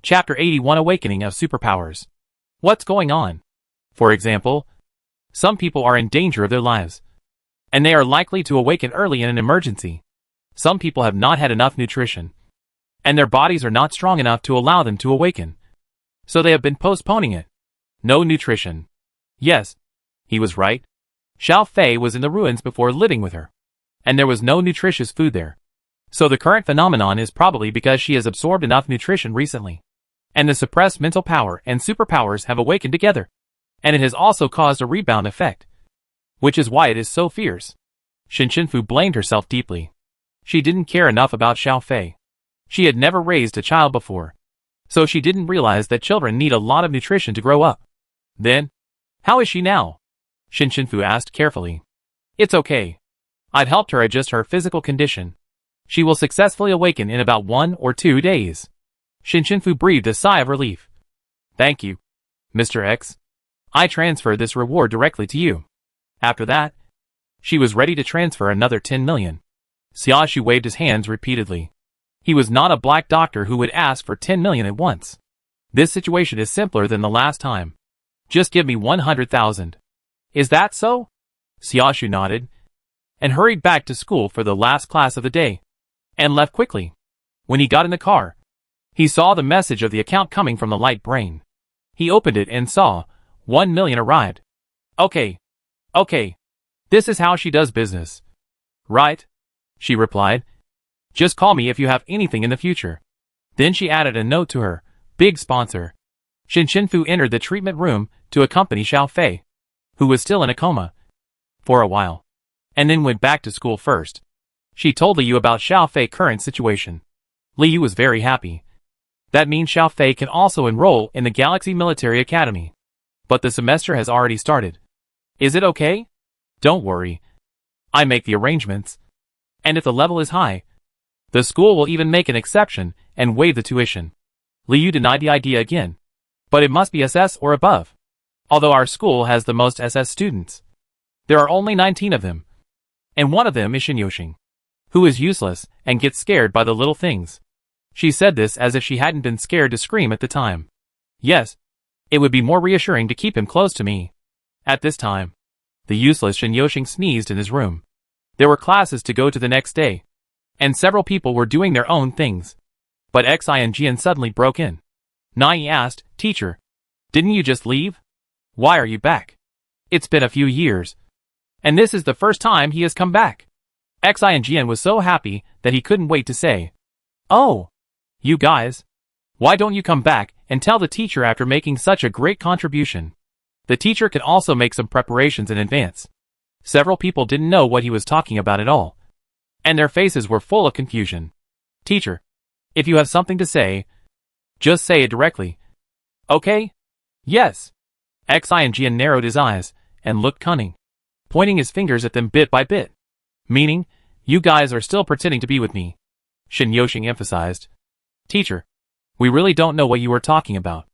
Chapter 81 Awakening of Superpowers. What's going on? For example, some people are in danger of their lives, and they are likely to awaken early in an emergency. Some people have not had enough nutrition, and their bodies are not strong enough to allow them to awaken, so they have been postponing it. No nutrition. Yes, he was right. Xiao Fei was in the ruins before living with her, and there was no nutritious food there. So the current phenomenon is probably because she has absorbed enough nutrition recently, and the suppressed mental power and superpowers have awakened together, and it has also caused a rebound effect, which is why it is so fierce. Fu blamed herself deeply. She didn't care enough about Xiao Fei. She had never raised a child before, so she didn't realize that children need a lot of nutrition to grow up. Then, how is she now? Fu asked carefully. It's okay. I've helped her adjust her physical condition. She will successfully awaken in about 1 or 2 days. Fu breathed a sigh of relief. Thank you, Mr. X. I transfer this reward directly to you. After that, she was ready to transfer another 10 million. Xiaoshu waved his hands repeatedly. He was not a black doctor who would ask for 10 million at once. This situation is simpler than the last time. Just give me 100,000. Is that so? Xiaoshu nodded, and hurried back to school for the last class of the day, and left quickly. When he got in the car, he saw the message of the account coming from the light brain. He opened it and saw 1 million arrived. Okay. This is how she does business. Right? She replied. Just call me if you have anything in the future. Then she added a note to her big sponsor. Fu entered the treatment room to accompany Xiao Fei, who was still in a coma, for a while, and then went back to school first. She told Liu about Xiao Fei's current situation. Liu was very happy. That means Xiao Fei can also enroll in the Galaxy Military Academy. But the semester has already started. Is it okay? Don't worry. I make the arrangements. And if the level is high, the school will even make an exception and waive the tuition. Liu denied the idea again. But it must be SS or above. Although our school has the most SS students, there are only 19 of them. And one of them is Xinyoxing, who is useless and gets scared by the little things. She said this as if she hadn't been scared to scream at the time. Yes, it would be more reassuring to keep him close to me. At this time, the useless Xinyoxing sneezed in his room. There were classes to go to the next day, and several people were doing their own things. But Xian suddenly broke in. Nai asked, Teacher, didn't you just leave? Why are you back? It's been a few years, and this is the first time he has come back. Xian was so happy that he couldn't wait to say, Oh, you guys, why don't you come back and tell the teacher after making such a great contribution? The teacher could also make some preparations in advance. Several people didn't know what he was talking about at all, and their faces were full of confusion. Teacher, if you have something to say, just say it directly. Okay? Yes. Xian narrowed his eyes and looked cunning, pointing his fingers at them bit by bit. Meaning, you guys are still pretending to be with me. Xinyoxing emphasized. Teacher, we really don't know what you were talking about.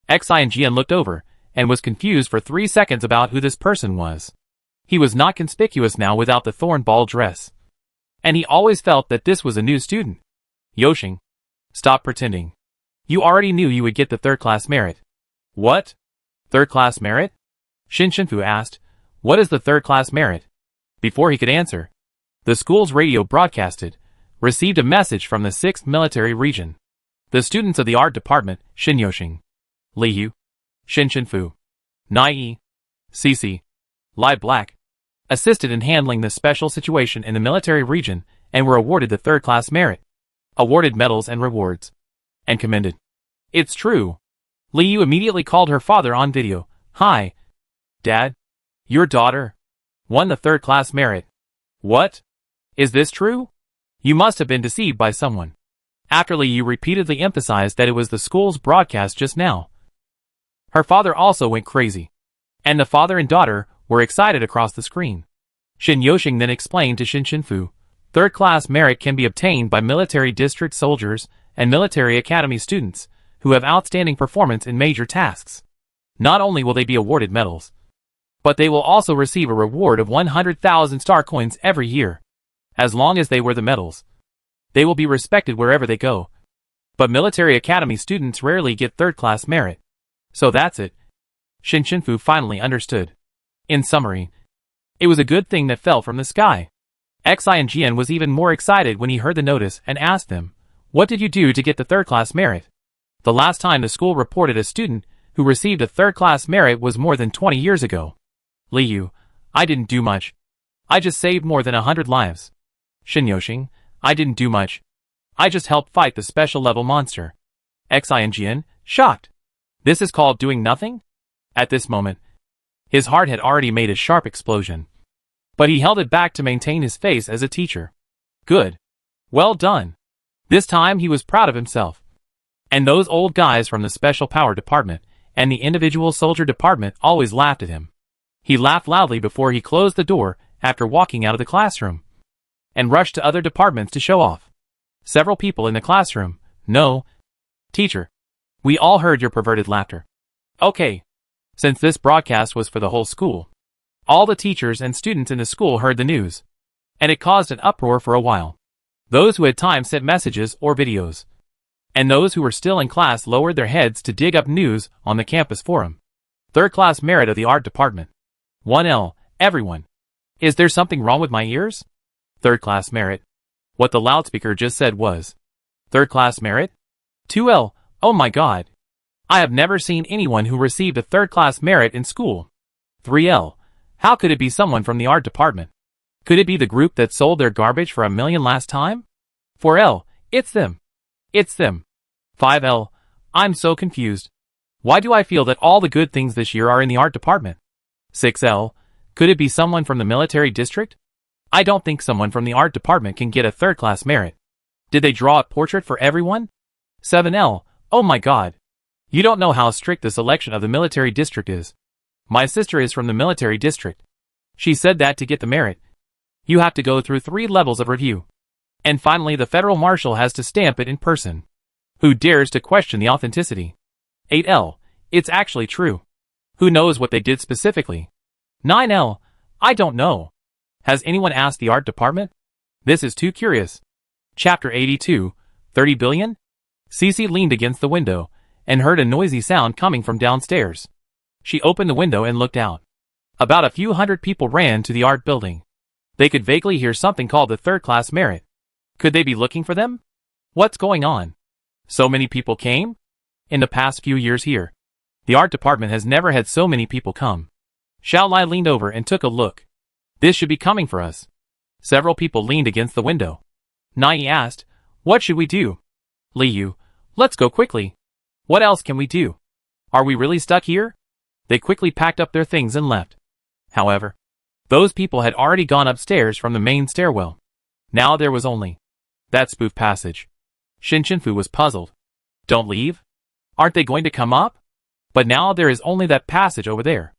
Xian looked over and was confused for 3 seconds about who this person was. He was not conspicuous now without the thorn ball dress, and he always felt that this was a new student. Yoxing, stop pretending. You already knew you would get the 3rd class merit. What? 3rd class merit? Fu asked. What is the 3rd class merit? Before he could answer, the school's radio broadcasted, received a message from the 6th military region. The students of the art department, Xinyoxing, Liu, Fu, Nai, Cici, Lai Black, assisted in handling the special situation in the military region and were awarded the 3rd class merit, awarded medals and rewards, and commended. It's true. Liu immediately called her father on video. Hi, Dad. Your daughter won the 3rd class merit. What? Is this true? You must have been deceived by someone. After Liu repeatedly emphasized that it was the school's broadcast just now, her father also went crazy, and the father and daughter were excited across the screen. Xinyoxing then explained to Fu, 3rd class merit can be obtained by military district soldiers and military academy students who have outstanding performance in major tasks. Not only will they be awarded medals, but they will also receive a reward of 100,000 star coins every year. As long as they wear the medals, they will be respected wherever they go. But military academy students rarely get third-class merit. So that's it. Shinshunfu finally understood. In summary, it was a good thing that fell from the sky. Xianjian was even more excited when he heard the notice and asked them, "What did you do to get the third-class merit?" The last time the school reported a student who received a third-class merit was more than 20 years ago. Liu, I didn't do much. I just saved more than 100 lives. Shinyoshing, I didn't do much. I just helped fight the special level monster. Xianjian, shocked. This is called doing nothing? At this moment, his heart had already made a sharp explosion. But he held it back to maintain his face as a teacher. Good. Well done. This time he was proud of himself. And those old guys from the Special Power Department and the Individual Soldier Department always laughed at him. He laughed loudly before he closed the door after walking out of the classroom, and rushed to other departments to show off. Several people in the classroom, "No, teacher. We all heard your perverted laughter." Okay. Since this broadcast was for the whole school, all the teachers and students in the school heard the news, and it caused an uproar for a while. Those who had time sent messages or videos, and those who were still in class lowered their heads to dig up news on the campus forum. Third-class merit of the art department. 1L, everyone. Is there something wrong with my ears? Third-class merit. What the loudspeaker just said was, third-class merit? 2L, oh my god. I have never seen anyone who received a third-class merit in school. 3L, how could it be someone from the art department? Could it be the group that sold their garbage for $1 million last time? 4L, it's them. It's them. 5L, I'm so confused. Why do I feel that all the good things this year are in the art department? 6L, could it be someone from the military district? I don't think someone from the art department can get a third-class merit. Did they draw a portrait for everyone? 7L, oh my god. You don't know how strict the selection of the military district is. My sister is from the military district. She said that to get the merit, you have to go through 3 levels of review. And finally the federal marshal has to stamp it in person. Who dares to question the authenticity? 8L, it's actually true. Who knows what they did specifically? 9L, I don't know. Has anyone asked the art department? This is too curious. Chapter 82, 30 billion? Cece leaned against the window and heard a noisy sound coming from downstairs. She opened the window and looked out. About a few hundred people ran to the art building. They could vaguely hear something called the third-class merit. Could they be looking for them? What's going on? So many people came? In the past few years here, the art department has never had so many people come. Xiao Lai leaned over and took a look. This should be coming for us. Several people leaned against the window. Nai asked, what should we do? Liu, let's go quickly. What else can we do? Are we really stuck here? They quickly packed up their things and left. However, those people had already gone upstairs from the main stairwell. Now there was only that spoof passage. Shinshunfu was puzzled. Don't leave? Aren't they going to come up? But now there is only that passage over there.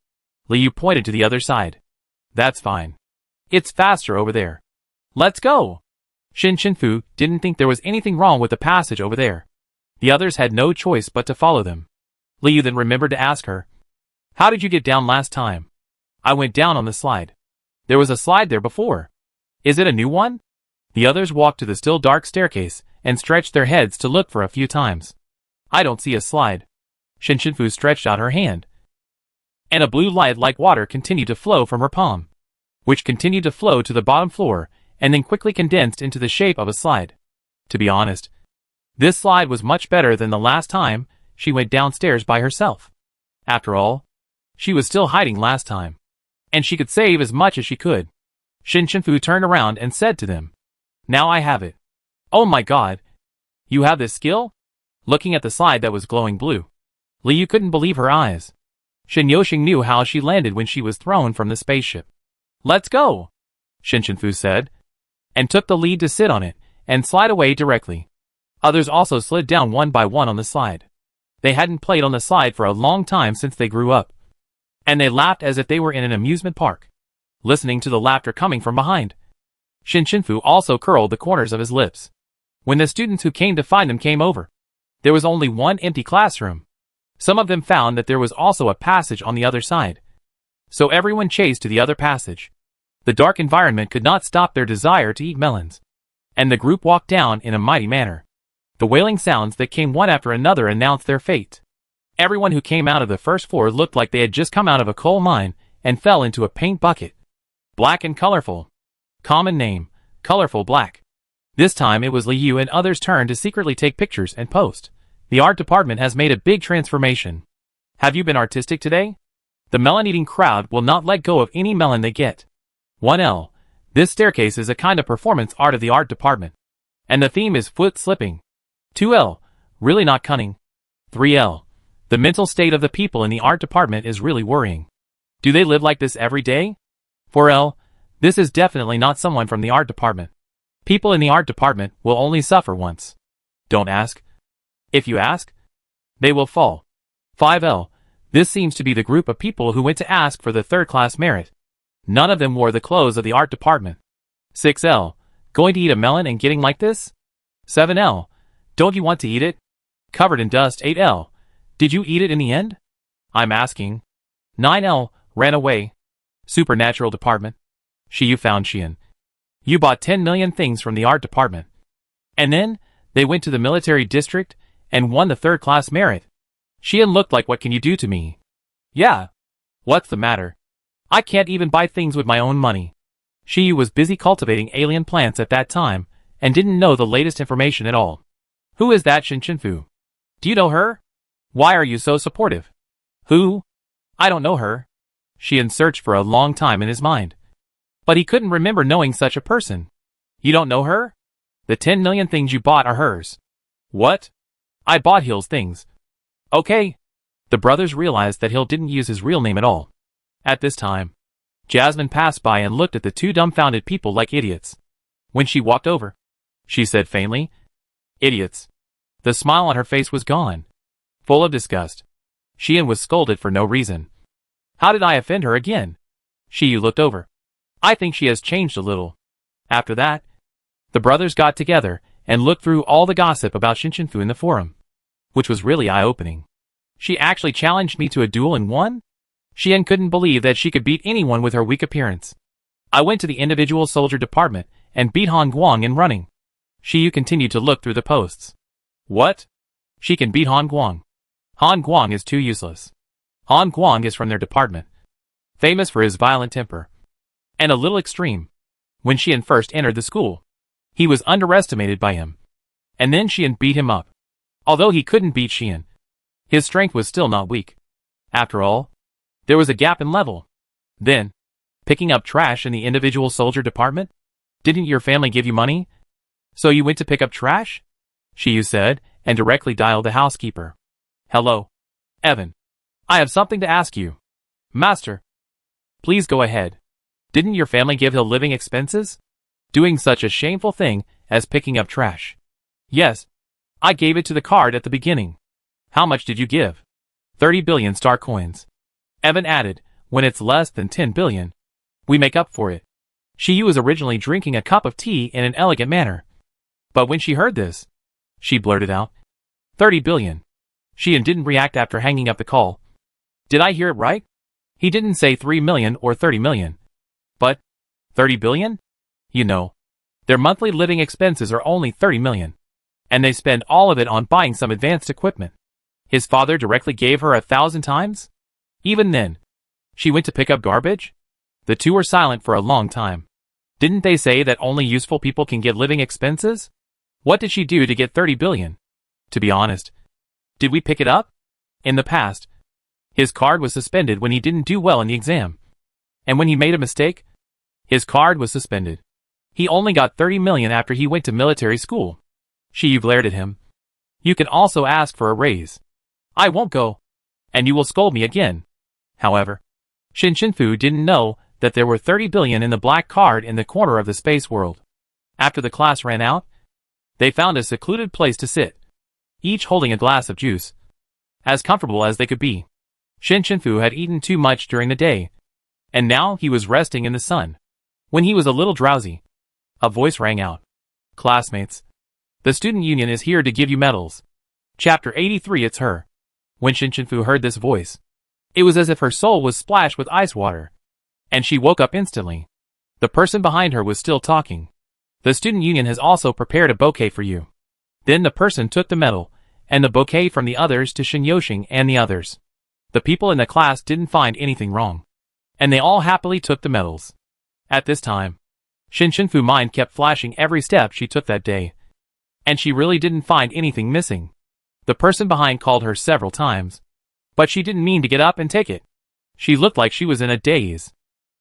Liu pointed to the other side. That's fine. It's faster over there. Let's go. Shinshunfu didn't think there was anything wrong with the passage over there. The others had no choice but to follow them. Liu then remembered to ask her, how did you get down last time? I went down on the slide. There was a slide there before. Is it a new one? The others walked to the still dark staircase and stretched their heads to look for a few times. I don't see a slide. Shinshunfu stretched out her hand, and a blue light like water continued to flow from her palm, which continued to flow to the bottom floor and then quickly condensed into the shape of a slide. To be honest, this slide was much better than the last time she went downstairs by herself. After all, she was still hiding last time, and she could save as much as she could. Shinshunfu turned around and said to them, now I have it. Oh my god. You have this skill? Looking at the slide that was glowing blue, Liu couldn't believe her eyes. Shinyoshing knew how she landed when she was thrown from the spaceship. Let's go, Shinshunfu said, and took the lead to sit on it and slide away directly. Others also slid down one by one on the slide. They hadn't played on the slide for a long time since they grew up, and they laughed as if they were in an amusement park, listening to the laughter coming from behind. Shinshunfu also curled the corners of his lips. When the students who came to find them came over, there was only one empty classroom. Some of them found that there was also a passage on the other side. So everyone chased to the other passage. The dark environment could not stop their desire to eat melons, and the group walked down in a mighty manner. The wailing sounds that came one after another announced their fate. Everyone who came out of the first floor looked like they had just come out of a coal mine and fell into a paint bucket. Black and colorful. Common name, Colorful Black. This time it was Liu and others' turn to secretly take pictures and post. The art department has made a big transformation. Have you been artistic today? The melon-eating crowd will not let go of any melon they get. 1L. This staircase is a kind of performance art of the art department. And the theme is foot slipping. 2L. Really not cunning. 3L. The mental state of the people in the art department is really worrying. Do they live like this every day? 4L. This is definitely not someone from the art department. People in the art department will only suffer once. Don't ask. If you ask, they will fall. 5L. This seems to be the group of people who went to ask for the third-class merit. None of them wore the clothes of the art department. 6L. Going to eat a melon and getting like this? 7L. Don't you want to eat it? Covered in dust. 8L. Did you eat it in the end? I'm asking. 9L. Ran away. Supernatural department. You found Xian. You bought 10 million things from the art department. And then, they went to the military district and won the third-class merit. Xian looked like, what can you do to me? Yeah. What's the matter? I can't even buy things with my own money. Xiyu was busy cultivating alien plants at that time, and didn't know the latest information at all. Who is that Fu? Do you know her? Why are you so supportive? Who? I don't know her. Xian searched for a long time in his mind. But he couldn't remember knowing such a person. You don't know her? The 10 million things you bought are hers. What? I bought Hill's things. Okay. The brothers realized that Hill didn't use his real name at all. At this time, Jasmine passed by and looked at the two dumbfounded people like idiots. When she walked over, she said faintly, "Idiots." The smile on her face was gone. Full of disgust, Xian was scolded for no reason. How did I offend her again? Xiyu looked over. I think she has changed a little. After that, the brothers got together and looked through all the gossip about Fu in the forum, which was really eye-opening. She actually challenged me to a duel and won? Xian couldn't believe that she could beat anyone with her weak appearance. I went to the individual soldier department and beat Han Guang in running. Xiyu continued to look through the posts. What? She can beat Han Guang. Han Guang is too useless. Han Guang is from their department, famous for his violent temper, and a little extreme. When Xian first entered the school, he was underestimated by him. And then Xian beat him up. Although he couldn't beat Xian, his strength was still not weak. After all, there was a gap in level. Then, picking up trash in the individual soldier department? Didn't your family give you money? So you went to pick up trash? Xiyu said, and directly dialed the housekeeper. Hello. Evan. I have something to ask you. Master. Please go ahead. Didn't your family give Hill living expenses? Doing such a shameful thing as picking up trash. Yes. I gave it to the card at the beginning. How much did you give? 30 billion star coins. Evan added, when it's less than 10 billion, we make up for it. Xiyu was originally drinking a cup of tea in an elegant manner. But when she heard this, she blurted out, 30 billion. Xian didn't react after hanging up the call. Did I hear it right? He didn't say 3 million or 30 million. But, 30 billion? You know, their monthly living expenses are only 30 million. And they spend all of it on buying some advanced equipment. His father directly gave her 1,000 times? Even then, she went to pick up garbage? The two were silent for a long time. Didn't they say that only useful people can get living expenses? What did she do to get 30 billion? To be honest, did we pick it up? In the past, his card was suspended when he didn't do well in the exam. And when he made a mistake, his card was suspended. He only got 30 million after he went to military school. Xiyu glared at him. You can also ask for a raise. I won't go. And you will scold me again. However, Fu didn't know that there were 30 billion in the black card in the corner of the space world. After the class ran out, they found a secluded place to sit, each holding a glass of juice, as comfortable as they could be. Fu had eaten too much during the day, and now he was resting in the sun. When he was a little drowsy, a voice rang out. Classmates, the student union is here to give you medals. Chapter 83. It's her. When Fu heard this voice, it was as if her soul was splashed with ice water, and she woke up instantly. The person behind her was still talking. The student union has also prepared a bouquet for you. Then the person took the medal and the bouquet from the others to Shin and the others. The people in the class didn't find anything wrong, and they all happily took the medals. At this time, Fu's mind kept flashing every step she took that day, and she really didn't find anything missing. The person behind called her several times, but she didn't mean to get up and take it. She looked like she was in a daze.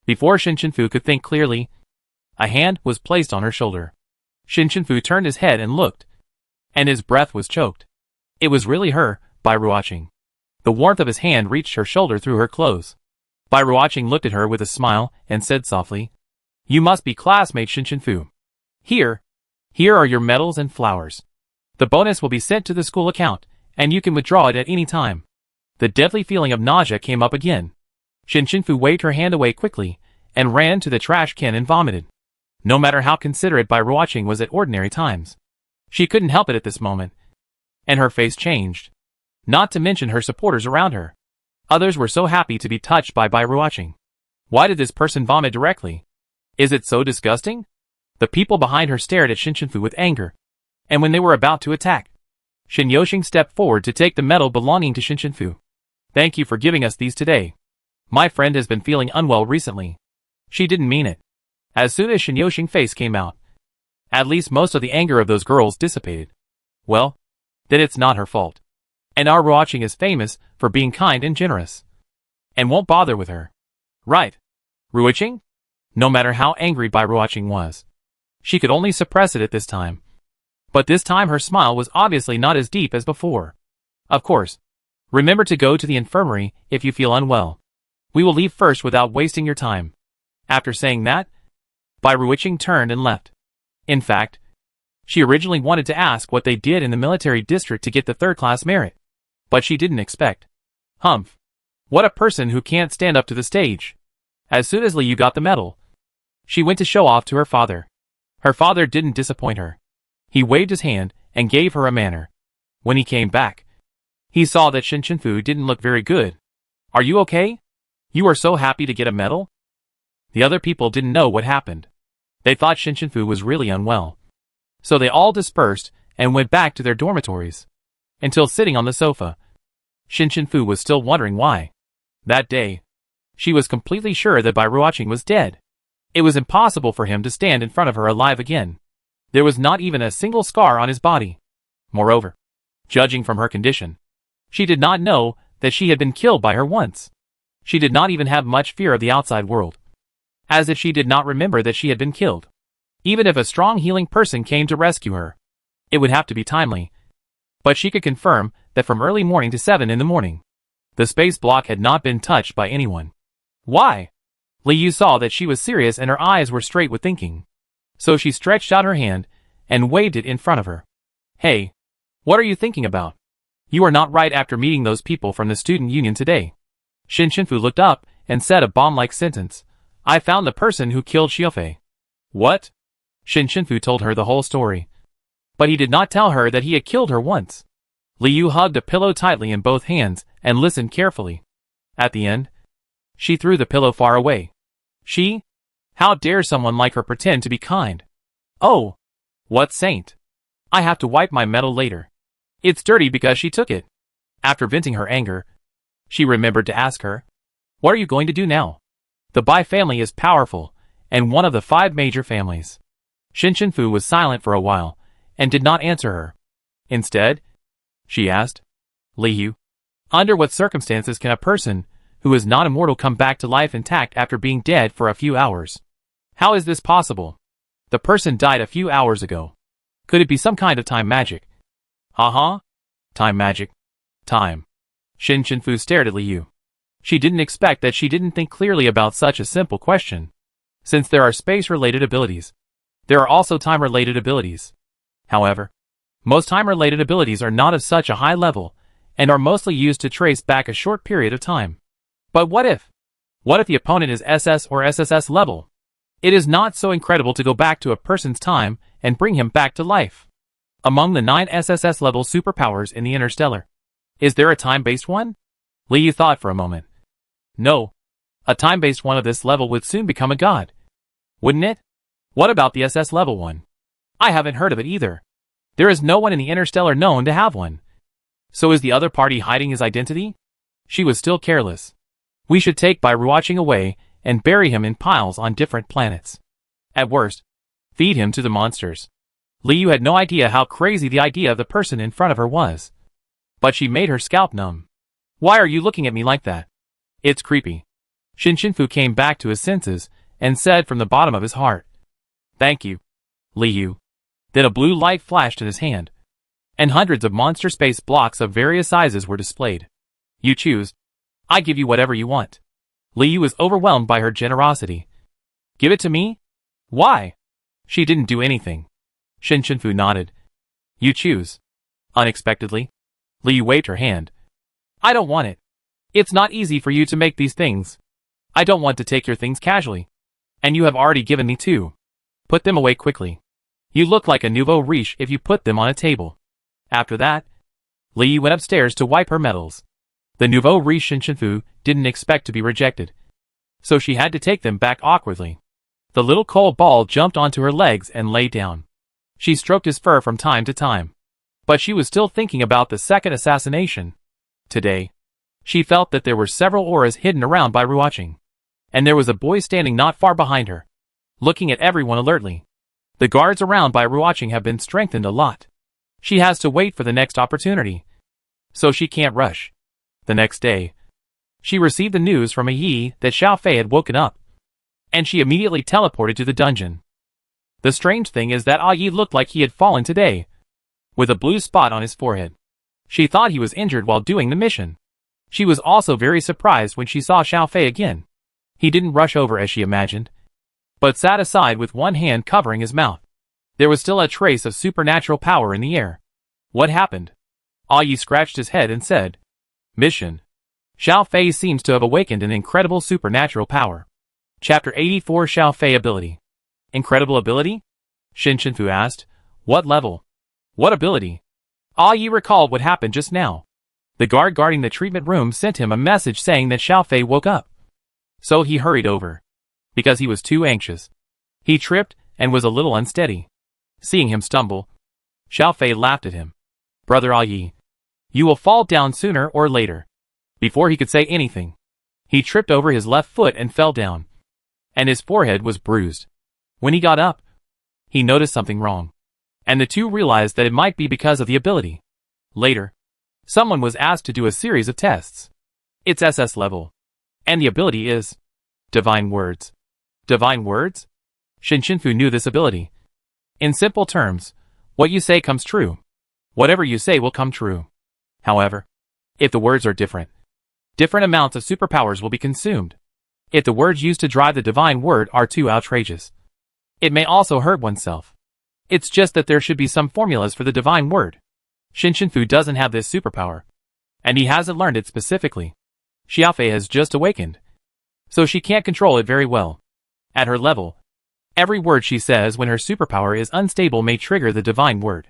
Before Fu could think clearly, a hand was placed on her shoulder. Fu turned his head and looked, and his breath was choked. It was really her, Bai Ruoqing. The warmth of his hand reached her shoulder through her clothes. Bai Ruoqing looked at her with a smile and said softly, "You must be classmate Fu. Here are your medals and flowers. The bonus will be sent to the school account, and you can withdraw it at any time." The deadly feeling of nausea came up again. Fu waved her hand away quickly and ran to the trash can and vomited. No matter how considerate Bai Ruoqing was at ordinary times, she couldn't help it at this moment, and her face changed. Not to mention her supporters around her. Others were so happy to be touched by Bai Ruoqing. Why did this person vomit directly? Is it so disgusting? The people behind her stared at Fu with anger, and when they were about to attack, Shin stepped forward to take the medal belonging to Fu. "Thank you for giving us these today. My friend has been feeling unwell recently." She didn't mean it. As soon as Shin face came out, at least most of the anger of those girls dissipated. Well, then it's not her fault. And our Ruoqing is famous for being kind and generous, and won't bother with her. Right, Ruoqing? No matter how angry Bai Ruoqing was, she could only suppress it at this time. But this time her smile was obviously not as deep as before. "Of course. Remember to go to the infirmary if you feel unwell. We will leave first without wasting your time." After saying that, Bai Ruoqing turned and left. In fact, she originally wanted to ask what they did in the military district to get the third-class merit, but she didn't expect. Humph. What a person who can't stand up to the stage. As soon as Liu got the medal, she went to show off to her father. Her father didn't disappoint her. He waved his hand and gave her a manner. When he came back, he saw that Fu didn't look very good. "Are you okay? You are so happy to get a medal?" The other people didn't know what happened. They thought Fu was really unwell. So they all dispersed and went back to their dormitories. Until sitting on the sofa, Fu was still wondering why. That day, she was completely sure that Bai Ruoqing was dead. It was impossible for him to stand in front of her alive again. There was not even a single scar on his body. Moreover, judging from her condition, she did not know that she had been killed by her once. She did not even have much fear of the outside world. As if she did not remember that she had been killed. Even if a strong healing person came to rescue her, it would have to be timely. But she could confirm that from early morning to 7 in the morning, the space block had not been touched by anyone. Why? Liu saw that she was serious and her eyes were straight with thinking. So she stretched out her hand and waved it in front of her. "Hey, what are you thinking about? You are not right after meeting those people from the student union today." Fu looked up and said a bomb-like sentence. "I found the person who killed Xiaofei." "What?" Fu told her the whole story. But he did not tell her that he had killed her once. Liu hugged a pillow tightly in both hands and listened carefully. At the end, she threw the pillow far away. How dare someone like her pretend to be kind? Oh, what saint? I have to wipe my medal later. It's dirty because she took it. After venting her anger, she remembered to ask her, "What are you going to do now?" The Bai family is powerful, and one of the 5 major families. Fu was silent for a while, and did not answer her. Instead, she asked, "Liu, under what circumstances can a person who is not immortal come back to life intact after being dead for a few hours? How is this possible? The person died a few hours ago. Could it be some kind of time magic?" Time magic. Time. Fu stared at Liu. She didn't expect that she didn't think clearly about such a simple question. Since there are space-related abilities, there are also time-related abilities. However, most time-related abilities are not of such a high level, and are mostly used to trace back a short period of time. But what if? What if the opponent is SS or SSS level? It is not so incredible to go back to a person's time and bring him back to life. Among the 9 SSS level superpowers in the Interstellar, is there a time-based one? Liu thought for a moment. No. A time-based one of this level would soon become a god. Wouldn't it? What about the SS level one? I haven't heard of it either. There is no one in the Interstellar known to have one. So is the other party hiding his identity? She was still careless. We should take by rewatching away and bury him in piles on different planets. At worst, feed him to the monsters. Liu had no idea how crazy the idea of the person in front of her was. But she made her scalp numb. Why are you looking at me like that? It's creepy. Shinfu came back to his senses and said from the bottom of his heart. Thank you, Liu. Then a blue light flashed in his hand, and hundreds of monster space blocks of various sizes were displayed. You choose. I give you whatever you want. Liu was overwhelmed by her generosity. Give it to me? Why? She didn't do anything. Shinfu nodded. You choose. Unexpectedly, Liu waved her hand. I don't want it. It's not easy for you to make these things. I don't want to take your things casually. And you have already given me two. Put them away quickly. You look like a nouveau riche if you put them on a table. After that, Liu went upstairs to wipe her medals. The nouveau riche Shinfu didn't expect to be rejected, so she had to take them back awkwardly. The little coal ball jumped onto her legs and lay down. She stroked his fur from time to time, but she was still thinking about the second assassination. Today, she felt that there were several auras hidden around by rewatching, and there was a boy standing not far behind her, looking at everyone alertly. The guards around by rewatching have been strengthened a lot. She has to wait for the next opportunity, so she can't rush. The next day, she received the news from a Yi that Xiao Fei had woken up, and she immediately teleported to the dungeon. The strange thing is that Yi looked like he had fallen today, with a blue spot on his forehead. She thought he was injured while doing the mission. She was also very surprised when she saw Xiao Fei again. He didn't rush over as she imagined, but sat aside with one hand covering his mouth. There was still a trace of supernatural power in the air. What happened? Yi scratched his head and said, Mission. Xiao Fei seems to have awakened an incredible supernatural power. Chapter 84 Xiao Fei Ability. Incredible ability? Shinfu asked. What level? What ability? Yi recalled what happened just now. The guard guarding the treatment room sent him a message saying that Xiao Fei woke up. So he hurried over, because he was too anxious. He tripped and was a little unsteady. Seeing him stumble, Xiao Fei laughed at him. Brother Yi, you will fall down sooner or later. Before he could say anything, he tripped over his left foot and fell down, and his forehead was bruised. When he got up, he noticed something wrong, and the two realized that it might be because of the ability. Later, someone was asked to do a series of tests. It's SS level, and the ability is Divine Words. Divine Words? Shinfu knew this ability. In simple terms, what you say comes true. Whatever you say will come true. However, if the words are different amounts of superpowers will be consumed. If the words used to drive the divine word are too outrageous, it may also hurt oneself. It's just that there should be some formulas for the divine word. Shinfu doesn't have this superpower, and he hasn't learned it specifically. Xiao Fei has just awakened, so she can't control it very well. At her level, every word she says when her superpower is unstable may trigger the divine word.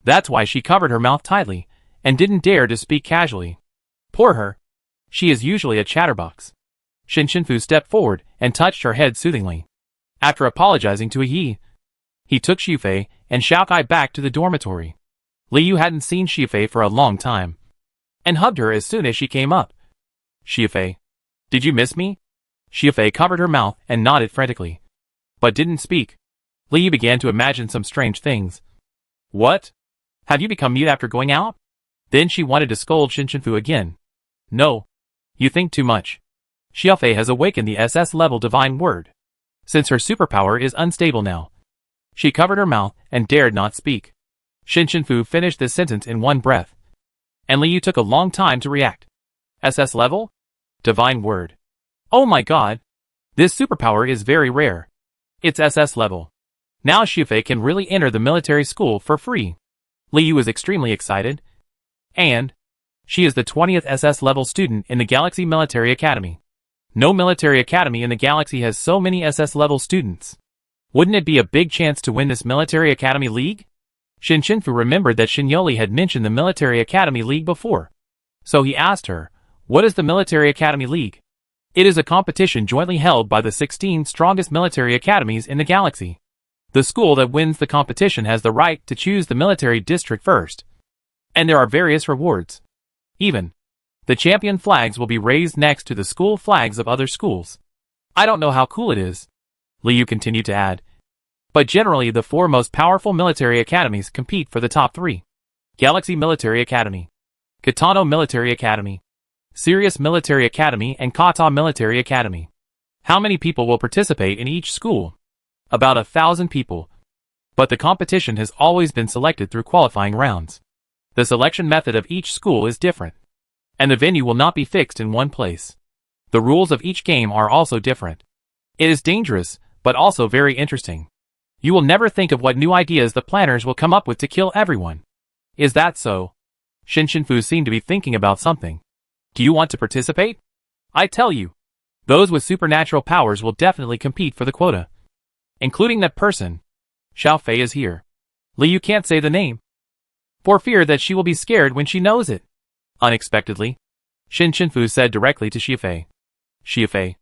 That's why she covered her mouth tightly and didn't dare to speak casually. Poor her. She is usually a chatterbox. Shinfu stepped forward and touched her head soothingly. After apologizing to a Yi, he took Xifei and Xiaokai back to the dormitory. Liu hadn't seen Xifei for a long time, and hugged her as soon as she came up. Xifei, did you miss me? Xifei covered her mouth and nodded frantically, but didn't speak. Liu began to imagine some strange things. What? Have you become mute after going out? Then she wanted to scold Shinfu again. No. You think too much. Xiao Fei has awakened the SS level divine word, since her superpower is unstable now. She covered her mouth and dared not speak. Shinfu finished this sentence in one breath, and Liu took a long time to react. SS level? Divine word. Oh my god! This superpower is very rare. It's SS level. Now Xifei can really enter the military school for free. Liu was extremely excited, and she is the 20th SS level student in the Galaxy Military Academy. No military academy in the galaxy has so many SS level students. Wouldn't it be a big chance to win this military academy league? Shinfu remembered that Shinyoli had mentioned the military academy league before, so he asked her, what is the military academy league? It is a competition jointly held by the 16 strongest military academies in the galaxy. The school that wins the competition has the right to choose the military district first. And there are various rewards. Even, the champion flags will be raised next to the school flags of other schools. I don't know how cool it is, Liu continued to add. But generally the 4 most powerful military academies compete for the top 3. Galaxy Military Academy, Kitano Military Academy, Sirius Military Academy and Kata Military Academy. How many people will participate in each school? About 1,000 people. But the competition has always been selected through qualifying rounds. The selection method of each school is different. And the venue will not be fixed in one place. The rules of each game are also different. It is dangerous, but also very interesting. You will never think of what new ideas the planners will come up with to kill everyone. Is that so? Shinshinfu seemed to be thinking about something. Do you want to participate? I tell you, those with supernatural powers will definitely compete for the quota. Including that person. Xiao Fei is here. Liu can't say the name, for fear that she will be scared when she knows it. Unexpectedly, Shinshinfu said directly to Xiafei. Xiafei,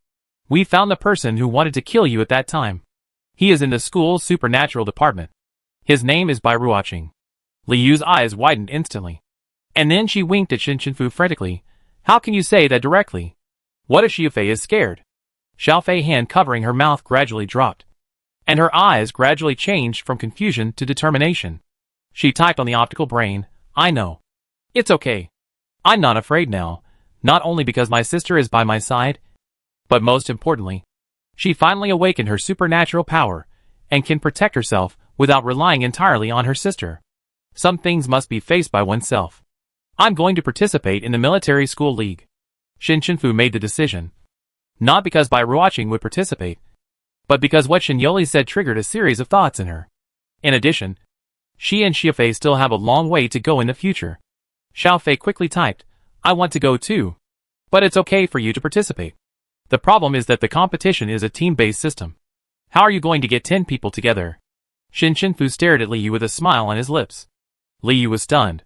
we found the person who wanted to kill you at that time. He is in the school's supernatural department. His name is Bai Ruoqing. Liu's eyes widened instantly. And then she winked at Shinshinfu frantically. How can you say that directly? What if Xiafei is scared? Xiaofei's hand covering her mouth gradually dropped. And her eyes gradually changed from confusion to determination. She typed on the optical brain, I know. It's okay. I'm not afraid now, not only because my sister is by my side, but most importantly, she finally awakened her supernatural power and can protect herself without relying entirely on her sister. Some things must be faced by oneself. I'm going to participate in the military school league. Shinshinfu made the decision. Not because Bai Ruoqing would participate, but because what Shinyoli said triggered a series of thoughts in her. In addition, she and Xiafei still have a long way to go in the future. Xiaofei quickly typed, I want to go too. But it's okay for you to participate. The problem is that the competition is a team-based system. How are you going to get 10 people together? Shinshinfu stared at Liu with a smile on his lips. Liu was stunned.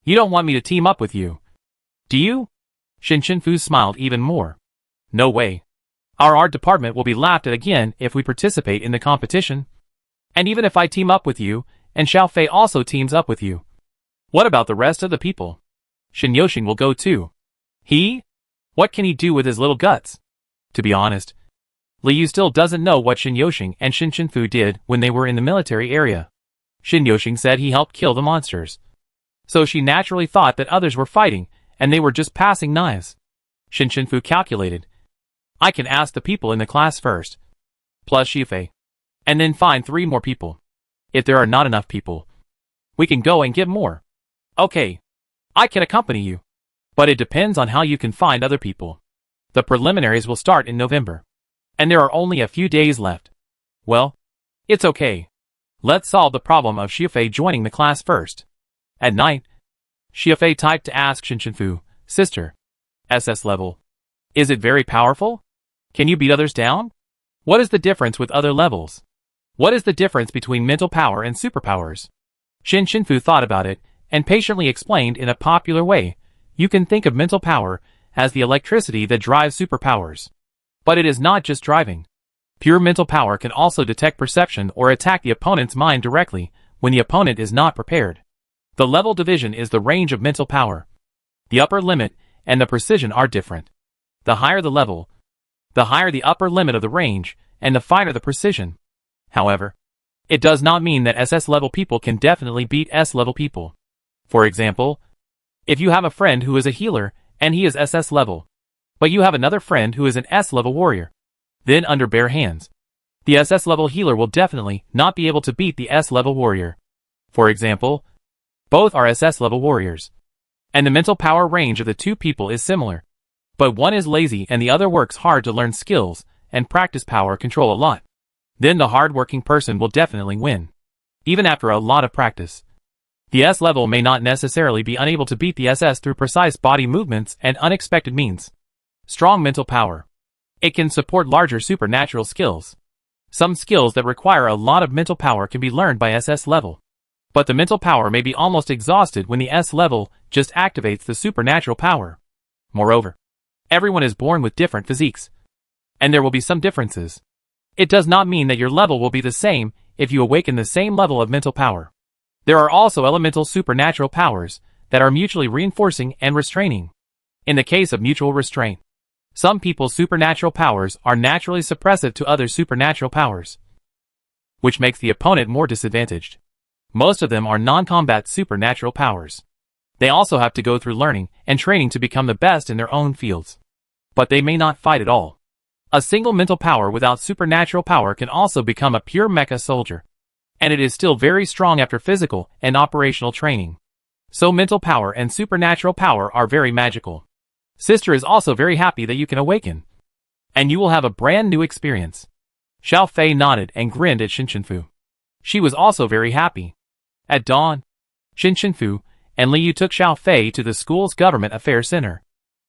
You don't want me to team up with you, do you? Shinshinfu smiled even more. No way. Our art department will be laughed at again if we participate in the competition. And even if I team up with you, and Xiaofei also teams up with you, what about the rest of the people? Shinyoshing will go too. He? What can he do with his little guts? To be honest, Liu still doesn't know what Shinyoshing and Shinshinfu did when they were in the military area. Shinyoshing said he helped kill the monsters. So she naturally thought that others were fighting, and they were just passing knives. Shinshinfu calculated. I can ask the people in the class first, plus Xiafei, and then find 3 more people. If there are not enough people, we can go and get more. Okay, I can accompany you. But it depends on how you can find other people. The preliminaries will start in November, and there are only a few days left. Well, it's okay. Let's solve the problem of Xiafei joining the class first. At night, Xiafei typed to ask Shinshinfu, Sister, SS level. Is it very powerful? Can you beat others down? What is the difference with other levels? What is the difference between mental power and superpowers? Shinshinfu thought about it, and patiently explained in a popular way, you can think of mental power as the electricity that drives superpowers. But it is not just driving. Pure mental power can also detect perception or attack the opponent's mind directly when the opponent is not prepared. The level division is the range of mental power. The upper limit and the precision are different. The higher the level, the higher the upper limit of the range, and the finer the precision. However, it does not mean that SS level people can definitely beat S level people. For example, if you have a friend who is a healer and he is SS level, but you have another friend who is an S level warrior, then under bare hands, the SS level healer will definitely not be able to beat the S level warrior. For example, both are SS level warriors, and the mental power range of the 2 people is similar. But one is lazy and the other works hard to learn skills and practice power control a lot. Then the hard-working person will definitely win, even after a lot of practice. The S level may not necessarily be unable to beat the SS through precise body movements and unexpected means. Strong mental power. It can support larger supernatural skills. Some skills that require a lot of mental power can be learned by SS level. But the mental power may be almost exhausted when the S level just activates the supernatural power. Moreover, everyone is born with different physiques, and there will be some differences. It does not mean that your level will be the same if you awaken the same level of mental power. There are also elemental supernatural powers that are mutually reinforcing and restraining. In the case of mutual restraint, some people's supernatural powers are naturally suppressive to other supernatural powers, which makes the opponent more disadvantaged. Most of them are non-combat supernatural powers. They also have to go through learning and training to become the best in their own fields. But they may not fight at all. A single mental power without supernatural power can also become a pure mecha soldier, and it is still very strong after physical and operational training. So mental power and supernatural power are very magical. Sister is also very happy that you can awaken, and you will have a brand new experience. Xiao Fei nodded and grinned at Shinshinfu. She was also very happy. At dawn, Shinshinfu and Liu took Xiao Fei to the school's government affairs center.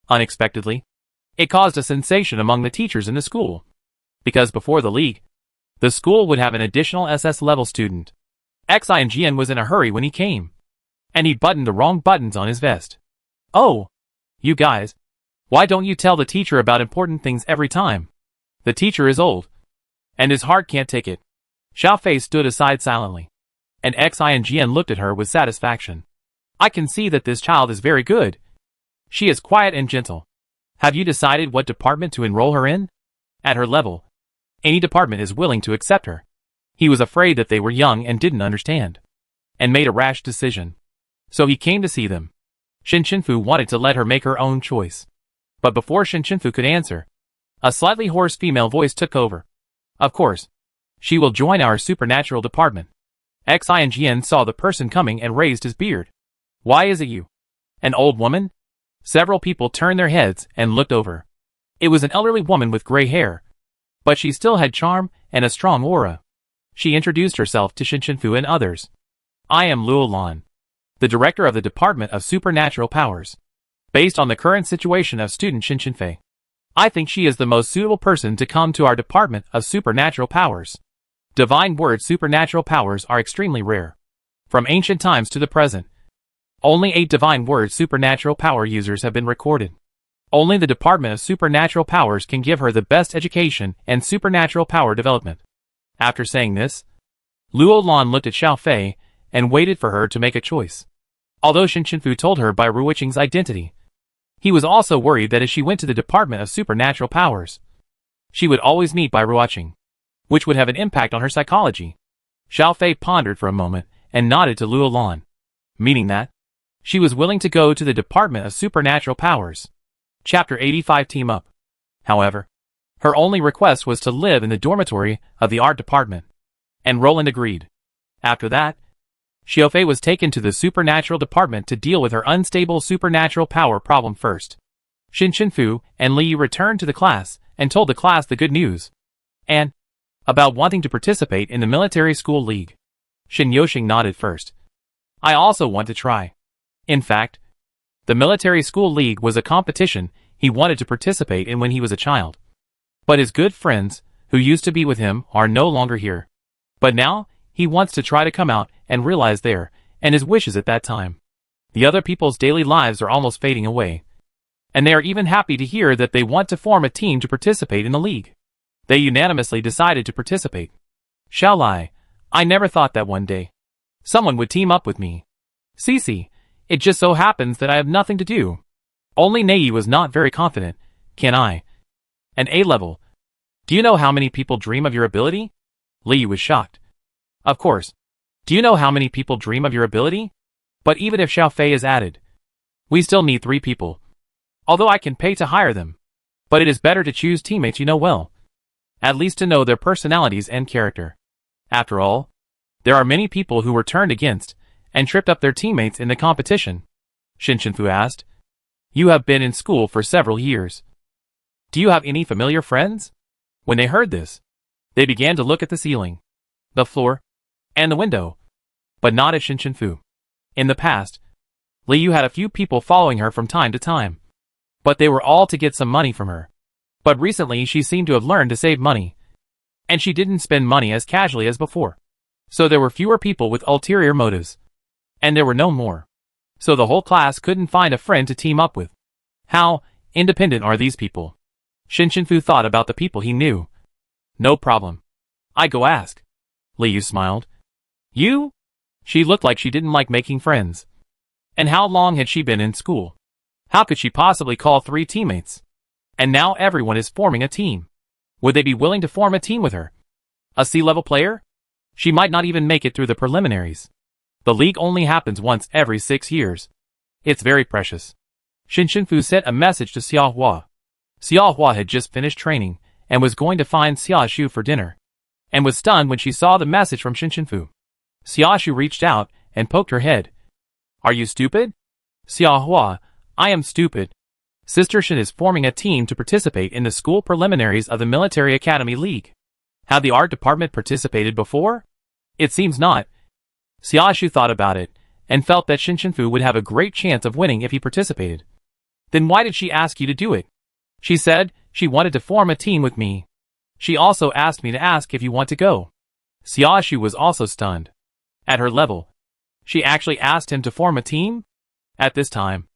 Unexpectedly, it caused a sensation among the teachers in the school, because before the league, the school would have an additional SS level student. Xian was in a hurry when he came, and he buttoned the wrong buttons on his vest. Oh, you guys, why don't you tell the teacher about important things every time? The teacher is old, and his heart can't take it. Xiao Fei stood aside silently, and Xian looked at her with satisfaction. I can see that this child is very good. She is quiet and gentle. Have you decided what department to enroll her in? At her level, any department is willing to accept her. He was afraid that they were young and didn't understand, and made a rash decision. So he came to see them. Shinshinfu wanted to let her make her own choice. But before Shinshinfu could answer, a slightly hoarse female voice took over. Of course, she will join our supernatural department. Xian saw the person coming and raised his beard. Why is it you? An old woman? Several people turned their heads and looked over. It was an elderly woman with gray hair, but she still had charm and a strong aura. She introduced herself to Shinshinfu and others. I am Luo Lan, the director of the Department of Supernatural Powers. Based on the current situation of student Shinshinfei, I think she is the most suitable person to come to our Department of Supernatural Powers. Divine word supernatural powers are extremely rare. From ancient times to the present, only 8 divine word supernatural power users have been recorded. Only the Department of Supernatural Powers can give her the best education and supernatural power development. After saying this, Luo Lan looked at Xiao Fei and waited for her to make a choice. Although Shinshinfu told her by Ruiqing's identity, he was also worried that if she went to the Department of Supernatural Powers, she would always meet by Ruiqing, which would have an impact on her psychology. Xiao Fei pondered for a moment and nodded to Luo Lan, meaning that she was willing to go to the Department of Supernatural Powers. Chapter 85 Team Up. However, her only request was to live in the dormitory of the art department, and Roland agreed. After that, Xiao Fei was taken to the supernatural department to deal with her unstable supernatural power problem first. Shinshinfu and Li returned to the class and told the class the good news, and about wanting to participate in the military school league. Shin Yoshing nodded first. I also want to try. In fact, the military school league was a competition he wanted to participate in when he was a child. But his good friends, who used to be with him, are no longer here. But now, he wants to try to come out and realize their and his wishes at that time. The other people's daily lives are almost fading away, and they are even happy to hear that they want to form a team to participate in the league. They unanimously decided to participate. Shall I never thought that one day someone would team up with me. Cece, it just so happens that I have nothing to do. Only Nei was not very confident. Can I? An A level. Do you know how many people dream of your ability? Li was shocked. Of course. Do you know how many people dream of your ability? But even if Xiao Fei is added, we still need 3 people. Although I can pay to hire them. But it is better to choose teammates you know well. At least to know their personalities and character. After all, there are many people who were turned against and tripped up their teammates in the competition. Shinshinfu asked. You have been in school for several years. Do you have any familiar friends? When they heard this, they began to look at the ceiling, the floor, and the window, but not at Shinshinfu. In the past, Liu had a few people following her from time to time, but they were all to get some money from her. But recently she seemed to have learned to save money, and she didn't spend money as casually as before. So there were fewer people with ulterior motives, and there were no more. So the whole class couldn't find a friend to team up with. How independent are these people? Shinshinfu thought about the people he knew. No problem. I go ask. Liu smiled. You? She looked like she didn't like making friends. And how long had she been in school? How could she possibly call 3 teammates? And now everyone is forming a team. Would they be willing to form a team with her? A C-level player? She might not even make it through the preliminaries. The league only happens once every 6 years. It's very precious. Shinshunfu sent a message to Xiaohua. Xiaohua had just finished training and was going to find Xiaoshu for dinner, and was stunned when she saw the message from Shinshunfu. Xiaoshu reached out and poked her head. Are you stupid? Xiaohua, I am stupid. Sister Shin is forming a team to participate in the school preliminaries of the Military Academy League. Had the art department participated before? It seems not. Xiaoshu thought about it, and felt that Shinshunfu would have a great chance of winning if he participated. Then why did she ask you to do it? She said she wanted to form a team with me. She also asked me to ask if you want to go. Xiaoshu was also stunned. At her level, she actually asked him to form a team? At this time,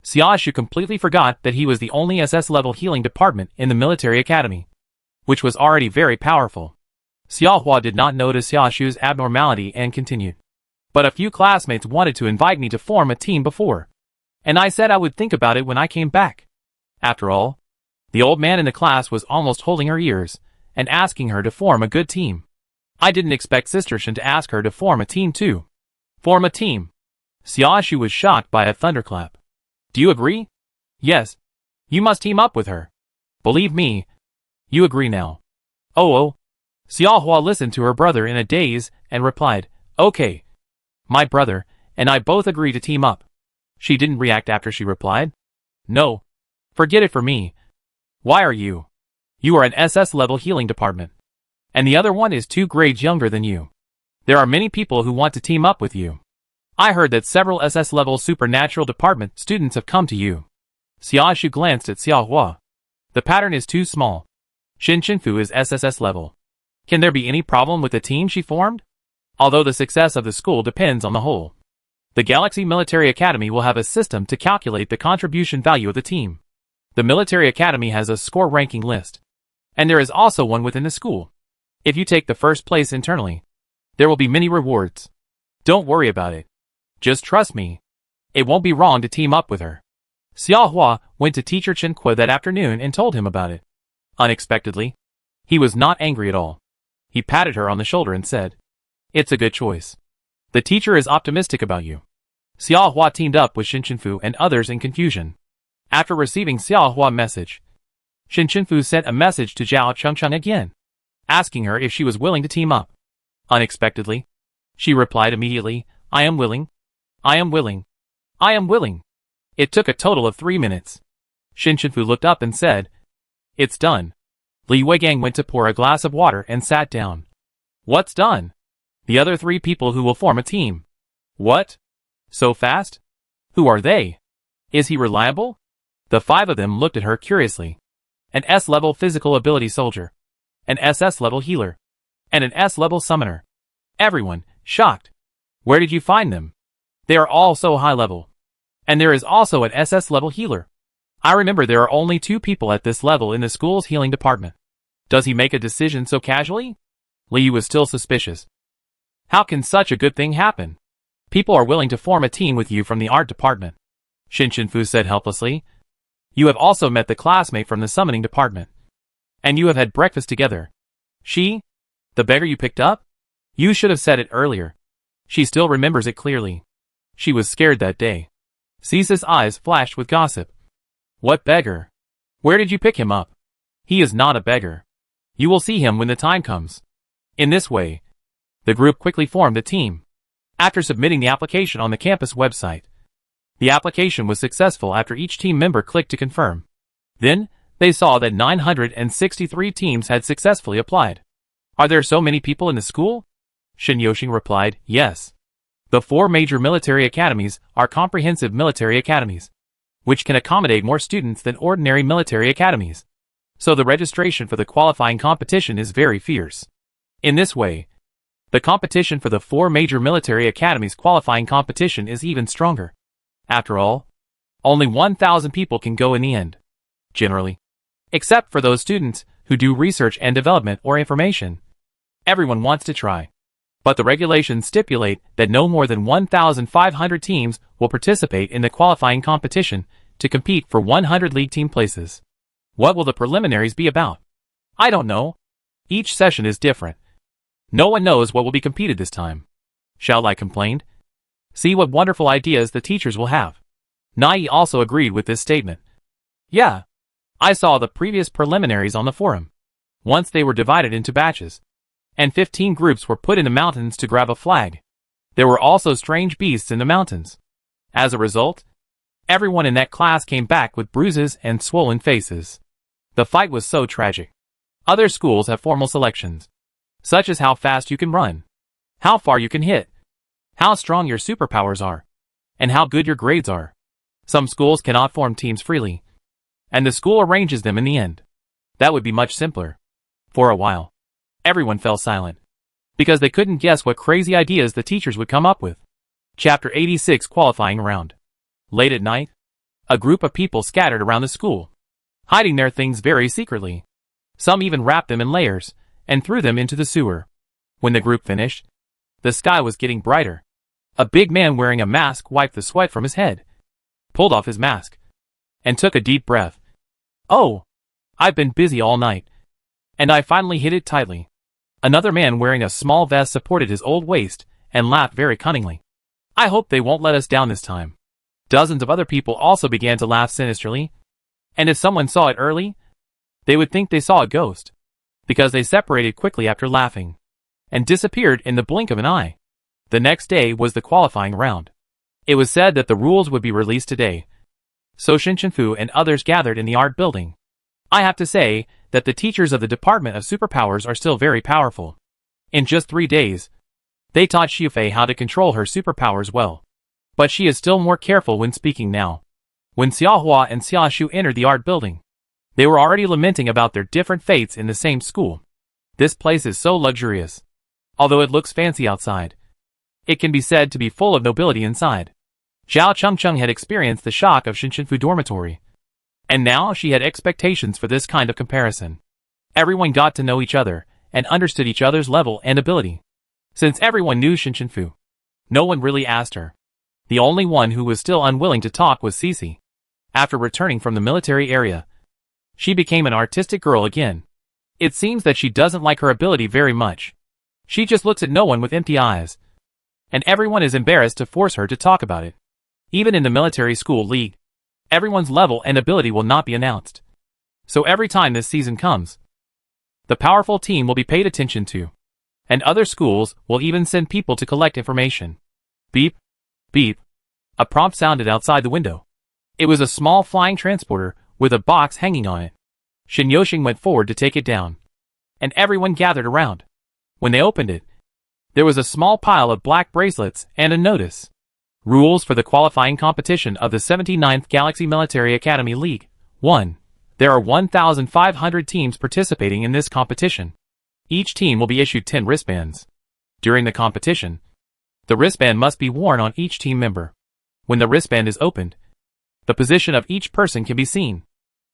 Xiaoshu completely forgot that he was the only SS-level healing department in the military academy, which was already very powerful. Xiaohua did not notice Xiaoshu's abnormality and continued. But a few classmates wanted to invite me to form a team before, and I said I would think about it when I came back. After all, the old man in the class was almost holding her ears and asking her to form a good team. I didn't expect Sister Shin to ask her to form a team too. Form a team. Xiaoshu was shocked by a thunderclap. Do you agree? Yes. You must team up with her. Believe me. You agree now. Oh. Xiaohua listened to her brother in a daze and replied, Okay. My brother and I both agree to team up. She didn't react after she replied. No. Forget it for me. Why are you? You are an SS-level healing department. And the other one is 2 grades younger than you. There are many people who want to team up with you. I heard that several SS-level supernatural department students have come to you. Xiaoshu glanced at Xiaohua. The pattern is too small. Shinshunfu is SSS level. Can there be any problem with the team she formed? Although the success of the school depends on the whole. The Galaxy Military Academy will have a system to calculate the contribution value of the team. The Military Academy has a score ranking list. And there is also one within the school. If you take the first place internally, there will be many rewards. Don't worry about it. Just trust me. It won't be wrong to team up with her. Xiaohua went to teacher Chen Kui that afternoon and told him about it. Unexpectedly, he was not angry at all. He patted her on the shoulder and said, It's a good choice. The teacher is optimistic about you. Xiaohua teamed up with Shinshunfu and others in confusion. After receiving Xiaohua's message, Shinshunfu sent a message to Zhao Chengcheng again, asking her if she was willing to team up. Unexpectedly, she replied immediately, I am willing. I am willing. I am willing. It took a total of 3 minutes. Shinshunfu looked up and said, It's done. Li Weigang went to pour a glass of water and sat down. What's done? The other 3 people who will form a team. What? So fast? Who are they? Is he reliable? The 5 of them looked at her curiously. An S-level physical ability soldier. An SS-level healer. And an S-level summoner. Everyone, shocked. Where did you find them? They are all so high level. And there is also an SS-level healer. I remember there are only 2 people at this level in the school's healing department. Does he make a decision so casually? Liu was still suspicious. How can such a good thing happen? People are willing to form a team with you from the art department. Shinshunfu said helplessly. You have also met the classmate from the summoning department. And you have had breakfast together. She? The beggar you picked up? You should have said it earlier. She still remembers it clearly. She was scared that day. Caesar's eyes flashed with gossip. What beggar? Where did you pick him up? He is not a beggar. You will see him when the time comes. In this way, the group quickly formed a team. After submitting the application on the campus website, the application was successful after each team member clicked to confirm. Then, they saw that 963 teams had successfully applied. Are there so many people in the school? Shin Yoshing replied, Yes. The 4 major military academies are comprehensive military academies, which can accommodate more students than ordinary military academies. So the registration for the qualifying competition is very fierce. In this way, the competition for the 4 major military academies qualifying competition is even stronger. After all, only 1,000 people can go in the end. Generally. Except for those students who do research and development or information. Everyone wants to try. But the regulations stipulate that no more than 1,500 teams will participate in the qualifying competition to compete for 100 league team places. What will the preliminaries be about? I don't know. Each session is different. No one knows what will be competed this time. Shall I complain? See what wonderful ideas the teachers will have. Nai also agreed with this statement. Yeah. I saw the previous preliminaries on the forum. Once they were divided into batches, and 15 groups were put in the mountains to grab a flag. There were also strange beasts in the mountains. As a result, everyone in that class came back with bruises and swollen faces. The fight was so tragic. Other schools have formal selections, such as how fast you can run, how far you can hit, how strong your superpowers are, and how good your grades are. Some schools cannot form teams freely, and the school arranges them in the end. That would be much simpler. For a while, everyone fell silent, because they couldn't guess what crazy ideas the teachers would come up with. Chapter 86 Qualifying Round. Late at night, a group of people scattered around the school, hiding their things very secretly. Some even wrapped them in layers and threw them into the sewer. When the group finished, the sky was getting brighter. A big man wearing a mask wiped the sweat from his head, pulled off his mask, and took a deep breath. Oh, I've been busy all night, and I finally hit it tightly. Another man wearing a small vest supported his old waist and laughed very cunningly. I hope they won't let us down this time. Dozens of other people also began to laugh sinisterly, and if someone saw it early, they would think they saw a ghost, because they separated quickly after laughing, and disappeared in the blink of an eye. The next day was the qualifying round. It was said that the rules would be released today, so Shinchenfu and others gathered in the art building. I have to say that the teachers of the Department of Superpowers are still very powerful. In just 3 days, they taught Xiufei how to control her superpowers well. But she is still more careful when speaking now. When Xiahua and Xiaoshu entered the art building, they were already lamenting about their different fates in the same school. This place is so luxurious. Although it looks fancy outside, it can be said to be full of nobility inside. Zhao Chengcheng had experienced the shock of Shinchenfu dormitory, and now she had expectations for this kind of comparison. Everyone got to know each other and understood each other's level and ability. Since everyone knew Shinchenfu, no one really asked her. The only one who was still unwilling to talk was Cici. After returning from the military area, she became an artistic girl again. It seems that she doesn't like her ability very much. She just looks at no one with empty eyes, and everyone is embarrassed to force her to talk about it. Even in the military school league, everyone's level and ability will not be announced. So every time this season comes, the powerful team will be paid attention to, and other schools will even send people to collect information. Beep, beep. A prompt sounded outside the window. It was a small flying transporter with a box hanging on it. Shin Yoshing went forward to take it down, and everyone gathered around. When they opened it, there was a small pile of black bracelets and a notice. Rules for the qualifying competition of the 79th Galaxy Military Academy League. 1. There are 1,500 teams participating in this competition. Each team will be issued 10 wristbands. During the competition, the wristband must be worn on each team member. When the wristband is opened, the position of each person can be seen.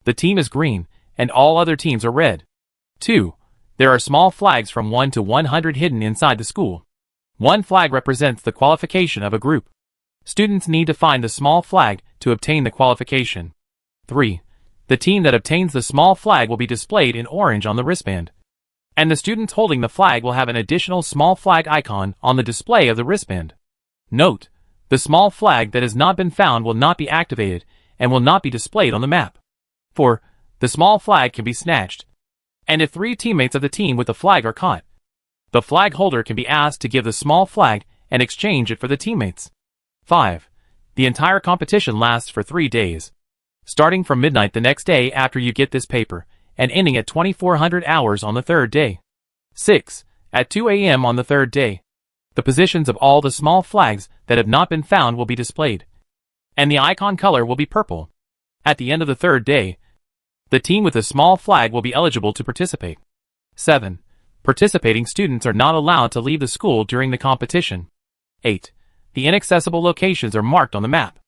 The team is green, and all other teams are red. 2. There are small flags from 1 to 100 hidden inside the school. One flag represents the qualification of a group. Students need to find the small flag to obtain the qualification. 3. The team that obtains the small flag will be displayed in orange on the wristband, and the students holding the flag will have an additional small flag icon on the display of the wristband. Note: the small flag that has not been found will not be activated and will not be displayed on the map. 4. The small flag can be snatched, and if 3 teammates of the team with the flag are caught, the flag holder can be asked to give the small flag and exchange it for the teammates. 5. The entire competition lasts for 3 days, starting from midnight the next day after you get this paper, and ending at 2400 hours on the 3rd day. 6. At 2 a.m. on the 3rd day, the positions of all the small flags that have not been found will be displayed, and the icon color will be purple. At the end of the 3rd day, the team with the small flag will be eligible to participate. 7. Participating students are not allowed to leave the school during the competition. 8. The inaccessible locations are marked on the map.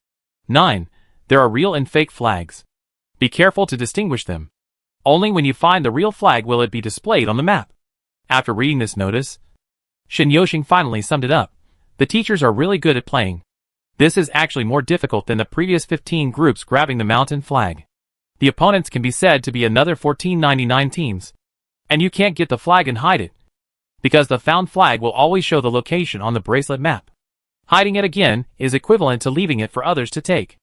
9. There are real and fake flags. Be careful to distinguish them. Only when you find the real flag will it be displayed on the map. After reading this notice, Yoshing finally summed it up. The teachers are really good at playing. This is actually more difficult than the previous 15 groups grabbing the mountain flag. The opponents can be said to be another 1499 teams. And you can't get the flag and hide it, because the found flag will always show the location on the bracelet map. Hiding it again is equivalent to leaving it for others to take.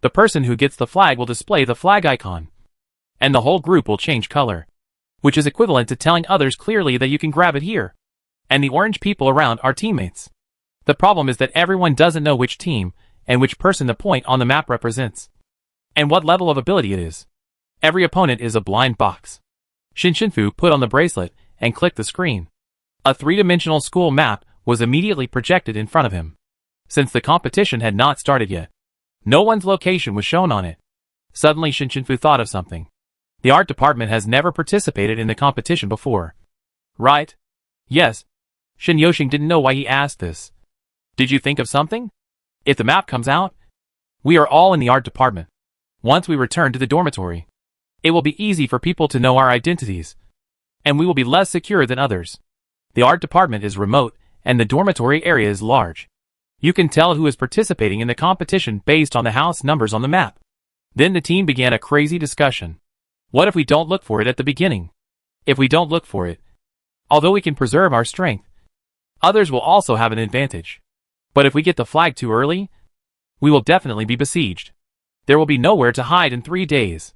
The person who gets the flag will display the flag icon, and the whole group will change color, which is equivalent to telling others clearly that you can grab it here, and the orange people around are teammates. The problem is that everyone doesn't know which team and which person the point on the map represents, and what level of ability it is. Every opponent is a blind box. Shinshinfu put on the bracelet and clicked the screen. A three-dimensional school map was immediately projected in front of him. Since the competition had not started yet, no one's location was shown on it. Suddenly Shinshinfu thought of something. The art department has never participated in the competition before. Right? Yes. Shin Yoshing didn't know why he asked this. Did you think of something? If the map comes out, we are all in the art department. Once we return to the dormitory, it will be easy for people to know our identities, and we will be less secure than others. The art department is remote, and the dormitory area is large. You can tell who is participating in the competition based on the house numbers on the map. Then the team began a crazy discussion. What if we don't look for it at the beginning? If we don't look for it, although we can preserve our strength, others will also have an advantage. But if we get the flag too early, we will definitely be besieged. There will be nowhere to hide in 3 days.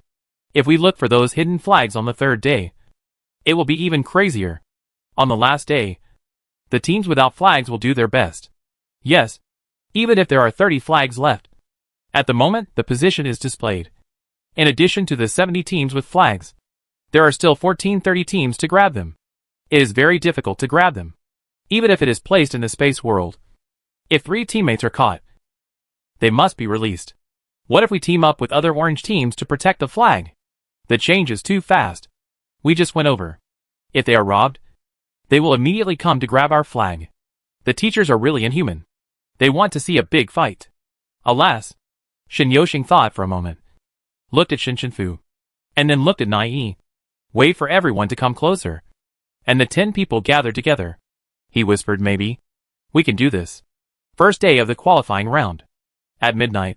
If we look for those hidden flags on the third day, it will be even crazier. On the last day, the teams without flags will do their best. Yes, even if there are 30 flags left. At the moment, the position is displayed. In addition to the 70 teams with flags, there are still 1430 teams to grab them. It is very difficult to grab them, even if it is placed in the space world. If 3 teammates are caught, they must be released. What if we team up with other orange teams to protect the flag? The change is too fast. We just went over. If they are robbed, they will immediately come to grab our flag. The teachers are really inhuman. They want to see a big fight. Alas, Shin Yoshing thought for a moment, looked at Shinshinfu, and then looked at Nai. Wait for everyone to come closer. And the 10 people gathered together. He whispered, maybe we can do this. First day of the qualifying round. At midnight,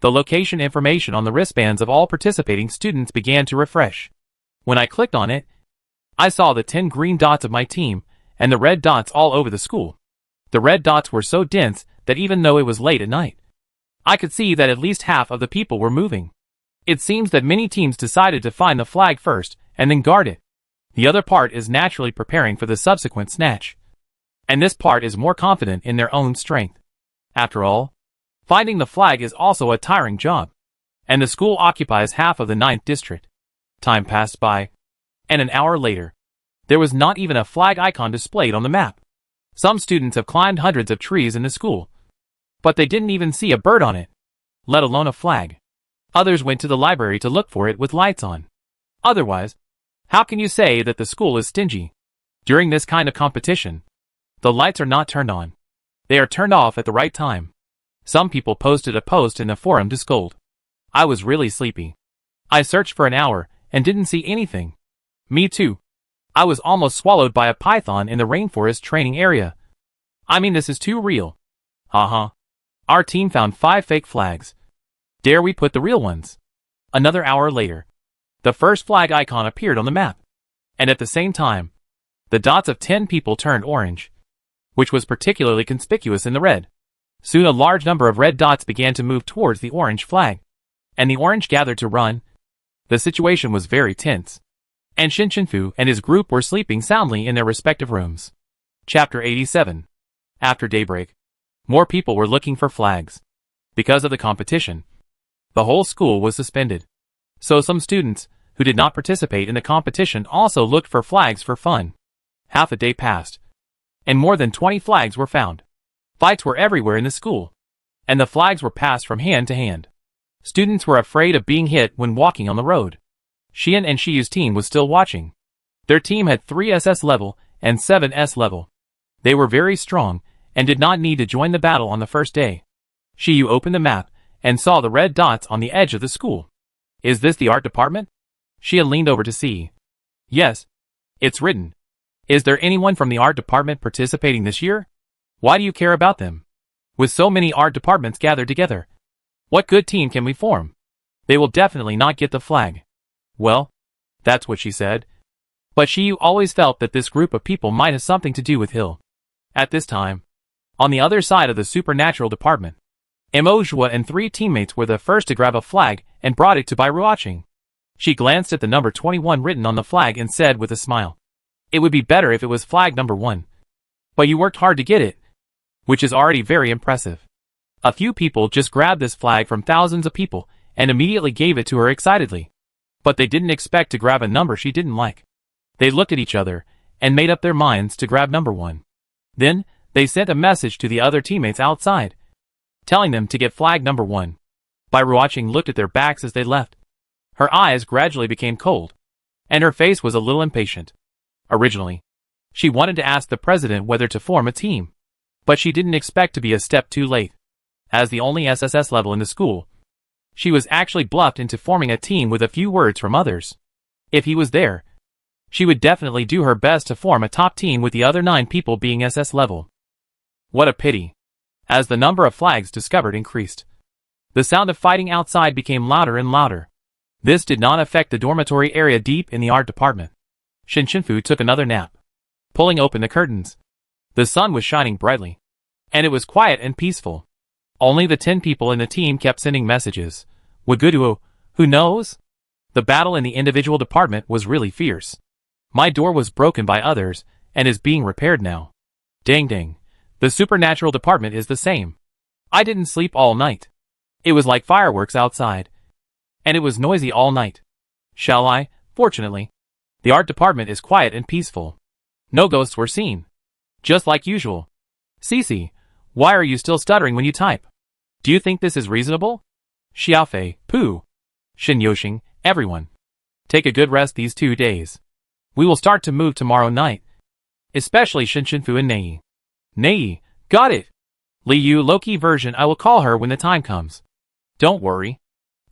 the location information on the wristbands of all participating students began to refresh. When I clicked on it, I saw the 10 green dots of my team and the red dots all over the school. The red dots were so dense that even though it was late at night, I could see that at least half of the people were moving. It seems that many teams decided to find the flag first and then guard it. The other part is naturally preparing for the subsequent snatch. And this part is more confident in their own strength. After all, finding the flag is also a tiring job. And the school occupies half of the 9th district. Time passed by, and an hour later, there was not even a flag icon displayed on the map. Some students have climbed hundreds of trees in the school, but they didn't even see a bird on it, let alone a flag. Others went to the library to look for it with lights on. Otherwise, how can you say that the school is stingy? During this kind of competition, the lights are not turned on. They are turned off at the right time. Some people posted a post in the forum to scold. I was really sleepy. I searched for an hour and didn't see anything. Me too. I was almost swallowed by a python in the rainforest training area. I mean, this is too real. Haha. Our team found 5 fake flags. Dare we put the real ones? Another hour later, the first flag icon appeared on the map. And at the same time, the dots of 10 people turned orange, which was particularly conspicuous in the red. Soon a large number of red dots began to move towards the orange flag, and the orange gathered to run. The situation was very tense, and Shinshinfu and his group were sleeping soundly in their respective rooms. Chapter 87. After daybreak, more people were looking for flags. Because of the competition, the whole school was suspended. So some students, who did not participate in the competition, also looked for flags for fun. Half a day passed, and more than 20 flags were found. Fights were everywhere in the school, and the flags were passed from hand to hand. Students were afraid of being hit when walking on the road. Xian and Shiyu's team was still watching. Their team had 3 SS level and 7 S level. They were very strong and did not need to join the battle on the first day. Shiyu opened the map and saw the red dots on the edge of the school. Is this the art department? Xian leaned over to see. Yes, it's written. Is there anyone from the art department participating this year? Why do you care about them? With so many art departments gathered together, what good team can we form? They will definitely not get the flag. Well, that's what she said. But she always felt that this group of people might have something to do with Hill. At this time, on the other side of the supernatural department, Emojua and 3 teammates were the first to grab a flag and brought it to Bairuaching. She glanced at the number 21 written on the flag and said with a smile, "It would be better if it was flag number 1. But you worked hard to get it, which is already very impressive." A few people just grabbed this flag from thousands of people and immediately gave it to her excitedly. But they didn't expect to grab a number she didn't like. They looked at each other and made up their minds to grab number 1. Then, they sent a message to the other teammates outside, telling them to get flag number 1. Bairuaching looked at their backs as they left. Her eyes gradually became cold, and her face was a little impatient. Originally, she wanted to ask the president whether to form a team, but she didn't expect to be a step too late. As the only SSS level in the school, she was actually bluffed into forming a team with a few words from others. If he was there, she would definitely do her best to form a top team with the other 9 people being SS level. What a pity. As the number of flags discovered increased, the sound of fighting outside became louder and louder. This did not affect the dormitory area deep in the art department. Shinshinfu took another nap, pulling open the curtains. The sun was shining brightly, and it was quiet and peaceful. Only the 10 people in the team kept sending messages. Waguduo, who knows? The battle in the individual department was really fierce. My door was broken by others, and is being repaired now. Dang dang. The supernatural department is the same. I didn't sleep all night. It was like fireworks outside. And it was noisy all night. Shall I? Fortunately, the art department is quiet and peaceful. No ghosts were seen. Just like usual. Cece, why are you still stuttering when you type? Do you think this is reasonable? Xiaofei, Pooh, Shin Yoshing, everyone. Take a good rest these 2 days. We will start to move tomorrow night. Especially Shinshinfu and Nei. Nei, got it. Liu Loki version, I will call her when the time comes. Don't worry.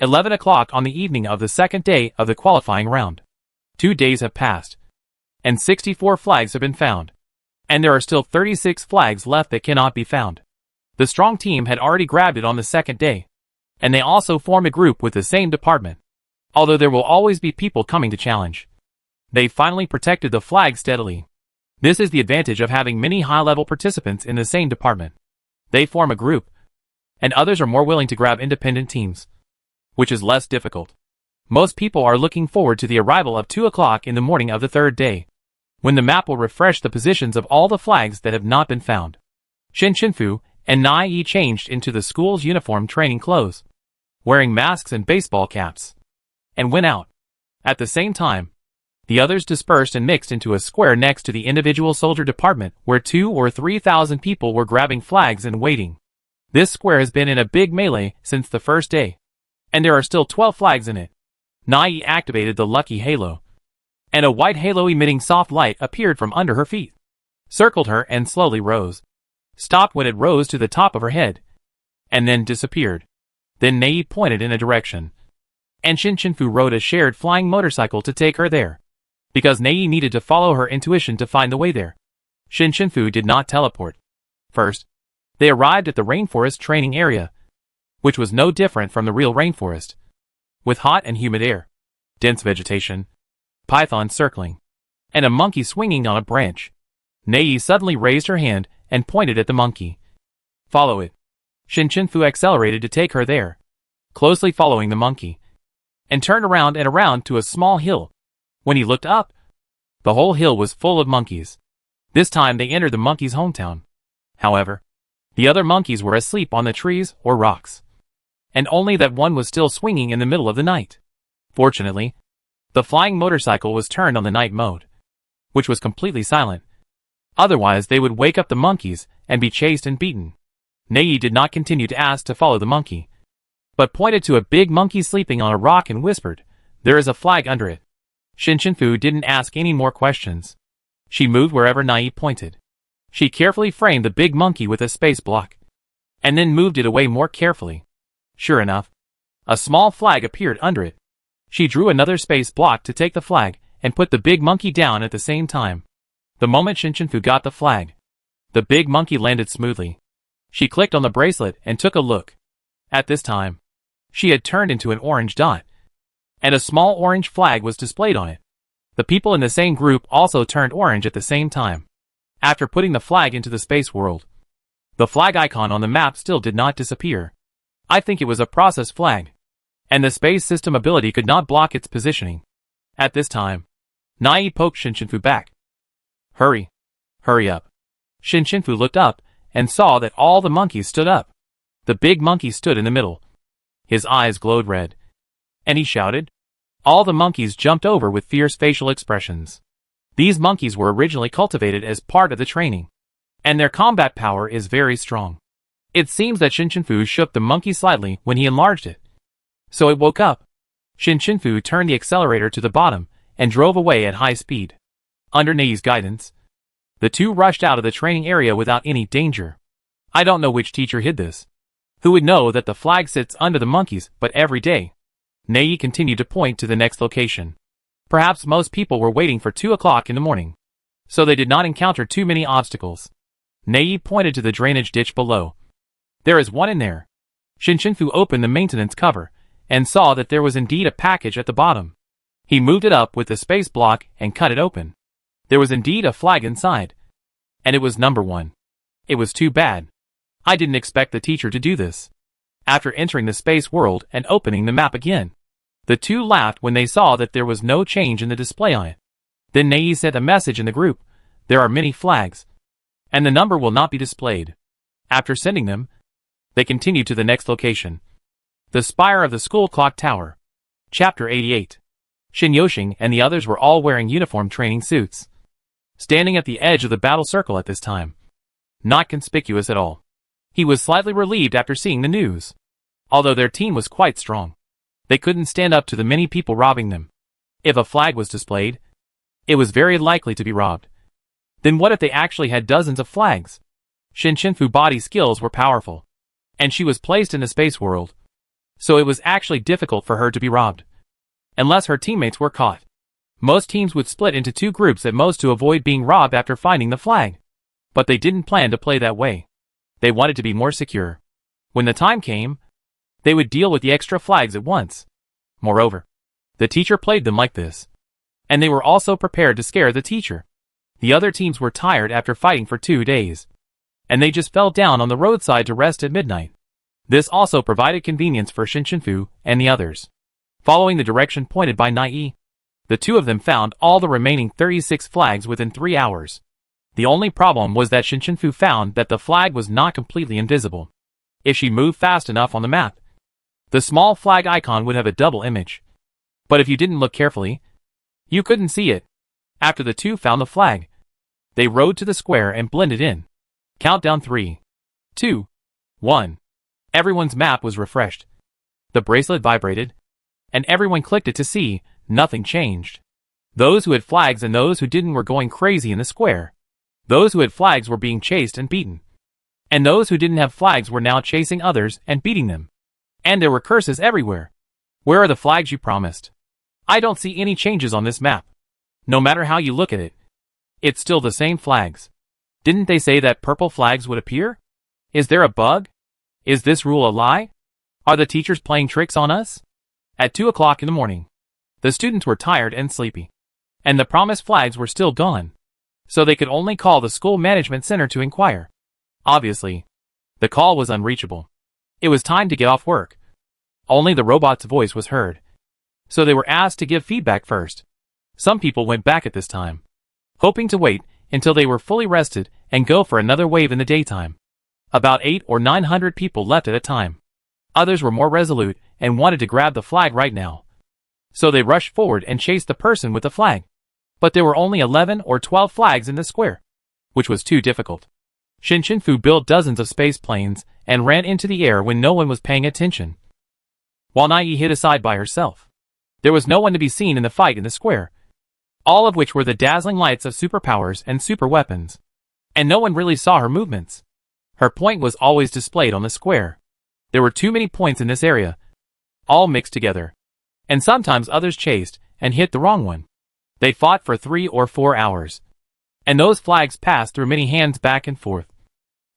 11 o'clock on the evening of the second day of the qualifying round. 2 days have passed, and 64 flags have been found. And there are still 36 flags left that cannot be found. The strong team had already grabbed it on the second day, and they also form a group with the same department. Although there will always be people coming to challenge, they finally protected the flag steadily. This is the advantage of having many high-level participants in the same department. They form a group, and others are more willing to grab independent teams, which is less difficult. Most people are looking forward to the arrival of 2 o'clock in the morning of the third day, when the map will refresh the positions of all the flags that have not been found. Shinshinfu and Nai changed into the school's uniform training clothes, wearing masks and baseball caps, and went out. At the same time, the others dispersed and mixed into a square next to the individual soldier department where 2,000 or 3,000 people were grabbing flags and waiting. This square has been in a big melee since the first day, and there are still 12 flags in it. Nai activated the lucky halo, and a white halo emitting soft light appeared from under her feet, circled her and slowly rose, stopped when it rose to the top of her head, and then disappeared. Then Nei pointed in a direction, and Shinshinfu rode a shared flying motorcycle to take her there, because Nei needed to follow her intuition to find the way there. Shinshinfu did not teleport. First, they arrived at the rainforest training area, which was no different from the real rainforest, with hot and humid air, dense vegetation, pythons circling, and a monkey swinging on a branch. Nei suddenly raised her hand and pointed at the monkey. Follow it. Shinshinfu accelerated to take her there, closely following the monkey, and turned around and around to a small hill. When he looked up, the whole hill was full of monkeys. This time they entered the monkey's hometown. However, the other monkeys were asleep on the trees or rocks, and only that one was still swinging in the middle of the night. Fortunately, the flying motorcycle was turned on the night mode, which was completely silent. Otherwise they would wake up the monkeys and be chased and beaten. Nei did not continue to ask to follow the monkey, but pointed to a big monkey sleeping on a rock and whispered, "There is a flag under it." Shinshinfu didn't ask any more questions. She moved wherever Nai pointed. She carefully framed the big monkey with a space block, and then moved it away more carefully. Sure enough, a small flag appeared under it. She drew another space block to take the flag and put the big monkey down at the same time. The moment Shinshinfu got the flag, the big monkey landed smoothly. She clicked on the bracelet and took a look. At this time, she had turned into an orange dot, and a small orange flag was displayed on it. The people in the same group also turned orange at the same time. After putting the flag into the space world, the flag icon on the map still did not disappear. I think it was a process flag, and the space system ability could not block its positioning. At this time, Nai poked Shinshinfu back. Hurry. Hurry up. Shinshinfu looked up and saw that all the monkeys stood up. The big monkey stood in the middle. His eyes glowed red, and he shouted. All the monkeys jumped over with fierce facial expressions. These monkeys were originally cultivated as part of the training, and their combat power is very strong. It seems that Shinshinfu shook the monkey slightly when he enlarged it, so it woke up. Shinshinfu turned the accelerator to the bottom and drove away at high speed. Under Nei's guidance, the two rushed out of the training area without any danger. I don't know which teacher hid this. Who would know that the flag sits under the monkeys, but every day? Nei continued to point to the next location. Perhaps most people were waiting for 2 o'clock in the morning, so they did not encounter too many obstacles. Nei pointed to the drainage ditch below. There is one in there. Shinshinfu opened the maintenance cover and saw that there was indeed a package at the bottom. He moved it up with the space block and cut it open. There was indeed a flag inside, and it was number 1. It was too bad. I didn't expect the teacher to do this. After entering the space world and opening the map again, the two laughed when they saw that there was no change in the display on it. Then Nei sent a message in the group. There are many flags, and the number will not be displayed. After sending them, they continued to the next location. The spire of the school clock tower. Chapter 88. Shin Yoshing and the others were all wearing uniform training suits, standing at the edge of the battle circle at this time. Not conspicuous at all. He was slightly relieved after seeing the news. Although their team was quite strong, they couldn't stand up to the many people robbing them. If a flag was displayed, it was very likely to be robbed. Then what if they actually had dozens of flags? Shinshinfu's body skills were powerful, and she was placed in the space world, so it was actually difficult for her to be robbed, unless her teammates were caught. Most teams would split into 2 groups at most to avoid being robbed after finding the flag. But they didn't plan to play that way. They wanted to be more secure. When the time came, they would deal with the extra flags at once. Moreover, the teacher played them like this, and they were also prepared to scare the teacher. The other teams were tired after fighting for 2 days, and they just fell down on the roadside to rest at midnight. This also provided convenience for Shinshinfu and the others. Following the direction pointed by Nai, the two of them found all the remaining 36 flags within 3 hours. The only problem was that Shinshinfu found that the flag was not completely invisible. If she moved fast enough on the map, the small flag icon would have a double image. But if you didn't look carefully, you couldn't see it. After the two found the flag, they rode to the square and blended in. Countdown 3, 2, 1. Everyone's map was refreshed. The bracelet vibrated, and everyone clicked it to see. Nothing changed. Those who had flags and those who didn't were going crazy in the square. Those who had flags were being chased and beaten, and those who didn't have flags were now chasing others and beating them. And there were curses everywhere. Where are the flags you promised? I don't see any changes on this map. No matter how you look at it, it's still the same flags. Didn't they say that purple flags would appear? Is there a bug? Is this rule a lie? Are the teachers playing tricks on us? At 2 o'clock in the morning, the students were tired and sleepy, and the promised flags were still gone, so they could only call the school management center to inquire. Obviously, the call was unreachable. It was time to get off work. Only the robot's voice was heard, so they were asked to give feedback first. Some people went back at this time, hoping to wait until they were fully rested and go for another wave in the daytime. About 800 or 900 people left at a time. Others were more resolute and wanted to grab the flag right now, so they rushed forward and chased the person with the flag. But there were only 11 or 12 flags in the square, which was too difficult. Shinshinfu built dozens of space planes and ran into the air when no one was paying attention, while Nai hid aside by herself. There was no one to be seen in the fight in the square, all of which were the dazzling lights of superpowers and super weapons, and no one really saw her movements. Her point was always displayed on the square. There were too many points in this area, all mixed together, and sometimes others chased and hit the wrong one. They fought for 3 or 4 hours. And those flags passed through many hands back and forth.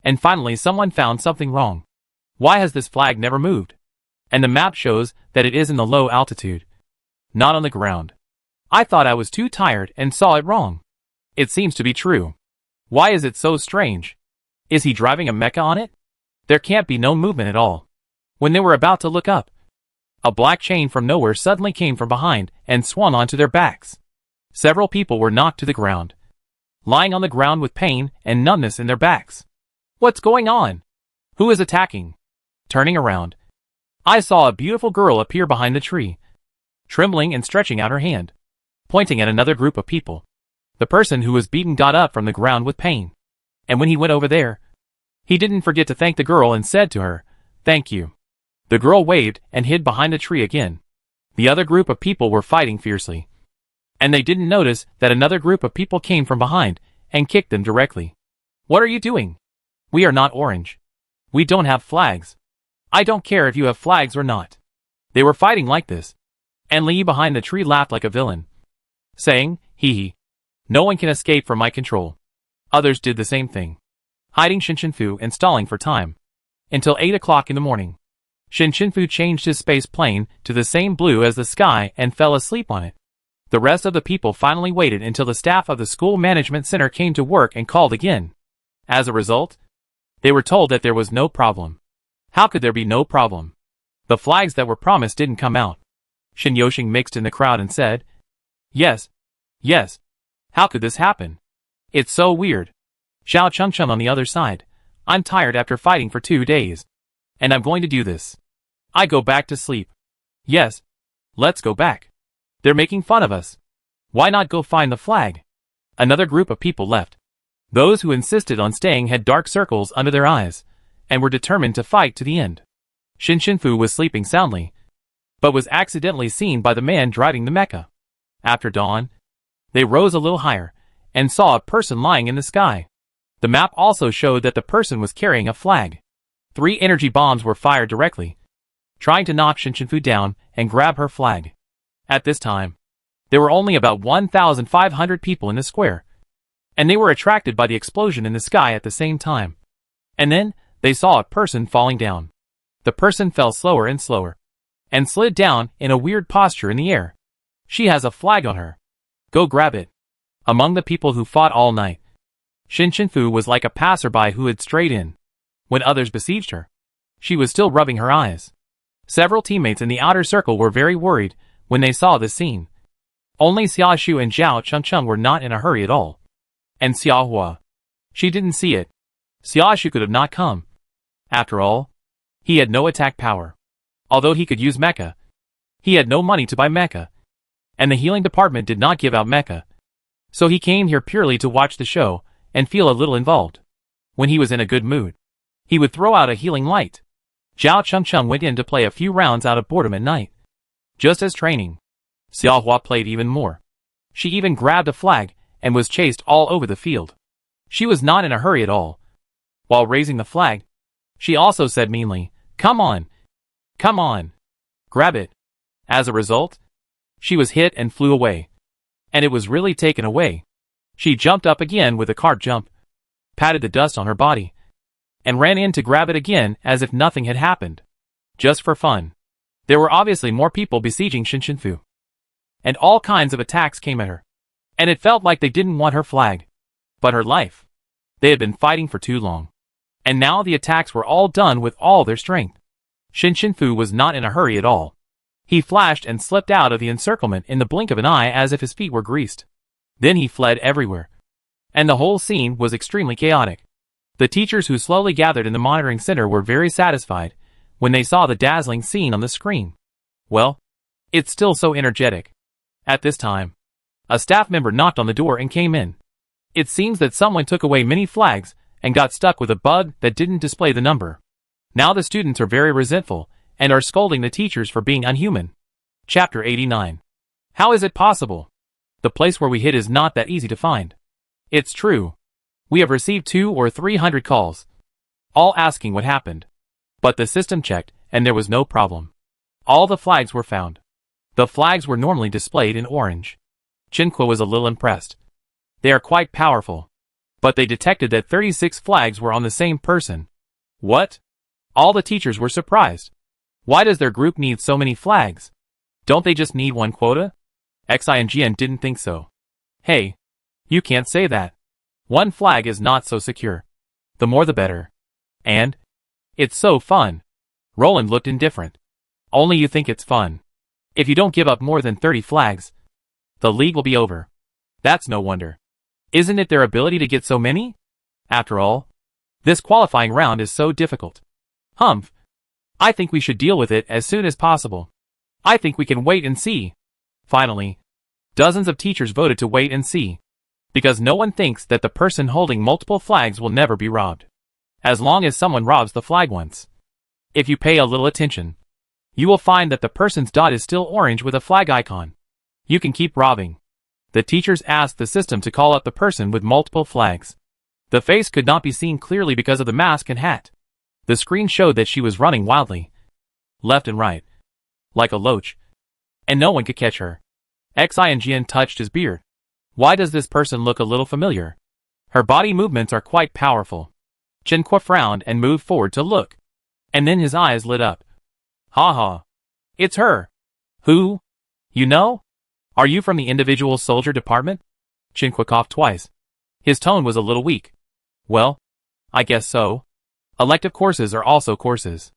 And finally someone found something wrong. Why has this flag never moved? And the map shows that it is in the low altitude, not on the ground. I thought I was too tired and saw it wrong. It seems to be true. Why is it so strange? Is he driving a mecha on it? There can't be no movement at all. When they were about to look up, a black chain from nowhere suddenly came from behind and swung onto their backs. Several people were knocked to the ground, lying on the ground with pain and numbness in their backs. What's going on? Who is attacking? Turning around, I saw a beautiful girl appear behind the tree, trembling and stretching out her hand, pointing at another group of people. The person who was beaten got up from the ground with pain, and when he went over there, he didn't forget to thank the girl and said to her, "Thank you." The girl waved and hid behind a tree again. The other group of people were fighting fiercely, and they didn't notice that another group of people came from behind and kicked them directly. "What are you doing? We are not orange. We don't have flags. I don't care if you have flags or not." They were fighting like this, and Lee behind the tree laughed like a villain, saying, "Hee hee. No one can escape from my control." Others did the same thing, hiding Shinshinfu and stalling for time. Until 8 o'clock in the morning, Shinshinfu changed his space plane to the same blue as the sky and fell asleep on it. The rest of the people finally waited until the staff of the school management center came to work and called again. As a result, they were told that there was no problem. How could there be no problem? The flags that were promised didn't come out. Shin Yoshing mixed in the crowd and said, Yes. How could this happen? It's so weird." Xiao Chengcheng on the other side, "I'm tired after fighting for 2 days. And I'm going to do this. I go back to sleep." "Yes. Let's go back. They're making fun of us. Why not go find the flag?" Another group of people left. Those who insisted on staying had dark circles under their eyes, and were determined to fight to the end. Shinshinfu was sleeping soundly, but was accidentally seen by the man driving the mecha. After dawn, they rose a little higher, and saw a person lying in the sky. The map also showed that the person was carrying a flag. 3 energy bombs were fired directly, trying to knock Shinshinfu down and grab her flag. At this time, there were only about 1,500 people in the square, and they were attracted by the explosion in the sky at the same time. And then, they saw a person falling down. The person fell slower and slower, and slid down in a weird posture in the air. "She has a flag on her. Go grab it." Among the people who fought all night, Shinshinfu was like a passerby who had strayed in. When others besieged her, she was still rubbing her eyes. Several teammates in the outer circle were very worried when they saw this scene. Only Xiaoshu and Zhao Chengcheng were not in a hurry at all. And Xiaohua, she didn't see it. Xiaoshu could have not come. After all, he had no attack power. Although he could use mecha, he had no money to buy mecha, and the healing department did not give out mecha. So he came here purely to watch the show and feel a little involved. When he was in a good mood, he would throw out a healing light. Zhao Chengcheng went in to play a few rounds out of boredom at night. Just as training, Xiaohua played even more. She even grabbed a flag and was chased all over the field. She was not in a hurry at all. While raising the flag, she also said meanly, "Come on. Come on. Grab it." As a result, she was hit and flew away. And it was really taken away. She jumped up again with a cart jump, patted the dust on her body, and ran in to grab it again as if nothing had happened. Just for fun. There were obviously more people besieging Shinshinfu, and all kinds of attacks came at her. And it felt like they didn't want her flag, but her life. They had been fighting for too long, and now the attacks were all done with all their strength. Shinshinfu was not in a hurry at all. He flashed and slipped out of the encirclement in the blink of an eye as if his feet were greased. Then he fled everywhere, and the whole scene was extremely chaotic. The teachers who slowly gathered in the monitoring center were very satisfied when they saw the dazzling scene on the screen. Well, it's still so energetic. At this time, a staff member knocked on the door and came in. It seems that someone took away many flags and got stuck with a bug that didn't display the number. Now the students are very resentful and are scolding the teachers for being unhuman. Chapter 89. How is it possible? The place where we hid is not that easy to find. It's true. We have received 200 or 300 calls, all asking what happened. But the system checked, and there was no problem. All the flags were found. The flags were normally displayed in orange. Chinqua was a little impressed. They are quite powerful. But they detected that 36 flags were on the same person. What? All the teachers were surprised. Why does their group need so many flags? Don't they just need one quota? Xingn didn't think so. Hey, you can't say that. One flag is not so secure. The more the better. And? It's so fun. Roland looked indifferent. Only you think it's fun. If you don't give up more than 30 flags, the league will be over. That's no wonder. Isn't it their ability to get so many? After all, this qualifying round is so difficult. Humph. I think we should deal with it as soon as possible. I think we can wait and see. Finally, dozens of teachers voted to wait and see. Because no one thinks that the person holding multiple flags will never be robbed. As long as someone robs the flag once. If you pay a little attention, you will find that the person's dot is still orange with a flag icon. You can keep robbing. The teachers asked the system to call up the person with multiple flags. The face could not be seen clearly because of the mask and hat. The screen showed that she was running wildly, left and right, like a loach, and no one could catch her. Xingn touched his beard. Why does this person look a little familiar? Her body movements are quite powerful. Chenqua frowned and moved forward to look. And then his eyes lit up. Ha ha. It's her. Who? You know? Are you from the individual soldier department? Chenqua coughed twice. His tone was a little weak. Well, I guess so. Elective courses are also courses.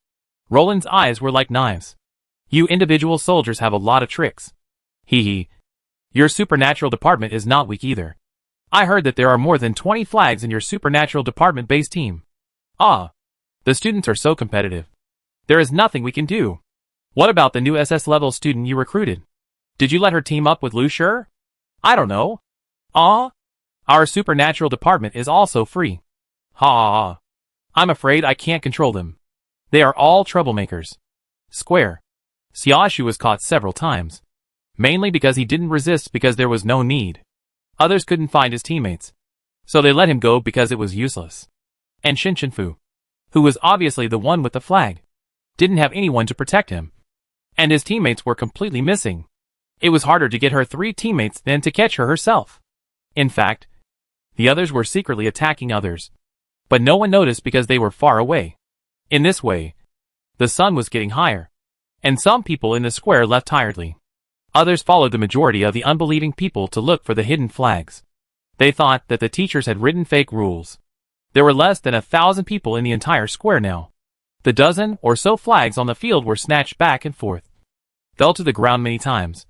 Roland's eyes were like knives. You individual soldiers have a lot of tricks. Hee hee. Your supernatural department is not weak either. I heard that there are more than 20 flags in your supernatural department-based team. Ah. The students are so competitive. There is nothing we can do. What about the new SS-level student you recruited? Did you let her team up with Lu Shur? I don't know. Ah? Our supernatural department is also free. Ha ha ha. I'm afraid I can't control them. They are all troublemakers. Square. Xiaoshu was caught several times. Mainly because he didn't resist because there was no need. Others couldn't find his teammates. So they let him go because it was useless. And Fu, who was obviously the one with the flag, didn't have anyone to protect him. And his teammates were completely missing. It was harder to get her 3 teammates than to catch her herself. In fact, the others were secretly attacking others. But no one noticed because they were far away. In this way, the sun was getting higher. And some people in the square left tiredly. Others followed the majority of the unbelieving people to look for the hidden flags. They thought that the teachers had written fake rules. There were less than 1,000 people in the entire square now. The dozen or so flags on the field were snatched back and forth, fell to the ground many times,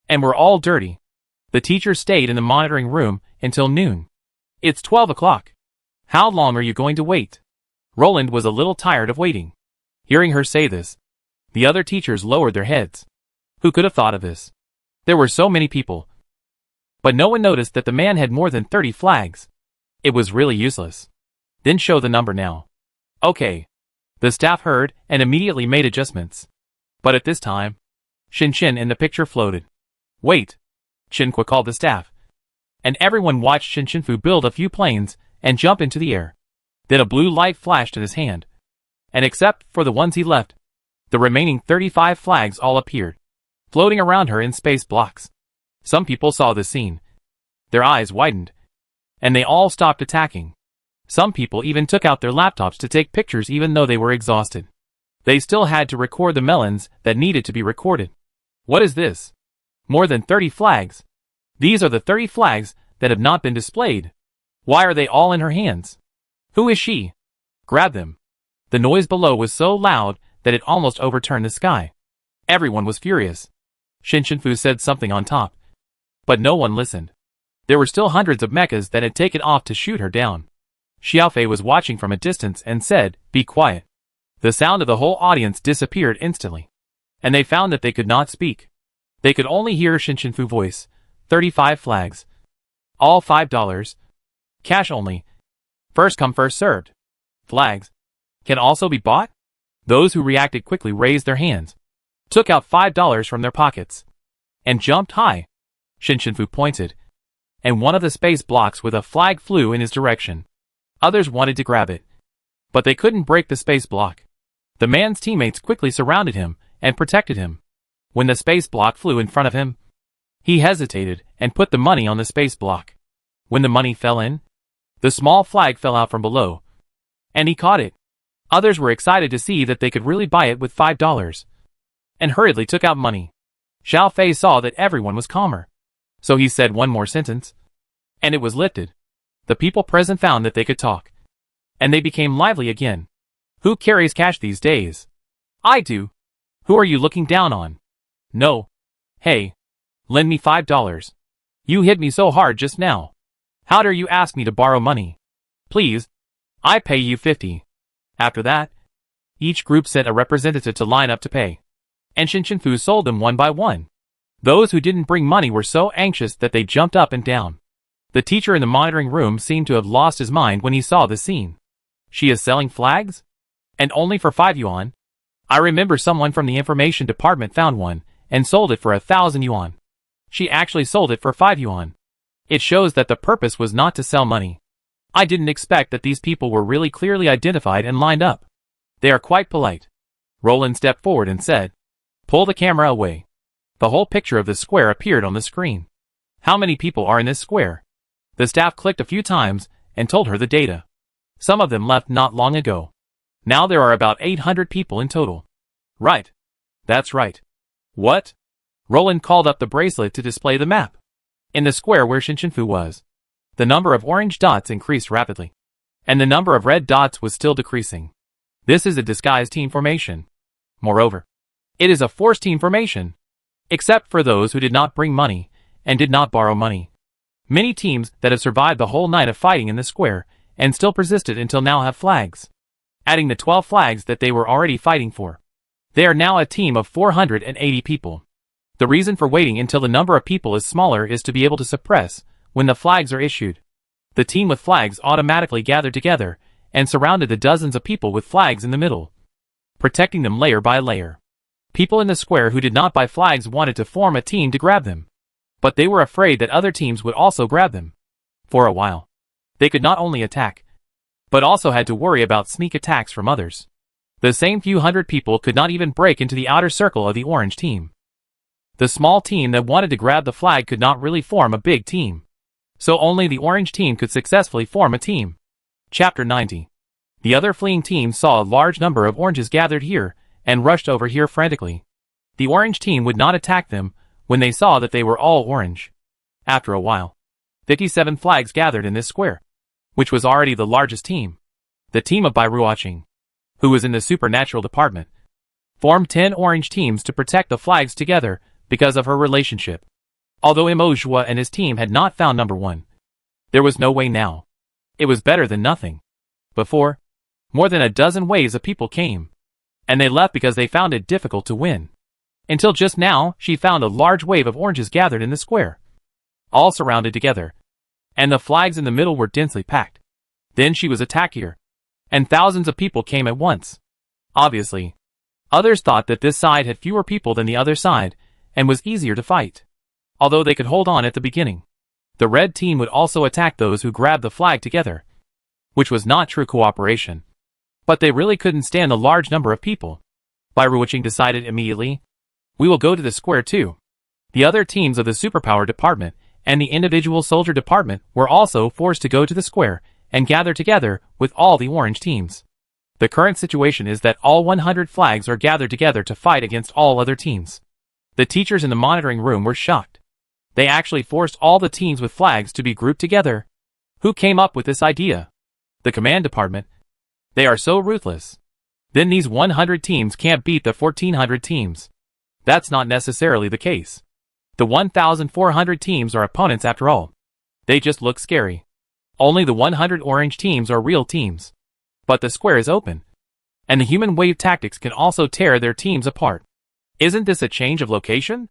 and were all dirty. The teachers stayed in the monitoring room until noon. It's 12 o'clock. How long are you going to wait? Roland was a little tired of waiting. Hearing her say this, the other teachers lowered their heads. Who could have thought of this? There were so many people. But no one noticed that the man had more than 30 flags. It was really useless. Then show the number now. Okay. The staff heard and immediately made adjustments. But at this time, Shin in the picture floated. Wait. Chenqua called the staff. And everyone watched Fu build a few planes and jump into the air. Then a blue light flashed in his hand. And except for the ones he left, the remaining 35 flags all appeared, floating around her in space blocks. Some people saw this scene. Their eyes widened, and they all stopped attacking. Some people even took out their laptops to take pictures even though they were exhausted. They still had to record the melons that needed to be recorded. What is this? More than 30 flags. These are the 30 flags that have not been displayed. Why are they all in her hands? Who is she? Grab them. The noise below was so loud that it almost overturned the sky. Everyone was furious. Fu said something on top. But no one listened. There were still hundreds of meccas that had taken off to shoot her down. Xiaofei was watching from a distance and said, "Be quiet." The sound of the whole audience disappeared instantly. And they found that they could not speak. They could only hear Fu voice. 35 flags. All $5. Cash only. First come first served. Flags. Can also be bought? Those who reacted quickly raised their hands, took out $5 from their pockets, and jumped high. Fu pointed, and one of the space blocks with a flag flew in his direction. Others wanted to grab it, but they couldn't break the space block. The man's teammates quickly surrounded him and protected him. When the space block flew in front of him, he hesitated and put the money on the space block. When the money fell in, the small flag fell out from below, and he caught it. Others were excited to see that they could really buy it with $5, and hurriedly took out money. Xiao Fei saw that everyone was calmer, so he said one more sentence, and it was lifted. The people present found that they could talk, and they became lively again. Who carries cash these days? I do. Who are you looking down on? No. Hey, lend me $5. You hit me so hard just now. How dare you ask me to borrow money? Please, I pay you 50. After that, each group sent a representative to line up to pay, and Fu sold them one by one. Those who didn't bring money were so anxious that they jumped up and down. The teacher in the monitoring room seemed to have lost his mind when he saw the scene. She is selling flags? And only for 5 yuan? I remember someone from the information department found one, and sold it for 1,000 yuan. She actually sold it for 5 yuan. It shows that the purpose was not to sell money. I didn't expect that these people were really clearly identified and lined up. They are quite polite. Roland stepped forward and said, "Pull the camera away." The whole picture of the square appeared on the screen. How many people are in this square? The staff clicked a few times and told her the data. Some of them left not long ago. Now there are about 800 people in total. Right. That's right. What? Roland called up the bracelet to display the map. In the square where Fu was, the number of orange dots increased rapidly, and the number of red dots was still decreasing. This is a disguised team formation. Moreover, it is a forced team formation, except for those who did not bring money and did not borrow money. Many teams that have survived the whole night of fighting in the square and still persisted until now have flags, adding the 12 flags that they were already fighting for. They are now a team of 480 people. The reason for waiting until the number of people is smaller is to be able to suppress when the flags are issued. The team with flags automatically gathered together and surrounded the dozens of people with flags in the middle, protecting them layer by layer. People in the square who did not buy flags wanted to form a team to grab them, but they were afraid that other teams would also grab them. For a while, they could not only attack, but also had to worry about sneak attacks from others. The same few hundred people could not even break into the outer circle of the orange team. The small team that wanted to grab the flag could not really form a big team, so only the orange team could successfully form a team. Chapter 90. The other fleeing teams saw a large number of oranges gathered here and rushed over here frantically. The orange team would not attack them when they saw that they were all orange. After a while, 57 flags gathered in this square, which was already the largest team. The team of Bairuoqing, who was in the supernatural department, formed 10 orange teams to protect the flags together because of her relationship. Although Imo Zhua and his team had not found number 1, there was no way now. It was better than nothing. Before, more than a dozen waves of people came, and they left because they found it difficult to win. Until just now, she found a large wave of oranges gathered in the square, all surrounded together, and the flags in the middle were densely packed. Then she was attacked here, and thousands of people came at once. Obviously, others thought that this side had fewer people than the other side, and was easier to fight. Although they could hold on at the beginning, the red team would also attack those who grabbed the flag together, which was not true cooperation. But they really couldn't stand the large number of people. Bairuoqing decided immediately, "We will go to the square too." The other teams of the superpower department and the individual soldier department were also forced to go to the square and gather together with all the orange teams. The current situation is that all 100 flags are gathered together to fight against all other teams. The teachers in the monitoring room were shocked. They actually forced all the teams with flags to be grouped together. Who came up with this idea? The command department. They are so ruthless. Then these 100 teams can't beat the 1400 teams. That's not necessarily the case. The 1400 teams are opponents after all. They just look scary. Only the 100 orange teams are real teams. But the square is open, and the human wave tactics can also tear their teams apart. Isn't this a change of location?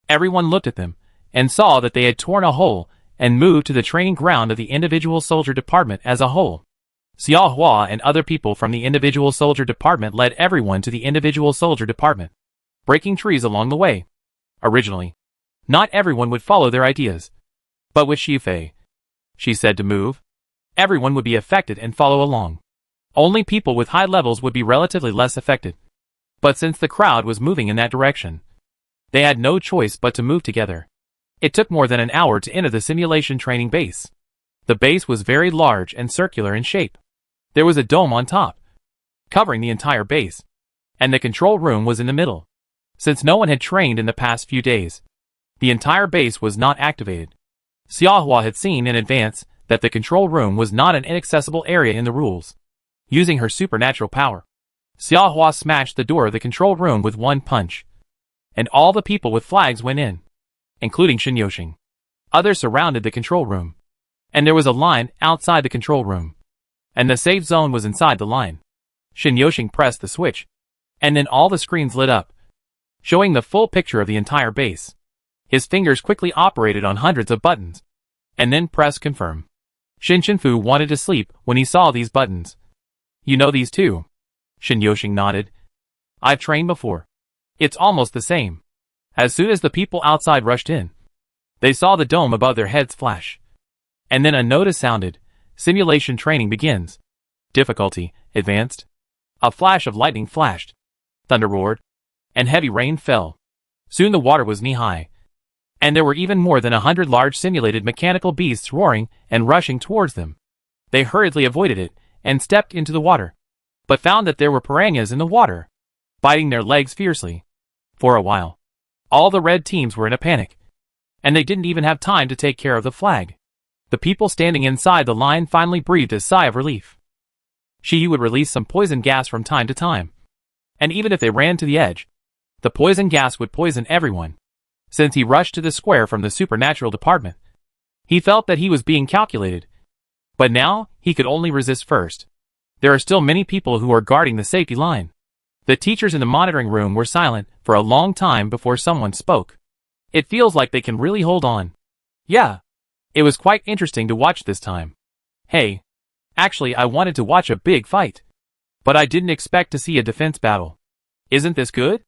Everyone looked at them, and saw that they had torn a hole, and moved to the training ground of the individual soldier department as a whole. Xiao Hua and other people from the individual soldier department led everyone to the individual soldier department, breaking trees along the way. Originally, not everyone would follow their ideas. But with Xifei, she said to move, everyone would be affected and follow along. Only people with high levels would be relatively less affected. But since the crowd was moving in that direction, they had no choice but to move together. It took more than an hour to enter the simulation training base. The base was very large and circular in shape. There was a dome on top, covering the entire base, and the control room was in the middle. Since no one had trained in the past few days, the entire base was not activated. Xiaohua had seen in advance that the control room was not an inaccessible area in the rules. Using her supernatural power, Xiaohua smashed the door of the control room with one punch, and all the people with flags went in, including Shinyoshing. Others surrounded the control room, and there was a line outside the control room, and the safe zone was inside the line. Shinyoshing pressed the switch, and then all the screens lit up, showing the full picture of the entire base. His fingers quickly operated on hundreds of buttons, and then pressed confirm. Shinshunfu wanted to sleep when he saw these buttons. You know these too? Shinyoshing nodded. I've trained before. It's almost the same. As soon as the people outside rushed in, they saw the dome above their heads flash. And then a notice sounded. Simulation training begins. Difficulty, advanced. A flash of lightning flashed. Thunder roared. And heavy rain fell. Soon the water was knee-high. And there were even more than 100 large simulated mechanical beasts roaring and rushing towards them. They hurriedly avoided it and stepped into the water, but found that there were piranhas in the water, biting their legs fiercely. For a while, all the red teams were in a panic, and they didn't even have time to take care of the flag. The people standing inside the line finally breathed a sigh of relief. Shiyu would release some poison gas from time to time, and even if they ran to the edge, the poison gas would poison everyone. Since he rushed to the square from the supernatural department, he felt that he was being calculated. But now, he could only resist first. There are still many people who are guarding the safety line. The teachers in the monitoring room were silent for a long time before someone spoke. It feels like they can really hold on. Yeah. It was quite interesting to watch this time. Hey. Actually, I wanted to watch a big fight. But I didn't expect to see a defense battle. Isn't this good?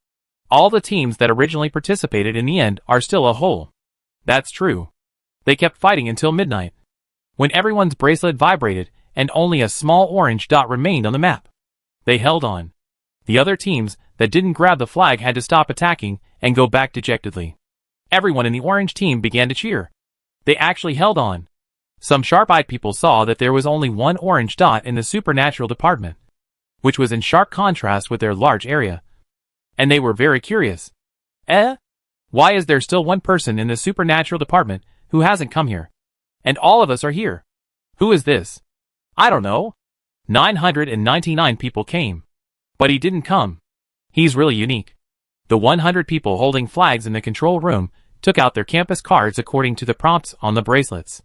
All the teams that originally participated in the end are still a whole. That's true. They kept fighting until midnight, when everyone's bracelet vibrated and only a small orange dot remained on the map. They held on. The other teams that didn't grab the flag had to stop attacking and go back dejectedly. Everyone in the orange team began to cheer. They actually held on. Some sharp-eyed people saw that there was only one orange dot in the supernatural department, which was in sharp contrast with their large area. And they were very curious. Why is there still one person in the supernatural department who hasn't come here? And all of us are here. Who is this? I don't know. 999 people came. But he didn't come. He's really unique. The 100 people holding flags in the control room took out their campus cards according to the prompts on the bracelets,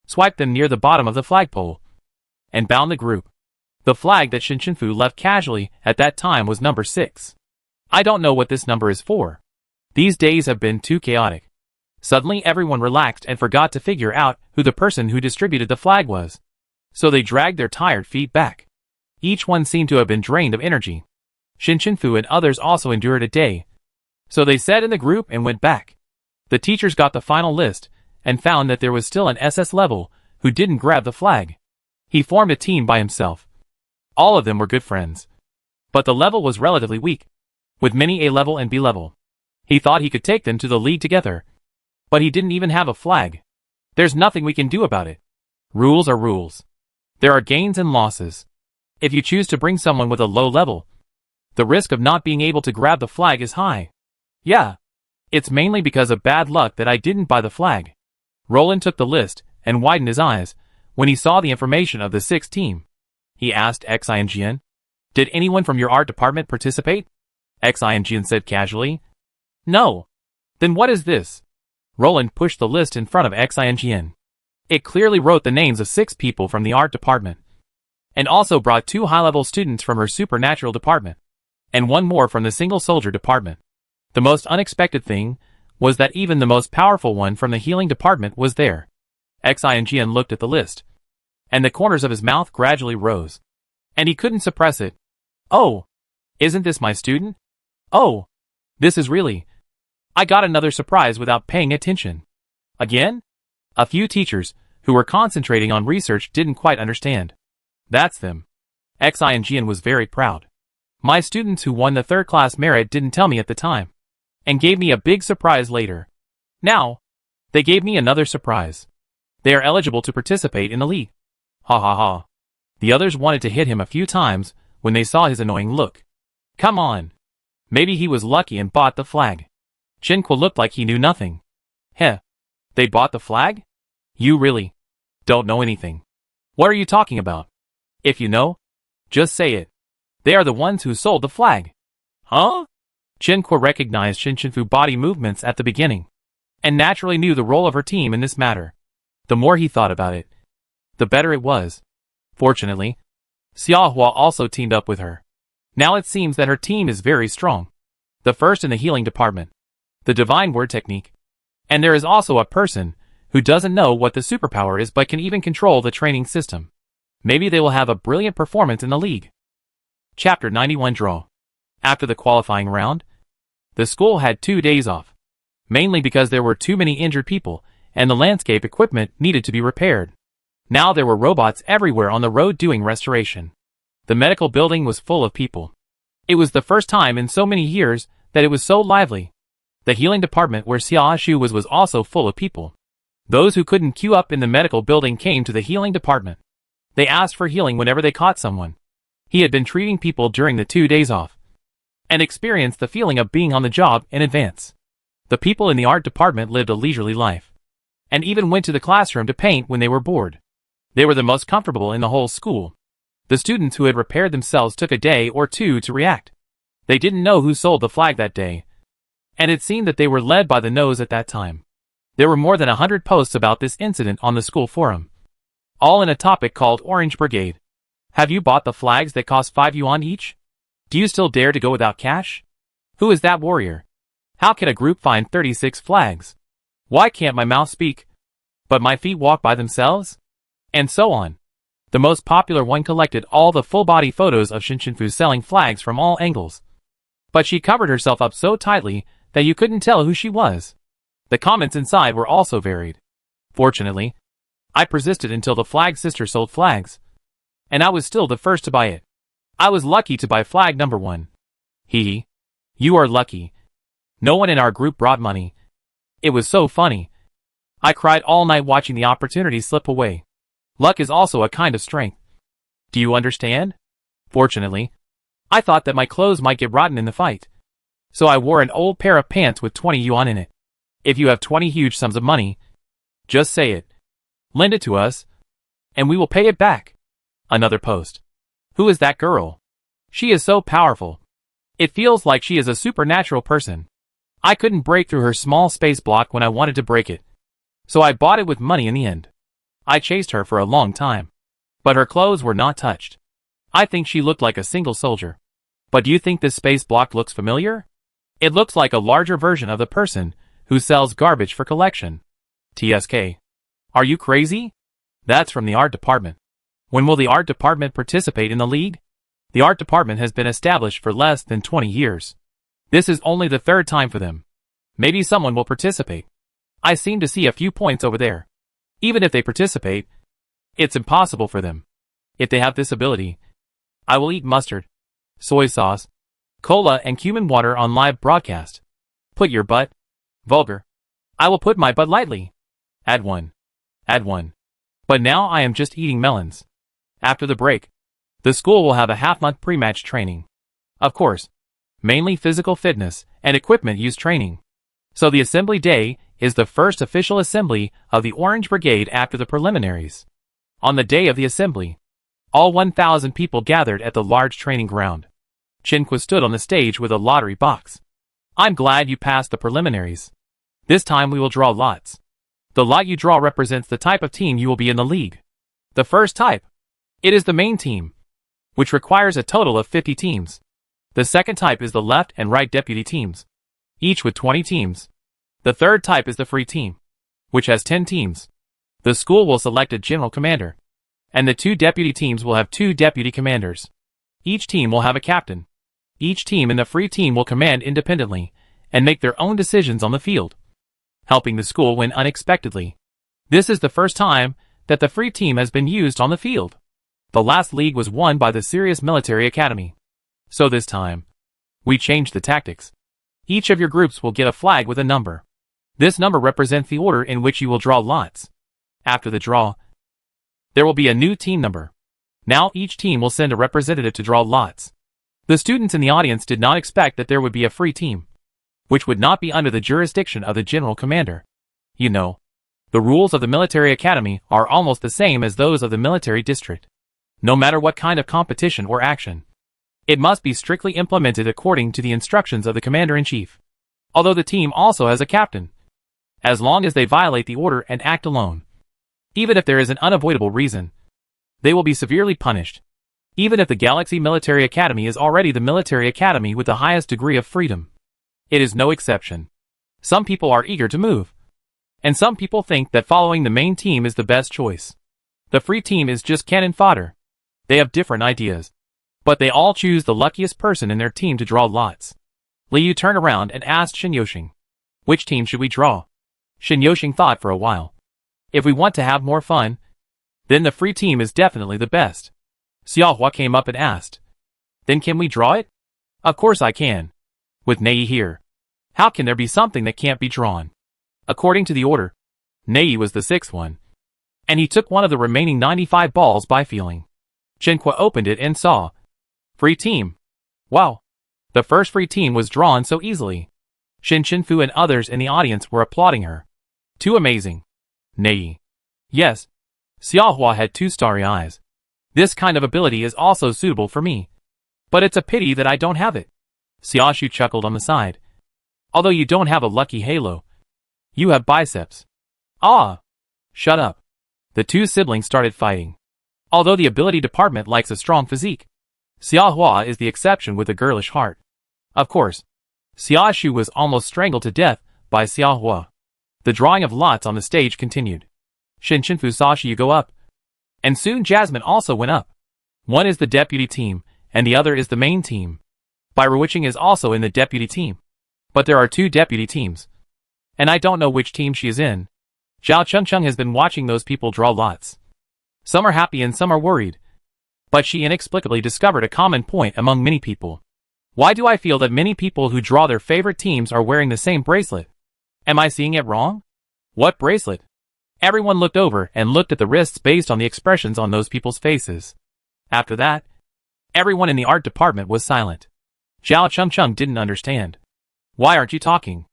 swiped them near the bottom of the flagpole, and bound the group. The flag that Shinshunfu left casually at that time was number 6. I don't know what this number is for. These days have been too chaotic. Suddenly everyone relaxed and forgot to figure out who the person who distributed the flag was. So they dragged their tired feet back. Each one seemed to have been drained of energy. Shinshunfu and others also endured a day. So they sat in the group and went back. The teachers got the final list and found that there was still an SS level who didn't grab the flag. He formed a team by himself. All of them were good friends. But the level was relatively weak, with many A level and B level. He thought he could take them to the league together. But he didn't even have a flag. There's nothing we can do about it. Rules are rules. There are gains and losses. If you choose to bring someone with a low level, the risk of not being able to grab the flag is high. Yeah. It's mainly because of bad luck that I didn't buy the flag. Roland took the list and widened his eyes when he saw the information of the 6th team. He asked Xianjian, "Did anyone from your art department participate?" Xianjian said casually, "No." "Then what is this?" Roland pushed the list in front of Xianjian. It clearly wrote the names of 6 people from the art department, and also brought 2 high-level students from her supernatural department, and 1 more from the single soldier department. The most unexpected thing was that even the most powerful one from the healing department was there. Xianjian looked at the list, and the corners of his mouth gradually rose, and he couldn't suppress it. "Oh, isn't this my student? Oh, this is really..." I got another surprise without paying attention. Again? A few teachers, who were concentrating on research, didn't quite understand. That's them. Xianjian was very proud. My students who won the 3rd class merit didn't tell me at the time, and gave me a big surprise later. Now, they gave me another surprise. They are eligible to participate in the league. Ha ha ha. The others wanted to hit him a few times when they saw his annoying look. Come on. Maybe he was lucky and bought the flag. Chinqua looked like he knew nothing. Heh. They bought the flag? You really don't know anything. What are you talking about? If you know, just say it. They are the ones who sold the flag. Huh? Chinqua recognized Shinshinfu's body movements at the beginning, and naturally knew the role of her team in this matter. The more he thought about it, the better it was. Fortunately, Xiaohua also teamed up with her. Now it seems that her team is very strong. The first in the healing department, the divine word technique. And there is also a person who doesn't know what the superpower is but can even control the training system. Maybe they will have a brilliant performance in the league. Chapter 91 Draw. After the qualifying round, the school had 2 days off, mainly because there were too many injured people and the landscape equipment needed to be repaired. Now there were robots everywhere on the road doing restoration. The medical building was full of people. It was the first time in so many years that it was so lively. The healing department where Xiaoshu was also full of people. Those who couldn't queue up in the medical building came to the healing department. They asked for healing whenever they caught someone. He had been treating people during the 2 days off, and experienced the feeling of being on the job in advance. The people in the art department lived a leisurely life, and even went to the classroom to paint when they were bored. They were the most comfortable in the whole school. The students who had repaired themselves took a day or two to react. They didn't know who sold the flag that day, and it seemed that they were led by the nose at that time. There were more than 100 posts about this incident on the school forum, all in a topic called Orange Brigade. Have you bought the flags that cost 5 yuan each? Do you still dare to go without cash? Who is that warrior? How can a group find 36 flags? Why can't my mouth speak, but my feet walk by themselves? And so on. The most popular one collected all the full-body photos of Shinshinfu selling flags from all angles. But she covered herself up so tightly that you couldn't tell who she was. The comments inside were also varied. Fortunately, I persisted until the flag sister sold flags, and I was still the first to buy it. I was lucky to buy flag number 1. Hee. You are lucky. No one in our group brought money. It was so funny. I cried all night watching the opportunity slip away. Luck is also a kind of strength. Do you understand? Fortunately, I thought that my clothes might get rotten in the fight, so I wore an old pair of pants with 20 yuan in it. If you have 20 huge sums of money, just say it. Lend it to us, and we will pay it back. Another post. Who is that girl? She is so powerful. It feels like she is a supernatural person. I couldn't break through her small space block when I wanted to break it, so I bought it with money in the end. I chased her for a long time, but her clothes were not touched. I think she looked like a single soldier. But do you think this space block looks familiar? It looks like a larger version of the person who sells garbage for collection. TSK. Are you crazy? That's from the art department. When will the art department participate in the league? The art department has been established for less than 20 years. This is only the 3rd time for them. Maybe someone will participate. I seem to see a few points over there. Even if they participate, it's impossible for them. If they have this ability, I will eat mustard, soy sauce, cola and cumin water on live broadcast. Put your butt. Vulgar. I will put my butt lightly. Add 1. Add 1. But now I am just eating melons. After the break, the school will have a half-month pre-match training. Of course, mainly physical fitness and equipment use training. So the assembly day is the first official assembly of the Orange Brigade after the preliminaries. On the day of the assembly, all 1,000 people gathered at the large training ground. Chinqua stood on the stage with a lottery box. I'm glad you passed the preliminaries. This time we will draw lots. The lot you draw represents the type of team you will be in the league. The first type. It is the main team, which requires a total of 50 teams. The second type is the left and right deputy teams, each with 20 teams. The third type is the free team, which has 10 teams. The school will select a general commander, and the 2 deputy teams will have 2 deputy commanders. Each team will have a captain. Each team in the free team will command independently and make their own decisions on the field, helping the school win unexpectedly. This is the first time that the free team has been used on the field. The last league was won by the Serious Military Academy. So this time, we changed the tactics. Each of your groups will get a flag with a number. This number represents the order in which you will draw lots. After the draw, there will be a new team number. Now each team will send a representative to draw lots. The students in the audience did not expect that there would be a free team, which would not be under the jurisdiction of the general commander. You know, the rules of the military academy are almost the same as those of the military district. No matter what kind of competition or action, it must be strictly implemented according to the instructions of the commander-in-chief. Although the team also has a captain, as long as they violate the order and act alone, even if there is an unavoidable reason, they will be severely punished. Even if the Galaxy Military Academy is already the military academy with the highest degree of freedom, it is no exception. Some people are eager to move, and some people think that following the main team is the best choice. The free team is just cannon fodder. They have different ideas, but they all choose the luckiest person in their team to draw lots. Liu turned around and asked Shin Yoshing, "Which team should we draw?" Shin Yoshing thought for a while. "If we want to have more fun, then the free team is definitely the best." Xiaohua came up and asked, "Then can we draw it?" "Of course I can. With Nei here, how can there be something that can't be drawn?" According to the order, Nei was the sixth one, and he took one of the remaining 95 balls by feeling. Chenhua opened it and saw, "Free team." Wow! The first free team was drawn so easily. Shin Chenfu and others in the audience were applauding her. Too amazing. Nei. Yes. Xiaohua had two starry eyes. This kind of ability is also suitable for me. But it's a pity that I don't have it. Xiaoshu chuckled on the side. Although you don't have a lucky halo, you have biceps. Ah! Shut up. The two siblings started fighting. Although the ability department likes a strong physique, Xiaohua is the exception with a girlish heart. Of course, Xiaoshu was almost strangled to death by Xiaohua. The drawing of lots on the stage continued. Shin Chenfu saw Xiu go up, and soon Jasmine also went up. One is the deputy team, and the other is the main team. Bai Ruiqing is also in the deputy team. But there are two deputy teams, and I don't know which team she is in. Zhao Chengcheng has been watching those people draw lots. Some are happy and some are worried. But she inexplicably discovered a common point among many people. Why do I feel that many people who draw their favorite teams are wearing the same bracelet? Am I seeing it wrong? What bracelet? Everyone looked over and looked at the wrists based on the expressions on those people's faces. After that, everyone in the art department was silent. Zhao Chengcheng didn't understand. Why aren't you talking?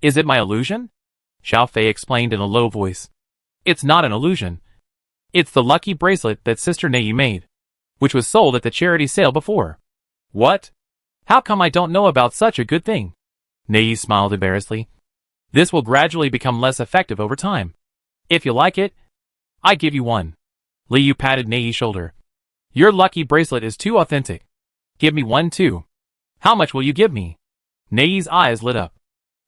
Is it my illusion? Xiao Fei explained in a low voice. It's not an illusion. It's the lucky bracelet that Sister Nei made, which was sold at the charity sale before. What? How come I don't know about such a good thing? Nei smiled embarrassedly. This will gradually become less effective over time. If you like it, I give you one. Liu patted Nei's shoulder. Your lucky bracelet is too authentic. Give me one too. How much will you give me? Nei's eyes lit up.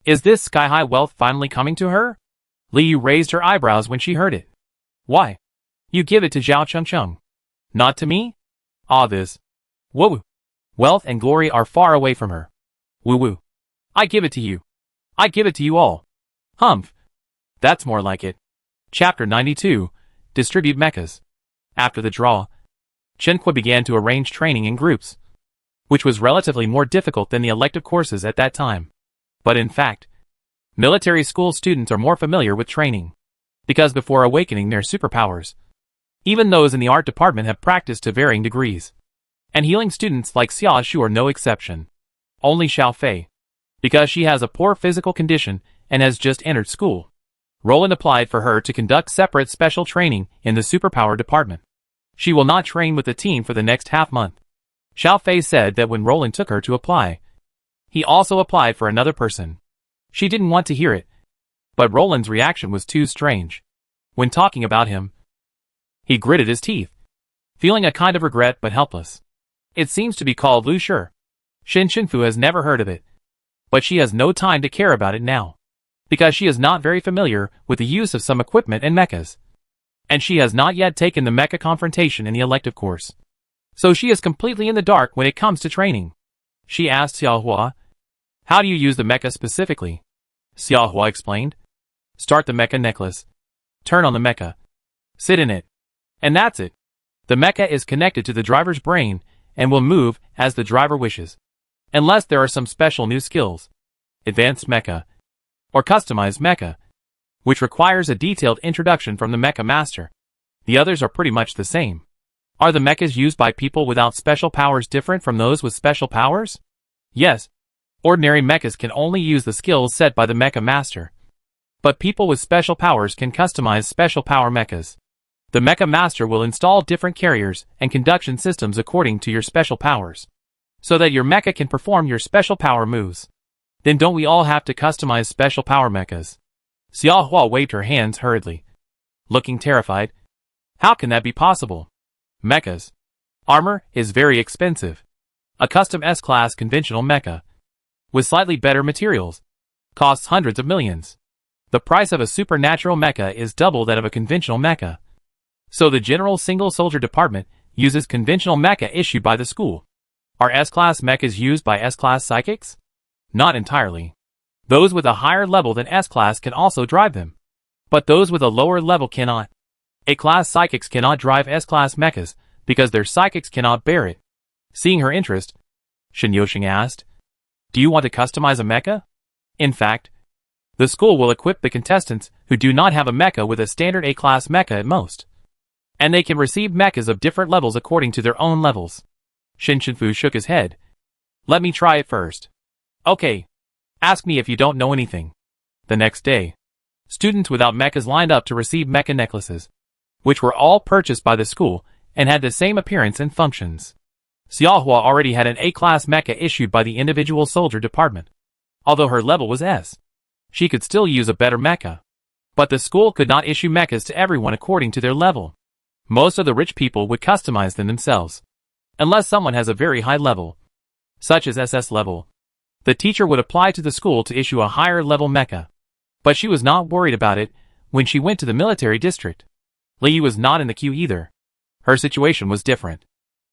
Is this sky-high wealth finally coming to her? Liu raised her eyebrows when she heard it. Why? You give it to Zhao Chengcheng. Not to me? Ah, this. Woo-woo. Wealth and glory are far away from her. Woo-woo. I give it to you. I give it to you all. Humph. That's more like it. Chapter 92. Distribute meccas. After the draw, Chenhua began to arrange training in groups, which was relatively more difficult than the elective courses at that time. But in fact, military school students are more familiar with training, because before awakening their superpowers, even those in the art department have practiced to varying degrees. And healing students like Xia Shu are no exception. Only Xiao Fei, because she has a poor physical condition and has just entered school. Roland applied for her to conduct separate special training in the superpower department. She will not train with the team for the next half-month. Xiao Fei said that when Roland took her to apply, he also applied for another person. She didn't want to hear it, but Roland's reaction was too strange. When talking about him, he gritted his teeth, feeling a kind of regret but helpless. It seems to be called Lu Shi. Shin Chenfu has never heard of it, but she has no time to care about it now, because she is not very familiar with the use of some equipment and meccas, and she has not yet taken the mecha confrontation in the elective course. So she is completely in the dark when it comes to training. She asked Xiaohua, how do you use the mecha specifically? Xiaohua explained. Start the mecha necklace. Turn on the mecha. Sit in it. And that's it. The mecha is connected to the driver's brain and will move as the driver wishes, unless there are some special new skills, advanced mecha, or customized mecha. which requires a detailed introduction from the mecha master. The others are pretty much the same. Are the meccas used by people without special powers different from those with special powers? Yes. Ordinary meccas can only use the skills set by the mecha master. But people with special powers can customize special power meccas. The mecha master will install different carriers and conduction systems according to your special powers, so that your mecha can perform your special power moves. Then don't we all have to customize special power meccas? Xiao Hua waved her hands hurriedly, looking terrified. How can that be possible? Meccas. Armor is very expensive. A custom S-class conventional mecha, with slightly better materials, costs hundreds of millions. The price of a supernatural mecha is double that of a conventional mecha. So the general single soldier department uses conventional mecha issued by the school. Are S-class mechas used by S-class psychics? Not entirely. Those with a higher level than S-class can also drive them, but those with a lower level cannot. A-class psychics cannot drive S-class mechas because their psychics cannot bear it. Seeing her interest, Shin Yoshing asked, "Do you want to customize a mecha?" In fact, the school will equip the contestants who do not have a mecha with a standard A-class mecha at most, and they can receive mechas of different levels according to their own levels. Shin Shinfu shook his head. "Let me try it first." "Okay. Ask me if you don't know anything." The next day, students without mechas lined up to receive mecha necklaces, which were all purchased by the school and had the same appearance and functions. Xiaohua already had an A-class mecha issued by the individual soldier department. Although her level was S, she could still use a better mecha. But the school could not issue mechas to everyone according to their level. Most of the rich people would customize them themselves, unless someone has a very high level, such as SS level. The teacher would apply to the school to issue a higher level mecha. But she was not worried about it when she went to the military district. Li was not in the queue either. Her situation was different.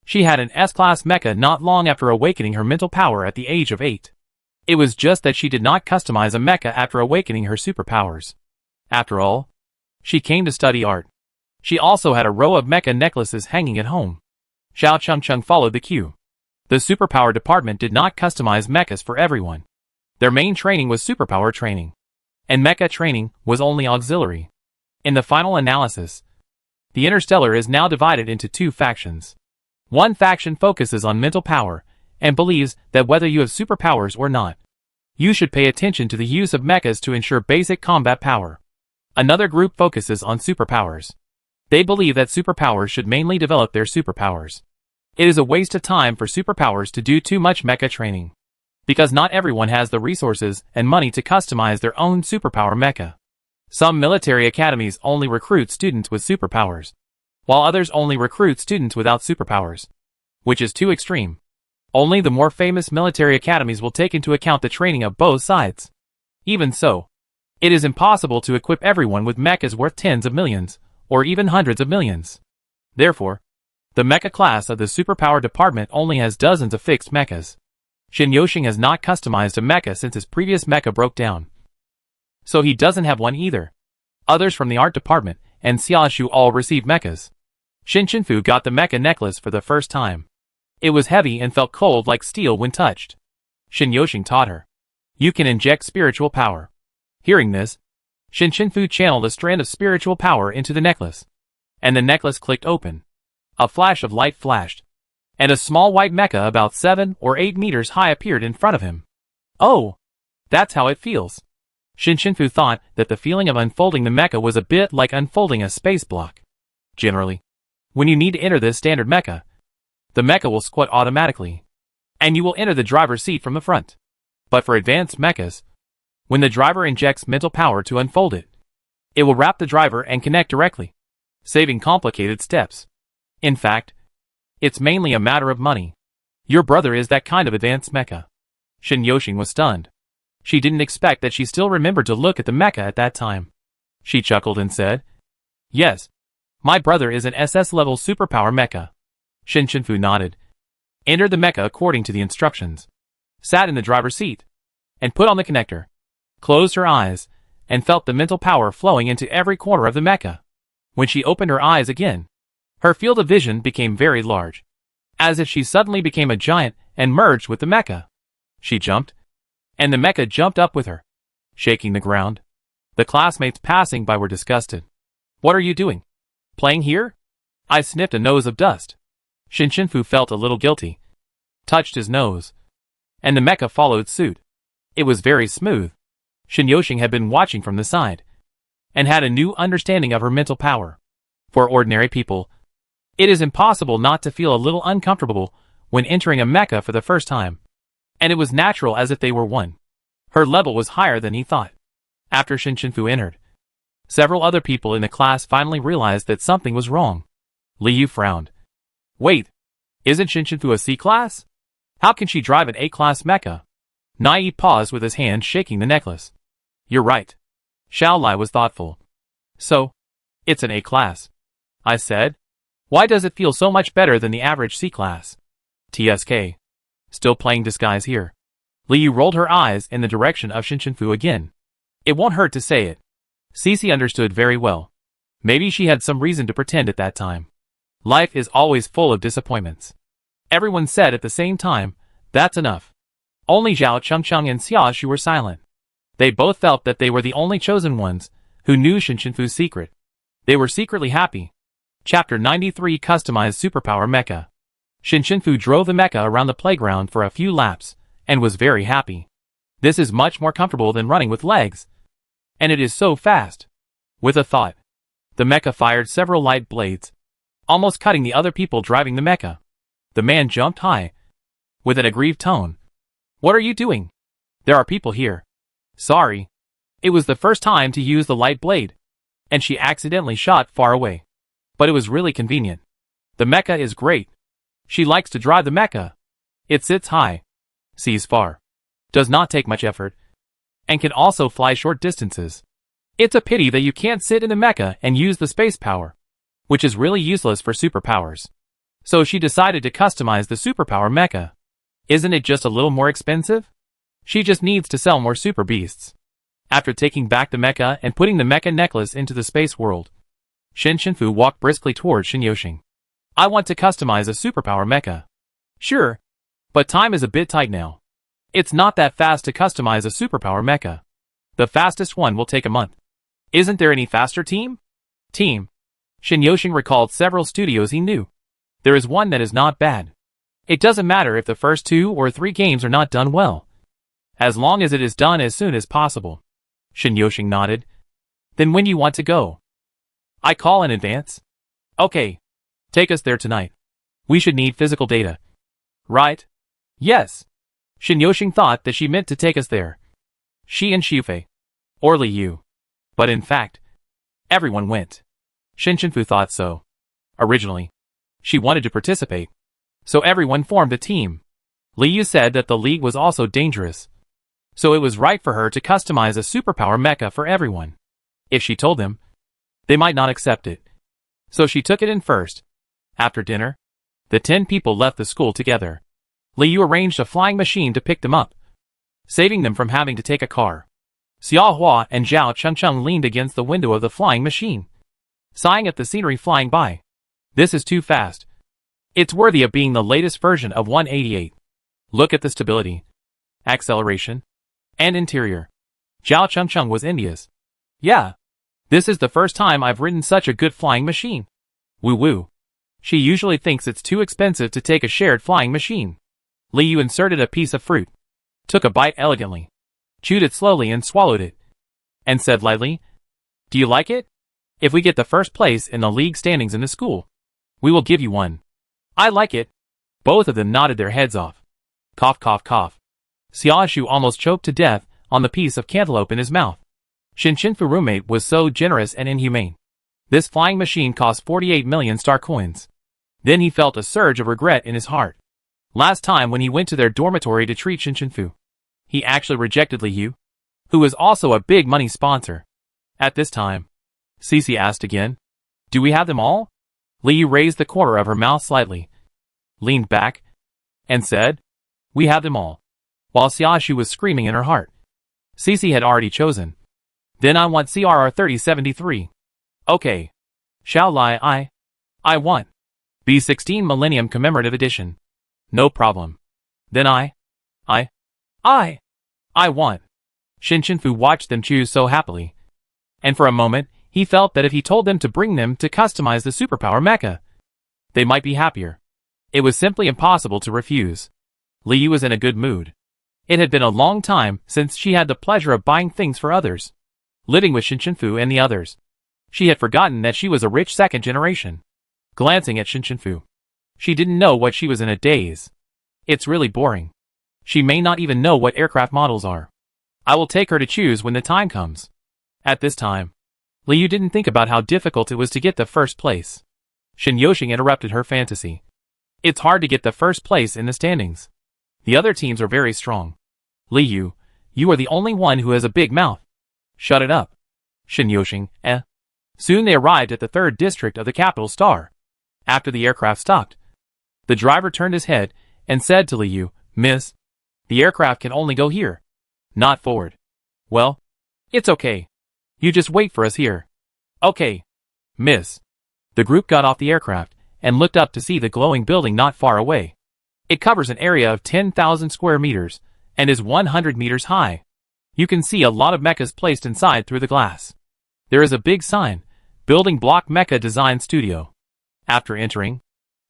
She had an S-class mecha not long after awakening her mental power at the age of 8. It was just that she did not customize a mecha after awakening her superpowers. After all, she came to study art. She also had a row of mecha necklaces hanging at home. Xiao Changcheng followed the queue. The superpower department did not customize mechas for everyone. Their main training was superpower training, and mecha training was only auxiliary. In the final analysis, the Interstellar is now divided into two factions. One faction focuses on mental power and believes that whether you have superpowers or not, you should pay attention to the use of mechas to ensure basic combat power. Another group focuses on superpowers. They believe that superpowers should mainly develop their superpowers. It is a waste of time for superpowers to do too much mecha training, because not everyone has the resources and money to customize their own superpower mecha. Some military academies only recruit students with superpowers, while others only recruit students without superpowers, which is too extreme. Only the more famous military academies will take into account the training of both sides. Even so, it is impossible to equip everyone with mechas worth tens of millions, or even hundreds of millions. Therefore, the mecha class of the superpower department only has dozens of fixed mechas. Shin Yoshing has not customized a mecha since his previous mecha broke down, so he doesn't have one either. Others from the art department and Xiaoshu all received mechas. Shin Shinfu got the mecha necklace for the first time. It was heavy and felt cold like steel when touched. Shin Yoshing taught her, "You can inject spiritual power." Hearing this, Shin Shinfu channeled a strand of spiritual power into the necklace, and the necklace clicked open. A flash of light flashed, and a small white mecha about 7 or 8 meters high appeared in front of him. "Oh, that's how it feels." Shin Shinfu thought that the feeling of unfolding the mecha was a bit like unfolding a space block. Generally, when you need to enter this standard mecha, the mecha will squat automatically, and you will enter the driver's seat from the front. But for advanced mechas, when the driver injects mental power to unfold it, it will wrap the driver and connect directly, saving complicated steps. In fact, it's mainly a matter of money. Your brother is that kind of advanced mecha. Shin Yoshing was stunned. She didn't expect that she still remembered to look at the mecha at that time. She chuckled and said, "Yes, my brother is an SS-level superpower mecha." Shin Shinfu nodded, entered the mecha according to the instructions, sat in the driver's seat, and put on the connector, closed her eyes, and felt the mental power flowing into every corner of the mecha. When she opened her eyes again, her field of vision became very large, as if she suddenly became a giant and merged with the mecha. She jumped, and the mecha jumped up with her, shaking the ground. The classmates passing by were disgusted. What are you doing? Playing here? I sniffed a nose of dust. Shinshinfu felt a little guilty. Touched his nose. And the mecha followed suit. It was very smooth. Shinyoshing had been watching from the side. And had a new understanding of her mental power. For ordinary people, it is impossible not to feel a little uncomfortable when entering a mecha for the first time. And it was natural as if they were one. Her level was higher than he thought. After Shinshinfu entered, several other people in the class finally realized that something was wrong. Liu frowned. Wait, isn't Shinshinfu a C-class? How can she drive an A-class mecha? Nai paused with his hand shaking the necklace. You're right. Xiaolai was thoughtful. So, it's an A-class. I said. Why does it feel so much better than the average C-class? TSK. Still playing disguise here. Liu rolled her eyes in the direction of Shinshinfu again. It won't hurt to say it. Cece understood very well. Maybe she had some reason to pretend at that time. Life is always full of disappointments. Everyone said at the same time, that's enough. Only Zhao Chengcheng and Xiaoshu were silent. They both felt that they were the only chosen ones who knew Shinshinfu's secret. They were secretly happy. Chapter 93 Customized Superpower Mecha. Shinshinfu drove the mecha around the playground for a few laps and was very happy. This is much more comfortable than running with legs. And it is so fast. With a thought, the mecha fired several light blades, almost cutting the other people driving the mecha. The man jumped high, with an aggrieved tone. What are you doing? There are people here. Sorry. It was the first time to use the light blade, and she accidentally shot far away. But it was really convenient. The mecha is great. She likes to drive the mecha. It sits high, sees far, does not take much effort, and can also fly short distances. It's a pity that you can't sit in the mecha and use the space power, which is really useless for superpowers. So she decided to customize the superpower mecha. Isn't it just a little more expensive? She just needs to sell more super beasts. After taking back the mecha and putting the mecha necklace into the space world, Shinshinfu walked briskly towards Shinyoshing. I want to customize a superpower mecha. Sure, but time is a bit tight now. It's not that fast to customize a superpower mecha. The fastest one will take a month. Isn't there any faster team? Shinyoshing recalled several studios he knew. There is one that is not bad. It doesn't matter if the first 2 or 3 games are not done well, as long as it is done as soon as possible. Shinyoshing nodded. Then when you want to go? I call in advance. Okay. Take us there tonight. We should need physical data. Right? Yes. Shinyoshing thought that she meant to take us there. She and Shufei. Or Liu. But in fact, everyone went. Shinshinfu thought so. Originally, she wanted to participate. So everyone formed a team. Liu said that the league was also dangerous. So it was right for her to customize a superpower mecha for everyone. If she told them, they might not accept it. So she took it in first. After dinner, the 10 people left the school together. Liu arranged a flying machine to pick them up, saving them from having to take a car. Xiao Hua and Zhao Chengcheng leaned against the window of the flying machine, sighing at the scenery flying by. This is too fast. It's worthy of being the latest version of 188. Look at the stability, acceleration, and interior. Zhao Chengcheng was envious. Yeah. This is the first time I've ridden such a good flying machine. Woo woo. She usually thinks it's too expensive to take a shared flying machine. Liu inserted a piece of fruit, took a bite elegantly, chewed it slowly and swallowed it, and said lightly, Do you like it? If we get the first place in the league standings in the school, we will give you one. I like it. Both of them nodded their heads off. Cough cough cough. Xiaoshu almost choked to death on the piece of cantaloupe in his mouth. Shinshinfu's roommate was so generous and inhumane. This flying machine cost 48 million star coins. Then he felt a surge of regret in his heart. Last time when he went to their dormitory to treat Shinshinfu, he actually rejected Liu, who was also a big money sponsor. At this time, Cece asked again, Do we have them all? Liu raised the corner of her mouth slightly, leaned back, and said, We have them all. While Xiaoshu was screaming in her heart. Cece had already chosen. Then I want CRR 3073. Okay. Xiaolai, I want B16 Millennium Commemorative Edition. No problem. Then I want. Shinshinfu watched them choose so happily. and for a moment, he felt that if he told them to bring them to customize the superpower mecha, they might be happier. It was simply impossible to refuse. Liu was in a good mood. It had been a long time since she had the pleasure of buying things for others, living with Shinshinfu and the others. She had forgotten that she was a rich second generation. Glancing at Shinshinfu, she didn't know what she was in a daze. It's really boring. She may not even know what aircraft models are. I will take her to choose when the time comes. At this time, Liu didn't think about how difficult it was to get the first place. Shin-Yoshing interrupted her fantasy. It's hard to get the first place in the standings. The other teams are very strong. Liu, you are the only one who has a big mouth. Shut it up. Shin-Yoshing, Soon they arrived at the 3rd district of the capital Star. After the aircraft stopped, the driver turned his head and said to Liu, Miss, the aircraft can only go here, not forward. Well, it's okay. You just wait for us here. Okay, miss. The group got off the aircraft and looked up to see the glowing building not far away. It covers an area of 10,000 square meters and is 100 meters high. You can see a lot of meccas placed inside through the glass. There is a big sign, Building Block Mecha Design Studio. After entering,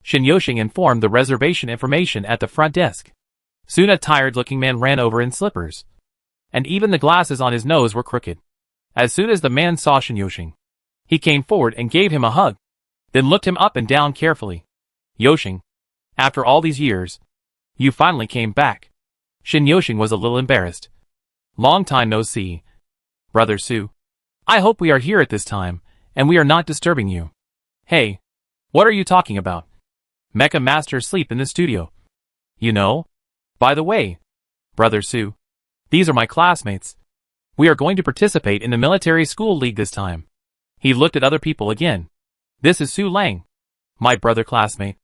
Shin-Yoshing informed the reservation information at the front desk. Soon a tired-looking man ran over in slippers, and even the glasses on his nose were crooked. As soon as the man saw Shin-Yoshing, he came forward and gave him a hug, then looked him up and down carefully. Yoshing, after all these years, you finally came back. Shin-Yoshing was a little embarrassed. Long time no see. Brother Su, I hope we are here at this time, and we are not disturbing you. Hey, what are you talking about? Mecha masters sleep in the studio. You know? By the way, Brother Su, these are my classmates. We are going to participate in the military school league this time. He looked at other people again. This is Su Lang, my brother classmate.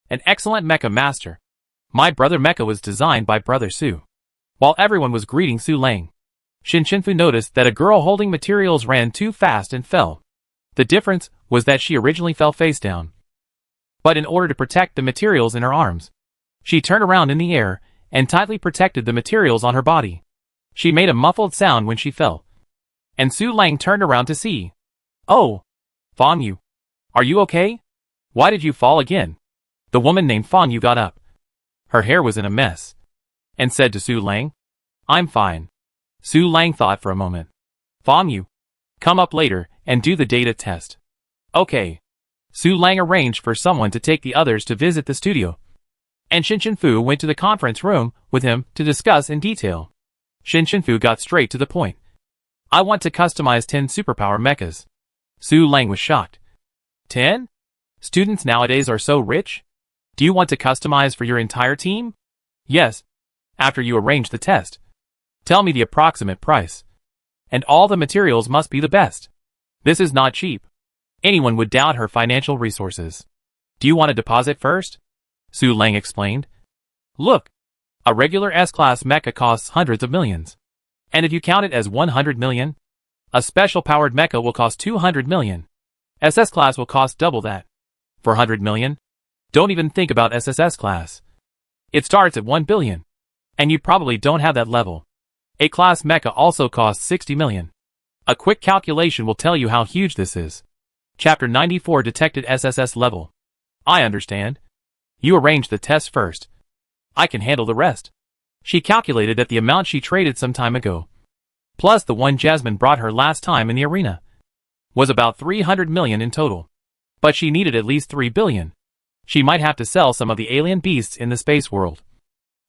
An excellent mecha master. My brother mecha was designed by Brother Su. While everyone was greeting Su Lang, Shinshinfu noticed that a girl holding materials ran too fast and fell. The difference was that she originally fell face down. But in order to protect the materials in her arms, she turned around in the air and tightly protected the materials on her body. She made a muffled sound when she fell. And Su Lang turned around to see. Oh, Fan Yu. Are you okay? Why did you fall again? The woman named Fan Yu got up. Her hair was in a mess. And said to Su Lang, I'm fine. Su Lang thought for a moment. Fan Yu, come up later and do the data test. Okay. Su Lang arranged for someone to take the others to visit the studio. And Shinshinfu went to the conference room with him to discuss in detail. Shinshinfu got straight to the point. I want to customize 10 superpower mechas. Su Lang was shocked. 10? Students nowadays are so rich? Do you want to customize for your entire team? Yes. After you arrange the test. Tell me the approximate price. And all the materials must be the best. This is not cheap. Anyone would doubt her financial resources. Do you want to deposit first? Su Lang explained. Look. A regular S-class mecha costs hundreds of millions. And if you count it as 100 million, a special powered mecha will cost 200 million. SS class will cost double that. For 100 million? Don't even think about SSS class. It starts at 1 billion. And you probably don't have that level. A-class mecha also costs 60 million. A quick calculation will tell you how huge this is. Chapter 94 detected SSS level. I understand. You arrange the test first. I can handle the rest. She calculated that the amount she traded some time ago, plus the one Jasmine brought her last time in the arena, was about 300 million in total. But she needed at least 3 billion. She might have to sell some of the alien beasts in the space world.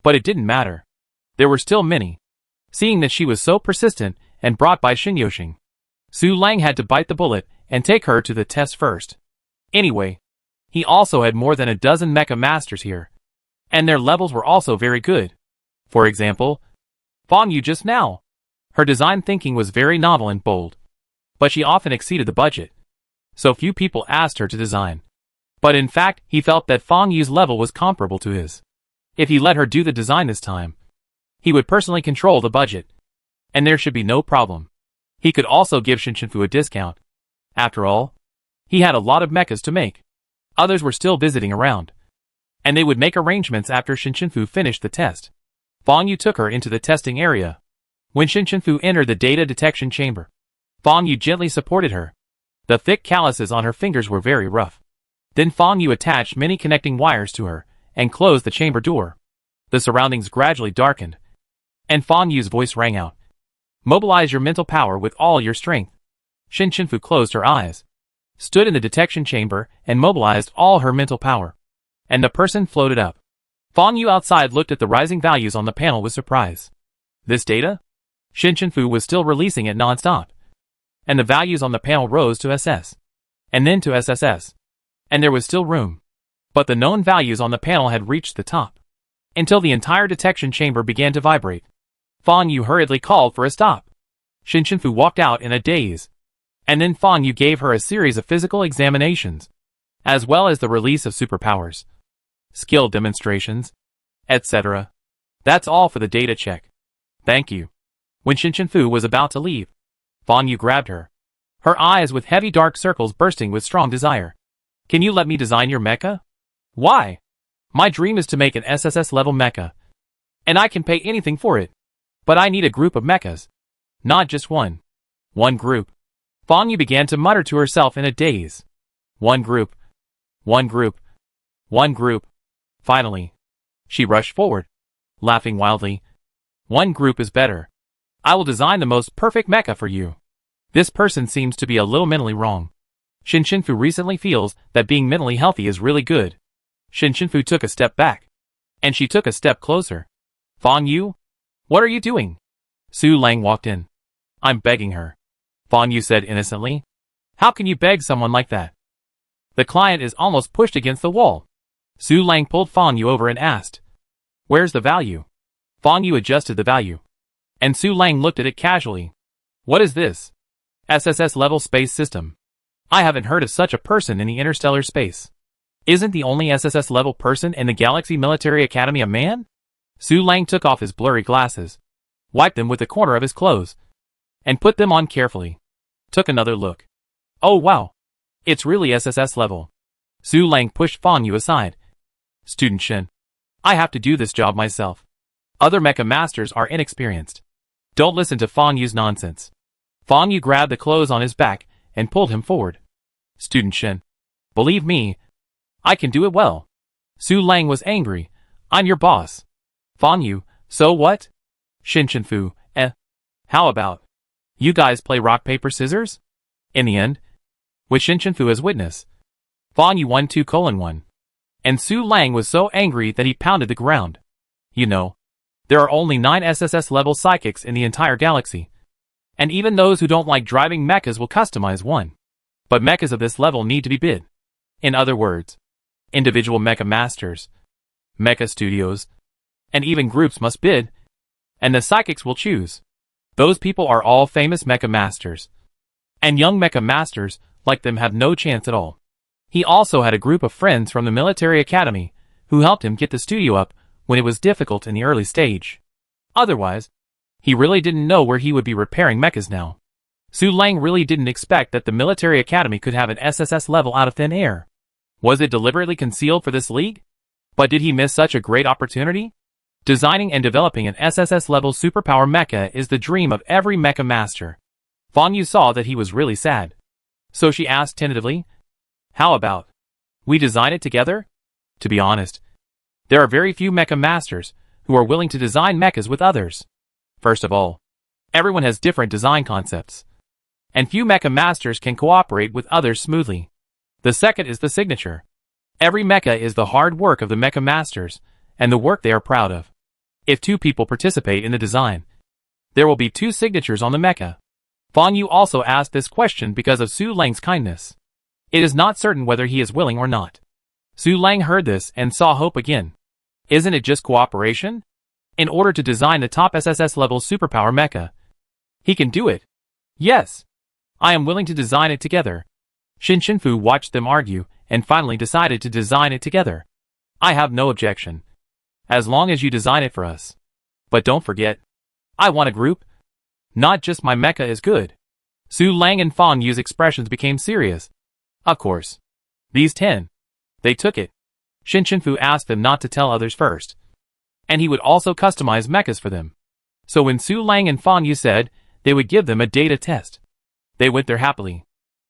But it didn't matter. There were still many. Seeing that she was so persistent and brought by Shin-Yoshing, Su Lang had to bite the bullet and take her to the test first. Anyway, he also had more than a dozen mecha masters here. And their levels were also very good. For example, Fan Yu just now. Her design thinking was very novel and bold. But she often exceeded the budget. So few people asked her to design. But in fact, he felt that Fan Yu's level was comparable to his. If he let her do the design this time, he would personally control the budget. And there should be no problem. He could also give Shinshinfu a discount. After all, he had a lot of mechas to make. Others were still visiting around. And they would make arrangements after Shinshinfu finished the test. Fan Yu took her into the testing area. When Shinshinfu entered the data detection chamber, Fan Yu gently supported her. The thick calluses on her fingers were very rough. Then Fan Yu attached many connecting wires to her and closed the chamber door. The surroundings gradually darkened, and Fan Yu's voice rang out. Mobilize your mental power with all your strength. Shin Shinfu closed her eyes, stood in the detection chamber, and mobilized all her mental power. And the person floated up. Fan Yu outside looked at the rising values on the panel with surprise. This data? Shin Shinfu was still releasing it non-stop. And the values on the panel rose to SS. And then to SSS. And there was still room. But the known values on the panel had reached the top. Until the entire detection chamber began to vibrate. Fan Yu hurriedly called for a stop. Shin Shinfu walked out in a daze. And then Fan Yu gave her a series of physical examinations, as well as the release of superpowers, skill demonstrations, etc. That's all for the data check. Thank you. When Shin Shinfu was about to leave, Fan Yu grabbed her, her eyes with heavy dark circles bursting with strong desire. Can you let me design your mecha? Why? My dream is to make an SSS level mecha, and I can pay anything for it. But I need a group of mechas, not just one. One group. Fan Yu began to mutter to herself in a daze. One group. One group. One group. Finally, she rushed forward, laughing wildly. One group is better. I will design the most perfect mecha for you. This person seems to be a little mentally wrong. Shin Shinfu recently feels that being mentally healthy is really good. Shin Shinfu took a step back, and she took a step closer. Fan Yu? What are you doing? Su Lang walked in. I'm begging her. Fan Yu said innocently. How can you beg someone like that? The client is almost pushed against the wall. Su Lang pulled Fan Yu over and asked, Where's the value? Fan Yu adjusted the value, and Su Lang looked at it casually. What is this? SSS level space system. I haven't heard of such a person in the interstellar space. Isn't the only SSS level person in the Galaxy Military Academy a man? Su Lang took off his blurry glasses, wiped them with the corner of his clothes, and put them on carefully. Took another look. Oh wow. It's really SSS level. Su Lang pushed Fan Yu aside. Student Shin. I have to do this job myself. Other mecha masters are inexperienced. Don't listen to Fan Yu's nonsense. Fan Yu grabbed the clothes on his back and pulled him forward. Student Shin. Believe me, I can do it well. Su Lang was angry. I'm your boss. Fan Yu, so what? Shin Shinfu, how about you guys play rock paper scissors? In the end, with Shin Shinfu as witness, Fan Yu won 2:1. And Su Lang was so angry that he pounded the ground. You know, there are only 9 SSS level psychics in the entire galaxy. And even those who don't like driving mechas will customize one. But mechas of this level need to be bid. In other words, individual mecha masters, mecha studios, and even groups must bid, and the psychics will choose. Those people are all famous mecha masters. And young mecha masters, like them, have no chance at all. He also had a group of friends from the military academy who helped him get the studio up when it was difficult in the early stage. Otherwise, he really didn't know where he would be repairing mechas now. Su Lang really didn't expect that the military academy could have an SSS level out of thin air. Was it deliberately concealed for this league? But did he miss such a great opportunity? Designing and developing an SSS level superpower mecha is the dream of every mecha master. Fan Yu saw that he was really sad. So she asked tentatively, How about we design it together? To be honest, there are very few mecha masters who are willing to design mechas with others. First of all, everyone has different design concepts, and few mecha masters can cooperate with others smoothly. The second is the signature. Every mecha is the hard work of the mecha masters, and the work they are proud of. If 2 people participate in the design, there will be 2 signatures on the mecha. Fan Yu also asked this question because of Su Lang's kindness. It is not certain whether he is willing or not. Su Lang heard this and saw hope again. Isn't it just cooperation? In order to design the top SSS level superpower mecha, he can do it. Yes. I am willing to design it together. Shin Shinfu watched them argue and finally decided to design it together. I have no objection, as long as you design it for us. But don't forget, I want a group. Not just my mecha is good. Su Lang and Fan Yu's expressions became serious. Of course. These 10. They took it. Shin Shinfu asked them not to tell others first. And he would also customize mechas for them. So when Su Lang and Fan Yu said they would give them a data test, They went there happily.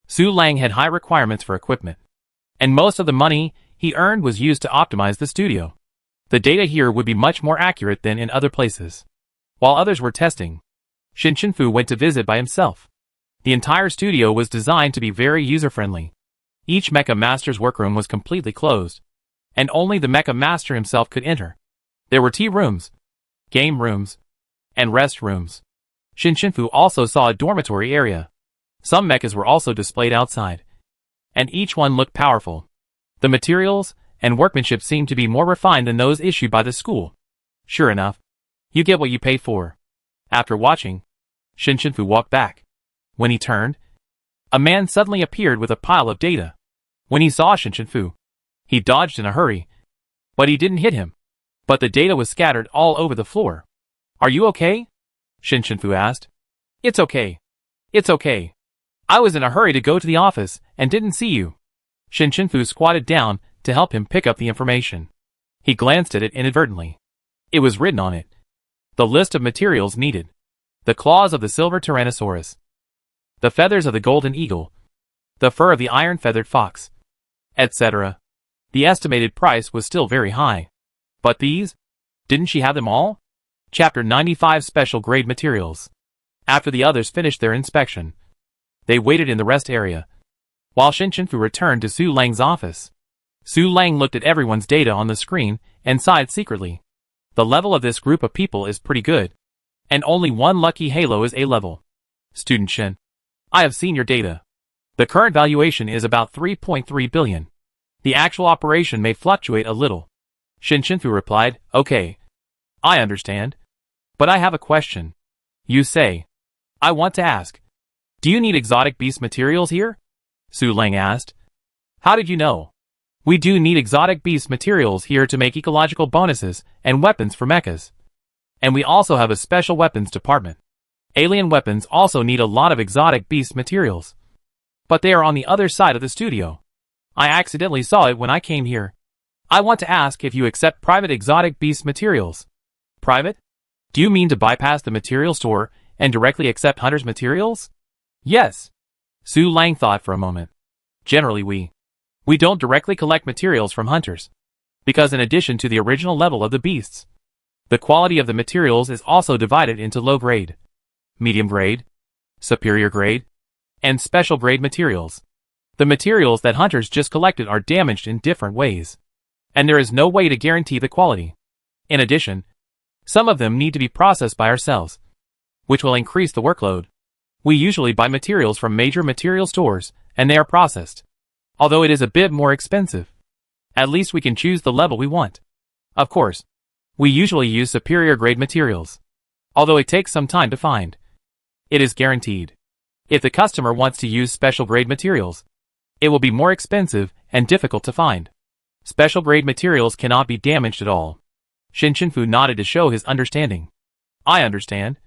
Su Lang had high requirements for equipment, and most of the money he earned was used to optimize the studio. The data here would be much more accurate than in other places. While others were testing, Fu went to visit by himself. The entire studio was designed to be very user-friendly. Each mecha master's workroom was completely closed, and only the mecha master himself could enter. There were tea rooms, game rooms, and rest rooms. Fu also saw a dormitory area. Some mechas were also displayed outside, and each one looked powerful. The materials and workmanship seemed to be more refined than those issued by the school. Sure enough, you get what you pay for. After watching, Fu walked back. When he turned, a man suddenly appeared with a pile of data. When he saw Fu, he dodged in a hurry, but he didn't hit him. But the data was scattered all over the floor. Are you okay? Fu asked. It's okay. It's okay. I was in a hurry to go to the office and didn't see you. Fu squatted down to help him pick up the information. He glanced at it inadvertently. It was written on it. The list of materials needed. The claws of the silver tyrannosaurus. The feathers of the golden eagle. The fur of the iron-feathered fox. Etc. The estimated price was still very high. But these? Didn't she have them all? Chapter 95 Special Grade Materials. After the others finished their inspection, they waited in the rest area, while Fu returned to Su Lang's office. Su Lang looked at everyone's data on the screen and sighed secretly. The level of this group of people is pretty good, and only one lucky halo is A-level. Student Shen, I have seen your data. The current valuation is about 3.3 billion. The actual operation may fluctuate a little. Fu replied, okay. I understand. But I have a question. You say. I want to ask. Do you need exotic beast materials here? Su Lang asked. How did you know? We do need exotic beast materials here to make ecological bonuses and weapons for mechas. And we also have a special weapons department. Alien weapons also need a lot of exotic beast materials. But they are on the other side of the studio. I accidentally saw it when I came here. I want to ask if you accept private exotic beast materials. Private? Do you mean to bypass the material store and directly accept hunters' materials? Yes. Su Lang thought for a moment. Generally we don't directly collect materials from hunters, because in addition to the original level of the beasts, the quality of the materials is also divided into low grade, medium grade, superior grade, and special grade materials. The materials that hunters just collected are damaged in different ways, and there is no way to guarantee the quality. In addition, some of them need to be processed by ourselves, which will increase the workload. We usually buy materials from major material stores, and they are processed. Although it is a bit more expensive, at least we can choose the level we want. Of course, we usually use superior grade materials, although it takes some time to find. It is guaranteed. If the customer wants to use special grade materials, it will be more expensive and difficult to find. Special grade materials cannot be damaged at all. Fu nodded to show his understanding. I understand.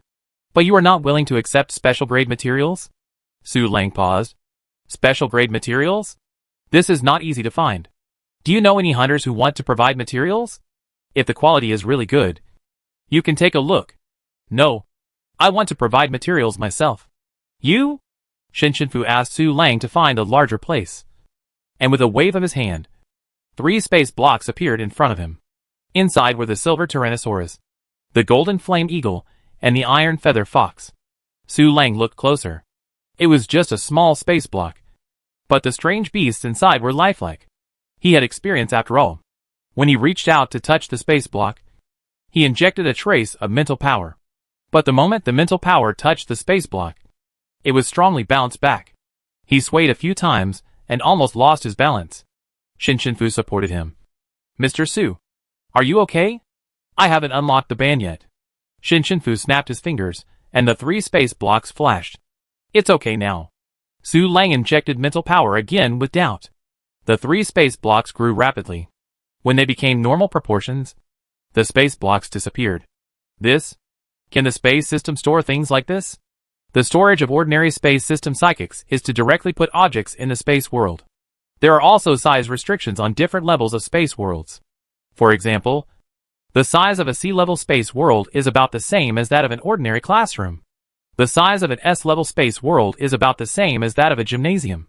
But you are not willing to accept special grade materials? Su Lang paused. Special grade materials? This is not easy to find. Do you know any hunters who want to provide materials? If the quality is really good, you can take a look. No. I want to provide materials myself. You? Fu asked Su Lang to find a larger place. And with a wave of his hand, 3 space blocks appeared in front of him. Inside were the silver tyrannosaurus, the golden flame eagle, and the iron feather fox. Su Lang looked closer. It was just a small space block, but the strange beasts inside were lifelike. He had experience after all. When he reached out to touch the space block, he injected a trace of mental power. But the moment the mental power touched the space block, it was strongly bounced back. He swayed a few times and almost lost his balance. Fu supported him. Mr. Su, are you okay? I haven't unlocked the ban yet. Fu snapped his fingers, and the 3 space blocks flashed. It's okay now. Su Lang injected mental power again with doubt. The 3 space blocks grew rapidly. When they became normal proportions, the space blocks disappeared. This? Can the space system store things like this? The storage of ordinary space system psychics is to directly put objects in the space world. There are also size restrictions on different levels of space worlds. For example, the size of a sea-level space world is about the same as that of an ordinary classroom. The size of an S-level space world is about the same as that of a gymnasium.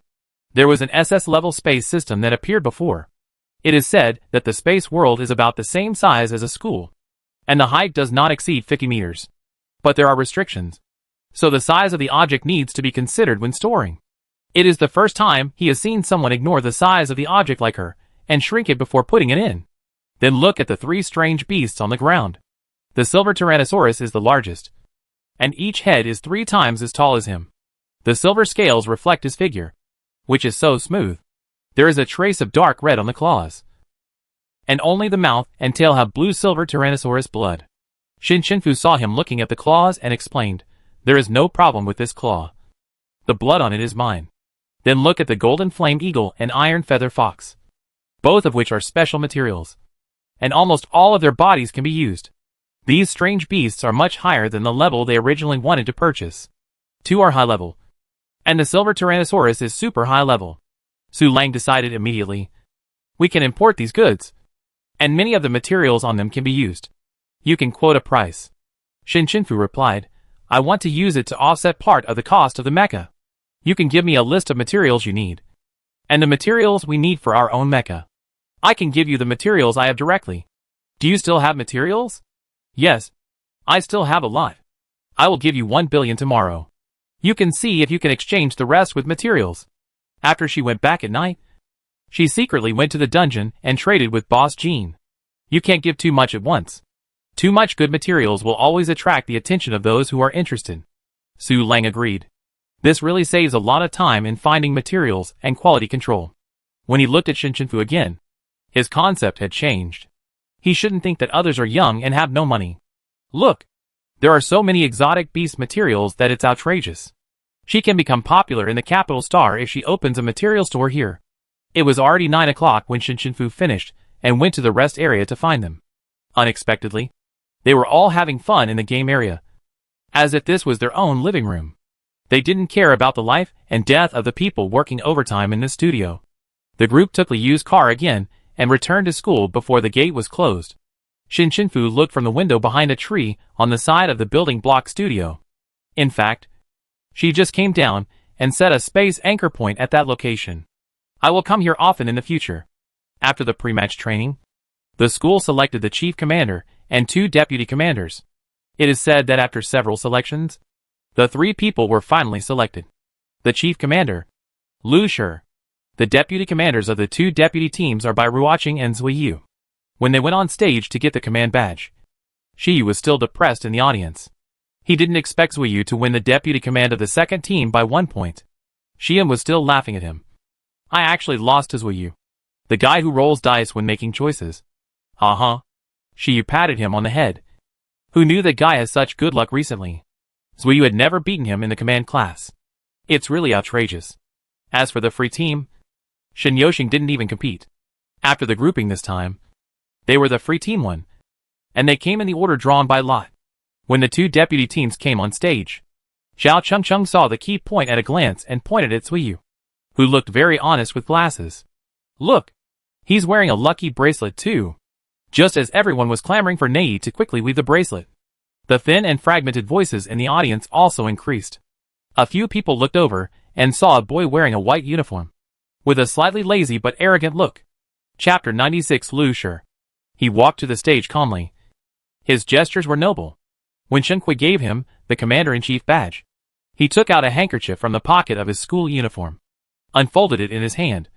There was an SS-level space system that appeared before. It is said that the space world is about the same size as a school, and the height does not exceed 50 meters. But there are restrictions, so the size of the object needs to be considered when storing. It is the first time he has seen someone ignore the size of the object like her, and shrink it before putting it in. Then look at the three strange beasts on the ground. The silver Tyrannosaurus is the largest, and each head is 3 times as tall as him. The silver scales reflect his figure, which is so smooth. There is a trace of dark red on the claws, and only the mouth and tail have blue silver Tyrannosaurus blood. Shinfu saw him looking at the claws and explained, "There is no problem with this claw. The blood on it is mine." Then look at the golden flame eagle and iron feather fox, both of which are special materials, and almost all of their bodies can be used. These strange beasts are much higher than the level they originally wanted to purchase. 2 are high level, and the silver Tyrannosaurus is super high level. Su Lang decided immediately, "We can import these goods, and many of the materials on them can be used. You can quote a price." Shinfu replied, "I want to use it to offset part of the cost of the mecha. You can give me a list of materials you need, and the materials we need for our own mecha. I can give you the materials I have directly. Do you still have materials?" "Yes, I still have a lot. I will give you 1 billion tomorrow. You can see if you can exchange the rest with materials." After she went back at night, she secretly went to the dungeon and traded with Boss Jean. You can't give too much at once. Too much good materials will always attract the attention of those who are interested. Su Lang agreed. This really saves a lot of time in finding materials and quality control. When he looked at Shinfu again, his concept had changed. He shouldn't think that others are young and have no money. Look, there are so many exotic beast materials that it's outrageous. She can become popular in the capital star if she opens a material store here. It was already 9 o'clock when Shinfu finished and went to the rest area to find them. Unexpectedly, they were all having fun in the game area, as if this was their own living room. They didn't care about the life and death of the people working overtime in the studio. The group took the used car again and returned to school before the gate was closed. Shinfu looked from the window behind a tree on the side of the building block studio. In fact, she just came down and set a space anchor point at that location. "I will come here often in the future." After the pre-match training, the school selected the chief commander and 2 deputy commanders. It is said that after several selections, the 3 people were finally selected. The chief commander, Lu Shi. The deputy commanders of the 2 deputy teams are by Ruoqing and Zuiyu. When they went on stage to get the command badge, Shi was still depressed in the audience. He didn't expect Zuiyu to win the deputy command of the second team by 1 point. Xian was still laughing at him. "I actually lost to Zuiyu, the guy who rolls dice when making choices." "Uh-huh." Shi patted him on the head. "Who knew that guy has such good luck recently?" Zuiyu had never beaten him in the command class. It's really outrageous. As for the free team, Shen Yoxing didn't even compete. After the grouping this time, they were the free team one, and they came in the order drawn by lot. When the 2 deputy teams came on stage, Zhao Chengcheng saw the key point at a glance and pointed at Zuiyu, who looked very honest with glasses. "Look, he's wearing a lucky bracelet too." Just as everyone was clamoring for Nei to quickly weave the bracelet, the thin and fragmented voices in the audience also increased. A few people looked over and saw a boy wearing a white uniform, with a slightly lazy but arrogant look. Chapter 96 Lu Shi. He walked to the stage calmly. His gestures were noble. When Shen Kui gave him the commander-in-chief badge, he took out a handkerchief from the pocket of his school uniform, unfolded it in his hand,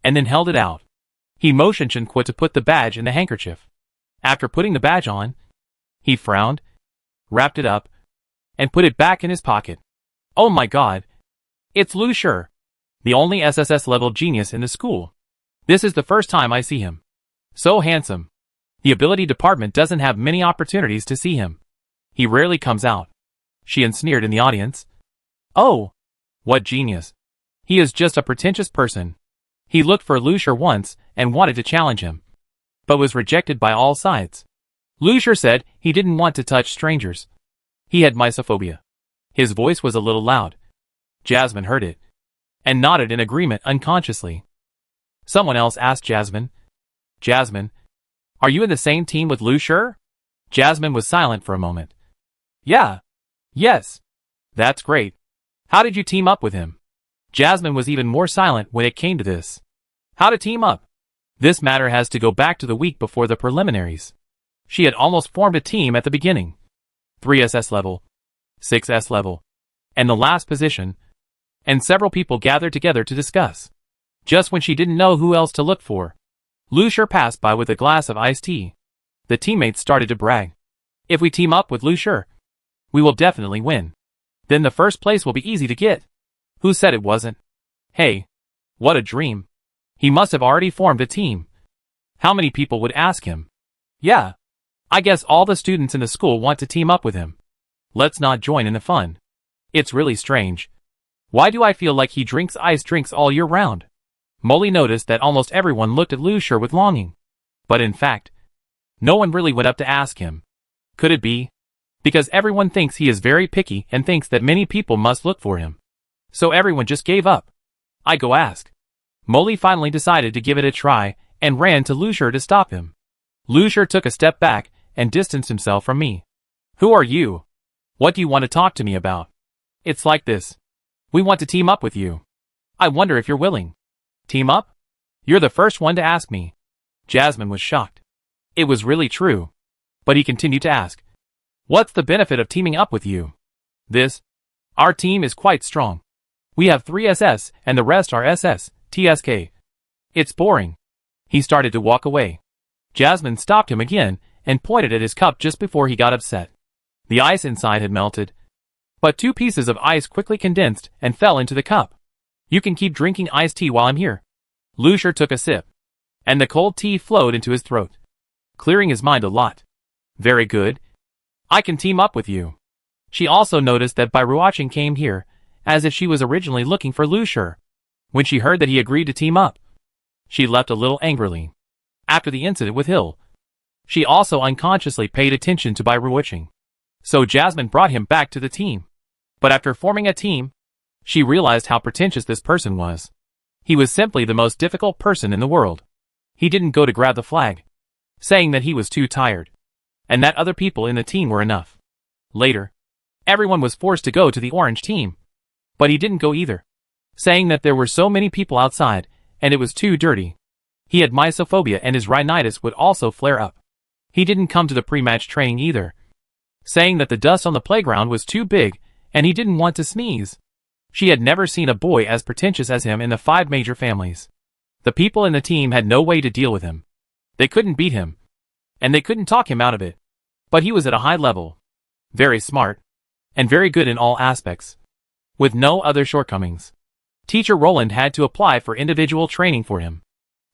and then held it out. He motioned Shen Kui to put the badge in the handkerchief. After putting the badge on, he frowned, wrapped it up, and put it back in his pocket. "Oh my god! It's Lu Shi, the only SSS-level genius in the school. This is the first time I see him. So handsome. The ability department doesn't have many opportunities to see him. He rarely comes out." Xian sneered in the audience. "Oh, what genius. He is just a pretentious person." He looked for Lu Shi once and wanted to challenge him, but was rejected by all sides. Lu Shi said he didn't want to touch strangers. He had mysophobia. His voice was a little loud. Jasmine heard it, and nodded in agreement unconsciously. Someone else asked Jasmine, "Jasmine, are you in the same team with Lu Shi?" Jasmine was silent for a moment. "Yeah. Yes. That's great. How did you team up with him? Jasmine was even more silent when it came to this. How to team up? This matter has to go back to the week before the preliminaries. She had almost formed a team at the beginning. 3SS level, 6S level, and the last position, and several people gathered together to discuss. Just when she didn't know who else to look for, Lucier passed by with a glass of iced tea. The teammates started to brag. If we team up with Lucier, we will definitely win. Then the first place will be easy to get. Who said it wasn't? Hey, what a dream. He must have already formed a team. How many people would ask him? Yeah, I guess all the students in the school want to team up with him. Let's not join in the fun. It's really strange. Why do I feel like he drinks iced drinks all year round? Molly noticed that almost everyone looked at Lucier with longing. But in fact, no one really went up to ask him. Could it be? Because everyone thinks he is very picky and thinks that many people must look for him. So everyone just gave up. I go ask. Molly finally decided to give it a try and ran to Lucier to stop him. Lucier took a step back and distanced himself from me. Who are you? What do you want to talk to me about? It's like this. We want to team up with you. I wonder if you're willing. Team up? You're the first one to ask me. Jasmine was shocked. It was really true. But he continued to ask. What's the benefit of teaming up with you? Our team is quite strong. We have 3 SS and the rest are SS, TSK. It's boring. He started to walk away. Jasmine stopped him again and pointed at his cup just before he got upset. The ice inside had melted, but 2 pieces of ice quickly condensed and fell into the cup. You can keep drinking iced tea while I'm here. Lucier took a sip, and the cold tea flowed into his throat, clearing his mind a lot. Very good. I can team up with you. She also noticed that Bairuachin came here, as if she was originally looking for Lucier. When she heard that he agreed to team up, she left a little angrily. After the incident with Hill, she also unconsciously paid attention to Bairuachin. So Jasmine brought him back to the team. But after forming a team, she realized how pretentious this person was. He was simply the most difficult person in the world. He didn't go to grab the flag, saying that he was too tired, and that other people in the team were enough. Later, everyone was forced to go to the orange team, but he didn't go either, saying that there were so many people outside, and it was too dirty. He had mysophobia and his rhinitis would also flare up. He didn't come to the pre-match training either, saying that the dust on the playground was too big and he didn't want to sneeze. She had never seen a boy as pretentious as him in the 5 major families. The people in the team had no way to deal with him. They couldn't beat him, and they couldn't talk him out of it. But he was at a high level, very smart, and very good in all aspects, with no other shortcomings. Teacher Roland had to apply for individual training for him.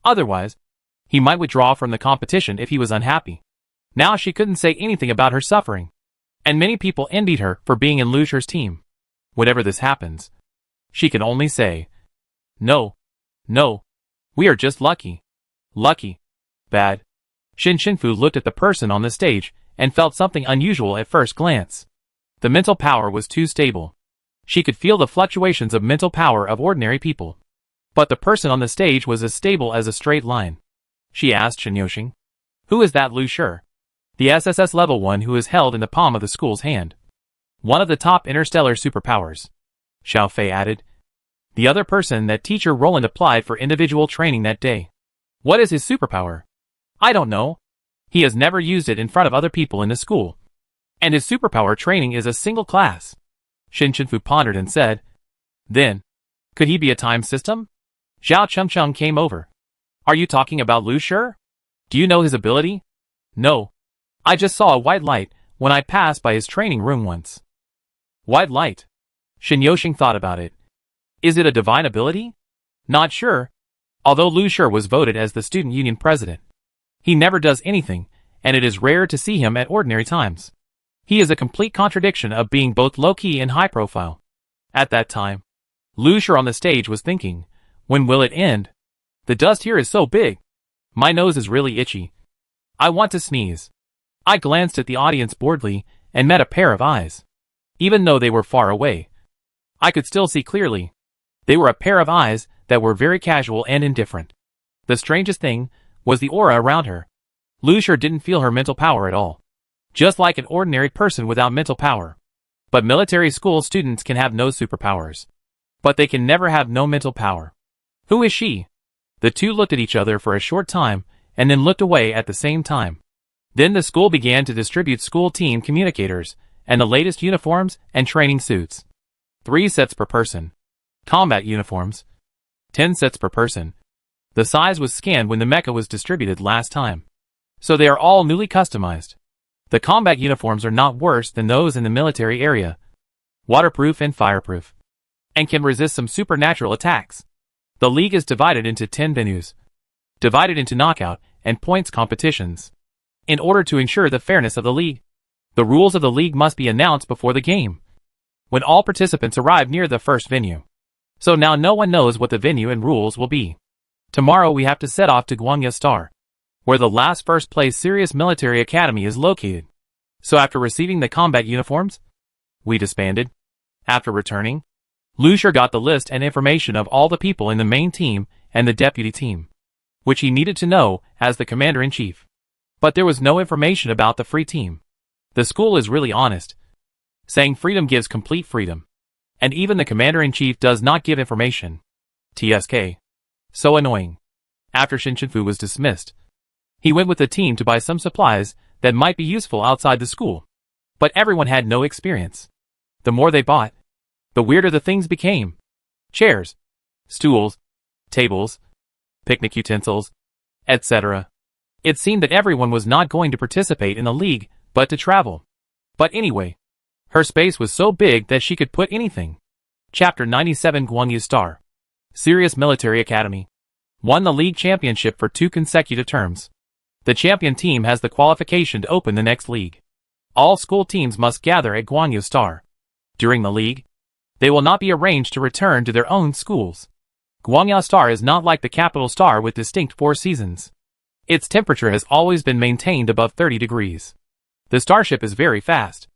Otherwise, he might withdraw from the competition if he was unhappy. Now she couldn't say anything about her suffering, and many people envied her for being in Lucier's team. Whenever this happens, she can only say, No, we are just lucky. Lucky. Bad. Shin Shinfu looked at the person on the stage and felt something unusual at first glance. The mental power was too stable. She could feel the fluctuations of mental power of ordinary people. But the person on the stage was as stable as a straight line. She asked Shin Yoshing, Who is that Lucier? The SSS level 1 who is held in the palm of the school's hand. One of the top interstellar superpowers. Xiao Fei added. The other person that teacher Roland applied for individual training that day. What is his superpower? I don't know. He has never used it in front of other people in the school. And his superpower training is a single class. Shin Shinfu pondered and said, Then, could he be a time system? Zhao Chengcheng came over. Are you talking about Lucier? Do you know his ability? No. I just saw a white light when I passed by his training room once. White light? Shin Yoshing thought about it. Is it a divine ability? Not sure. Although Lucier was voted as the student union president, he never does anything, and it is rare to see him at ordinary times. He is a complete contradiction of being both low-key and high-profile. At that time, Lucier on the stage was thinking, when will it end? The dust here is so big. My nose is really itchy. I want to sneeze. I glanced at the audience boredly and met a pair of eyes. Even though they were far away, I could still see clearly. They were a pair of eyes that were very casual and indifferent. The strangest thing was the aura around her. Lucier didn't feel her mental power at all. Just like an ordinary person without mental power. But military school students can have no superpowers. But they can never have no mental power. Who is she? The two looked at each other for a short time, and then looked away at the same time. Then the school began to distribute school team communicators, and the latest uniforms and training suits. 3 sets per person. Combat uniforms. 10 sets per person. The size was scanned when the mecha was distributed last time. So they are all newly customized. The combat uniforms are not worse than those in the military area. Waterproof and fireproof. And can resist some supernatural attacks. The league is divided into 10 venues. Divided into knockout and points competitions. In order to ensure the fairness of the league, the rules of the league must be announced before the game, when all participants arrive near the first venue. So now no one knows what the venue and rules will be. Tomorrow we have to set off to Gwangya Star, where the last first place serious military academy is located. So after receiving the combat uniforms, we disbanded. After returning, Lucier got the list and information of all the people in the main team and the deputy team, which he needed to know as the commander-in-chief. But there was no information about the free team. The school is really honest, saying freedom gives complete freedom. And even the commander-in-chief does not give information. TSK. So annoying. After Shinshinfu was dismissed, he went with the team to buy some supplies that might be useful outside the school. But everyone had no experience. The more they bought, the weirder the things became. Chairs, stools, tables, picnic utensils, etc. It seemed that everyone was not going to participate in the league, but to travel. But anyway, her space was so big that she could put anything. Chapter 97 Gwangyu Star. Serious Military Academy. Won the league championship for 2 consecutive terms. The champion team has the qualification to open the next league. All school teams must gather at Gwangyu Star. During the league, they will not be arranged to return to their own schools. Gwangya Star is not like the capital star with distinct 4 seasons. Its temperature has always been maintained above 30 degrees. The starship is very fast.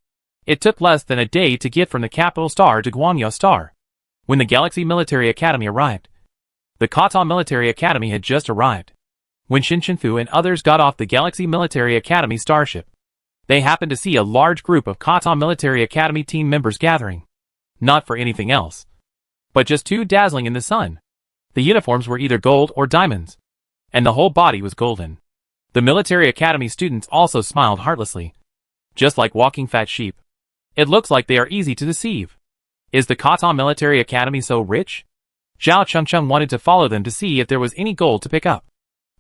It took less than a day to get from the capital star to Gwangya Star. When the Galaxy Military Academy arrived, the Kata Military Academy had just arrived. When Shinshinfu and others got off the Galaxy Military Academy starship, they happened to see a large group of Kata Military Academy team members gathering. Not for anything else, but just too dazzling in the sun. The uniforms were either gold or diamonds, and the whole body was golden. The Military Academy students also smiled heartlessly, just like walking fat sheep. It looks like they are easy to deceive. Is the Kata Military Academy so rich? Zhao Chengcheng wanted to follow them to see if there was any gold to pick up.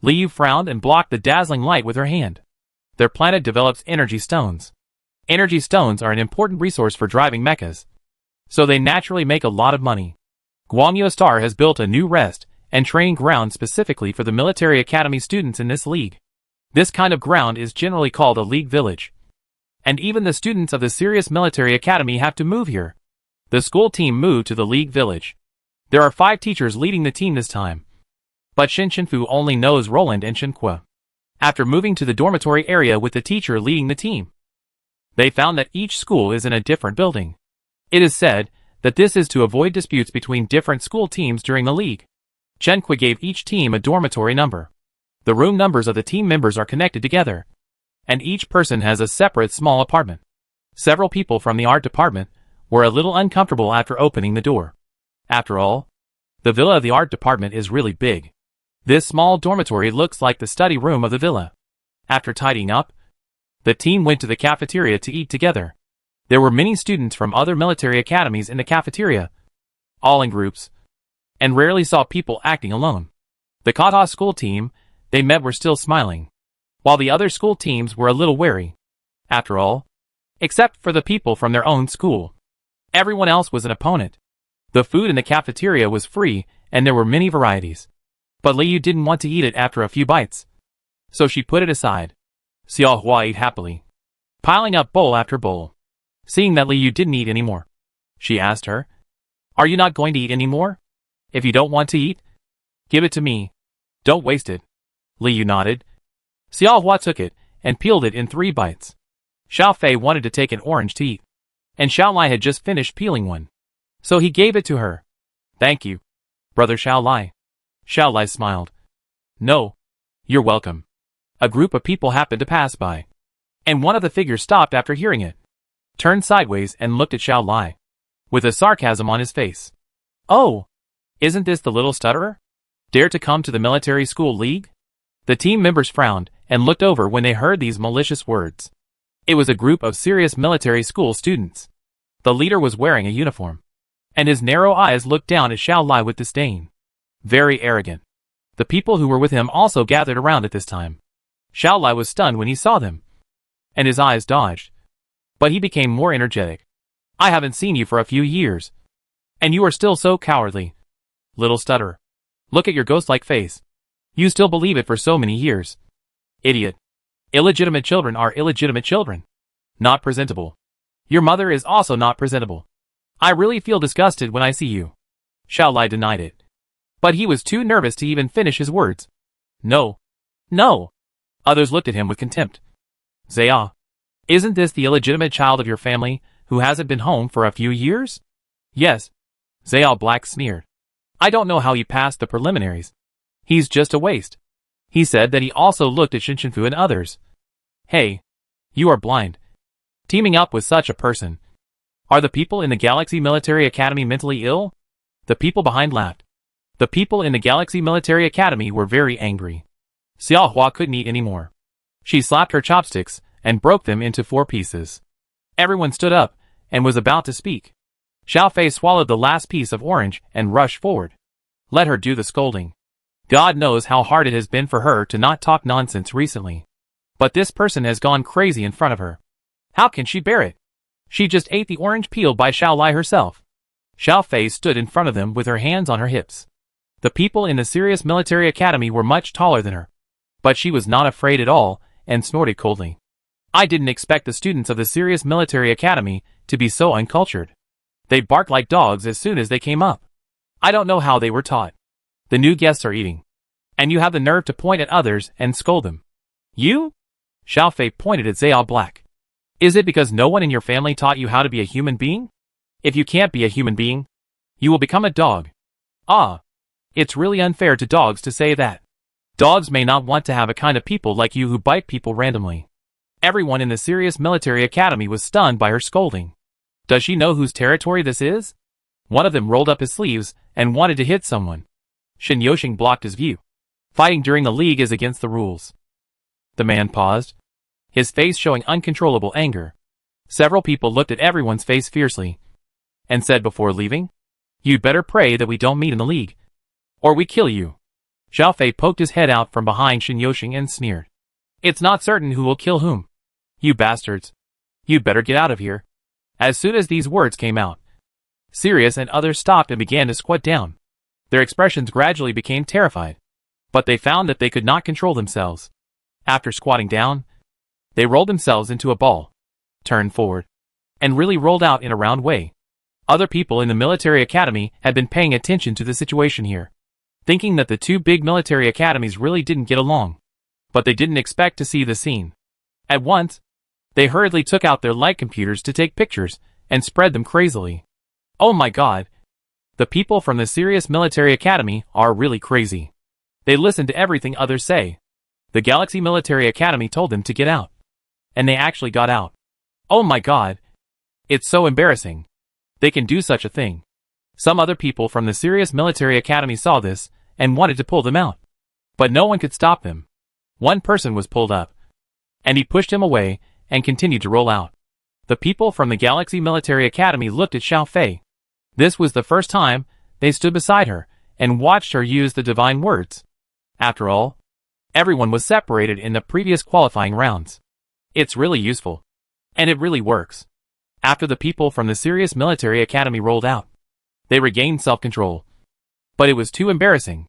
Liu frowned and blocked the dazzling light with her hand. Their planet develops energy stones. Energy stones are an important resource for driving meccas, so they naturally make a lot of money. Gwangyu Star has built a new rest and training ground specifically for the Military Academy students in this league. This kind of ground is generally called a league village. And even the students of the Serious Military Academy have to move here. The school team moved to the league village. There are 5 teachers leading the team this time. But Shinshinfu only knows Roland and Shinqua. After moving to the dormitory area with the teacher leading the team, they found that each school is in a different building. It is said that this is to avoid disputes between different school teams during the league. Shinqua gave each team a dormitory number. The room numbers of the team members are connected together, and each person has a separate small apartment. Several people from the art department were a little uncomfortable after opening the door. After all, the villa of the art department is really big. This small dormitory looks like the study room of the villa. After tidying up, the team went to the cafeteria to eat together. There were many students from other military academies in the cafeteria, all in groups, and rarely saw people acting alone. The Kata school team they met were still smiling, while the other school teams were a little wary. After all, except for the people from their own school, everyone else was an opponent. The food in the cafeteria was free, and there were many varieties. But Liu didn't want to eat it after a few bites, so she put it aside. Xiao Hua ate happily, piling up bowl after bowl. Seeing that Liu didn't eat anymore, she asked her, "Are you not going to eat anymore? If you don't want to eat, give it to me. Don't waste it." Liu nodded. Xiao Hua took it and peeled it in 3 bites. Xiao Fei wanted to take an orange to eat, and Xiao Lai had just finished peeling one, so he gave it to her. "Thank you, brother Xiao Lai." Xiao Lai smiled. "No, you're welcome." A group of people happened to pass by, and one of the figures stopped after hearing it. turned sideways and looked at Xiao Lai, with a sarcasm on his face. Oh, isn't this the little stutterer? Dare to come to the military school league? The team members frowned and looked over when they heard these malicious words. It was a group of serious military school students. The leader was wearing a uniform, and his narrow eyes looked down at Xiao Lai with disdain. Very arrogant. The people who were with him also gathered around at this time. Xiao Lai was stunned when he saw them, and his eyes dodged. But he became more energetic. I haven't seen you for a few years, and you are still so cowardly. Little stutterer. Look at your ghost-like face. You still believe it for so many years. Idiot. Illegitimate children are illegitimate children. Not presentable. Your mother is also not presentable. I really feel disgusted when I see you. Xiao Lai denied it. But he was too nervous to even finish his words. No. No. Others looked at him with contempt. Zaya. Isn't this the illegitimate child of your family, who hasn't been home for a few years? Yes. Zaya Black sneered. I don't know how he passed the preliminaries. He's just a waste. He said that he also looked at Shinshinfu and others. Hey. You are blind. Teaming up with such a person. Are the people in the Galaxy Military Academy mentally ill? The people behind laughed. The people in the Galaxy Military Academy were very angry. Xiao Hua couldn't eat anymore. She slapped her chopsticks and broke them into 4 pieces. Everyone stood up and was about to speak. Xiao Fei swallowed the last piece of orange and rushed forward. Let her do the scolding. God knows how hard it has been for her to not talk nonsense recently. But this person has gone crazy in front of her. How can she bear it? She just ate the orange peel by Xiao Lai herself. Xiao Fei stood in front of them with her hands on her hips. The people in the Serious Military Academy were much taller than her. But she was not afraid at all and snorted coldly. I didn't expect the students of the Serious Military Academy to be so uncultured. They barked like dogs as soon as they came up. I don't know how they were taught. The new guests are eating. And you have the nerve to point at others and scold them. You? Xiao Fei pointed at Zaya Black. Is it because no one in your family taught you how to be a human being? If you can't be a human being, you will become a dog. Ah. It's really unfair to dogs to say that. Dogs may not want to have a kind of people like you who bite people randomly. Everyone in the Serious Military Academy was stunned by her scolding. Does she know whose territory this is? One of them rolled up his sleeves and wanted to hit someone. Shin Yoshing blocked his view. Fighting during the league is against the rules. The man paused, his face showing uncontrollable anger. Several people looked at everyone's face fiercely and said before leaving, You'd better pray that we don't meet in the league, or we kill you. Xiao Fei poked his head out from behind Shin Yoshing and sneered. It's not certain who will kill whom. You bastards. You'd better get out of here. As soon as these words came out, Sirius and others stopped and began to squat down. Their expressions gradually became terrified, but they found that they could not control themselves. After squatting down, they rolled themselves into a ball, turned forward, and really rolled out in a round way. Other people in the military academy had been paying attention to the situation here, thinking that the 2 big military academies really didn't get along. But they didn't expect to see the scene. At once, they hurriedly took out their light computers to take pictures and spread them crazily. Oh my god. The people from the Serious Military Academy are really crazy. They listen to everything others say. The Galaxy Military Academy told them to get out. And they actually got out. Oh my god. It's so embarrassing. They can do such a thing. Some other people from the Serious Military Academy saw this and wanted to pull them out. But no one could stop them. One person was pulled up, and he pushed him away and continued to roll out. The people from the Galaxy Military Academy looked at Xiao Fei. This was the first time they stood beside her and watched her use the divine words. After all, everyone was separated in the previous qualifying rounds. It's really useful. And it really works. After the people from the Serious Military Academy rolled out, they regained self-control. But it was too embarrassing.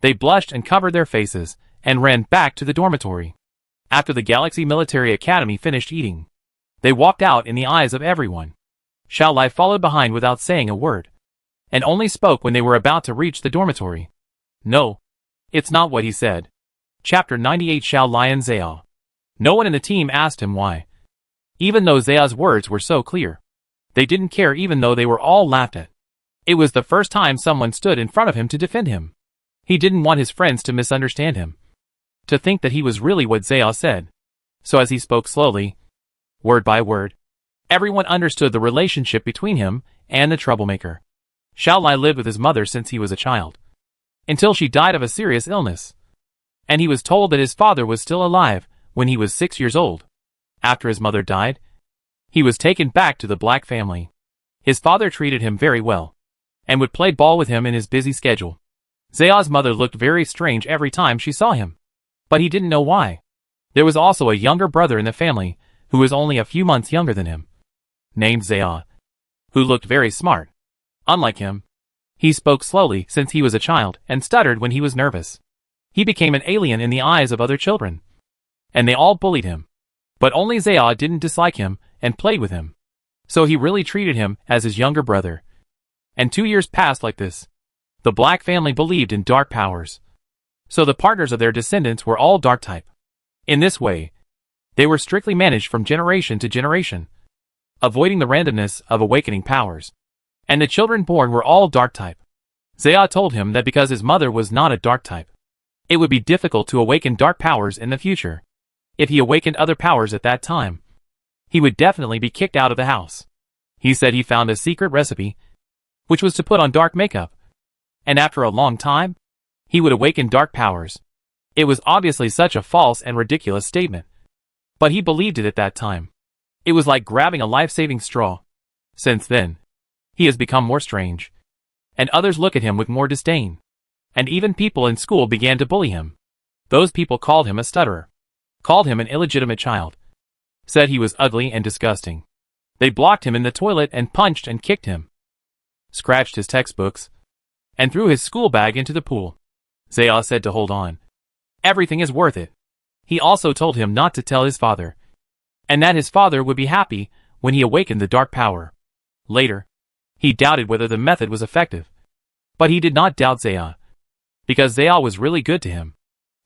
They blushed and covered their faces and ran back to the dormitory. After the Galaxy Military Academy finished eating, they walked out in the eyes of everyone. Xiao Lai followed behind without saying a word, and only spoke when they were about to reach the dormitory. No, it's not what he said. Chapter 98 Xiao Lai and Zaya. No one in the team asked him why. Even though Zaya's words were so clear, they didn't care even though they were all laughed at. It was the first time someone stood in front of him to defend him. He didn't want his friends to misunderstand him, to think that he was really what Zaya said. So as he spoke slowly, word by word, Everyone understood the relationship between him and the troublemaker. Xiaolai lived with his mother since he was a child, until she died of a serious illness, and he was told that his father was still alive when he was 6 years old. After his mother died, he was taken back to the Black family. His father treated him very well, and would play ball with him in his busy schedule. Zaya's mother looked very strange every time she saw him, but he didn't know why. There was also a younger brother in the family who was only a few months younger than him, named Zaya, who looked very smart. Unlike him, he spoke slowly since he was a child and stuttered when he was nervous. He became an alien in the eyes of other children, and they all bullied him. But only Zaya didn't dislike him and played with him, so he really treated him as his younger brother. And 2 years passed like this. The Black family believed in dark powers, so the partners of their descendants were all dark type. In this way, they were strictly managed from generation to generation, avoiding the randomness of awakening powers. And the children born were all dark type. Zaya told him that because his mother was not a dark type, it would be difficult to awaken dark powers in the future. If he awakened other powers at that time, he would definitely be kicked out of the house. He said he found a secret recipe, which was to put on dark makeup, and after a long time, he would awaken dark powers. It was obviously such a false and ridiculous statement, but he believed it at that time. It was like grabbing a life-saving straw. Since then, he has become more strange, and others look at him with more disdain. And even people in school began to bully him. Those people called him a stutterer, called him an illegitimate child, said he was ugly and disgusting. They blocked him in the toilet and punched and kicked him, scratched his textbooks, and threw his school bag into the pool. Zaya said to hold on. Everything is worth it. He also told him not to tell his father, and that his father would be happy when he awakened the dark power. Later, he doubted whether the method was effective, but he did not doubt Zaya, because Zaya was really good to him,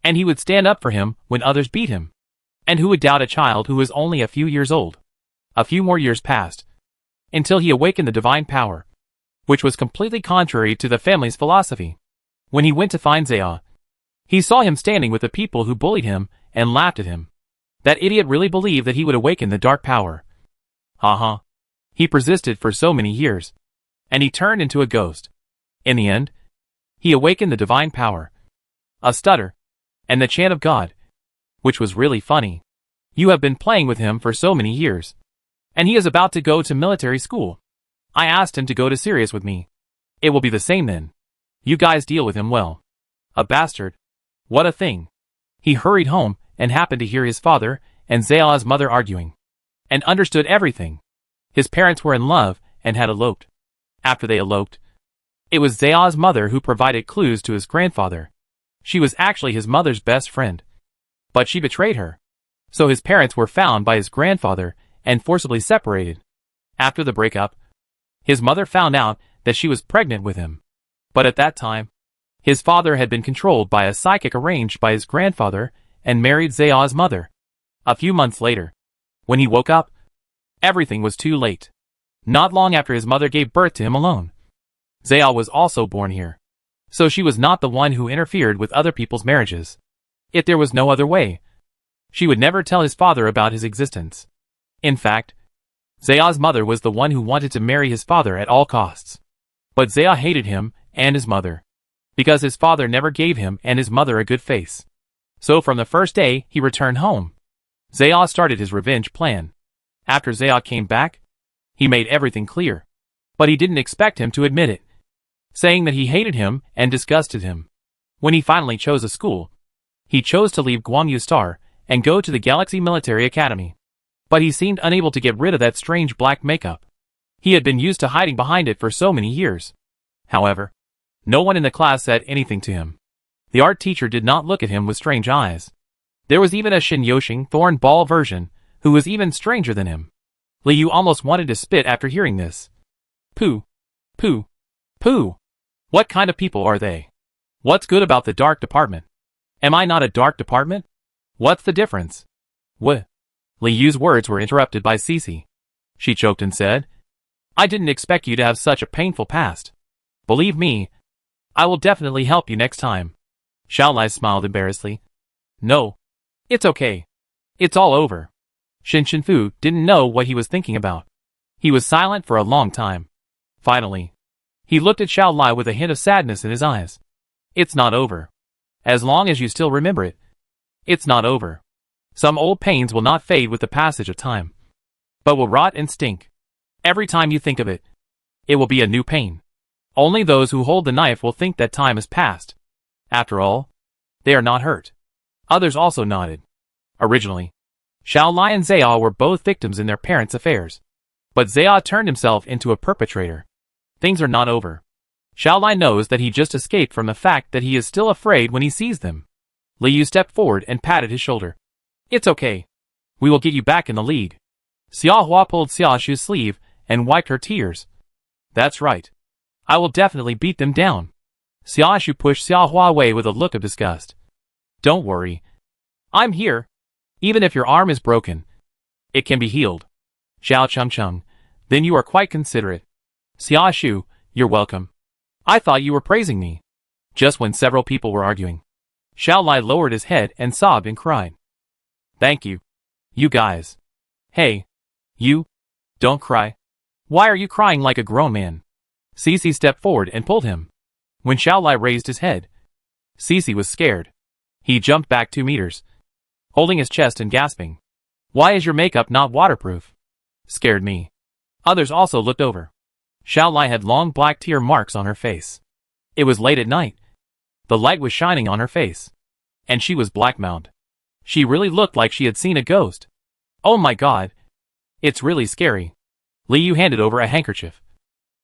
and he would stand up for him when others beat him. And who would doubt a child who was only a few years old? A few more years passed, until he awakened the divine power, which was completely contrary to the family's philosophy. When he went to find Zaya, he saw him standing with the people who bullied him and laughed at him. That idiot really believed that he would awaken the dark power. Haha. He persisted for so many years, and he turned into a ghost. In the end, he awakened the divine power, a stutter, and the chant of God, which was really funny. You have been playing with him for so many years, and he is about to go to military school. I asked him to go to Sirius with me. It will be the same then. You guys deal with him well. A bastard. What a thing. He hurried home and happened to hear his father and Zaya's mother arguing, and understood everything. His parents were in love and had eloped. After they eloped, it was Zaya's mother who provided clues to his grandfather. She was actually his mother's best friend, but she betrayed her. So his parents were found by his grandfather and forcibly separated. After the breakup, his mother found out that she was pregnant with him. But at that time, his father had been controlled by a psychic arranged by his grandfather and married Zaya's mother. A few months later, when he woke up, everything was too late. Not long after his mother gave birth to him alone. Zaya was also born here, so she was not the one who interfered with other people's marriages. If there was no other way, she would never tell his father about his existence. In fact, Zaya's mother was the one who wanted to marry his father at all costs. But Zaya hated him and his mother, because his father never gave him and his mother a good face. So from the first day he returned home, Zaya started his revenge plan. After Zaya came back, he made everything clear, but he didn't expect him to admit it, saying that he hated him and disgusted him. When he finally chose a school, he chose to leave Guangyu Star and go to the Galaxy Military Academy. But he seemed unable to get rid of that strange black makeup. He had been used to hiding behind it for so many years. However, no one in the class said anything to him. The art teacher did not look at him with strange eyes. There was even a Shin Yoshing thorn ball version, who was even stranger than him. Liu almost wanted to spit after hearing this. Pooh. Pooh. Pooh. What kind of people are they? What's good about the dark department? Am I not a dark department? What's the difference? What? Liu's words were interrupted by Cece. She choked and said, I didn't expect you to have such a painful past. Believe me, I will definitely help you next time. Xiaolai smiled embarrassedly. No. It's okay. It's all over. Shin Shinfu didn't know what he was thinking about. He was silent for a long time. Finally, he looked at Xiao Lai with a hint of sadness in his eyes. It's not over. As long as you still remember it, it's not over. Some old pains will not fade with the passage of time, but will rot and stink. Every time you think of it, it will be a new pain. Only those who hold the knife will think that time has passed. After all, they are not hurt. Others also nodded. Originally, Xiao Lai and Zaya were both victims in their parents' affairs. But Zaya turned himself into a perpetrator. Things are not over. Xiao Lai knows that he just escaped from the fact that he is still afraid when he sees them. Liu stepped forward and patted his shoulder. It's okay. We will get you back in the league. Xia Hua pulled Xia Shu's sleeve and wiped her tears. That's right. I will definitely beat them down. Xia Shu pushed Xia Hua away with a look of disgust. Don't worry. I'm here. Even if your arm is broken, it can be healed. Zhao Chengcheng, then you are quite considerate. Xia Shu, you're welcome. I thought you were praising me. Just when several people were arguing, Xiao Lai lowered his head and sobbed and cried. Thank you. You guys. Hey. You. Don't cry. Why are you crying like a grown man? Cici stepped forward and pulled him. When Xiao Lai raised his head, Cici was scared. He jumped back 2 meters, holding his chest and gasping. Why is your makeup not waterproof? Scared me. Others also looked over. Xiao Lai had long black tear marks on her face. It was late at night. The light was shining on her face. And she was black-mouthed. She really looked like she had seen a ghost. Oh my god. It's really scary. Liu handed over a handkerchief.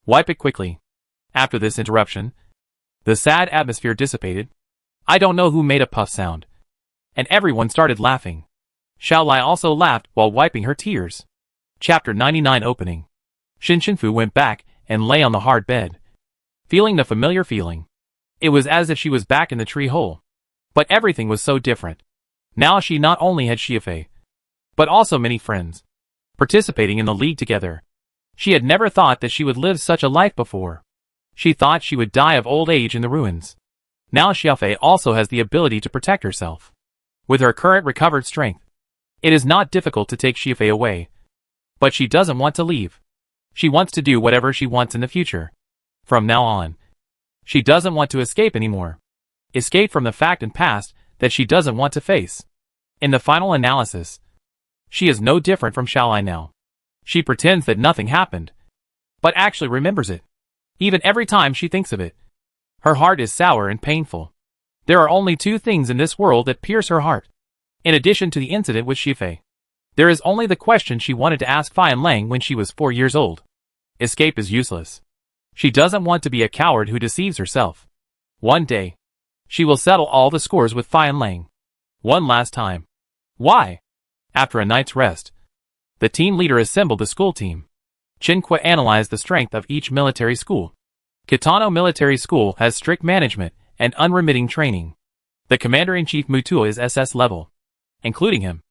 Wipe it quickly. After this interruption, the sad atmosphere dissipated. I don't know who made a puff sound. And everyone started laughing. Xiao Lai also laughed while wiping her tears. Chapter 99 Opening. Xin Shenfu went back and lay on the hard bed, feeling the familiar feeling. It was as if she was back in the tree hole. But everything was so different. Now she not only had Xiafei, but also many friends, participating in the league together. She had never thought that she would live such a life before. She thought she would die of old age in the ruins. Now Xiafei also has the ability to protect herself. With her current recovered strength, it is not difficult to take Xiafei away. But she doesn't want to leave. She wants to do whatever she wants in the future. From now on, she doesn't want to escape anymore. Escape from the fact and past that she doesn't want to face. In the final analysis, she is no different from Xiao Lai now. She pretends that nothing happened, but actually remembers it. Even every time she thinks of it, her heart is sour and painful. There are only 2 things in this world that pierce her heart. In addition to the incident with Xifei, there is only the question she wanted to ask Fan Lang when she was 4 years old. Escape is useless. She doesn't want to be a coward who deceives herself. One day, she will settle all the scores with Fan Lang. One last time. Why? After a night's rest, the team leader assembled the school team. Chen Kui analyzed the strength of each military school. Kitano Military School has strict management and unremitting training. The commander-in-chief Mutua is SS level, including him.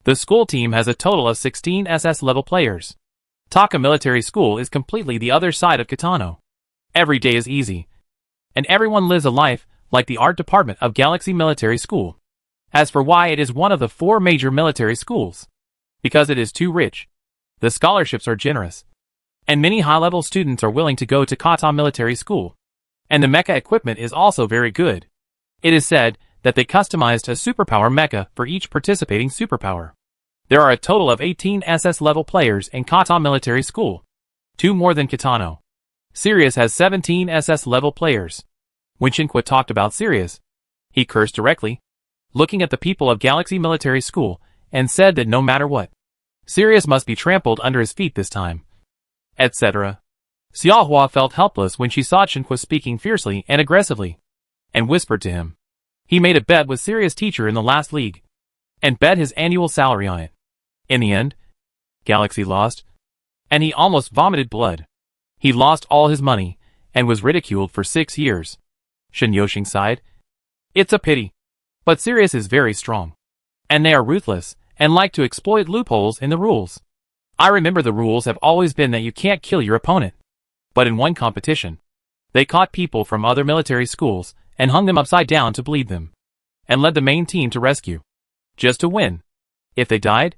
The school team has a total of 16 SS level players. Taka Military School is completely the other side of Kitano. Every day is easy, and everyone lives a life like the art department of Galaxy Military School. As for why it is one of the 4 major military schools, because it is too rich. The scholarships are generous, and many high-level students are willing to go to Kata Military School. And the mecha equipment is also very good. It is said that they customized a superpower mecha for each participating superpower. There are a total of 18 SS level players in Kata Military School, 2 more than Kitano. Sirius has 17 SS level players. When Shinqua talked about Sirius, he cursed directly, looking at the people of Galaxy Military School, and said that no matter what, Sirius must be trampled under his feet this time, etc. Xiaohua felt helpless when she saw Shinqua speaking fiercely and aggressively, and whispered to him. He made a bet with Sirius' teacher in the last league, and bet his annual salary on it. In the end, Galaxy lost, and he almost vomited blood. He lost all his money, and was ridiculed for 6 years. Shen Yoxing sighed. It's a pity. But Sirius is very strong. And they are ruthless, and like to exploit loopholes in the rules. I remember the rules have always been that you can't kill your opponent. But in one competition, they caught people from other military schools, and hung them upside down to bleed them, and led the main team to rescue, just to win. If they died,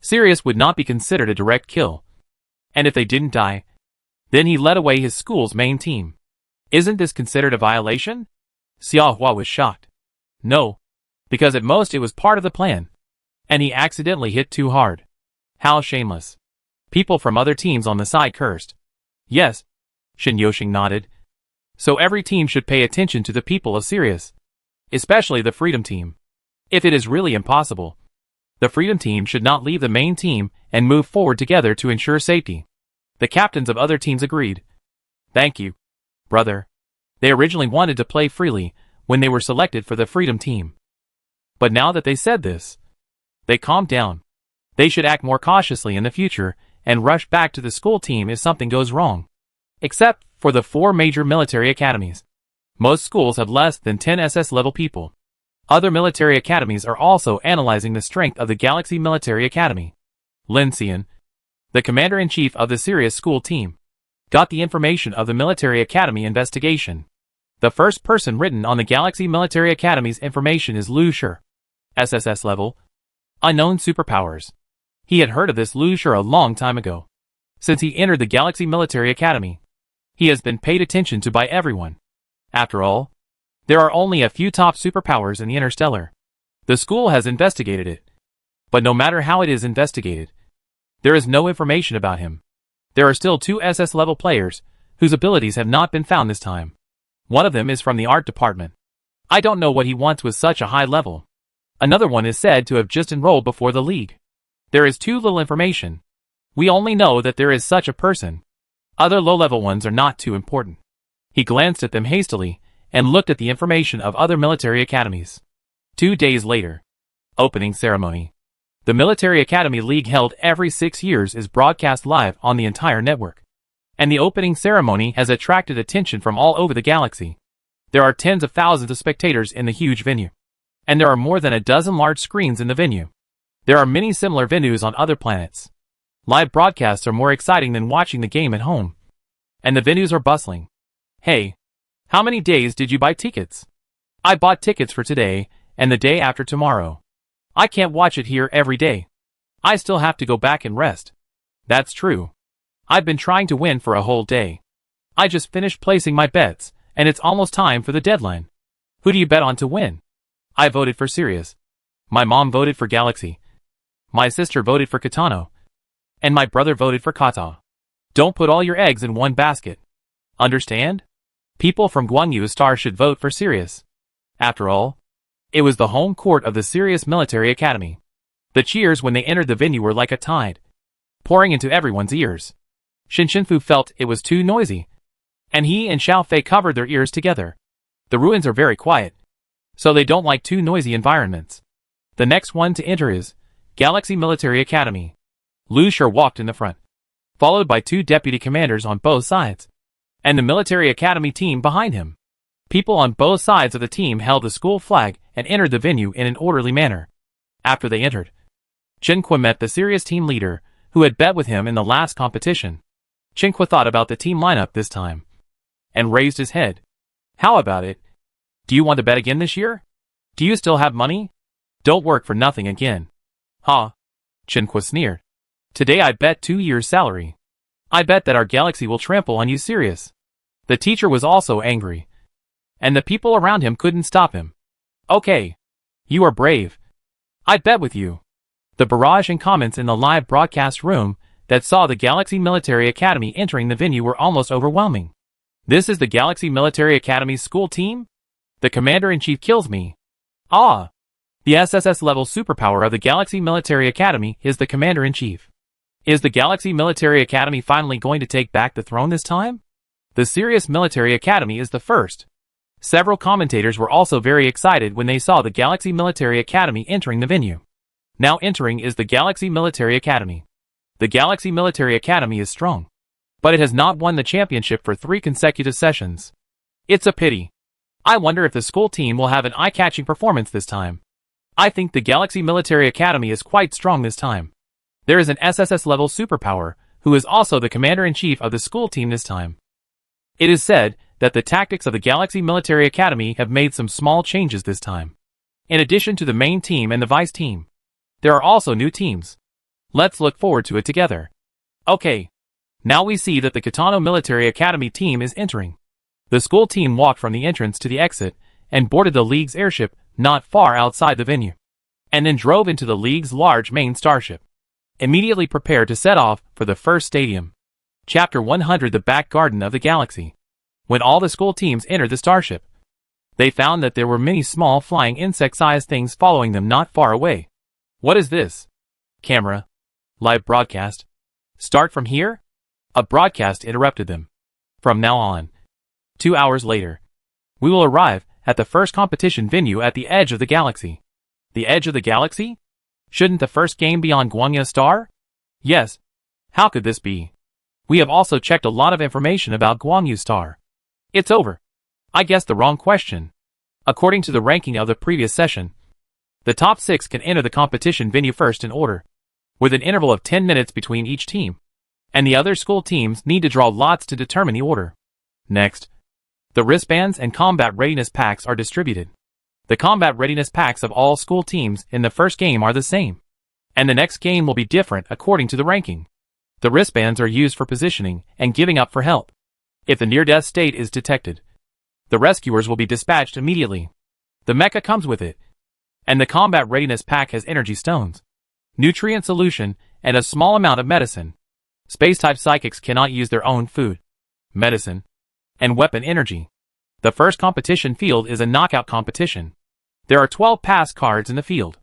Sirius would not be considered a direct kill, And if they didn't die, then he led away his school's main team. Isn't this considered a violation? Xiao Hua was shocked. No, because at most it was part of the plan. And he accidentally hit too hard. How shameless. People from other teams on the side cursed. Yes, Shin Yoshing nodded. So every team should pay attention to the people of Sirius. Especially the Freedom Team. If it is really impossible, the Freedom Team should not leave the main team and move forward together to ensure safety. The captains of other teams agreed. Thank you, brother. They originally wanted to play freely when they were selected for the Freedom Team. But now that they said this, they calmed down. They should act more cautiously in the future and rush back to the school team if something goes wrong. Except for the 4 major military academies. Most schools have less than 10 SS level people. Other military academies are also analyzing the strength of the Galaxy Military Academy. Lin Xian, the commander-in-chief of the Sirius school team, got the information of the Military Academy investigation. The first person written on the Galaxy Military Academy's information is Lu Shi. SSS level. Unknown superpowers. He had heard of this Lu Shi a long time ago. Since he entered the Galaxy Military Academy, he has been paid attention to by everyone. After all, there are only a few top superpowers in the Interstellar. The school has investigated it. But no matter how it is investigated, there is no information about him. There are still 2 SS level players whose abilities have not been found this time. One of them is from the art department. I don't know what he wants with such a high level. Another one is said to have just enrolled before the league. There is too little information. We only know that there is such a person. Other low-level ones are not too important. He glanced at them hastily and looked at the information of other military academies. 2 days later. Opening ceremony. The Military Academy League held every 6 years is broadcast live on the entire network. And the opening ceremony has attracted attention from all over the galaxy. There are tens of thousands of spectators in the huge venue. And there are more than a dozen large screens in the venue. There are many similar venues on other planets. Live broadcasts are more exciting than watching the game at home. And the venues are bustling. Hey, how many days did you buy tickets? I bought tickets for today and the day after tomorrow. I can't watch it here every day. I still have to go back and rest. That's true. I've been trying to win for a whole day. I just finished placing my bets, and it's almost time for the deadline. Who do you bet on to win? I voted for Sirius. My mom voted for Galaxy. My sister voted for Kitano. And my brother voted for Kata. Don't put all your eggs in one basket. Understand? People from Guangyu Star should vote for Sirius. After all, it was the home court of the Sirius Military Academy. The cheers when they entered the venue were like a tide, pouring into everyone's ears. Shin Shinfu felt it was too noisy, and he and Xiao Fei covered their ears together. The ruins are very quiet, so they don't like too noisy environments. The next one to enter is Galaxy Military Academy. Lu Shi walked in the front, followed by 2 deputy commanders on both sides, and the Military Academy team behind him. People on both sides of the team held the school flag and entered the venue in an orderly manner. After they entered, Chen Kui met the Sirius team leader, who had bet with him in the last competition. Chen Kui thought about the team lineup this time, and raised his head. How about it? Do you want to bet again this year? Do you still have money? Don't work for nothing again. Huh? Chen Kui sneered. Today I bet 2 years' salary. I bet that our galaxy will trample on you, Sirius. The teacher was also angry, and the people around him couldn't stop him. Okay. You are brave. I bet with you. The barrage and comments in the live broadcast room that saw the Galaxy Military Academy entering the venue were almost overwhelming. This is the Galaxy Military Academy's school team? The commander-in-chief kills me. Ah! The SSS level superpower of the Galaxy Military Academy is the commander-in-chief. Is the Galaxy Military Academy finally going to take back the throne this time? The Sirius Military Academy is the first. Several commentators were also very excited when they saw the Galaxy Military Academy entering the venue. Now entering is the Galaxy Military Academy. The Galaxy Military Academy is strong, but it has not won the championship for 3 consecutive sessions. It's a pity. I wonder if the school team will have an eye-catching performance this time. I think the Galaxy Military Academy is quite strong this time. There is an SSS level superpower, who is also the commander-in-chief of the school team this time. It is said that the tactics of the Galaxy Military Academy have made some small changes this time. In addition to the main team and the vice team, there are also new teams. Let's look forward to it together. Okay. Now we see that the Tonl Military Academy team is entering. The school team walked from the entrance to the exit and boarded the League's airship not far outside the venue, and then drove into the League's large main starship, immediately prepared to set off for the first stadium. Chapter 100: The Back Garden of the Galaxy. When all the school teams entered the starship, they found that there were many small flying insect-sized things following them not far away. What is this? Camera. Live broadcast. Start from here? A broadcast interrupted them. From now on. 2 hours later, we will arrive at the first competition venue at the edge of the galaxy. The edge of the galaxy? Shouldn't the first game be on Guangya Star? Yes. How could this be? We have also checked a lot of information about Guangyu Star. It's over. I guessed the wrong question. According to the ranking of the previous session, the top 6 can enter the competition venue first in order, with an interval of 10 minutes between each team, and the other school teams need to draw lots to determine the order. Next, the wristbands and combat readiness packs are distributed. The combat readiness packs of all school teams in the first game are the same, and the next game will be different according to the ranking. The wristbands are used for positioning and giving up for help. If the near-death state is detected, the rescuers will be dispatched immediately. The mecha comes with it, and the combat readiness pack has energy stones, nutrient solution, and a small amount of medicine. Space-type psychics cannot use their own food, medicine, and weapon energy. The first competition field is a knockout competition. There are 12 pass cards in the field.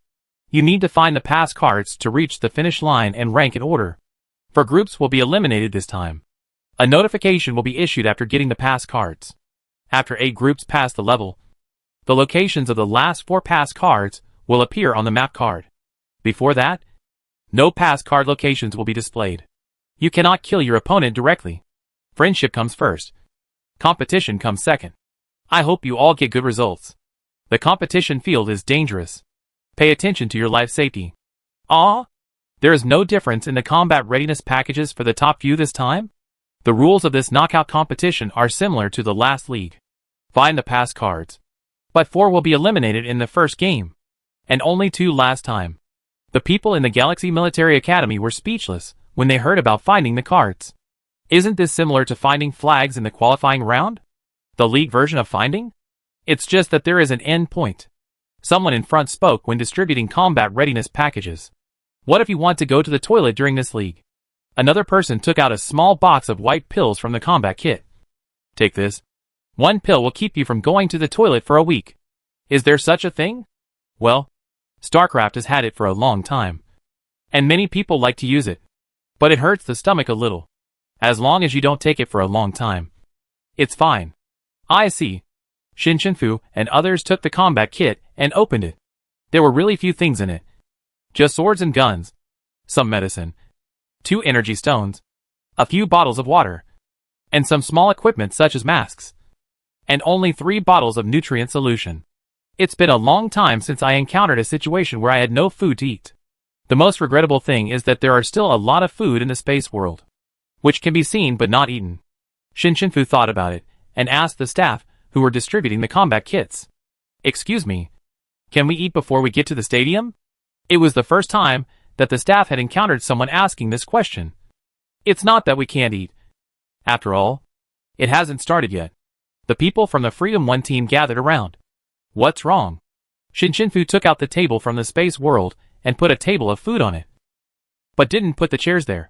You need to find the pass cards to reach the finish line and rank in order. For groups will be eliminated this time. A notification will be issued after getting the pass cards. After 8 groups pass the level, the locations of the last 4 pass cards will appear on the map card. Before that, no pass card locations will be displayed. You cannot kill your opponent directly. Friendship comes first. Competition comes second. I hope you all get good results. The competition field is dangerous. Pay attention to your life safety. There is no difference in the combat readiness packages for the top few this time? The rules of this knockout competition are similar to the last league. Find the pass cards. But 4 will be eliminated in the first game, and only 2 last time. The people in the Galaxy Military Academy were speechless when they heard about finding the cards. Isn't this similar to finding flags in the qualifying round? The league version of finding? It's just that there is an end point. Someone in front spoke when distributing combat readiness packages. What if you want to go to the toilet during this league? Another person took out a small box of white pills from the combat kit. Take this. 1 pill will keep you from going to the toilet for a week. Is there such a thing? Well, StarCraft has had it for a long time, and many people like to use it. But it hurts the stomach a little. As long as you don't take it for a long time, it's fine. I see. Shinshinfu and others took the combat kit and opened it. There were really few things in it. Just swords and guns, some medicine, 2 energy stones, a few bottles of water, and some small equipment such as masks, and only 3 bottles of nutrient solution. It's been a long time since I encountered a situation where I had no food to eat. The most regrettable thing is that there are still a lot of food in the space world, which can be seen but not eaten. Shinshinfu thought about it and asked the staff who were distributing the combat kits. Excuse me, can we eat before we get to the stadium? It was the first time that the staff had encountered someone asking this question. It's not that we can't eat. After all, it hasn't started yet. The people from the Freedom 1 team gathered around. What's wrong? Shinshinfu took out the table from the space world and put a table of food on it, but didn't put the chairs there,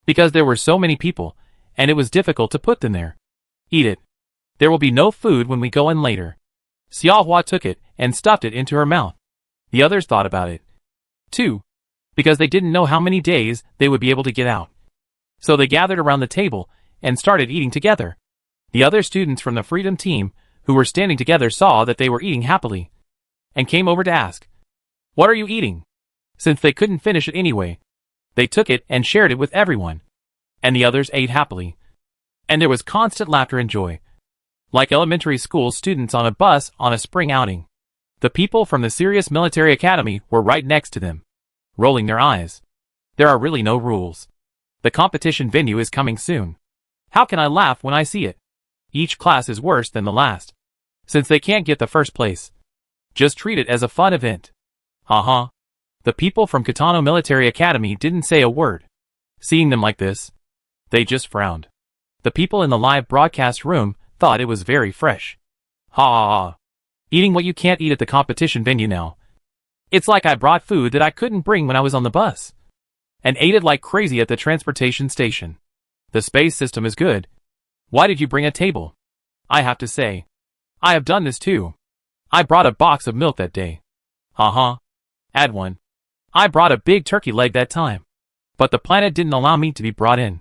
because there were so many people, and it was difficult to put them there. Eat it. There will be no food when we go in later. Xiaohua took it and stuffed it into her mouth. The others thought about it, too, because they didn't know how many days they would be able to get out. So they gathered around the table and started eating together. The other students from the Freedom team, who were standing together, saw that they were eating happily, and came over to ask, "What are you eating?" Since they couldn't finish it anyway, they took it and shared it with everyone, and the others ate happily. And there was constant laughter and joy, like elementary school students on a bus on a spring outing. The people from the Sirius Military Academy were right next to them, rolling their eyes. There are really no rules. The competition venue is coming soon. How can I laugh when I see it? Each class is worse than the last, since they can't get the first place. Just treat it as a fun event. Haha. The people from Tonl Military Academy didn't say a word. Seeing them like this, They just frowned. The people in the live broadcast room thought it was very fresh. Ha ha ha. Eating what you can't eat at the competition venue now. It's like I brought food that I couldn't bring when I was on the bus. And ate it like crazy at the transportation station. The space system is good. Why did you bring a table? I have to say, I have done this too. I brought a box of milk that day. Uh-huh. Add one. I brought a big turkey leg that time. But the planet didn't allow me to be brought in.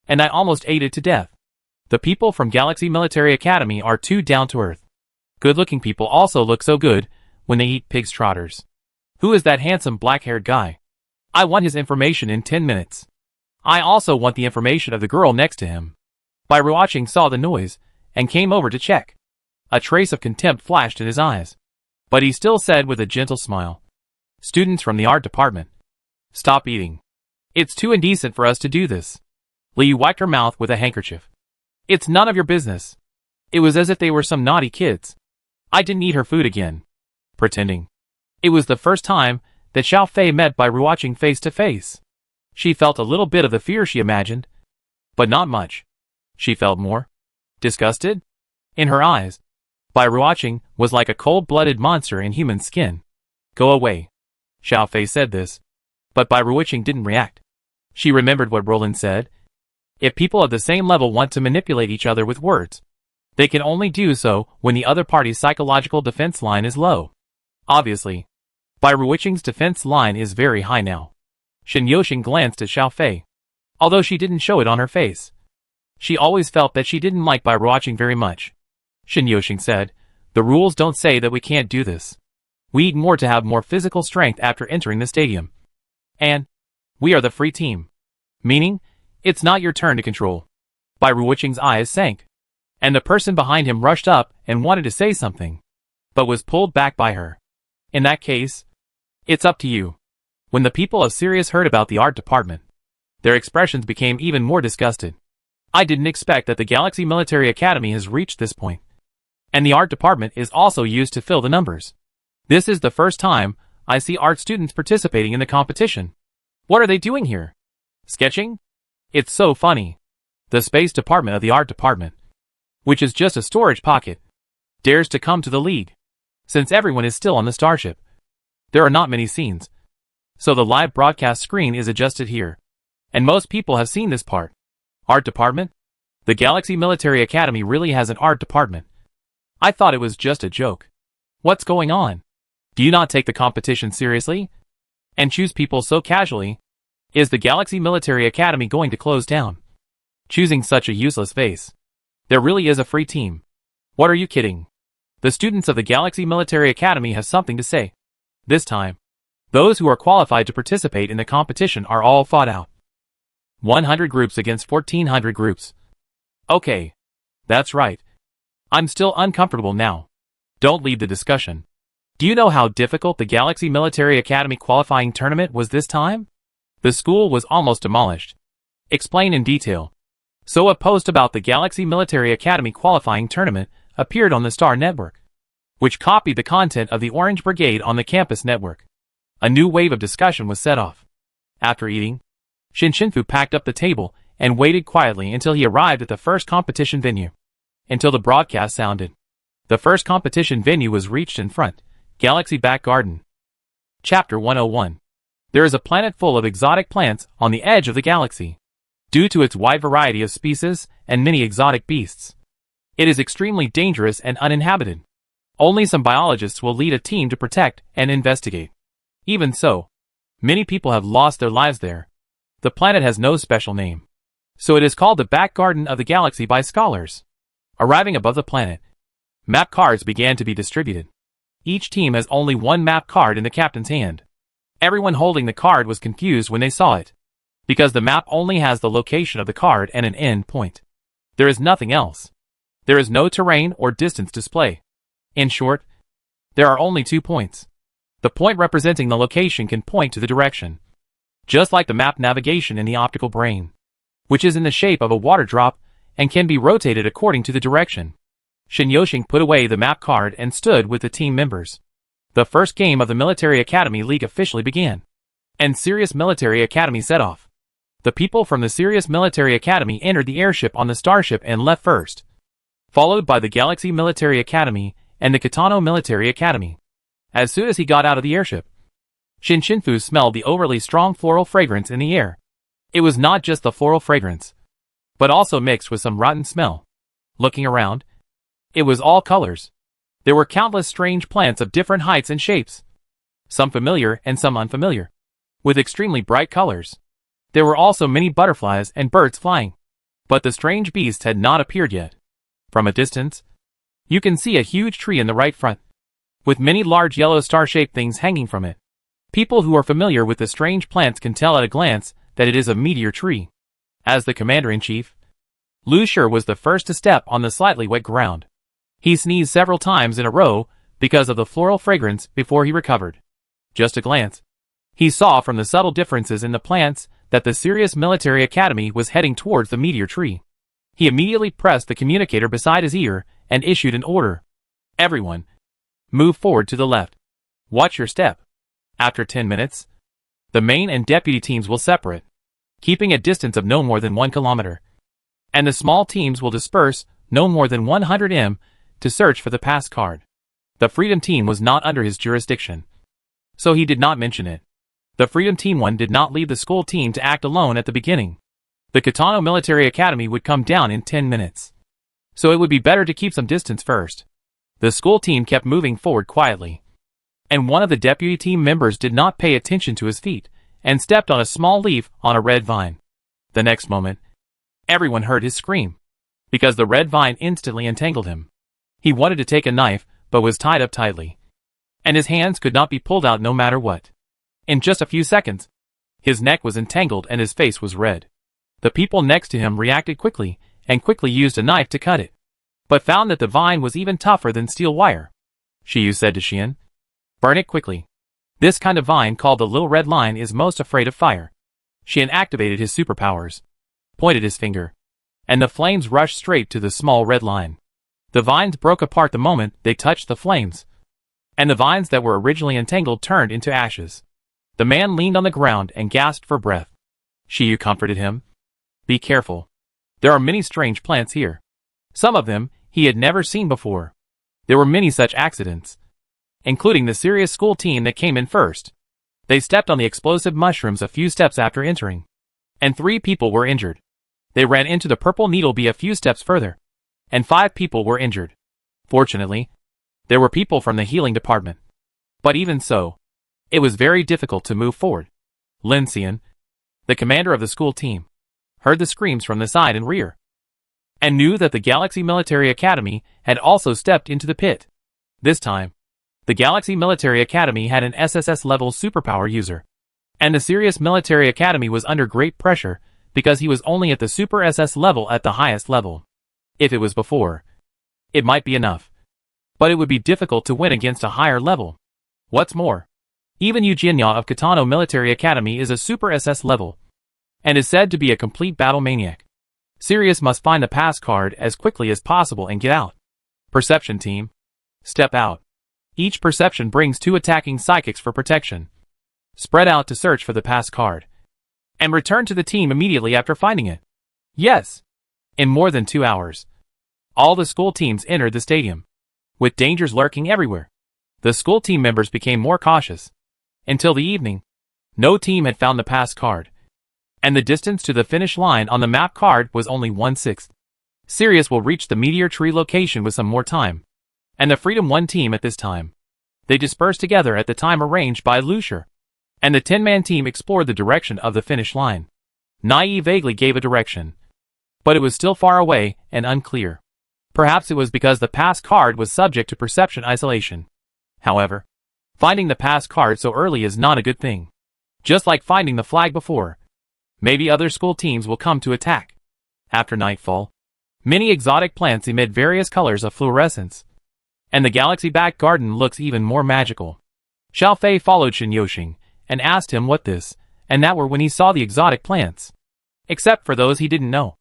And I almost ate it to death. The people from Galaxy Military Academy are too down-to-earth. Good-looking people also look so good when they eat pig's trotters. Who is that handsome black-haired guy? I want his information in 10 minutes. I also want the information of the girl next to him. Watching saw the noise and came over to check. A trace of contempt flashed in his eyes. But he still said with a gentle smile, "Students from the art department, stop eating. It's too indecent for us to do this." Lee wiped her mouth with a handkerchief. "It's none of your business." It was as if they were some naughty kids. I didn't eat her food again. Pretending. It was the first time that Xiao Fei met Bai Ruoqing face to face. She felt a little bit of the fear she imagined. But not much. She felt more disgusted. In her eyes, Bai Ruoqing was like a cold-blooded monster in human skin. "Go away." Xiao Fei said this. But Bai Ruoqing didn't react. She remembered what Roland said. If people of the same level want to manipulate each other with words, they can only do so when the other party's psychological defense line is low. Obviously, Bai Ruoqing's defense line is very high now. Shen Yoxing glanced at Xiao Fei. Although she didn't show it on her face, she always felt that she didn't like Bai Ruoqing very much. Shen Yoxing said, "The rules don't say that we can't do this. We eat more to have more physical strength after entering the stadium. And we are the free team. Meaning, it's not your turn to control." Bai Ruoqing's eyes sank. And the person behind him rushed up and wanted to say something, but was pulled back by her. "In that case, it's up to you." When the people of Sirius heard about the art department, their expressions became even more disgusted. I didn't expect that the Galaxy Military Academy has reached this point. And the art department is also used to fill the numbers. This is the first time I see art students participating in the competition. What are they doing here? Sketching? It's so funny. The space department of the art department, which is just a storage pocket, dares to come to the league. Since everyone is still on the starship, there are not many scenes. So the live broadcast screen is adjusted here. And most people have seen this part. Art department? The Galaxy Military Academy really has an art department. I thought it was just a joke. What's going on? Do you not take the competition seriously? And choose people so casually? Is the Galaxy Military Academy going to close down? Choosing such a useless vase. There really is a free team. What are you kidding? The students of the Galaxy Military Academy have something to say. This time, those who are qualified to participate in the competition are all fought out. 100 groups against 1400 groups. Okay. That's right. I'm still uncomfortable now. Don't leave the discussion. Do you know how difficult the Galaxy Military Academy qualifying tournament was this time? The school was almost demolished. Explain in detail. So a post about the Galaxy Military Academy qualifying tournament appeared on the Star Network, which copied the content of the Orange Brigade on the campus network. A new wave of discussion was set off. After eating, Shin Shinfu packed up the table and waited quietly until he arrived at the first competition venue. Until the broadcast sounded. The first competition venue was reached in front, Galaxy Back Garden. Chapter 101. There is a planet full of exotic plants on the edge of the galaxy. Due to its wide variety of species and many exotic beasts, it is extremely dangerous and uninhabited. Only some biologists will lead a team to protect and investigate. Even so, many people have lost their lives there. The planet has no special name, so it is called the back garden of the galaxy by scholars. Arriving above the planet, map cards began to be distributed. Each team has only one map card in the captain's hand. Everyone holding the card was confused when they saw it, because the map only has the location of the card and an end point. There is nothing else. There is no terrain or distance display. In short, there are only 2 points. The point representing the location can point to the direction, just like the map navigation in the optical brain, which is in the shape of a water drop and can be rotated according to the direction. Shin Yoxing put away the map card and stood with the team members. The first game of the Military Academy League officially began, and Sirius Military Academy set off. The people from the Sirius Military Academy entered the airship on the starship and left first, followed by the Galaxy Military Academy and the Tonl Military Academy. As soon as he got out of the airship, Shinfu smelled the overly strong floral fragrance in the air. It was not just the floral fragrance, but also mixed with some rotten smell. Looking around, it was all colors. There were countless strange plants of different heights and shapes, some familiar and some unfamiliar, with extremely bright colors. There were also many butterflies and birds flying, but the strange beasts had not appeared yet. From a distance, you can see a huge tree in the right front, with many large yellow star-shaped things hanging from it. People who are familiar with the strange plants can tell at a glance that it is a meteor tree. As the commander-in-chief, Lu Shi was the first to step on the slightly wet ground. He sneezed several times in a row because of the floral fragrance before he recovered. Just a glance, he saw from the subtle differences in the plants that the Sirius Military Academy was heading towards the meteor tree. He immediately pressed the communicator beside his ear and issued an order. Everyone, move forward to the left. Watch your step. After 10 minutes, the main and deputy teams will separate, keeping a distance of no more than 1 kilometer. And the small teams will disperse no more than 100 m to search for the pass card. The Freedom Team was not under his jurisdiction, so he did not mention it. The Freedom Team 1 did not leave the school team to act alone at the beginning. The Tonl Military Academy would come down in 10 minutes, so it would be better to keep some distance first. The school team kept moving forward quietly, and one of the deputy team members did not pay attention to his feet and stepped on a small leaf on a red vine. The next moment, everyone heard his scream, because the red vine instantly entangled him. He wanted to take a knife, but was tied up tightly, and his hands could not be pulled out no matter what. In just a few seconds, his neck was entangled and his face was red. The people next to him reacted quickly and quickly used a knife to cut it, but found that the vine was even tougher than steel wire. Shiyu said to Xian, "Burn it quickly. This kind of vine called the Little Red Line is most afraid of fire." Xian activated his superpowers, pointed his finger, and the flames rushed straight to the small red line. The vines broke apart the moment they touched the flames, and the vines that were originally entangled turned into ashes. The man leaned on the ground and gasped for breath. Shiyu comforted him. "Be careful. There are many strange plants here. Some of them he had never seen before. There were many such accidents, including the Sirius school team that came in first. They stepped on the explosive mushrooms a few steps after entering, and 3 people were injured. They ran into the purple needle bee a few steps further, and 5 people were injured. Fortunately, there were people from the healing department. But even so, it was very difficult to move forward." Lin Xian, the commander of the school team, heard the screams from the side and rear, and knew that the Galaxy Military Academy had also stepped into the pit. This time, the Galaxy Military Academy had an SSS-level superpower user, and the Sirius Military Academy was under great pressure because he was only at the Super SS level at the highest level. If it was before, it might be enough, but it would be difficult to win against a higher level. What's more, even Yu Jinya of Tonl Military Academy is a Super SS level, and is said to be a complete battle maniac. Sirius must find the pass card as quickly as possible and get out. Perception team, step out. Each perception brings 2 attacking psychics for protection. Spread out to search for the pass card, and return to the team immediately after finding it. Yes. In more than 2 hours, all the school teams entered the stadium, with dangers lurking everywhere. The school team members became more cautious. Until the evening, no team had found the pass card, and the distance to the finish line on the map card was only 1/6. Sirius will reach the meteor tree location with some more time, and the Freedom 1 team at this time. They dispersed together at the time arranged by Lu Shi, and the 10-man team explored the direction of the finish line. Nai vaguely gave a direction, but it was still far away and unclear. Perhaps it was because the pass card was subject to perception isolation. However, finding the pass card so early is not a good thing. Just like finding the flag before, maybe other school teams will come to attack. After nightfall, many exotic plants emit various colors of fluorescence, and the galaxy back garden looks even more magical. Xiao Fei followed Shinyoshing and asked him what this and that were when he saw the exotic plants. Except for those he didn't know,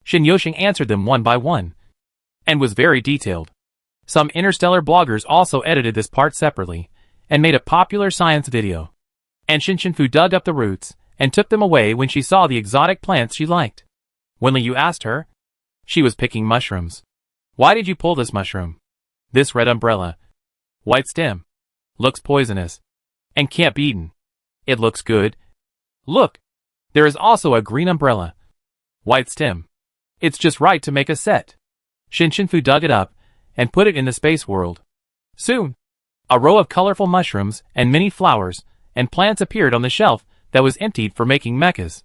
Shinyoshing answered them one by one, and was very detailed. Some Interstellar bloggers also edited this part separately, and made a popular science video. And Shinfu dug up the roots, and took them away when she saw the exotic plants she liked. When Liu asked her, she was picking mushrooms. Why did you pull this mushroom? This red umbrella. White stem. Looks poisonous. And can't be eaten. It looks good. Look. There is also a green umbrella. White stem. It's just right to make a set. Shinshinfu dug it up and put it in the space world. Soon, a row of colorful mushrooms and many flowers and plants appeared on the shelf that was emptied for making meccas.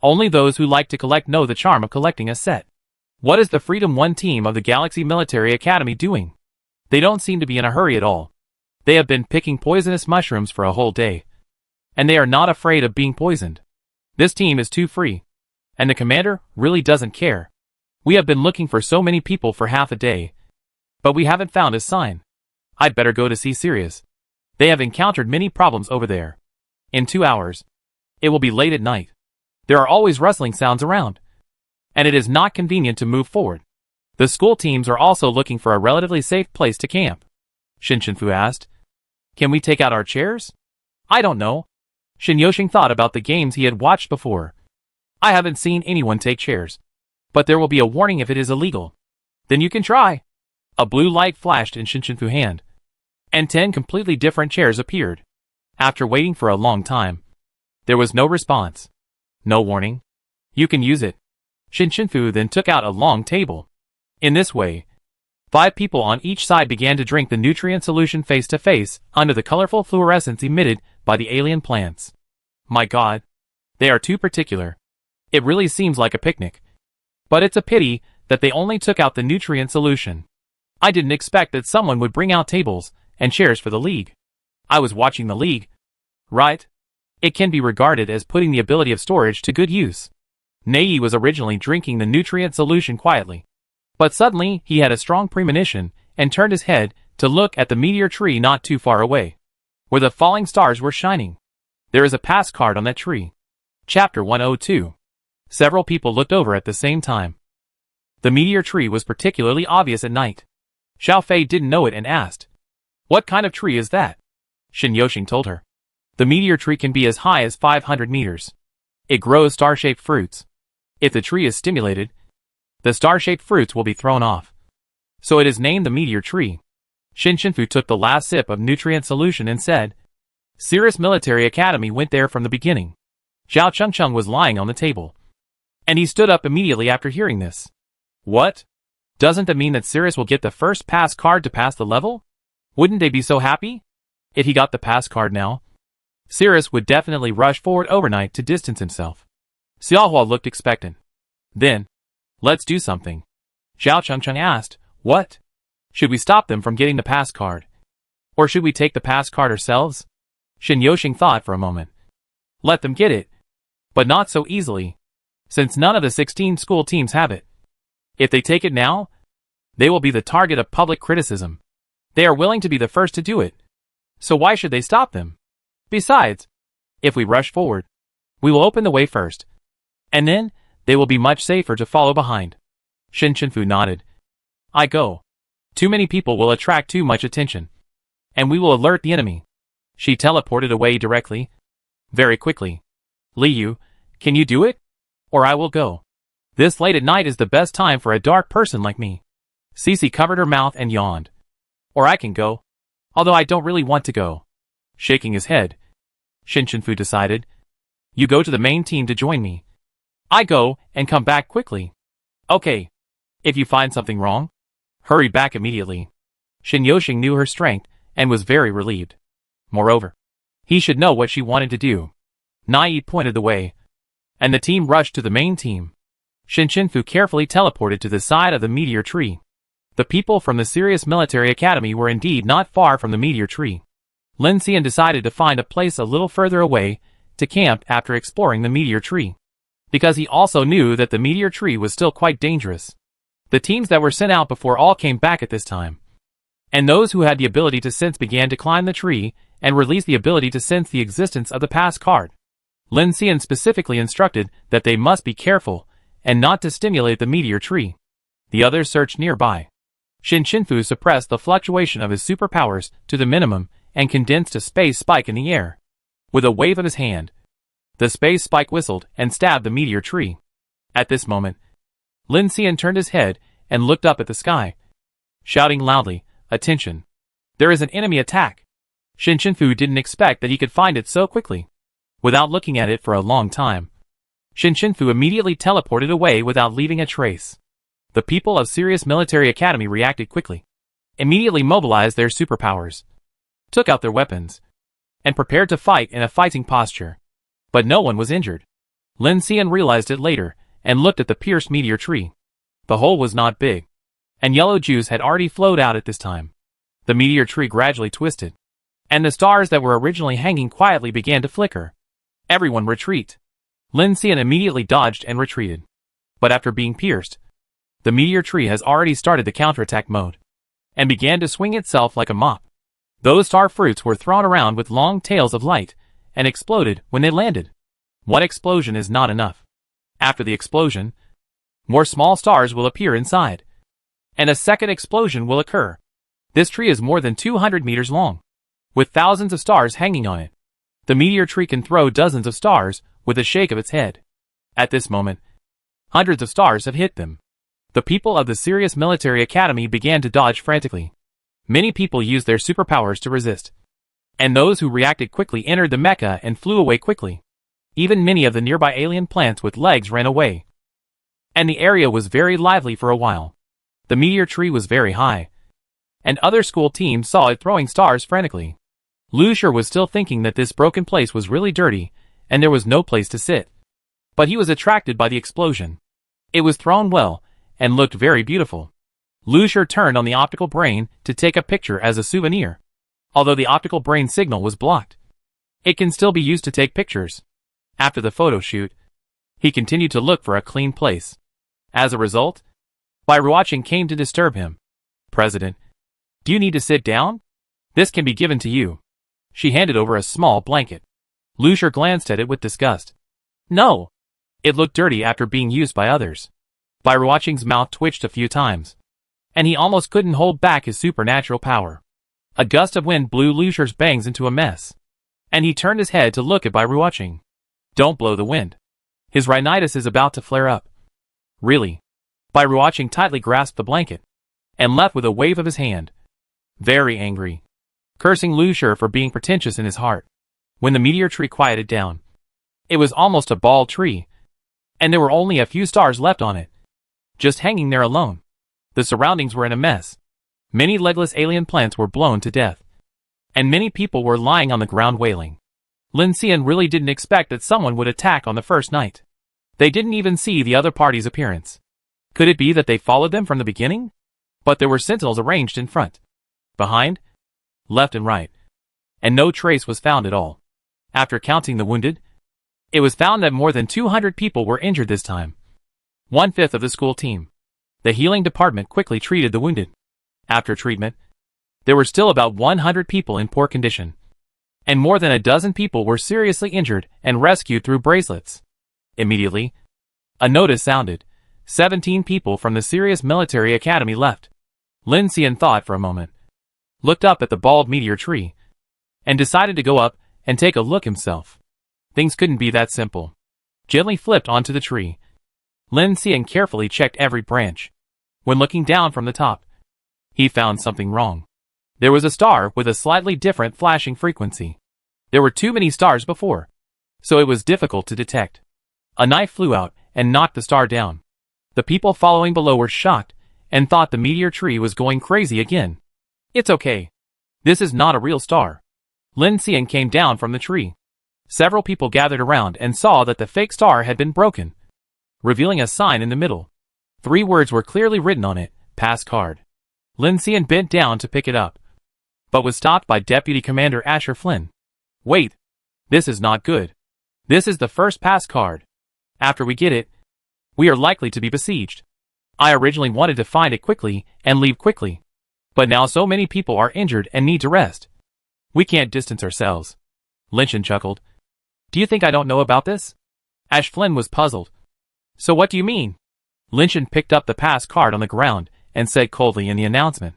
Only those who like to collect know the charm of collecting a set. What is the Freedom 1 team of the Galaxy Military Academy doing? They don't seem to be in a hurry at all. They have been picking poisonous mushrooms for a whole day. And they are not afraid of being poisoned. This team is too free. And the commander really doesn't care. We have been looking for so many people for half a day. But we haven't found a sign. I'd better go to see Sirius. They have encountered many problems over there. In 2 hours. It will be late at night. There are always rustling sounds around. And it is not convenient to move forward. The school teams are also looking for a relatively safe place to camp. Shinshinfu asked. Can we take out our chairs? I don't know. Shinyoshing thought about the games he had watched before. I haven't seen anyone take chairs. But there will be a warning if it is illegal. Then you can try. A blue light flashed in Shinshinfu's hand. And 10 completely different chairs appeared. After waiting for a long time, there was no response. No warning. You can use it. Shinshinfu then took out a long table. In this way, 5 people on each side began to drink the nutrient solution face to face under the colorful fluorescence emitted by the alien plants. My God, they are too particular. It really seems like a picnic. But it's a pity that they only took out the nutrient solution. I didn't expect that someone would bring out tables and chairs for the league. I was watching the league. Right? It can be regarded as putting the ability of storage to good use. Nei was originally drinking the nutrient solution quietly. But suddenly he had a strong premonition and turned his head to look at the meteor tree not too far away, where the falling stars were shining. There is a pass card on that tree. Chapter 102. Several people looked over at the same time. The meteor tree was particularly obvious at night. Xiao Fei didn't know it and asked, What kind of tree is that? Shin Yoshing told her. The meteor tree can be as high as 500 meters. It grows star-shaped fruits. If the tree is stimulated, the star-shaped fruits will be thrown off. So it is named the meteor tree. Shinshinfu took the last sip of nutrient solution and said, Sirius Military Academy went there from the beginning. Zhao Chengcheng was lying on the table. And he stood up immediately after hearing this. What? Doesn't that mean that Sirius will get the first pass card to pass the level? Wouldn't they be so happy? If he got the pass card now, Sirius would definitely rush forward overnight to distance himself. Xiaohua looked expectant. Then, let's do something. Zhao Chengcheng asked, What? Should we stop them from getting the pass card? Or should we take the pass card ourselves? Shin Yoshing thought for a moment. Let them get it. But not so easily, since none of the 16 school teams have it. If they take it now, they will be the target of public criticism. They are willing to be the first to do it. So why should they stop them? Besides, if we rush forward, we will open the way first. And then, they will be much safer to follow behind. Shinshinfu nodded. I go. Too many people will attract too much attention. And we will alert the enemy. She teleported away directly. Very quickly. Liu, can you do it? Or I will go. This late at night is the best time for a dark person like me. Cece covered her mouth and yawned. Or I can go. Although I don't really want to go. Shaking his head, Shinshinfu decided. You go to the main team to join me. I go and come back quickly. Okay. If you find something wrong, hurry back immediately. Shin Yoshing knew her strength and was very relieved. Moreover, he should know what she wanted to do. Nai pointed the way, and the team rushed to the main team. Shinshinfu carefully teleported to the side of the meteor tree. The people from the Sirius Military Academy were indeed not far from the meteor tree. Lin Xian decided to find a place a little further away to camp after exploring the meteor tree, because he also knew that the meteor tree was still quite dangerous. The teams that were sent out before all came back at this time. And those who had the ability to sense began to climb the tree and release the ability to sense the existence of the pass card. Lin Xian specifically instructed that they must be careful and not to stimulate the meteor tree. The others searched nearby. Shinshinfu suppressed the fluctuation of his superpowers to the minimum and condensed a space spike in the air. With a wave of his hand, The space spike whistled and stabbed the meteor tree. At this moment, Lin Xian turned his head and looked up at the sky, shouting loudly, "Attention! There is an enemy attack!" Shin Shinfu didn't expect that he could find it so quickly. Without looking at it for a long time, Shin Shinfu immediately teleported away without leaving a trace. The people of Sirius Military Academy reacted quickly, immediately mobilized their superpowers, took out their weapons, and prepared to fight in a fighting posture. But no one was injured. Lin Xian realized it later and looked at the pierced meteor tree. The hole was not big, and yellow juice had already flowed out at this time. The meteor tree gradually twisted, and the stars that were originally hanging quietly began to flicker. Everyone retreat. Lin Xian immediately dodged and retreated. But after being pierced, the meteor tree has already started the counterattack mode, and began to swing itself like a mop. Those star fruits were thrown around with long tails of light, and exploded when they landed. One explosion is not enough. After the explosion, more small stars will appear inside, and a second explosion will occur. This tree is more than 200 meters long, with thousands of stars hanging on it. The meteor tree can throw dozens of stars with a shake of its head. At this moment, hundreds of stars have hit them. The people of the Sirius Military Academy began to dodge frantically. Many people used their superpowers to resist, and those who reacted quickly entered the mecha and flew away quickly. Even many of the nearby alien plants with legs ran away, and the area was very lively for a while. The meteor tree was very high, and other school teams saw it throwing stars frantically. Lu Shur was still thinking that this broken place was really dirty, and there was no place to sit. But he was attracted by the explosion. It was thrown well, and looked very beautiful. Lu Shur turned on the optical brain to take a picture as a souvenir. Although the optical brain signal was blocked, it can still be used to take pictures. After the photo shoot, he continued to look for a clean place. As a result, Bai Ruoqing came to disturb him. "President, do you need to sit down? This can be given to you." She handed over a small blanket. Lu Shur glanced at it with disgust. "No." It looked dirty after being used by others. Bai Ruoqing's mouth twitched a few times, and he almost couldn't hold back his supernatural power. A gust of wind blew Lu Shur's bangs into a mess, and he turned his head to look at Bai Ruoqing. "Don't blow the wind. His rhinitis is about to flare up." "Really?" Bai Ruoqing tightly grasped the blanket, and left with a wave of his hand, very angry, cursing Lu Shur for being pretentious in his heart. When the meteor tree quieted down, it was almost a bald tree, and there were only a few stars left on it, just hanging there alone. The surroundings were in a mess. Many legless alien plants were blown to death, and many people were lying on the ground wailing. Lin Xian really didn't expect that someone would attack on the first night. They didn't even see the other party's appearance. Could it be that they followed them from the beginning? But there were sentinels arranged in front, behind, left and right, and no trace was found at all. After counting the wounded, it was found that more than 200 people were injured this time. 1/5 of the school team. The healing department quickly treated the wounded. After treatment, there were still about 100 people in poor condition, and more than a dozen people were seriously injured and rescued through bracelets. Immediately, a notice sounded. 17 people from the Sirius Military Academy left. Lin Xian thought for a moment, looked up at the bald meteor tree, and decided to go up and take a look himself. Things couldn't be that simple. Gently flipped onto the tree, Lin Xian carefully checked every branch. When looking down from the top, he found something wrong. There was a star with a slightly different flashing frequency. There were too many stars before, so it was difficult to detect. A knife flew out and knocked the star down. The people following below were shocked and thought the meteor tree was going crazy again. "It's okay. This is not a real star." Lin Xian came down from the tree. Several people gathered around and saw that the fake star had been broken, revealing a sign in the middle. 3 words were clearly written on it: "Pass card." Lin Xian bent down to pick it up, but was stopped by Deputy Commander Asher Flynn. "Wait. This is not good. This is the first pass card. After we get it, we are likely to be besieged. I originally wanted to find it quickly and leave quickly, but now so many people are injured and need to rest. We can't distance ourselves." Lin Xian chuckled. "Do you think I don't know about this?" Ash Flynn was puzzled. "So what do you mean?" Lin Xian picked up the pass card on the ground and said coldly in the announcement,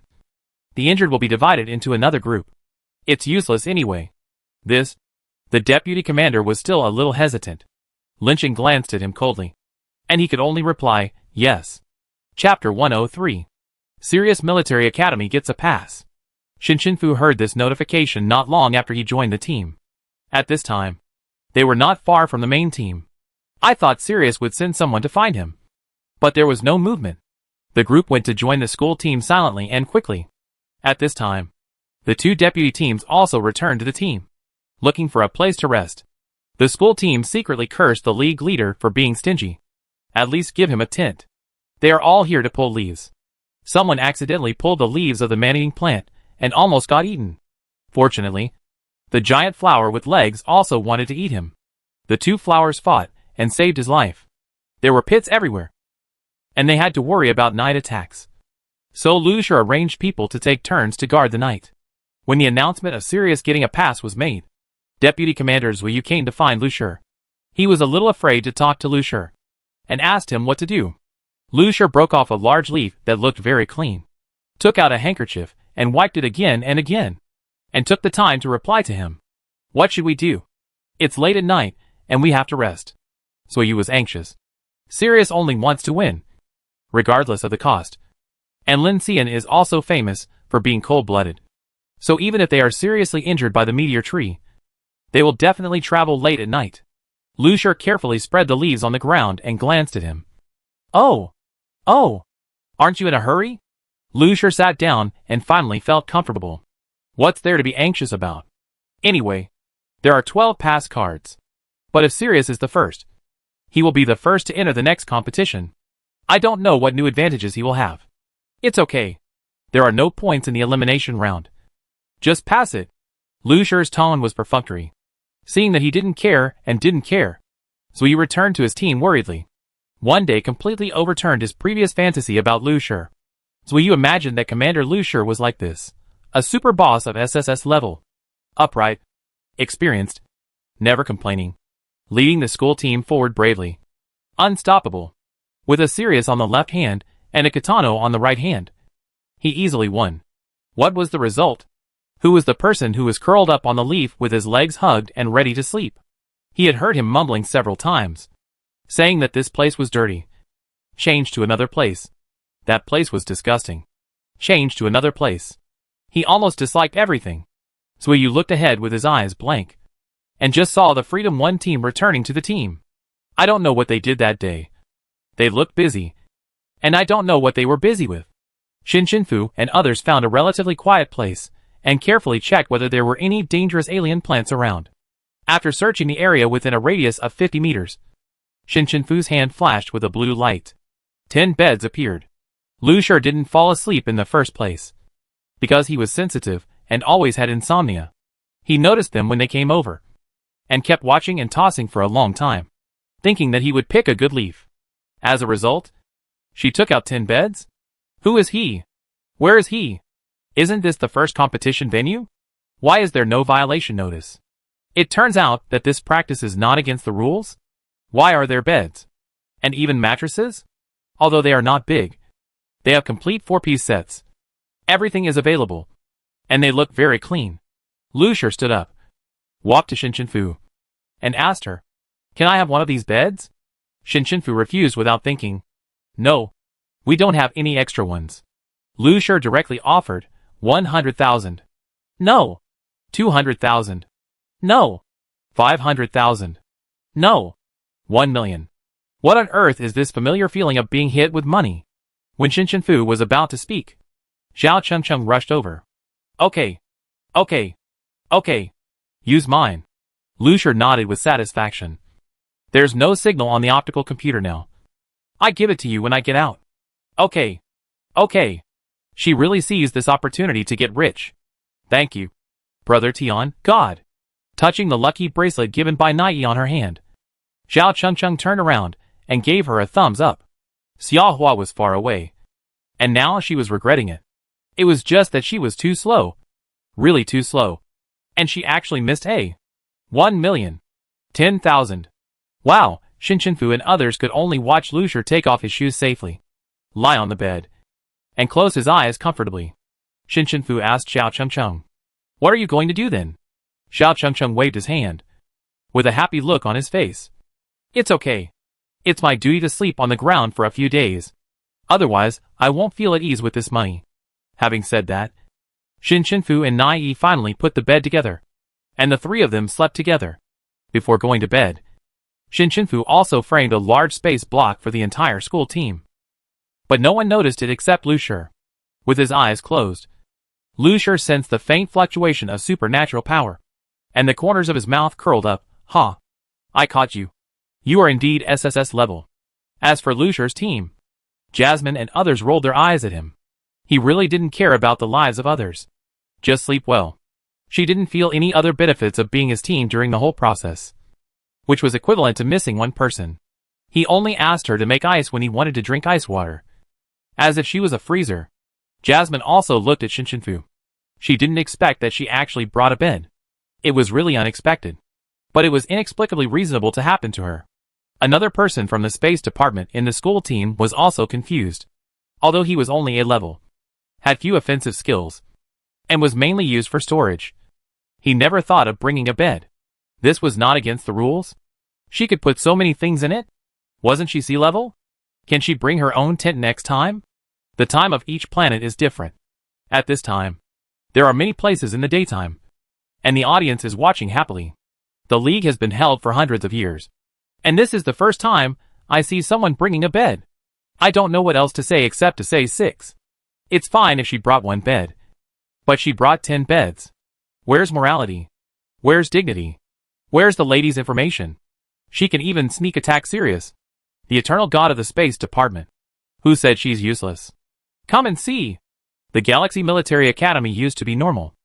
"The injured will be divided into another group. It's useless anyway. This The deputy commander was still a little hesitant. Lin Chen glanced at him coldly. And he could only reply, yes. Chapter 103. Serious Military Academy gets a pass. Shin Shinfu heard this notification not long after he joined the team. At this time, they were not far from the main team. I thought Sirius would send someone to find him. But there was no movement. The group went to join the school team silently and quickly. At this time, the two deputy teams also returned to the team, looking for a place to rest. The school team secretly cursed the league leader for being stingy. At least give him a tent. They are all here to pull leaves. Someone accidentally pulled the leaves of the man-eating plant and almost got eaten. Fortunately, the giant flower with legs also wanted to eat him. The two flowers fought and saved his life. There were pits everywhere, and they had to worry about night attacks. So Lucia arranged people to take turns to guard the night. When the announcement of Sirius getting a pass was made, Deputy Commander Zhuyu came to find Lucia. He was a little afraid to talk to Lucia, and asked him what to do. Lucia broke off a large leaf that looked very clean, took out a handkerchief and wiped it again and again, and took the time to reply to him. What should we do? It's late at night, and we have to rest. Zhuyu was anxious. Sirius only wants to win, regardless of the cost. And Lin Xian is also famous for being cold-blooded. So even if they are seriously injured by the meteor tree, they will definitely travel late at night. Lucia carefully spread the leaves on the ground and glanced at him. Oh! Aren't you in a hurry? Lucia sat down and finally felt comfortable. What's there to be anxious about? Anyway, there are 12 pass cards. But if Sirius is the first, he will be the first to enter the next competition. I don't know what new advantages he will have. It's okay. There are no points in the elimination round. Just pass it. Lucia's tone was perfunctory. Seeing that he didn't care, Zhuyu returned to his team worriedly. One day completely overturned his previous fantasy about Lucia. Zhuyu imagined that Commander Lucia was like this, a super boss of SSS level. Upright, experienced, never complaining, leading the school team forward bravely. Unstoppable. With a Sirius on the left hand and a Kitano on the right hand. He easily won. What was the result? Who was the person who was curled up on the leaf with his legs hugged and ready to sleep? He had heard him mumbling several times, saying that this place was dirty. Change to another place. That place was disgusting. Change to another place. He almost disliked everything. Zhuyu looked ahead with his eyes blank, and just saw the Freedom 1 team returning to the team. I don't know what they did that day. They looked busy, and I don't know what they were busy with. Shin Shinfu and others found a relatively quiet place, and carefully checked whether there were any dangerous alien plants around. After searching the area within a radius of 50 meters, Shin Shinfu's hand flashed with a blue light. 10 beds appeared. Lucia didn't fall asleep in the first place, because he was sensitive and always had insomnia. He noticed them when they came over, and kept watching and tossing for a long time, thinking that he would pick a good leaf. As a result, she took out 10 beds? Who is he? Where is he? Isn't this the first competition venue? Why is there no violation notice? It turns out that this practice is not against the rules? Why are there beds? And even mattresses? Although they are not big, they have complete 4-piece sets. Everything is available, and they look very clean. Lucia stood up, walked to Shin Shinfu, and asked her, "Can I have one of these beds?" Shin Shinfu refused without thinking. "No, we don't have any extra ones." Lucia directly offered 100,000. No. 200,000. No. 500,000. No. 1 million. What on earth is this familiar feeling of being hit with money? When Shin Shinfu was about to speak, Zhao Chengcheng rushed over. Okay. Use mine. Lucia nodded with satisfaction. There's no signal on the optical computer now. I give it to you when I get out. Okay. She really seized this opportunity to get rich. Thank you, Brother Tian, God. Touching the lucky bracelet given by Nai on her hand, Zhao Chengcheng turned around and gave her a thumbs up. Xia Hua was far away, and now she was regretting it. It was just that she was too slow. Really too slow. And she actually missed 1 million. 10,000. Wow, Shin Shinfu and others could only watch Lucia take off his shoes safely, lie on the bed, and close his eyes comfortably. Shin Shinfu asked Zhao Chengcheng, "What are you going to do then?" Zhao Chengcheng waved his hand, with a happy look on his face. It's okay. It's my duty to sleep on the ground for a few days. Otherwise, I won't feel at ease with this money. Having said that, Shinshinfu and Nai finally put the bed together, and the three of them slept together. Before going to bed, Shinshinfu also framed a large space block for the entire school team. But no one noticed it except Lu Shi. With his eyes closed, Lu Shi sensed the faint fluctuation of supernatural power, and the corners of his mouth curled up. Ha! I caught you. You are indeed SSS level. As for Lu Shi's team, Jasmine and others rolled their eyes at him. He really didn't care about the lives of others. Just sleep well. She didn't feel any other benefits of being his team during the whole process, which was equivalent to missing one person. He only asked her to make ice when he wanted to drink ice water, as if she was a freezer. Jasmine also looked at Shinshinfu. She didn't expect that she actually brought a bed. It was really unexpected, but it was inexplicably reasonable to happen to her. Another person from the space department in the school team was also confused. Although he was only a level, had few offensive skills, and was mainly used for storage. He never thought of bringing a bed. This was not against the rules. She could put so many things in it. Wasn't she sea level? Can she bring her own tent next time? The time of each planet is different. At this time, there are many places in the daytime, and the audience is watching happily. The league has been held for hundreds of years, and this is the first time I see someone bringing a bed. I don't know what else to say except to say 6. It's fine if she brought one bed, but she brought 10 beds. Where's morality? Where's dignity? Where's the lady's information? She can even sneak attack Sirius, the eternal god of the space department. Who said she's useless? Come and see. The Galaxy Military Academy used to be normal,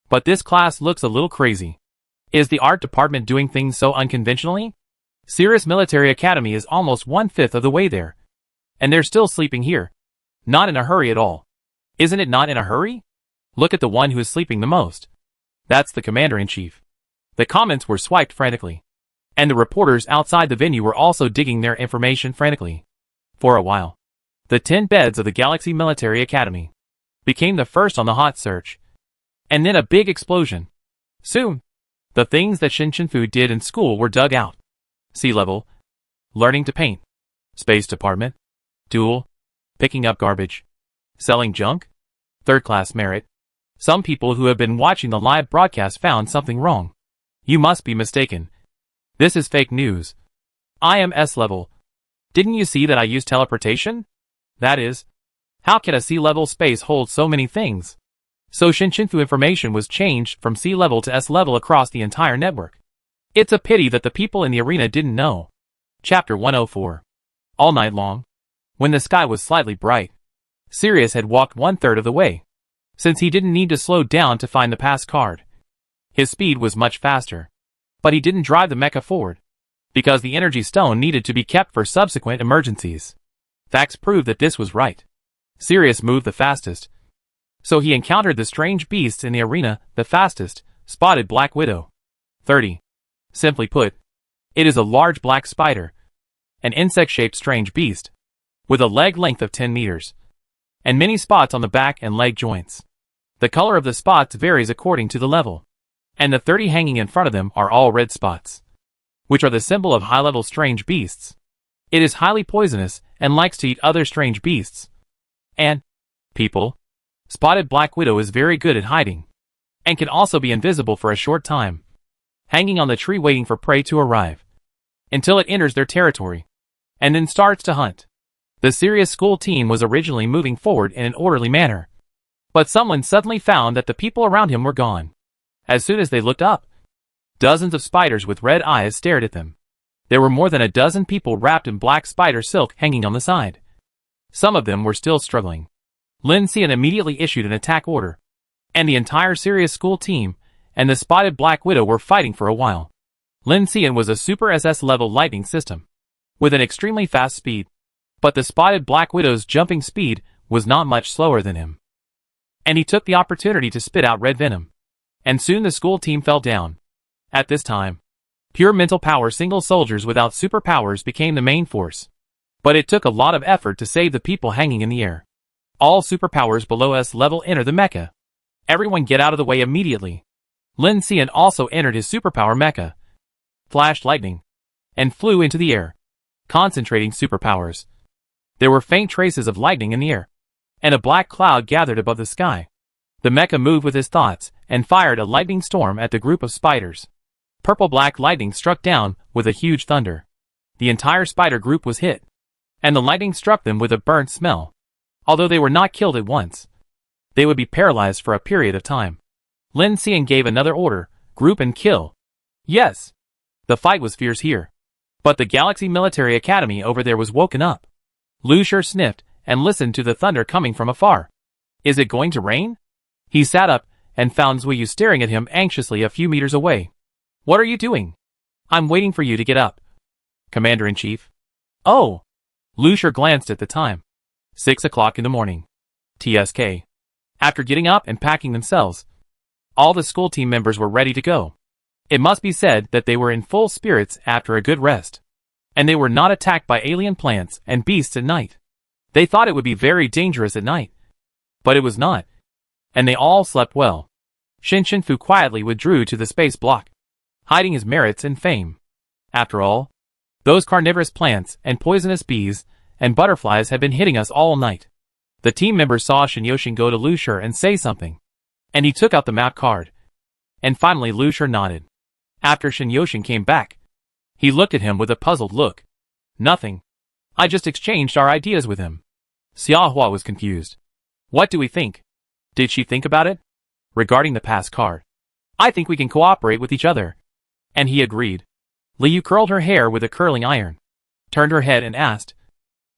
but this class looks a little crazy. Is the art department doing things so unconventionally? Sirius Military Academy is almost 1/5 of the way there, and they're still sleeping here. Not in a hurry at all. Isn't it not in a hurry? Look at the one who is sleeping the most. That's the commander-in-chief. The comments were swiped frantically, and the reporters outside the venue were also digging their information frantically. For a while, the 10 beds of the Galaxy Military Academy became the first on the hot search, and then a big explosion. Soon, the things that Shinshinfu did in school were dug out. Sea level, learning to paint, space department, duel, picking up garbage, selling junk, third-class merit. Some people who have been watching the live broadcast found something wrong. You must be mistaken. This is fake news. I am S-level. Didn't you see that I used teleportation? That is, how can a sea-level space hold so many things? So Shinshinfu information was changed from C-level to S-level across the entire network. It's a pity that the people in the arena didn't know. Chapter 104. All night long, when the sky was slightly bright, Sirius had walked 1/3 of the way, since he didn't need to slow down to find the pass card. His speed was much faster, but he didn't drive the mecha forward, because the energy stone needed to be kept for subsequent emergencies. Facts proved that this was right. Sirius moved the fastest, so he encountered the strange beasts in the arena the fastest, spotted black widow. 30. Simply put, it is a large black spider, an insect-shaped strange beast, with a leg length of 10 meters, and many spots on the back and leg joints. The color of the spots varies according to the level, and the 30 hanging in front of them are all red spots, which are the symbol of high-level strange beasts. It is highly poisonous and likes to eat other strange beasts and people. Spotted black widow is very good at hiding, and can also be invisible for a short time, hanging on the tree waiting for prey to arrive, until it enters their territory, and then starts to hunt. The Sirius school team was originally moving forward in an orderly manner, but someone suddenly found that the people around him were gone. As soon as they looked up, dozens of spiders with red eyes stared at them. There were more than a dozen people wrapped in black spider silk hanging on the side. Some of them were still struggling. Lin Xian immediately issued an attack order, and the entire Sirius school team and the spotted black widow were fighting for a while. Lin Xian was a super SS level lightning system, with an extremely fast speed, but the spotted black widow's jumping speed was not much slower than him, and he took the opportunity to spit out red venom, and soon the school team fell down. At this time, pure mental power single soldiers without superpowers became the main force, but it took a lot of effort to save the people hanging in the air. All superpowers below S level enter the mecha. Everyone get out of the way immediately. Lin Xian also entered his superpower mecha, flashed lightning, and flew into the air, concentrating superpowers. There were faint traces of lightning in the air, and a black cloud gathered above the sky. The mecha moved with his thoughts and fired a lightning storm at the group of spiders. Purple-black lightning struck down with a huge thunder. The entire spider group was hit, and the lightning struck them with a burnt smell. Although they were not killed at once, they would be paralyzed for a period of time. Lin Xian gave another order, group and kill. Yes, the fight was fierce here, but the Galaxy Military Academy over there was woken up. Lu Shi sniffed and listened to the thunder coming from afar. Is it going to rain? He sat up and found Zuyu staring at him anxiously a few meters away. What are you doing? I'm waiting for you to get up. Commander-in-Chief. Oh! Lu Shi glanced at the time. 6 o'clock in the morning. TSK. After getting up and packing themselves, all the school team members were ready to go. It must be said that they were in full spirits after a good rest, and they were not attacked by alien plants and beasts at night. They thought it would be very dangerous at night, but it was not, and they all slept well. Shin Fu quietly withdrew to the space block, hiding his merits and fame. After all, those carnivorous plants and poisonous bees and butterflies had been hitting us all night. The team members saw Shin go to Lu Shi and say something, and he took out the map card. And finally Lu Shi nodded. After Shin came back, he looked at him with a puzzled look. Nothing. I just exchanged our ideas with him. Xiahua was confused. What do we think? Did she think about it? Regarding the pass card. I think we can cooperate with each other. And he agreed. Liu curled her hair with a curling iron, turned her head and asked,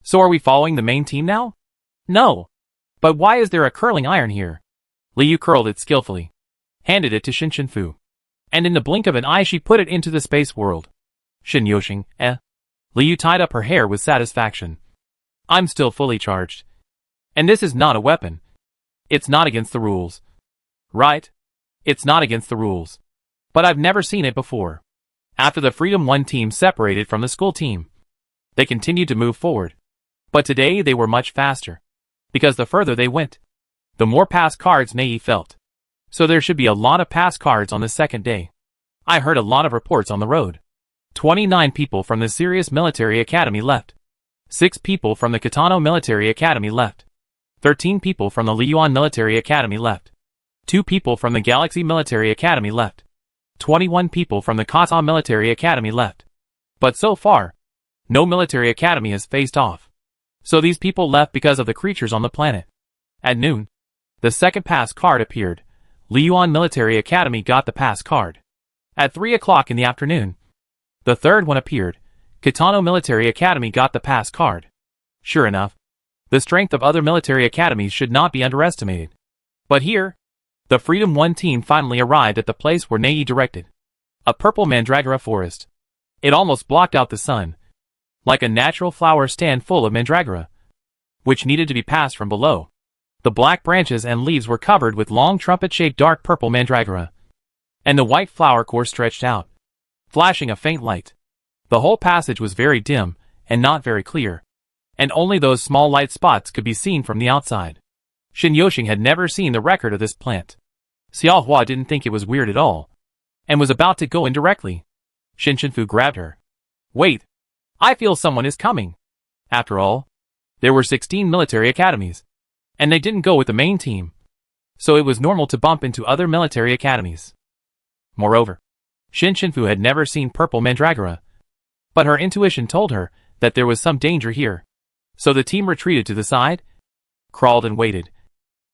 So are we following the main team now? No. But why is there a curling iron here? Liu curled it skillfully, handed it to Shin Fu, and in the blink of an eye she put it into the space world. Shin eh? Liu tied up her hair with satisfaction. I'm still fully charged. And this is not a weapon. It's not against the rules. Right? It's not against the rules. But I've never seen it before. After the Freedom 1 team separated from the school team, they continued to move forward. But today they were much faster, because the further they went, the more pass cards Nei felt. So there should be a lot of pass cards on the second day. I heard a lot of reports on the road. 29 people from the Sirius Military Academy left. 6 people from the Kitano Military Academy left. 13 people from the Liyuan Military Academy left. 2 people from the Galaxy Military Academy left. 21 people from the Kata Military Academy left. But so far, no military academy has faced off. So these people left because of the creatures on the planet. At noon, the second pass card appeared. Liyuan Military Academy got the pass card. At 3 o'clock in the afternoon, the third one appeared. Kitano Military Academy got the pass card. Sure enough, the strength of other military academies should not be underestimated. But here, the Freedom 1 team finally arrived at the place where Nei directed. A purple mandragora forest. It almost blocked out the sun, like a natural flower stand full of mandragora, which needed to be passed from below. The black branches and leaves were covered with long trumpet-shaped dark purple mandragora, and the white flower core stretched out, flashing a faint light. The whole passage was very dim and not very clear, and only those small light spots could be seen from the outside. Shin had never seen the record of this plant. Xiaohua didn't think it was weird at all, and was about to go in directly. Shin Fu grabbed her. Wait! I feel someone is coming! After all, there were 16 military academies, and they didn't go with the main team, so it was normal to bump into other military academies. Moreover, Shin Fu had never seen purple mandragora, but her intuition told her that there was some danger here. So the team retreated to the side, crawled and waited,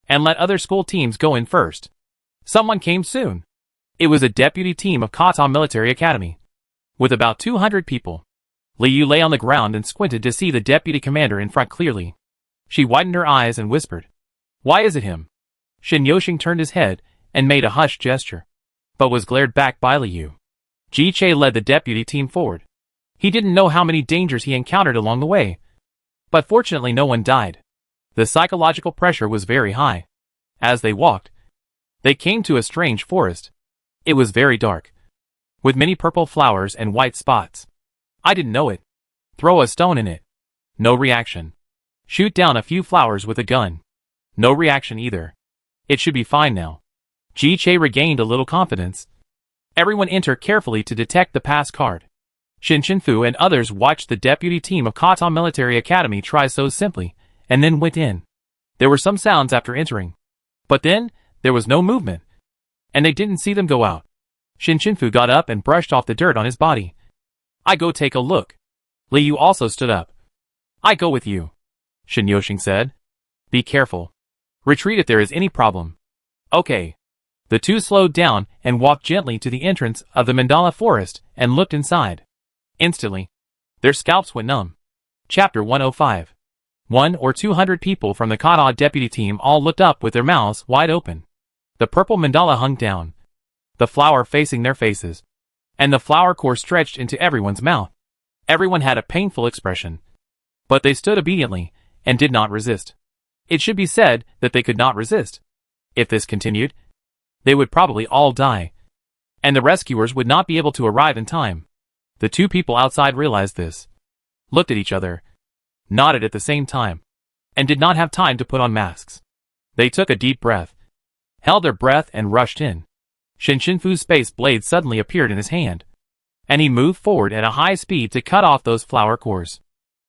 and let other school teams go in first. Someone came soon. It was a deputy team of Kata Military Academy, with about 200 people. Liu lay on the ground and squinted to see the deputy commander in front clearly. She widened her eyes and whispered, Why is it him? Shin turned his head and made a hushed gesture, but was glared back by Liu. Ji Che led the deputy team forward. He didn't know how many dangers he encountered along the way, but fortunately no one died. The psychological pressure was very high. As they walked, they came to a strange forest. It was very dark, with many purple flowers and white spots. I didn't know it. Throw a stone in it. No reaction. Shoot down a few flowers with a gun. No reaction either. It should be fine now. Ji Che regained a little confidence. Everyone enter carefully to detect the pass card. Fu and others watched the deputy team of Tonl Military Academy try so simply, and then went in. There were some sounds after entering. But then, there was no movement. And they didn't see them go out. Fu got up and brushed off the dirt on his body. I go take a look. Liu also stood up. I go with you. Xinyushing said. Be careful. Retreat if there is any problem. Okay. The two slowed down and walked gently to the entrance of the mandala forest and looked inside. Instantly, their scalps went numb. Chapter 105. 100 or 200 people from the Tonl deputy team all looked up with their mouths wide open. The purple mandala hung down, the flower facing their faces, and the flower core stretched into everyone's mouth. Everyone had a painful expression. But they stood obediently and did not resist. It should be said that they could not resist. If this continued, they would probably all die, and the rescuers would not be able to arrive in time. The two people outside realized this, looked at each other, nodded at the same time, and did not have time to put on masks. They took a deep breath, held their breath and rushed in. Fu's space blade suddenly appeared in his hand, and he moved forward at a high speed to cut off those flower cores.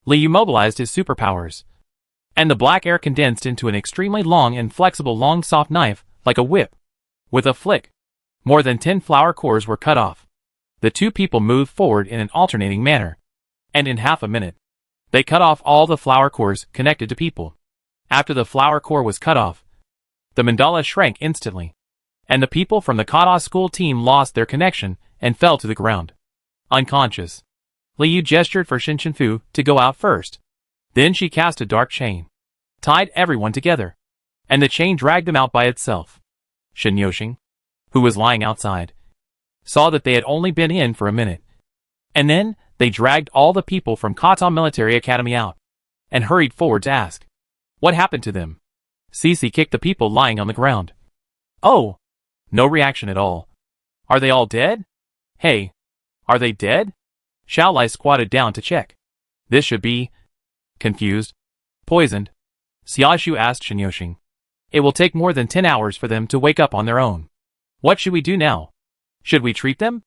Liu mobilized his superpowers, and the black air condensed into an extremely long and flexible long soft knife, like a whip. With a flick, more than 10 flower cores were cut off. The two people moved forward in an alternating manner, and in half a minute, they cut off all the flower cores connected to people. After the flower core was cut off, the mandala shrank instantly, and the people from the Tonl school team lost their connection and fell to the ground, unconscious. Liu gestured for Fu to go out first. Then she cast a dark chain, tied everyone together, and the chain dragged them out by itself. Xinyushing, who was lying outside, saw that they had only been in for a minute. And then, they dragged all the people from Tonl Military Academy out, and hurried forward to ask, what happened to them? Cece kicked the people lying on the ground. Oh! No reaction at all. Are they all dead? Hey! Are they dead? Xiaolai squatted down to check. This should be... confused. Poisoned. Xiaoshu asked Xinyushing. It will take more than 10 hours for them to wake up on their own. What should we do now? Should we treat them?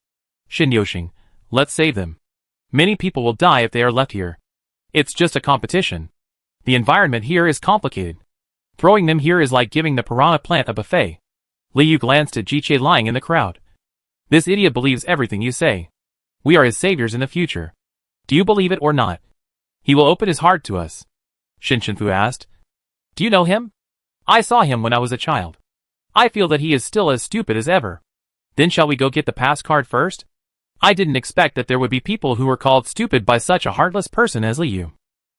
Xinyushing, let's save them. Many people will die if they are left here. It's just a competition. The environment here is complicated. Throwing them here is like giving the piranha plant a buffet. Liu glanced at Jiche lying in the crowd. This idiot believes everything you say. We are his saviors in the future. Do you believe it or not? He will open his heart to us. Fu asked. Do you know him? I saw him when I was a child. I feel that he is still as stupid as ever. Then shall we go get the pass card first? I didn't expect that there would be people who were called stupid by such a heartless person as Liu.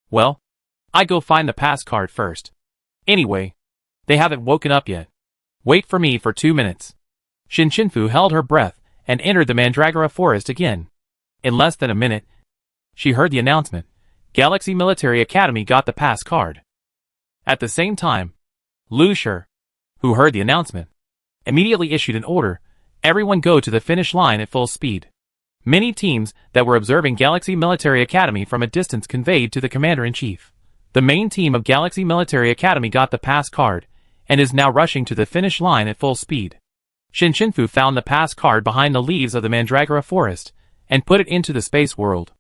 Well, I go find the pass card first. Anyway, they haven't woken up yet. Wait for me for 2 minutes. Fu held her breath and entered the Mandragora forest again. In less than a minute, she heard the announcement. Galaxy Military Academy got the pass card. At the same time, Lu Shi, who heard the announcement, immediately issued an order. Everyone go to the finish line at full speed. Many teams that were observing Galaxy Military Academy from a distance conveyed to the Commander-in-Chief. The main team of Galaxy Military Academy got the pass card, and is now rushing to the finish line at full speed. Fu found the pass card behind the leaves of the Mandragora forest, and put it into the space world.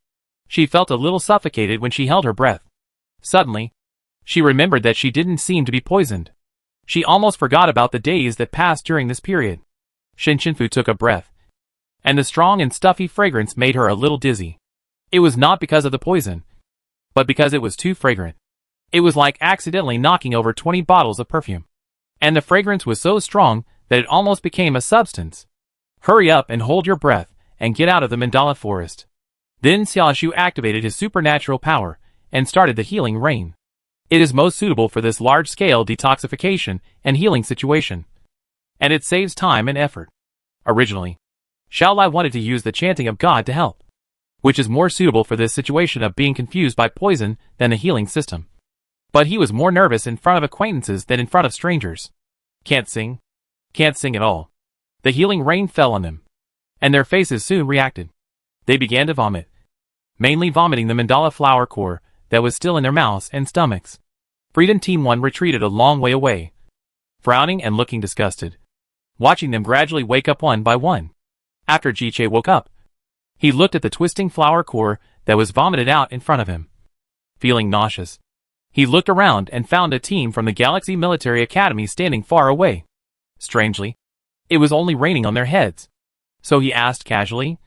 She felt a little suffocated when she held her breath. Suddenly, she remembered that she didn't seem to be poisoned. She almost forgot about the days that passed during this period. Fu took a breath, and the strong and stuffy fragrance made her a little dizzy. It was not because of the poison, but because it was too fragrant. It was like accidentally knocking over 20 bottles of perfume. And the fragrance was so strong that it almost became a substance. Hurry up and hold your breath, and get out of the mandala forest. Then Xiaoshu activated his supernatural power, and started the healing rain. It is most suitable for this large-scale detoxification and healing situation. And it saves time and effort. Originally, Xiaolai wanted to use the chanting of God to help, which is more suitable for this situation of being confused by poison than the healing system. But he was more nervous in front of acquaintances than in front of strangers. Can't sing at all. The healing rain fell on them, and their faces soon reacted. They began to vomit, mainly vomiting the mandala flower core that was still in their mouths and stomachs. Freedom Team 1 retreated a long way away, frowning and looking disgusted, watching them gradually wake up one by one. After Ji-che woke up, he looked at the twisting flower core that was vomited out in front of him. Feeling nauseous, he looked around and found a team from the Galaxy Military Academy standing far away. Strangely, it was only raining on their heads. So he asked casually,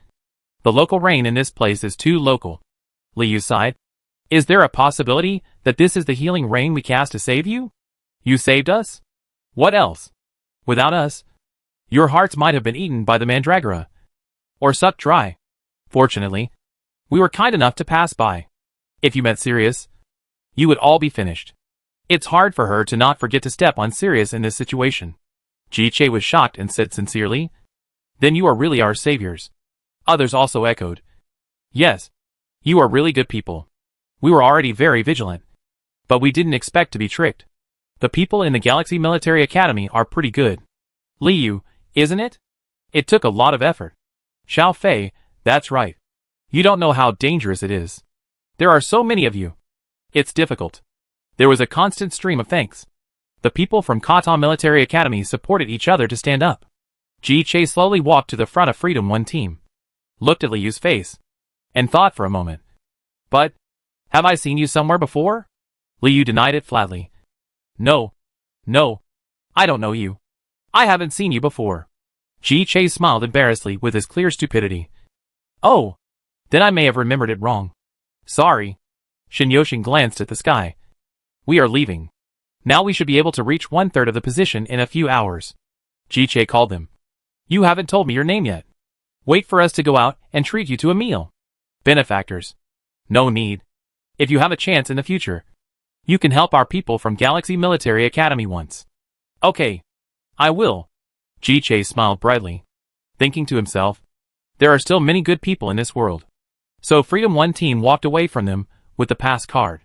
"The local rain in this place is too local." Liu sighed. "Is there a possibility that this is the healing rain we cast to save you? You saved us? What else? Without us, your hearts might have been eaten by the mandragora, or sucked dry. Fortunately, we were kind enough to pass by. If you met Sirius, you would all be finished." It's hard for her to not forget to step on Sirius in this situation. Ji-che was shocked and said sincerely, "Then you are really our saviors." Others also echoed, "Yes, you are really good people. We were already very vigilant, but we didn't expect to be tricked. The people in the Galaxy Military Academy are pretty good." "Liu, isn't it? It took a lot of effort." "Xiao Fei, that's right. You don't know how dangerous it is. There are so many of you. It's difficult." There was a constant stream of thanks. The people from Tonl Military Academy supported each other to stand up. Ji-che slowly walked to the front of Freedom 1 team, looked at Liu's face, and thought for a moment. "But, have I seen you somewhere before?" Liu denied it flatly. No, I don't know you. I haven't seen you before." Ji-che smiled embarrassedly with his clear stupidity. "Oh, then I may have remembered it wrong. Sorry." Shin Yoshin glanced at the sky. "We are leaving. Now we should be able to reach 1/3 of the position in a few hours." Ji-che called him. "You haven't told me your name yet. Wait for us to go out and treat you to a meal." "Benefactors. No need. If you have a chance in the future, you can help our people from Galaxy Military Academy once." "Okay. I will." Ji-che smiled brightly, thinking to himself, there are still many good people in this world. So Freedom 1 team walked away from them with the pass card.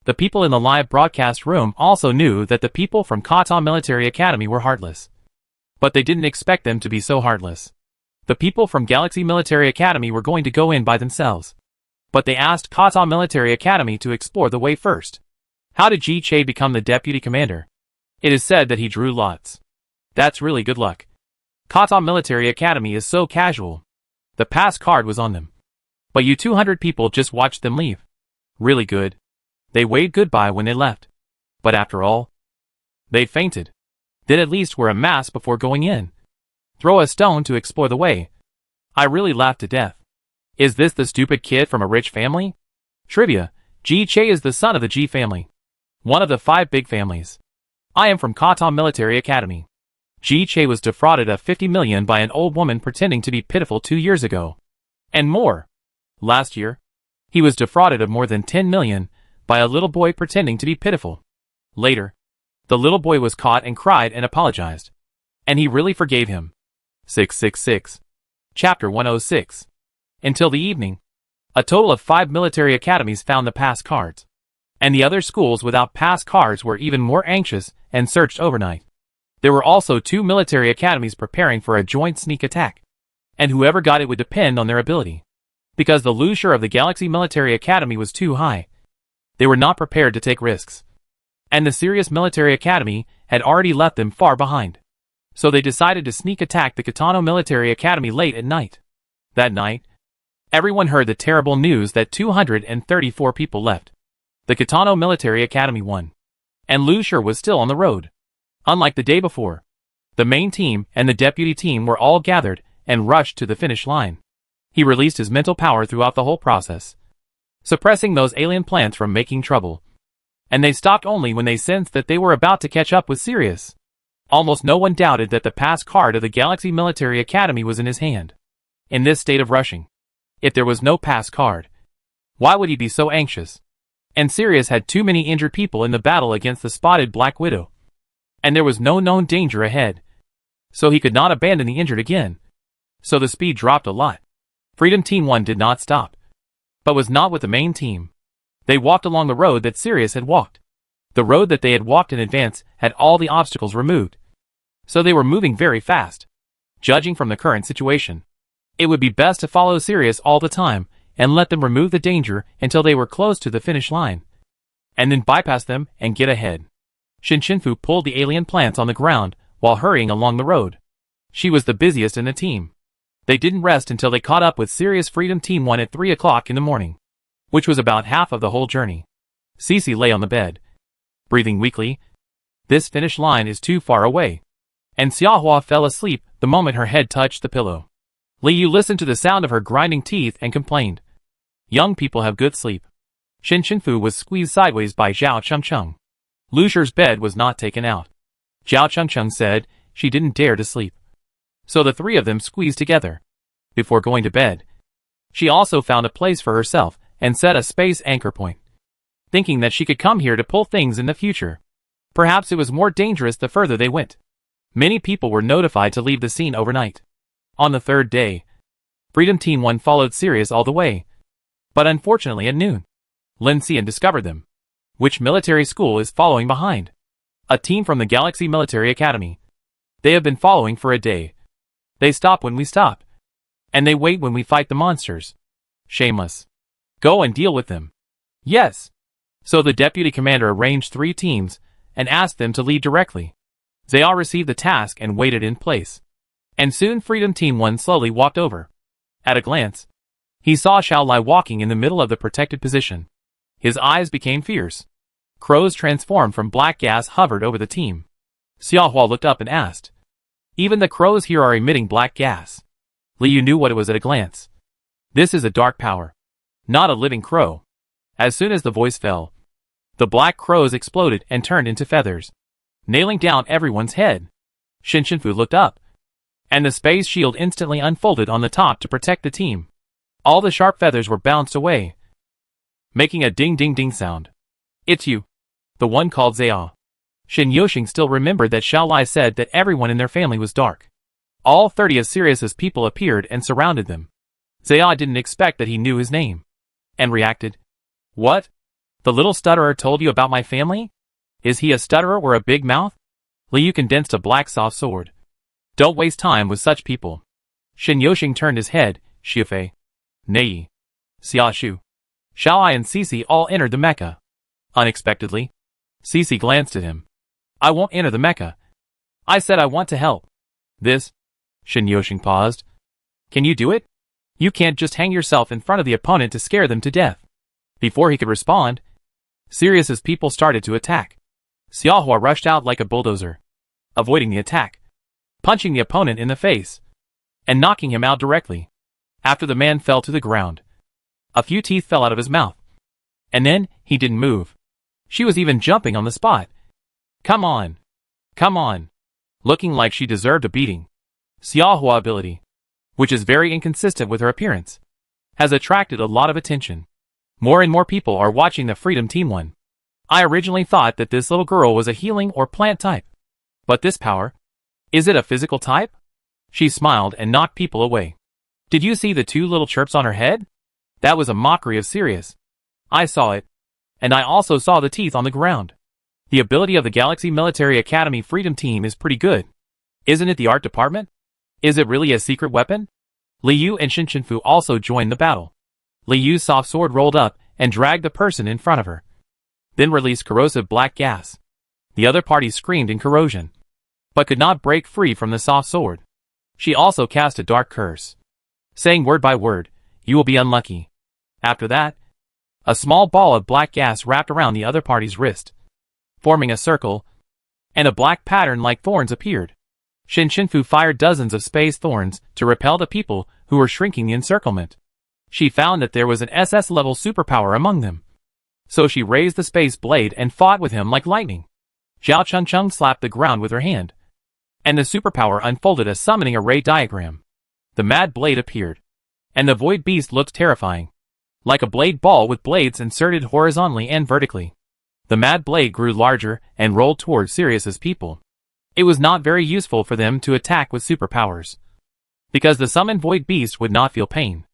The people in the live broadcast room also knew that the people from Tonl Military Academy were heartless. But they didn't expect them to be so heartless. The people from Galaxy Military Academy were going to go in by themselves. But they asked Tonl Military Academy to explore the way first. How did Ji-che become the deputy commander? It is said that he drew lots. That's really good luck. Tonl Military Academy is so casual. The pass card was on them. But you 200 people just watched them leave. Really good. They waved goodbye when they left. But after all, they fainted. Then at least wear a mask before going in. Throw a stone to explore the way. I really laughed to death. Is this the stupid kid from a rich family? Trivia: Ji-che is the son of the Ji family, one of the 5 big families. I am from Tonl Military Academy. Ji-che was defrauded of 50 million by an old woman pretending to be pitiful 2 years ago. And more. Last year, he was defrauded of more than 10 million by a little boy pretending to be pitiful. Later, the little boy was caught and cried and apologized. And he really forgave him. 666. Chapter 106. Until the evening, a total of 5 military academies found the pass cards. And the other schools without pass cards were even more anxious and searched overnight. There were also 2 military academies preparing for a joint sneak attack. And whoever got it would depend on their ability. Because the leisure of the Galaxy Military Academy was too high, they were not prepared to take risks. And the Sirius Military Academy had already left them far behind. So they decided to sneak attack the Tonl Military Academy late at night. That night, everyone heard the terrible news that 234 people left. The Tonl Military Academy won. And Lucier was still on the road. Unlike the day before, the main team and the deputy team were all gathered and rushed to the finish line. He released his mental power throughout the whole process, suppressing those alien plants from making trouble. And they stopped only when they sensed that they were about to catch up with Sirius. Almost no one doubted that the pass card of the Galaxy Military Academy was in his hand. In this state of rushing, if there was no pass card, why would he be so anxious? And Sirius had too many injured people in the battle against the spotted Black Widow. And there was no known danger ahead. So he could not abandon the injured again. So the speed dropped a lot. Freedom Team 1 did not stop, but was not with the main team. They walked along the road that Sirius had walked. The road that they had walked in advance had all the obstacles removed. So they were moving very fast. Judging from the current situation, it would be best to follow Sirius all the time and let them remove the danger until they were close to the finish line, and then bypass them and get ahead. Shin Shinfu pulled the alien plants on the ground while hurrying along the road. She was the busiest in the team. They didn't rest until they caught up with Sirius Freedom Team 1 at 3 o'clock in the morning, which was about half of the whole journey. Cece lay on the bed, breathing weakly. This finish line is too far away. And Xiaohua fell asleep the moment her head touched the pillow. Liu listened to the sound of her grinding teeth and complained. Young people have good sleep. Shin Shinfu was squeezed sideways by Zhao Chengcheng. Lu Shi's bed was not taken out. Zhao Chengcheng said she didn't dare to sleep. So the three of them squeezed together. Before going to bed, she also found a place for herself and set a space anchor point, thinking that she could come here to pull things in the future. Perhaps it was more dangerous the further they went. Many people were notified to leave the scene overnight. On the third day, Freedom Team 1 followed Sirius all the way. But unfortunately at noon, Lin Xian discovered them. Which military school is following behind? A team from the Galaxy Military Academy. They have been following for a day. They stop when we stop. And they wait when we fight the monsters. Shameless. Go and deal with them. Yes. So the deputy commander arranged 3 teams and asked them to lead directly. They all received the task and waited in place. And soon Freedom Team 1 slowly walked over. At a glance, he saw Xiaolai walking in the middle of the protected position. His eyes became fierce. Crows transformed from black gas hovered over the team. Xiaohua looked up and asked. Even the crows here are emitting black gas. Liu knew what it was at a glance. This is a dark power. Not a living crow. As soon as the voice fell, the black crows exploded and turned into feathers, nailing down everyone's head. Shin Shinfu looked up, and the space shield instantly unfolded on the top to protect the team. All the sharp feathers were bounced away, making a ding-ding-ding sound. It's you. The one called Zaya. Shin Yoshing still remembered that Xiaolai said that everyone in their family was dark. All 30 of Sirius's people appeared and surrounded them. Zaya didn't expect that he knew his name, and reacted. What? The little stutterer told you about my family? Is he a stutterer or a big mouth? Liu condensed a black soft sword. Don't waste time with such people. Shin Yoshing turned his head. Xiufei, Nei, Xiaoshu, Xiaolai and Cece all entered the mecha. Unexpectedly, Cece glanced at him. I won't enter the mecha. I said I want to help. This? Shin Yoshing paused. Can you do it? You can't just hang yourself in front of the opponent to scare them to death. Before he could respond, Sirius's people started to attack. Xiaohua rushed out like a bulldozer, avoiding the attack, punching the opponent in the face, and knocking him out directly. After the man fell to the ground, a few teeth fell out of his mouth. And then, he didn't move. She was even jumping on the spot. Come on. Come on. Looking like she deserved a beating. Xiaohua ability, which is very inconsistent with her appearance, has attracted a lot of attention. More and more people are watching the Freedom Team 1. I originally thought that this little girl was a healing or plant type. But this power? Is it a physical type? She smiled and knocked people away. Did you see the 2 little chirps on her head? That was a mockery of Sirius. I saw it. And I also saw the teeth on the ground. The ability of the Galaxy Military Academy Freedom Team is pretty good. Isn't it the art department? Is it really a secret weapon? Liu and Shin Shinfu also joined the battle. Liu's soft sword rolled up and dragged the person in front of her, then released corrosive black gas. The other party screamed in corrosion, but could not break free from the soft sword. She also cast a dark curse, saying word by word, "You will be unlucky." After that, a small ball of black gas wrapped around the other party's wrist, forming a circle, and a black pattern like thorns appeared. Shin Shinfu fired dozens of space thorns to repel the people who were shrinking the encirclement. She found that there was an SS-level superpower among them. So she raised the space blade and fought with him like lightning. Zhao Chengcheng slapped the ground with her hand, and the superpower unfolded a summoning array diagram. The mad blade appeared, and the void beast looked terrifying, like a blade ball with blades inserted horizontally and vertically. The mad blade grew larger and rolled towards Sirius's people. It was not very useful for them to attack with superpowers, because the summoned void beast would not feel pain.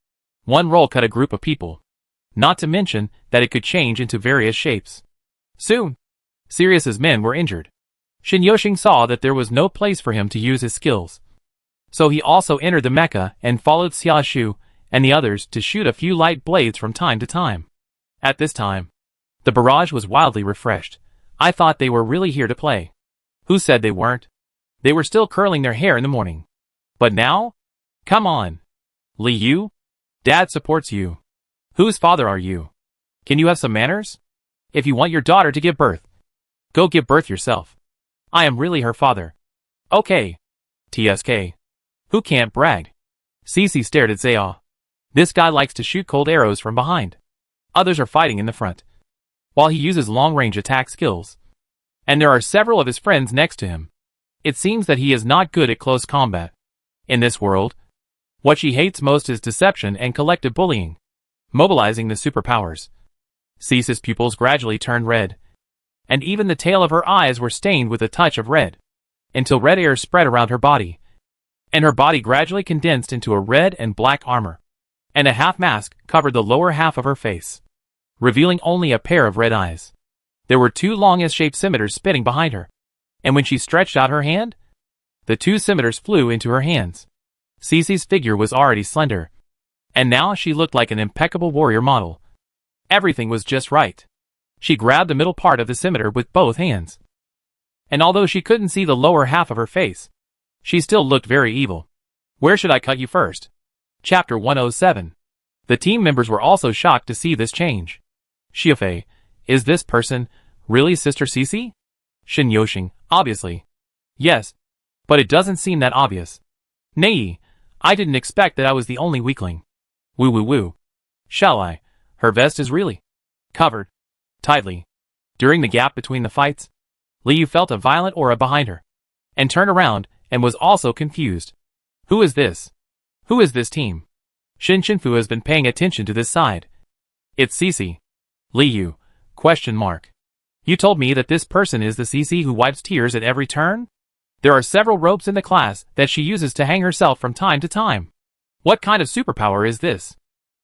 One roll cut a group of people, not to mention that it could change into various shapes. Soon, Sirius's men were injured. Shin Yoshing saw that there was no place for him to use his skills. So he also entered the mecha and followed Xiaoshu and the others to shoot a few light blades from time to time. At this time, the barrage was wildly refreshed. I thought they were really here to play. Who said they weren't? They were still curling their hair in the morning. But now? Come on. Li Yu? Dad supports you. Whose father are you? Can you have some manners? If you want your daughter to give birth, go give birth yourself. I am really her father. Okay. TSK. Who can't brag? Cece stared at Zaya. This guy likes to shoot cold arrows from behind. Others are fighting in the front, while he uses long-range attack skills. And there are several of his friends next to him. It seems that he is not good at close combat. In this world, what she hates most is deception and collective bullying, mobilizing the superpowers. Cece's pupils gradually turned red, and even the tail of her eyes were stained with a touch of red, until red air spread around her body, and her body gradually condensed into a red and black armor, and a half mask covered the lower half of her face, revealing only a pair of red eyes. There were two long S-shaped scimitars spinning behind her, and when she stretched out her hand, the two scimitars flew into her hands. Cece's figure was already slender, and now she looked like an impeccable warrior model. Everything was just right. She grabbed the middle part of the scimitar with both hands, and although she couldn't see the lower half of her face, she still looked very evil. Where should I cut you first? Chapter 107. The team members were also shocked to see this change. Xiafei, is this person really Sister Cece? Shin Yoshing, obviously. Yes, but it doesn't seem that obvious. Nei, I didn't expect that I was the only weakling. Woo woo woo. Shall I? Her vest is really covered tightly. During the gap between the fights, Liu felt a violent aura behind her, and turned around, and was also confused. Who is this? Who is this team? Shin Shinfu has been paying attention to this side. It's Cece. Liu, question mark. You told me that this person is the Cece who wipes tears at every turn? There are several ropes in the class that she uses to hang herself from time to time. What kind of superpower is this?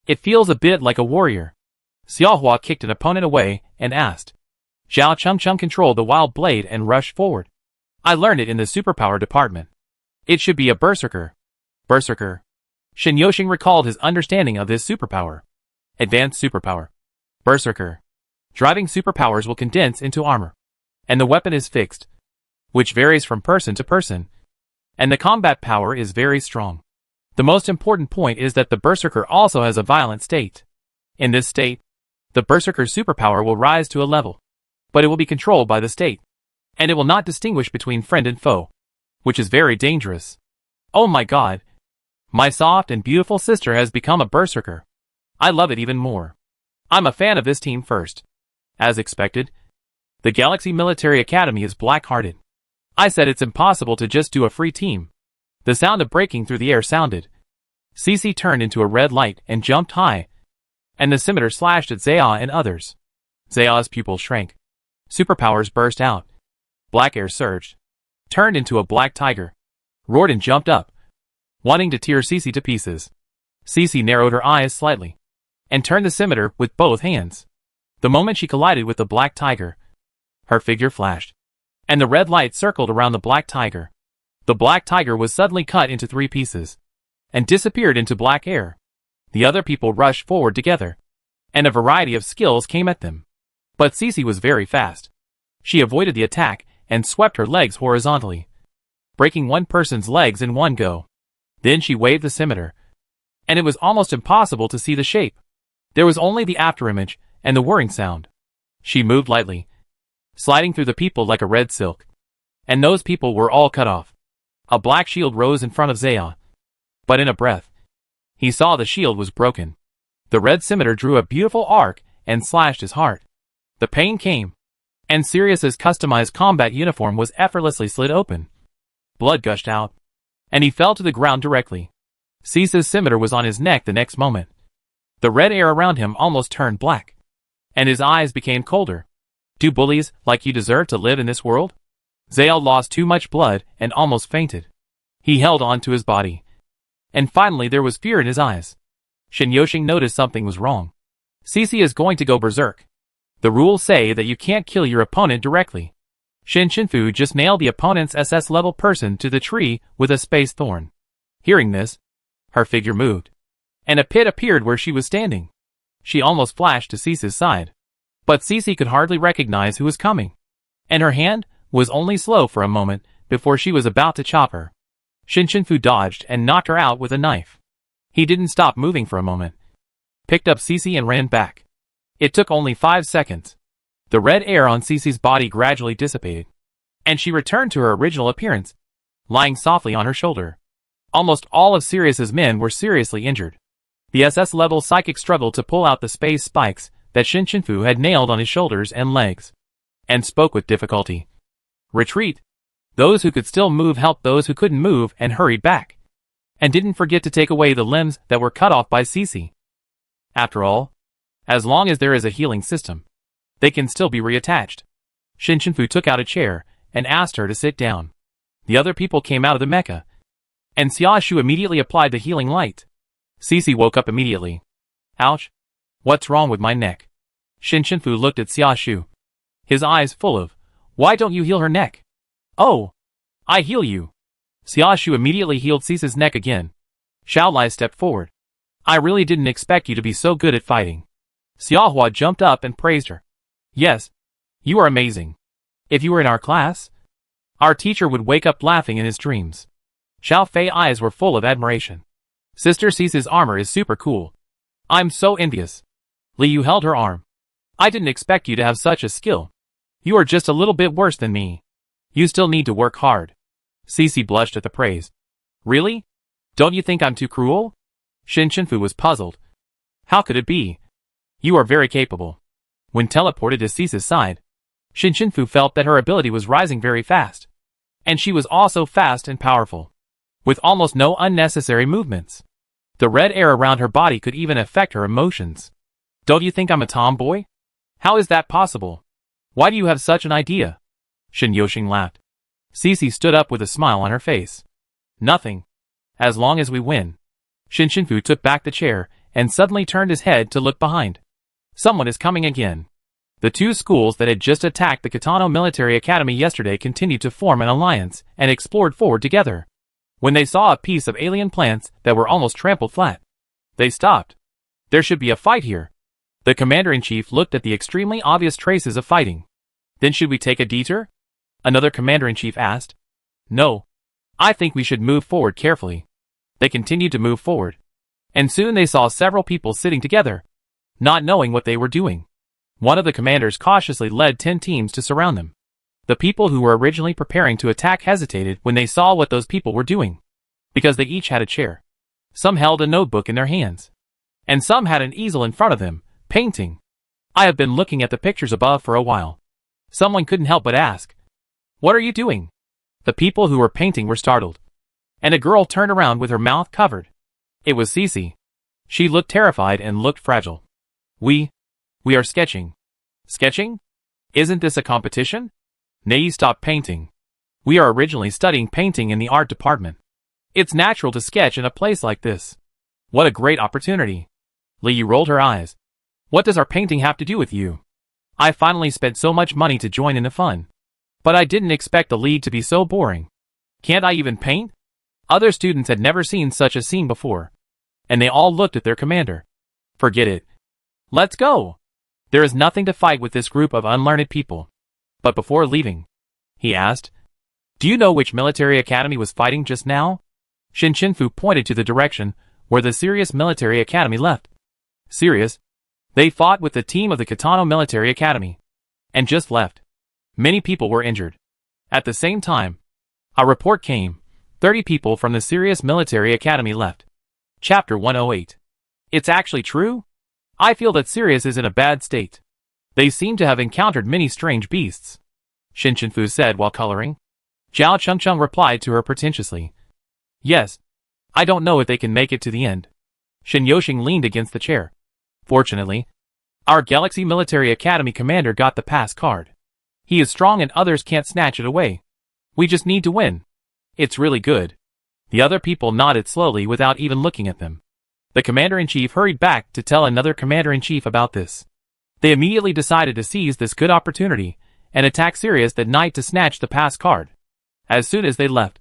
It feels a bit like a warrior. Xiaohua kicked an opponent away and asked. Zhao Chengcheng controlled the wild blade and rushed forward. I learned it in the superpower department. It should be a berserker. Berserker. Shin Yoshing recalled his understanding of this superpower. Advanced superpower. Berserker. Driving superpowers will condense into armor, and the weapon is fixed, which varies from person to person, and the combat power is very strong. The most important point is that the berserker also has a violent state. In this state, the berserker's superpower will rise to a level, but it will be controlled by the state, and it will not distinguish between friend and foe, which is very dangerous. Oh my god! My soft and beautiful sister has become a berserker. I love it even more. I'm a fan of this team first. As expected, the Galaxy Military Academy is black-hearted. I said it's impossible to just do a free team. The sound of breaking through the air sounded. Cece turned into a red light and jumped high, and the scimitar slashed at Zaya and others. Zaya's pupils shrank. Superpowers burst out. Black air surged, turned into a black tiger, roared and jumped up, wanting to tear Cece to pieces. Cece narrowed her eyes slightly, and turned the scimitar with both hands. The moment she collided with the black tiger, her figure flashed, and the red light circled around the black tiger. The black tiger was suddenly cut into 3 pieces, and disappeared into black air. The other people rushed forward together, and a variety of skills came at them. But Cece was very fast. She avoided the attack and swept her legs horizontally, breaking one person's legs in one go. Then she waved the scimitar, and it was almost impossible to see the shape. There was only the afterimage and the whirring sound. She moved lightly, sliding through the people like a red silk, and those people were all cut off. A black shield rose in front of Zaya, but in a breath, he saw the shield was broken. The red scimitar drew a beautiful arc and slashed his heart. The pain came, and Sirius's customized combat uniform was effortlessly slit open. Blood gushed out, and he fell to the ground directly. Cece's scimitar was on his neck the next moment. The red air around him almost turned black, and his eyes became colder. Do bullies like you deserve to live in this world? Zaya lost too much blood and almost fainted. He held on to his body, and finally there was fear in his eyes. Shin Yoshing noticed something was wrong. Cece is going to go berserk. The rules say that you can't kill your opponent directly. Shin Shinfu just nailed the opponent's SS-level person to the tree with a space thorn. Hearing this, her figure moved, and a pit appeared where she was standing. She almost flashed to Cece's side, but Cece could hardly recognize who was coming, and her hand was only slow for a moment before she was about to chop her. Shinshinfu dodged and knocked her out with a knife. He didn't stop moving for a moment. Picked up Cece and ran back. It took only 5 seconds. The red air on Cece's body gradually dissipated, and she returned to her original appearance, lying softly on her shoulder. Almost all of Sirius's men were seriously injured. The SS-level psychic struggled to pull out the space spikes that Shinshinfu had nailed on his shoulders and legs, and spoke with difficulty. Retreat. Those who could still move helped those who couldn't move and hurried back, and didn't forget to take away the limbs that were cut off by Cece. After all, as long as there is a healing system, they can still be reattached. Shinshinfu took out a chair and asked her to sit down. The other people came out of the mecha, and Xiaoshu immediately applied the healing light. Cece woke up immediately. Ouch. What's wrong with my neck? Shinshinfu looked at Xiaoshu, his eyes full of, why don't you heal her neck? Oh, I heal you. Xiaoshu immediately healed Cece's neck again. Xiaolai stepped forward. I really didn't expect you to be so good at fighting. Xiaohua jumped up and praised her. Yes, you are amazing. If you were in our class, our teacher would wake up laughing in his dreams. Xiao Fei's eyes were full of admiration. Sister Cece's armor is super cool. I'm so envious. Liu held her arm. I didn't expect you to have such a skill. You are just a little bit worse than me. You still need to work hard. Cece blushed at the praise. Really? Don't you think I'm too cruel? Shinshinfu was puzzled. How could it be? You are very capable. When teleported to Cece's side, Shinshinfu felt that her ability was rising very fast. And she was also fast and powerful, with almost no unnecessary movements. The red air around her body could even affect her emotions. Don't you think I'm a tomboy? How is that possible? Why do you have such an idea? Shin Yoshing laughed. Cece stood up with a smile on her face. Nothing. As long as we win. Shinshinfu took back the chair and suddenly turned his head to look behind. Someone is coming again. The two schools that had just attacked the Kitano Military Academy yesterday continued to form an alliance and explored forward together. When they saw a piece of alien plants that were almost trampled flat, they stopped. There should be a fight here. The commander-in-chief looked at the extremely obvious traces of fighting. Then should we take a detour? Another commander-in-chief asked. No. I think we should move forward carefully. They continued to move forward, and soon they saw several people sitting together, not knowing what they were doing. One of the commanders cautiously led 10 teams to surround them. The people who were originally preparing to attack hesitated when they saw what those people were doing, because they each had a chair. Some held a notebook in their hands, and some had an easel in front of them, painting. I have been looking at the pictures above for a while. Someone couldn't help but ask, "What are you doing?" The people who were painting were startled, and a girl turned around with her mouth covered. It was Cece. She looked terrified and looked fragile. We are sketching. Sketching? Isn't this a competition? Nei, stop painting. We are originally studying painting in the art department. It's natural to sketch in a place like this. What a great opportunity. Liu rolled her eyes. What does our painting have to do with you? I finally spent so much money to join in the fun. But I didn't expect the league to be so boring. Can't I even paint? Other students had never seen such a scene before, and they all looked at their commander. Forget it. Let's go. There is nothing to fight with this group of unlearned people. But before leaving, he asked, do you know which military academy was fighting just now? Shinshinfu pointed to the direction where the Sirius Military Academy left. Sirius? They fought with the team of the Kitano Military Academy, and just left. Many people were injured. At the same time, a report came. 30 people from the Sirius Military Academy left. Chapter 108. It's actually true? I feel that Sirius is in a bad state. They seem to have encountered many strange beasts, Shinshinfu said while coloring. Zhao Chengcheng replied to her pretentiously. Yes. I don't know if they can make it to the end. Shin Yoshing leaned against the chair. Fortunately, our Galaxy Military Academy commander got the pass card. He is strong and others can't snatch it away. We just need to win. It's really good. The other people nodded slowly without even looking at them. The commander-in-chief hurried back to tell another commander-in-chief about this. They immediately decided to seize this good opportunity and attack Sirius that night to snatch the pass card. As soon as they left,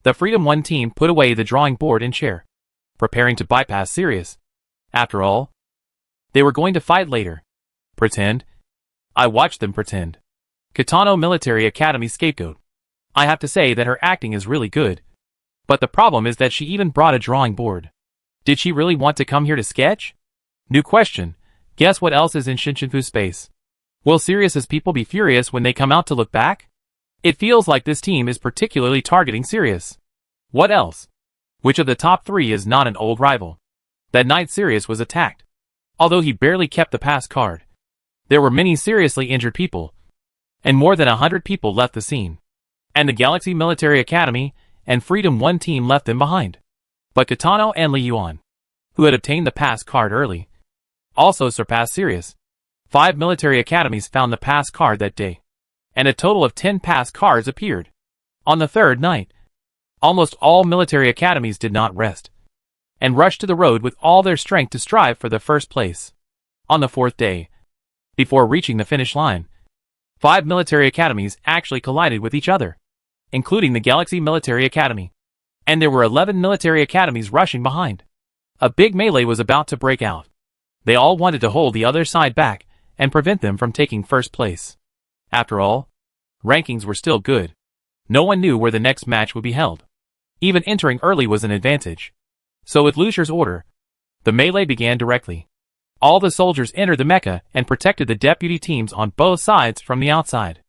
the Freedom 1 team put away the drawing board and chair, preparing to bypass Sirius. After all, they were going to fight later. Pretend? I watched them pretend. Kitano Military Academy scapegoat. I have to say that her acting is really good. But the problem is that she even brought a drawing board. Did she really want to come here to sketch? New question. Guess what else is in Shinshinfu's space? Will Sirius's people be furious when they come out to look back? It feels like this team is particularly targeting Sirius. What else? Which of the top 3 is not an old rival? That night Sirius was attacked. Although he barely kept the pass card, there were many seriously injured people, and more than 100 people left the scene. And the Galaxy Military Academy and Freedom 1 team left them behind. But Kitano and Li Yuan, who had obtained the pass card early, also surpassed Sirius. 5 military academies found the pass card that day, and a total of 10 pass cards appeared. On the third night, almost all military academies did not rest, and rushed to the road with all their strength to strive for the first place. On the fourth day, before reaching the finish line, 5 military academies actually collided with each other, including the Galaxy Military Academy. And there were 11 military academies rushing behind. A big melee was about to break out. They all wanted to hold the other side back and prevent them from taking first place. After all, rankings were still good. No one knew where the next match would be held. Even entering early was an advantage. So with Lucifer's order, the melee began directly. All the soldiers entered the mecha and protected the deputy teams on both sides from the outside.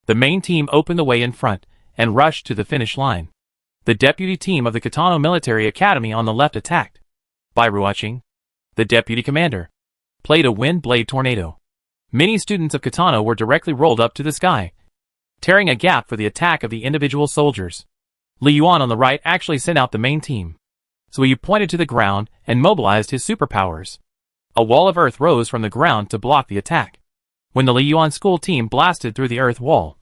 The main team opened the way in front and rushed to the finish line. The deputy team of the Kitano Military Academy on the left attacked. By watching, the deputy commander played a wind blade tornado. Many students of Kitano were directly rolled up to the sky, tearing a gap for the attack of the individual soldiers. Li Yuan on the right actually sent out the main team, so he pointed to the ground and mobilized his superpowers. A wall of earth rose from the ground to block the attack. When the Li Yuan school team blasted through the earth wall,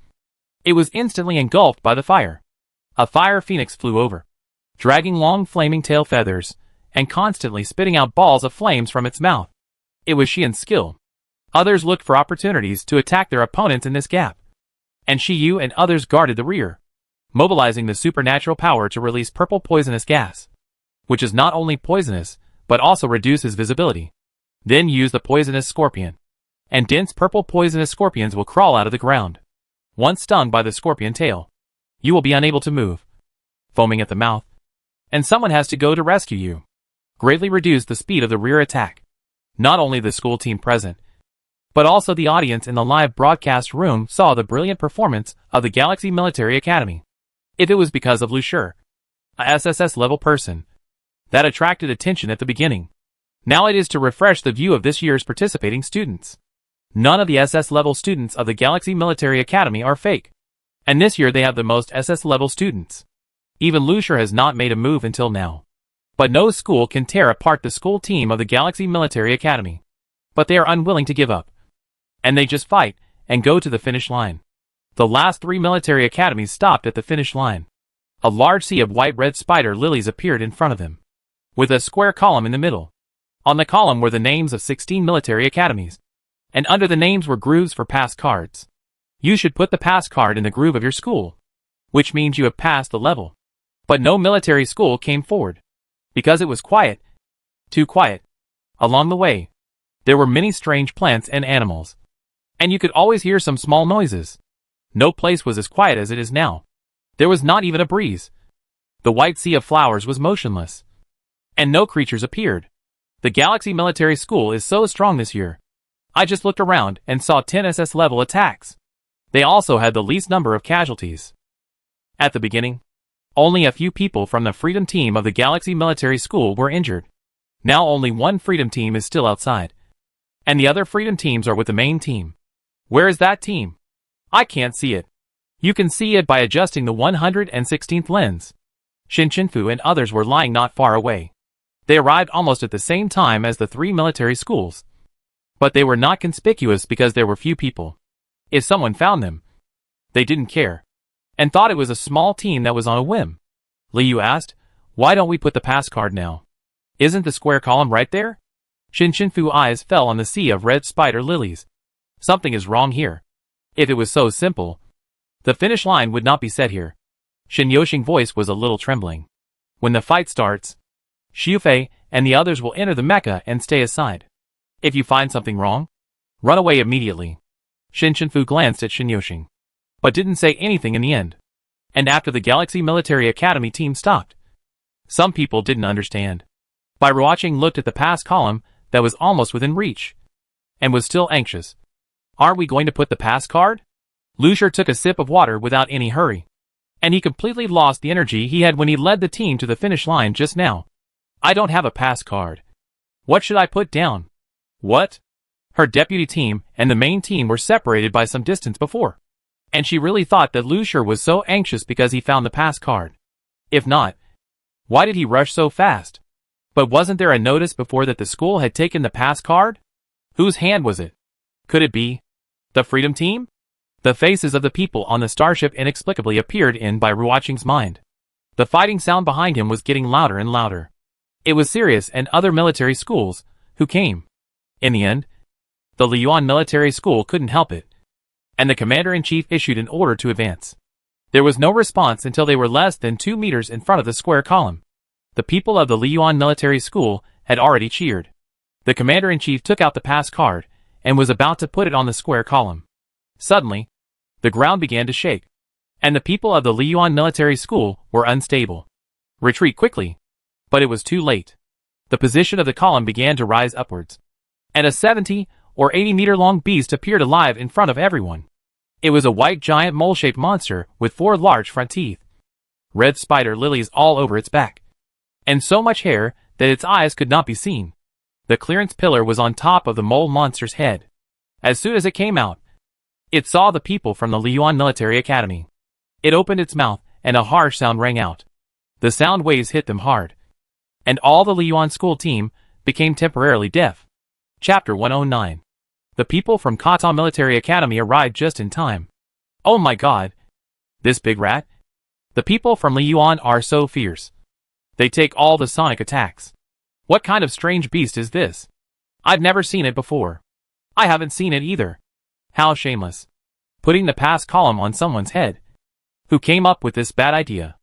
it was instantly engulfed by the fire. A fire phoenix flew over, dragging long flaming tail feathers, and constantly spitting out balls of flames from its mouth. It was Xian's skill. Others looked for opportunities to attack their opponents in this gap, and Shiyu and others guarded the rear, mobilizing the supernatural power to release purple poisonous gas, which is not only poisonous, but also reduces visibility. Then use the poisonous scorpion, and dense purple poisonous scorpions will crawl out of the ground. Once stung by the scorpion tail, you will be unable to move, foaming at the mouth, and someone has to go to rescue you. Greatly reduce the speed of the rear attack. Not only the school team present, but also the audience in the live broadcast room saw the brilliant performance of the Galaxy Military Academy. If it was because of Lucifer, a SSS level person, that attracted attention at the beginning, now it is to refresh the view of this year's participating students. None of the SS level students of the Galaxy Military Academy are fake, and this year they have the most SS level students. Even Lucifer has not made a move until now. But no school can tear apart the school team of the Galaxy Military Academy. But they are unwilling to give up, and they just fight and go to the finish line. The last 3 military academies stopped at the finish line. A large sea of white-red spider lilies appeared in front of them, with a square column in the middle. On the column were the names of 16 military academies, and under the names were grooves for pass cards. You should put the pass card in the groove of your school, which means you have passed the level. But no military school came forward, because it was quiet, too quiet. Along the way, there were many strange plants and animals, and you could always hear some small noises. No place was as quiet as it is now. There was not even a breeze. The white sea of flowers was motionless, and no creatures appeared. The Galaxy Military School is so strong this year. I just looked around and saw 10 SS level attacks. They also had the least number of casualties. At the beginning, only a few people from the Freedom team of the Galaxy Military School were injured. Now only one Freedom team is still outside, and the other Freedom teams are with the main team. Where is that team? I can't see it. You can see it by adjusting the 116th lens. Shinshinfu and others were lying not far away. They arrived almost at the same time as the 3 military schools, but they were not conspicuous because there were few people. If someone found them, they didn't care, and thought it was a small team that was on a whim. Liu asked, "Why don't we put the pass card now? Isn't the square column right there?" Shinshinfu's eyes fell on the sea of red spider lilies. Something is wrong here. If it was so simple, the finish line would not be set here. Shin Yoshing's voice was a little trembling. When the fight starts, Xiufei and the others will enter the mecha and stay aside. If you find something wrong, run away immediately. Shinshinfu glanced at Shin Yoshing, but didn't say anything in the end. And after the Galaxy Military Academy team stopped, Some people didn't understand. By watching looked at the pass column that was almost within reach, and was still anxious. Aren't we going to put the pass card? Lucier took a sip of water without any hurry. And he completely lost the energy he had when he led the team to the finish line just now. I don't have a pass card. What should I put down? What? Her deputy team and the main team were separated by some distance before. And she really thought that Lucier was so anxious because he found the pass card. If not, why did he rush so fast? But wasn't there a notice before that the school had taken the pass card? Whose hand was it? Could it be the Freedom Team? The faces of the people on the starship inexplicably appeared in by Ruoqing's mind. The fighting sound behind him was getting louder and louder. It was Sirius and other military schools who came. In the end, the Liyuan military school couldn't help it, and the commander-in-chief issued an order to advance. There was no response until they were less than 2 meters in front of the square column. The people of the Liyuan military school had already cheered. The commander-in-chief took out the pass card and was about to put it on the square column. Suddenly, the ground began to shake, and the people of the Liyuan military school were unstable. Retreat quickly. But it was too late. The position of the column began to rise upwards, and a 70 or 80 meter long beast appeared alive in front of everyone. It was a white giant mole-shaped monster with 4 large front teeth, red spider lilies all over its back, and so much hair that its eyes could not be seen. The clearance pillar was on top of the mole monster's head. As soon as it came out, it saw the people from the Liyuan Military Academy. It opened its mouth and a harsh sound rang out. The sound waves hit them hard, and all the Liyuan school team became temporarily deaf. Chapter 109. The people from Tonl Military Academy arrived just in time. Oh my god! This big rat? The people from Liyuan are so fierce. They take all the sonic attacks. What kind of strange beast is this? I've never seen it before. I haven't seen it either. How shameless. Putting the pass column on someone's head. Who came up with this bad idea?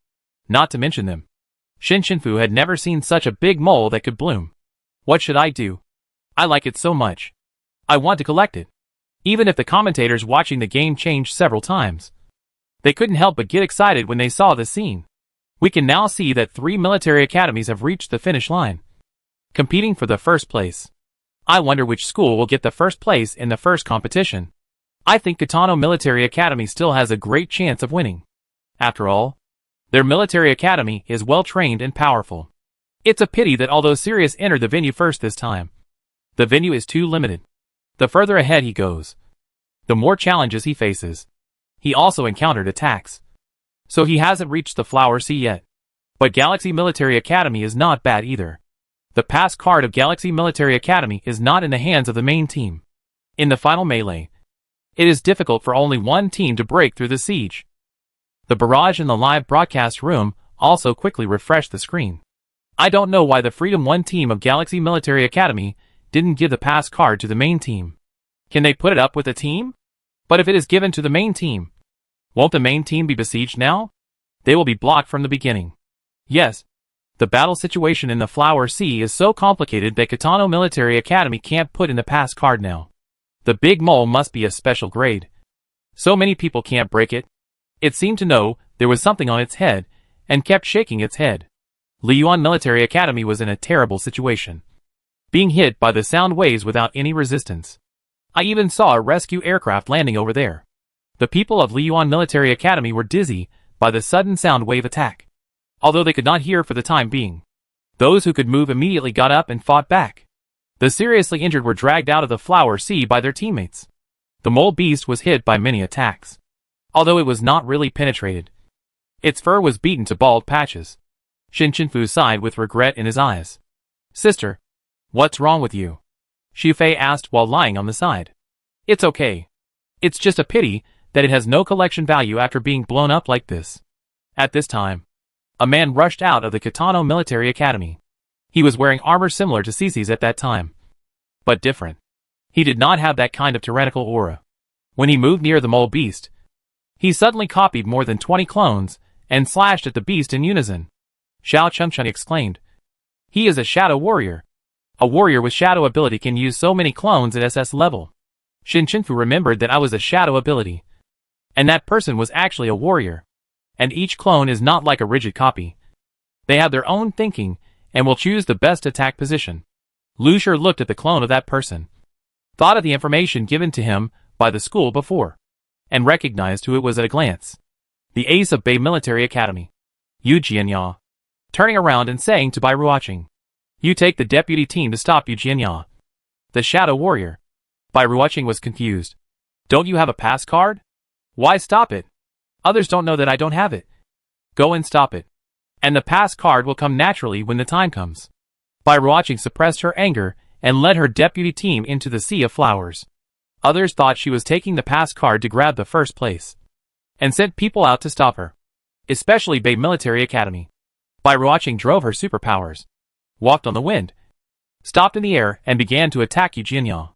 Not to mention them. Shinfu had never seen such a big mole that could bloom. What should I do? I like it so much. I want to collect it. Even if the commentators watching the game changed several times, they couldn't help but get excited when they saw the scene. We can now see that 3 military academies have reached the finish line, competing for the first place. I wonder which school will get the first place in the first competition. I think Tonl Military Academy still has a great chance of winning. After all, their military academy is well trained and powerful. It's a pity that although Sirius entered the venue first this time, the venue is too limited. The further ahead he goes, the more challenges he faces. He also encountered attacks, so he hasn't reached the Flower Sea yet. But Galaxy Military Academy is not bad either. The pass card of Galaxy Military Academy is not in the hands of the main team. In the final melee, it is difficult for only one team to break through the siege. The barrage in the live broadcast room also quickly refreshed the screen. I don't know why the Freedom 1 team of Galaxy Military Academy didn't give the pass card to the main team. Can they put it up with the team? But if it is given to the main team, won't the main team be besieged now? They will be blocked from the beginning. Yes, the battle situation in the Flower Sea is so complicated that Tonl Military Academy can't put in the pass card now. The big mole must be a special grade. So many people can't break it. It seemed to know there was something on its head, and kept shaking its head. Liyuan Military Academy was in a terrible situation, being hit by the sound waves without any resistance. I even saw a rescue aircraft landing over there. The people of Liyuan Military Academy were dizzy by the sudden sound wave attack, although they could not hear for the time being. Those who could move immediately got up and fought back. The seriously injured were dragged out of the Flower Sea by their teammates. The mole beast was hit by many attacks, although it was not really penetrated. Its fur was beaten to bald patches. Shinfu sighed with regret in his eyes. Sister, what's wrong with you? Shufei asked while lying on the side. It's okay. It's just a pity that it has no collection value after being blown up like this. At this time, a man rushed out of the Tonl Military Academy. He was wearing armor similar to Cece's at that time, but different. He did not have that kind of tyrannical aura. When he moved near the mole beast, he suddenly copied more than 20 clones and slashed at the beast in unison. Xiao Chengchun exclaimed. He is a shadow warrior. A warrior with shadow ability can use so many clones at SS level. Shinfu remembered that I was a shadow ability, and that person was actually a warrior. And each clone is not like a rigid copy. They have their own thinking and will choose the best attack position. Lucier looked at the clone of that person, thought of the information given to him by the school before, and recognized who it was at a glance. The ace of Bay Military Academy, Yu Jianya, turning around and saying to Bai Ruoqing, "You take the deputy team to stop Yu Jianya." The Shadow Warrior. Bai Ruoqing was confused. "Don't you have a pass card? Why stop it? Others don't know that I don't have it. Go and stop it. And the pass card will come naturally when the time comes." Bai Ruoqing suppressed her anger and led her deputy team into the sea of flowers. Others thought she was taking the pass card to grab the first place, and sent people out to stop her, especially Bay Military Academy. Bai Ruoqing drove her superpowers, walked on the wind, stopped in the air, and began to attack Yu Jianya.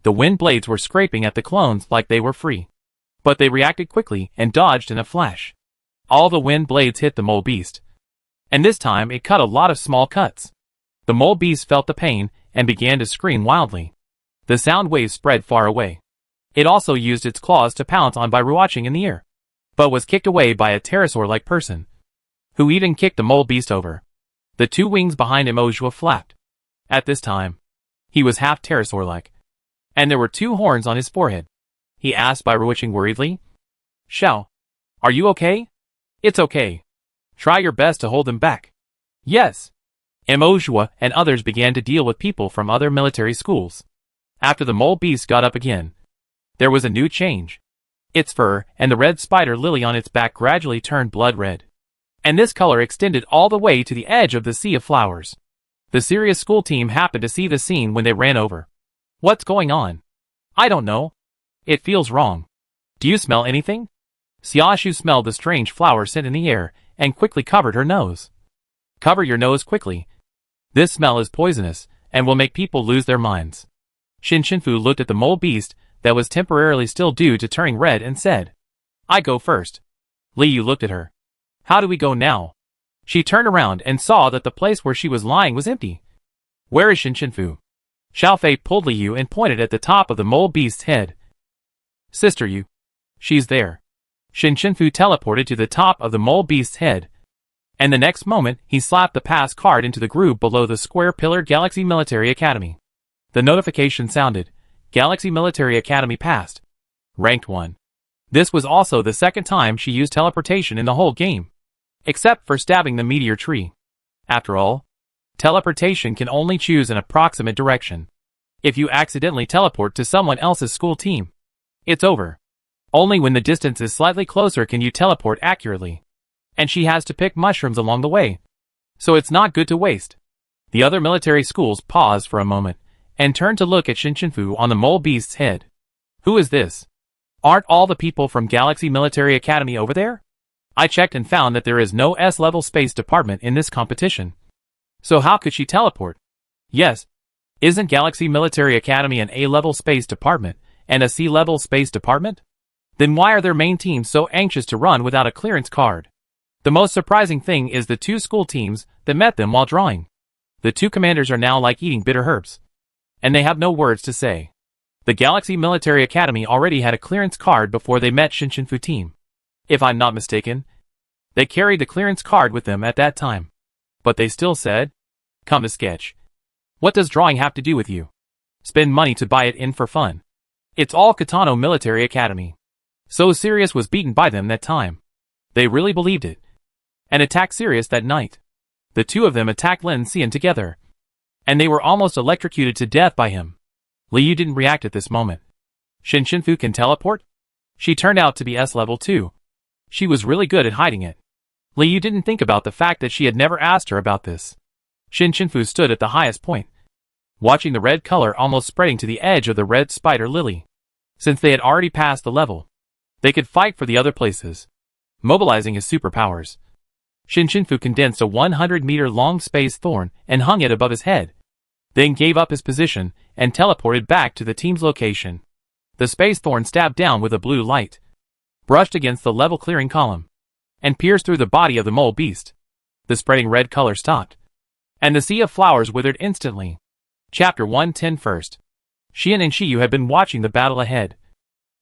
The wind blades were scraping at the clones like they were free, but they reacted quickly and dodged in a flash. All the wind blades hit the mole beast, and this time it cut a lot of small cuts. The mole beast felt the pain and began to scream wildly. The sound waves spread far away. It also used its claws to pounce on Bai Ruoqing in the air, but was kicked away by a pterosaur-like person, who even kicked the mole beast over. The two wings behind him Ojua flapped. At this time, he was half pterosaur-like, and there were two horns on his forehead. He asked Bai Ruoqing worriedly, "Xiao, are you okay?" "It's okay. Try your best to hold them back." "Yes." Ojua and others began to deal with people from other military schools. After the mole beast got up again, there was a new change. Its fur and the red spider lily on its back gradually turned blood red, and this color extended all the way to the edge of the sea of flowers. The serious school team happened to see the scene when they ran over. "What's going on?" "I don't know. It feels wrong." "Do you smell anything?" Xiaoshu smelled the strange flower scent in the air and quickly covered her nose. "Cover your nose quickly. This smell is poisonous and will make people lose their minds." Xin Shinfu looked at the mole beast that was temporarily still due to turning red and said, "I go first." Li Yu looked at her. "How do we go now?" She turned around and saw that the place where she was lying was empty. "Where is Xin Shinfu?" Xiao Fei pulled Li Yu and pointed at the top of the mole beast's head. "Sister Yu. She's there." Xin Shinfu teleported to the top of the mole beast's head, and the next moment he slapped the pass card into the groove below the square pillar Galaxy Military Academy. The notification sounded. Galaxy Military Academy passed. Ranked 1. This was also the second time she used teleportation in the whole game, except for stabbing the meteor tree. After all, teleportation can only choose an approximate direction. If you accidentally teleport to someone else's school team, it's over. Only when the distance is slightly closer can you teleport accurately, and she has to pick mushrooms along the way, so it's not good to waste. The other military schools paused for a moment and turned to look at Xin Shinfu on the mole beast's head. "Who is this? Aren't all the people from Galaxy Military Academy over there?" "I checked and found that there is no S-level space department in this competition. So how could she teleport?" "Yes. Isn't Galaxy Military Academy an A-level space department and a C-level space department? Then why are their main teams so anxious to run without a clearance card?" The most surprising thing is the two school teams that met them while drawing. The two commanders are now like eating bitter herbs, and they have no words to say. The Galaxy Military Academy already had a clearance card before they met Xin Shinfu team. If I'm not mistaken, they carried the clearance card with them at that time. But they still said, "Come to sketch. What does drawing have to do with you? Spend money to buy it in for fun. It's all Kitano Military Academy." So Sirius was beaten by them that time. They really believed it, and attacked Sirius that night. The two of them attacked Lin Xian together, and they were almost electrocuted to death by him. Li Yu didn't react at this moment. Xin Shinfu can teleport? She turned out to be S-level too. She was really good at hiding it. Li Yu didn't think about the fact that she had never asked her about this. Xin Shinfu stood at the highest point, watching the red color almost spreading to the edge of the red spider lily. Since they had already passed the level, they could fight for the other places. Mobilizing his superpowers, Xin Shinfu condensed a 100-meter-long space thorn and hung it above his head, then gave up his position and teleported back to the team's location. The space thorn stabbed down with a blue light, brushed against the level clearing column, and pierced through the body of the mole beast. The spreading red color stopped, and the sea of flowers withered instantly. Chapter 110 First. Xian and Shiyu had been watching the battle ahead,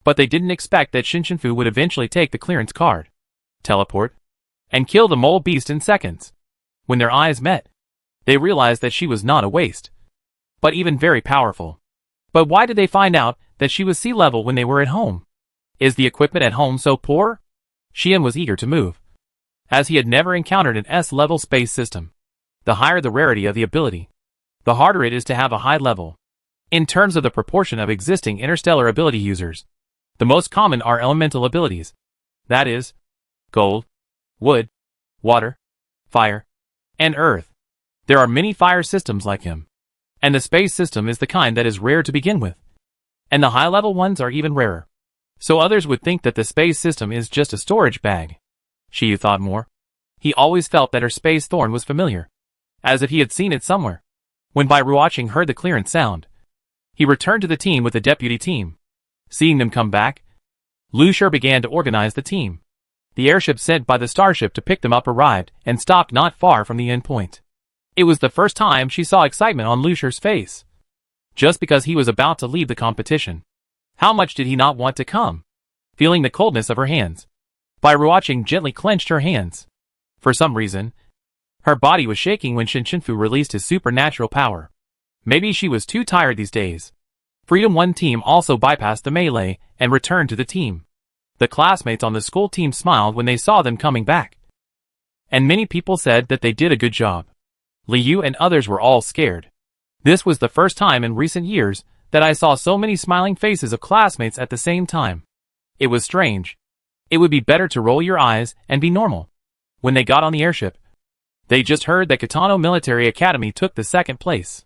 but they didn't expect that Xin Shinfu would eventually take the clearance card, teleport, and kill the mole beast in seconds. When their eyes met, they realized that she was not a waste, but even very powerful. But why did they find out that she was sea level when they were at home? Is the equipment at home so poor? Xian was eager to move, as he had never encountered an S-level space system. The higher the rarity of the ability, the harder it is to have a high level. In terms of the proportion of existing interstellar ability users, the most common are elemental abilities. That is, gold, wood, water, fire, and earth. There are many fire systems like him, and the space system is the kind that is rare to begin with. And the high-level ones are even rarer. So others would think that the space system is just a storage bag. Shiyu thought more. He always felt that her space thorn was familiar, as if he had seen it somewhere. When Bai Ruoqing heard the clearance sound, he returned to the team with the deputy team. Seeing them come back, Lu Shi began to organize the team. The airship sent by the starship to pick them up arrived and stopped not far from the endpoint. It was the first time she saw excitement on Lu Shi's face. Just because he was about to leave the competition. How much did he not want to come? Feeling the coldness of her hands, Bai Ruoqing gently clenched her hands. For some reason, her body was shaking when Shen Chenfu released his supernatural power. Maybe she was too tired these days. Freedom 1 team also bypassed the melee and returned to the team. The classmates on the school team smiled when they saw them coming back. And many people said that they did a good job. Liu and others were all scared. This was the first time in recent years that I saw so many smiling faces of classmates at the same time. It was strange. It would be better to roll your eyes and be normal. When they got on the airship, they just heard that Kitano Military Academy took the second place.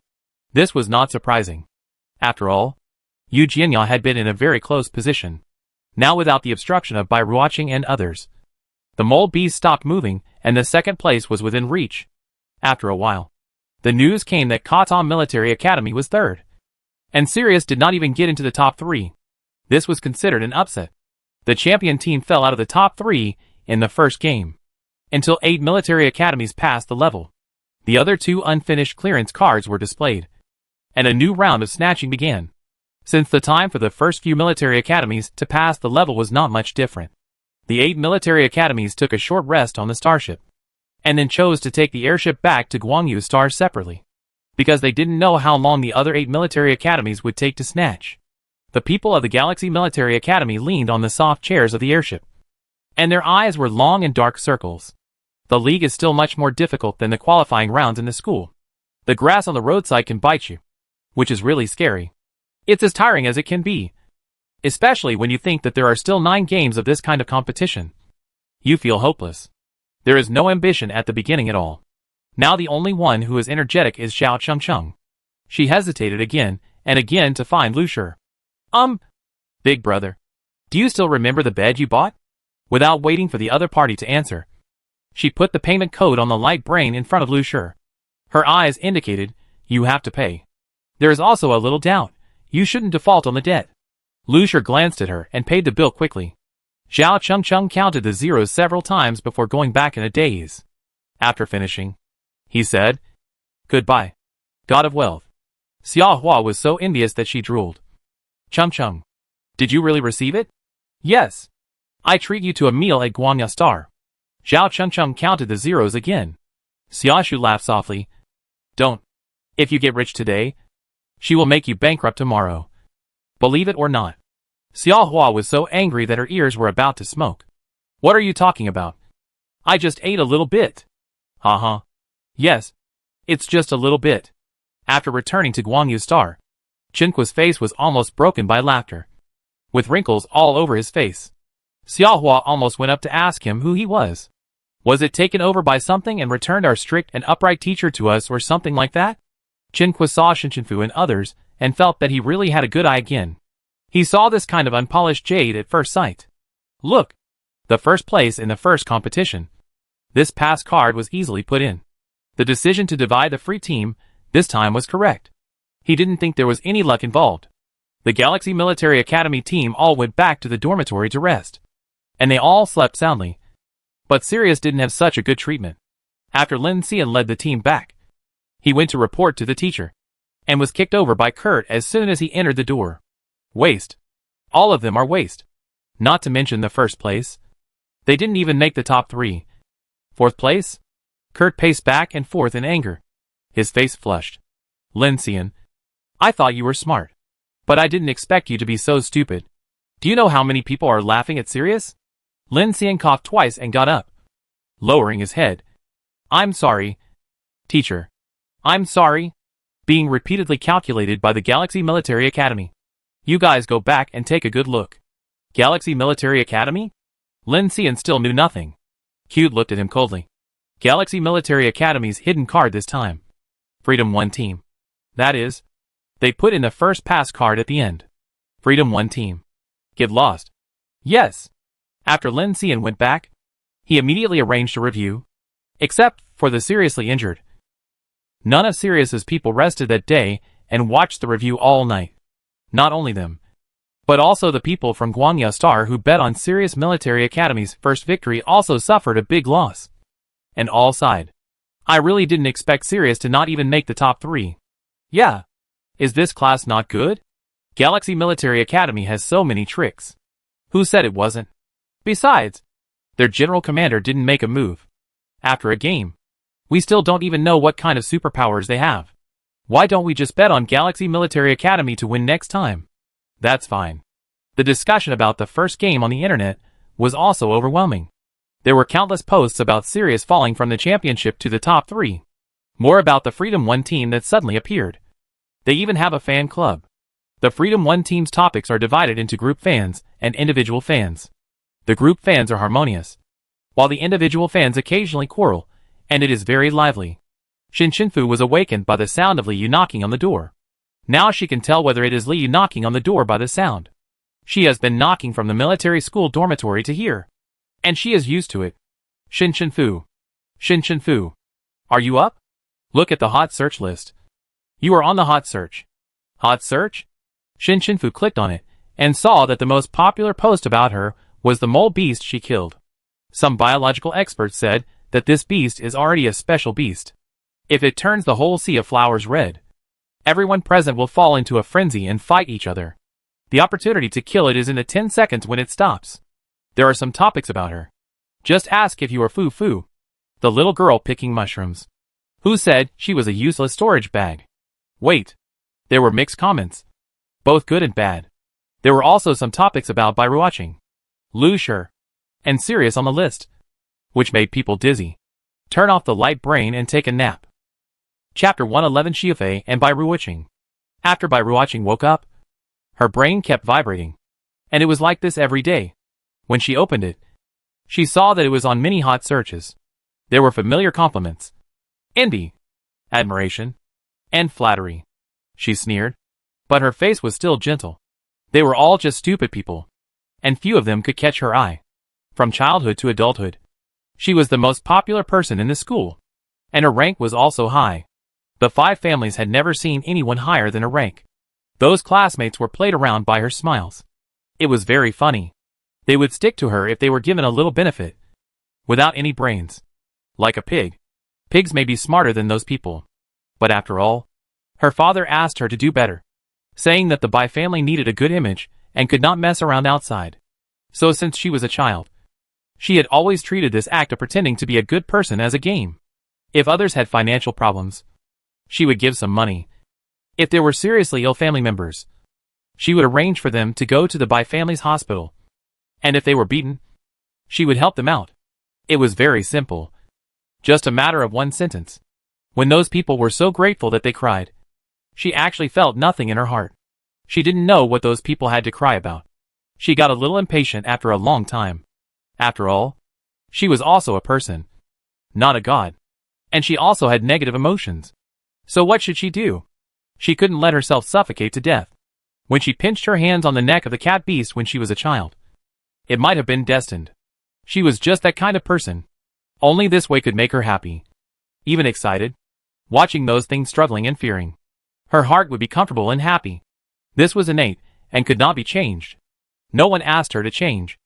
This was not surprising. After all, Yu Jianya had been in a very close position. Now without the obstruction of Bai Ruoqing and others, the mole bees stopped moving and the second place was within reach. After a while, the news came that Kitano Military Academy was third. And Sirius did not even get into the top 3. This was considered an upset. The champion team fell out of the top 3 in the first game. Until 8 military academies passed the level. The other 2 unfinished clearance cards were displayed. And a new round of snatching began. Since the time for the first few military academies to pass the level was not much different. The 8 military academies took a short rest on the starship. And then chose to take the airship back to Guangyu Star separately. Because they didn't know how long the other 8 military academies would take to snatch. The people of the Galaxy Military Academy leaned on the soft chairs of the airship. And their eyes were long in dark circles. The league is still much more difficult than the qualifying rounds in the school. The grass on the roadside can bite you, which is really scary. It's as tiring as it can be. Especially when you think that there are still 9 games of this kind of competition. You feel hopeless. There is no ambition at the beginning at all. Now the only one who is energetic is Xiao Chengcheng. She hesitated again and again to find Lu Shi. Big brother. Do you still remember the bed you bought? Without waiting for the other party to answer, she put the payment code on the light brain in front of Lu Shi. Her eyes indicated, you have to pay. There is also a little doubt. You shouldn't default on the debt. Lu Shi glanced at her and paid the bill quickly. Xiao Chengcheng counted the zeros several times before going back in a daze. After finishing, he said, goodbye, God of Wealth. Xia Hua was so envious that she drooled. Chengcheng, did you really receive it? Yes. I treat you to a meal at Guangya Star. Xiao Chengcheng counted the zeros again. Xiaoshu laughed softly. Don't. If you get rich today, she will make you bankrupt tomorrow. Believe it or not. Xia Hua was so angry that her ears were about to smoke. What are you talking about? I just ate a little bit. Uh-huh. Yes. It's just a little bit. After returning to Guangyu Star, Chinqua's face was almost broken by laughter. With wrinkles all over his face, Xia Hua almost went up to ask him who he was. Was it taken over by something and returned our strict and upright teacher to us or something like that? Chinqua saw Shen Chenfu and others and felt that he really had a good eye again. He saw this kind of unpolished jade at first sight. Look! The first place in the first competition. This pass card was easily put in. The decision to divide the free team this time was correct. He didn't think there was any luck involved. The Galaxy Military Academy team all went back to the dormitory to rest. And they all slept soundly. But Sirius didn't have such a good treatment. After Lin Xian led the team back, he went to report to the teacher, and was kicked over by Kurt as soon as he entered the door. Waste. All of them are waste. Not to mention the first place. They didn't even make the top 3. Fourth place? Kurt paced back and forth in anger. His face flushed. Linsian, I thought you were smart. But I didn't expect you to be so stupid. Do you know how many people are laughing at Sirius? Linsian coughed twice and got up, lowering his head. I'm sorry, teacher. I'm sorry. Being repeatedly calculated by the Galaxy Military Academy. You guys go back and take a good look. Galaxy Military Academy? Linsian still knew nothing. Cute looked at him coldly. Galaxy Military Academy's hidden card this time. Freedom 1 team. That is, they put in the first pass card at the end. Freedom 1 team. Get lost. Yes. After Linsian went back, he immediately arranged a review. Except for the seriously injured. None of Sirius's people rested that day and watched the review all night. Not only them, but also the people from Guanya Star who bet on Sirius Military Academy's first victory also suffered a big loss. And all sighed. I really didn't expect Sirius to not even make the top 3. Yeah. Is this class not good? Galaxy Military Academy has so many tricks. Who said it wasn't? Besides, their general commander didn't make a move. After a game, we still don't even know what kind of superpowers they have. Why don't we just bet on Galaxy Military Academy to win next time? That's fine. The discussion about the first game on the internet was also overwhelming. There were countless posts about Sirius falling from the championship to the top 3. More about the Freedom 1 team that suddenly appeared. They even have a fan club. The Freedom 1 team's topics are divided into group fans and individual fans. The group fans are harmonious, while the individual fans occasionally quarrel, and it is very lively. Shinshinfu was awakened by the sound of Liu knocking on the door. Now she can tell whether it is Liu knocking on the door by the sound. She has been knocking from the military school dormitory to here, and she is used to it. Shinshinfu. Shinshinfu. Are you up? Look at the hot search list. You are on the hot search. Hot search? Shinshinfu clicked on it, and saw that the most popular post about her was the mole beast she killed. Some biological experts said that this beast is already a special beast. If it turns the whole sea of flowers red, everyone present will fall into a frenzy and fight each other. The opportunity to kill it is in the 10 seconds when it stops. There are some topics about her. Just ask if you are Fu-Fu, the little girl picking mushrooms. Who said she was a useless storage bag? Wait. There were mixed comments. Both good and bad. There were also some topics about by rewatching Lucifer and Sirius on the list, which made people dizzy. Turn off the light brain and take a nap. Chapter 111 Shiofei and by rewatching. After by rewatching woke up, her brain kept vibrating. And it was like this every day. When she opened it, she saw that it was on many hot searches. There were familiar compliments, envy, admiration, and flattery. She sneered, but her face was still gentle. They were all just stupid people, and few of them could catch her eye. From childhood to adulthood, she was the most popular person in the school, and her rank was also high. The 5 families had never seen anyone higher than her rank. Those classmates were played around by her smiles. It was very funny. They would stick to her if they were given a little benefit, without any brains. Like a pig. Pigs may be smarter than those people. But after all, her father asked her to do better, saying that the Bai family needed a good image and could not mess around outside. So since she was a child, she had always treated this act of pretending to be a good person as a game. If others had financial problems, she would give some money. If there were seriously ill family members, she would arrange for them to go to the Bai family's hospital. And if they were beaten, she would help them out. It was very simple. Just a matter of one sentence. When those people were so grateful that they cried, she actually felt nothing in her heart. She didn't know what those people had to cry about. She got a little impatient after a long time. After all, she was also a person, not a god. And she also had negative emotions. So what should she do? She couldn't let herself suffocate to death. When she pinched her hands on the neck of the cat beast when she was a child, it might have been destined. She was just that kind of person. Only this way could make her happy. Even excited. Watching those things struggling and fearing. Her heart would be comfortable and happy. This was innate, and could not be changed. No one asked her to change.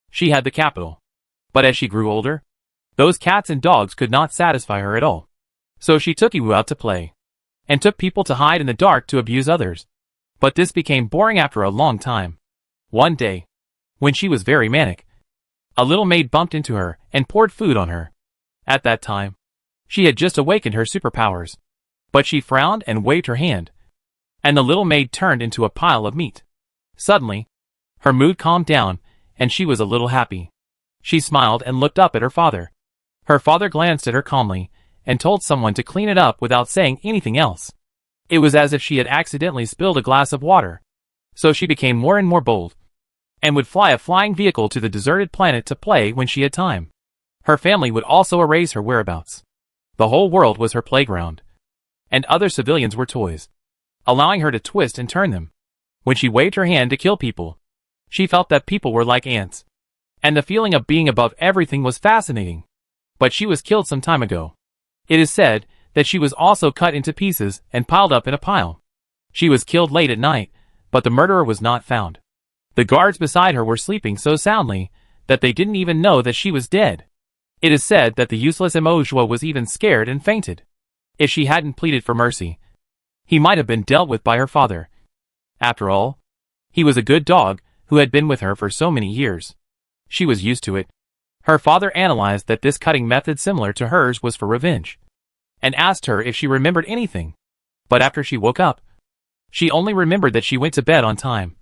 She had the capital. But as she grew older, those cats and dogs could not satisfy her at all. So she took Iwu out to play. And took people to hide in the dark to abuse others. But this became boring after a long time. One day, when she was very manic, a little maid bumped into her and poured food on her. At that time, She had just awakened her superpowers. But she frowned and waved her hand, and the little maid turned into a pile of meat. Suddenly, her mood calmed down, and she was a little happy. She smiled and looked up at her father. Her father glanced at her calmly, and told someone to clean it up without saying anything else. It was as if she had accidentally spilled a glass of water. So she became more and more bold, and would fly a flying vehicle to the deserted planet to play when she had time. Her family would also erase her whereabouts. The whole world was her playground, and other civilians were toys, allowing her to twist and turn them. When she waved her hand to kill people, she felt that people were like ants, and the feeling of being above everything was fascinating. But she was killed some time ago. It is said that she was also cut into pieces and piled up in a pile. She was killed late at night, but the murderer was not found. The guards beside her were sleeping so soundly that they didn't even know that she was dead. It is said that the useless Emojua was even scared and fainted. If she hadn't pleaded for mercy, he might have been dealt with by her father. After all, he was a good dog who had been with her for so many years. She was used to it. Her father analyzed that this cutting method similar to hers was for revenge, and asked her if she remembered anything. But after she woke up, she only remembered that she went to bed on time,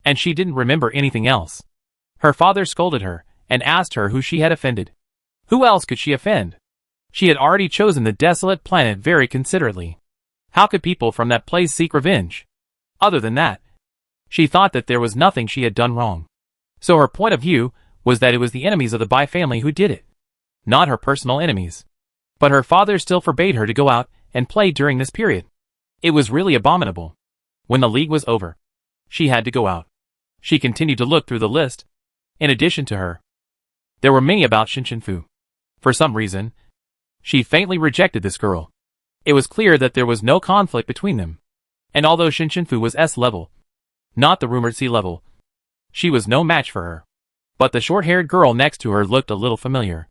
and she didn't remember anything else. Her father scolded her and asked her who she had offended. Who else could she offend? She had already chosen the desolate planet very considerately. How could people from that place seek revenge? Other than that, she thought that there was nothing she had done wrong. So her point of view was that it was the enemies of the Bai family who did it, not her personal enemies. But her father still forbade her to go out and play during this period. It was really abominable. When the league was over, she had to go out. She continued to look through the list. In addition to her, there were many about Shinshinfu. For some reason, she faintly rejected this girl. It was clear that there was no conflict between them. And although Shinshinfu was S level, not the rumored C level, she was no match for her. But the short-haired girl next to her looked a little familiar.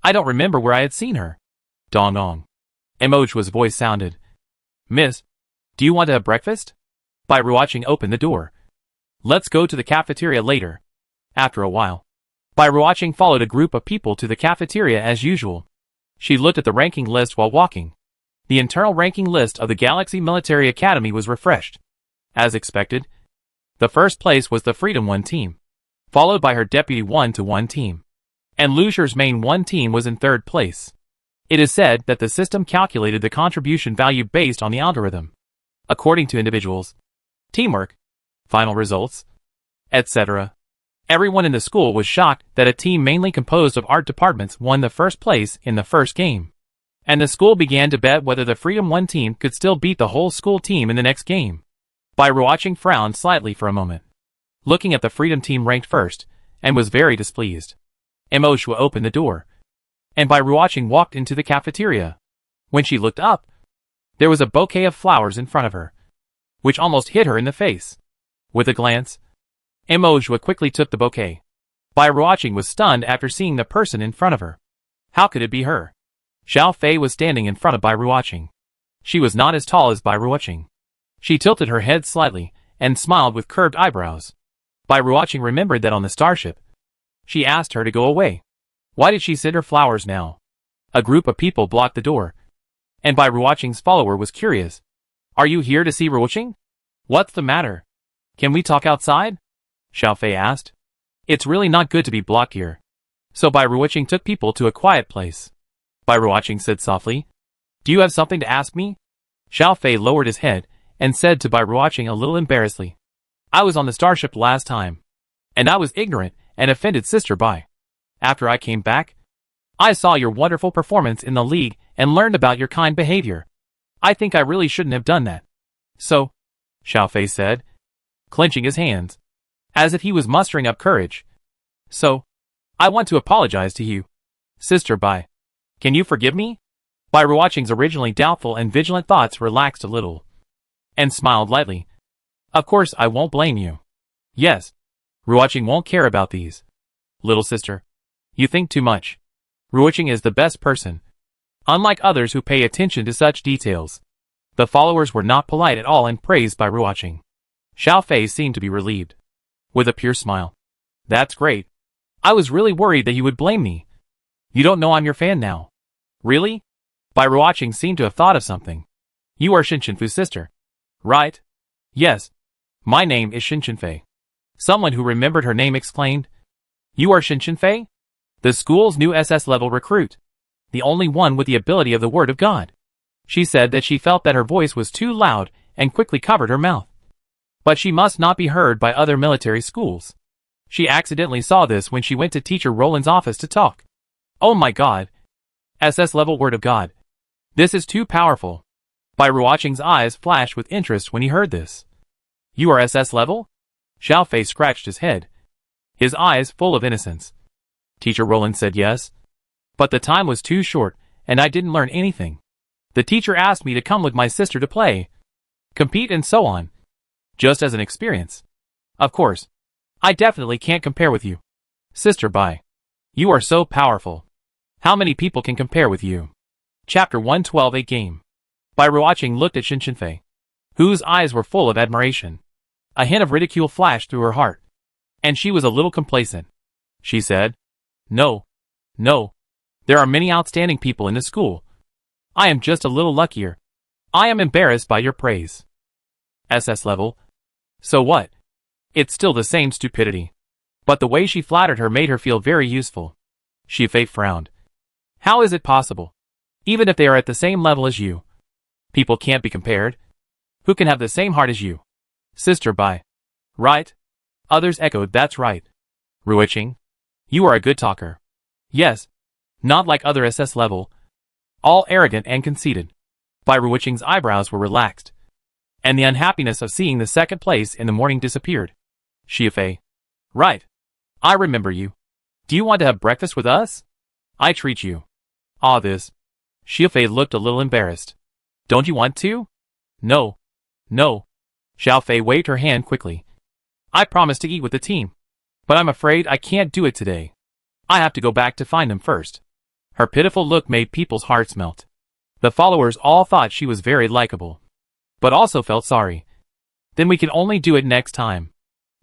I don't remember where I had seen her. Dong dong. Emojua's voice sounded. Miss, do you want to have breakfast? Bai Ruoqing opened the door. Let's go to the cafeteria later. After a while, Bai Ruoqing followed a group of people to the cafeteria as usual. She looked at the ranking list while walking. The internal ranking list of the Galaxy Military Academy was refreshed. As expected, the first place was the Freedom 1 team, followed by her Deputy 1-1 team. And Lucifer's main 1 team was in third place. It is said that the system calculated the contribution value based on the algorithm, according to individuals, teamwork, final results, etc. Everyone in the school was shocked that a team mainly composed of art departments won the first place in the first game. And the school began to bet whether the Freedom 1 team could still beat the whole school team in the next game. Bai Ruoqing frowned slightly for a moment, looking at the Freedom team ranked first, and was very displeased. Emoshua opened the door, and Bai Ruoqing walked into the cafeteria. When she looked up, there was a bouquet of flowers in front of her, which almost hit her in the face. With a glance, Emoshua quickly took the bouquet. Bai Ruoqing was stunned after seeing the person in front of her. How could it be her? Xiao Fei was standing in front of Bai Ruoqing. She was not as tall as Bai Ruoqing. She tilted her head slightly and smiled with curved eyebrows. Bai Ruoqing remembered that on the starship, she asked her to go away. Why did she send her flowers now? A group of people blocked the door, and Bai Ruoqing's follower was curious. Are you here to see Ruoqing? What's the matter? Can we talk outside? Xiao Fei asked. It's really not good to be blocked here. So Bai Ruoqing took people to a quiet place. Bai Ruoqing said softly, Do you have something to ask me? Xiao Fei lowered his head and said to Bai Ruoqing a little embarrassedly, I was on the starship last time, and I was ignorant and offended Sister Bai. After I came back, I saw your wonderful performance in the league and learned about your kind behavior. I think I really shouldn't have done that. So, Xiao Fei said, clenching his hands, as if he was mustering up courage. So, I want to apologize to you. Sister Bai, can you forgive me? Bai Ruoqing's originally doubtful and vigilant thoughts relaxed a little, and smiled lightly. Of course I won't blame you. Yes, Ruoqing won't care about these. Little sister, you think too much. Ruoqing is the best person. Unlike others who pay attention to such details, the followers were not polite at all and praised Bai Ruoqing. Xiao Fei seemed to be relieved. With a pure smile. That's great. I was really worried that you would blame me. You don't know I'm your fan now. Really? By rewatching seemed to have thought of something. You are Shinshinfu's sister, right? Yes. My name is Shinshinfei. Someone who remembered her name exclaimed. You are Shinshinfei? The school's new SS level recruit. The only one with the ability of the word of God. She said that she felt that her voice was too loud and quickly covered her mouth. But she must not be heard by other military schools. She accidentally saw this when she went to Teacher Roland's office to talk. Oh my God. SS level word of God. This is too powerful. Bai Ruoqing's eyes flashed with interest when he heard this. You are SS level? Xiao Fei scratched his head, his eyes full of innocence. Teacher Roland said yes. But the time was too short, and I didn't learn anything. The teacher asked me to come with my sister to play, compete and so on. Just as an experience. Of course. I definitely can't compare with you. Sister Bai. You are so powerful. How many people can compare with you? Chapter 112 A Game. Bai Ruoqing looked at Shinshinfei, whose eyes were full of admiration. A hint of ridicule flashed through her heart. And she was a little complacent. She said, No. There are many outstanding people in the school. I am just a little luckier. I am embarrassed by your praise. SS level? So what? It's still the same stupidity. But the way she flattered her made her feel very useful. Fei frowned. How is it possible? Even if they are at the same level as you. People can't be compared. Who can have the same heart as you? Sister Bai. Right? Others echoed, that's right. Ruoqing. You are a good talker. Yes. Not like other SS level. All arrogant and conceited. Bai Ruoqing's eyebrows were relaxed. And the unhappiness of seeing the second place in the morning disappeared. Fei. Right. I remember you. Do you want to have breakfast with us? I treat you. Ah, this. Fei looked a little embarrassed. Don't you want to? No. Xiao Fei waved her hand quickly. I promised to eat with the team. But I'm afraid I can't do it today. I have to go back to find them first. Her pitiful look made people's hearts melt. The followers all thought she was very likable, but also felt sorry. Then we can only do it next time.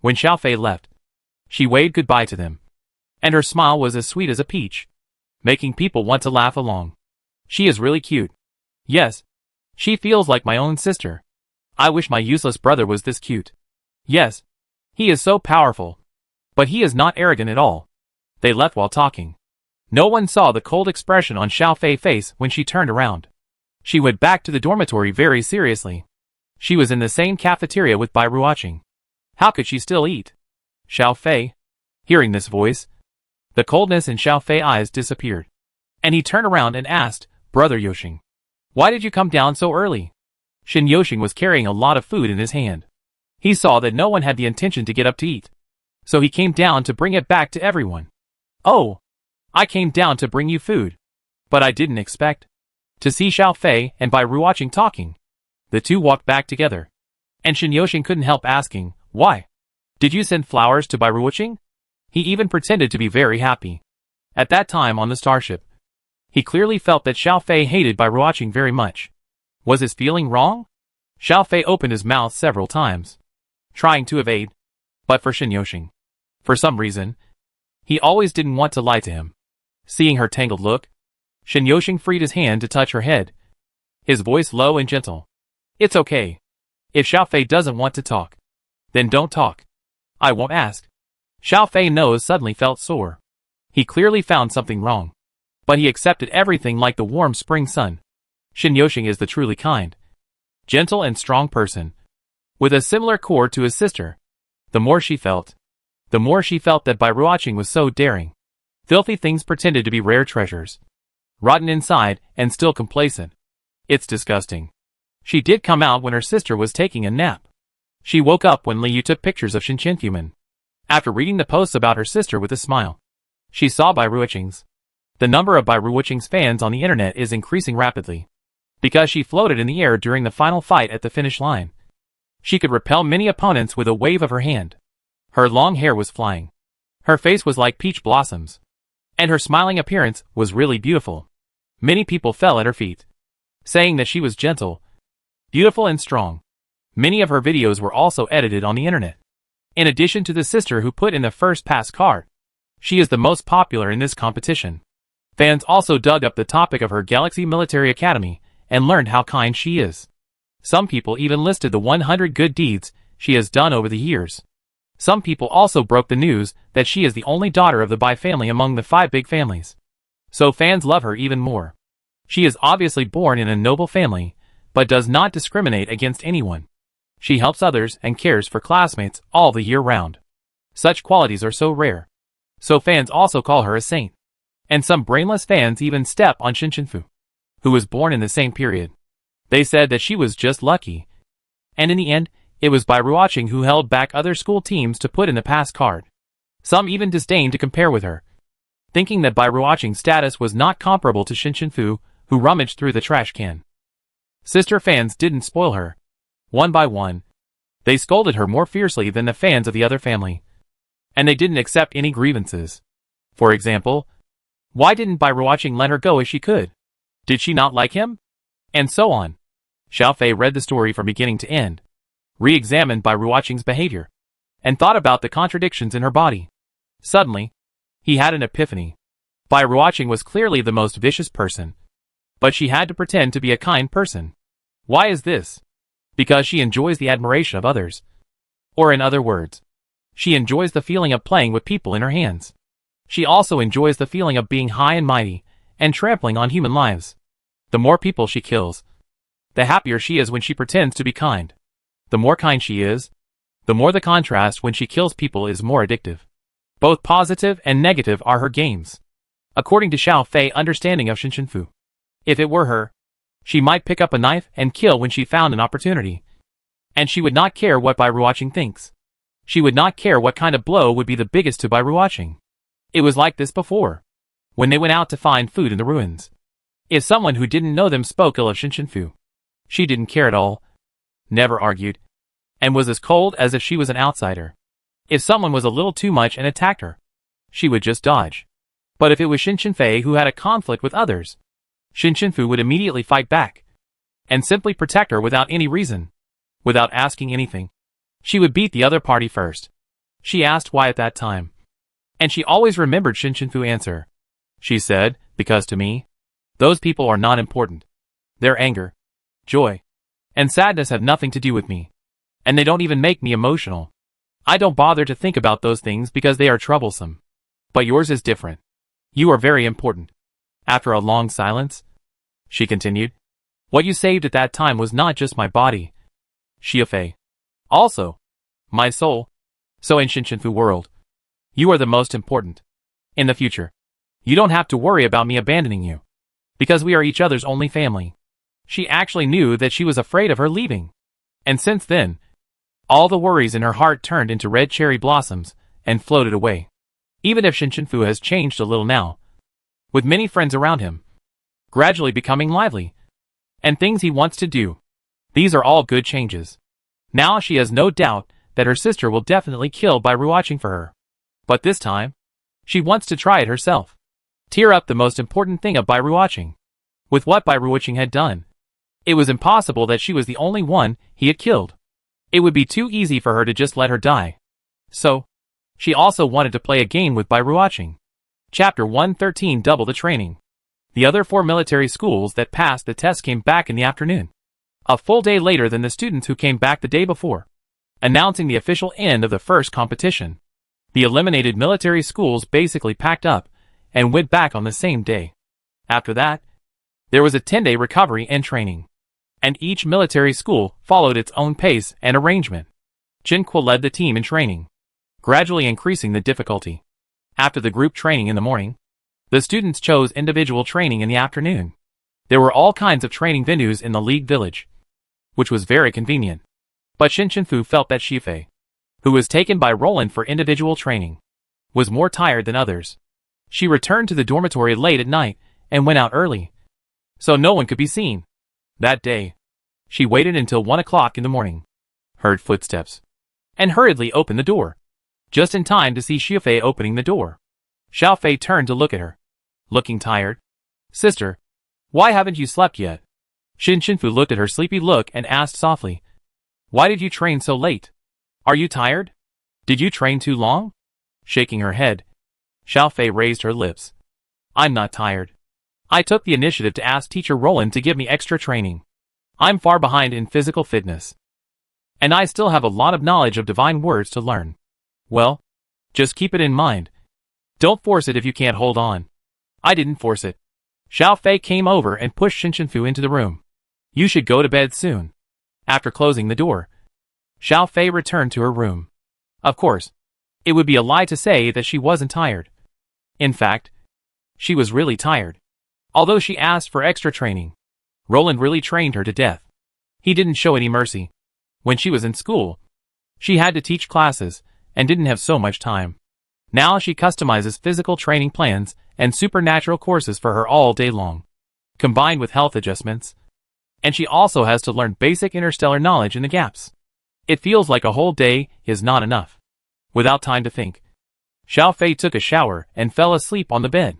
When Xiao Fei left, she waved goodbye to them. And her smile was as sweet as a peach, making people want to laugh along. She is really cute. Yes. She feels like my own sister. I wish my useless brother was this cute. Yes. He is so powerful. But he is not arrogant at all. They left while talking. No one saw the cold expression on Xiao Fei's face when she turned around. She went back to the dormitory very seriously. She was in the same cafeteria with Bai Ruoqing. How could she still eat? Xiao Fei. Hearing this voice, the coldness in Xiao Fei's eyes disappeared. And he turned around and asked, Brother Yoshing, why did you come down so early? Shin Yoshing was carrying a lot of food in his hand. He saw that no one had the intention to get up to eat. So he came down to bring it back to everyone. Oh, I came down to bring you food. But I didn't expect to see Xiao Fei and Bai Ruoqing talking. The two walked back together. And Shin Yoshing couldn't help asking, why? Did you send flowers to Bai Ruoqing? He even pretended to be very happy. At that time on the starship, he clearly felt that Xiao Fei hated Bai Ruoqing very much. Was his feeling wrong? Xiao Fei opened his mouth several times, trying to evade. But for Shin Yoshing, for some reason, he always didn't want to lie to him. Seeing her tangled look, Shin Yoshing freed his hand to touch her head, his voice low and gentle. It's okay. If Xiao Fei doesn't want to talk, then don't talk. I won't ask. Xiao Fei's nose suddenly felt sore. He clearly found something wrong. But he accepted everything like the warm spring sun. Shin Yoshing is the truly kind, gentle and strong person, with a similar core to his sister. The more she felt that Bai Ruoqing was so daring. Filthy things pretended to be rare treasures. Rotten inside and still complacent. It's disgusting. She did come out when her sister was taking a nap. She woke up when Liu took pictures of Shinshinfuman. After reading the posts about her sister with a smile, she saw Bai Ruoqing's. The number of Bai Ruoqing's fans on the internet is increasing rapidly. Because she floated in the air during the final fight at the finish line. She could repel many opponents with a wave of her hand. Her long hair was flying. Her face was like peach blossoms. And her smiling appearance was really beautiful. Many people fell at her feet, saying that she was gentle, beautiful and strong. Many of her videos were also edited on the internet. In addition to the sister who put in the first pass card, she is the most popular in this competition. Fans also dug up the topic of her Galaxy Military Academy and learned how kind she is. Some people even listed the 100 good deeds she has done over the years. Some people also broke the news that she is the only daughter of the Bai family among the 5 big families. So fans love her even more. She is obviously born in a noble family, but does not discriminate against anyone. She helps others and cares for classmates all the year round. Such qualities are so rare. So fans also call her a saint. And some brainless fans even step on Shinshinfu, who was born in the same period. They said that she was just lucky. And in the end, it was by rewatching who held back other school teams to put in the pass card. Some even disdained to compare with her, thinking that by rewatching status was not comparable to Shinshinfu, who rummaged through the trash can. Sister fans didn't spoil her. One by one, they scolded her more fiercely than the fans of the other family. And they didn't accept any grievances. For example, why didn't Bai Ruoqing let her go if she could? Did she not like him? And so on. Xiao Fei read the story from beginning to end, re-examined Bai Ruoqing's behavior, and thought about the contradictions in her body. Suddenly, he had an epiphany. Bai Ruoqing was clearly the most vicious person, but she had to pretend to be a kind person. Why is this? Because she enjoys the admiration of others. Or in other words, she enjoys the feeling of playing with people in her hands. She also enjoys the feeling of being high and mighty, and trampling on human lives. The more people she kills, the happier she is when she pretends to be kind. The more kind she is, the more the contrast when she kills people is more addictive. Both positive and negative are her games, according to Xiao Fei's understanding of Shinshinfu. If it were her, she might pick up a knife and kill when she found an opportunity. And she would not care what Bai Ruoqing thinks. She would not care what kind of blow would be the biggest to Bai Ruoqing. It was like this before, when they went out to find food in the ruins. If someone who didn't know them spoke ill of Shinshinfu, she didn't care at all, never argued, and was as cold as if she was an outsider. If someone was a little too much and attacked her, she would just dodge. But if it was Shinshinfei who had a conflict with others, Shinshinfu would immediately fight back, and simply protect her without any reason, without asking anything. She would beat the other party first. She asked why at that time, and she always remembered Shinshinfu's answer. She said, because to me, those people are not important. Their anger, joy, and sadness have nothing to do with me, and they don't even make me emotional. I don't bother to think about those things because they are troublesome. But yours is different. You are very important. After a long silence, she continued, what you saved at that time was not just my body, Xiao Fei, also my soul. So in Shinshinfu world, you are the most important. In the future, you don't have to worry about me abandoning you, because we are each other's only family. She actually knew that she was afraid of her leaving. And since then, all the worries in her heart turned into red cherry blossoms and floated away. Even if Shinshinfu has changed a little now, with many friends around him, gradually becoming lively, and things he wants to do, these are all good changes. Now she has no doubt that her sister will definitely kill Bai Ruoqing for her. But this time, she wants to try it herself. Tear up the most important thing of Bai Ruoqing. With what Bai Ruoqing had done, it was impossible that she was the only one he had killed. It would be too easy for her to just let her die. So, she also wanted to play a game with Bai Ruoqing. Chapter 113 Double the Training. The other 4 military schools that passed the test came back in the afternoon, a full day later than the students who came back the day before, announcing the official end of the first competition. The eliminated military schools basically packed up and went back on the same day. After that, there was a 10-day recovery and training, and each military school followed its own pace and arrangement. Jinque led the team in training, gradually increasing the difficulty. After the group training in the morning, the students chose individual training in the afternoon. There were all kinds of training venues in the League Village, which was very convenient. But Shinshinfu felt that Xiao Fei, who was taken by Roland for individual training, was more tired than others. She returned to the dormitory late at night and went out early, so no one could be seen. That day, she waited until 1 o'clock in the morning, heard footsteps, and hurriedly opened the door, just in time to see Xiao Fei opening the door. Xiao Fei turned to look at her, looking tired. Sister, why haven't you slept yet? Shinshinfu looked at her sleepy look and asked softly, why did you train so late? Are you tired? Did you train too long? Shaking her head, Xiao Fei raised her lips. I'm not tired. I took the initiative to ask teacher Roland to give me extra training. I'm far behind in physical fitness. And I still have a lot of knowledge of divine words to learn. Well, just keep it in mind. Don't force it if you can't hold on. I didn't force it. Xiao Fei came over and pushed Shinshinfu into the room. You should go to bed soon. After closing the door, Xiao Fei returned to her room. Of course, it would be a lie to say that she wasn't tired. In fact, she was really tired. Although she asked for extra training, Roland really trained her to death. He didn't show any mercy. When she was in school, she had to teach classes and didn't have so much time. Now she customizes physical training plans and supernatural courses for her all day long, combined with health adjustments. And she also has to learn basic interstellar knowledge in the gaps. It feels like a whole day is not enough. Without time to think, Xiao Fei took a shower and fell asleep on the bed.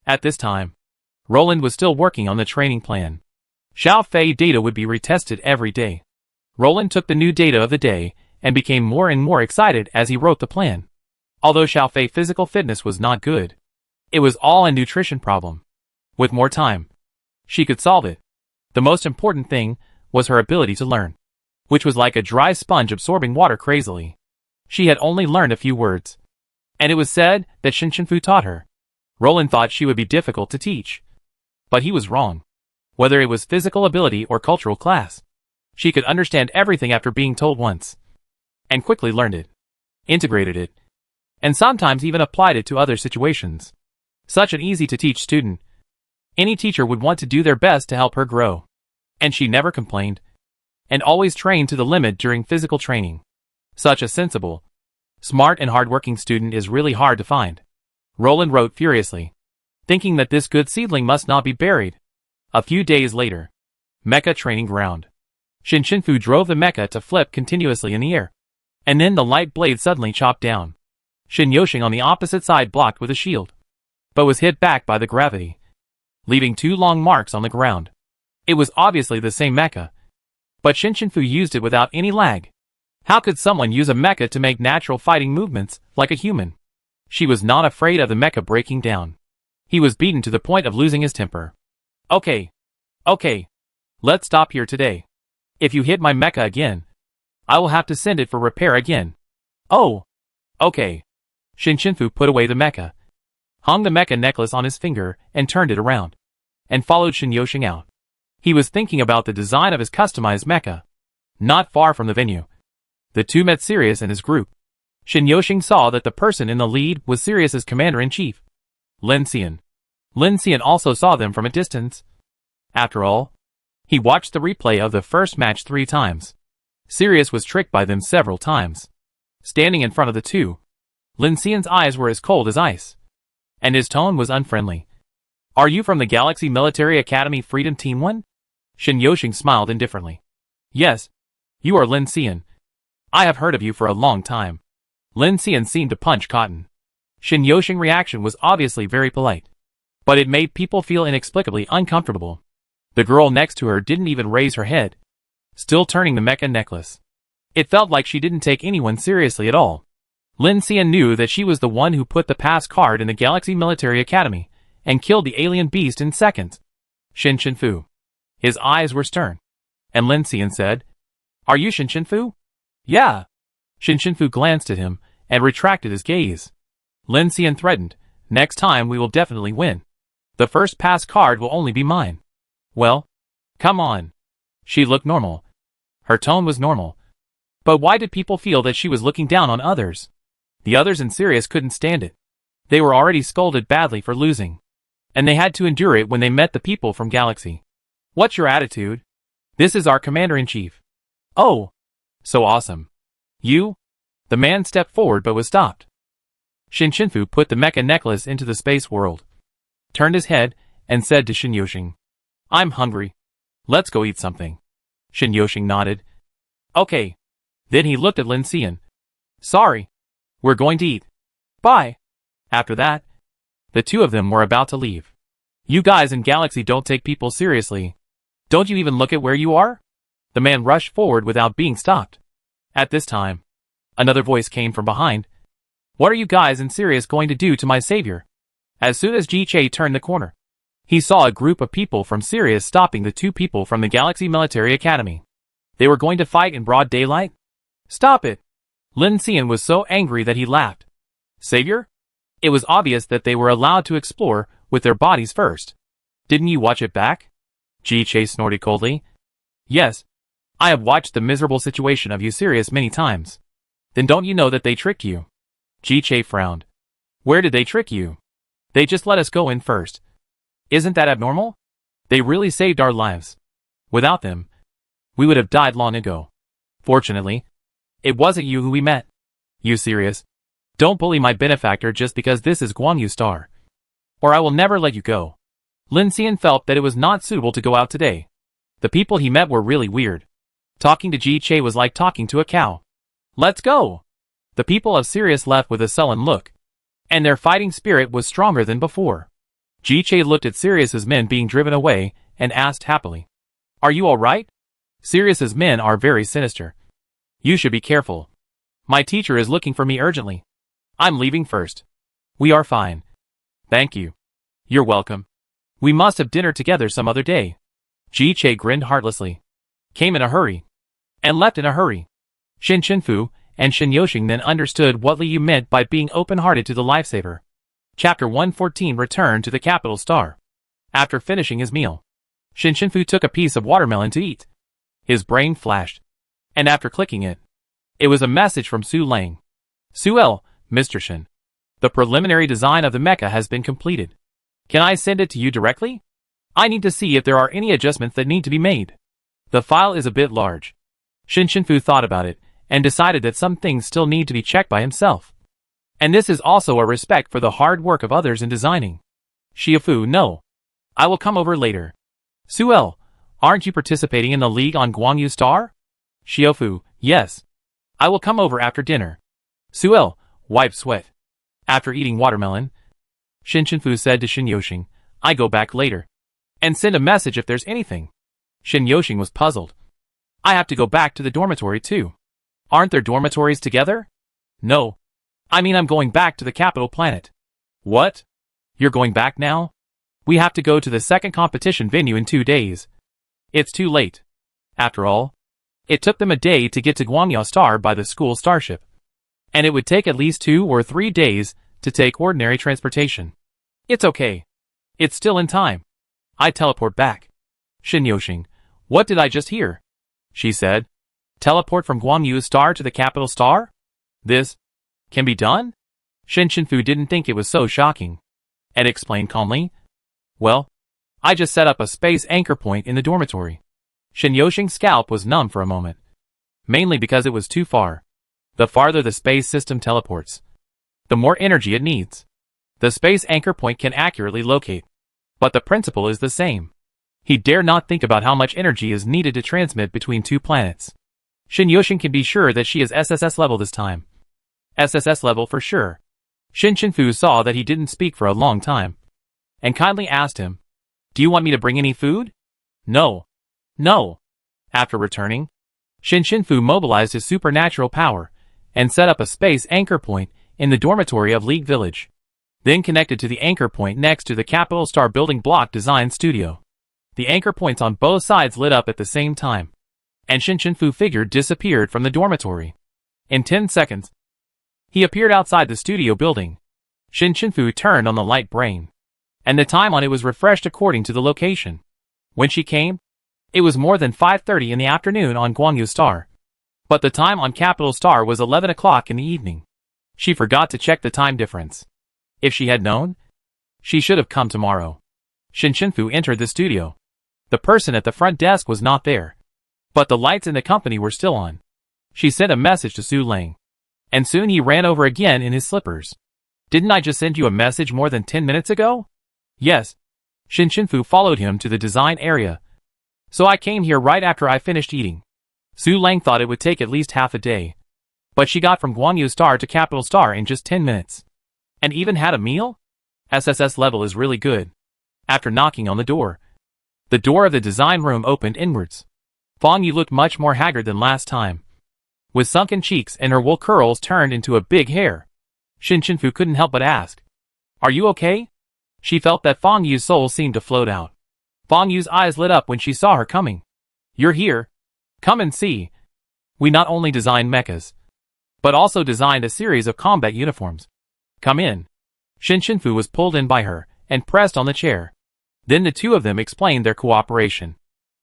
At this time, Roland was still working on the training plan. Xiao Fei data would be retested every day. Roland took the new data of the day and became more and more excited as he wrote the plan. Although Xiao Fei's physical fitness was not good, it was all a nutrition problem. With more time, she could solve it. The most important thing was her ability to learn, which was like a dry sponge absorbing water crazily. She had only learned a few words, and it was said that Shinshinfu taught her. Roland thought she would be difficult to teach, but he was wrong. Whether it was physical ability or cultural class, she could understand everything after being told once, and quickly learned it, integrated it, and sometimes even applied it to other situations. Such an easy-to-teach student. Any teacher would want to do their best to help her grow. And she never complained, and always trained to the limit during physical training. Such a sensible, smart and hard-working student is really hard to find. Roland wrote furiously, thinking that this good seedling must not be buried. A few days later, mecha training ground. Shinshinfu drove the mecha to flip continuously in the air, and then the light blade suddenly chopped down. Shin Yoshing on the opposite side blocked with a shield, but was hit back by the gravity, leaving 2 long marks on the ground. It was obviously the same mecha, but Shinshinfu used it without any lag. How could someone use a mecha to make natural fighting movements like a human? She was not afraid of the mecha breaking down. He was beaten to the point of losing his temper. Okay. Let's stop here today. If you hit my mecha again, I will have to send it for repair again. Oh. Okay. Shinshinfu put away the mecha, hung the mecha necklace on his finger and turned it around, and followed Shin Yoshing out. He was thinking about the design of his customized mecha. Not far from the venue, the two met Sirius and his group. Shin Yoshing saw that the person in the lead was Sirius's commander-in-chief, Lin Xian. Lin Xian also saw them from a distance. After all, he watched the replay of the first match 3 times. Sirius was tricked by them several times. Standing in front of the two, Lin Xian's eyes were as cold as ice, and his tone was unfriendly. Are you from the Galaxy Military Academy Freedom Team 1? Shin Yoshing smiled indifferently. Yes, you are Lin Xian. I have heard of you for a long time. Lin Xian seemed to punch cotton. Shin Yoshing's reaction was obviously very polite, but it made people feel inexplicably uncomfortable. The girl next to her didn't even raise her head, still turning the mecha necklace. It felt like she didn't take anyone seriously at all. Lin Xian knew that she was the one who put the pass card in the Galaxy Military Academy and killed the alien beast in seconds. Shinshinfu. His eyes were stern, and Lin Xian said, Are you Shinshinfu? Yeah. Shinshinfu glanced at him and retracted his gaze. Lin Xian threatened, Next time we will definitely win. The first pass card will only be mine. Well, come on. She looked normal. Her tone was normal. But why did people feel that she was looking down on others? The others in Sirius couldn't stand it. They were already scolded badly for losing, and they had to endure it when they met the people from Galaxy. What's your attitude? This is our commander-in-chief. Oh, so awesome. You? The man stepped forward but was stopped. Shinshinfu put the mecha necklace into the space world, turned his head, and said to Shin Yoshing, I'm hungry. Let's go eat something. Shin Yoshing nodded. Okay. Then he looked at Lin Xian. Sorry. We're going to eat. Bye. After that, the two of them were about to leave. You guys in Galaxy don't take people seriously. Don't you even look at where you are? The man rushed forward without being stopped. At this time, another voice came from behind. What are you guys in Sirius going to do to my savior? As soon as Ji-Che turned the corner, he saw a group of people from Sirius stopping the two people from the Galaxy Military Academy. They were going to fight in broad daylight? Stop it! Lin Xian was so angry that he laughed. Savior? It was obvious that they were allowed to explore with their bodies first. Didn't you watch it back? Ji-Che snorted coldly. Yes. I have watched the miserable situation of you Sirius many times. Then don't you know that they tricked you? Ji-Che frowned. Where did they trick you? They just let us go in first. Isn't that abnormal? They really saved our lives. Without them, we would have died long ago. Fortunately, it wasn't you who we met. You Sirius? Don't bully my benefactor just because this is Guanyu Star. Or I will never let you go. Lin Xian felt that it was not suitable to go out today. The people he met were really weird. Talking to Ji-Che was like talking to a cow. Let's go! The people of Sirius left with a sullen look. And their fighting spirit was stronger than before. Ji-Che looked at Sirius's men being driven away and asked happily. Are you alright? Sirius's men are very sinister. You should be careful. My teacher is looking for me urgently. I'm leaving first. We are fine. Thank you. You're welcome. We must have dinner together some other day. Ji-Che grinned heartlessly. Came in a hurry. And left in a hurry. Shin Chenfu and Shin Yoshing then understood what Liu meant by being open-hearted to the lifesaver. Chapter 114 returned to the capital star. After finishing his meal, Shin Chenfu took a piece of watermelon to eat. His brain flashed. And after clicking it, it was a message from Su Lang. Suel, Mr. Shin. The preliminary design of the mecha has been completed. Can I send it to you directly? I need to see if there are any adjustments that need to be made. The file is a bit large. Shin Chenfu thought about it, and decided that some things still need to be checked by himself. And this is also a respect for the hard work of others in designing. Shiafu, no. I will come over later. Suel, aren't you participating in the League on Guanyu Star? Shiafu, yes. I will come over after dinner. Suel, wipe sweat. After eating watermelon, Shin Chenfu said to Shin Yoshing, I go back later. And send a message if there's anything. Shin Yoshing was puzzled. I have to go back to the dormitory too. Aren't there dormitories together? No. I mean I'm going back to the capital planet. What? You're going back now? We have to go to the second competition venue in 2 days. It's too late. After all, it took them a day to get to Guanyu Star by the school starship. And it would take at least 2 or 3 days to take ordinary transportation. It's okay. It's still in time. I teleport back. Shin Yoshing, what did I just hear? She said. Teleport from Guanyu Star to the capital star? This can be done? Shin Chenfu didn't think it was so shocking. And explained calmly. Well, I just set up a space anchor point in the dormitory. Shin Yoshing's scalp was numb for a moment. Mainly because it was too far. The farther the space system teleports, the more energy it needs. The space anchor point can accurately locate. But the principle is the same. He dare not think about how much energy is needed to transmit between 2 planets. Shin Yoshing can be sure that she is SSS level this time. SSS level for sure. Shin Chenfu saw that he didn't speak for a long time. And kindly asked him, do you want me to bring any food? No. No. After returning, Shin Chenfu mobilized his supernatural power and set up a space anchor point in the dormitory of League Village. Then connected to the anchor point next to the Capital Star Building Block Design Studio. The anchor points on both sides lit up at the same time. And Shin Chenfu figure disappeared from the dormitory. In 10 seconds, he appeared outside the studio building. Shin Chenfu turned on the light brain. And the time on it was refreshed according to the location. When she came, it was more than 5:30 in the afternoon on Guanyu Star. But the time on Capital Star was 11 o'clock in the evening. She forgot to check the time difference. If she had known, she should have come tomorrow. Shin Chenfu entered the studio. The person at the front desk was not there. But the lights in the company were still on. She sent a message to Su Lang. And soon he ran over again in his slippers. Didn't I just send you a message more than 10 minutes ago? Yes. Shin Chenfu followed him to the design area. So I came here right after I finished eating. Su Lang thought it would take at least half a day. But she got from Guanyu Star to Capital Star in just 10 minutes. And even had a meal? SSS level is really good. After knocking on the door of the design room opened inwards. Fong Yi looked much more haggard than last time. With sunken cheeks and her wool curls turned into a big hair. Shin Chenfu couldn't help but ask. Are you okay? She felt that Fang Yu's soul seemed to float out. Fang Yu's eyes lit up when she saw her coming. "You're here. Come and see. We not only designed meccas, but also designed a series of combat uniforms. Come in." Shin Shinfu was pulled in by her and pressed on the chair. Then the two of them explained their cooperation.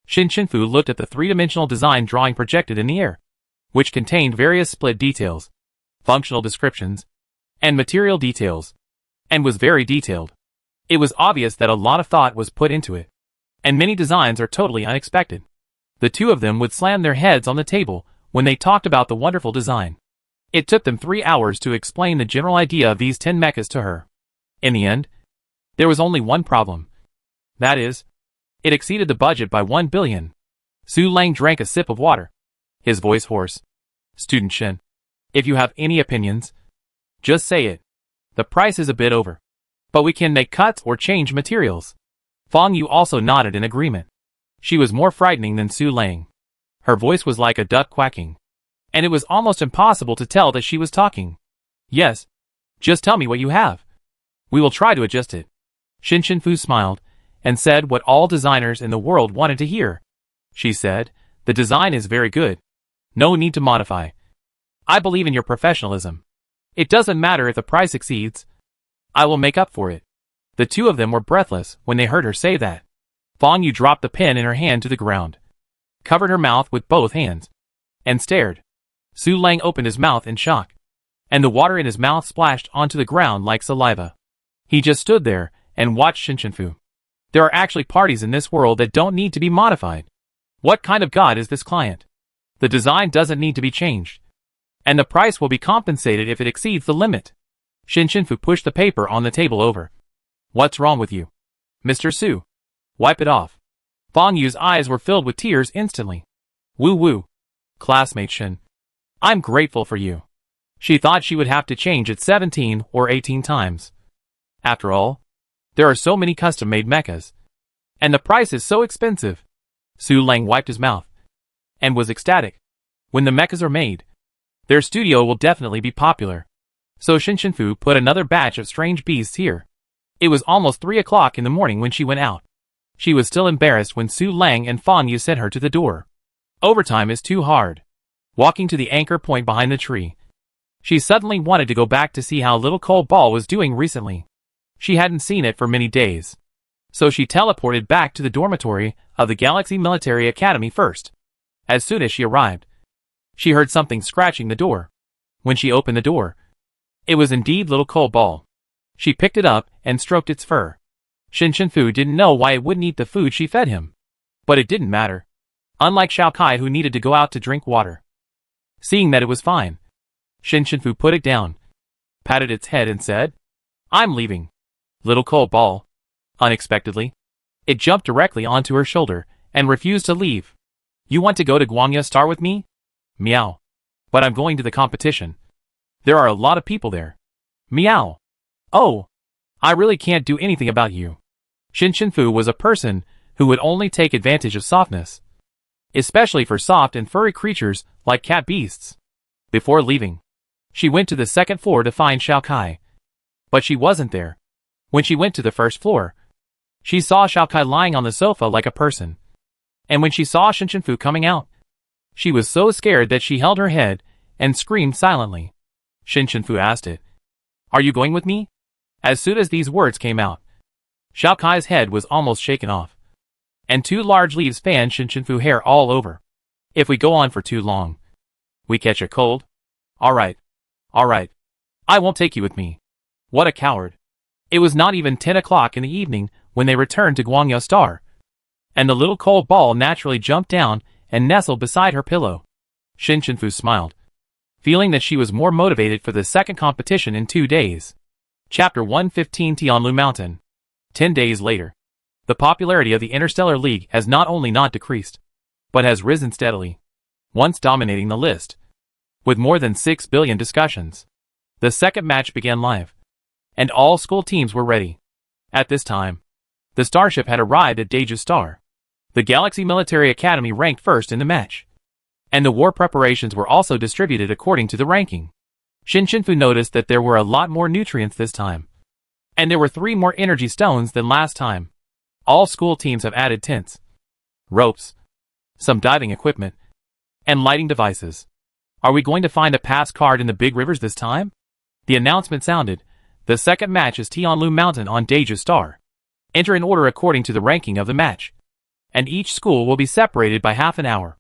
Shin Shinfu looked at the three-dimensional design drawing projected in the air, which contained various split details, functional descriptions, and material details, and was very detailed. It was obvious that a lot of thought was put into it, and many designs are totally unexpected. The two of them would slam their heads on the table when they talked about the wonderful design. It took them 3 hours to explain the general idea of these 10 meccas to her. In the end, there was only one problem. That is, it exceeded the budget by 1 billion. Su Lang drank a sip of water, his voice hoarse. "Student Shin, if you have any opinions, just say it. The price is a bit over, but we can make cuts or change materials." Fang Yu also nodded in agreement. She was more frightening than Su Lang. Her voice was like a duck quacking, and it was almost impossible to tell that she was talking. "Yes, just tell me what you have. We will try to adjust it." Shin Shinfu smiled and said what all designers in the world wanted to hear. She said, "The design is very good. No need to modify. I believe in your professionalism. It doesn't matter if the price exceeds. I will make up for it." The two of them were breathless when they heard her say that. Fang Yu dropped the pen in her hand to the ground, covered her mouth with both hands, and stared. Su Lang opened his mouth in shock, and the water in his mouth splashed onto the ground like saliva. He just stood there and watched Shin Shinfu. There are actually parties in this world that don't need to be modified. What kind of god is this client? The design doesn't need to be changed, and the price will be compensated if it exceeds the limit. Shin Shinfu pushed the paper on the table over. "What's wrong with you, Mr. Su? Wipe it off." Fang Yu's eyes were filled with tears instantly. "Woo woo. Classmate Shin, I'm grateful for you." She thought she would have to change it 17 or 18 times. After all, there are so many custom-made meccas, and the price is so expensive. Su Lang wiped his mouth and was ecstatic. When the meccas are made, their studio will definitely be popular. So Shin Shinfu put another batch of strange beasts here. It was almost 3 o'clock in the morning when she went out. She was still embarrassed when Su Lang and Fang Yu sent her to the door. Overtime is too hard. Walking to the anchor point behind the tree, she suddenly wanted to go back to see how little Cole Ball was doing recently. She hadn't seen it for many days. So she teleported back to the dormitory of the Galaxy Military Academy first. As soon as she arrived, she heard something scratching the door. When she opened the door, it was indeed little Cole Ball. She picked it up and stroked its fur. Shin Shinfu didn't know why it wouldn't eat the food she fed him. But it didn't matter. Unlike Xiao Kai, who needed to go out to drink water. Seeing that it was fine, Shin Shinfu put it down, patted its head and said, "I'm leaving." Little Cole Ball, unexpectedly, it jumped directly onto her shoulder and refused to leave. "You want to go to Guangya Star with me?" "Meow. But I'm going to the competition. There are a lot of people there." "Meow. Oh, I really can't do anything about you." Shin Shinfu was a person who would only take advantage of softness, especially for soft and furry creatures like cat beasts. Before leaving, she went to the second floor to find Xiao Kai, but she wasn't there. When she went to the first floor, she saw Xiao Kai lying on the sofa like a person, and when she saw Shin Shinfu coming out, she was so scared that she held her head and screamed silently. Shin Shinfu asked it, "Are you going with me?" As soon as these words came out, Xiao Kai's head was almost shaken off, and 2 large leaves fanned Shin Shinfu hair all over. "If we go on for too long, we catch a cold." All right. I won't take you with me." What a coward. It was not even 10 o'clock in the evening when they returned to Guangya Star, and the little Cole Ball naturally jumped down and nestled beside her pillow. Shin Shinfu smiled, feeling that she was more motivated for the second competition in 2 days. Chapter 115, Tianlu Mountain. 10 days later, the popularity of the Interstellar League has not only not decreased, but has risen steadily, once dominating the list, with more than 6 billion discussions. The second match began live, and all school teams were ready. At this time, the starship had arrived at Daeju Star. The Galaxy Military Academy ranked first in the match, and the war preparations were also distributed according to the ranking. Shin Shinfu noticed that there were a lot more nutrients this time, And there were 3 more energy stones than last time. All school teams have added tents, ropes, some diving equipment, and lighting devices. Are we going to find a pass card in the big rivers this time? The announcement sounded. The second match is Tonl Mountain on Deja Star. Enter in order according to the ranking of the match. And each school will be separated by half an hour.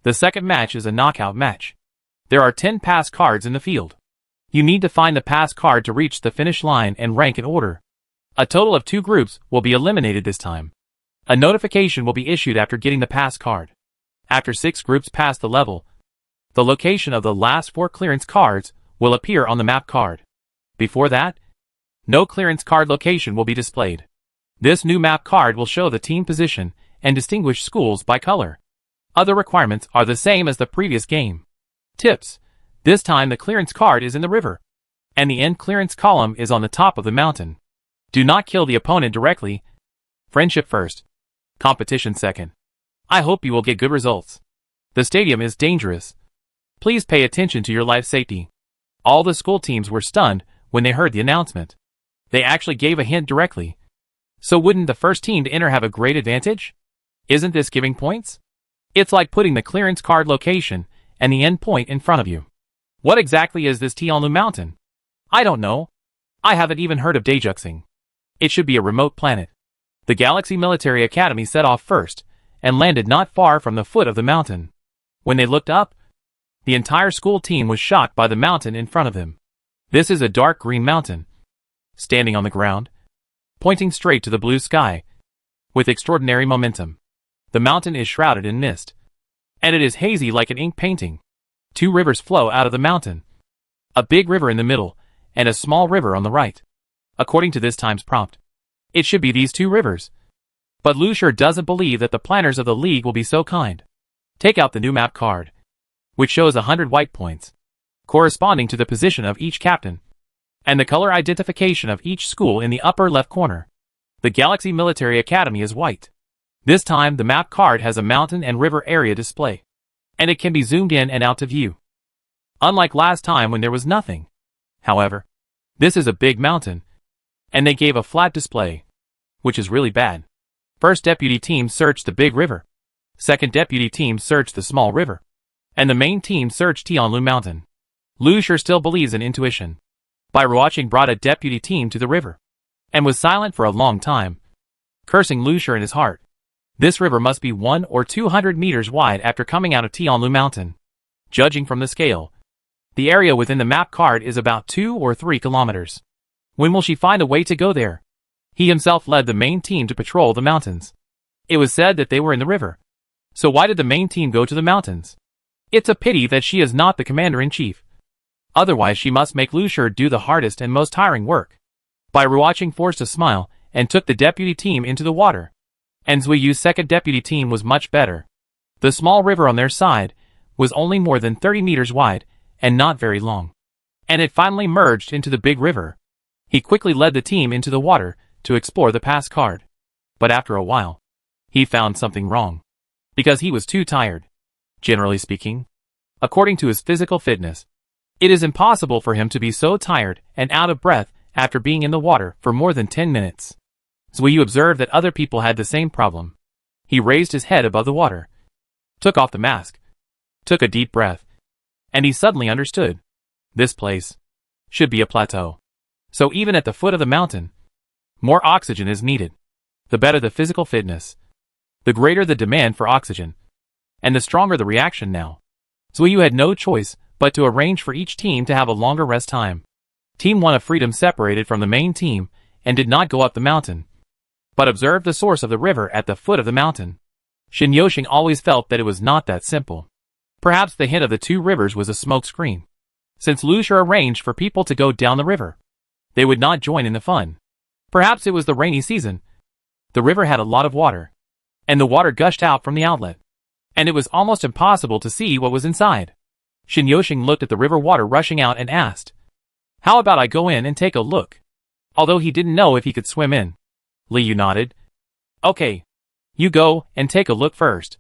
The second match is a knockout match. There are 10 pass cards in the field. You need to find the pass card to reach the finish line and rank in order. A total of 2 groups will be eliminated this time. A notification will be issued after getting the pass card. After 6 groups pass the level, the location of the last 4 clearance cards will appear on the map card. Before that, no clearance card location will be displayed. This new map card will show the team position and distinguish schools by color. Other requirements are the same as the previous game. Tips: this time the clearance card is in the river, and the end clearance column is on the top of the mountain. Do not kill the opponent directly. Friendship first. Competition second. I hope you will get good results. The stadium is dangerous. Please pay attention to your life safety. All the school teams were stunned when they heard the announcement. They actually gave a hint directly. So wouldn't the first team to enter have a great advantage? Isn't this giving points? It's like putting the clearance card location and the end point in front of you. What exactly is this Tonl Mountain? I don't know. I haven't even heard of Dejuxing. It should be a remote planet. The Galaxy Military Academy set off first and landed not far from the foot of the mountain. When they looked up, the entire school team was shocked by the mountain in front of them. This is a dark green mountain, standing on the ground, pointing straight to the blue sky, with extraordinary momentum. The mountain is shrouded in mist, and it is hazy like an ink painting. 2 rivers flow out of the mountain, a big river in the middle, and a small river on the right. According to this time's prompt, it should be these 2 rivers. But Lucier doesn't believe that the planners of the league will be so kind. Take out the new map card, which shows 100 white points, corresponding to the position of each captain, and the color identification of each school in the upper left corner. The Galaxy Military Academy is white. This time the map card has a mountain and river area display, and it can be zoomed in and out to view. Unlike last time when there was nothing. However, this is a big mountain, and they gave a flat display, which is really bad. First deputy team searched the big river. Second deputy team searched the small river. And the main team searched Tonl Mountain. Lucier still believes in intuition. By rewatching brought a deputy team to the river, and was silent for a long time, cursing Lucier in his heart. This river must be 100 or 200 meters wide after coming out of Tonl Mountain. Judging from the scale, the area within the map card is about 2 or 3 kilometers. When will she find a way to go there? He himself led the main team to patrol the mountains. It was said that they were in the river. So why did the main team go to the mountains? It's a pity that she is not the commander-in-chief. Otherwise she must make Lucier do the hardest and most tiring work. By rewatching forced a smile, and took the deputy team into the water. And Zuyu's second deputy team was much better. The small river on their side was only more than 30 meters wide, and not very long. And it finally merged into the big river. He quickly led the team into the water to explore the pass card. But after a while, he found something wrong. Because he was too tired. Generally speaking, according to his physical fitness, it is impossible for him to be so tired and out of breath after being in the water for more than 10 minutes. Zuyu observed that other people had the same problem. He raised his head above the water, took off the mask, took a deep breath, and he suddenly understood. This place should be a plateau. So even at the foot of the mountain, more oxygen is needed. The better the physical fitness, the greater the demand for oxygen, and the stronger the reaction now. Zuyu had no choice but to arrange for each team to have a longer rest time. Team 1 of Freedom separated from the main team and did not go up the mountain, but observed the source of the river at the foot of the mountain. Shin Yoshing always felt that it was not that simple. Perhaps the hint of the 2 rivers was a smokescreen. Since Lucier arranged for people to go down the river, they would not join in the fun. Perhaps it was the rainy season. The river had a lot of water, and the water gushed out from the outlet, and it was almost impossible to see what was inside. Shin Yoshing looked at the river water rushing out and asked, "How about I go in and take a look?" Although he didn't know if he could swim in. Liu nodded. "Okay. You go and take a look first."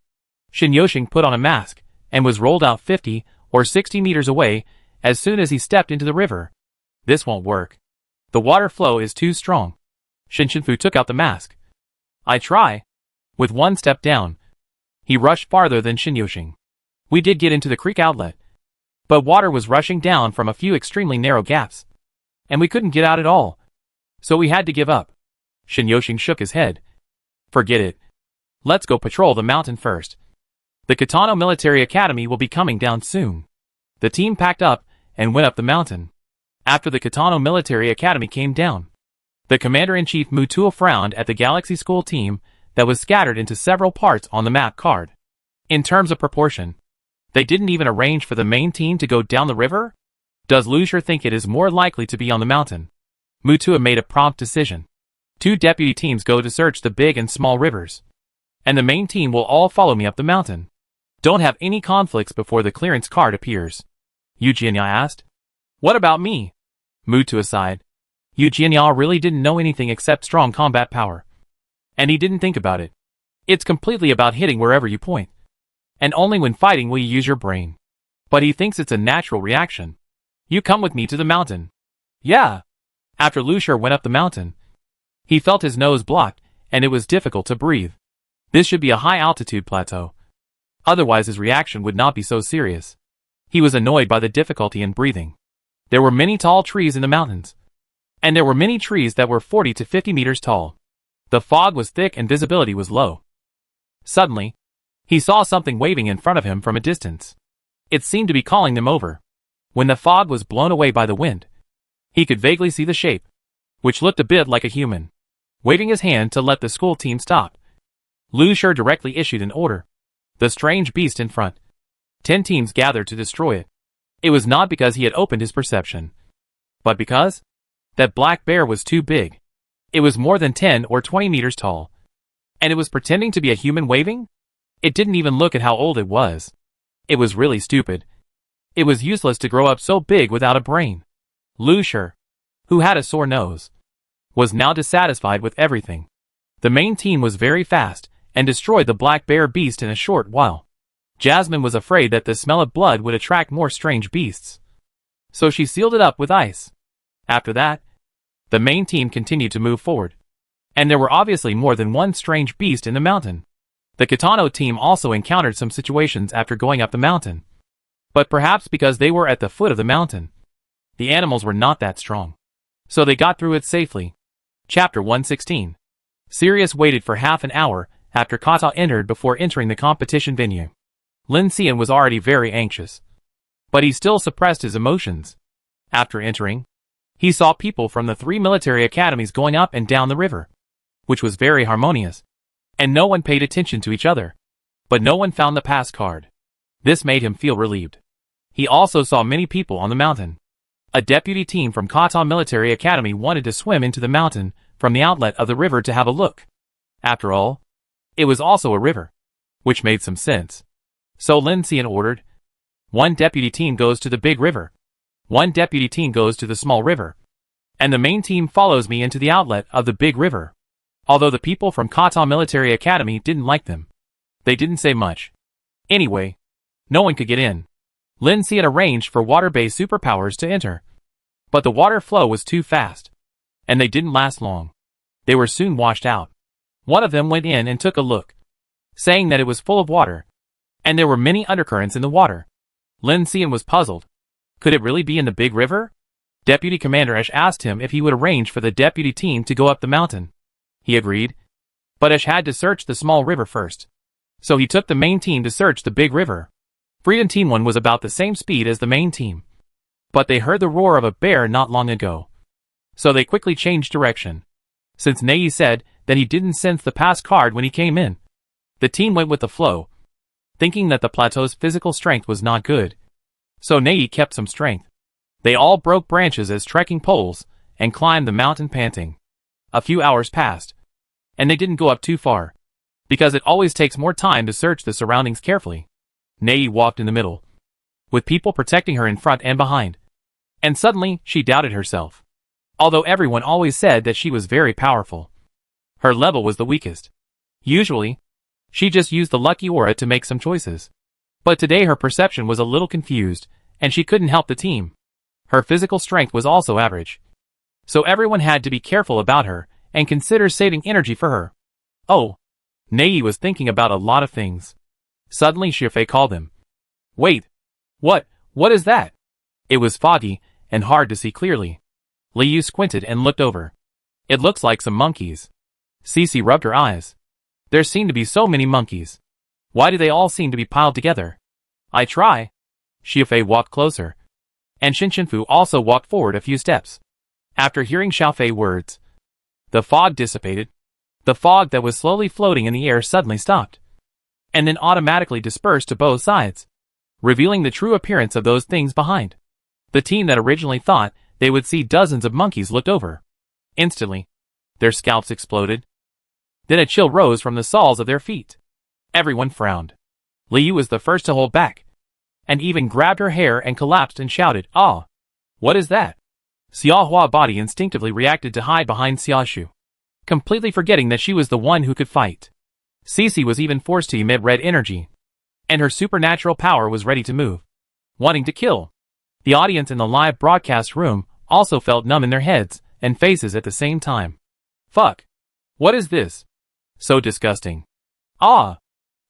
Shin Yoshing put on a mask and was rolled out 50 or 60 meters away as soon as he stepped into the river. This won't work. The water flow is too strong. Shinshinfu took out the mask. I try. With one step down, he rushed farther than Shinyoshing. We did get into the creek outlet, but water was rushing down from a few extremely narrow gaps, and we couldn't get out at all, so we had to give up. Shinyoshing shook his head. Forget it. Let's go patrol the mountain first. The Katano Military Academy will be coming down soon. The team packed up and went up the mountain. After the Katano Military Academy came down, the Commander-in-Chief Mutua frowned at the Galaxy School team that was scattered into several parts on the map card. In terms of proportion, they didn't even arrange for the main team to go down the river? Does Lucier think it is more likely to be on the mountain? Mutua made a prompt decision. 2 deputy teams go to search the big and small rivers, and the main team will all follow me up the mountain. Don't have any conflicts before the clearance card appears. Eugenia asked. What about me? Mutua sighed. Eugenia really didn't know anything except strong combat power. And he didn't think about it. It's completely about hitting wherever you point. And only when fighting will you use your brain. But he thinks it's a natural reaction. You come with me to the mountain. Yeah. After Lucier went up the mountain, he felt his nose blocked, and it was difficult to breathe. This should be a high-altitude plateau. Otherwise his reaction would not be so serious. He was annoyed by the difficulty in breathing. There were many tall trees in the mountains, and there were many trees that were 40 to 50 meters tall. The fog was thick and visibility was low. Suddenly, he saw something waving in front of him from a distance. It seemed to be calling them over. When the fog was blown away by the wind, he could vaguely see the shape, which looked a bit like a human, waving his hand to let the school team stop. Lucier directly issued an order. The strange beast in front. 10 teams gathered to destroy it. It was not because he had opened his perception, but because that black bear was too big. It was more than 10 or 20 meters tall, and it was pretending to be a human waving? It didn't even look at how old it was. It was really stupid. It was useless to grow up so big without a brain. Lucier, who had a sore nose, was now dissatisfied with everything. The main team was very fast and destroyed the black bear beast in a short while. Jasmine was afraid that the smell of blood would attract more strange beasts, so she sealed it up with ice. After that, the main team continued to move forward, and there were obviously more than one strange beast in the mountain. The Katano team also encountered some situations after going up the mountain, but perhaps because they were at the foot of the mountain, the animals were not that strong, so they got through it safely. Chapter 116. Sirius waited for half an hour after Kata entered before entering the competition venue. Lin Xian was already very anxious, but he still suppressed his emotions. After entering, he saw people from the 3 military academies going up and down the river, which was very harmonious, and no one paid attention to each other. But no one found the pass card. This made him feel relieved. He also saw many people on the mountain. A deputy team from Kata Military Academy wanted to swim into the mountain from the outlet of the river to have a look. After all, it was also a river, which made some sense. So Lin Xian ordered, 1 deputy team goes to the big river, 1 deputy team goes to the small river, and the main team follows me into the outlet of the big river. Although the people from Kata Military Academy didn't like them, they didn't say much. Anyway, no one could get in. Lin Xian arranged for water-based superpowers to enter, but the water flow was too fast, and they didn't last long. They were soon washed out. One of them went in and took a look, saying that it was full of water, and there were many undercurrents in the water. Lin Xian was puzzled. Could it really be in the big river? Deputy Commander Ash asked him if he would arrange for the deputy team to go up the mountain. He agreed, but Ash had to search the small river first, so he took the main team to search the big river. Freedom Team 1 was about the same speed as the main team, but they heard the roar of a bear not long ago, so they quickly changed direction. Since Nei said that he didn't sense the pass card when he came in, the team went with the flow, thinking that the plateau's physical strength was not good, so Nei kept some strength. They all broke branches as trekking poles and climbed the mountain panting. A few hours passed, and they didn't go up too far, because it always takes more time to search the surroundings carefully. Nei walked in the middle, with people protecting her in front and behind, and suddenly she doubted herself. Although everyone always said that she was very powerful, her level was the weakest. Usually, she just used the lucky aura to make some choices. But today her perception was a little confused, and she couldn't help the team. Her physical strength was also average. So everyone had to be careful about her and consider saving energy for her. Oh. Nei was thinking about a lot of things. Suddenly Xiafei called him. Wait. What is that? It was foggy and hard to see clearly. Liu squinted and looked over. It looks like some monkeys. Cici rubbed her eyes. There seem to be so many monkeys. Why do they all seem to be piled together? I try. Xiafei walked closer. And Xinshinfu also walked forward a few steps. After hearing Xiaofei's words, the fog dissipated. The fog that was slowly floating in the air suddenly stopped. And then automatically dispersed to both sides, revealing the true appearance of those things behind. The team that originally thought they would see dozens of monkeys looked over. Instantly, their scalps exploded. Then a chill rose from the soles of their feet. Everyone frowned. Liu was the first to hold back, and even grabbed her hair and collapsed and shouted, "Ah! What is that?" Xiaohua's body instinctively reacted to hide behind Xiaoshu, completely forgetting that she was the one who could fight. Cici was even forced to emit red energy, and her supernatural power was ready to move, wanting to kill. The audience in the live broadcast room also felt numb in their heads and faces at the same time. Fuck. What is this? So disgusting. Ah!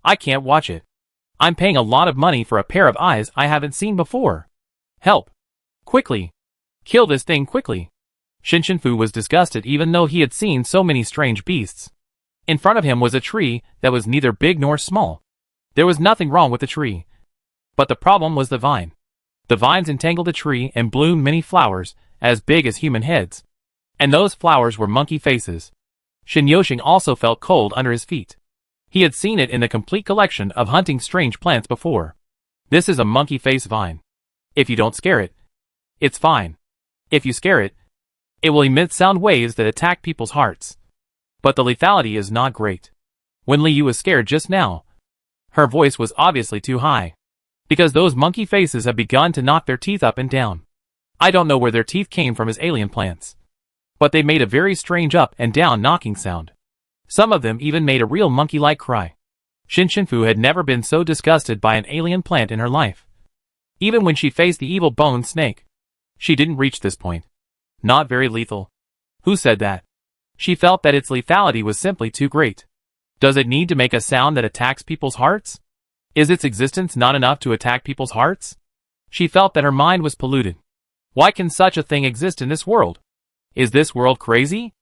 I can't watch it. I'm paying a lot of money for a pair of eyes I haven't seen before. Help. Quickly. Kill this thing quickly. Xinshinfu was disgusted even though he had seen so many strange beasts. In front of him was a tree that was neither big nor small. There was nothing wrong with the tree. But the problem was the vine. The vines entangled the tree and bloomed many flowers as big as human heads. And those flowers were monkey faces. Shin Yoshing also felt cold under his feet. He had seen it in the complete collection of hunting strange plants before. This is a monkey face vine. If you don't scare it, it's fine. If you scare it, it will emit sound waves that attack people's hearts. But the lethality is not great. When Liu was scared just now, her voice was obviously too high, because those monkey faces have begun to knock their teeth up and down. I don't know where their teeth came from as alien plants, but they made a very strange up and down knocking sound. Some of them even made a real monkey-like cry. Xinshinfu had never been so disgusted by an alien plant in her life. Even when she faced the evil bone snake, she didn't reach this point. Not very lethal. Who said that? She felt that its lethality was simply too great. Does it need to make a sound that attacks people's hearts? Is its existence not enough to attack people's hearts? She felt that her mind was polluted. Why can such a thing exist in this world? Is this world crazy?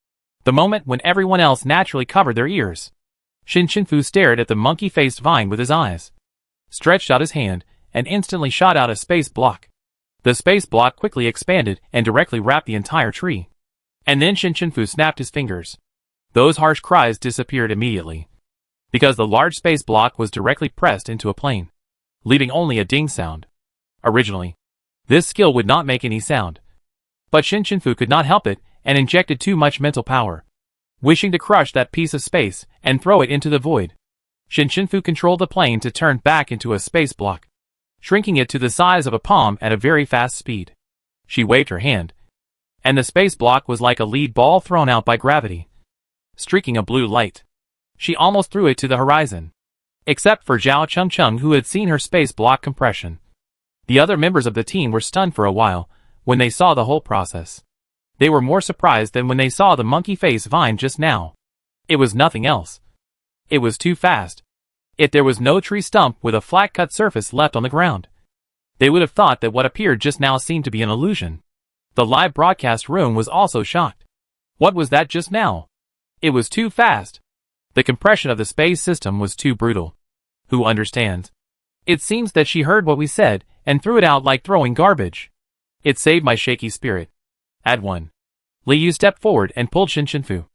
The moment when everyone else naturally covered their ears, Xinshinfu stared at the monkey-faced vine with his eyes, stretched out his hand, and instantly shot out a space block. The space block quickly expanded and directly wrapped the entire tree. And then Xinshinfu snapped his fingers. Those harsh cries disappeared immediately, because the large space block was directly pressed into a plane, leaving only a ding sound. Originally, this skill would not make any sound, but Xinshinfu could not help it and injected too much mental power, wishing to crush that piece of space and throw it into the void. Xinshinfu controlled the plane to turn back into a space block, shrinking it to the size of a palm at a very fast speed. She waved her hand, and the space block was like a lead ball thrown out by gravity, streaking a blue light. She almost threw it to the horizon, except for Zhao Chengcheng, who had seen her space block compression. The other members of the team were stunned for a while when they saw the whole process. They were more surprised than when they saw the monkey face vine just now. It was nothing else. It was too fast. If there was no tree stump with a flat-cut surface left on the ground, they would have thought that what appeared just now seemed to be an illusion. The live broadcast room was also shocked. What was that just now? It was too fast. The compression of the space system was too brutal. Who understands? It seems that she heard what we said and threw it out like throwing garbage. It saved my shaky spirit. Add 1. Liu stepped forward and pulled Xinshinfu,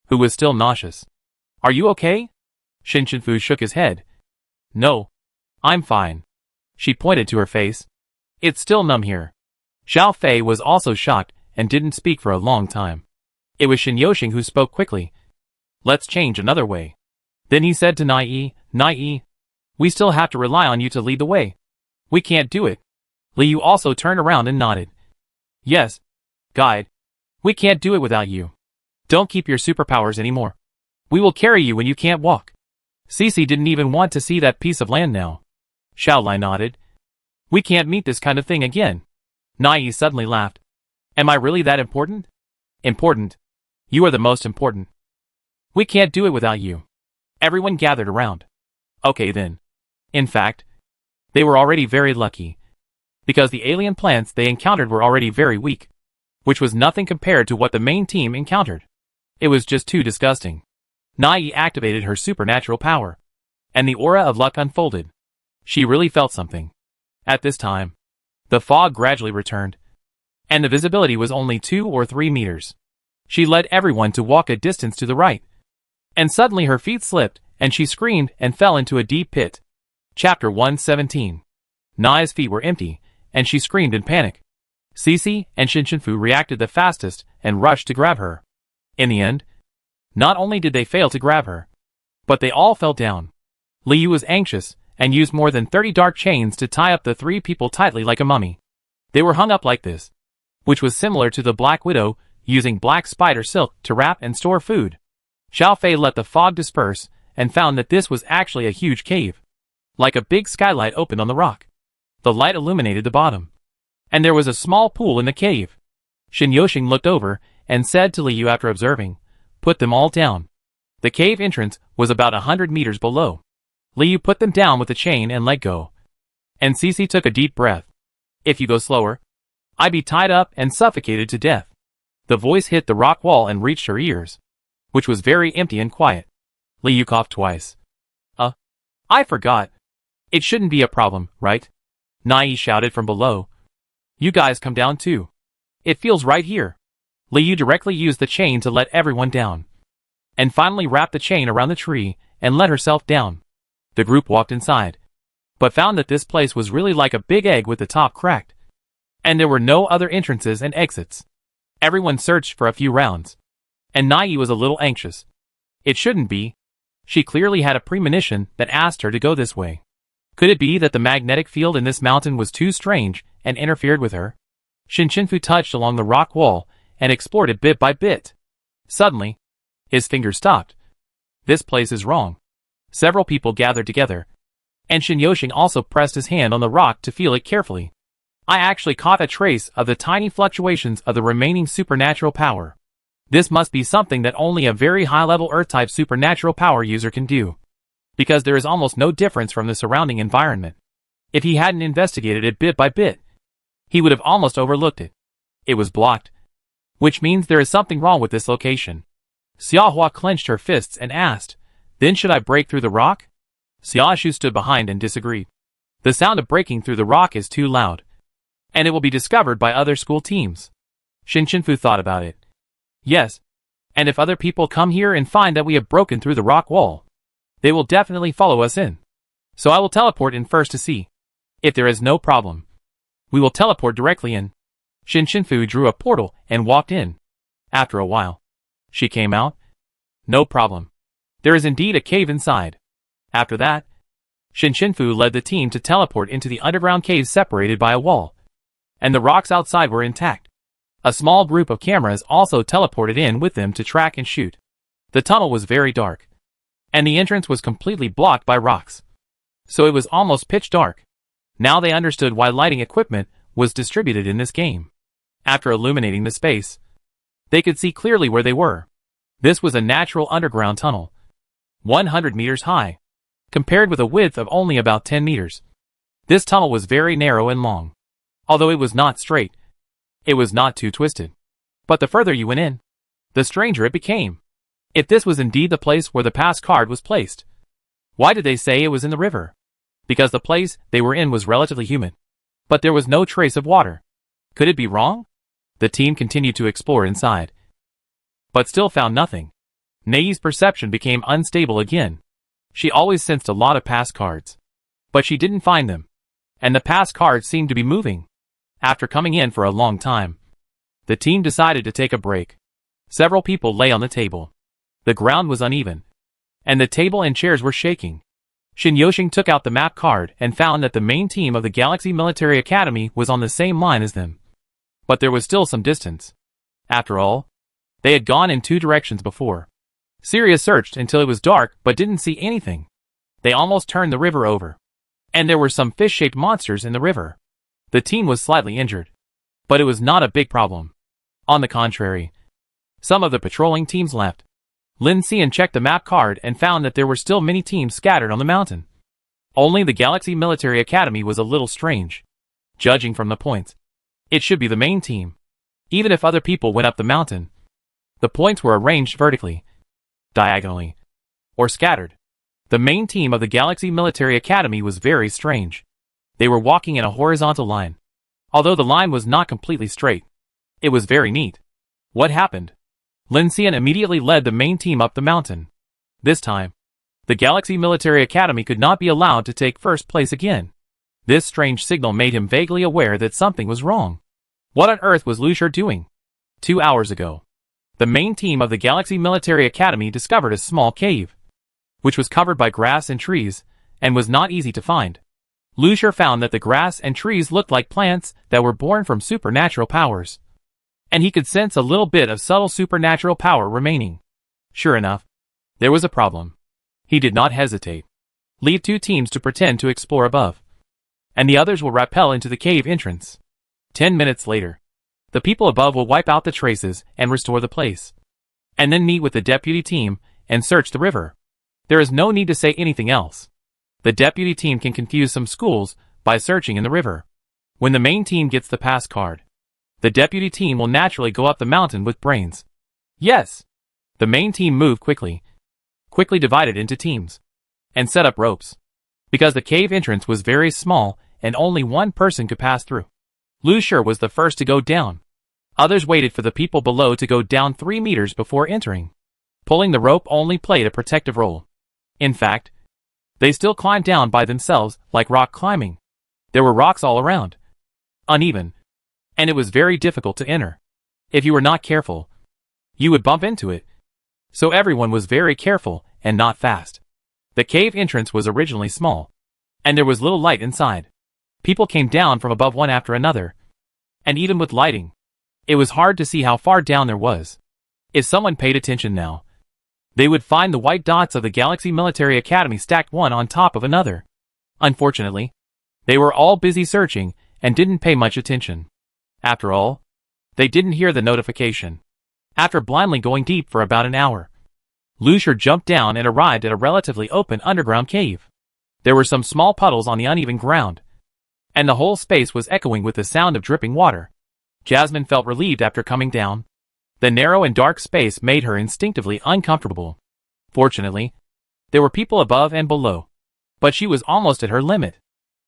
who was still nauseous. Are you okay? Xinshinfu shook his head. No. I'm fine. She pointed to her face. It's still numb here. Xiao Fei was also shocked and didn't speak for a long time. It was Shin Yoshing who spoke quickly. Let's change another way. Then he said to Nai, we still have to rely on you to lead the way. We can't do it. Liu also turned around and nodded. Yes. Guide. We can't do it without you. Don't keep your superpowers anymore. We will carry you when you can't walk. Cici didn't even want to see that piece of land now. Xiaolai nodded. We can't meet this kind of thing again. Nai suddenly laughed. Am I really that important? Important. You are the most important. We can't do it without you. Everyone gathered around. Okay then. In fact, they were already very lucky, because the alien plants they encountered were already very weak, which was nothing compared to what the main team encountered. It was just too disgusting. Nai activated her supernatural power, and the aura of luck unfolded. She really felt something. At this time, the fog gradually returned, and the visibility was only 2 or 3 meters. She led everyone to walk a distance to the right, and suddenly her feet slipped, and she screamed and fell into a deep pit. Chapter 117. Nai's feet were empty, and she screamed in panic. Cece and Shinshinfu reacted the fastest and rushed to grab her. In the end, not only did they fail to grab her, but they all fell down. Liu was anxious and used more than 30 dark chains to tie up the 3 people tightly like a mummy. They were hung up like this, which was similar to the Black Widow using black spider silk to wrap and store food. Xiao Fei let the fog disperse and found that this was actually a huge cave. Like a big skylight opened on the rock. The light illuminated the bottom, and there was a small pool in the cave. Shin Yoshing looked over and said to Liu after observing, "Put them all down." The cave entrance was about 100 meters below. Liu put them down with a chain and let go. And Cece took a deep breath. "If you go slower, I'd be tied up and suffocated to death." The voice hit the rock wall and reached her ears, which was very empty and quiet. Liu coughed twice. I forgot. It shouldn't be a problem, right?" Nai shouted from below. "You guys come down too. It feels right here." Liu directly used the chain to let everyone down, and finally wrapped the chain around the tree and let herself down. The group walked inside, but found that this place was really like a big egg with the top cracked, and there were no other entrances and exits. Everyone searched for a few rounds, and Nai was a little anxious. It shouldn't be. She clearly had a premonition that asked her to go this way. Could it be that the magnetic field in this mountain was too strange and interfered with her? Shinshinfu touched along the rock wall and explored it bit by bit. Suddenly, his fingers stopped. This place is wrong. Several people gathered together, and Shin Yoshing also pressed his hand on the rock to feel it carefully. I actually caught a trace of the tiny fluctuations of the remaining supernatural power. This must be something that only a very high-level Earth-type supernatural power user can do, because there is almost no difference from the surrounding environment. If he hadn't investigated it bit by bit, he would have almost overlooked it. It was blocked, which means there is something wrong with this location. Xiaohua clenched her fists and asked, "Then should I break through the rock?" Xiaoshu stood behind and disagreed. "The sound of breaking through the rock is too loud, and it will be discovered by other school teams." Shinshinfu thought about it. "Yes, and if other people come here and find that we have broken through the rock wall, they will definitely follow us in. So I will teleport in first to see. If there is no problem, we will teleport directly in." Shinshinfu drew a portal and walked in. After a while, she came out. "No problem. There is indeed a cave inside." After that, Shinshinfu led the team to teleport into the underground cave separated by a wall, and the rocks outside were intact. A small group of cameras also teleported in with them to track and shoot. The tunnel was very dark, and the entrance was completely blocked by rocks, so it was almost pitch dark. Now they understood why lighting equipment was distributed in this game. After illuminating the space, they could see clearly where they were. This was a natural underground tunnel, 100 meters high, compared with a width of only about 10 meters. This tunnel was very narrow and long. Although it was not straight, it was not too twisted. But the further you went in, the stranger it became. If this was indeed the place where the pass card was placed, why did they say it was in the river? Because the place they were in was relatively humid, but there was no trace of water. Could it be wrong? The team continued to explore inside, but still found nothing. Nei's perception became unstable again. She always sensed a lot of pass cards, but she didn't find them, and the pass cards seemed to be moving. After coming in for a long time, the team decided to take a break. Several people lay on the table. The ground was uneven, and the table and chairs were shaking. Shin Yoshing took out the map card and found that the main team of the Galaxy Military Academy was on the same line as them. But there was still some distance. After all, they had gone in 2 directions before. Sirius searched until it was dark but didn't see anything. They almost turned the river over, and there were some fish-shaped monsters in the river. The team was slightly injured, but it was not a big problem. On the contrary, Some of the patrolling teams left. Lin Xian checked the map card and found that there were still many teams scattered on the mountain. Only the Galaxy Military Academy was a little strange. Judging from the points, it should be the main team. Even if other people went up the mountain, the points were arranged vertically, diagonally, or scattered. The main team of the Galaxy Military Academy was very strange. They were walking in a horizontal line. Although the line was not completely straight, it was very neat. What happened? Lin Xian immediately led the main team up the mountain. This time, the Galaxy Military Academy could not be allowed to take first place again. This strange signal made him vaguely aware that something was wrong. What on earth was Lu Shi doing? 2 hours ago, the main team of the Galaxy Military Academy discovered a small cave, which was covered by grass and trees, and was not easy to find. Lu Shi found that the grass and trees looked like plants that were born from supernatural powers, and he could sense a little bit of subtle supernatural power remaining. Sure enough, there was a problem. He did not hesitate. Leave 2 teams to pretend to explore above, and the others will rappel into the cave entrance. 10 minutes later, the people above will wipe out the traces and restore the place, and then meet with the deputy team and search the river. There is no need to say anything else. The deputy team can confuse some schools by searching in the river. When the main team gets the pass card, the deputy team will naturally go up the mountain with brains. Yes! The main team moved quickly divided into teams, and set up ropes. Because the cave entrance was very small and only one person could pass through, Lu Shi was the first to go down. Others waited for the people below to go down 3 meters before entering. Pulling the rope only played a protective role. In fact, they still climbed down by themselves like rock climbing. There were rocks all around, uneven, and it was very difficult to enter. If you were not careful, you would bump into it. So everyone was very careful and not fast. The cave entrance was originally small, and there was little light inside. People came down from above one after another, and even with lighting, it was hard to see how far down there was. If someone paid attention now, they would find the white dots of the Galaxy Military Academy stacked one on top of another. Unfortunately, they were all busy searching and didn't pay much attention. After all, they didn't hear the notification. After blindly going deep for about an hour, Lu Shi jumped down and arrived at a relatively open underground cave. There were some small puddles on the uneven ground, and the whole space was echoing with the sound of dripping water. Jasmine felt relieved after coming down. The narrow and dark space made her instinctively uncomfortable. Fortunately, there were people above and below, but she was almost at her limit.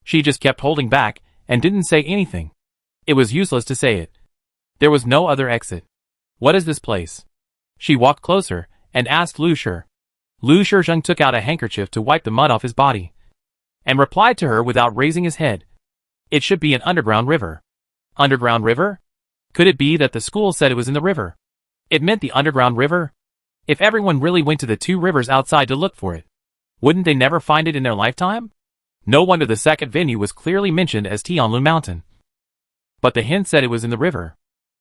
She just kept holding back and didn't say anything. It was useless to say it. There was no other exit. What is this place? She walked closer and asked Lu Shi. Lu Shi took out a handkerchief to wipe the mud off his body, and replied to her without raising his head. It should be an underground river. Underground river? Could it be that the school said it was in the river? It meant the underground river? If everyone really went to the 2 rivers outside to look for it, wouldn't they never find it in their lifetime? No wonder the second venue was clearly mentioned as Tonl Mountain. But the hint said it was in the river.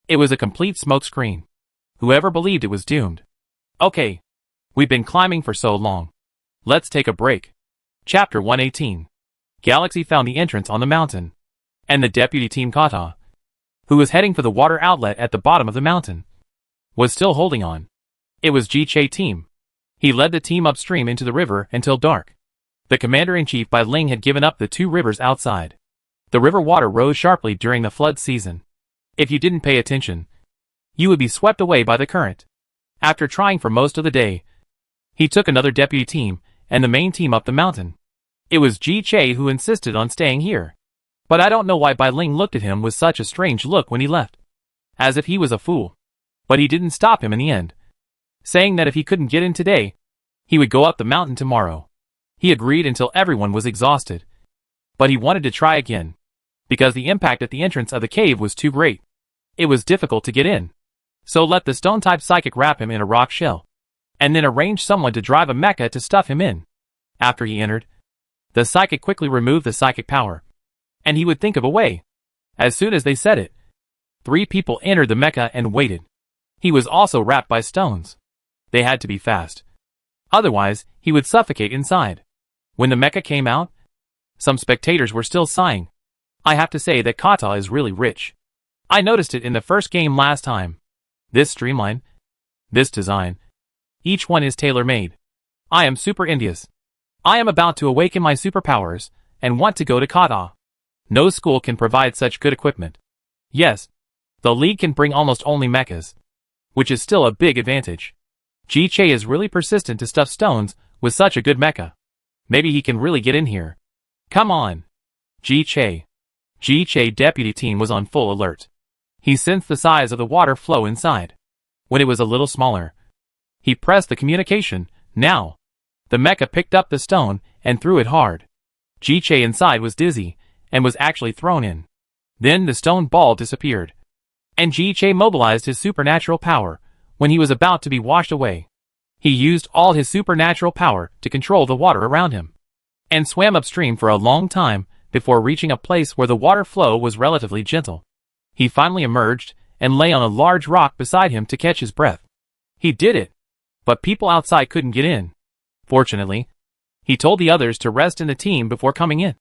It was a complete smokescreen. Whoever believed it was doomed. Okay, we've been climbing for so long. Let's take a break. Chapter 118. Galaxy found the entrance on the mountain, and the deputy team Kata, who was heading for the water outlet at the bottom of the mountain, was still holding on. It was Ji-Che team. He led the team upstream into the river until dark. The commander-in-chief Bai Ling had given up the 2 rivers outside. The river water rose sharply during the flood season. If you didn't pay attention, you would be swept away by the current. After trying for most of the day, he took another deputy team and the main team up the mountain. It was Ji-Che who insisted on staying here. But I don't know why Bai Ling looked at him with such a strange look when he left. As if he was a fool. But he didn't stop him in the end, saying that if he couldn't get in today, he would go up the mountain tomorrow. He agreed until everyone was exhausted. But he wanted to try again, because the impact at the entrance of the cave was too great. It was difficult to get in. So let the stone-type psychic wrap him in a rock shell, and then arrange someone to drive a mecha to stuff him in. After he entered, the psychic quickly removed the psychic power, and he would think of a way. As soon as they said it, 3 people entered the mecha and waited. He was also wrapped by stones. They had to be fast. Otherwise, he would suffocate inside. When the mecha came out, some spectators were still sighing. I have to say that Kata is really rich. I noticed it in the first game last time. This streamline, This design. Each one is tailor-made. I am super Indias. I am about to awaken my superpowers, and want to go to kata. No school can provide such good equipment. Yes. The league can bring almost only meccas. Which is still a big advantage. Ji-Che is really persistent to stuff stones with such a good mecha. Maybe he can really get in here. Come on. Ji-Che. Ji-Che deputy team was on full alert. He sensed the size of the water flow inside. When it was a little smaller, he pressed the communication. Now, the mecha picked up the stone and threw it hard. Ji-Che inside was dizzy and was actually thrown in. Then the stone ball disappeared. And Ji-Che mobilized his supernatural power when he was about to be washed away. He used all his supernatural power to control the water around him, and swam upstream for a long time before reaching a place where the water flow was relatively gentle. He finally emerged and lay on a large rock beside him to catch his breath. He did it, but people outside couldn't get in. Fortunately, he told the others to rest in the team before coming in,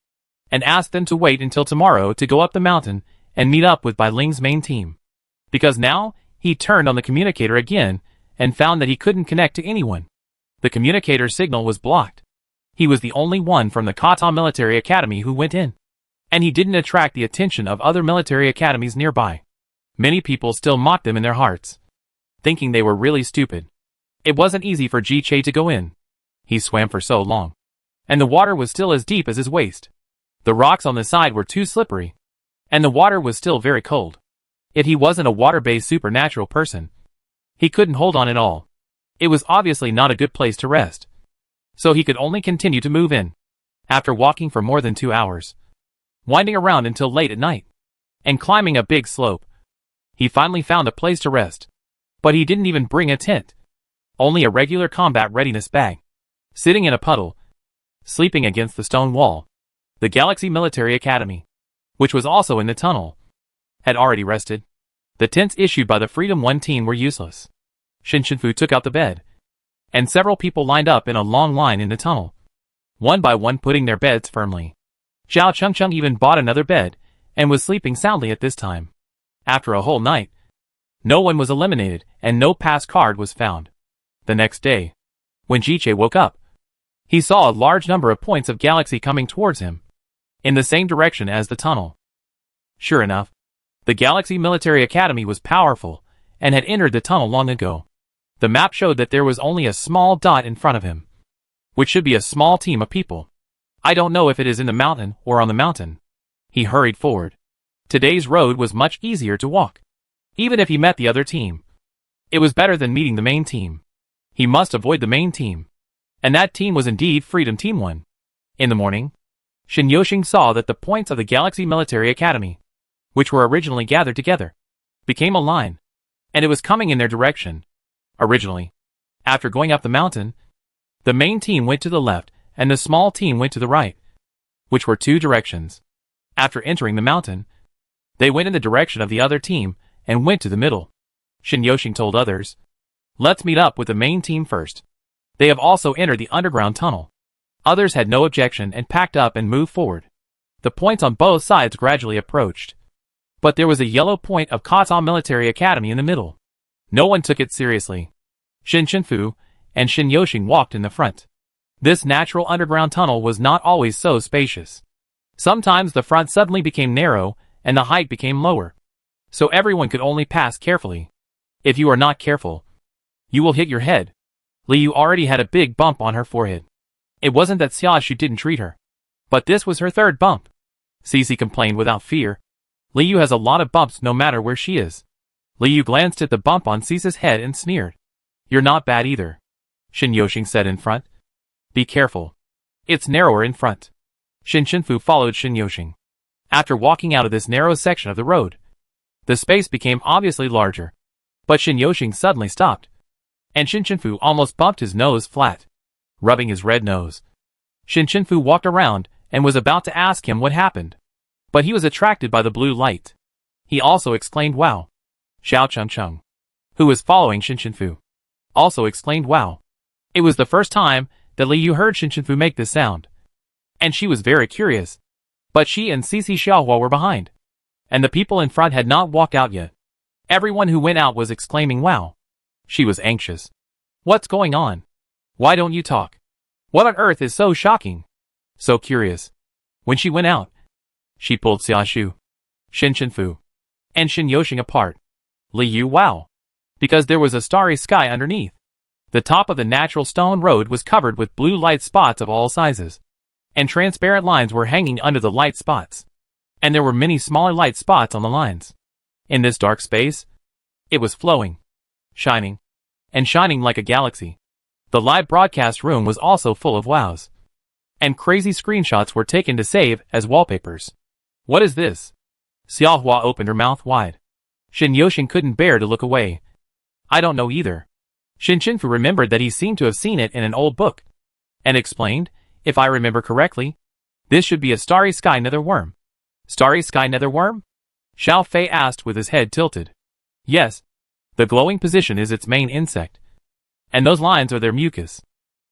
and asked them to wait until tomorrow to go up the mountain and meet up with Bai Ling's main team. Because now, he turned on the communicator again and found that he couldn't connect to anyone. The communicator signal was blocked. He was the only one from the Kata Military Academy who went in, and he didn't attract the attention of other military academies nearby. Many people still mocked him in their hearts, thinking they were really stupid. It wasn't easy for Ji-Che to go in. He swam for so long, and the water was still as deep as his waist. The rocks on the side were too slippery, and the water was still very cold. Yet he wasn't a water-based supernatural person. He couldn't hold on at all. It was obviously not a good place to rest. So he could only continue to move in. After walking for more than 2 hours, winding around until late at night, and climbing a big slope, he finally found a place to rest. But he didn't even bring a tent. Only a regular combat readiness bag. Sitting in a puddle, sleeping against the stone wall. The Galaxy Military Academy, which was also in the tunnel, had already rested. The tents issued by the Freedom 1 team were useless. Shinshinfu took out the bed, and several people lined up in a long line in the tunnel, one by one putting their beds firmly. Zhao Chengcheng even bought another bed, and was sleeping soundly at this time. After a whole night, no one was eliminated, and no pass card was found. The next day, when Ji-Che woke up, he saw a large number of points of galaxy coming towards him, in the same direction as the tunnel. Sure enough, the Galaxy Military Academy was powerful, and had entered the tunnel long ago. The map showed that there was only a small dot in front of him, which should be a small team of people. I don't know if it is in the mountain or on the mountain. He hurried forward. Today's road was much easier to walk, even if he met the other team. It was better than meeting the main team. He must avoid the main team. And that team was indeed Freedom Team 1. In the morning, Shin Yoshing saw that the points of the Galaxy Military Academy, which were originally gathered together, became a line, and it was coming in their direction. Originally, after going up the mountain, the main team went to the left, and the small team went to the right, which were 2 directions. After entering the mountain, they went in the direction of the other team, and went to the middle. Shin Yoshing told others, "Let's meet up with the main team first. They have also entered the underground tunnel." Others had no objection and packed up and moved forward. The points on both sides gradually approached. But there was a yellow point of Kata Military Academy in the middle. No one took it seriously. Shinshinfu and Shin Yoshing walked in the front. This natural underground tunnel was not always so spacious. Sometimes the front suddenly became narrow and the height became lower, so everyone could only pass carefully. If you are not careful, you will hit your head. Liu already had a big bump on her forehead. It wasn't that Xiaoshu didn't treat her, but this was her 3rd bump. Cici complained without fear. Liu has a lot of bumps no matter where she is. Liu glanced at the bump on Cici's head and sneered. "You're not bad either," Shin Yoshing said in front. "Be careful. It's narrower in front." Shinshinfu followed Shin Yoshing. After walking out of this narrow section of the road, the space became obviously larger. But Shin Yoshing suddenly stopped, and Shinshinfu almost bumped his nose flat, rubbing his red nose. Shinshinfu walked around and was about to ask him what happened, but he was attracted by the blue light. He also exclaimed "Wow." Xiao Chengcheng, who was following Shinshinfu, also exclaimed "Wow." It was the first time that Liu heard Shinshinfu make this sound, and she was very curious. But she and Cici Xiaohua were behind, and the people in front had not walked out yet. Everyone who went out was exclaiming "Wow." She was anxious. What's going on? Why don't you talk? What on earth is so shocking? So curious. When she went out, she pulled Xiaoshu, Shinfu, and Shin Yoshing apart. Liu, wow. Because there was a starry sky underneath. The top of the natural stone road was covered with blue light spots of all sizes, and transparent lines were hanging under the light spots. And there were many smaller light spots on the lines. In this dark space, it was flowing, shining, and shining like a galaxy. The live broadcast room was also full of wows, and crazy screenshots were taken to save as wallpapers. What is this? Xiaohua opened her mouth wide. Shin Yoshing couldn't bear to look away. I don't know either. Shin Shinfu remembered that he seemed to have seen it in an old book, and explained, if I remember correctly, this should be a starry sky nether worm. Starry sky nether worm? Xiao Fei asked with his head tilted. Yes. The glowing position is its main insect. And those lines are their mucus.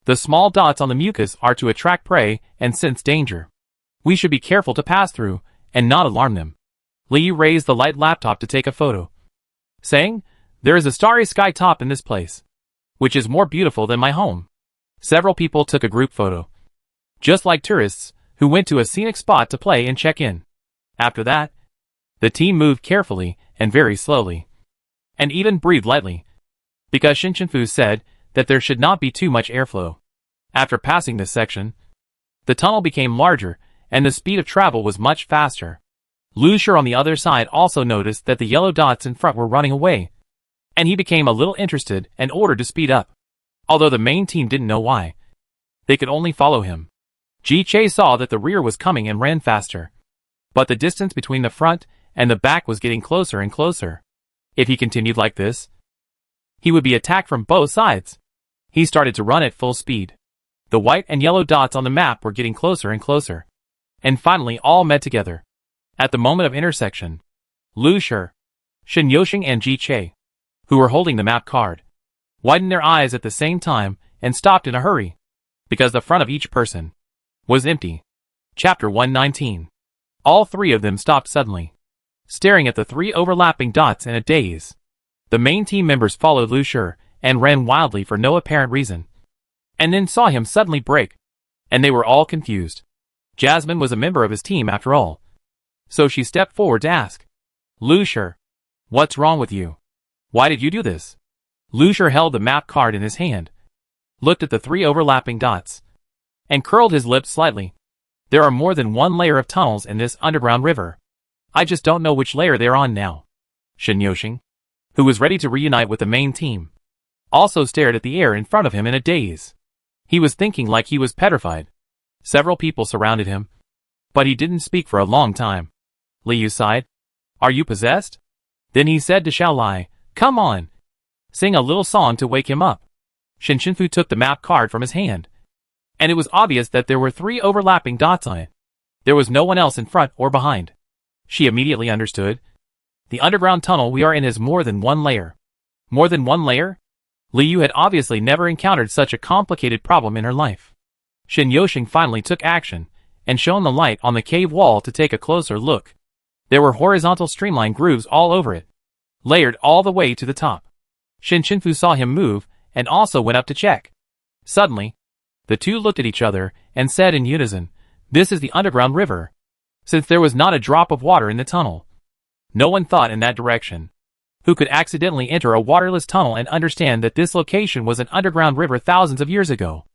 The small dots on the mucus are to attract prey and sense danger. We should be careful to pass through and not alarm them. Liu raised the light laptop to take a photo, saying, there is a starry sky top in this place, which is more beautiful than my home. Several people took a group photo, just like tourists who went to a scenic spot to play and check in. After that, the team moved carefully and very slowly, and even breathed lightly, because Shin Shinfu said that there should not be too much airflow. After passing this section, the tunnel became larger and the speed of travel was much faster. Lu Shi on the other side also noticed that the yellow dots in front were running away, and he became a little interested and ordered to speed up. Although the main team didn't know why, they could only follow him. Ji Che saw that the rear was coming and ran faster, but the distance between the front and the back was getting closer and closer. If he continued like this, he would be attacked from both sides. He started to run at full speed. The white and yellow dots on the map were getting closer and closer, and finally all met together. At the moment of intersection, Lu Shi, Shin Yoshing and Ji Che, who were holding the map card, widened their eyes at the same time and stopped in a hurry, because the front of each person was empty. Chapter 119. All three of them stopped suddenly, staring at the three overlapping dots in a daze. The main team members followed Lu Shi and ran wildly for no apparent reason, and then saw him suddenly break, and they were all confused. Jasmine was a member of his team after all, so she stepped forward to ask, Lu Shi, what's wrong with you? Why did you do this? Lu Shi held the map card in his hand, looked at the three overlapping dots, and curled his lips slightly. There are more than one layer of tunnels in this underground river. I just don't know which layer they're on now. Shin Yoshing, who was ready to reunite with the main team, also stared at the air in front of him in a daze. He was thinking like he was petrified. Several people surrounded him, but he didn't speak for a long time. Liu sighed. Are you possessed? Then he said to Xiao Lai, come on, sing a little song to wake him up. Shin Shinfu took the map card from his hand, and it was obvious that there were three overlapping dots on it. There was no one else in front or behind. She immediately understood. The underground tunnel we are in is more than one layer. More than one layer? Liu had obviously never encountered such a complicated problem in her life. Shin Yoshing finally took action and shone the light on the cave wall to take a closer look. There were horizontal streamline grooves all over it, layered all the way to the top. Shin Shinfu saw him move and also went up to check. Suddenly, the two looked at each other and said in unison, this is the underground river. Since there was not a drop of water in the tunnel, no one thought in that direction. Who could accidentally enter a waterless tunnel and understand that this location was an underground river thousands of years ago?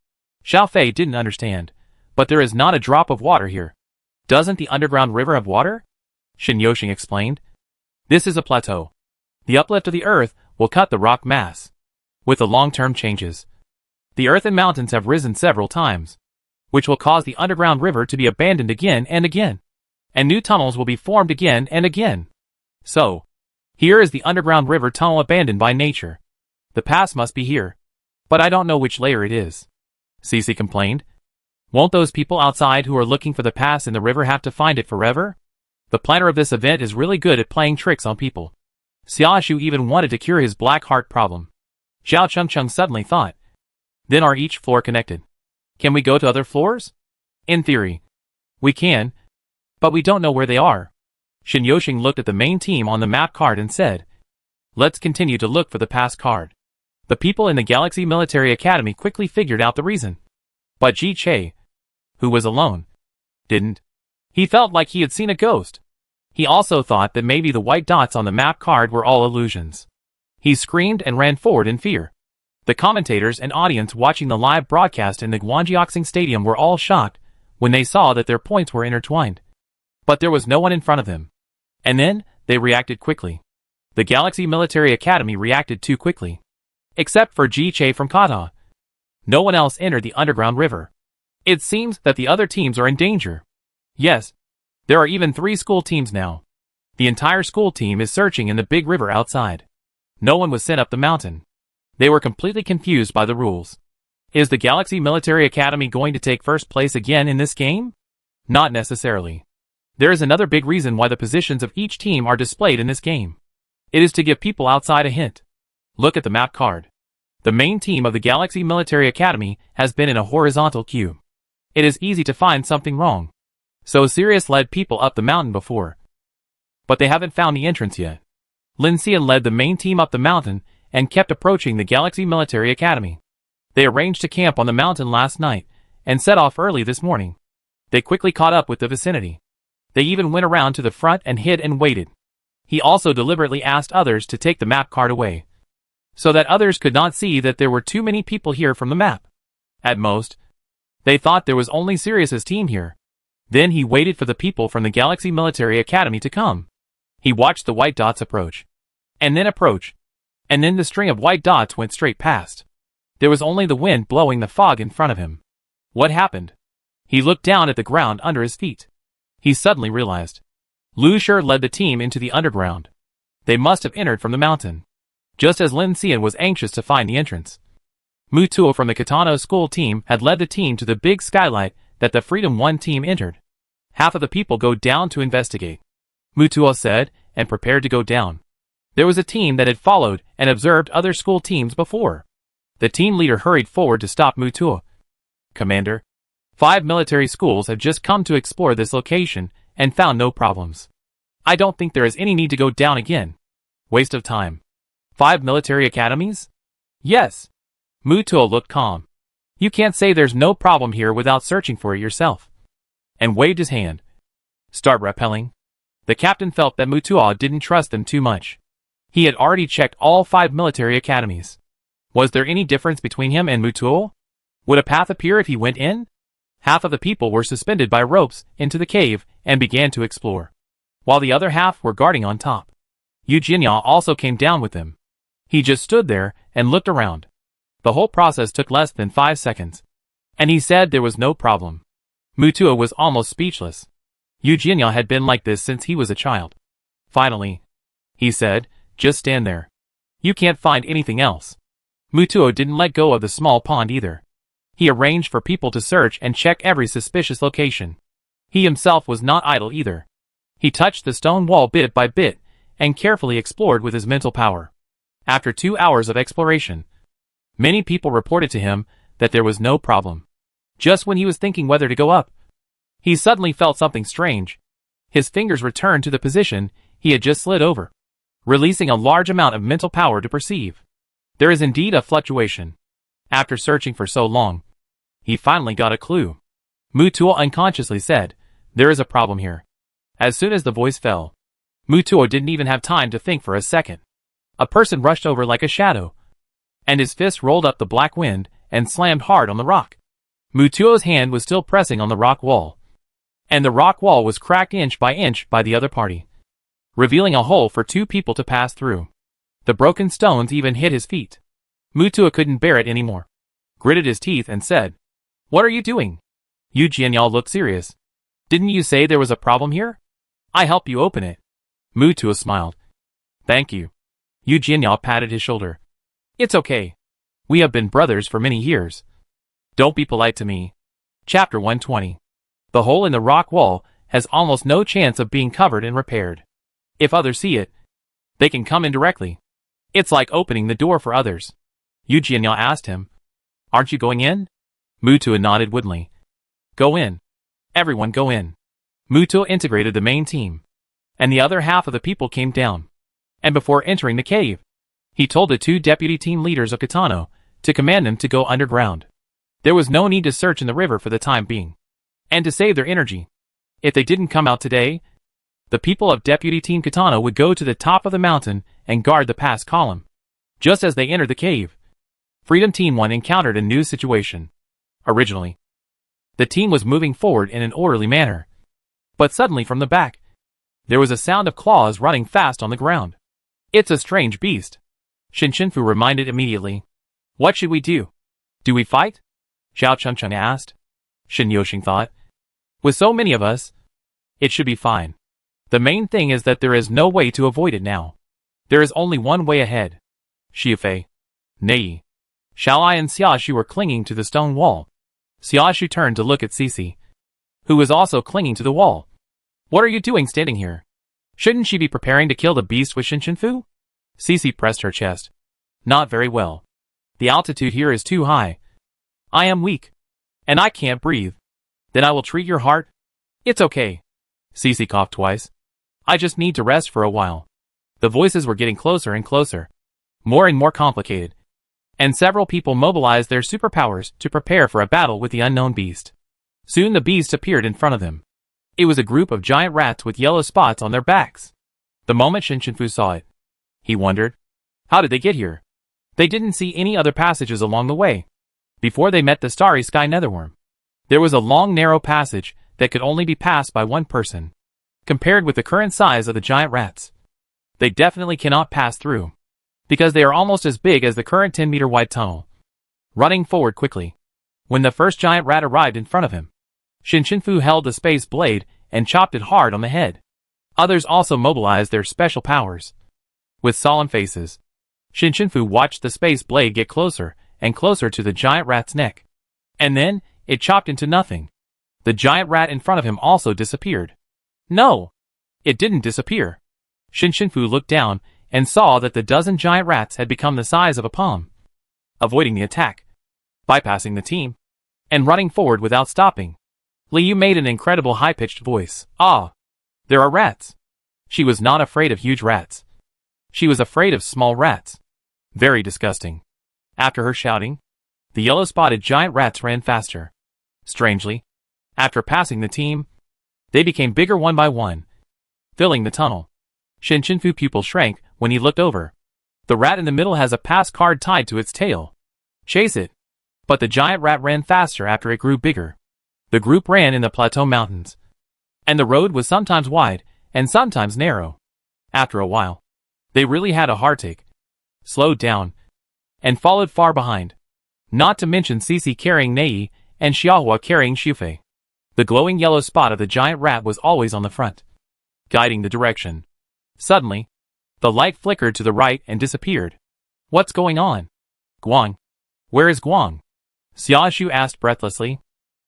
Xiao Fei didn't understand, but there is not a drop of water here. Doesn't the underground river have water? Shin Yoshing explained. This is a plateau. The uplift of the earth will cut the rock mass. With the long-term changes, the earth and mountains have risen several times, which will cause the underground river to be abandoned again and again, and new tunnels will be formed again and again. So, here is the underground river tunnel abandoned by nature. The pass must be here, but I don't know which layer it is. Cece complained. Won't those people outside who are looking for the pass in the river have to find it forever? The planner of this event is really good at playing tricks on people. Xiaoshu even wanted to cure his black heart problem. Xiao Chengcheng suddenly thought. Then are each floor connected? Can we go to other floors? In theory, we can, but we don't know where they are. Shin Yoshing looked at the main team on the map card and said, let's continue to look for the pass card. The people in the Galaxy Military Academy quickly figured out the reason. But Ji Che, who was alone, didn't. He felt like he had seen a ghost. He also thought that maybe the white dots on the map card were all illusions. He screamed and ran forward in fear. The commentators and audience watching the live broadcast in the Gwanjiaxing Stadium were all shocked when they saw that their points were intertwined. But there was no one in front of them. And then, they reacted quickly. The Galaxy Military Academy reacted too quickly. Except for Ji Che from Kata. No one else entered the underground river. It seems that the other teams are in danger. Yes, there are even 3 school teams now. The entire school team is searching in the big river outside. No one was sent up the mountain. They were completely confused by the rules. Is the Galaxy Military Academy going to take first place again in this game? Not necessarily. There is another big reason why the positions of each team are displayed in this game. It is to give people outside a hint. Look at the map card. The main team of the Galaxy Military Academy has been in a horizontal cube. It is easy to find something wrong. So Sirius led people up the mountain before. But they haven't found the entrance yet. Lin Xian led the main team up the mountain and kept approaching the Galaxy Military Academy. They arranged to camp on the mountain last night and set off early this morning. They quickly caught up with the vicinity. They even went around to the front and hid and waited. He also deliberately asked others to take the map card away, so that others could not see that there were too many people here from the map. At most, they thought there was only Sirius's team here. Then he waited for the people from the Galaxy Military Academy to come. He watched the white dots approach. And then approach. And then the string of white dots went straight past. There was only the wind blowing the fog in front of him. What happened? He looked down at the ground under his feet. He suddenly realized. Lu Shi led the team into the underground. They must have entered from the mountain. Just as Lin Xian was anxious to find the entrance. Mu Tuo from the Katano school team had led the team to the big skylight that the Freedom 1 team entered. Half of the people go down to investigate. Mu Tuo said, and prepared to go down. There was a team that had followed and observed other school teams before. The team leader hurried forward to stop Mu Tuo. Commander, 5 military schools have just come to explore this location and found no problems. I don't think there is any need to go down again. Waste of time. 5 military academies? Yes. Mu Tuo looked calm. You can't say there's no problem here without searching for it yourself. And waved his hand. Start rappelling. The captain felt that Mu Tuo didn't trust them too much. He had already checked all 5 military academies. Was there any difference between him and Mu Tuo? Would a path appear if he went in? Half of the people were suspended by ropes into the cave and began to explore, while the other half were guarding on top. Yu Jinya also came down with them. He just stood there and looked around. The whole process took less than 5 seconds. And he said there was no problem. Mu Tuo was almost speechless. Yu Jinya had been like this since he was a child. Finally, he said, just stand there. You can't find anything else. Mu Tuo didn't let go of the small pond either. He arranged for people to search and check every suspicious location. He himself was not idle either. He touched the stone wall bit by bit and carefully explored with his mental power. After 2 hours of exploration, many people reported to him that there was no problem. Just when he was thinking whether to go up, he suddenly felt something strange. His fingers returned to the position he had just slid over, releasing a large amount of mental power to perceive. There is indeed a fluctuation. After searching for so long, he finally got a clue. Mu Tuo unconsciously said, there is a problem here. As soon as the voice fell, Mu Tuo didn't even have time to think for a second. A person rushed over like a shadow, and his fist rolled up the black wind and slammed hard on the rock. Mu Tuo's hand was still pressing on the rock wall, and the rock wall was cracked inch by the other party, revealing a hole for 2 people to pass through. The broken stones even hit his feet. Mu Tuo couldn't bear it anymore, gritted his teeth and said, What are you doing? Yu Jianyao looked serious. Didn't you say there was a problem here? I help you open it. Mu Tuo smiled. Thank you. Yu Jianyao patted his shoulder. It's okay. We have been brothers for many years. Don't be polite to me. Chapter 120. The hole in the rock wall has almost no chance of being covered and repaired. If others see it, they can come in directly. It's like opening the door for others. Yu Jianyao asked him. Aren't you going in? Mu Tuo nodded woodenly. Go in. Everyone go in. Mu Tuo integrated the main team, and the other half of the people came down. And before entering the cave, He told the 2 deputy team leaders of Kitano to command them to go underground. There was no need to search in the river for the time being, and to save their energy. If they didn't come out today, the people of Deputy Team Kitano would go to the top of the mountain and guard the pass column. Just as they entered the cave, Freedom Team 1 encountered a new situation. Originally, the team was moving forward in an orderly manner, but suddenly from the back, there was a sound of claws running fast on the ground. It's a strange beast, Shinshinfu reminded immediately. What should we do? Do we fight? Xiao Chengcheng asked. Shin Yoshing thought. With so many of us, it should be fine. The main thing is that there is no way to avoid it now. There is only one way ahead. Xiufei, Nei, Xiaolai and Xiaoshu were clinging to the stone wall. Xiaoshu turned to look at Cici, who was also clinging to the wall. What are you doing standing here? Shouldn't she be preparing to kill the beast with Shinshinfu? Cici pressed her chest. Not very well. The altitude here is too high. I am weak, and I can't breathe. Then I will treat your heart. It's okay. Cici coughed twice. I just need to rest for a while. The voices were getting closer and closer, more and more complicated, and several people mobilized their superpowers to prepare for a battle with the unknown beast. Soon the beast appeared in front of them. It was a group of giant rats with yellow spots on their backs. The moment Shinshinfu saw it, he wondered, how did they get here? They didn't see any other passages along the way. Before they met the starry sky netherworm, there was a long narrow passage that could only be passed by one person. Compared with the current size of the giant rats, they definitely cannot pass through, because they are almost as big as the current 10-meter wide tunnel. Running forward quickly, when the first giant rat arrived in front of him, Shinshinfu held the space blade and chopped it hard on the head. Others also mobilized their special powers. With solemn faces, Shinshinfu watched the space blade get closer and closer to the giant rat's neck. And then, it chopped into nothing. The giant rat in front of him also disappeared. No! It didn't disappear. Shinshinfu looked down and saw that the dozen giant rats had become the size of a palm. Avoiding the attack, bypassing the team, and running forward without stopping, Liu made an incredible high-pitched voice. Ah! There are rats! She was not afraid of huge rats. She was afraid of small rats. Very disgusting. After her shouting, the yellow-spotted giant rats ran faster. Strangely, after passing the team, they became bigger one by one, filling the tunnel. Shinshinfu's pupil shrank when he looked over. The rat in the middle has a pass card tied to its tail. Chase it. But the giant rat ran faster after it grew bigger. The group ran in the plateau mountains, and the road was sometimes wide and sometimes narrow. After a while, they really had a heartache, slowed down, and followed far behind. Not to mention Cici carrying Nei and Xiaohua carrying Xiufei. The glowing yellow spot of the giant rat was always on the front, guiding the direction. Suddenly, the light flickered to the right and disappeared. What's going on? Guang. Where is Guang? Xiaoshu asked breathlessly.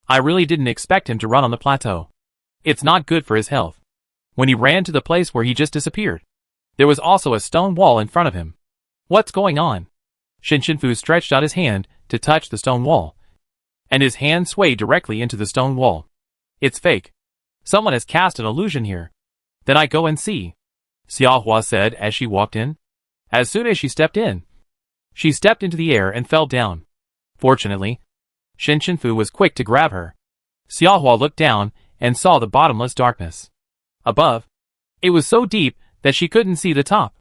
I really didn't expect him to run on the plateau. It's not good for his health. When he ran to the place where he just disappeared, there was also a stone wall in front of him. What's going on? Shinshinfu stretched out his hand to touch the stone wall, and his hand swayed directly into the stone wall. It's fake. Someone has cast an illusion here. Then I go and see, Xiaohua said as she walked in. As soon as she stepped in, she stepped into the air and fell down. Fortunately, Shinshinfu was quick to grab her. Xiaohua looked down and saw the bottomless darkness. Above, it was so deep that she couldn't see the top.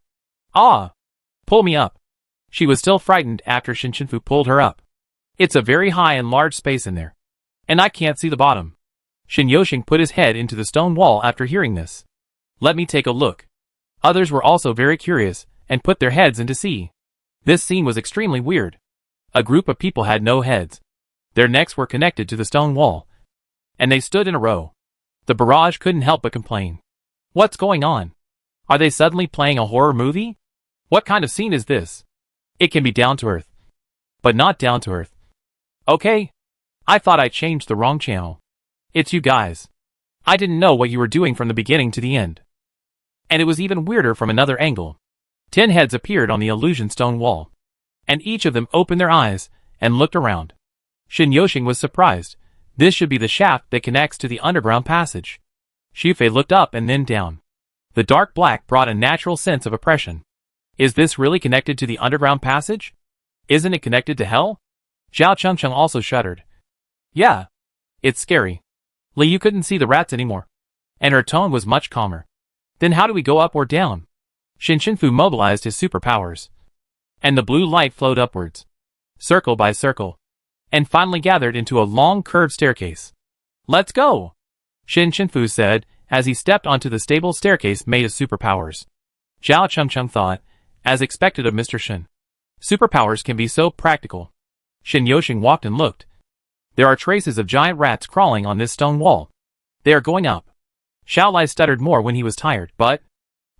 Ah! Pull me up. She was still frightened after Shinshinfu pulled her up. It's a very high and large space in there, and I can't see the bottom. Shin Yoshing put his head into the stone wall after hearing this. Let me take a look. Others were also very curious and put their heads in to see. This scene was extremely weird. A group of people had no heads. Their necks were connected to the stone wall, and they stood in a row. The barrage couldn't help but complain. What's going on? Are they suddenly playing a horror movie? What kind of scene is this? It can be down to earth, but not down to earth. Okay. I thought I changed the wrong channel. It's you guys. I didn't know what you were doing from the beginning to the end. And it was even weirder from another angle. 10 heads appeared on the illusion stone wall, and each of them opened their eyes and looked around. Shin Yoshing was surprised. This should be the shaft that connects to the underground passage. Xiufei looked up and then down. The dark black brought a natural sense of oppression. Is this really connected to the underground passage? Isn't it connected to hell? Zhao Chengcheng also shuddered. Yeah. It's scary. Liu couldn't see the rats anymore. And her tone was much calmer. Then how do we go up or down? Xin Shenfu mobilized his superpowers. And the blue light flowed upwards, circle by circle, and finally gathered into a long curved staircase. Let's go! Xin Shenfu said, as he stepped onto the stable staircase made of superpowers. Zhao Chengcheng thought, as expected of Mr. Shen. Superpowers can be so practical. Shen Yoxing walked and looked. There are traces of giant rats crawling on this stone wall. They are going up. Xiao Lai stuttered more when he was tired, but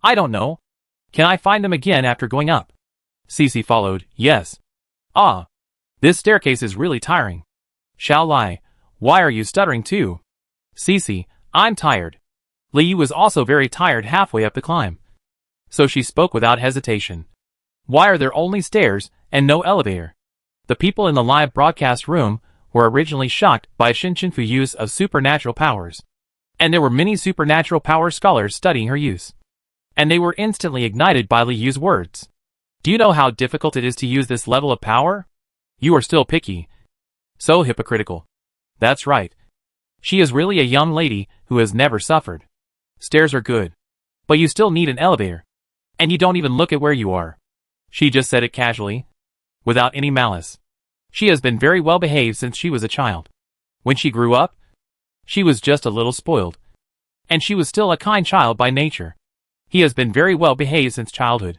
I don't know. Can I find them again after going up? Cece followed, yes. Ah. This staircase is really tiring. Xiao Lai, why are you stuttering too? Cece, I'm tired. Liu was also very tired halfway up the climb. So she spoke without hesitation. Why are there only stairs and no elevator? The people in the live broadcast room were originally shocked by Xin Shenfu's use of supernatural powers. And there were many supernatural power scholars studying her use. And they were instantly ignited by Liu's words. Do you know how difficult it is to use this level of power? You are still picky. So hypocritical. That's right. She is really a young lady who has never suffered. Stairs are good. But you still need an elevator. And you don't even look at where you are. She just said it casually, without any malice. She has been very well behaved since she was a child. When she grew up, she was just a little spoiled. And she was still a kind child by nature. He has been very well behaved since childhood.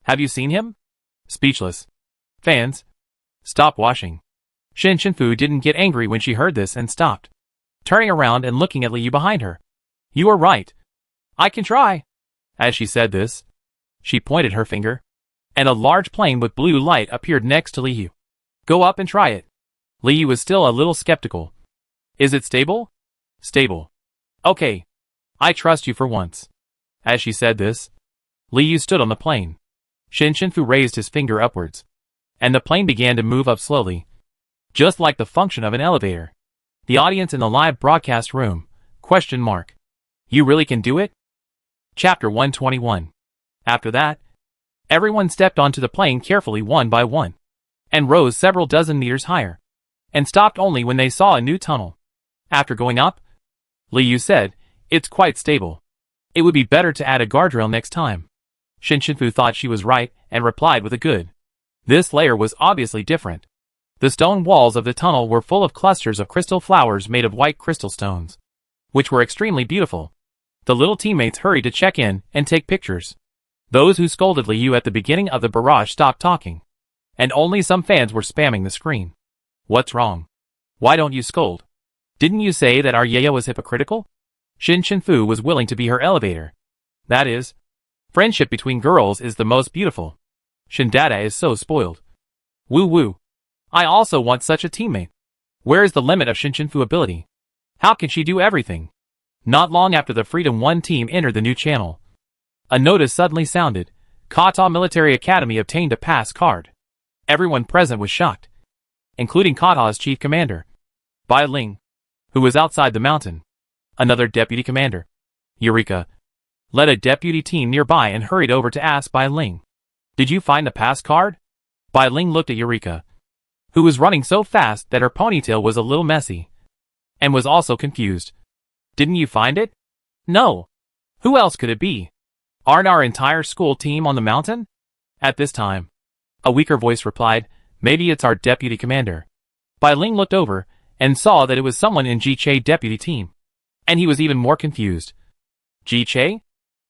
Have you seen him? Speechless. Fans, stop washing. Xin Shenfu didn't get angry when she heard this and stopped, turning around and looking at Liu behind her. You are right. I can try. As she said this, she pointed her finger, and a large plane with blue light appeared next to Liu. Go up and try it. Liu was still a little skeptical. Is it stable? Stable. Okay. I trust you for once. As she said this, Liu stood on the plane. Xin Shenfu raised his finger upwards, and the plane began to move up slowly, just like the function of an elevator. The audience in the live broadcast room, ? You really can do it? Chapter 121. After that, everyone stepped onto the plane carefully one by one, and rose several dozen meters higher, and stopped only when they saw a new tunnel. After going up, Liu said, it's quite stable. It would be better to add a guardrail next time. Xin Shenfu thought she was right and replied with a good. This layer was obviously different. The stone walls of the tunnel were full of clusters of crystal flowers made of white crystal stones, which were extremely beautiful. The little teammates hurried to check in and take pictures. Those who scolded Liu at the beginning of the barrage stopped talking, and only some fans were spamming the screen. What's wrong? Why don't you scold? Didn't you say that our Yaya was hypocritical? Xin Shenfu was willing to be her elevator. That is, friendship between girls is the most beautiful. Shindada is so spoiled. Woo woo. I also want such a teammate. Where is the limit of Xin Shenfu ability? How can she do everything? Not long after the Freedom 1 team entered the new channel, a notice suddenly sounded. Kata Military Academy obtained a pass card. Everyone present was shocked, including Kata's chief commander, Bai Ling, who was outside the mountain. Another deputy commander, Eureka, led a deputy team nearby and hurried over to ask Bai Ling, did you find the pass card? Bai Ling looked at Eureka, who was running so fast that her ponytail was a little messy, and was also confused. Didn't you find it? No. Who else could it be? Aren't our entire school team on the mountain? At this time, a weaker voice replied, maybe it's our deputy commander. Bai Ling looked over and saw that it was someone in Ji Che deputy team, and he was even more confused. Ji Che?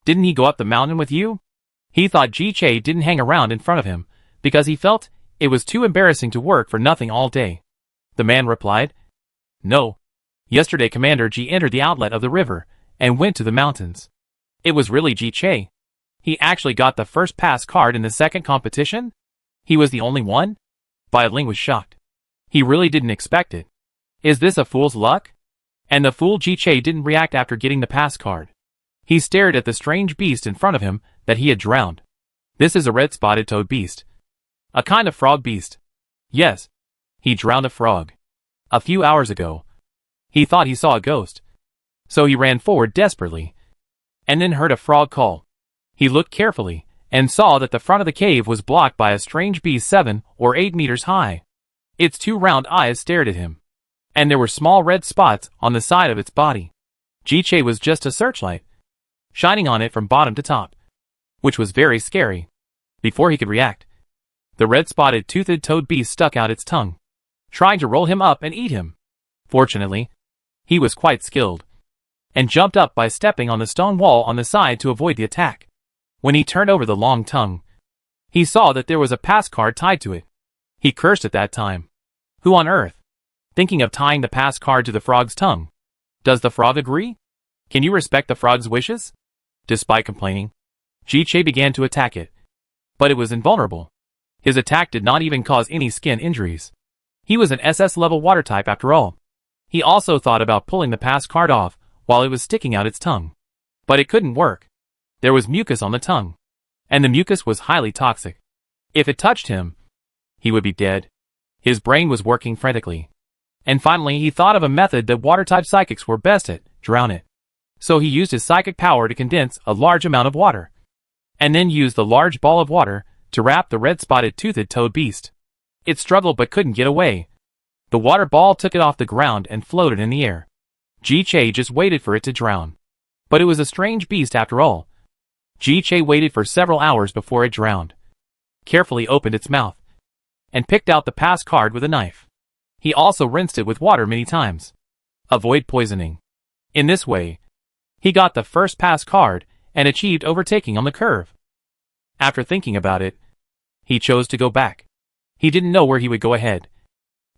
Didn't he go up the mountain with you? He thought Ji Che didn't hang around in front of him, because he felt it was too embarrassing to work for nothing all day. The man replied, no. Yesterday Commander Ji entered the outlet of the river and went to the mountains. It was really Ji Che. He actually got the first pass card in the second competition? He was the only one? Bai Ling was shocked. He really didn't expect it. Is this a fool's luck? And the fool Ji Che didn't react after getting the pass card. He stared at the strange beast in front of him that he had drowned. This is a red-spotted toad beast. A kind of frog beast. Yes. He drowned a frog. A few hours ago. He thought he saw a ghost. So he ran forward desperately, and then heard a frog call. He looked carefully, and saw that the front of the cave was blocked by a strange beast 7 or 8 meters high. Its 2 round eyes stared at him, and there were small red spots on the side of its body. Jiche was just a searchlight, shining on it from bottom to top, which was very scary. Before he could react, the red-spotted toothed toad beast stuck out its tongue, trying to roll him up and eat him. Fortunately, he was quite skilled, and jumped up by stepping on the stone wall on the side to avoid the attack. When he turned over the long tongue, he saw that there was a pass card tied to it. He cursed at that time. Who on earth? Thinking of tying the pass card to the frog's tongue. Does the frog agree? Can you respect the frog's wishes? Despite complaining, Jiche began to attack it. But it was invulnerable. His attack did not even cause any skin injuries. He was an SS-level water type after all. He also thought about pulling the pass card off while it was sticking out its tongue. But it couldn't work. There was mucus on the tongue, and the mucus was highly toxic. If it touched him, he would be dead. His brain was working frantically. And finally he thought of a method that water-type psychics were best at: drown it. So he used his psychic power to condense a large amount of water, and then used the large ball of water to wrap the red-spotted toothed toad beast. It struggled but couldn't get away. The water ball took it off the ground and floated in the air. Jiche just waited for it to drown. But it was a strange beast after all. Jiche waited for several hours before it drowned, carefully opened its mouth, and picked out the pass card with a knife. He also rinsed it with water many times. Avoid poisoning. In this way, he got the first pass card and achieved overtaking on the curve. After thinking about it, he chose to go back. He didn't know where he would go ahead,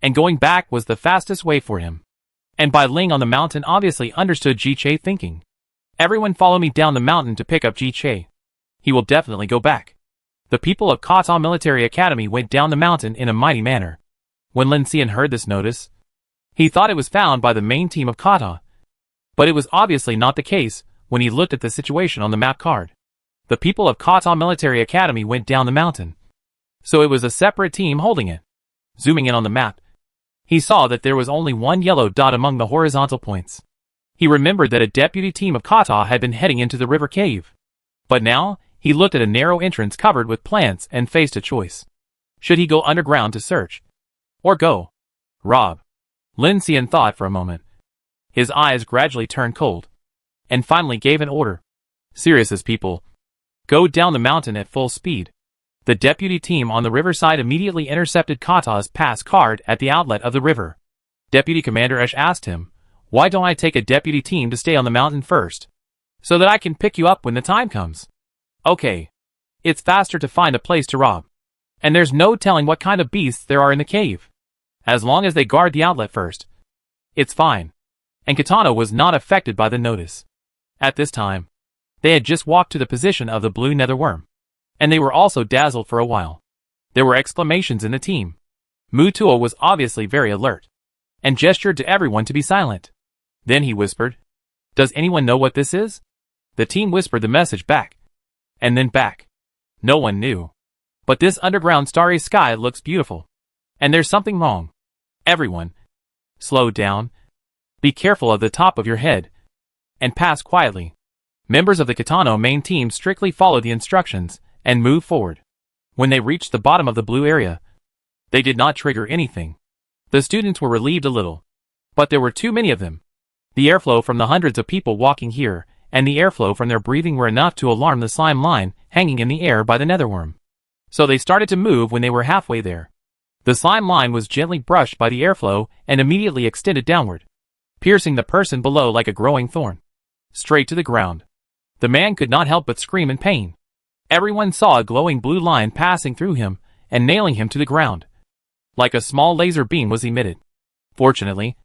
and going back was the fastest way for him. And by Ling on the mountain obviously understood Jiche thinking. Everyone follow me down the mountain to pick up Jiche. He will definitely go back. The people of Tonl Military Academy went down the mountain in a mighty manner. When Lin Xian heard this notice, he thought it was found by the main team of Tonl. But it was obviously not the case when he looked at the situation on the map card. The people of Tonl Military Academy went down the mountain, so it was a separate team holding it. Zooming in on the map, he saw that there was only one yellow dot among the horizontal points. He remembered that a deputy team of Tonl had been heading into the river cave. But now, he looked at a narrow entrance covered with plants and faced a choice. Should he go underground to search? Or go rob? Lin Xian thought for a moment. His eyes gradually turned cold, and finally gave an order. Serious as people, go down the mountain at full speed. The deputy team on the riverside immediately intercepted Kata's pass card at the outlet of the river. Deputy Commander Esh asked him, "Why don't I take a deputy team to stay on the mountain first, so that I can pick you up when the time comes?" "Okay. It's faster to find a place to rob. And there's no telling what kind of beasts there are in the cave. As long as they guard the outlet first, it's fine." And Katana was not affected by the notice. At this time, they had just walked to the position of the blue netherworm, and they were also dazzled for a while. There were exclamations in the team. Mutuo was obviously very alert, and gestured to everyone to be silent. Then he whispered, "Does anyone know what this is?" The team whispered the message back, and then back. No one knew. But this underground starry sky looks beautiful. And there's something wrong. Everyone, slow down. Be careful of the top of your head, and pass quietly. Members of the Katano main team strictly followed the instructions, and moved forward. When they reached the bottom of the blue area, they did not trigger anything. The students were relieved a little. But there were too many of them. The airflow from the hundreds of people walking here, and the airflow from their breathing were enough to alarm the slime line hanging in the air by the netherworm. So they started to move when they were halfway there. The slime line was gently brushed by the airflow and immediately extended downward, piercing the person below like a growing thorn, straight to the ground. The man could not help but scream in pain. Everyone saw a glowing blue line passing through him and nailing him to the ground. Like a small laser beam was emitted. Fortunately,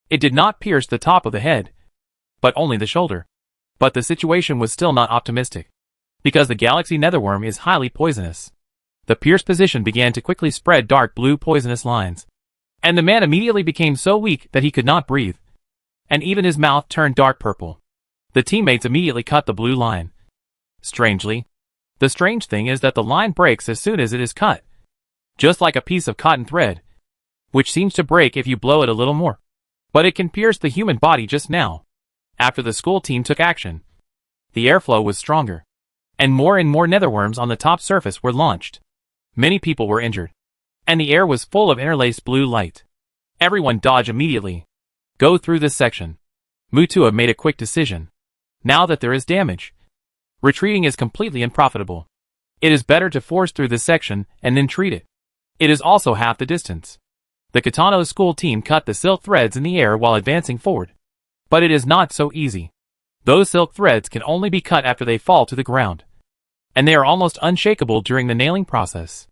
it did not pierce the top of the head, but only the shoulder. But the situation was still not optimistic, because the galaxy netherworm is highly poisonous. The pierced position began to quickly spread dark blue poisonous lines, and the man immediately became so weak that he could not breathe, and even his mouth turned dark purple. The teammates immediately cut the blue line. Strangely, the strange thing is that the line breaks as soon as it is cut, just like a piece of cotton thread, which seems to break if you blow it a little more. But it can pierce the human body just now. After the school team took action, the airflow was stronger. and more netherworms on the top surface were launched. Many people were injured, and the air was full of interlaced blue light. Everyone dodge immediately. Go through this section. Mutua made a quick decision. Now that there is damage, retreating is completely unprofitable. It is better to force through this section and then treat it. It is also half the distance. The Kitano school team cut the silk threads in the air while advancing forward. But it is not so easy. Those silk threads can only be cut after they fall to the ground, and they are almost unshakable during the nailing process.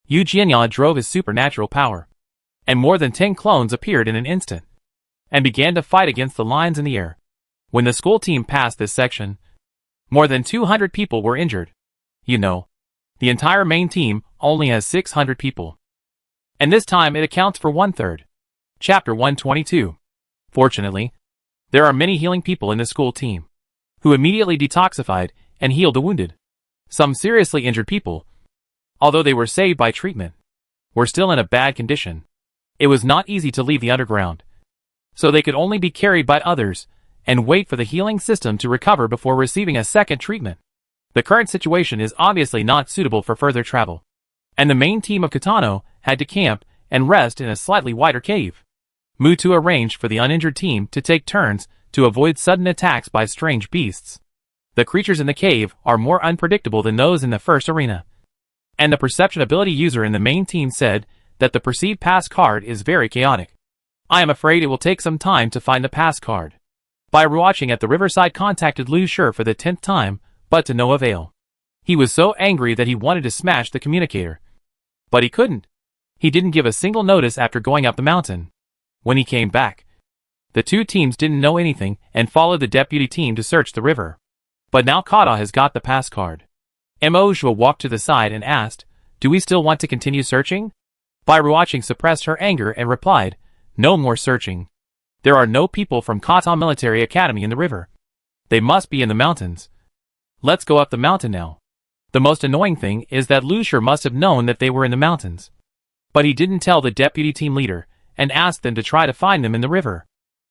Yu Jianya drove his supernatural power, and more than 10 clones appeared in an instant, and began to fight against the lines in the air. When the school team passed this section, more than 200 people were injured. You know, the entire main team only has 600 people. And this time it accounts for 1/3. Chapter 122. Fortunately, there are many healing people in the school team, who immediately detoxified and healed the wounded. Some seriously injured people, although they were saved by treatment, were still in a bad condition. It was not easy to leave the underground, so they could only be carried by others and wait for the healing system to recover before receiving a second treatment. The current situation is obviously not suitable for further travel, and the main team of Kitano had to camp and rest in a slightly wider cave. Mutu arranged for the uninjured team to take turns to avoid sudden attacks by strange beasts. The creatures in the cave are more unpredictable than those in the first arena, and the perception ability user in the main team said that the perceived pass card is very chaotic. I am afraid it will take some time to find the pass card. By rewatching at the riverside contacted Lu Shi for the 10th time, but to no avail. He was so angry that he wanted to smash the communicator. But he couldn't. He didn't give a single notice after going up the mountain. When he came back, the two teams didn't know anything and followed the deputy team to search the river. But now Kata has got the pass card. Mo walked to the side and asked, "Do we still want to continue searching?" Bairuaching suppressed her anger and replied, "No more searching. There are no people from Kata Military Academy in the river. They must be in the mountains. Let's go up the mountain now." The most annoying thing is that Lu Shi must have known that they were in the mountains, but he didn't tell the deputy team leader and asked them to try to find them in the river.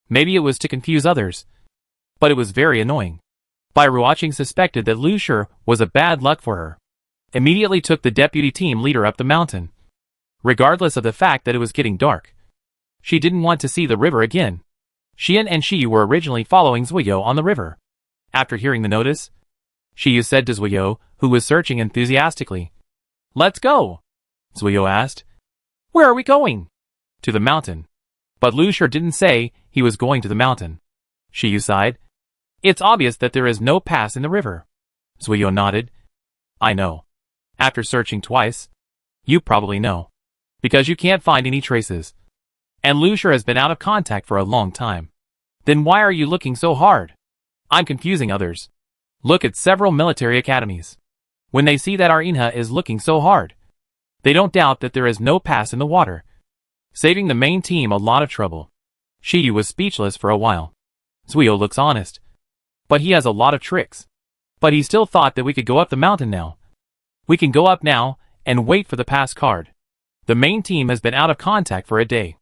Maybe it was to confuse others, but it was very annoying. Bairuaching suspected that Lu Shi was a bad luck for her. Immediately took the deputy team leader up the mountain, regardless of the fact that it was getting dark. She didn't want to see the river again. Xian and Shiyu were originally following Zuyo on the river. After hearing the notice, Shiyu said to Zuyo, who was searching enthusiastically, "Let's go." Zuyo asked, "Where are we going?" "To the mountain." But Lu Shi didn't say he was going to the mountain. Shiyu sighed. "It's obvious that there is no pass in the river." Zuyo nodded. "I know. After searching twice, you probably know, because you can't find any traces. And Lu Shi has been out of contact for a long time. Then why are you looking so hard? I'm confusing others. Look at several military academies. When they see that our Inha is looking so hard, they don't doubt that there is no pass in the water, saving the main team a lot of trouble." Shiyu was speechless for a while. Zuyo looks honest, but he has a lot of tricks. But he still thought that we could go up the mountain now. We can go up now and wait for the pass card. The main team has been out of contact for a day.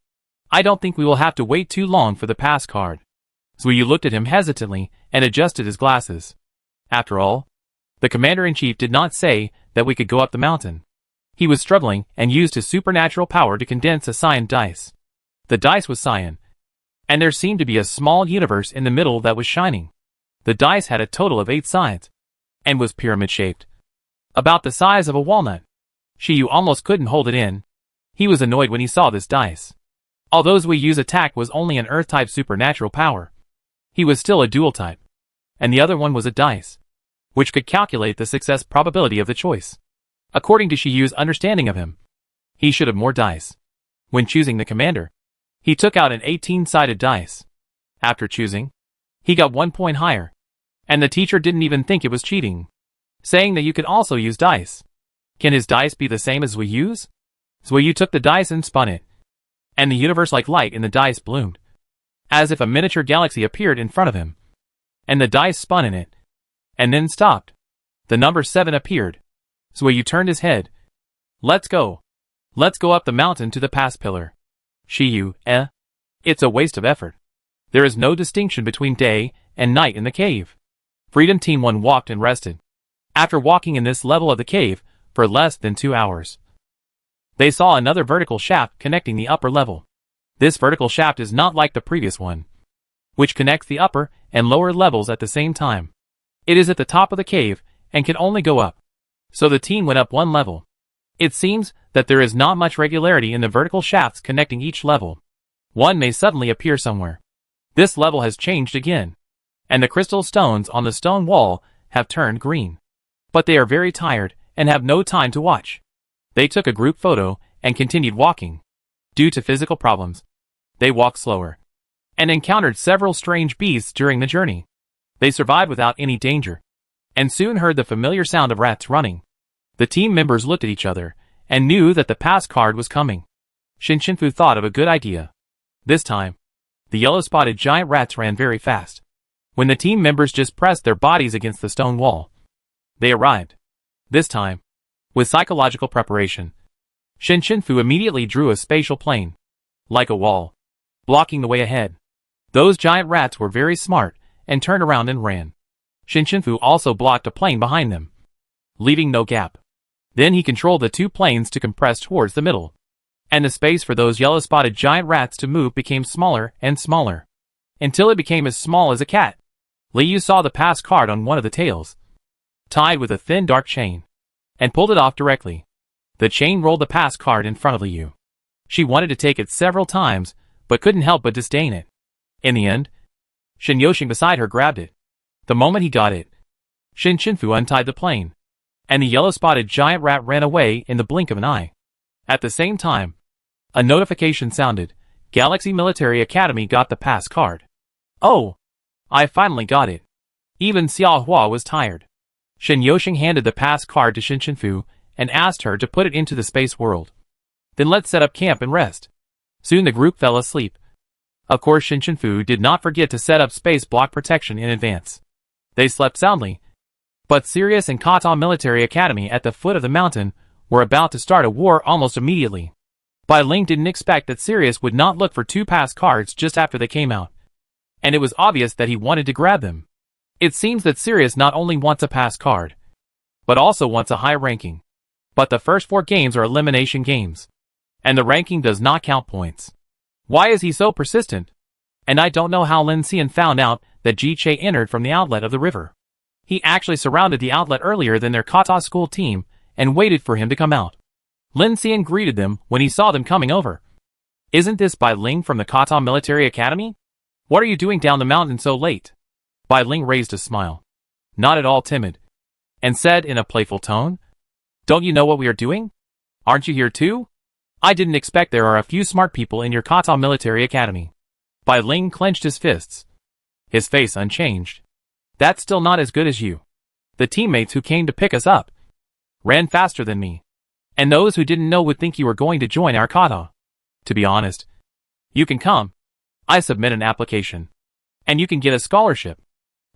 I don't think we will have to wait too long for the pass card. Zuyo looked at him hesitantly and adjusted his glasses. After all, the commander-in-chief did not say that we could go up the mountain. He was struggling and used his supernatural power to condense a cyan dice. The dice was cyan, and there seemed to be a small universe in the middle that was shining. The dice had a total of 8 sides, and was pyramid-shaped, about the size of a walnut. Shiyu almost couldn't hold it in. He was annoyed when he saw this dice. Although Zuiyu's attack was only an Earth-type supernatural power, he was still a dual type, and the other one was a dice, which could calculate the success probability of the choice. According to Shiyu's understanding of him, he should have more dice. When choosing the commander, he took out an 18-sided dice. After choosing, he got 1 point higher, and the teacher didn't even think it was cheating, saying that you could also use dice. Can his dice be the same as Zuiyu's? Zuiyu took the dice and spun it, and the universe-like light in the dice bloomed, as if a miniature galaxy appeared in front of him, and the dice spun in it, and then stopped. The number 7 appeared. Zuiyu turned his head. "Let's go. Let's go up the mountain to the pass pillar." Shiyu, It's a waste of effort. There is no distinction between day and night in the cave. Freedom Team 1 walked and rested. After walking in this level of the cave for less than 2 hours, they saw another vertical shaft connecting the upper level. This vertical shaft is not like the previous one, which connects the upper and lower levels at the same time. It is at the top of the cave and can only go up. So the team went up one level. It seems that there is not much regularity in the vertical shafts connecting each level. One may suddenly appear somewhere. This level has changed again, and the crystal stones on the stone wall have turned green. But they are very tired and have no time to watch. They took a group photo and continued walking. Due to physical problems, they walked slower and encountered several strange beasts during the journey. They survived without any danger, and soon heard the familiar sound of rats running. The team members looked at each other and knew that the pass card was coming. Shinshinfu thought of a good idea. This time, the yellow-spotted giant rats ran very fast. When the team members just pressed their bodies against the stone wall, they arrived. This time, with psychological preparation, Shinshinfu immediately drew a spatial plane, like a wall, blocking the way ahead. Those giant rats were very smart and turned around and ran. Shinshinfu also blocked a plane behind them, leaving no gap. Then he controlled the two planes to compress towards the middle, and the space for those yellow-spotted giant rats to move became smaller and smaller, until it became as small as a cat. Liu saw the pass card on one of the tails, tied with a thin dark chain, and pulled it off directly. The chain rolled the pass card in front of Liu. She wanted to take it several times, but couldn't help but disdain it. In the end, Shin Yoshing beside her grabbed it. The moment he got it, Shinshinfu untied the plane, and the yellow-spotted giant rat ran away in the blink of an eye. At the same time, a notification sounded. Galaxy Military Academy got the pass card. Oh! I finally got it. Even Xiao Hua was tired. Shin Yoshing handed the pass card to Shinshinfu and asked her to put it into the space world. Then let's set up camp and rest. Soon the group fell asleep. Of course Shinshinfu did not forget to set up space block protection in advance. They slept soundly. But Sirius and Kata Military Academy at the foot of the mountain were about to start a war almost immediately. Bai Ling didn't expect that Sirius would not look for two pass cards just after they came out, and it was obvious that he wanted to grab them. It seems that Sirius not only wants a pass card, but also wants a high ranking. But the first 4 games are elimination games, and the ranking does not count points. Why is he so persistent? And I don't know how Lin Xian found out that Ji Che entered from the outlet of the river. He actually surrounded the outlet earlier than their kata school team and waited for him to come out. Lin Xian greeted them when he saw them coming over. Isn't this Bai Ling from the Kata Military Academy? What are you doing down the mountain so late? Bai Ling raised a smile, not at all timid, and said in a playful tone, Don't you know what we are doing? Aren't you here too? I didn't expect there are a few smart people in your Kata Military Academy. Bai Ling clenched his fists, his face unchanged. That's still not as good as you. The teammates who came to pick us up ran faster than me, and those who didn't know would think you were going to join our kata. To be honest, you can come. I submit an application, and you can get a scholarship.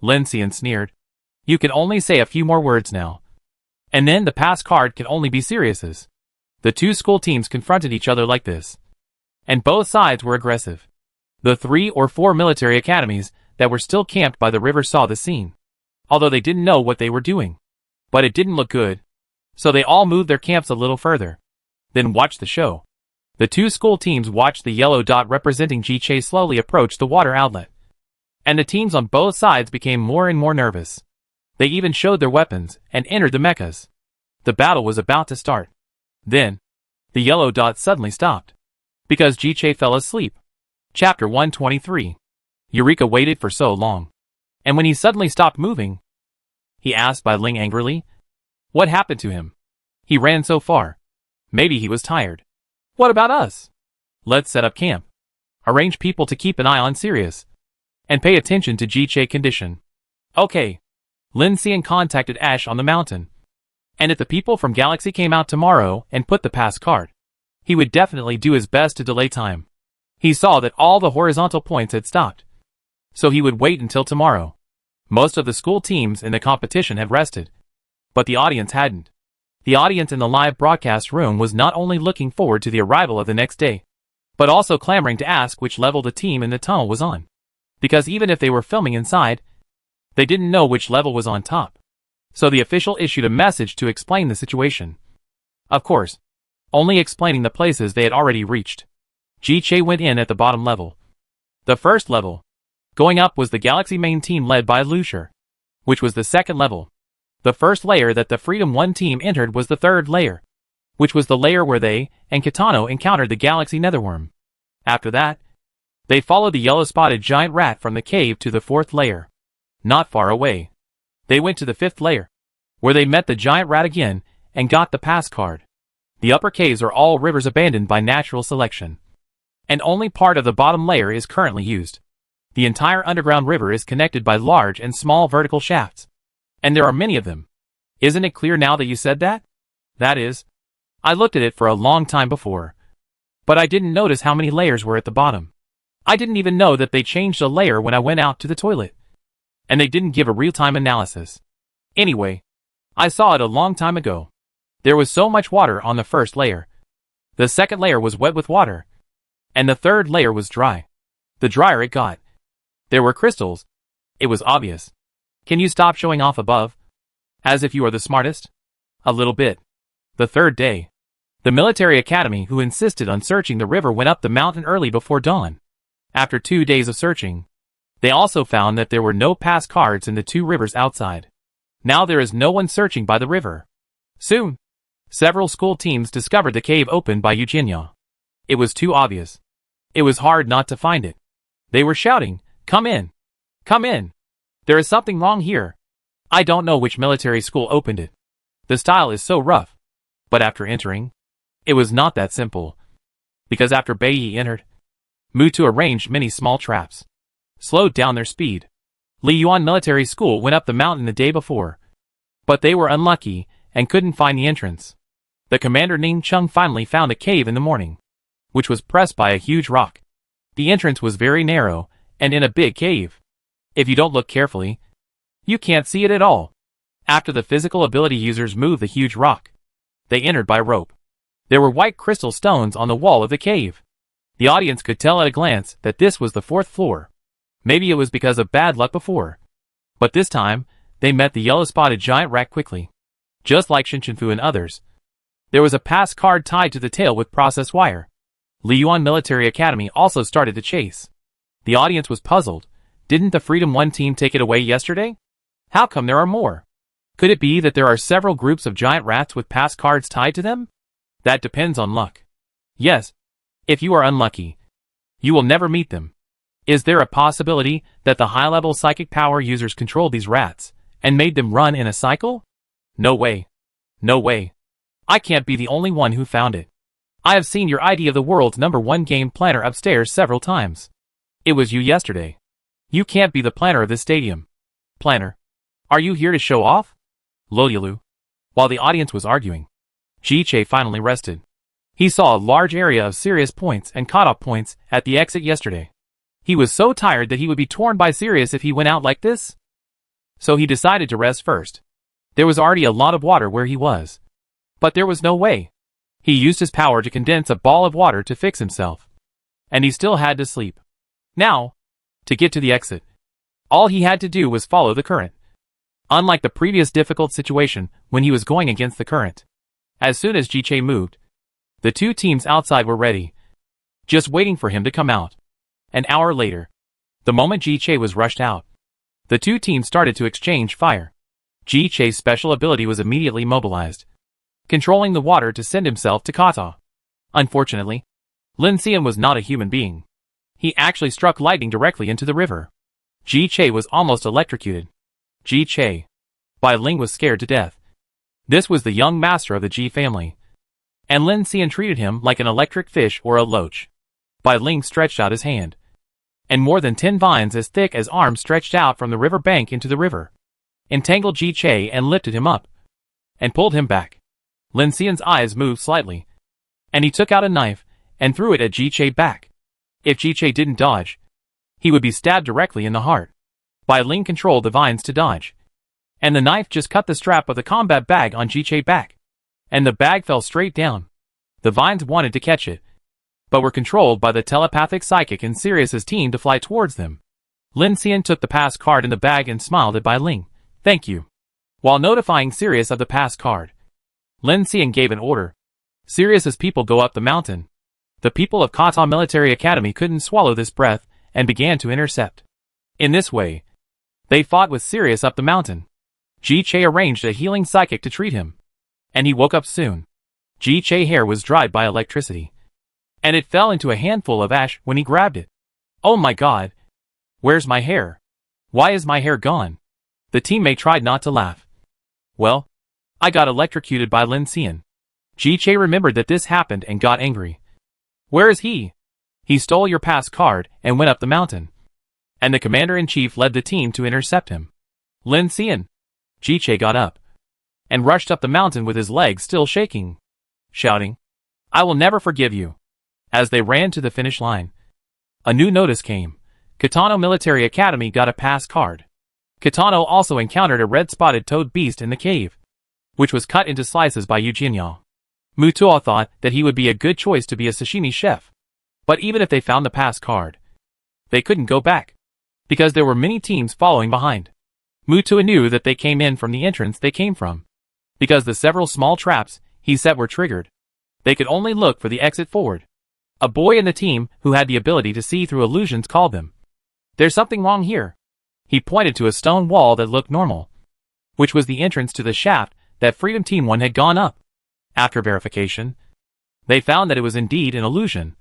Lin Xian sneered. You can only say a few more words now, and then the pass card can only be Sirius's. The two school teams confronted each other like this, and both sides were aggressive. The 3 or 4 military academies that were still camped by the river saw the scene, although they didn't know what they were doing. But it didn't look good, so they all moved their camps a little further, then watched the show. The 2 school teams watched the yellow dot representing Ji Che slowly approach the water outlet, and the teams on both sides became more and more nervous. They even showed their weapons and entered the meccas. The battle was about to start. Then, the yellow dot suddenly stopped, because Ji Che fell asleep. Chapter 123. Eureka waited for so long, and when he suddenly stopped moving, he asked Bai Ling angrily, What happened to him? He ran so far. Maybe he was tired. What about us? Let's set up camp. Arrange people to keep an eye on Sirius, and pay attention to Ji Che condition. Okay. Lin Xian contacted Ash on the mountain, and if the people from Galaxy came out tomorrow and put the pass card, he would definitely do his best to delay time. He saw that all the horizontal points had stopped, so he would wait until tomorrow. Most of the school teams in the competition had rested, but the audience hadn't. The audience in the live broadcast room was not only looking forward to the arrival of the next day, but also clamoring to ask which level the team in the tunnel was on. Because even if they were filming inside, they didn't know which level was on top. So the official issued a message to explain the situation. Of course, only explaining the places they had already reached. Ji-Che went in at the bottom level. The first level. Going up was the Galaxy main team led by Lucier, which was the second level. The first layer that the Freedom 1 team entered was the third layer, which was the layer where they and Kitano encountered the Galaxy Netherworm. After that, they followed the yellow-spotted giant rat from the cave to the fourth layer. Not far away, they went to the fifth layer, where they met the giant rat again and got the pass card. The upper caves are all rivers abandoned by natural selection, and only part of the bottom layer is currently used. The entire underground river is connected by large and small vertical shafts, and there are many of them. Isn't it clear now that you said that? That is, I looked at it for a long time before, but I didn't notice how many layers were at the bottom. I didn't even know that they changed a layer when I went out to the toilet, and they didn't give a real-time analysis. Anyway, I saw it a long time ago. There was so much water on the first layer. The second layer was wet with water, and the third layer was dry. The drier it got, there were crystals. It was obvious. Can you stop showing off above? As if you are the smartest? A little bit. The third day, the military academy who insisted on searching the river went up the mountain early before dawn. After 2 days of searching, they also found that there were no pass cards in the 2 rivers outside. Now there is no one searching by the river. Soon, several school teams discovered the cave opened by Eugenia. It was too obvious. It was hard not to find it. They were shouting, "Come in! Come in! There is something wrong here." I don't know which military school opened it. The style is so rough. But after entering, it was not that simple. Because after Beiyi entered, Mutu arranged many small traps, slowed down their speed. Li Yuan Military School went up the mountain the day before, but they were unlucky and couldn't find the entrance. The commander Ning Chung finally found a cave in the morning, which was pressed by a huge rock. The entrance was very narrow and in a big cave. If you don't look carefully, you can't see it at all. After the physical ability users moved the huge rock, they entered by rope. There were white crystal stones on the wall of the cave. The audience could tell at a glance that this was the 4th floor. Maybe it was because of bad luck before, but this time, they met the yellow-spotted giant rat quickly. Just like Shinchinfu and others, there was a pass card tied to the tail with process wire. Li Yuan Military Academy also started the chase. The audience was puzzled. Didn't the Freedom 1 team take it away yesterday? How come there are more? Could it be that there are several groups of giant rats with pass cards tied to them? That depends on luck. Yes, if you are unlucky, you will never meet them. Is there a possibility that the high-level psychic power users controlled these rats and made them run in a cycle? No way. No way. I can't be the only one who found it. I have seen your ID of the world's #1 game planner upstairs several times. It was you yesterday. You can't be the planner of this stadium. Planner, are you here to show off? Lolialu. While the audience was arguing, Ji-Che finally rested. He saw a large area of serious points and cut-off points at the exit yesterday. He was so tired that he would be torn by Sirius if he went out like this. So he decided to rest first. There was already a lot of water where he was, but there was no way. He used his power to condense a ball of water to fix himself, and he still had to sleep. Now, to get to the exit, all he had to do was follow the current. Unlike the previous difficult situation when he was going against the current, as soon as Ji-Che moved, the 2 teams outside were ready, just waiting for him to come out. An hour later, the moment Ji-Che was rushed out, the 2 teams started to exchange fire. Ji-Che's special ability was immediately mobilized, controlling the water to send himself to Kata. Unfortunately, Lin Xian was not a human being. He actually struck lightning directly into the river. Ji-Che was almost electrocuted. Ji-Che. Bai Ling was scared to death. This was the young master of the Ji family, and Lin Xian treated him like an electric fish or a loach. Bai Ling stretched out his hand, and more than 10 vines as thick as arms stretched out from the river bank into the river, entangled Ji-Che and lifted him up, and pulled him back. Lin Xian's eyes moved slightly, and he took out a knife and threw it at Ji-Che back. If Ji-Che didn't dodge, he would be stabbed directly in the heart. Bai Ling controlled the vines to dodge, and the knife just cut the strap of the combat bag on Ji-Che back, and the bag fell straight down. The vines wanted to catch it, but were controlled by the telepathic psychic in Sirius's team to fly towards them. Lin Xian took the pass card in the bag and smiled at Bai Ling. Thank you. while notifying Sirius of the pass card. Lin Xian gave an order. Sirius's people go up the mountain. The people of Tonl Military Academy couldn't swallow this breath and began to intercept. In this way, they fought with Sirius up the mountain. Ji Che arranged a healing psychic to treat him, and he woke up soon. Ji Che's hair was dried by electricity, and it fell into a handful of ash when he grabbed it. Oh my god! Where's my hair? Why is my hair gone? The teammate tried not to laugh. Well, I got electrocuted by Lin Xian. Ji Che remembered that this happened and got angry. Where is he? He stole your pass card and went up the mountain. And the commander-in-chief led the team to intercept him. Lin Xian. Ji Che got up and rushed up the mountain with his legs still shaking, shouting, I will never forgive you. As they ran to the finish line, a new notice came. Tonl Military Academy got a pass card. Tonl also encountered a red-spotted toad beast in the cave, which was cut into slices by Eugenia. Mutuo thought that he would be a good choice to be a sashimi chef. But even if they found the pass card, they couldn't go back, because there were many teams following behind. Mutuo knew that they came in from the entrance they came from, because the several small traps he set were triggered. They could only look for the exit forward. A boy in the team who had the ability to see through illusions called them. There's something wrong here. He pointed to a stone wall that looked normal, which was the entrance to the shaft that Freedom Team 1 had gone up. After verification, they found that it was indeed an illusion.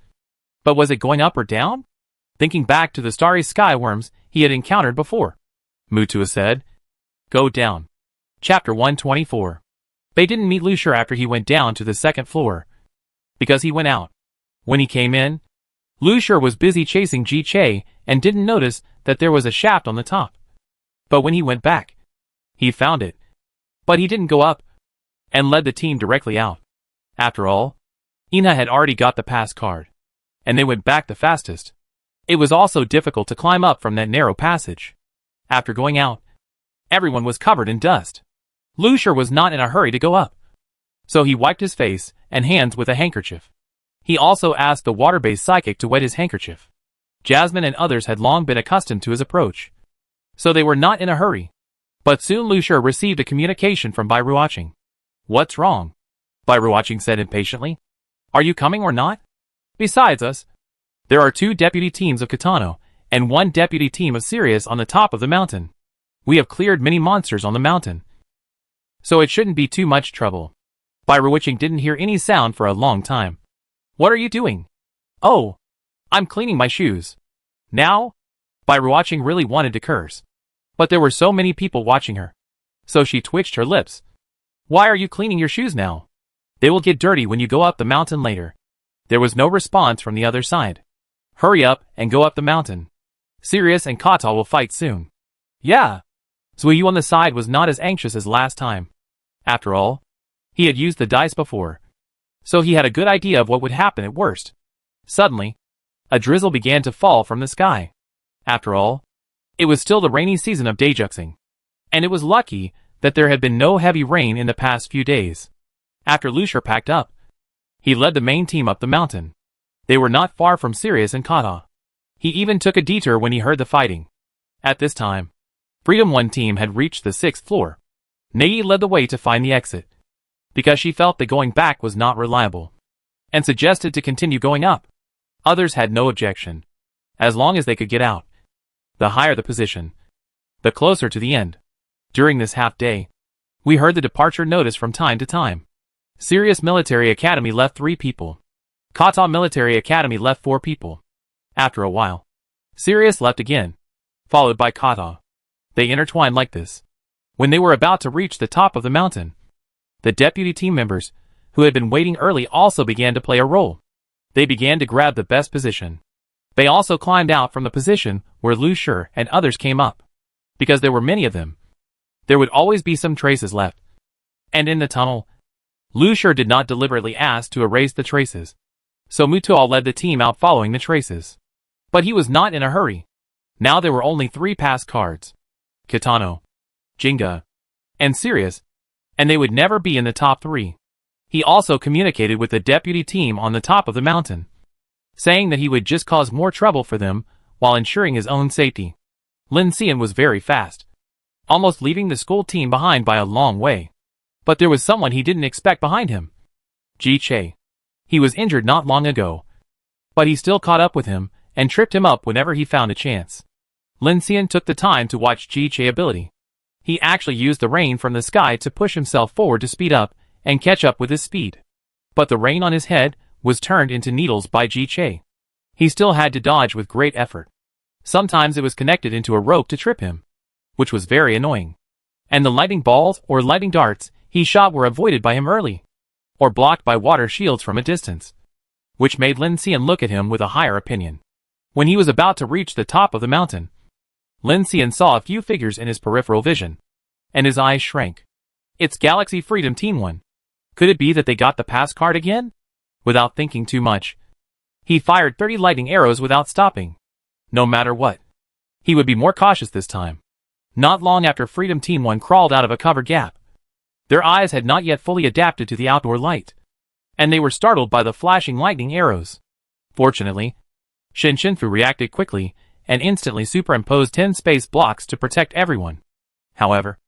But was it going up or down? Thinking back to the starry sky worms he had encountered before, Mutua said, Go down. Chapter 124. They didn't meet Lucier after he went down to the second floor, because he went out. When he came in, Lucier was busy chasing Ji Che and didn't notice that there was a shaft on the top. But when he went back, he found it. But he didn't go up, and led the team directly out. After all, Ina had already got the pass card, and they went back the fastest. It was also difficult to climb up from that narrow passage. After going out, everyone was covered in dust. Lucier was not in a hurry to go up, so he wiped his face and hands with a handkerchief. He also asked the water-based psychic to wet his handkerchief. Jasmine and others had long been accustomed to his approach, so they were not in a hurry. But soon Lucier received a communication from Bairuaching. What's wrong? Bairuaching said impatiently. Are you coming or not? Besides us, there are 2 deputy teams of Kitano and 1 deputy team of Sirius on the top of the mountain. We have cleared many monsters on the mountain, so it shouldn't be too much trouble. Bairuaching didn't hear any sound for a long time. What are you doing? Oh, I'm cleaning my shoes. Now? Bairuaching really wanted to curse, but there were so many people watching her, so she twitched her lips. Why are you cleaning your shoes now? They will get dirty when you go up the mountain later. There was no response from the other side. Hurry up and go up the mountain. Sirius and Tonl will fight soon. Yeah. Zuyu on the side was not as anxious as last time. After all, he had used the dice before, so he had a good idea of what would happen at worst. Suddenly, a drizzle began to fall from the sky. After all, it was still the rainy season of Daijuxing, and it was lucky that there had been no heavy rain in the past few days. After Lucier packed up, he led the main team up the mountain. They were not far from Sirius and Tonl. He even took a detour when he heard the fighting. At this time, Freedom 1 team had reached the 6th floor. Negi led the way to find the exit, because she felt that going back was not reliable, and suggested to continue going up. Others had no objection, as long as they could get out. The higher the position, the closer to the end. During this half-day, we heard the departure notice from time to time. Sirius Military Academy left 3 people. Tonl Military Academy left 4 people. After a while, Sirius left again, followed by Tonl. They intertwined like this. When they were about to reach the top of the mountain, the deputy team members, who had been waiting early, also began to play a role. They began to grab the best position. They also climbed out from the position where Lucier and others came up. Because there were many of them, there would always be some traces left. And in the tunnel, Lucier did not deliberately ask to erase the traces, so Mutual led the team out following the traces. But he was not in a hurry. Now there were only 3 pass cards: Kitano, Jinga, and Sirius, and they would never be in the top 3. He also communicated with the deputy team on the top of the mountain, saying that he would just cause more trouble for them while ensuring his own safety. Lin Xian was very fast. almost leaving the school team behind by a long way. But there was someone he didn't expect behind him. Ji Che. He was injured not long ago, but he still caught up with him and tripped him up whenever he found a chance. Lin Xian took the time to watch Ji Che's ability. He actually used the rain from the sky to push himself forward to speed up and catch up with his speed. But the rain on his head was turned into needles by Ji Che. He still had to dodge with great effort. Sometimes it was connected into a rope to trip him, which was very annoying. And the lightning balls or lightning darts he shot were avoided by him early, or blocked by water shields from a distance, which made Lin Xian look at him with a higher opinion. When he was about to reach the top of the mountain, Lin Xian saw a few figures in his peripheral vision, and his eyes shrank. It's Galaxy Freedom Team 1. Could it be that they got the pass card again? Without thinking too much, he fired 30 lightning arrows without stopping. No matter what, he would be more cautious this time. Not long after Freedom Team 1 crawled out of a cover gap, their eyes had not yet fully adapted to the outdoor light, and they were startled by the flashing lightning arrows. Fortunately, Shen Shenfu reacted quickly and instantly superimposed 10 space blocks to protect everyone. However,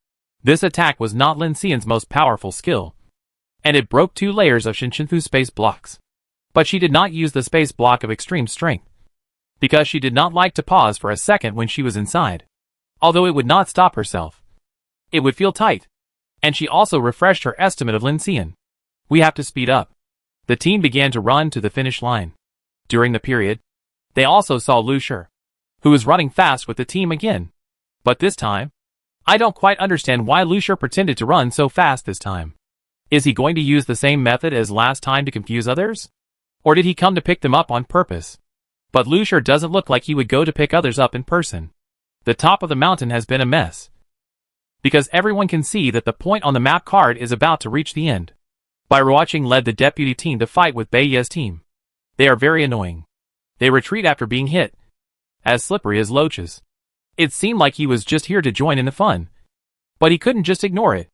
this attack was not Lin Xian's most powerful skill, and it broke 2 layers of Shen Shenfu's space blocks. But she did not use the space block of extreme strength, because she did not like to pause for a second when she was inside. Although it would not stop herself, it would feel tight, and she also refreshed her estimate of Lin Xian. We have to speed up. The team began to run to the finish line. During the period, they also saw Lu Shi, who was running fast with the team again. But this time, I don't quite understand why Lu Shi pretended to run so fast this time. Is he going to use the same method as last time to confuse others? Or did he come to pick them up on purpose? But Lu Shi doesn't look like he would go to pick others up in person. The top of the mountain has been a mess, because everyone can see that the point on the map card is about to reach the end. Bai Ruoqing led the deputy team to fight with Bai Ye's team. They are very annoying. They retreat after being hit, as slippery as loaches. It seemed like he was just here to join in the fun, but he couldn't just ignore it.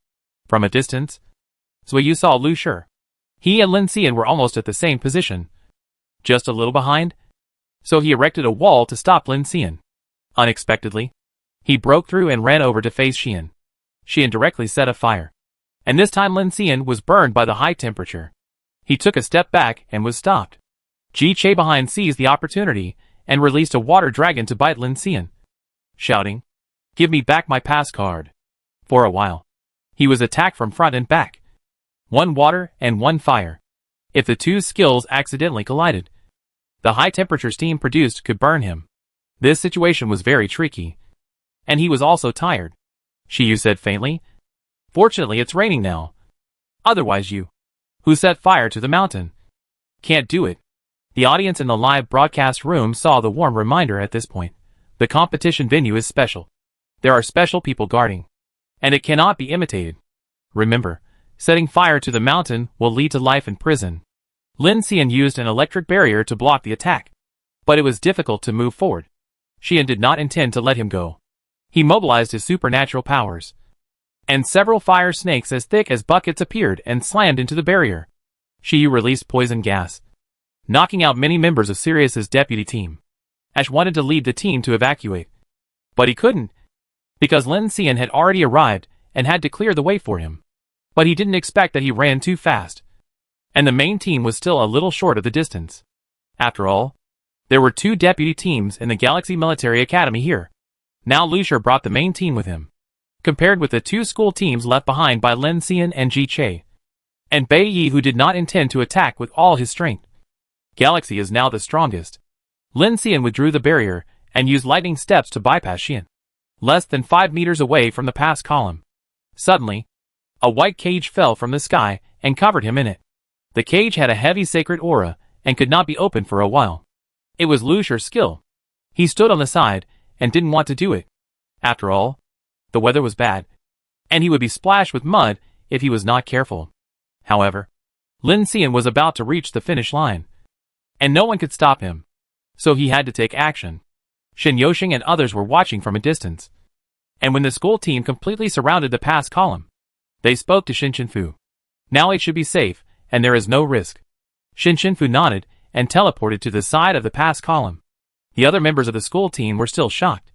From a distance, Zui saw Lu Shi. He and Lin Xian were almost at the same position, just a little behind, so he erected a wall to stop Lin Xian. Unexpectedly, he broke through and ran over to face Xian. Xian directly set a fire, and this time Lin Xian was burned by the high temperature. He took a step back and was stopped. Ji Che behind seized the opportunity and released a water dragon to bite Lin Xian, shouting, "Give me back my pass card." For a while, he was attacked from front and back. One water and one fire. If the two skills accidentally collided, the high temperature steam produced could burn him. This situation was very tricky, and he was also tired. Shiyu said faintly, "Fortunately it's raining now. Otherwise you, who set fire to the mountain, can't do it." The audience in the live broadcast room saw the warm reminder at this point. The competition venue is special. There are special people guarding, and it cannot be imitated. Remember, setting fire to the mountain will lead to life in prison. Lin Xian used an electric barrier to block the attack, but it was difficult to move forward. Xian did not intend to let him go. He mobilized his supernatural powers, and several fire snakes as thick as buckets appeared and slammed into the barrier. Shiyu released poison gas, knocking out many members of Sirius's deputy team. Ash wanted to lead the team to evacuate, but he couldn't, because Lin Xian had already arrived and had to clear the way for him. But he didn't expect that he ran too fast, and the main team was still a little short of the distance. After all, there were 2 deputy teams in the Galaxy Military Academy here. Now Lu Shi brought the main team with him, compared with the 2 school teams left behind by Lin Xian and Ji Che, and Bai Yi, who did not intend to attack with all his strength. Galaxy is now the strongest. Lin Xian withdrew the barrier and used lightning steps to bypass Xian. Less than 5 meters away from the pass column, suddenly, a white cage fell from the sky and covered him in it. The cage had a heavy sacred aura and could not be opened for a while. It was Lu Shi's skill. He stood on the side and didn't want to do it. After all, the weather was bad, and he would be splashed with mud if he was not careful. However, Lin Xian was about to reach the finish line, and no one could stop him, so he had to take action. Shen Yoshing and others were watching from a distance, and when the school team completely surrounded the pass column, they spoke to Shen Shenfu. Now it should be safe, and there is no risk. Shen Shenfu nodded and teleported to the side of the pass column. The other members of the school team were still shocked,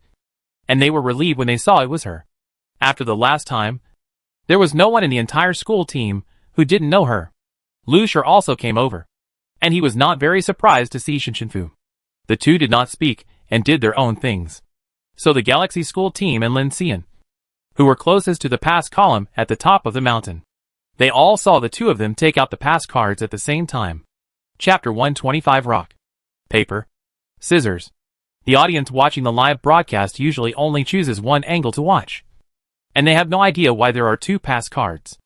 and they were relieved when they saw it was her. After the last time, there was no one in the entire school team who didn't know her. Lucier also came over, and he was not very surprised to see Shinshinfu. The two did not speak and did their own things. So the Galaxy School team and Lin Xian, who were closest to the pass column at the top of the mountain, they all saw the two of them take out the pass cards at the same time. Chapter 125 Rock, Paper, Scissors. The audience watching the live broadcast usually only chooses one angle to watch, and they have no idea why there are two pass cards.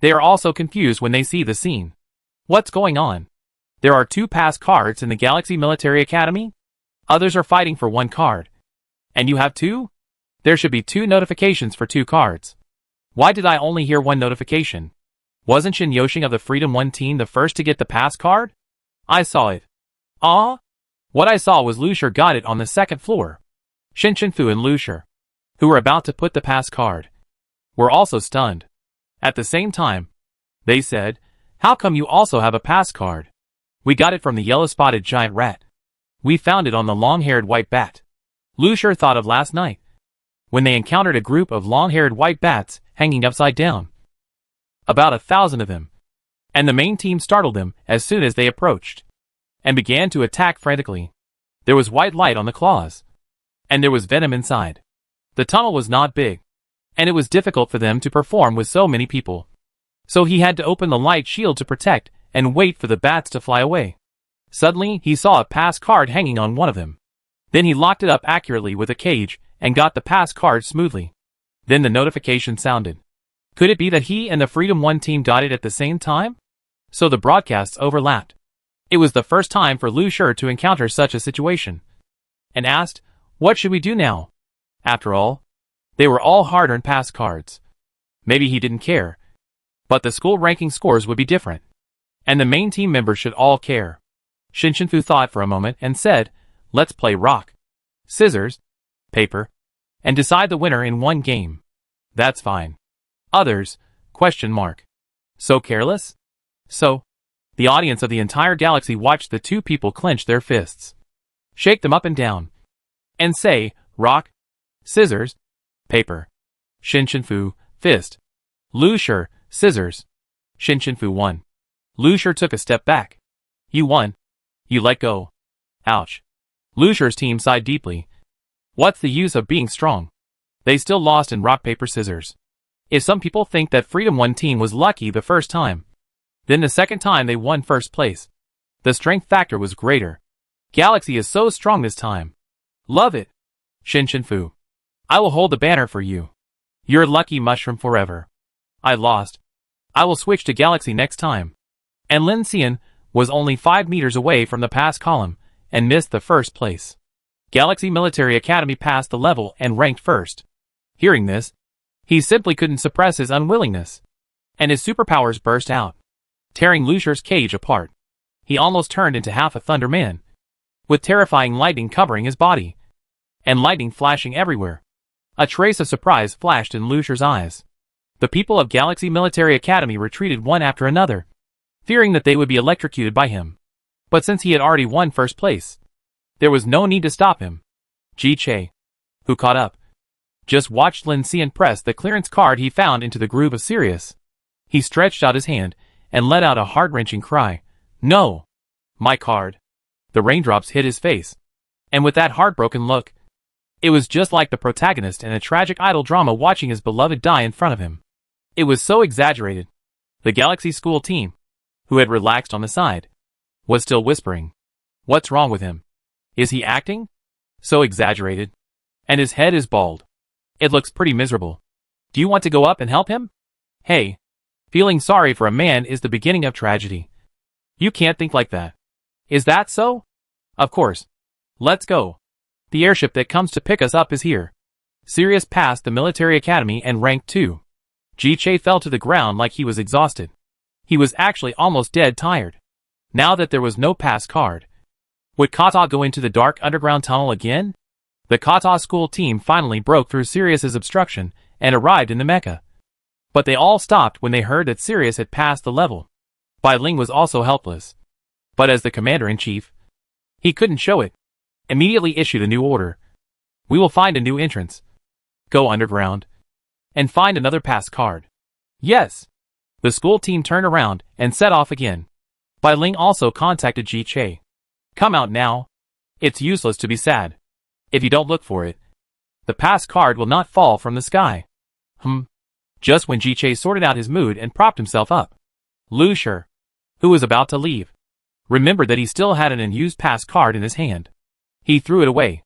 They are also confused when they see the scene. What's going on? There are two pass cards in the Galaxy Military Academy? Others are fighting for one card. And you have two? There should be two notifications for two cards. Why did I only hear one notification? Wasn't Shin Yoshing of the Freedom 1 team the first to get the pass card? I saw it. Ah? What I saw was Lucier got it on the second floor. Shinshinfu and Lucier, who were about to put the pass card, were also stunned. At the same time, they said, "How come you also have a pass card?" "We got it from the yellow-spotted giant rat. We found it on the long-haired white bat." Lucier thought of last night, when they encountered a group of long-haired white bats hanging upside down. About 1,000 of them. And the main team startled them as soon as they approached, and began to attack frantically. There was white light on the claws, and there was venom inside. The tunnel was not big, and it was difficult for them to perform with so many people. So he had to open the light shield to protect and wait for the bats to fly away. Suddenly, he saw a pass card hanging on one of them. Then he locked it up accurately with a cage and got the pass card smoothly. Then the notification sounded. Could it be that he and the Freedom 1 team got it at the same time? So the broadcasts overlapped. It was the first time for Lucier to encounter such a situation, and asked, "What should we do now?" After all, they were all hard-earned pass cards. Maybe he didn't care, but the school ranking scores would be different, and the main team members should all care. Shinshinfu thought for a moment and said, "Let's play rock, scissors, paper, and decide the winner in one game." "That's fine." Others? Question mark. So careless? So, the audience of the entire galaxy watched the two people clench their fists, shake them up and down, and say, "Rock, scissors, paper." Shinshinfu, fist. Lucier, scissors. Shinshinfu won. Lucier took a step back. "You won. You let go." Ouch. Lucier's team sighed deeply. What's the use of being strong? They still lost in rock, paper, scissors. If some people think that Freedom 1 team was lucky the first time, then the second time they won first place, the strength factor was greater. Galaxy is so strong this time. Love it. Shinshinfu, I will hold the banner for you. You're lucky mushroom forever. I lost. I will switch to Galaxy next time. And Lin Xian was only 5 meters away from the pass column and missed the first place. Galaxy Military Academy passed the level and ranked first. Hearing this, he simply couldn't suppress his unwillingness, and his superpowers burst out, tearing Lucier's cage apart. He almost turned into half a Thunder Man, with terrifying lightning covering his body, and lightning flashing everywhere. A trace of surprise flashed in Lucier's eyes. The people of Galaxy Military Academy retreated one after another, fearing that they would be electrocuted by him. But since he had already won first place, there was no need to stop him. Ji Che, who caught up, just watched Lin Xian press the clearance card he found into the groove of Sirius. He stretched out his hand and let out a heart-wrenching cry. "No! My card!" The raindrops hit his face, and with that heartbroken look, it was just like the protagonist in a tragic idol drama watching his beloved die in front of him. It was so exaggerated. The Galaxy School team, who had relaxed on the side, was still whispering, "What's wrong with him? Is he acting? So exaggerated. And his head is bald. It looks pretty miserable. Do you want to go up and help him?" Hey, feeling sorry for a man is the beginning of tragedy. You can't think like that. Is that so? Of course. Let's go. The airship that comes to pick us up is here. Sirius passed the military academy and ranked 2. Ji Che fell to the ground like he was exhausted. He was actually almost dead tired. Now that there was no pass card, would Kata go into the dark underground tunnel again? The Kata school team finally broke through Sirius's obstruction and arrived in the mecha. But they all stopped when they heard that Sirius had passed the level. Bai Ling was also helpless. But as the commander-in-chief, he couldn't show it. Immediately issued a new order. "We will find a new entrance. Go underground." and find another pass card. Yes. The school team turned around and set off again. Bai Ling also contacted Ji Che. Come out now. It's useless to be sad. If you don't look for it, the pass card will not fall from the sky. Just when Ji Che sorted out his mood and propped himself up, Lu Shi, who was about to leave, remembered that he still had an unused pass card in his hand. He threw it away.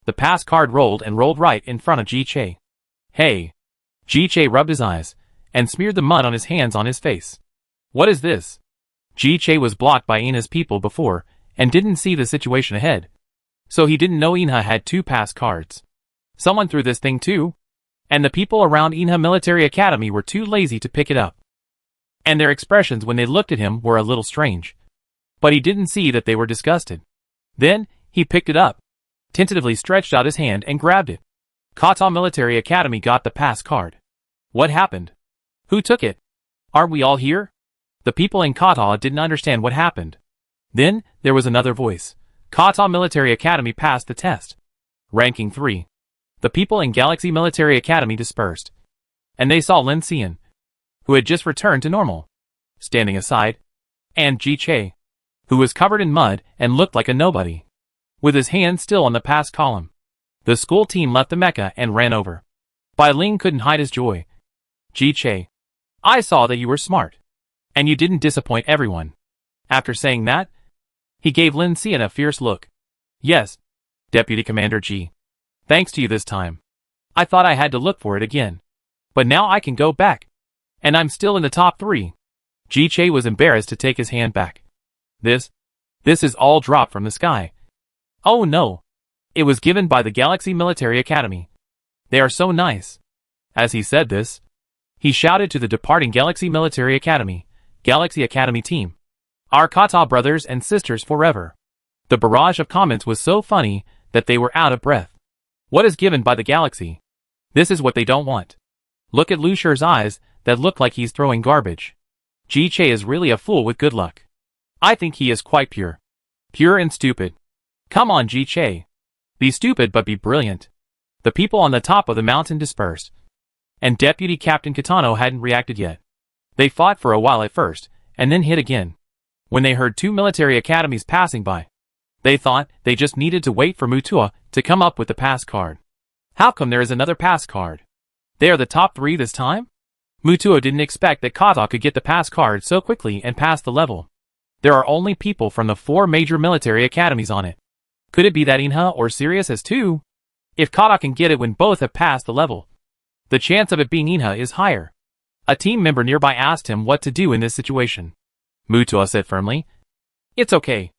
The pass card rolled and rolled right in front of Ji Che. Hey! Ji Che rubbed his eyes and smeared the mud on his hands on his face. What is this? Ji Che was blocked by Ina's people before and didn't see the situation ahead. So he didn't know Inha had 2 pass cards. Someone threw this thing too, and the people around Inha Military Academy were too lazy to pick it up. And their expressions when they looked at him were a little strange. But he didn't see that they were disgusted. Then, he picked it up, tentatively stretched out his hand and grabbed it. Kata Military Academy got the pass card. What happened? Who took it? Aren't we all here? The people in Kata didn't understand what happened. Then, there was another voice. Kata Military Academy passed the test. Ranking 3. The people in Galaxy Military Academy dispersed. And they saw Lin Xian, who had just returned to normal, standing aside, and Ji Che, who was covered in mud and looked like a nobody, with his hand still on the pass column. The school team left the Mecca and ran over. Bai Ling couldn't hide his joy. Ji Che, I saw that you were smart, and you didn't disappoint everyone. After saying that, he gave Lin Xian a fierce look. Yes, Deputy Commander Ji. Thanks to you this time. I thought I had to look for it again. But now I can go back. And I'm still in the top 3. Ji Che was embarrassed to take his hand back. This is all dropped from the sky. Oh no. It was given by the Galaxy Military Academy. They are so nice. As he said this, he shouted to the departing Galaxy Military Academy, Galaxy Academy team. Our Kata brothers and sisters forever. The barrage of comments was so funny that they were out of breath. What is given by the Galaxy? This is what they don't want. Look at Lu Shi's eyes that look like he's throwing garbage. Ji Che is really a fool with good luck. I think he is quite pure. Pure and stupid. Come on, Ji Che. Be stupid but be brilliant. The people on the top of the mountain dispersed. And Deputy Captain Kitano hadn't reacted yet. They fought for a while at first, and then hit again. When they heard 2 military academies passing by, they thought they just needed to wait for Mutua to come up with the pass card. How come there is another pass card? They are the top 3 this time? Mutua didn't expect that Kata could get the pass card so quickly and pass the level. There are only people from the 4 major military academies on it. Could it be that Inha or Sirius has 2? If Kata can get it when both have passed the level, the chance of it being Inha is higher. A team member nearby asked him what to do in this situation. Mutua said firmly, It's okay.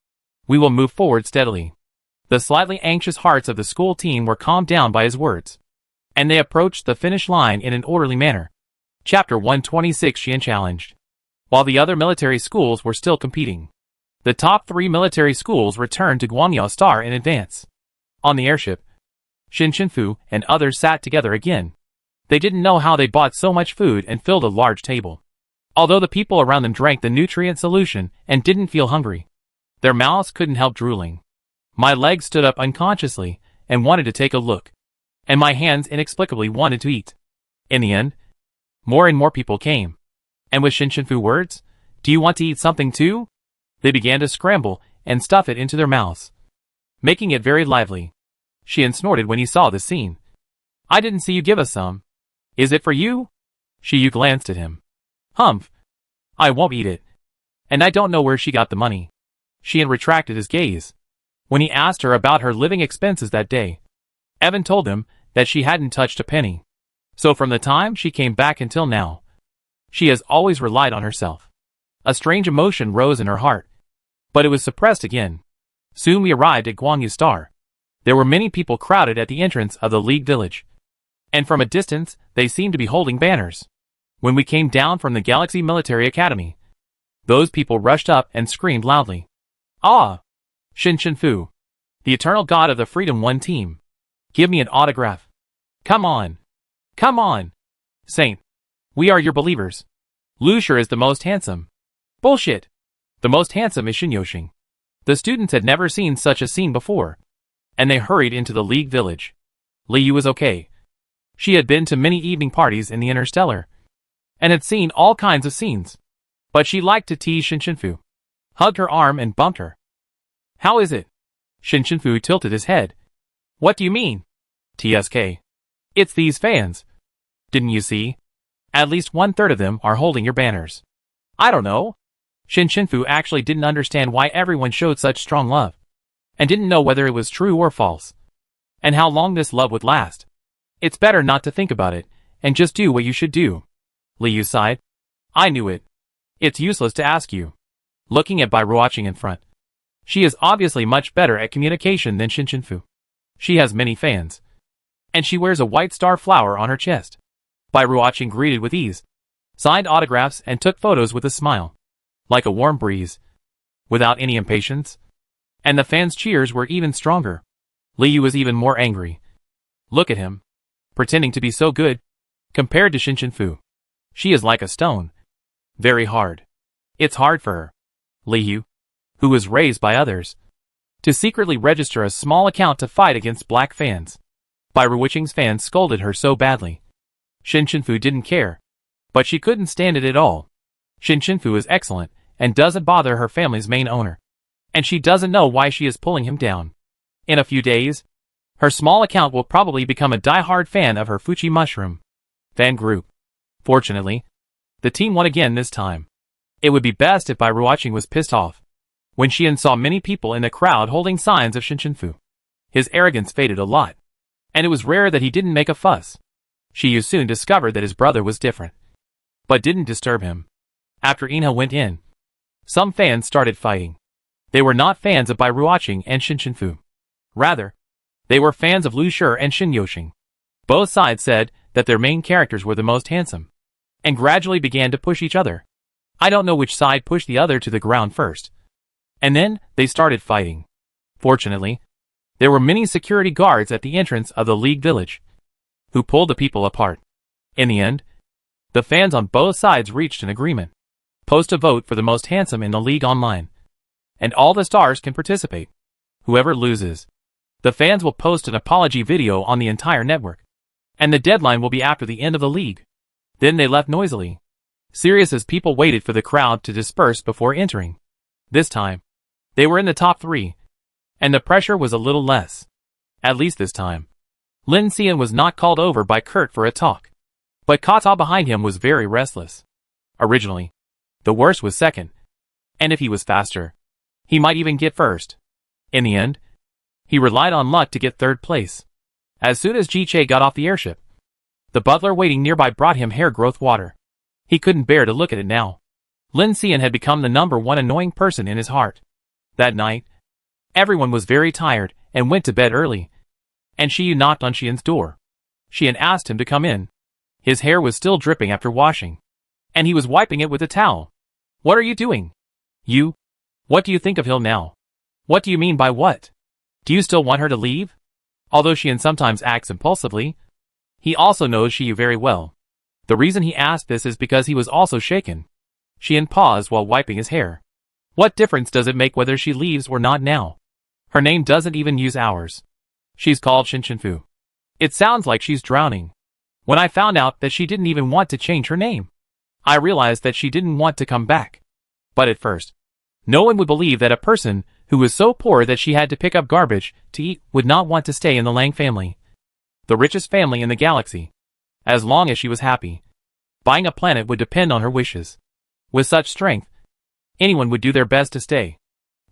We will move forward steadily. The slightly anxious hearts of the school team were calmed down by his words, and they approached the finish line in an orderly manner. Chapter 126 Xian challenged. While the other military schools were still competing, the top 3 military schools returned to Guangya Star in advance. On the airship, Xin Shenfu and others sat together again. They didn't know how they bought so much food and filled a large table. Although the people around them drank the nutrient solution and didn't feel hungry, their mouths couldn't help drooling. My legs stood up unconsciously and wanted to take a look, and my hands inexplicably wanted to eat. In the end, more and more people came. And with Xin Shenfu words, Do you want to eat something too? They began to scramble and stuff it into their mouths, making it very lively. Xian snorted when he saw this scene. I didn't see you give us some. Is it for you? Shiyu glanced at him. Humph. I won't eat it. And I don't know where she got the money. Xian retracted his gaze. When he asked her about her living expenses that day, Evan told him that she hadn't touched a penny. So from the time she came back until now, she has always relied on herself. A strange emotion rose in her heart, but it was suppressed again. Soon we arrived at Guangyu Star. There were many people crowded at the entrance of the League Village, and from a distance they seemed to be holding banners. When we came down from the Galaxy Military Academy, those people rushed up and screamed loudly. Ah! Xin Shenfu, the eternal god of the Freedom One team. Give me an autograph. Come on. Come on. Saint. We are your believers. Lu Shi is the most handsome. Bullshit. The most handsome is Xin Yoxing. The students had never seen such a scene before, and they hurried into the League Village. Li Yu is okay. She had been to many evening parties in the Interstellar, and had seen all kinds of scenes. But she liked to tease Shinshinfu, hugged her arm and bumped her. How is it? Shinshinfu tilted his head. What do you mean? TSK. It's these fans. Didn't you see? At least 1/3 of them are holding your banners. I don't know. Shinshinfu actually didn't understand why everyone showed such strong love, and didn't know whether it was true or false, and how long this love would last. It's better not to think about it, and just do what you should do. Liu sighed. I knew it. It's useless to ask you. Looking at Bai Ruoqing in front. She is obviously much better at communication than Shinshinfu. She has many fans, and she wears a white star flower on her chest. Bai Ruoqing greeted with ease, signed autographs and took photos with a smile, like a warm breeze, without any impatience. And the fans' cheers were even stronger. Liu was even more angry. Look at him, pretending to be so good, compared to Shinshinfu. She is like a stone. Very hard. It's hard for her, Liu, who was raised by others, to secretly register a small account to fight against black fans. Bai Ruoqing's fans scolded her so badly. Shinshinfu didn't care, but she couldn't stand it at all. Shinshinfu is excellent, and doesn't bother her family's main owner, and she doesn't know why she is pulling him down. In a few days, her small account will probably become a die-hard fan of her Fuchi mushroom fan group. Fortunately, the team won again this time. It would be best if Bai Ruoqing was pissed off when she saw many people in the crowd holding signs of Shinshinfu. His arrogance faded a lot, and it was rare that he didn't make a fuss. She soon discovered that his brother was different, but didn't disturb him. After Inha went in, some fans started fighting. They were not fans of Bai Ruoqing and Shinshinfu. Rather, they were fans of Lu Shi and Shin Yoxing. Both sides said that their main characters were the most handsome, and gradually began to push each other. I don't know which side pushed the other to the ground first, and then they started fighting. Fortunately, there were many security guards at the entrance of the League village, who pulled the people apart. In the end, the fans on both sides reached an agreement. Post a vote for the most handsome in the League online, and all the stars can participate. Whoever loses, the fans will post an apology video on the entire network, and the deadline will be after the end of the League. Then they left noisily, serious as people waited for the crowd to disperse before entering. This time, they were in the top 3, and the pressure was a little less. At least this time. Lin Xian was not called over by Kurt for a talk, but Kata behind him was very restless. Originally, the worst was second, and if he was faster, he might even get first. In the end, he relied on luck to get third place. As soon as Ji Che got off the airship, the butler waiting nearby brought him hair growth water. He couldn't bear to look at it now. Lin Xian had become the #1 annoying person in his heart. That night, everyone was very tired and went to bed early, and Xiyu knocked on Xian's door. Xian asked him to come in. His hair was still dripping after washing, and he was wiping it with a towel. What are you doing? You? What do you think of Hill now? What do you mean by what? Do you still want her to leave? Although Xian sometimes acts impulsively, he also knows Xiyu very well. The reason he asked this is because he was also shaken. Xian paused while wiping his hair. What difference does it make whether she leaves or not now? Her name doesn't even use ours. She's called Shinshinfu. It sounds like she's drowning. When I found out that she didn't even want to change her name, I realized that she didn't want to come back. But at first, no one would believe that a person who was so poor that she had to pick up garbage to eat would not want to stay in the Lang family, the richest family in the galaxy. As long as she was happy, buying a planet would depend on her wishes. With such strength, anyone would do their best to stay.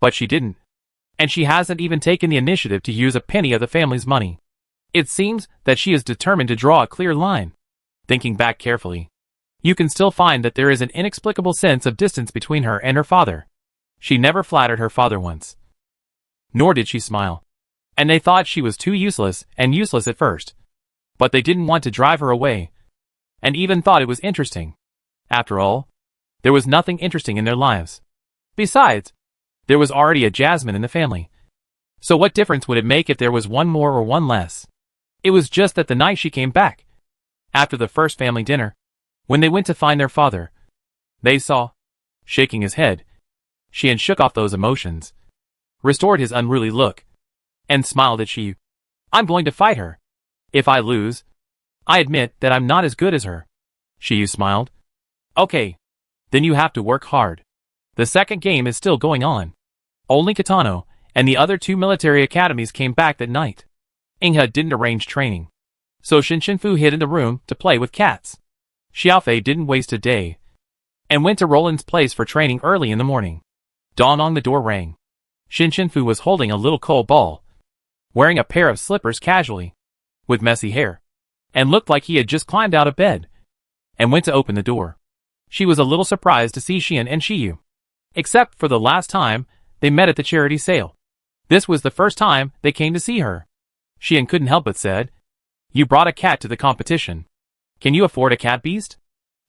But she didn't. And she hasn't even taken the initiative to use a penny of the family's money. It seems that she is determined to draw a clear line. Thinking back carefully, you can still find that there is an inexplicable sense of distance between her and her father. She never flattered her father once, nor did she smile. And they thought she was too useless and useless at first. But they didn't want to drive her away, and even thought it was interesting. After all, there was nothing interesting in their lives. Besides, there was already a Jasmine in the family. So what difference would it make if there was one more or one less? It was just that the night she came back, after the first family dinner, when they went to find their father, they saw, shaking his head, Xian shook off those emotions, restored his unruly look, and smiled at Xiyu. I'm going to fight her. If I lose, I admit that I'm not as good as her. Shiyu smiled. Okay. Then you have to work hard. The second game is still going on. Only Kitano and the other 2 military academies came back that night. Inghe didn't arrange training, so Shinshinfu hid in the room to play with cats. Xiaofei didn't waste a day and went to Roland's place for training early in the morning. Dawn on the door rang. Shinshinfu was holding a little coal ball, wearing a pair of slippers casually, with messy hair, and looked like he had just climbed out of bed, and went to open the door. She was a little surprised to see Xian and Shiyu. Except for the last time they met at the charity sale. This was the first time they came to see her. Xian couldn't help but said, "You brought a cat to the competition. Can you afford a cat beast?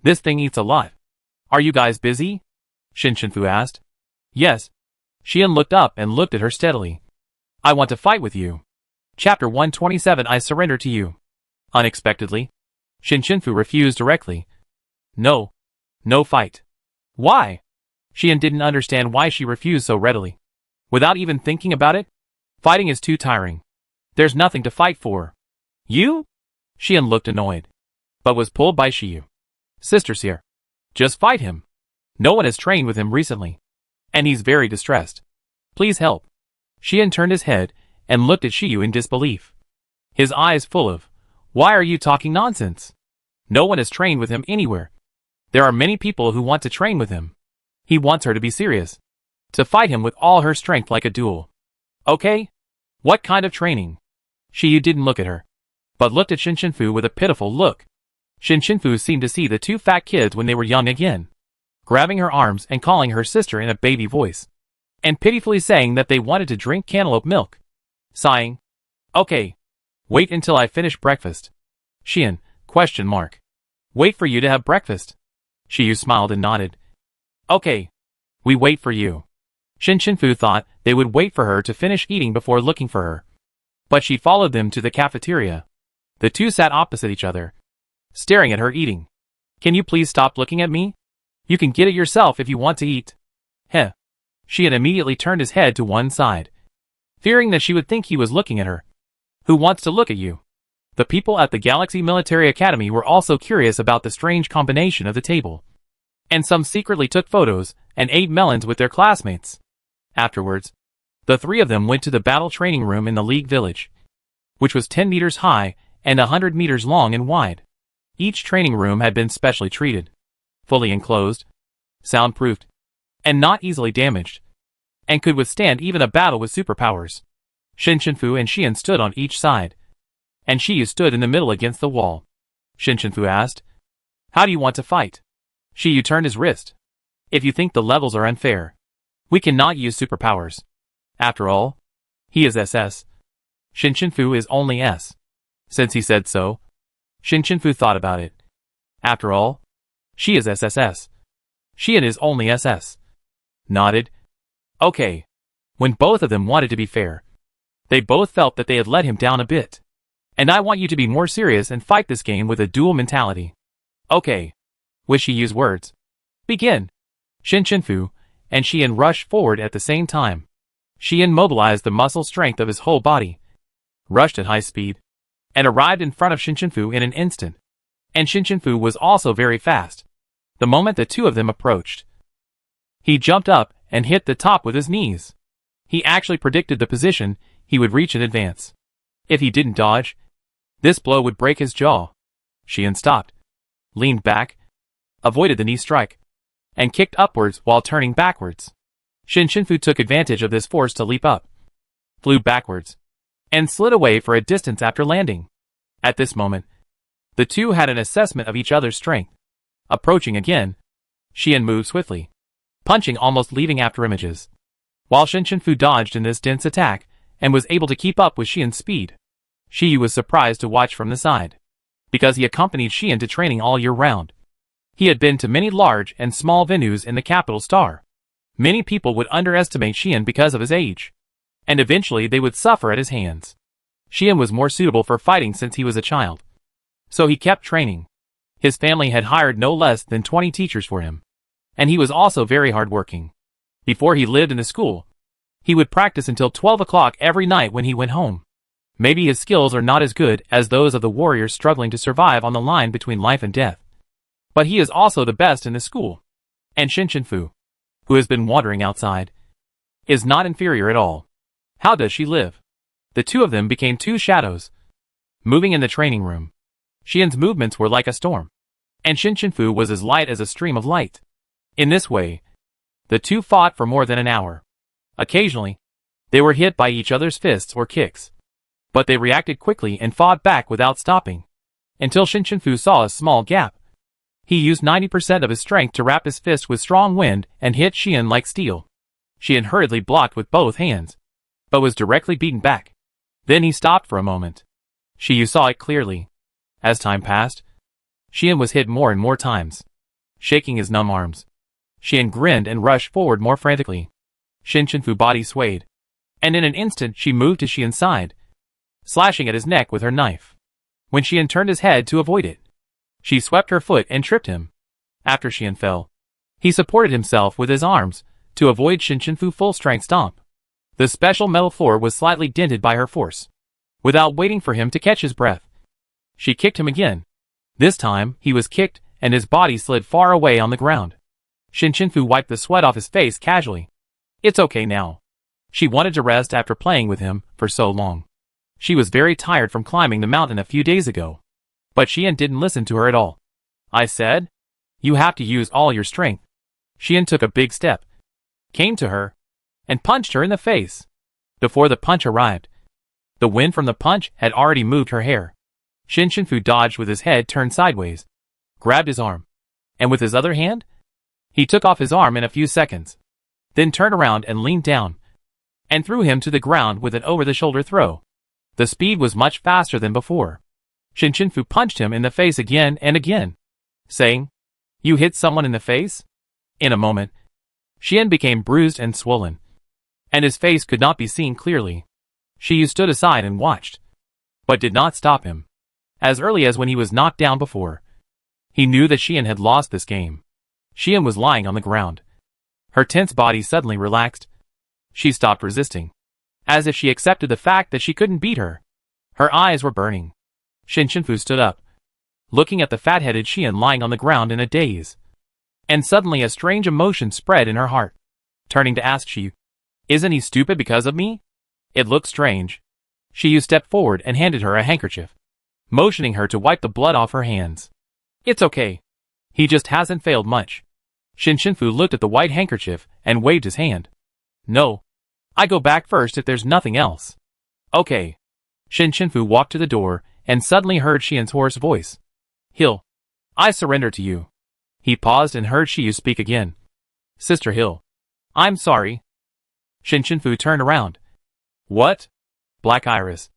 This thing eats a lot. Are you guys busy?" Shinshinfu asked. "Yes." Xian looked up and looked at her steadily. "I want to fight with you." Chapter 127 I surrender to you. Unexpectedly, Shinshinfu refused directly. No. No fight. Why? Xian didn't understand why she refused so readily. Without even thinking about it? Fighting is too tiring. There's nothing to fight for. You? Xian looked annoyed, but was pulled by Shiyu. Sister's here. Just fight him. No one has trained with him recently, and he's very distressed. Please help. Xian turned his head and looked at Shiyu in disbelief. His eyes full of, "Why are you talking nonsense? No one has trained with him anywhere. There are many people who want to train with him. He wants her to be serious. To fight him with all her strength like a duel. Okay? What kind of training?" Shiyu didn't look at her, but looked at Shinshinfu with a pitiful look. Shinshinfu seemed to see the 2 fat kids when they were young again, grabbing her arms and calling her sister in a baby voice, and pitifully saying that they wanted to drink cantaloupe milk. Sighing, "Okay. Wait until I finish breakfast." Xian, ? Wait for you to have breakfast. Shiyu smiled and nodded. Okay. We wait for you. Shinshinfu thought they would wait for her to finish eating before looking for her, but she followed them to the cafeteria. The 2 sat opposite each other, staring at her eating. Can you please stop looking at me? You can get it yourself if you want to eat. Heh. Xian immediately turned his head to one side, fearing that she would think he was looking at her. Who wants to look at you? The people at the Galaxy Military Academy were also curious about the strange combination of the table, and some secretly took photos and ate melons with their classmates. Afterwards, the 3 of them went to the battle training room in the League Village, which was 10 meters high and 100 meters long and wide. Each training room had been specially treated, fully enclosed, soundproofed, and not easily damaged, and could withstand even a battle with superpowers. Shinshinfu and Xian stood on each side, and Shiyu stood in the middle against the wall. Shinshinfu asked, "How do you want to fight?" Shiyu turned his wrist. "If you think the levels are unfair, we cannot use superpowers. After all, he is SS. Shinshinfu is only S." Since he said so, Shinshinfu thought about it. After all, she is SSS. Xian is only SS. Nodded. Okay. When both of them wanted to be fair, they both felt that they had let him down a bit. And I want you to be more serious and fight this game with a dual mentality. Okay. With Shiyu's words. Begin. Shinshinfu and Xian rushed forward at the same time. Xian mobilized the muscle strength of his whole body, rushed at high speed, and arrived in front of Shinshinfu in an instant. And Shinshinfu was also very fast. The moment the 2 of them approached, he jumped up and hit the top with his knees. He actually predicted the position he would reach in advance. If he didn't dodge, this blow would break his jaw. Xian stopped, leaned back, avoided the knee strike, and kicked upwards while turning backwards. Shinshinfu took advantage of this force to leap up, flew backwards, and slid away for a distance after landing. At this moment, the 2 had an assessment of each other's strength. Approaching again, Xian moved swiftly, punching almost leaving after images, while Shinshinfu dodged in this dense attack and was able to keep up with Xian's speed. Shiyu was surprised to watch from the side, because he accompanied Xian to training all year round. He had been to many large and small venues in the capital star. Many people would underestimate Xian because of his age, and eventually they would suffer at his hands. Xian was more suitable for fighting since he was a child, so he kept training. His family had hired no less than 20 teachers for him, and he was also very hardworking. Before he lived in the school, he would practice until 12 o'clock every night when he went home. Maybe his skills are not as good as those of the warriors struggling to survive on the line between life and death. But he is also the best in this school. And Fu, who has been wandering outside, is not inferior at all. How does she live? The two of them became two shadows, moving in the training room. Xian's movements were like a storm, and Fu was as light as a stream of light. In this way, the two fought for more than an hour. Occasionally, they were hit by each other's fists or kicks, but they reacted quickly and fought back without stopping, until Fu saw a small gap. He used 90% of his strength to wrap his fist with strong wind and hit Xian like steel. Xian hurriedly blocked with both hands, but was directly beaten back. Then he stopped for a moment. Xiu saw it clearly. As time passed, Xian was hit more and more times, shaking his numb arms. Xian grinned and rushed forward more frantically. Fu's body swayed, and in an instant she moved to Xian's side, slashing at his neck with her knife. When Xian turned his head to avoid it, she swept her foot and tripped him. After Xian fell, he supported himself with his arms to avoid Fu's full-strength stomp. The special metal floor was slightly dented by her force. Without waiting for him to catch his breath, she kicked him again. This time, he was kicked, and his body slid far away on the ground. Fu wiped the sweat off his face casually. It's okay now. She wanted to rest after playing with him for so long. She was very tired from climbing the mountain a few days ago. But Xian didn't listen to her at all. I said, you have to use all your strength. Xian took a big step, came to her, and punched her in the face. Before the punch arrived, the wind from the punch had already moved her hair. Fu dodged with his head turned sideways, grabbed his arm, and with his other hand, he took off his arm in a few seconds, then turned around and leaned down, and threw him to the ground with an over-the-shoulder throw. The speed was much faster than before. Fu punched him in the face again and again, saying, you hit someone in the face? In a moment, Xian became bruised and swollen, and his face could not be seen clearly. Xiu stood aside and watched, but did not stop him. As early as when he was knocked down before, he knew that Xian had lost this game. Xian was lying on the ground. Her tense body suddenly relaxed. She stopped resisting, as if she accepted the fact that she couldn't beat her. Her eyes were burning. Fu stood up, looking at the fat-headed Xian lying on the ground in a daze. And suddenly a strange emotion spread in her heart. Turning to ask Xiu, isn't he stupid because of me? It looked strange. Xiu stepped forward and handed her a handkerchief, motioning her to wipe the blood off her hands. It's okay. He just hasn't failed much. Fu looked at the white handkerchief and waved his hand. No. I go back first if there's nothing else. Okay. Fu walked to the door and suddenly heard Xian's hoarse voice. Hill, I surrender to you. He paused and heard Xiu speak again. Sister Hill, I'm sorry. Fu turned around. What? Black Iris.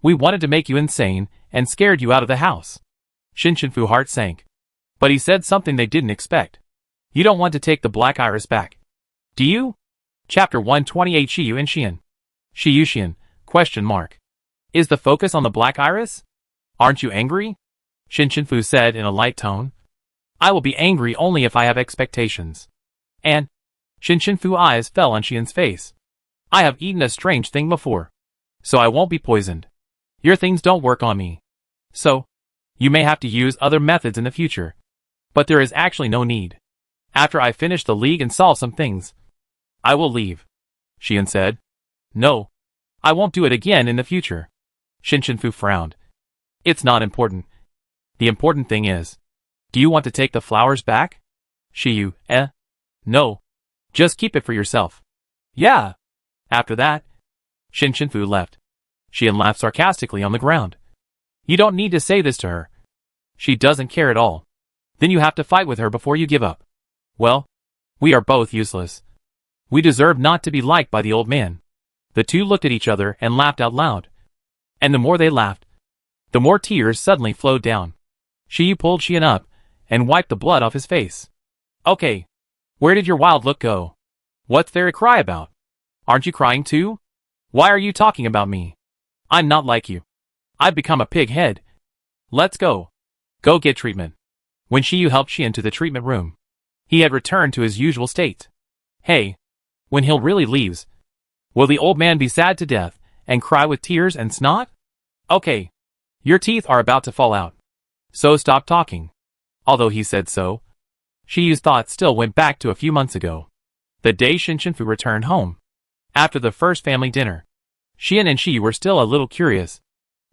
We wanted to make you insane and scared you out of the house. Fu's heart sank. But he said something they didn't expect. You don't want to take the Black Iris back, do you? Chapter 128 Xiu and Xian. Xian, question mark. Is the focus on the Black Iris? Aren't you angry? Fu said in a light tone. I will be angry only if I have expectations. And Fu's eyes fell on Xian's face. I have eaten a strange thing before, so I won't be poisoned. Your things don't work on me. So, you may have to use other methods in the future. But there is actually no need. After I finish the league and solve some things, I will leave. Xian said. No. I won't do it again in the future. Fu frowned. It's not important. The important thing is, do you want to take the flowers back? Xiu, No. Just keep it for yourself. Yeah. After that, Fu left. Xian laughed sarcastically on the ground. You don't need to say this to her. She doesn't care at all. Then you have to fight with her before you give up. Well, we are both useless. We deserve not to be liked by the old man. The two looked at each other and laughed out loud. And the more they laughed, the more tears suddenly flowed down. Xiu pulled Xian up and wiped the blood off his face. Okay. Where did your wild look go? What's there to cry about? Aren't you crying too? Why are you talking about me? I'm not like you. I've become a pig head. Let's go. Go get treatment. When Xiu helped Xian to the treatment room, he had returned to his usual state. Hey, when Hill really leaves, will the old man be sad to death and cry with tears and snot? Okay. Your teeth are about to fall out. So stop talking. Although he said so, Shiyu's thoughts still went back to a few months ago. The day Shinshinfu returned home. After the first family dinner, Xian and Shi were still a little curious,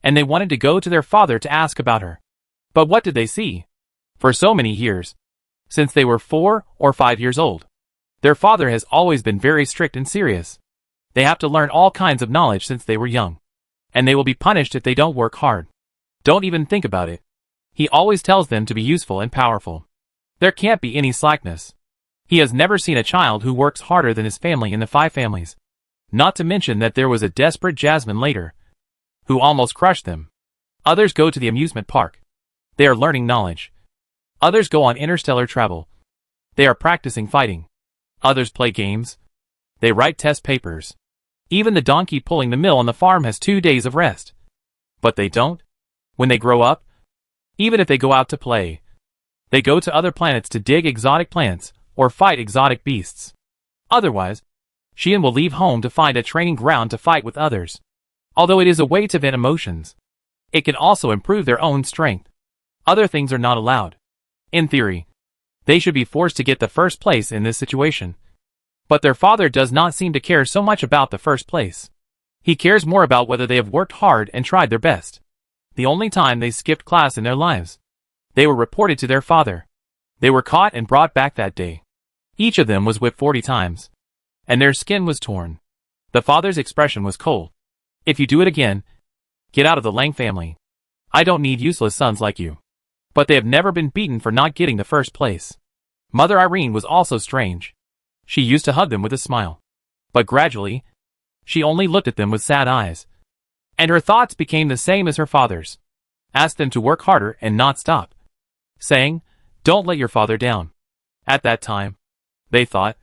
and they wanted to go to their father to ask about her. But what did they see? For so many years, since they were 4 or 5 years old, their father has always been very strict and serious. They have to learn all kinds of knowledge since they were young, and they will be punished if they don't work hard. Don't even think about it. He always tells them to be useful and powerful. There can't be any slackness. He has never seen a child who works harder than his family in the 5 families. Not to mention that there was a desperate Jasmine later, who almost crushed them. Others go to the amusement park. They are learning knowledge. Others go on interstellar travel. They are practicing fighting. Others play games. They write test papers. Even the donkey pulling the mill on the farm has 2 days of rest. But they don't. When they grow up, even if they go out to play, they go to other planets to dig exotic plants or fight exotic beasts. Otherwise, Xian will leave home to find a training ground to fight with others. Although it is a way to vent emotions, it can also improve their own strength. Other things are not allowed. In theory, they should be forced to get the first place in this situation. But their father does not seem to care so much about the first place. He cares more about whether they have worked hard and tried their best. The only time they skipped class in their lives, they were reported to their father. They were caught and brought back that day. Each of them was whipped 40 times. And their skin was torn. The father's expression was cold. If you do it again, get out of the Lang family. I don't need useless sons like you. But they have never been beaten for not getting the first place. Mother Irene was also strange. She used to hug them with a smile. But gradually, she only looked at them with sad eyes. And her thoughts became the same as her father's. Ask them to work harder and not stop. Saying, don't let your father down. At that time, they thought,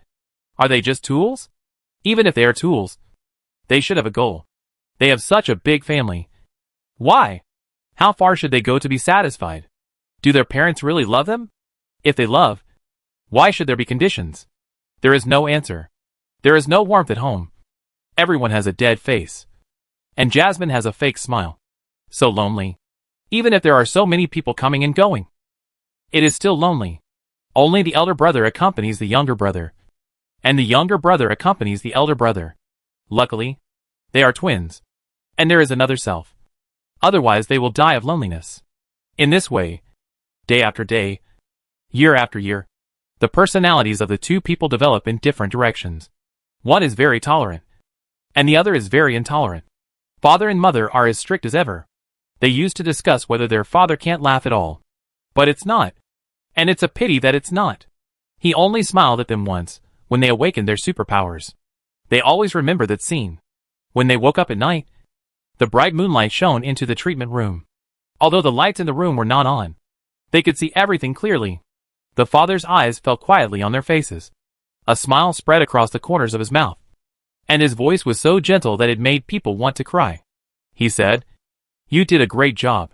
are they just tools? Even if they are tools, they should have a goal. They have such a big family. Why? How far should they go to be satisfied? Do their parents really love them? If they love, why should there be conditions? There is no answer. There is no warmth at home. Everyone has a dead face. And Jasmine has a fake smile. So lonely. Even if there are so many people coming and going, it is still lonely. Only the elder brother accompanies the younger brother. And the younger brother accompanies the elder brother. Luckily, they are twins. And there is another self. Otherwise they will die of loneliness. In this way, day after day, year after year, the personalities of the two people develop in different directions. One is very tolerant, and the other is very intolerant. Father and mother are as strict as ever. They used to discuss whether their father can't laugh at all. But it's not. And it's a pity that it's not. He only smiled at them once, when they awakened their superpowers. They always remember that scene. When they woke up at night, the bright moonlight shone into the treatment room. Although the lights in the room were not on, they could see everything clearly. The father's eyes fell quietly on their faces. A smile spread across the corners of his mouth. And his voice was so gentle that it made people want to cry. He said, you did a great job.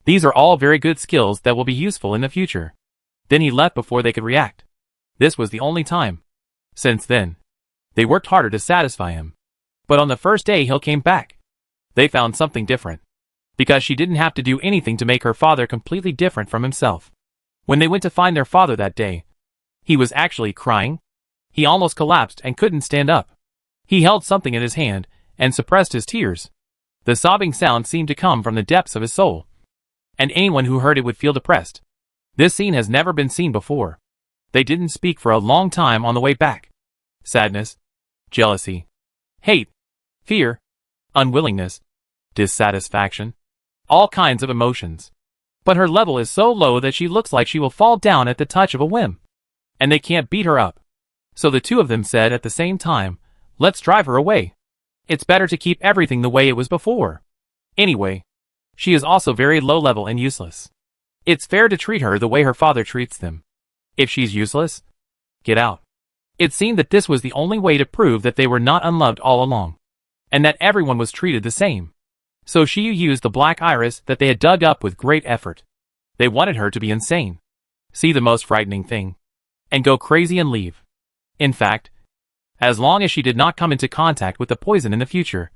These are all very good skills that will be useful in the future. Then he left before they could react. This was the only time. Since then, they worked harder to satisfy him. But on the first day he came back, they found something different. Because she didn't have to do anything to make her father completely different from himself. When they went to find their father that day, he was actually crying. He almost collapsed and couldn't stand up. He held something in his hand and suppressed his tears. The sobbing sound seemed to come from the depths of his soul. And anyone who heard it would feel depressed. This scene has never been seen before. They didn't speak for a long time on the way back. Sadness, jealousy, hate, fear, unwillingness, dissatisfaction, all kinds of emotions. But her level is so low that she looks like she will fall down at the touch of a whim. And they can't beat her up. So the two of them said at the same time, let's drive her away. It's better to keep everything the way it was before. Anyway, she is also very low level and useless. It's fair to treat her the way her father treats them. If she's useless, get out. It seemed that this was the only way to prove that they were not unloved all along. And that everyone was treated the same. So she used the black iris that they had dug up with great effort. They wanted her to be insane. See the most frightening thing. And go crazy and leave. In fact, as long as she did not come into contact with the poison in the future,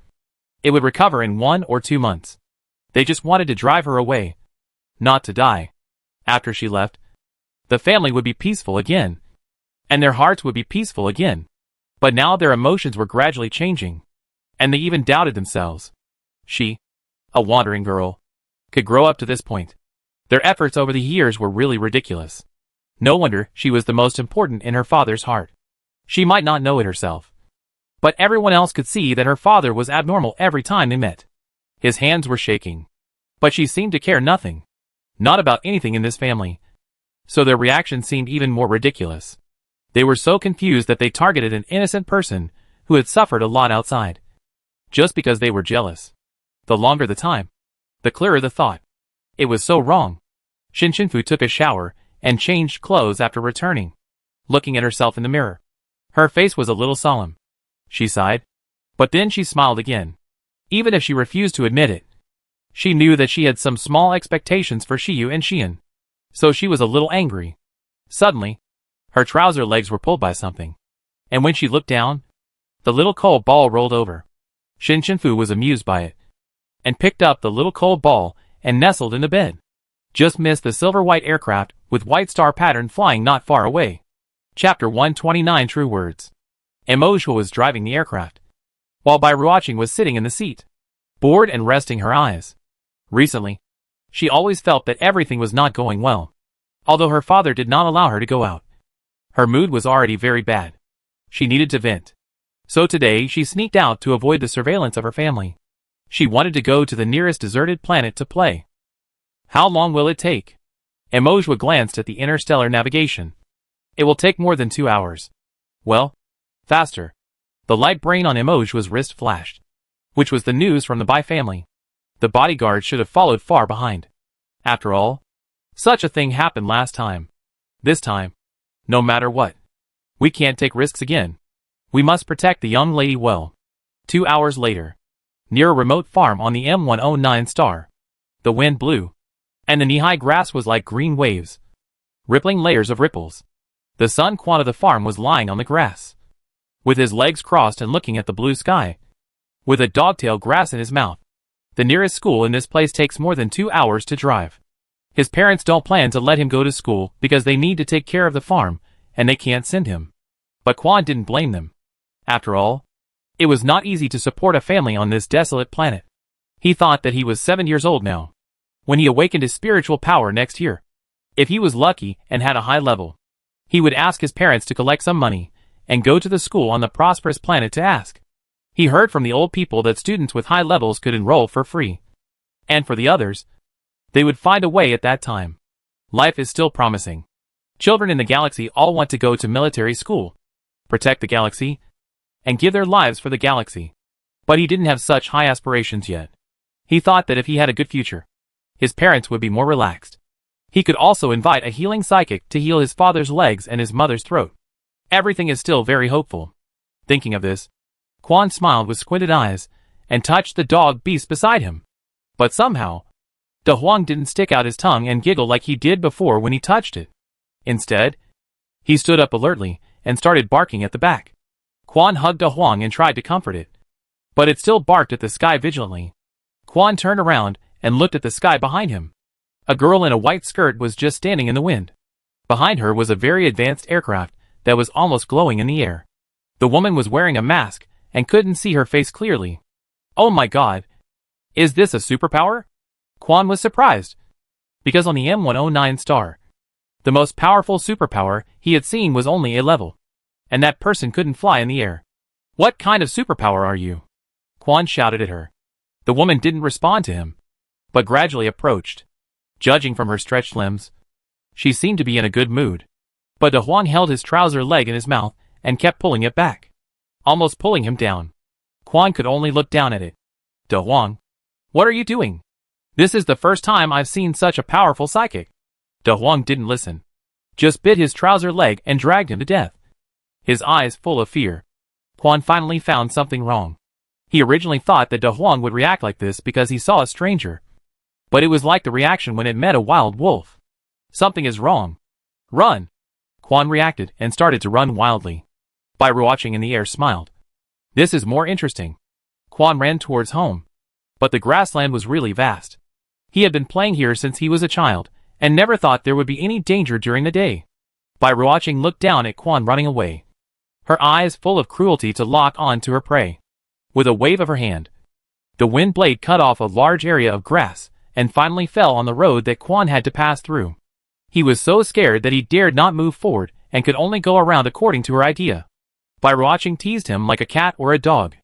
it would recover in 1 or 2 months. They just wanted to drive her away, not to die. After she left, the family would be peaceful again, and their hearts would be peaceful again. But now their emotions were gradually changing, and they even doubted themselves. She, a wandering girl, could grow up to this point. Their efforts over the years were really ridiculous. No wonder she was the most important in her father's heart. She might not know it herself, but everyone else could see that her father was abnormal every time they met. His hands were shaking, but she seemed to care nothing. Not about anything in this family. So their reaction seemed even more ridiculous. They were so confused that they targeted an innocent person who had suffered a lot outside, just because they were jealous. The longer the time, the clearer the thought. It was so wrong. Shinshinfu took a shower and changed clothes after returning. Looking at herself in the mirror, her face was a little solemn. She sighed, but then she smiled again. Even if she refused to admit it, she knew that she had some small expectations for Shiyu and Xian, so she was a little angry. Suddenly, her trouser legs were pulled by something, and when she looked down, the little coal ball rolled over. Shinshinfu was amused by it, and picked up the little coal ball and nestled in the bed. Just missed the silver-white aircraft with white star pattern flying not far away. Chapter 129 True Words. Emojo was driving the aircraft, while Bairuoqing was sitting in the seat, bored and resting her eyes. Recently, she always felt that everything was not going well. Although her father did not allow her to go out, her mood was already very bad. She needed to vent. So today she sneaked out to avoid the surveillance of her family. She wanted to go to the nearest deserted planet to play. How long will it take? Emojo glanced at the Interstellar navigation. It will take more than 2 hours. Well, faster. The light brain on Emojo's wrist flashed, which was the news from the Bai family. The bodyguard should have followed far behind. After all, such a thing happened last time. This time, no matter what, we can't take risks again. We must protect the young lady well. 2 hours later, near a remote farm on the M109 star, the wind blew, and the knee-high grass was like green waves, rippling layers of ripples. The son Quan of the farm was lying on the grass, with his legs crossed and looking at the blue sky, with a dogtail grass in his mouth. The nearest school in this place takes more than 2 hours to drive. His parents don't plan to let him go to school because they need to take care of the farm, and they can't send him. But Quan didn't blame them. After all, it was not easy to support a family on this desolate planet. He thought that he was 7 years old now, when he awakened his spiritual power next year. If he was lucky and had a high level, he would ask his parents to collect some money and go to the school on the prosperous planet to ask. He heard from the old people that students with high levels could enroll for free. And for the others, they would find a way at that time. Life is still promising. Children in the galaxy all want to go to military school, protect the galaxy, and give their lives for the galaxy. But he didn't have such high aspirations yet. He thought that if he had a good future, his parents would be more relaxed. He could also invite a healing psychic to heal his father's legs and his mother's throat. Everything is still very hopeful. Thinking of this, Quan smiled with squinted eyes and touched the dog beast beside him. But somehow, De Huang didn't stick out his tongue and giggle like he did before when he touched it. Instead, he stood up alertly and started barking at the back. Quan hugged De Huang and tried to comfort it, but it still barked at the sky vigilantly. Quan turned around and looked at the sky behind him. A girl in a white skirt was just standing in the wind. Behind her was a very advanced aircraft that was almost glowing in the air. The woman was wearing a mask and couldn't see her face clearly. Oh my god! Is this a superpower? Quan was surprised, because on the M109 star, the most powerful superpower he had seen was only a level, and that person couldn't fly in the air. What kind of superpower are you? Quan shouted at her. The woman didn't respond to him, but gradually approached. Judging from her stretched limbs, she seemed to be in a good mood. But De Huang held his trouser leg in his mouth and kept pulling it back, almost pulling him down. Quan could only look down at it. De Huang, what are you doing? This is the first time I've seen such a powerful psychic. De Huang didn't listen, just bit his trouser leg and dragged him to death. His eyes full of fear. Quan finally found something wrong. He originally thought that De Huang would react like this because he saw a stranger, but it was like the reaction when it met a wild wolf. Something is wrong. Run! Quan reacted and started to run wildly. Bairuoqing in the air smiled. This is more interesting. Quan ran towards home, but the grassland was really vast. He had been playing here since he was a child, and never thought there would be any danger during the day. Bai Ruoqing looked down at Quan running away, her eyes full of cruelty to lock on to her prey. With a wave of her hand, the wind blade cut off a large area of grass, and finally fell on the road that Quan had to pass through. He was so scared that he dared not move forward, and could only go around according to her idea. Bai Ruoqing teased him like a cat or a dog.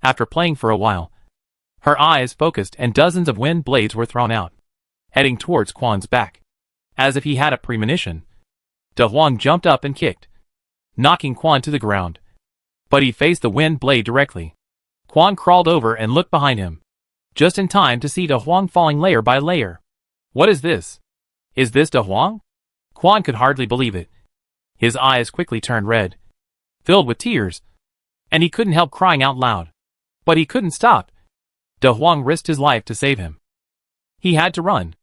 After playing for a while, her eyes focused and dozens of wind blades were thrown out, heading towards Quan's back. As if he had a premonition, De Huang jumped up and kicked, knocking Quan to the ground. But he faced the wind blade directly. Quan crawled over and looked behind him, just in time to see De Huang falling layer by layer. What is this? Is this De Huang? Quan could hardly believe it. His eyes quickly turned red, filled with tears, and he couldn't help crying out loud. But he couldn't stop. De Huang risked his life to save him. He had to run.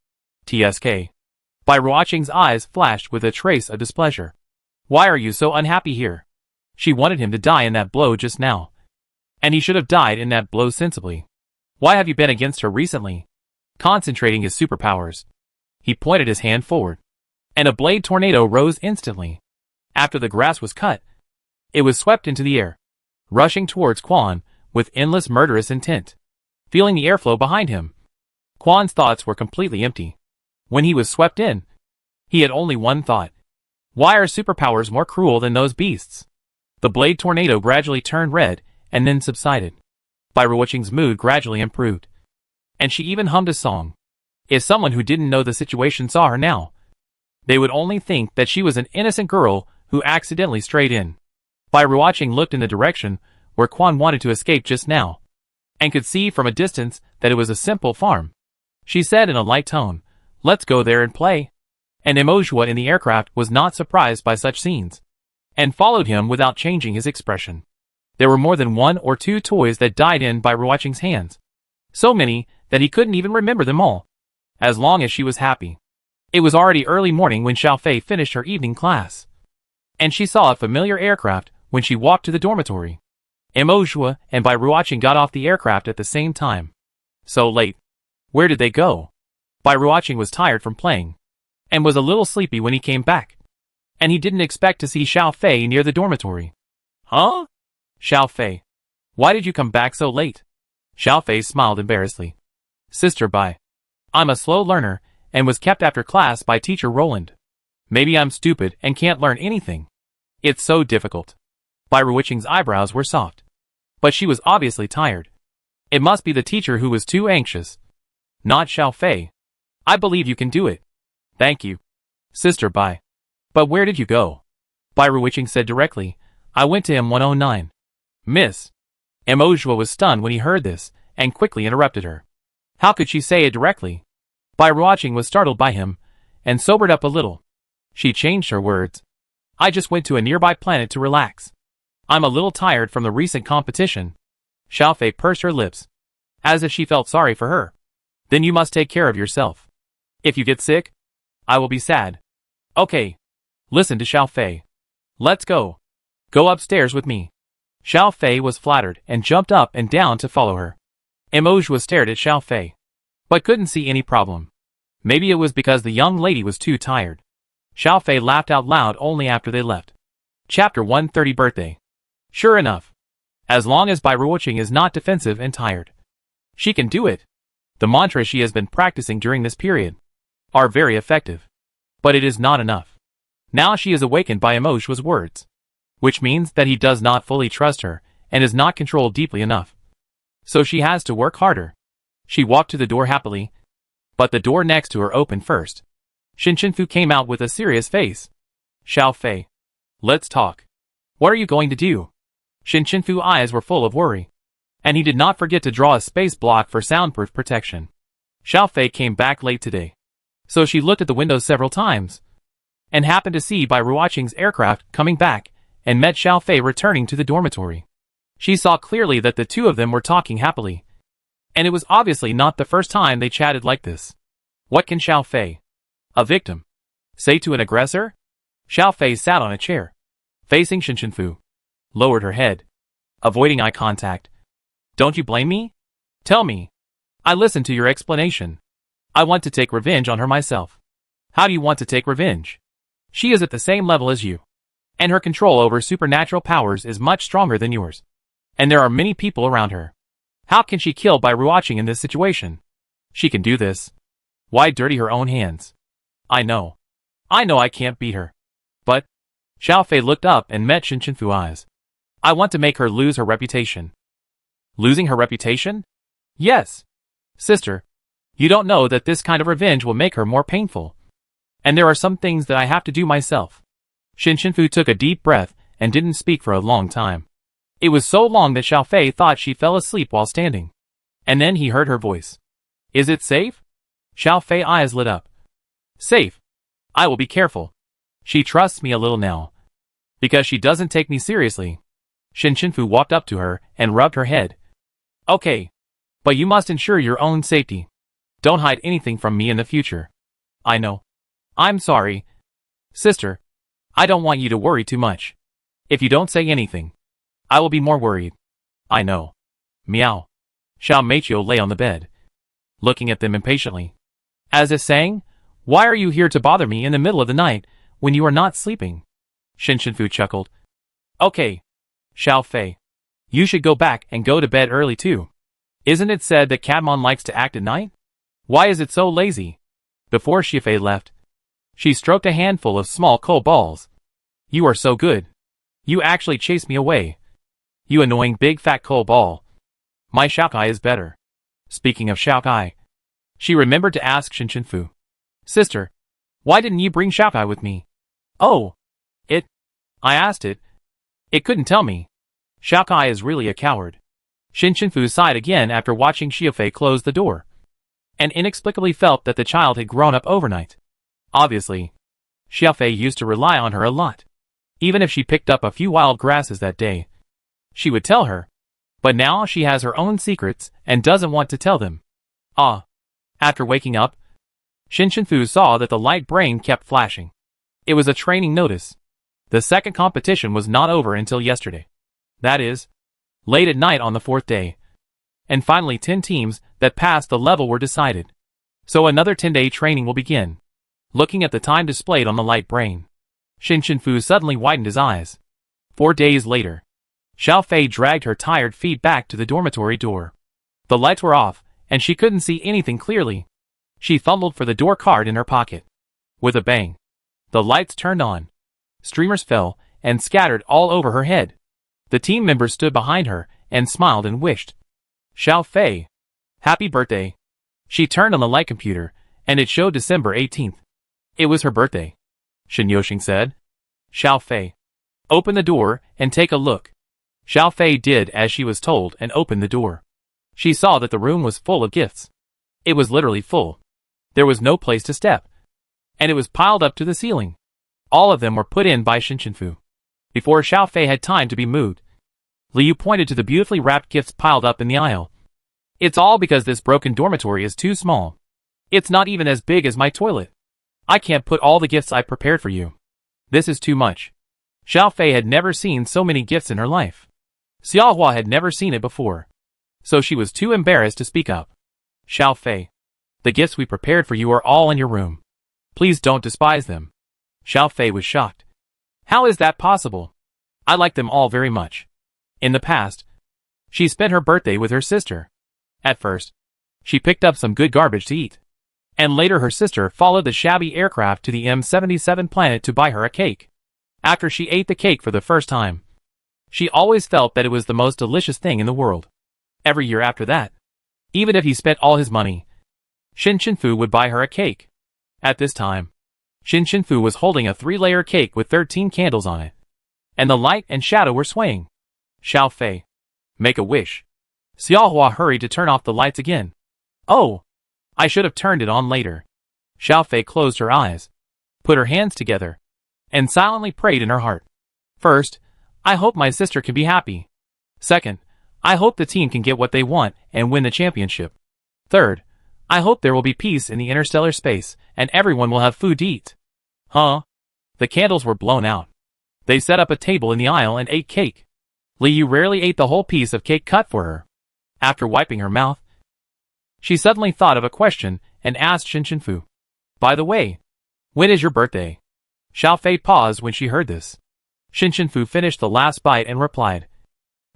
TSK. Bai Ruoqing's eyes flashed with a trace of displeasure. Why are you so unhappy here? She wanted him to die in that blow just now. And he should have died in that blow sensibly. Why have you been against her recently? Concentrating his superpowers, he pointed his hand forward, and a blade tornado rose instantly. After the grass was cut, it was swept into the air, rushing towards Quan with endless murderous intent. Feeling the airflow behind him, Quan's thoughts were completely empty. When he was swept in, he had only one thought. Why are superpowers more cruel than those beasts? The blade tornado gradually turned red and then subsided. Bai Ruoqing's mood gradually improved, and she even hummed a song. If someone who didn't know the situation saw her now, they would only think that she was an innocent girl who accidentally strayed in. Bai Ruoqing looked in the direction where Quan wanted to escape just now, and could see from a distance that it was a simple farm. She said in a light tone, "Let's go there and play." And Emojua in the aircraft was not surprised by such scenes, and followed him without changing his expression. There were more than 1 or 2 toys that died in Bai Ruoqing's hands. So many that he couldn't even remember them all. As long as she was happy. It was already early morning when Xiaofei finished her evening class, and she saw a familiar aircraft when she walked to the dormitory. Emojua and Bai Ruoqing got off the aircraft at the same time. So late. Where did they go? Bai Ruoqing was tired from playing, and was a little sleepy when he came back. And he didn't expect to see Xiaofei near the dormitory. Huh? Xiaofei, why did you come back so late? Xiaofei smiled embarrassedly. Sister Bai, I'm a slow learner, and was kept after class by teacher Roland. Maybe I'm stupid and can't learn anything. It's so difficult. Bai Ruoqing's eyebrows were soft, but she was obviously tired. It must be the teacher who was too anxious. Not Xiaofei. I believe you can do it. Thank you, Sister Bai. But where did you go? Bai Ruoqing said directly, I went to M109. Miss. Emojua was stunned when he heard this, and quickly interrupted her. How could she say it directly? Bai Ruoqing was startled by him, and sobered up a little. She changed her words. I just went to a nearby planet to relax. I'm a little tired from the recent competition. Xiaofei pursed her lips, as if she felt sorry for her. Then you must take care of yourself. If you get sick, I will be sad. Okay. Listen to Xiaofei. Let's go. Go upstairs with me. Xiaofei was flattered and jumped up and down to follow her. Emojua stared at Xiaofei, but couldn't see any problem. Maybe it was because the young lady was too tired. Xiaofei laughed out loud only after they left. Chapter 130 Birthday. Sure enough. As long as Bai Ruoqing is not defensive and tired, she can do it. The mantras she has been practicing during this period are very effective. But it is not enough. Now she is awakened by Emojua's words, which means that he does not fully trust her and is not controlled deeply enough. So she has to work harder. She walked to the door happily, but the door next to her opened first. Shin Chenfu came out with a serious face. Xiaofei, let's talk. What are you going to do? Shin Chenfu's eyes were full of worry, and he did not forget to draw a space block for soundproof protection. Xiaofei came back late today, so she looked at the window several times, and happened to see Bai Ruoqing's aircraft coming back, and met Xiaofei returning to the dormitory. She saw clearly that the two of them were talking happily, and it was obviously not the first time they chatted like this. What can Xiaofei, a victim, say to an aggressor? Xiaofei sat on a chair, facing Shin Chenfu, lowered her head, avoiding eye contact. Don't you blame me? Tell me. I listened to your explanation. I want to take revenge on her myself. How do you want to take revenge? She is at the same level as you. And her control over supernatural powers is much stronger than yours. And there are many people around her. How can she kill by rewatching in this situation? She can do this. Why dirty her own hands? I know I can't beat her. But, Xiao Fei looked up and met Shin Chenfu's eyes. I want to make her lose her reputation. Losing her reputation? Yes. Sister, you don't know that this kind of revenge will make her more painful. And there are some things that I have to do myself. Shin Chenfu took a deep breath and didn't speak for a long time. It was so long that Xiao Fei thought she fell asleep while standing. And then he heard her voice. Is it safe? Xiao Fei's eyes lit up. Safe. I will be careful. She trusts me a little now. Because she doesn't take me seriously. Shin Chenfu walked up to her and rubbed her head. Okay. But you must ensure your own safety. Don't hide anything from me in the future. I know. I'm sorry. Sister, I don't want you to worry too much. If you don't say anything, I will be more worried. I know. Meow. Xiao Meiqiu lay on the bed, looking at them impatiently, as if saying, why are you here to bother me in the middle of the night when you are not sleeping? Shin Chenfu chuckled. Okay. Xiao Fei, you should go back and go to bed early too. Isn't it said that Catmon likes to act at night? Why is it so lazy? Before Xiao Fei left, she stroked a handful of small coal balls. You are so good. You actually chased me away. You annoying big fat coal ball. My Xiaokai is better. Speaking of Xiaokai, she remembered to ask Shin Chenfu. Sister, why didn't you bring Xiaokai with me? Oh, I asked it. It couldn't tell me. Xiaokai is really a coward. Shin Chenfu sighed again after watching Xiao Fei close the door, and inexplicably felt that the child had grown up overnight. Obviously, Xiao Fei used to rely on her a lot. Even if she picked up a few wild grasses that day, she would tell her. But now she has her own secrets and doesn't want to tell them. After waking up, Shin Chenfu saw that the light brain kept flashing. It was a training notice. The second competition was not over until yesterday. That is, late at night on the fourth day. And finally 10 teams that passed the level were decided. So another 10-day training will begin. Looking at the time displayed on the light brain, Shin Chenfu suddenly widened his eyes. 4 days later, Xiao Fei dragged her tired feet back to the dormitory door. The lights were off, and she couldn't see anything clearly. She fumbled for the door card in her pocket. With a bang, the lights turned on. Streamers fell and scattered all over her head. The team members stood behind her and smiled and wished. Xiao Fei, happy birthday. She turned on the light computer, and it showed December 18th. It was her birthday. Shin Yoxing said. Xiao Fei, open the door and take a look. Xiao Fei did as she was told and opened the door. She saw that the room was full of gifts. It was literally full. There was no place to step. And it was piled up to the ceiling. All of them were put in by Shin Chenfu. Before Xiao Fei had time to be moved, Liu pointed to the beautifully wrapped gifts piled up in the aisle. It's all because this broken dormitory is too small. It's not even as big as my toilet. I can't put all the gifts I prepared for you. This is too much. Xiao Fei had never seen so many gifts in her life. Xiaohua had never seen it before. So she was too embarrassed to speak up. Xiao Fei, the gifts we prepared for you are all in your room. Please don't despise them. Xiao Fei was shocked. How is that possible? I like them all very much. In the past, she spent her birthday with her sister. At first, she picked up some good garbage to eat. And later her sister followed the shabby aircraft to the M77 planet to buy her a cake. After she ate the cake for the first time, she always felt that it was the most delicious thing in the world. Every year after that, even if he spent all his money, Shin Chenfu would buy her a cake. At this time, Shin Chenfu was holding a 3-layer cake with 13 candles on it. And the light and shadow were swaying. Xiao Fei, make a wish. Xiaohua hurried to turn off the lights again. Oh, I should have turned it on later. Xiao Fei closed her eyes, put her hands together, and silently prayed in her heart. First, I hope my sister can be happy. Second, I hope the team can get what they want and win the championship. Third, I hope there will be peace in the interstellar space and everyone will have food to eat. The candles were blown out. They set up a table in the aisle and ate cake. Liu rarely ate the whole piece of cake cut for her. After wiping her mouth, she suddenly thought of a question and asked Shinshinfu, "By the way, when is your birthday?" Xiao Fei paused when she heard this. Shinshinfu finished the last bite and replied,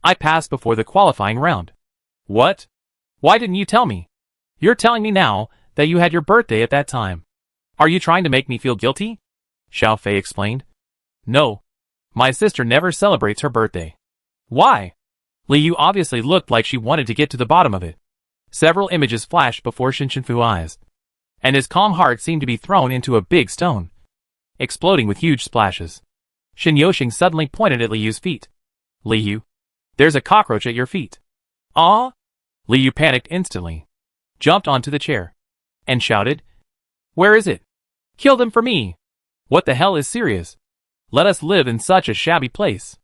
"I passed before the qualifying round." "What? Why didn't you tell me? You're telling me now that you had your birthday at that time. Are you trying to make me feel guilty?" Xiao Fei explained. "No. My sister never celebrates her birthday." "Why?" Liu obviously looked like she wanted to get to the bottom of it. Several images flashed before Shinshinfu's eyes, and his calm heart seemed to be thrown into a big stone, exploding with huge splashes. Shin Yoshing suddenly pointed at Liu's feet. "Liu, there's a cockroach at your feet." "Ah?" Liu panicked instantly, jumped onto the chair, and shouted, "Where is it? Kill them for me! What the hell is serious? Let us live in such a shabby place."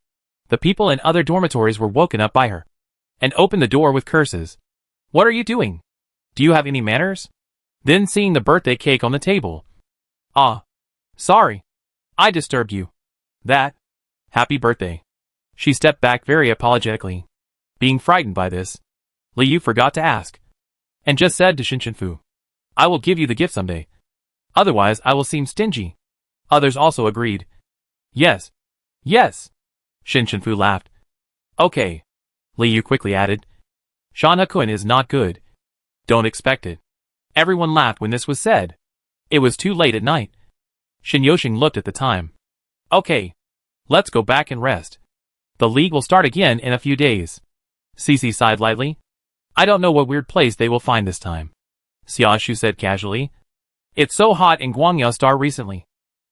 The people in other dormitories were woken up by her, and opened the door with curses. "What are you doing? Do you have any manners?" Then seeing the birthday cake on the table. "Ah. Sorry. I disturbed you. Happy birthday." She stepped back very apologetically. Being frightened by this, Liu forgot to ask, and just said to Shinshinfu, "I will give you the gift someday. Otherwise I will seem stingy." Others also agreed. "Yes. Yes." Shinshinfu laughed. "Okay." Liu quickly added, "Shan-Hakun is not good. Don't expect it." Everyone laughed when this was said. It was too late at night. Shin Yoshing looked at the time. "Okay. Let's go back and rest. The league will start again in a few days." Cece sighed lightly. "I don't know what weird place they will find this time." Xiaoshu said casually. "It's so hot in Guangya Star recently.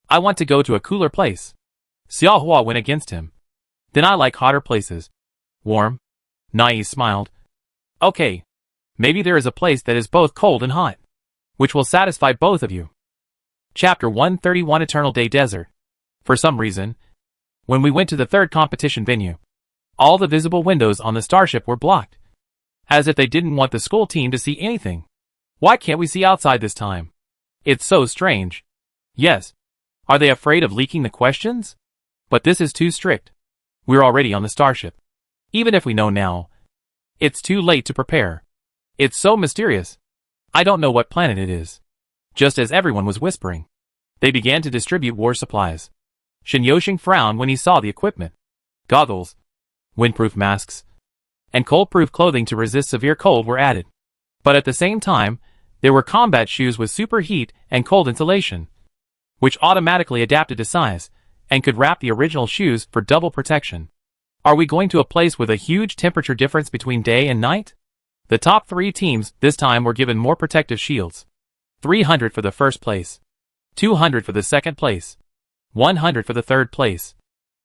I want to go to a cooler place." Xiaohua went against him. "Then I like hotter places." "Warm?" Nai smiled. "Okay. Maybe there is a place that is both cold and hot, which will satisfy both of you." Chapter 131 Eternal Day Desert. For some reason, when we went to the third competition venue, all the visible windows on the starship were blocked, as if they didn't want the school team to see anything. Why can't we see outside this time? It's so strange. Yes. Are they afraid of leaking the questions? But this is too strict. We're already on the starship. Even if we know now, it's too late to prepare. It's so mysterious. I don't know what planet it is. Just as everyone was whispering, they began to distribute war supplies. Shin Yoshing frowned when he saw the equipment. Goggles, windproof masks, and cold-proof clothing to resist severe cold were added. But at the same time, there were combat shoes with super heat and cold insulation, which automatically adapted to size, and could wrap the original shoes for double protection. Are we going to a place with a huge temperature difference between day and night? The top 3 teams this time were given more protective shields. 300 for the first place, 200 for the second place, 100 for the third place,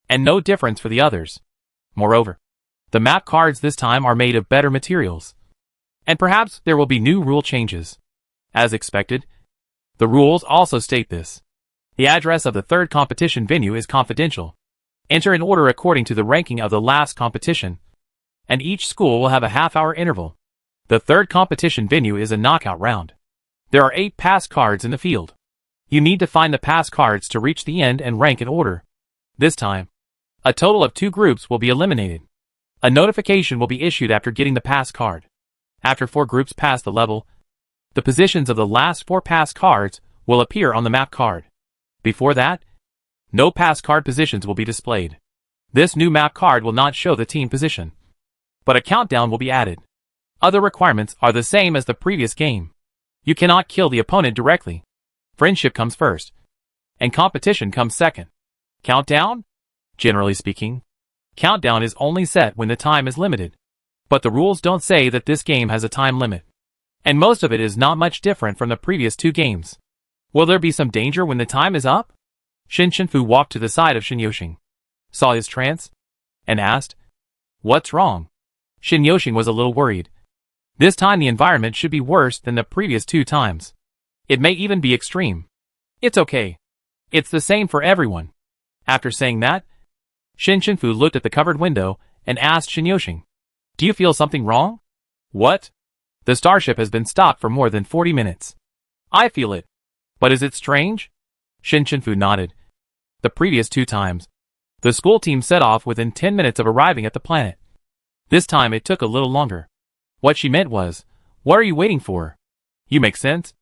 and no difference for the others. Moreover, the map cards this time are made of better materials. And perhaps there will be new rule changes. As expected, the rules also state this. The address of the third competition venue is confidential. Enter in order according to the ranking of the last competition, and each school will have a half-hour interval. The third competition venue is a knockout round. There are 8 pass cards in the field. You need to find the pass cards to reach the end and rank in order. This time, a total of 2 groups will be eliminated. A notification will be issued after getting the pass card. After 4 groups pass the level, the positions of the last 4 pass cards will appear on the map card. Before that, no pass card positions will be displayed. This new map card will not show the team position, but a countdown will be added. Other requirements are the same as the previous game. You cannot kill the opponent directly. Friendship comes first, and competition comes second. Countdown? Generally speaking, countdown is only set when the time is limited. But the rules don't say that this game has a time limit. And most of it is not much different from the previous 2 games. Will there be some danger when the time is up? Shinshinfu walked to the side of Shin Yoshing, saw his trance, and asked, "What's wrong?" Shin Yoshing was a little worried. This time the environment should be worse than the previous 2 times. It may even be extreme. It's okay. It's the same for everyone. After saying that, Shinshinfu looked at the covered window and asked Shin Yoshing, "Do you feel something wrong?" "What?" "The starship has been stopped for more than 40 minutes. I feel it. But is it strange?" Shinshinfu nodded. The previous 2 times, the school team set off within 10 minutes of arriving at the planet. This time it took a little longer. What she meant was, "What are you waiting for? You make sense?"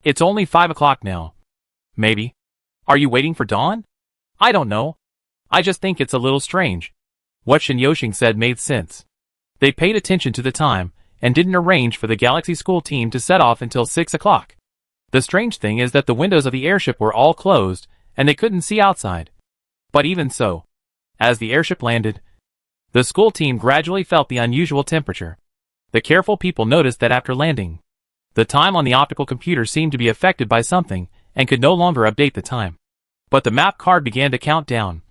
It's only 5 o'clock now. Maybe. Are you waiting for dawn? I don't know. I just think it's a little strange. What Shin said made sense. They paid attention to the time, and didn't arrange for the Galaxy School team to set off until 6 o'clock. The strange thing is that the windows of the airship were all closed, and they couldn't see outside. But even so, as the airship landed, the school team gradually felt the unusual temperature. The careful people noticed that after landing, the time on the optical computer seemed to be affected by something, and could no longer update the time. But the map card began to count down,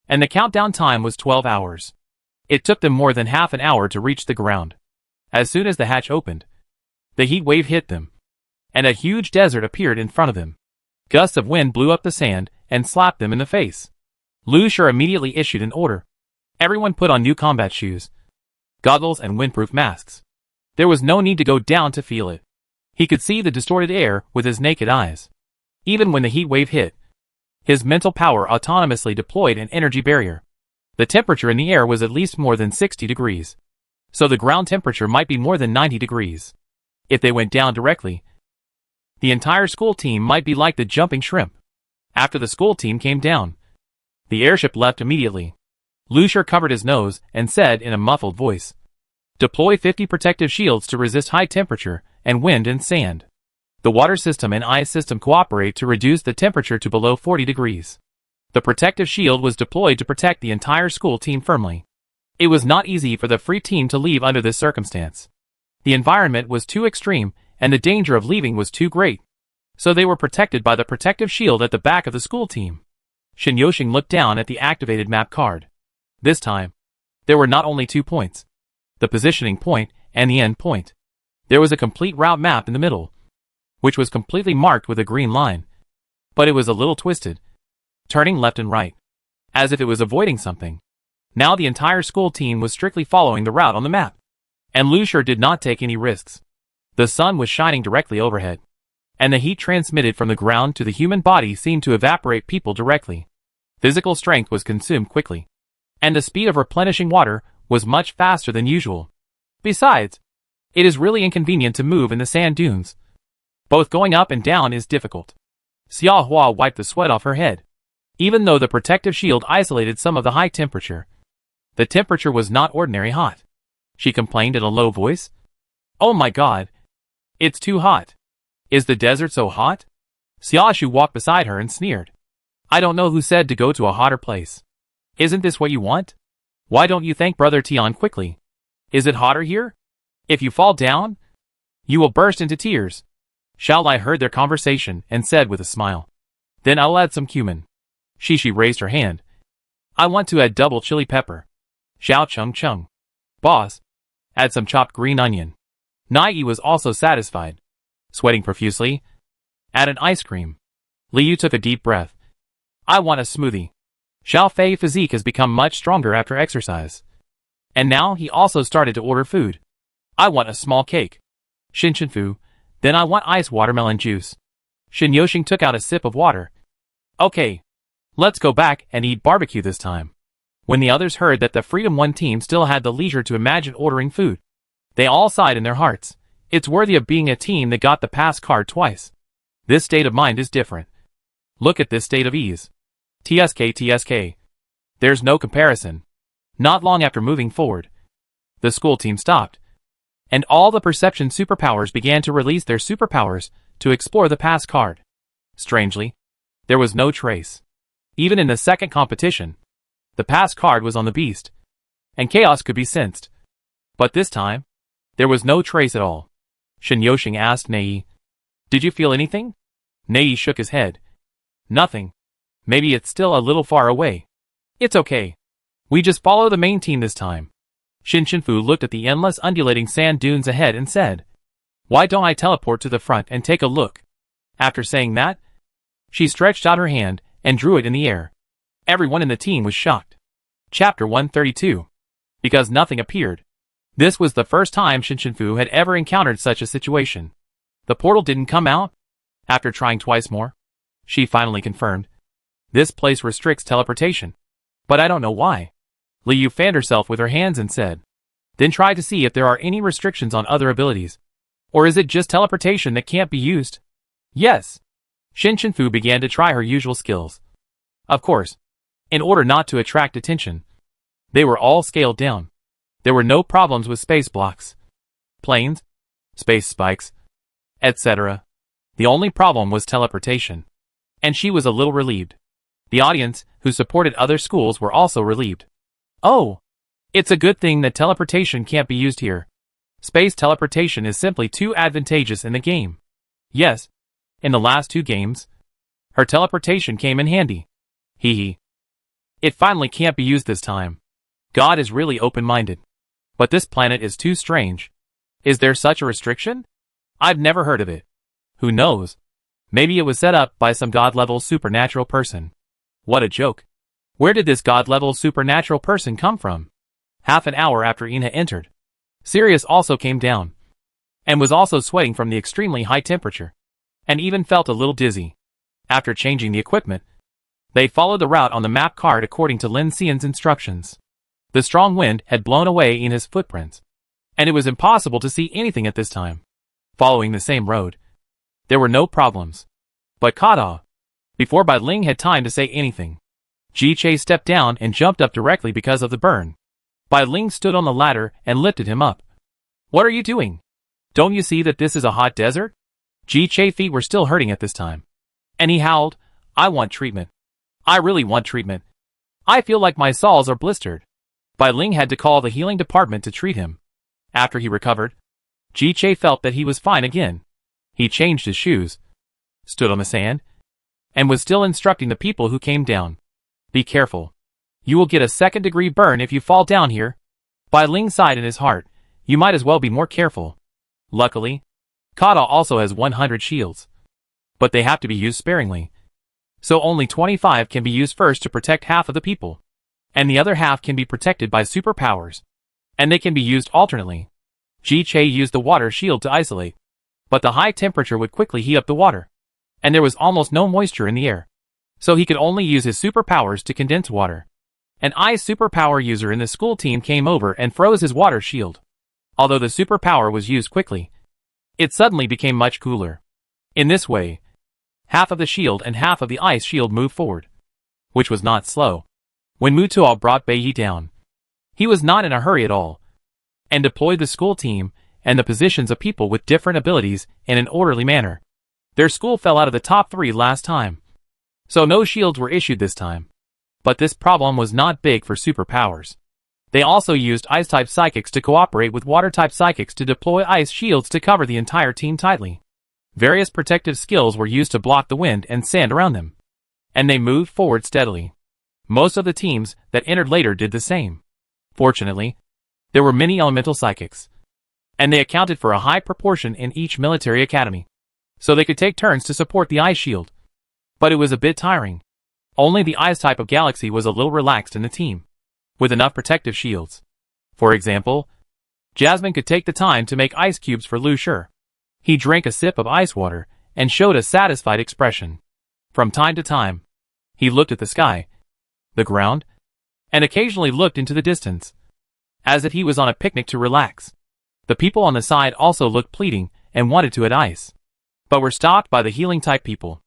and the countdown time was 12 hours. It took them more than half an hour to reach the ground. As soon as the hatch opened, the heat wave hit them, and a huge desert appeared in front of them. Gusts of wind blew up the sand and slapped them in the face. Lu Shi immediately issued an order. Everyone put on new combat shoes, goggles and windproof masks. There was no need to go down to feel it. He could see the distorted air with his naked eyes. Even when the heat wave hit, his mental power autonomously deployed an energy barrier. The temperature in the air was at least more than 60 degrees. So the ground temperature might be more than 90 degrees. If they went down directly, the entire school team might be like the jumping shrimp. After the school team came down, the airship left immediately. Lu Shi covered his nose and said in a muffled voice, "Deploy 50 protective shields to resist high temperature and wind and sand. The water system and ice system cooperate to reduce the temperature to below 40 degrees. The protective shield was deployed to protect the entire school team firmly. It was not easy for the free team to leave under this circumstance. The environment was too extreme, and the danger of leaving was too great. So they were protected by the protective shield at the back of the school team." Shin looked down at the activated map card. This time, there were not only 2 points, the positioning point and the end point. There was a complete route map in the middle, which was completely marked with a green line. But it was a little twisted, turning left and right, as if it was avoiding something. Now the entire school team was strictly following the route on the map, and Lu Shi did not take any risks. The sun was shining directly overhead, and the heat transmitted from the ground to the human body seemed to evaporate people directly. Physical strength was consumed quickly, and the speed of replenishing water was much faster than usual. Besides, it is really inconvenient to move in the sand dunes. Both going up and down is difficult. Xia Hua wiped the sweat off her head. Even though the protective shield isolated some of the high temperature, the temperature was not ordinary hot. She complained in a low voice. "Oh my god. It's too hot. Is the desert so hot?" Xiaoshu walked beside her and sneered. "I don't know who said to go to a hotter place. Isn't this what you want? Why don't you thank Brother Tian quickly? Is it hotter here? If you fall down, you will burst into tears." Xiao Lai heard their conversation and said with a smile, "Then I'll add some cumin." Shishi raised her hand. "I want to add double chili pepper." Xiao Chung. "Boss, add some chopped green onion." Nai was also satisfied. Sweating profusely, "Add an ice cream." Liu took a deep breath. "I want a smoothie." Xiao Fei's physique has become much stronger after exercise, and now he also started to order food. "I want a small cake." Shinfu, "Then I want ice watermelon juice." Shin Yoshing took out a sip of water. "Okay, let's go back and eat barbecue this time." When the others heard that the Freedom 1 team still had the leisure to imagine ordering food, they all sighed in their hearts. It's worthy of being a team that got the pass card twice. This state of mind is different. Look at this state of ease. TSK. There's no comparison. Not long after moving forward, the school team stopped, and all the perception superpowers began to release their superpowers to explore the pass card. Strangely, there was no trace. Even in the second competition, the pass card was on the beast, and chaos could be sensed. But this time, there was no trace at all. Shin Yoshing asked Nei, "Did you feel anything?" Nei shook his head. "Nothing. Maybe it's still a little far away." "It's okay. We just follow the main team this time." Shinfu looked at the endless undulating sand dunes ahead and said, "Why don't I teleport to the front and take a look?" After saying that, she stretched out her hand and drew it in the air. Everyone in the team was shocked. Chapter 132. Because nothing appeared. This was the first time Shinfu had ever encountered such a situation. The portal didn't come out? After trying twice more, she finally confirmed. This place restricts teleportation. But I don't know why. Liu fanned herself with her hands and said, "Then try to see if there are any restrictions on other abilities. Or is it just teleportation that can't be used?" Yes. Shinshinfu began to try her usual skills. Of course, in order not to attract attention, they were all scaled down. There were no problems with space blocks, planes, space spikes, etc. The only problem was teleportation. And she was a little relieved. The audience, who supported other schools, were also relieved. Oh! It's a good thing that teleportation can't be used here. Space teleportation is simply too advantageous in the game. Yes, in the last 2 games, her teleportation came in handy. Hee hee. It finally can't be used this time. God is really open-minded. But this planet is too strange. Is there such a restriction? I've never heard of it. Who knows? Maybe it was set up by some god-level supernatural person. What a joke. Where did this god-level supernatural person come from? Half an hour after Ina entered, Sirius also came down, and was also sweating from the extremely high temperature, and even felt a little dizzy. After changing the equipment, they followed the route on the map card according to Lin Xian's instructions. The strong wind had blown away Ina's footprints, and it was impossible to see anything at this time. Following the same road, there were no problems. But Kada, before Bai Ling had time to say anything, Ji Che stepped down and jumped up directly because of the burn. Bai Ling stood on the ladder and lifted him up. What are you doing? Don't you see that this is a hot desert? Ji Che's feet were still hurting at this time. And he howled, I want treatment. I really want treatment. I feel like my soles are blistered. Bai Ling had to call the healing department to treat him. After he recovered, Ji Che felt that he was fine again. He changed his shoes, stood on the sand, and was still instructing the people who came down. Be careful. You will get a 2nd-degree burn if you fall down here. Bai Ling sighed in his heart. You might as well be more careful. Luckily, Kada also has 100 shields. But they have to be used sparingly. So only 25 can be used first to protect half of the people. And the other half can be protected by superpowers. And they can be used alternately. Ji Che used the water shield to isolate. But the high temperature would quickly heat up the water. And there was almost no moisture in the air. So he could only use his superpowers to condense water. An ice superpower user in the school team came over and froze his water shield. Although the superpower was used quickly, it suddenly became much cooler. In this way, half of the shield and half of the ice shield moved forward, which was not slow. When Mutuo brought Beiyi down, he was not in a hurry at all, and deployed the school team and the positions of people with different abilities in an orderly manner. Their school fell out of the top 3 last time, so no shields were issued this time. But this problem was not big for superpowers. They also used ice-type psychics to cooperate with water-type psychics to deploy ice shields to cover the entire team tightly. Various protective skills were used to block the wind and sand around them. And they moved forward steadily. Most of the teams that entered later did the same. Fortunately, there were many elemental psychics, and they accounted for a high proportion in each military academy. So they could take turns to support the ice shield. But it was a bit tiring. Only the ice type of galaxy was a little relaxed in the team, with enough protective shields. For example, Jasmine could take the time to make ice cubes for Lu Shi. He drank a sip of ice water and showed a satisfied expression. From time to time, he looked at the sky, the ground, and occasionally looked into the distance, as if he was on a picnic to relax. The people on the side also looked pleading and wanted to add ice, but were stopped by the healing-type people.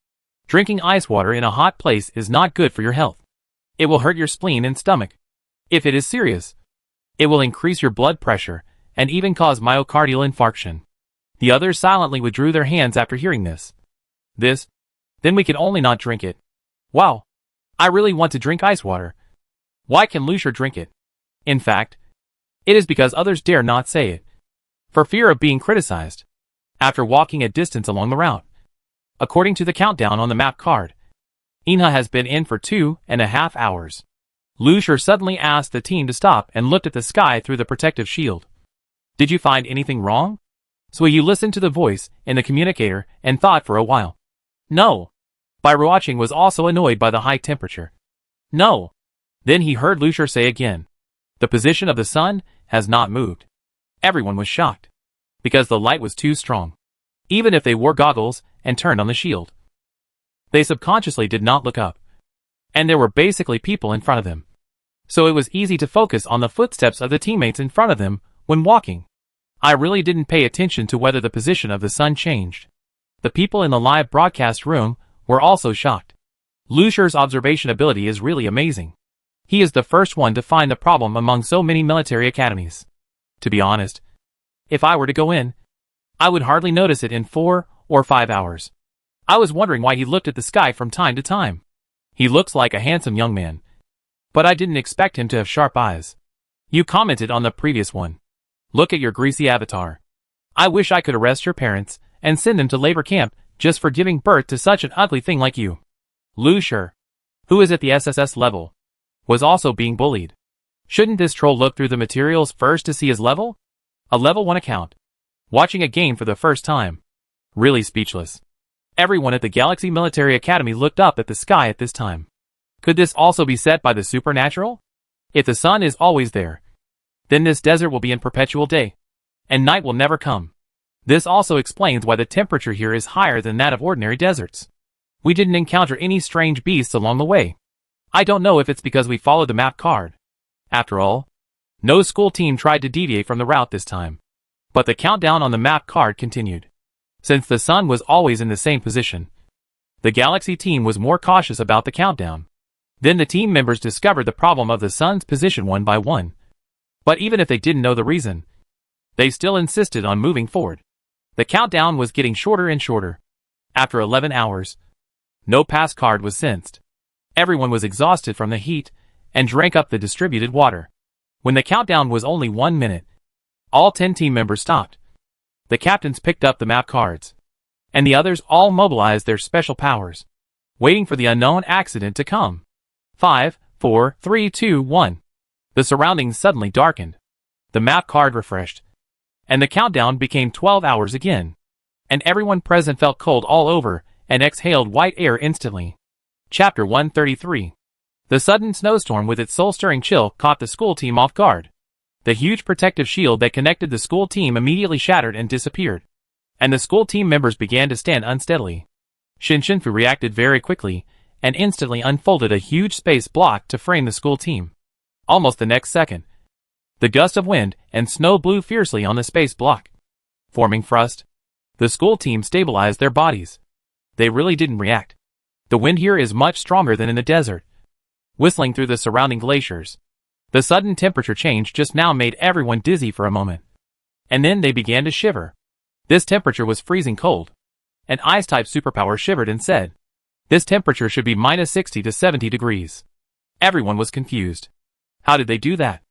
Drinking ice water in a hot place is not good for your health. It will hurt your spleen and stomach. If it is serious, it will increase your blood pressure and even cause myocardial infarction. The others silently withdrew their hands after hearing this. Then we can only not drink it. Wow. I really want to drink ice water. Why can Lu Shi drink it? In fact, it is because others dare not say it, for fear of being criticized. After walking a distance along the route, according to the countdown on the map card, Ina has been in for 2.5 hours. Lu Shi suddenly asked the team to stop and looked at the sky through the protective shield. Did you find anything wrong? So you listened to the voice in the communicator and thought for a while. No. Bai Ruoqing was also annoyed by the high temperature. No. Then he heard Lu Shi say again. The position of the sun has not moved. Everyone was shocked, because the light was too strong. Even if they wore goggles and turned on the shield, they subconsciously did not look up. And there were basically people in front of them. So it was easy to focus on the footsteps of the teammates in front of them when walking. I really didn't pay attention to whether the position of the sun changed. The people in the live broadcast room were also shocked. Lu Shi's observation ability is really amazing. He is the first one to find the problem among so many military academies. To be honest, if I were to go in, I would hardly notice it in 4 or 5 hours. I was wondering why he looked at the sky from time to time. He looks like a handsome young man, but I didn't expect him to have sharp eyes. You commented on the previous one. Look at your greasy avatar. I wish I could arrest your parents and send them to labor camp just for giving birth to such an ugly thing like you. Lu Shi, who is at the SSS level, was also being bullied. Shouldn't this troll look through the materials first to see his level? A level 1 account. Watching a game for the first time. Really speechless. Everyone at the Galaxy Military Academy looked up at the sky at this time. Could this also be set by the supernatural? If the sun is always there, then this desert will be in perpetual day, and night will never come. This also explains why the temperature here is higher than that of ordinary deserts. We didn't encounter any strange beasts along the way. I don't know if it's because we followed the map card. After all, no school team tried to deviate from the route this time. But the countdown on the map card continued. Since the sun was always in the same position, the Galaxy team was more cautious about the countdown. Then the team members discovered the problem of the sun's position one by one. But even if they didn't know the reason, they still insisted on moving forward. The countdown was getting shorter and shorter. After 11 hours, no pass card was sensed. Everyone was exhausted from the heat and drank up the distributed water. When the countdown was only 1 minute, all 10 team members stopped. The captains picked up the map cards, and the others all mobilized their special powers, waiting for the unknown accident to come. 5, 4, 3, 2, 1. The surroundings suddenly darkened. The map card refreshed, and the countdown became 12 hours again. And everyone present felt cold all over and exhaled white air instantly. Chapter 133. The sudden snowstorm with its soul-stirring chill caught the school team off guard. The huge protective shield that connected the school team immediately shattered and disappeared, and the school team members began to stand unsteadily. Shinshinfu reacted very quickly and instantly unfolded a huge space block to frame the school team. Almost the next second, the gust of wind and snow blew fiercely on the space block. Forming thrust, the school team stabilized their bodies. They really didn't react. The wind here is much stronger than in the desert, whistling through the surrounding glaciers. The sudden temperature change just now made everyone dizzy for a moment. And then they began to shiver. This temperature was freezing cold. An ice-type superpower shivered and said, "This temperature should be minus 60 to 70 degrees. Everyone was confused. How did they do that?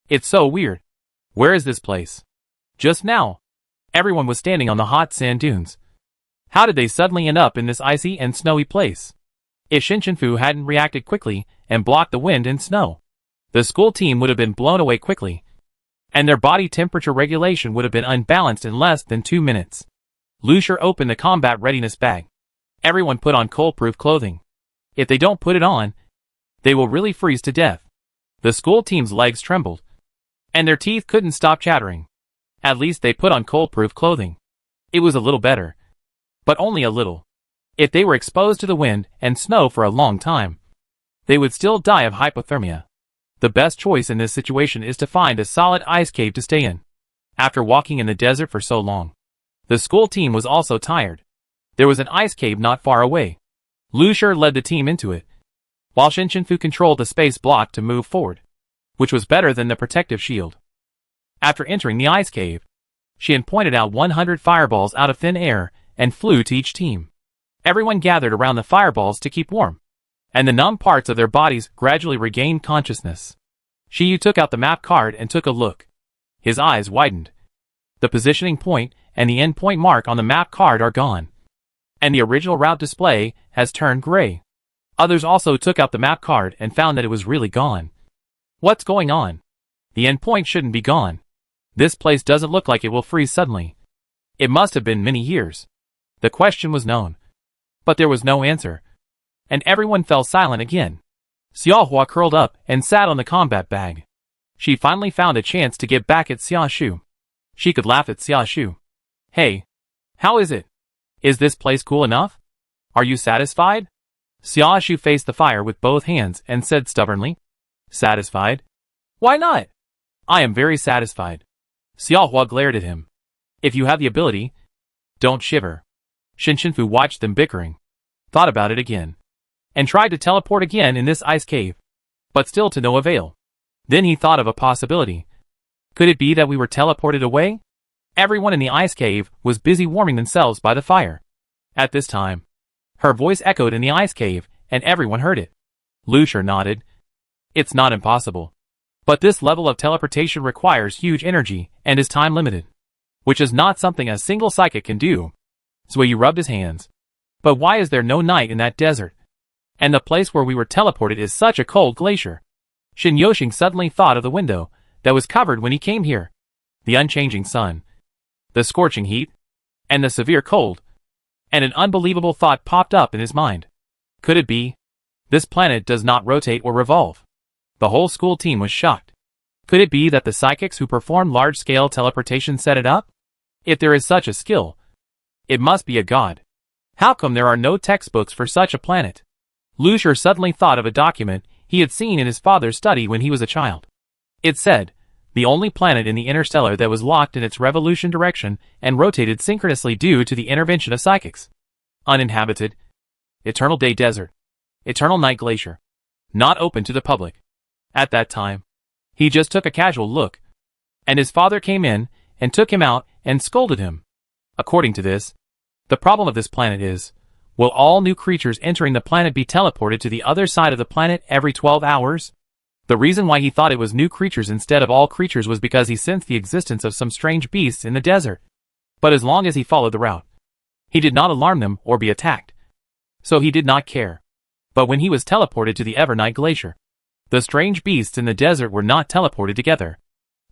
It's so weird. Where is this place? Just now, everyone was standing on the hot sand dunes. How did they suddenly end up in this icy and snowy place? If Shinshinfu hadn't reacted quickly and blocked the wind and snow, the school team would have been blown away quickly, and their body temperature regulation would have been unbalanced in less than 2 minutes." Lu Shi opened the combat readiness bag. Everyone put on cold-proof clothing. If they don't put it on, they will really freeze to death. The school team's legs trembled, and their teeth couldn't stop chattering. At least they put on cold-proof clothing. It was a little better, but only a little. If they were exposed to the wind and snow for a long time, they would still die of hypothermia. The best choice in this situation is to find a solid ice cave to stay in. After walking in the desert for so long, the school team was also tired. There was an ice cave not far away. Lu Shi led the team into it, while Shinshinfu controlled the space block to move forward, which was better than the protective shield. After entering the ice cave, Shin pointed out 100 fireballs out of thin air and flew to each team. Everyone gathered around the fireballs to keep warm, and the numb parts of their bodies gradually regained consciousness. Shiyu took out the map card and took a look. His eyes widened. The positioning point and the endpoint mark on the map card are gone, and the original route display has turned gray. Others also took out the map card and found that it was really gone. What's going on? The endpoint shouldn't be gone. This place doesn't look like it will freeze suddenly. It must have been many years. The question was known, but there was no answer, and everyone fell silent again. Xiaohua curled up and sat on the combat bag. She finally found a chance to get back at Xiaoshu. She could laugh at Xiaoshu. "Hey, how is it? Is this place cool enough? Are you satisfied?" Xiaoshu faced the fire with both hands and said stubbornly, "Satisfied? Why not? I am very satisfied." Xiaohua glared at him. "If you have the ability, don't shiver. Shinfu watched them bickering, thought about it again, and tried to teleport again in this ice cave, but still to no avail. Then he thought of a possibility. Could it be that we were teleported away? Everyone in the ice cave was busy warming themselves by the fire. At this time, her voice echoed in the ice cave, and everyone heard it. Lucier nodded. It's not impossible. But this level of teleportation requires huge energy and is time limited, which is not something a single psychic can do. So he rubbed his hands. But why is there no night in that desert? And the place where we were teleported is such a cold glacier. Shin suddenly thought of the window that was covered when he came here. The unchanging sun, the scorching heat, and the severe cold. And an unbelievable thought popped up in his mind. Could it be? This planet does not rotate or revolve. The whole school team was shocked. Could it be that the psychics who performed large-scale teleportation set it up? If there is such a skill, it must be a god. How come there are no textbooks for such a planet? Lucier suddenly thought of a document he had seen in his father's study when he was a child. It said, the only planet in the Interstellar that was locked in its revolution direction and rotated synchronously due to the intervention of psychics. Uninhabited. Eternal day desert. Eternal night glacier. Not open to the public. At that time, he just took a casual look. And his father came in and took him out and scolded him. According to this, the problem of this planet is, will all new creatures entering the planet be teleported to the other side of the planet every 12 hours? The reason why he thought it was new creatures instead of all creatures was because he sensed the existence of some strange beasts in the desert. But as long as he followed the route, he did not alarm them or be attacked. So he did not care. But when he was teleported to the Evernight Glacier, the strange beasts in the desert were not teleported together.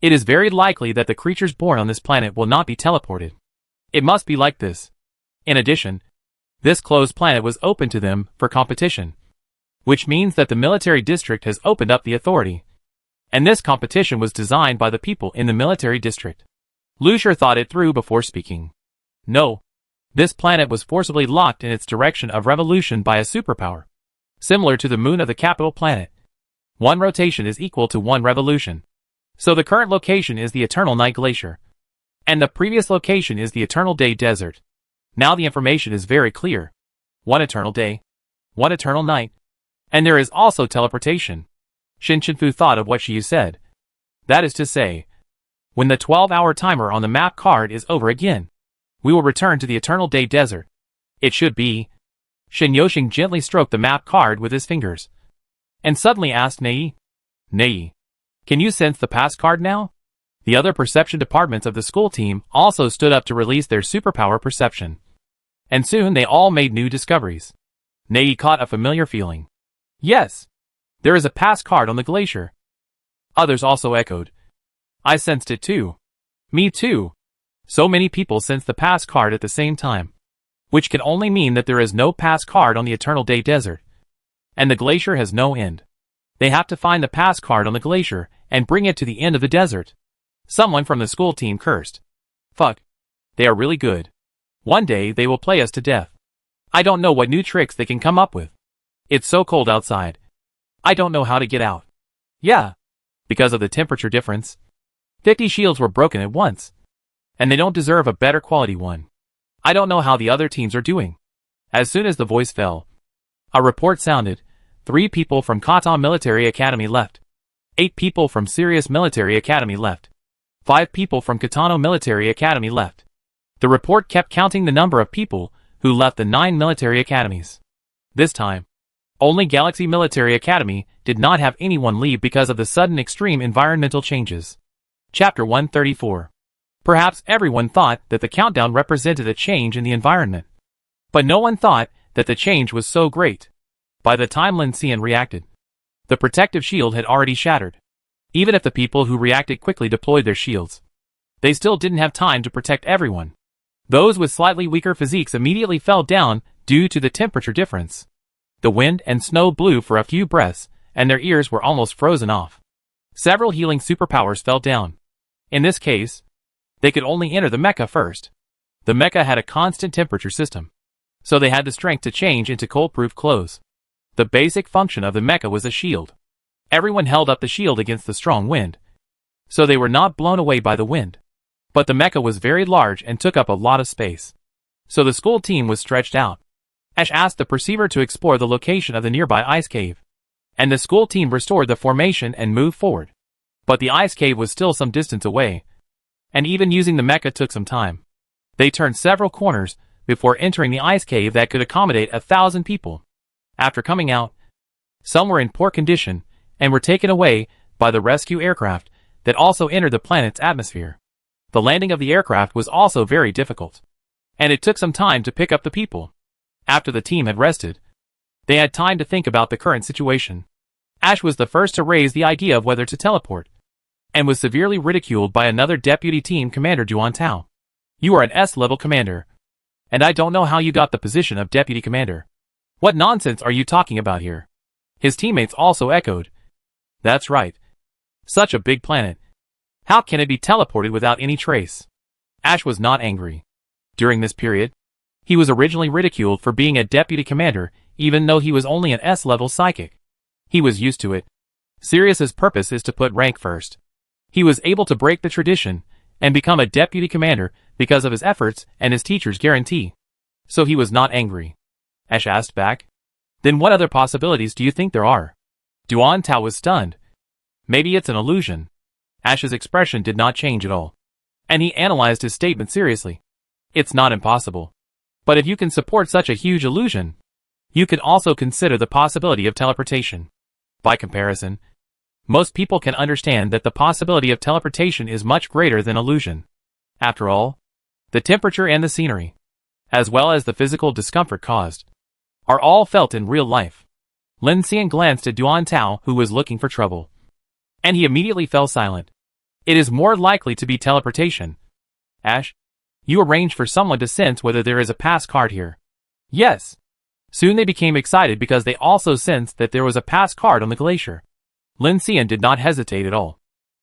It is very likely that the creatures born on this planet will not be teleported. It must be like this. In addition, this closed planet was open to them for competition, which means that the military district has opened up the authority. And this competition was designed by the people in the military district. Lucier thought it through before speaking. No. This planet was forcibly locked in its direction of revolution by a superpower, similar to the moon of the capital planet. One rotation is equal to one revolution. So the current location is the Eternal Night Glacier, and the previous location is the Eternal Day Desert. Now the information is very clear. One eternal day, one eternal night, and there is also teleportation. Shinfu thought of what she said. That is to say, when the 12-hour timer on the map card is over again, we will return to the Eternal Day Desert. It should be. Shin gently stroked the map card with his fingers, and suddenly asked Nei. Nei, can you sense the pass card now? The other perception departments of the school team also stood up to release their superpower perception. And soon they all made new discoveries. Nei caught a familiar feeling. Yes, there is a pass card on the glacier. Others also echoed. I sensed it too. Me too. So many people sensed the pass card at the same time, which can only mean that there is no pass card on the Eternal Day Desert. And the glacier has no end. They have to find the pass card on the glacier and bring it to the end of the desert. Someone from the school team cursed. Fuck. They are really good. One day they will play us to death. I don't know what new tricks they can come up with. It's so cold outside. I don't know how to get out. Yeah. Because of the temperature difference. 50 shields were broken at once. And they don't deserve a better quality one. I don't know how the other teams are doing. As soon as the voice fell, a report sounded. 3 people from Kata Military Academy left. 8 people from Sirius Military Academy left. 5 people from Katano Military Academy left. The report kept counting the number of people who left the 9 military academies. This time, only Galaxy Military Academy did not have anyone leave because of the sudden extreme environmental changes. Chapter 134. Perhaps everyone thought that the countdown represented a change in the environment. But no one thought that the change was so great. By the time Lin Xian reacted, the protective shield had already shattered. Even if the people who reacted quickly deployed their shields, they still didn't have time to protect everyone. Those with slightly weaker physiques immediately fell down due to the temperature difference. The wind and snow blew for a few breaths, and their ears were almost frozen off. Several healing superpowers fell down. In this case, they could only enter the mecha first. The mecha had a constant temperature system, so they had the strength to change into cold-proof clothes. The basic function of the mecha was a shield. Everyone held up the shield against the strong wind, so they were not blown away by the wind. But the mecha was very large and took up a lot of space. So the school team was stretched out. Ash asked the perceiver to explore the location of the nearby ice cave, and the school team restored the formation and moved forward. But the ice cave was still some distance away, and even using the mecha took some time. They turned several corners before entering the ice cave that could accommodate 1,000 people. After coming out, some were in poor condition and were taken away by the rescue aircraft that also entered the planet's atmosphere. The landing of the aircraft was also very difficult, and it took some time to pick up the people. After the team had rested, they had time to think about the current situation. Ash was the first to raise the idea of whether to teleport, and was severely ridiculed by another deputy team commander, Tonl. You are an S-level commander, and I don't know how you got the position of deputy commander. What nonsense are you talking about here? His teammates also echoed. That's right. Such a big planet. How can it be teleported without any trace? Ash was not angry. During this period, he was originally ridiculed for being a deputy commander, even though he was only an S-level psychic. He was used to it. Sirius's purpose is to put rank first. He was able to break the tradition and become a deputy commander because of his efforts and his teacher's guarantee. So he was not angry. Ash asked back. Then what other possibilities do you think there are? Tonl was stunned. Maybe it's an illusion. Ash's expression did not change at all, and he analyzed his statement seriously. It's not impossible. But if you can support such a huge illusion, you can also consider the possibility of teleportation. By comparison, most people can understand that the possibility of teleportation is much greater than illusion. After all, the temperature and the scenery, as well as the physical discomfort caused, are all felt in real life. Lin Xian glanced at Tonl, who was looking for trouble, and he immediately fell silent. It is more likely to be teleportation. Ash, you arrange for someone to sense whether there is a pass card here. Yes. Soon they became excited because they also sensed that there was a pass card on the glacier. Lin Xian did not hesitate at all.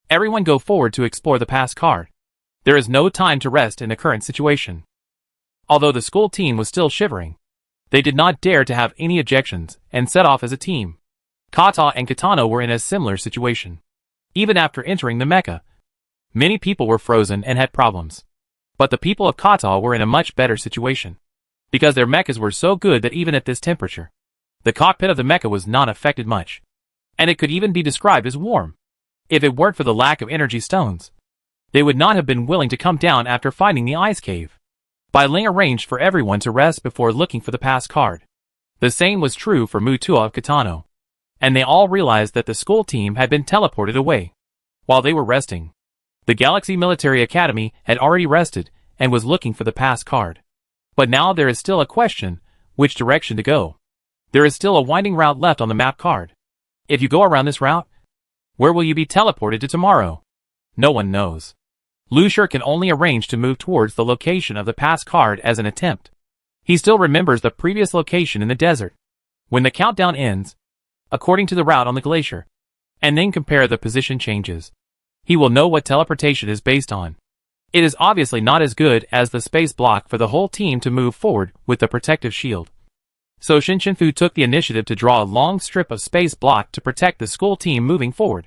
Everyone go forward to explore the pass card. There is no time to rest in the current situation. Although the school team was still shivering, they did not dare to have any objections and set off as a team. Kata and Kitano were in a similar situation. Even after entering the mecha, many people were frozen and had problems. But the people of Kata were in a much better situation, because their mechas were so good that even at this temperature, the cockpit of the mecha was not affected much, and it could even be described as warm. If it weren't for the lack of energy stones, they would not have been willing to come down after finding the ice cave. Bai Ling arranged for everyone to rest before looking for the pass card. The same was true for Mutua of Kitano, and they all realized that the school team had been teleported away. While they were resting, the Galaxy Military Academy had already rested and was looking for the pass card. But now there is still a question, which direction to go. There is still a winding route left on the map card. If you go around this route, where will you be teleported to tomorrow? No one knows. Lu Shur can only arrange to move towards the location of the pass card as an attempt. He still remembers the previous location in the desert. When the countdown ends, according to the route on the glacier, and then compare the position changes, he will know what teleportation is based on. It is obviously not as good as the space block for the whole team to move forward with the protective shield. So Shinshinfu took the initiative to draw a long strip of space block to protect the school team moving forward.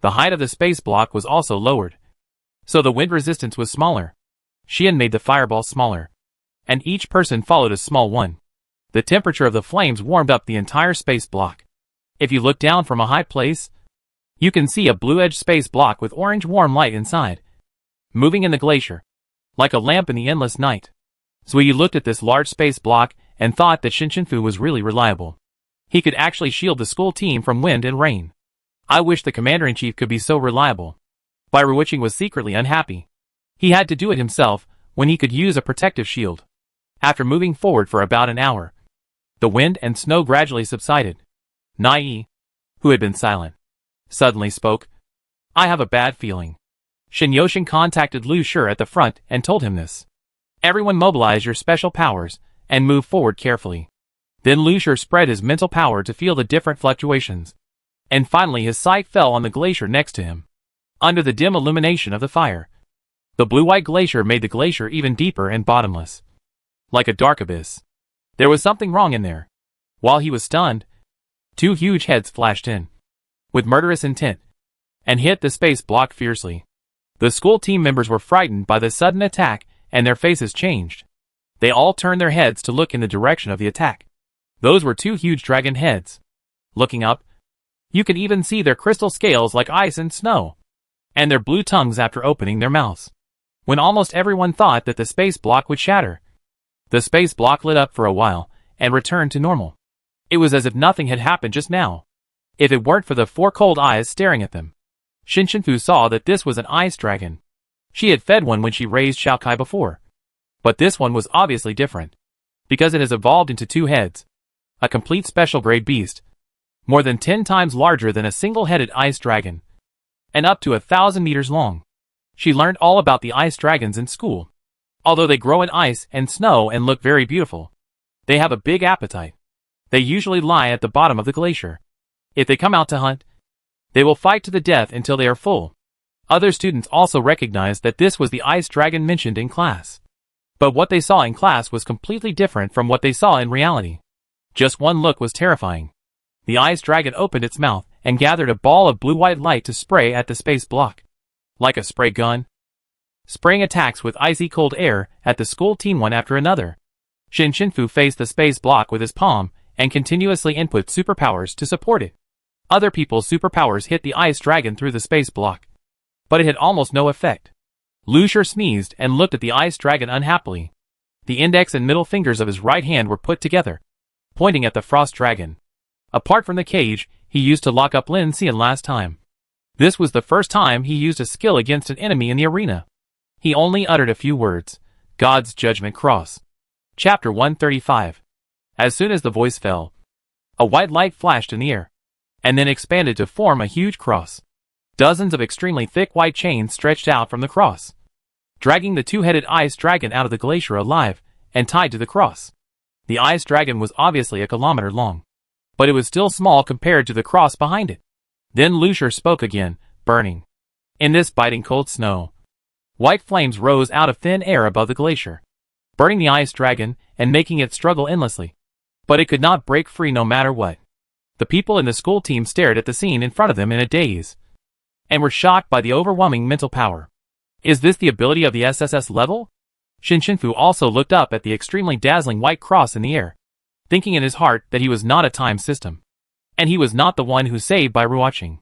The height of the space block was also lowered, so the wind resistance was smaller. Xian made the fireball smaller, and each person followed a small one. The temperature of the flames warmed up the entire space block. If you look down from a high place, you can see a blue-edged space block with orange warm light inside, moving in the glacier, like a lamp in the endless night. So you looked at this large space block and thought that Shinshinfu was really reliable. He could actually shield the school team from wind and rain. I wish the commander-in-chief could be so reliable. Bai Ruiqing was secretly unhappy. He had to do it himself when he could use a protective shield. After moving forward for about an hour, the wind and snow gradually subsided. Nai, who had been silent, suddenly spoke. I have a bad feeling. Shin Yoshin contacted Lu Shur at the front and told him this. Everyone mobilize your special powers and move forward carefully. Then Lu Shur spread his mental power to feel the different fluctuations. And finally his sight fell on the glacier next to him. Under the dim illumination of the fire, the blue-white glacier made the glacier even deeper and bottomless, like a dark abyss. There was something wrong in there. While he was stunned, two huge heads flashed in, with murderous intent, and hit the space block fiercely. The school team members were frightened by the sudden attack, and their faces changed. They all turned their heads to look in the direction of the attack. Those were two huge dragon heads. Looking up, you could even see their crystal scales like ice and snow, and their blue tongues after opening their mouths. When almost everyone thought that the space block would shatter, the space block lit up for a while and returned to normal. It was as if nothing had happened just now. If it weren't for the four cold eyes staring at them. Shinshinfu saw that this was an ice dragon. She had fed one when she raised Xiaokai before. But this one was obviously different, because it has evolved into two heads. A complete special grade beast, more than 10 times larger than a single-headed ice dragon, and up to 1,000 meters long. She learned all about the ice dragons in school. Although they grow in ice and snow and look very beautiful, they have a big appetite. They usually lie at the bottom of the glacier. If they come out to hunt, they will fight to the death until they are full. Other students also recognized that this was the ice dragon mentioned in class. But what they saw in class was completely different from what they saw in reality. Just one look was terrifying. The ice dragon opened its mouth and gathered a ball of blue-white light to spray at the space block. Like a spray gun, spraying attacks with icy cold air at the school team one after another. Shinshinfu faced the space block with his palm and continuously input superpowers to support it. Other people's superpowers hit the ice dragon through the space block, but it had almost no effect. Lucier sneezed and looked at the ice dragon unhappily. The index and middle fingers of his right hand were put together, pointing at the frost dragon. Apart from the cage he used to lock up Lin Xian last time, this was the first time he used a skill against an enemy in the arena. He only uttered a few words. God's Judgment Cross. Chapter 135. As soon as the voice fell, a white light flashed in the air, and then expanded to form a huge cross. Dozens of extremely thick white chains stretched out from the cross, dragging the two-headed ice dragon out of the glacier alive and tied to the cross. The ice dragon was obviously a kilometer long, but it was still small compared to the cross behind it. Then Lucier spoke again, burning. In this biting cold snow, white flames rose out of thin air above the glacier, burning the ice dragon and making it struggle endlessly. But it could not break free no matter what. The people in the school team stared at the scene in front of them in a daze, and were shocked by the overwhelming mental power. Is this the ability of the SSS level? Shinshinfu also looked up at the extremely dazzling white cross in the air, thinking in his heart that he was not a time system, and he was not the one who saved by rewatching.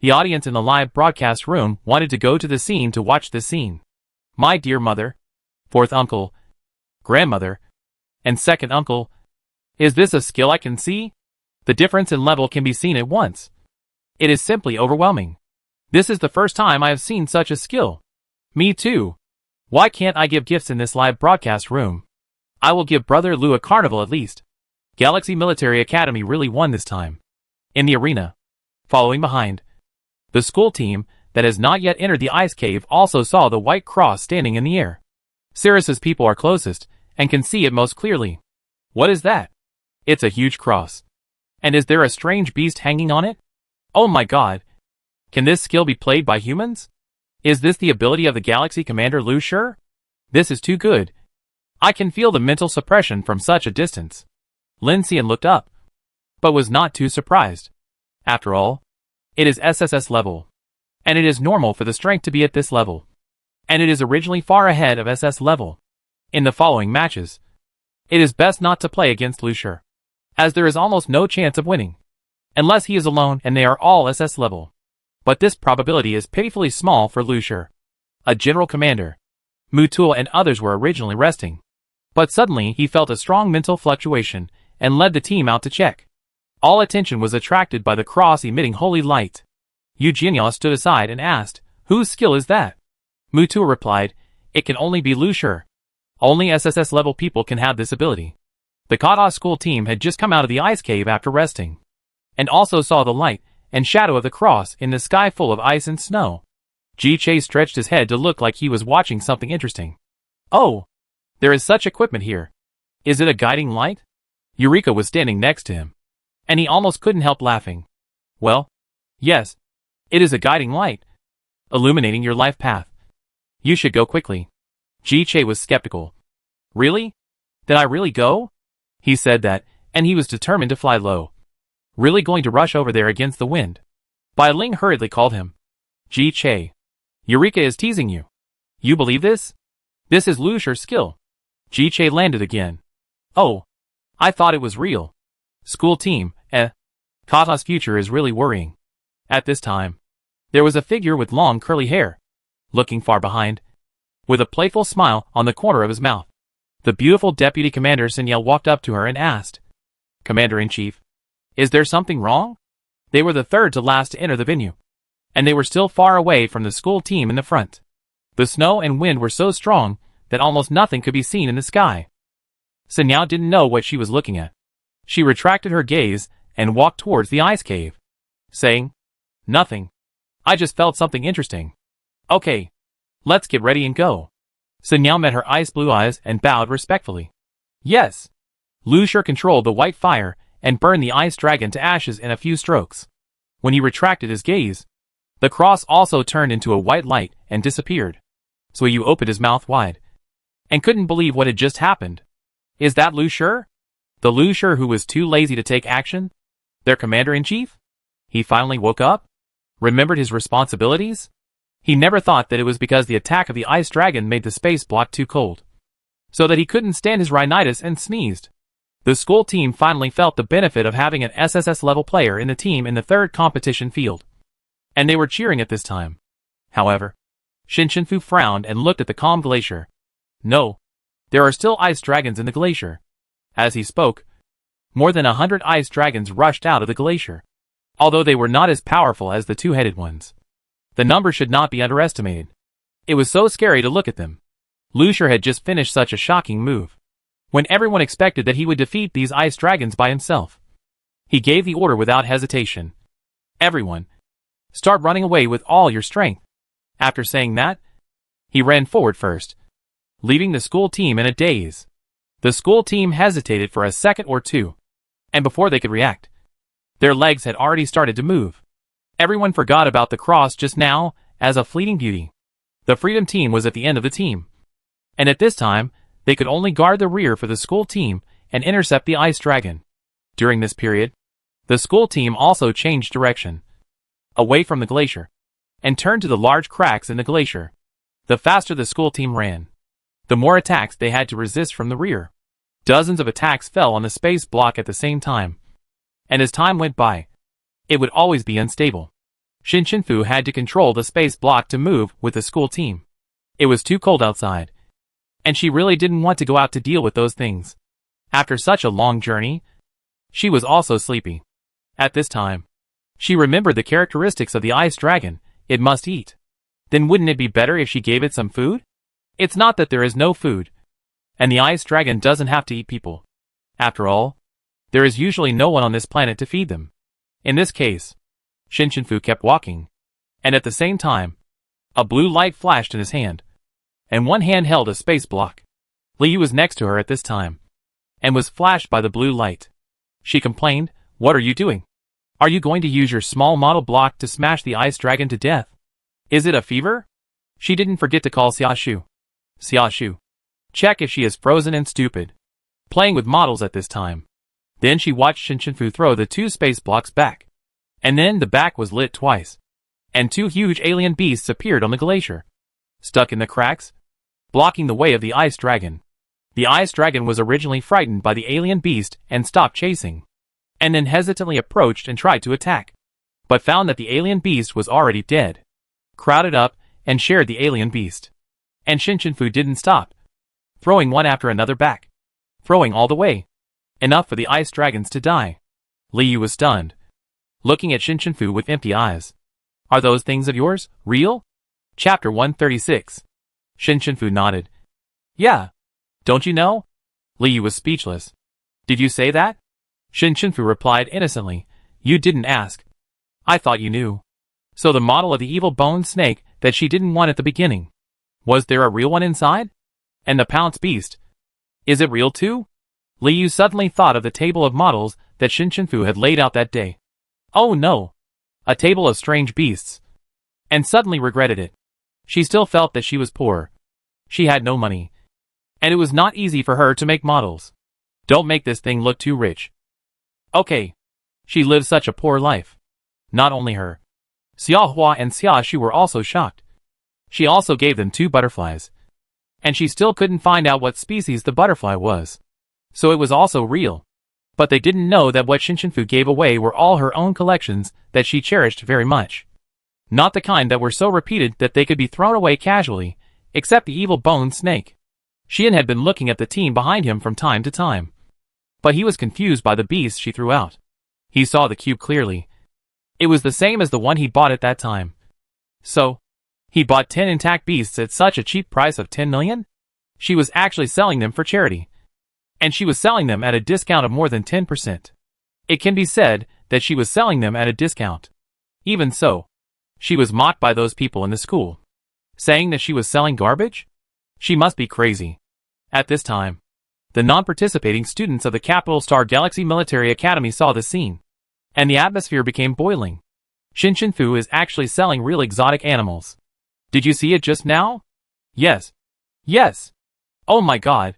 The audience in the live broadcast room wanted to go to the scene to watch this scene. My dear mother, fourth uncle, grandmother, and second uncle, is this a skill I can see? The difference in level can be seen at once. It is simply overwhelming. This is the first time I have seen such a skill. Me too. Why can't I give gifts in this live broadcast room? I will give Brother Lu a carnival at least. Galaxy Military Academy really won this time. In the arena, following behind, the school team that has not yet entered the ice cave also saw the white cross standing in the air. Sirius's people are closest and can see it most clearly. What is that? It's a huge cross. And is there a strange beast hanging on it? Oh my god. Can this skill be played by humans? Is this the ability of the Galaxy Commander Lucier? This is too good. I can feel the mental suppression from such a distance. Lin Xian looked up, but was not too surprised. After all, it is SSS level, and it is normal for the strength to be at this level. And it is originally far ahead of SS level. In the following matches, it is best not to play against Lucier, as there is almost no chance of winning, unless he is alone and they are all SS level. But this probability is pitifully small for Lucier. A general commander, Mutul and others were originally resting, but suddenly he felt a strong mental fluctuation and led the team out to check. All attention was attracted by the cross emitting holy light. Eugenia stood aside and asked, "Whose skill is that?" Mutul replied, "It can only be Lucier. Only SSS level people can have this ability." The Kata school team had just come out of the ice cave after resting, and also saw the light and shadow of the cross in the sky full of ice and snow. Ji Che stretched his head to look like he was watching something interesting. "Oh, there is such equipment here. Is it a guiding light?" Eureka was standing next to him, and he almost couldn't help laughing. "Well, yes, it is a guiding light, illuminating your life path. You should go quickly." Ji Che was skeptical. "Really? Did I really go?" He said that, and he was determined to fly low. "Really going to rush over there against the wind?" Bai Ling hurriedly called him. "Ji Che, Eureka is teasing you. You believe this? This is Lucier's skill. Ji-Che landed again. Oh. I thought it was real. School team, Kata's future is really worrying. At this time, there was a figure with long curly hair, looking far behind, with a playful smile on the corner of his mouth. The beautiful Deputy Commander Tonl walked up to her and asked, Commander-in-Chief, is there something wrong? They were the third to last to enter the venue, and they were still far away from the school team in the front. The snow and wind were so strong that almost nothing could be seen in the sky. Tonl didn't know what she was looking at. She retracted her gaze and walked towards the ice cave, saying, Nothing. I just felt something interesting. Okay. Let's get ready and go. Tonl met her ice blue eyes and bowed respectfully. Yes. Lu Shi controlled the white fire and burned the ice dragon to ashes in a few strokes. When he retracted his gaze, the cross also turned into a white light and disappeared. So Yu opened his mouth wide and couldn't believe what had just happened. Is that Lu Shi? The Lu Shi who was too lazy to take action? Their commander-in-chief? He finally woke up? Remembered his responsibilities? He never thought that it was because the attack of the ice dragon made the space block too cold, so that he couldn't stand his rhinitis and sneezed. The school team finally felt the benefit of having an SSS-level player in the team in the third competition field, and they were cheering at this time. However, Shinshinfu frowned and looked at the calm glacier. No, there are still ice dragons in the glacier. As he spoke, more than 100 ice dragons rushed out of the glacier, although they were not as powerful as the two-headed ones. The number should not be underestimated. It was so scary to look at them. Lu Shi had just finished such a shocking move, when everyone expected that he would defeat these ice dragons by himself. He gave the order without hesitation. Everyone, start running away with all your strength. After saying that, he ran forward first, leaving the school team in a daze. The school team hesitated for a second or two, and before they could react, their legs had already started to move. Everyone forgot about the cross just now as a fleeting beauty. The Freedom team was at the end of the team, and at this time, they could only guard the rear for the school team and intercept the ice dragon. During this period, the school team also changed direction, away from the glacier, and turned to the large cracks in the glacier. The faster the school team ran, the more attacks they had to resist from the rear. Dozens of attacks fell on the space block at the same time, and as time went by, it would always be unstable. Shinshinfu had to control the space block to move with the school team. It was too cold outside, and she really didn't want to go out to deal with those things. After such a long journey, she was also sleepy. At this time, she remembered the characteristics of the ice dragon. It must eat. Then wouldn't it be better if she gave it some food? It's not that there is no food, and the ice dragon doesn't have to eat people. After all, there is usually no one on this planet to feed them. In this case, Shinshinfu kept walking, and at the same time, a blue light flashed in his hand, and one hand held a space block. Liu was next to her at this time, and was flashed by the blue light. She complained, "What are you doing? Are you going to use your small model block to smash the ice dragon to death? Is it a fever?" She didn't forget to call Xiaoshu. Xiaoshu, check if she is frozen and stupid. Playing with models at this time. Then she watched Shinshinfu throw the two space blocks back. And then the back was lit twice, and two huge alien beasts appeared on the glacier, stuck in the cracks, blocking the way of the ice dragon. The ice dragon was originally frightened by the alien beast and stopped chasing, and then hesitantly approached and tried to attack, but found that the alien beast was already dead, crowded up and shared the alien beast. And Shinshinfu didn't stop, throwing one after another back, throwing all the way, enough for the ice dragons to die. Liu was stunned, looking at Shinshinfu with empty eyes. Are those things of yours real? Chapter 136. Shinshinfu nodded. Yeah. Don't you know? Liu was speechless. Did you say that? Shinshinfu replied innocently. You didn't ask. I thought you knew. So the model of the evil bone snake that she didn't want at the beginning. Was there a real one inside? And the pounce beast. Is it real too? Liu suddenly thought of the table of models that Shinshinfu had laid out that day. Oh no! A table of strange beasts. And suddenly regretted it. She still felt that she was poor. She had no money. And it was not easy for her to make models. Don't make this thing look too rich. Okay. She lived such a poor life. Not only her. Xiaohua and Xiaoshu were also shocked. She also gave them two butterflies. and she still couldn't find out what species the butterfly was. So it was also real. But they didn't know that what Shinshinfu gave away were all her own collections that she cherished very much. Not the kind that were so repeated that they could be thrown away casually, except the evil bone snake. Xian had been looking at the team behind him from time to time. But he was confused by the beasts she threw out. He saw the cube clearly. It was the same as the one he bought at that time. So, he bought 10 intact beasts at such a cheap price of 10 million? She was actually selling them for charity. And she was selling them at a discount of more than 10%. It can be said that she was selling them at a discount. Even so, she was mocked by those people in the school, saying that she was selling garbage? She must be crazy. At this time, the non-participating students of the Capital Star Galaxy Military Academy saw the scene, and the atmosphere became boiling. Shinshinfu is actually selling real exotic animals. Did you see it just now? Yes. Yes. Oh my god.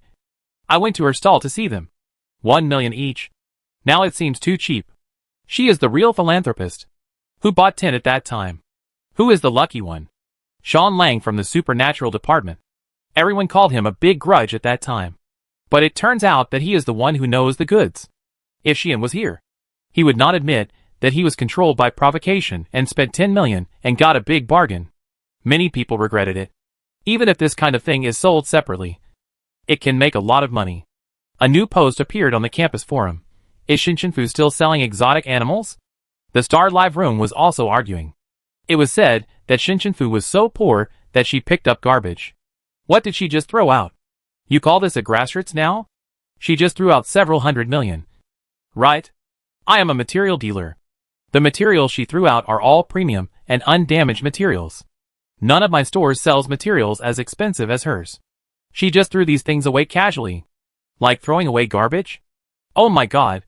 I went to her stall to see them. 1 million each. Now it seems too cheap. She is the real philanthropist. Who bought 10 at that time? Who is the lucky one? Sean Lang from the supernatural department. Everyone called him a big grudge at that time. But it turns out that he is the one who knows the goods. If Xian was here, he would not admit that he was controlled by provocation and spent 10 million and got a big bargain. Many people regretted it. Even if this kind of thing is sold separately, it can make a lot of money. A new post appeared on the campus forum. Is Shinshinfu still selling exotic animals? The Star Live room was also arguing. It was said that Shinshinfu was so poor that she picked up garbage. What did she just throw out? You call this a grassroots now? She just threw out several 100 million. Right? I am a material dealer. The materials she threw out are all premium and undamaged materials. None of my stores sells materials as expensive as hers. She just threw these things away casually. Like throwing away garbage? Oh my god.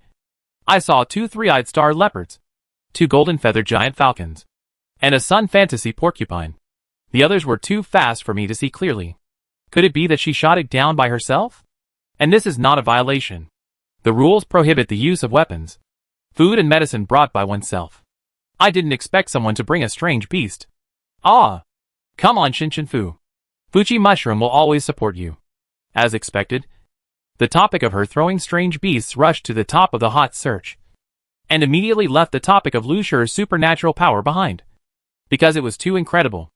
I saw 2 three-eyed star leopards, 2 golden-feathered giant falcons, and a sun fantasy porcupine. The others were too fast for me to see clearly. Could it be that she shot it down by herself? And this is not a violation. The rules prohibit the use of weapons, food and medicine brought by oneself. I didn't expect someone to bring a strange beast. Ah! Come on, Shinshinfu. Fuji Mushroom will always support you. As expected, the topic of her throwing strange beasts rushed to the top of the hot search, and immediately left the topic of Lu Shi's supernatural power behind. Because it was too incredible.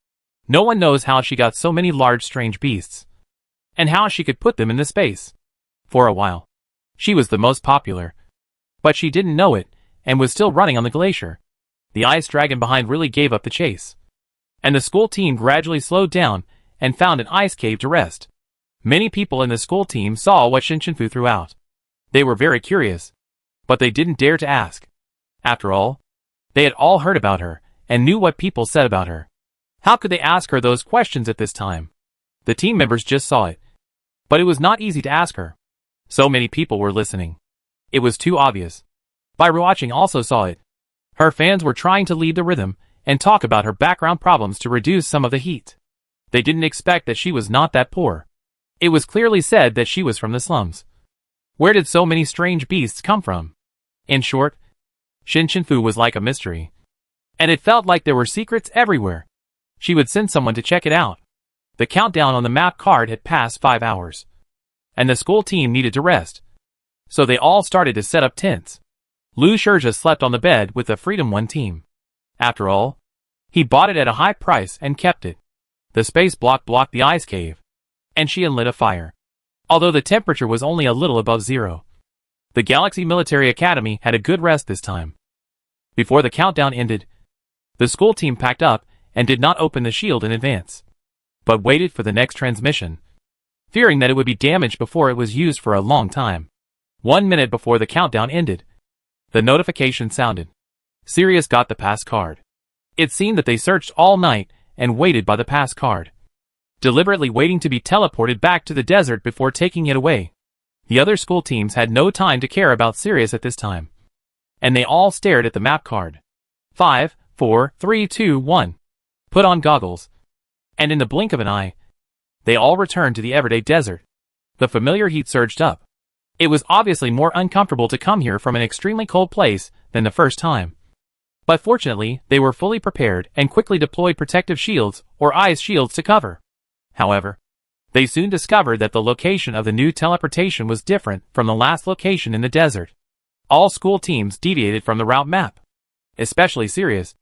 No one knows how she got so many large strange beasts, and how she could put them in the space. For a while, she was the most popular. But she didn't know it, and was still running on the glacier. The ice dragon behind really gave up the chase, and the school team gradually slowed down and found an ice cave to rest. Many people in the school team saw what Shinshinfu threw out. They were very curious, but they didn't dare to ask. After all, they had all heard about her, and knew what people said about her. How could they ask her those questions at this time? The team members just saw it. But it was not easy to ask her. So many people were listening. It was too obvious. By watching also saw it. Her fans were trying to lead the rhythm, and talk about her background problems to reduce some of the heat. They didn't expect that she was not that poor. It was clearly said that she was from the slums. Where did so many strange beasts come from? In short, Shinshinfu was like a mystery. And it felt like there were secrets everywhere. She would send someone to check it out. The countdown on the map card had passed 5 hours. And the school team needed to rest. So they all started to set up tents. Lu Shi slept on the bed with the Freedom 1 team. After all, he bought it at a high price and kept it. The space blocked the ice cave, and Xian lit a fire. Although the temperature was only a little above zero. The Galaxy Military Academy had a good rest this time. Before the countdown ended, the school team packed up and did not open the shield in advance, but waited for the next transmission, fearing that it would be damaged before it was used for a long time. 1 minute before the countdown ended, the notification sounded. Sirius got the pass card. It seemed that they searched all night and waited by the pass card, deliberately waiting to be teleported back to the desert before taking it away. The other school teams had no time to care about Sirius at this time, and they all stared at the map card. 5, 4, 3, 2, 1. Put on goggles, and in the blink of an eye, they all returned to the everyday desert. The familiar heat surged up. It was obviously more uncomfortable to come here from an extremely cold place than the first time. But fortunately, they were fully prepared and quickly deployed protective shields or ice shields to cover. However, They soon discovered that the location of the new teleportation was different from the last location in the desert. All school teams deviated from the route map, especially Sirius,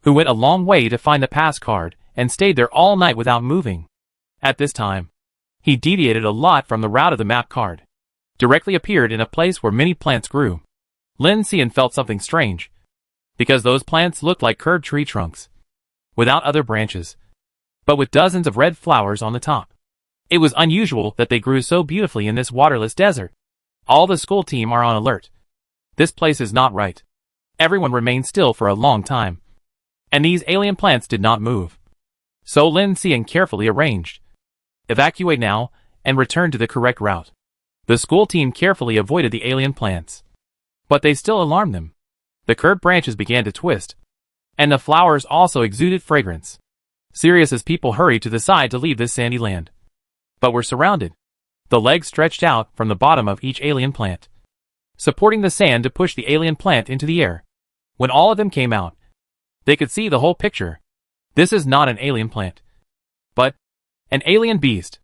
who went a long way to find the pass card and stayed there all night without moving. At this time, he deviated a lot from the route of the map card. Directly appeared in a place where many plants grew. Lin Xian felt something strange, because those plants looked like curved tree trunks, without other branches, but with dozens of red flowers on the top. It was unusual that they grew so beautifully in this waterless desert. All the school team are on alert. This place is not right. Everyone remained still for a long time, and these alien plants did not move. So Lin Xian carefully arranged, evacuate now and return to the correct route. The school team carefully avoided the alien plants, but they still alarmed them. The curved branches began to twist, and the flowers also exuded fragrance. Sirius's people hurried to the side to leave this sandy land, but were surrounded. The legs stretched out from the bottom of each alien plant, supporting the sand to push the alien plant into the air. When all of them came out, they could see the whole picture. This is not an alien plant, but an alien beast.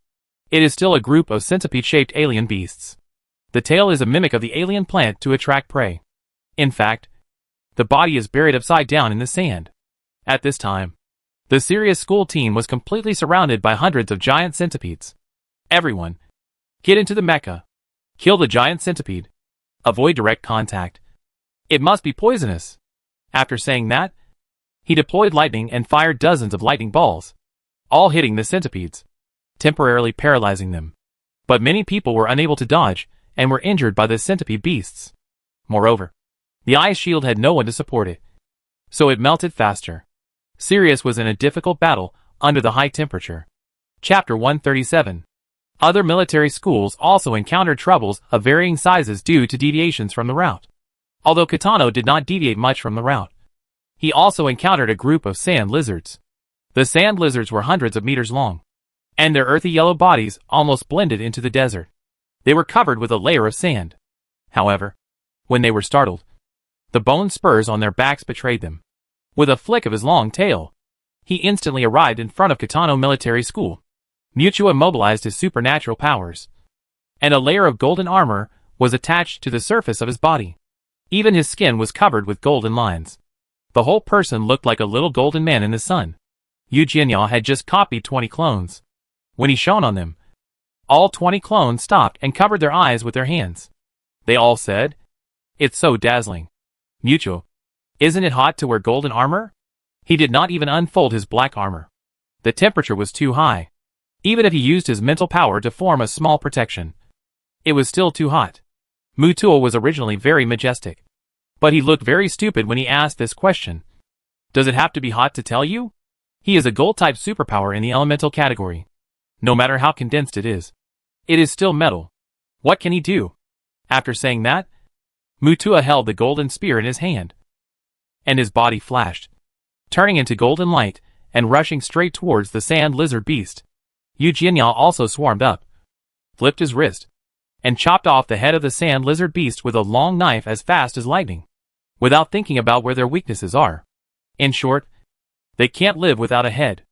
It is still a group of centipede-shaped alien beasts. The tail is a mimic of the alien plant to attract prey. In fact, the body is buried upside down in the sand. At this time, the Sirius school team was completely surrounded by hundreds of giant centipedes. Everyone, get into the mecha. Kill the giant centipede. Avoid direct contact. It must be poisonous. After saying that, he deployed lightning and fired dozens of lightning balls, all hitting the centipedes, temporarily paralyzing them. But many people were unable to dodge and were injured by the centipede beasts. Moreover, the ice shield had no one to support it, so it melted faster. Sirius was in a difficult battle under the high temperature. Chapter 137. Other military schools also encountered troubles of varying sizes due to deviations from the route. Although Kitano did not deviate much from the route, he also encountered a group of sand lizards. The sand lizards were hundreds of meters long, and their earthy yellow bodies almost blended into the desert. They were covered with a layer of sand. However, when they were startled, the bone spurs on their backs betrayed them. With a flick of his long tail, he instantly arrived in front of Kitano Military School. Mutua mobilized his supernatural powers, and a layer of golden armor was attached to the surface of his body. Even his skin was covered with golden lines. The whole person looked like a little golden man in the sun. Yu Jianya had just copied 20 clones. When he shone on them, all 20 clones stopped and covered their eyes with their hands. They all said, "It's so dazzling. Mutua, isn't it hot to wear golden armor?" He did not even unfold his black armor. The temperature was too high. Even if he used his mental power to form a small protection, it was still too hot. Mutua was originally very majestic, but he looked very stupid when he asked this question. Does it have to be hot to tell you? He is a gold-type superpower in the elemental category. No matter how condensed it is still metal. What can he do? After saying that, Mutua held the golden spear in his hand, and his body flashed, turning into golden light and rushing straight towards the sand lizard beast. Yu Jianya also swarmed up, flipped his wrist, and chopped off the head of the sand lizard beast with a long knife as fast as lightning, without thinking about where their weaknesses are. In short, they can't live without a head.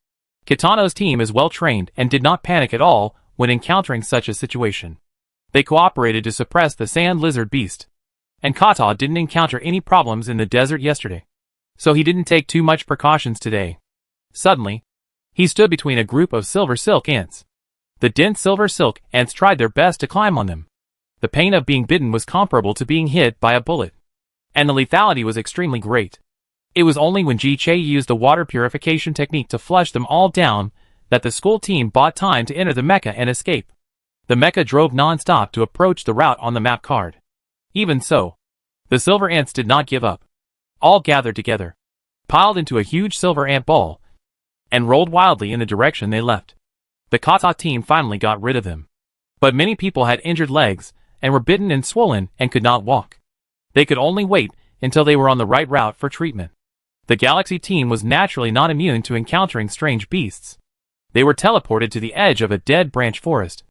Kitano's team is well trained and did not panic at all when encountering such a situation. They cooperated to suppress the sand lizard beast. And Kata didn't encounter any problems in the desert yesterday, so he didn't take too much precautions today. Suddenly, he stood between a group of silver silk ants. The dense silver silk ants tried their best to climb on them. The pain of being bitten was comparable to being hit by a bullet, and the lethality was extremely great. It was only when Ji Che used the water purification technique to flush them all down that the school team bought time to enter the mecha and escape. The mecha drove non-stop to approach the route on the map card. Even so, the silver ants did not give up. All gathered together, piled into a huge silver ant ball, and rolled wildly in the direction they left. The Kata team finally got rid of them. But many people had injured legs, and were bitten and swollen and could not walk. They could only wait until they were on the right route for treatment. The Galaxy team was naturally not immune to encountering strange beasts. They were teleported to the edge of a dead branch forest.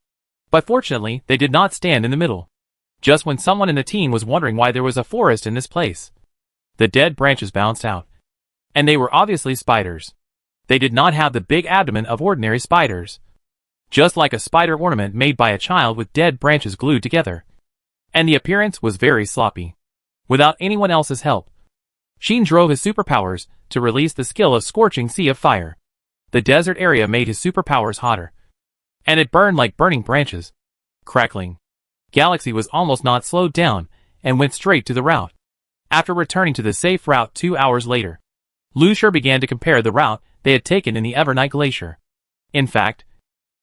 But fortunately, they did not stand in the middle. Just when someone in the team was wondering why there was a forest in this place, the dead branches bounced out. And they were obviously spiders. They did not have the big abdomen of ordinary spiders, just like a spider ornament made by a child with dead branches glued together. And the appearance was very sloppy. Without anyone else's help, Sheen drove his superpowers to release the skill of scorching sea of fire. The desert area made his superpowers hotter, and it burned like burning branches. Crackling. Galaxy was almost not slowed down and went straight to the route. After returning to the safe route 2 hours later, Lucier began to compare the route they had taken in the Evernight Glacier. In fact,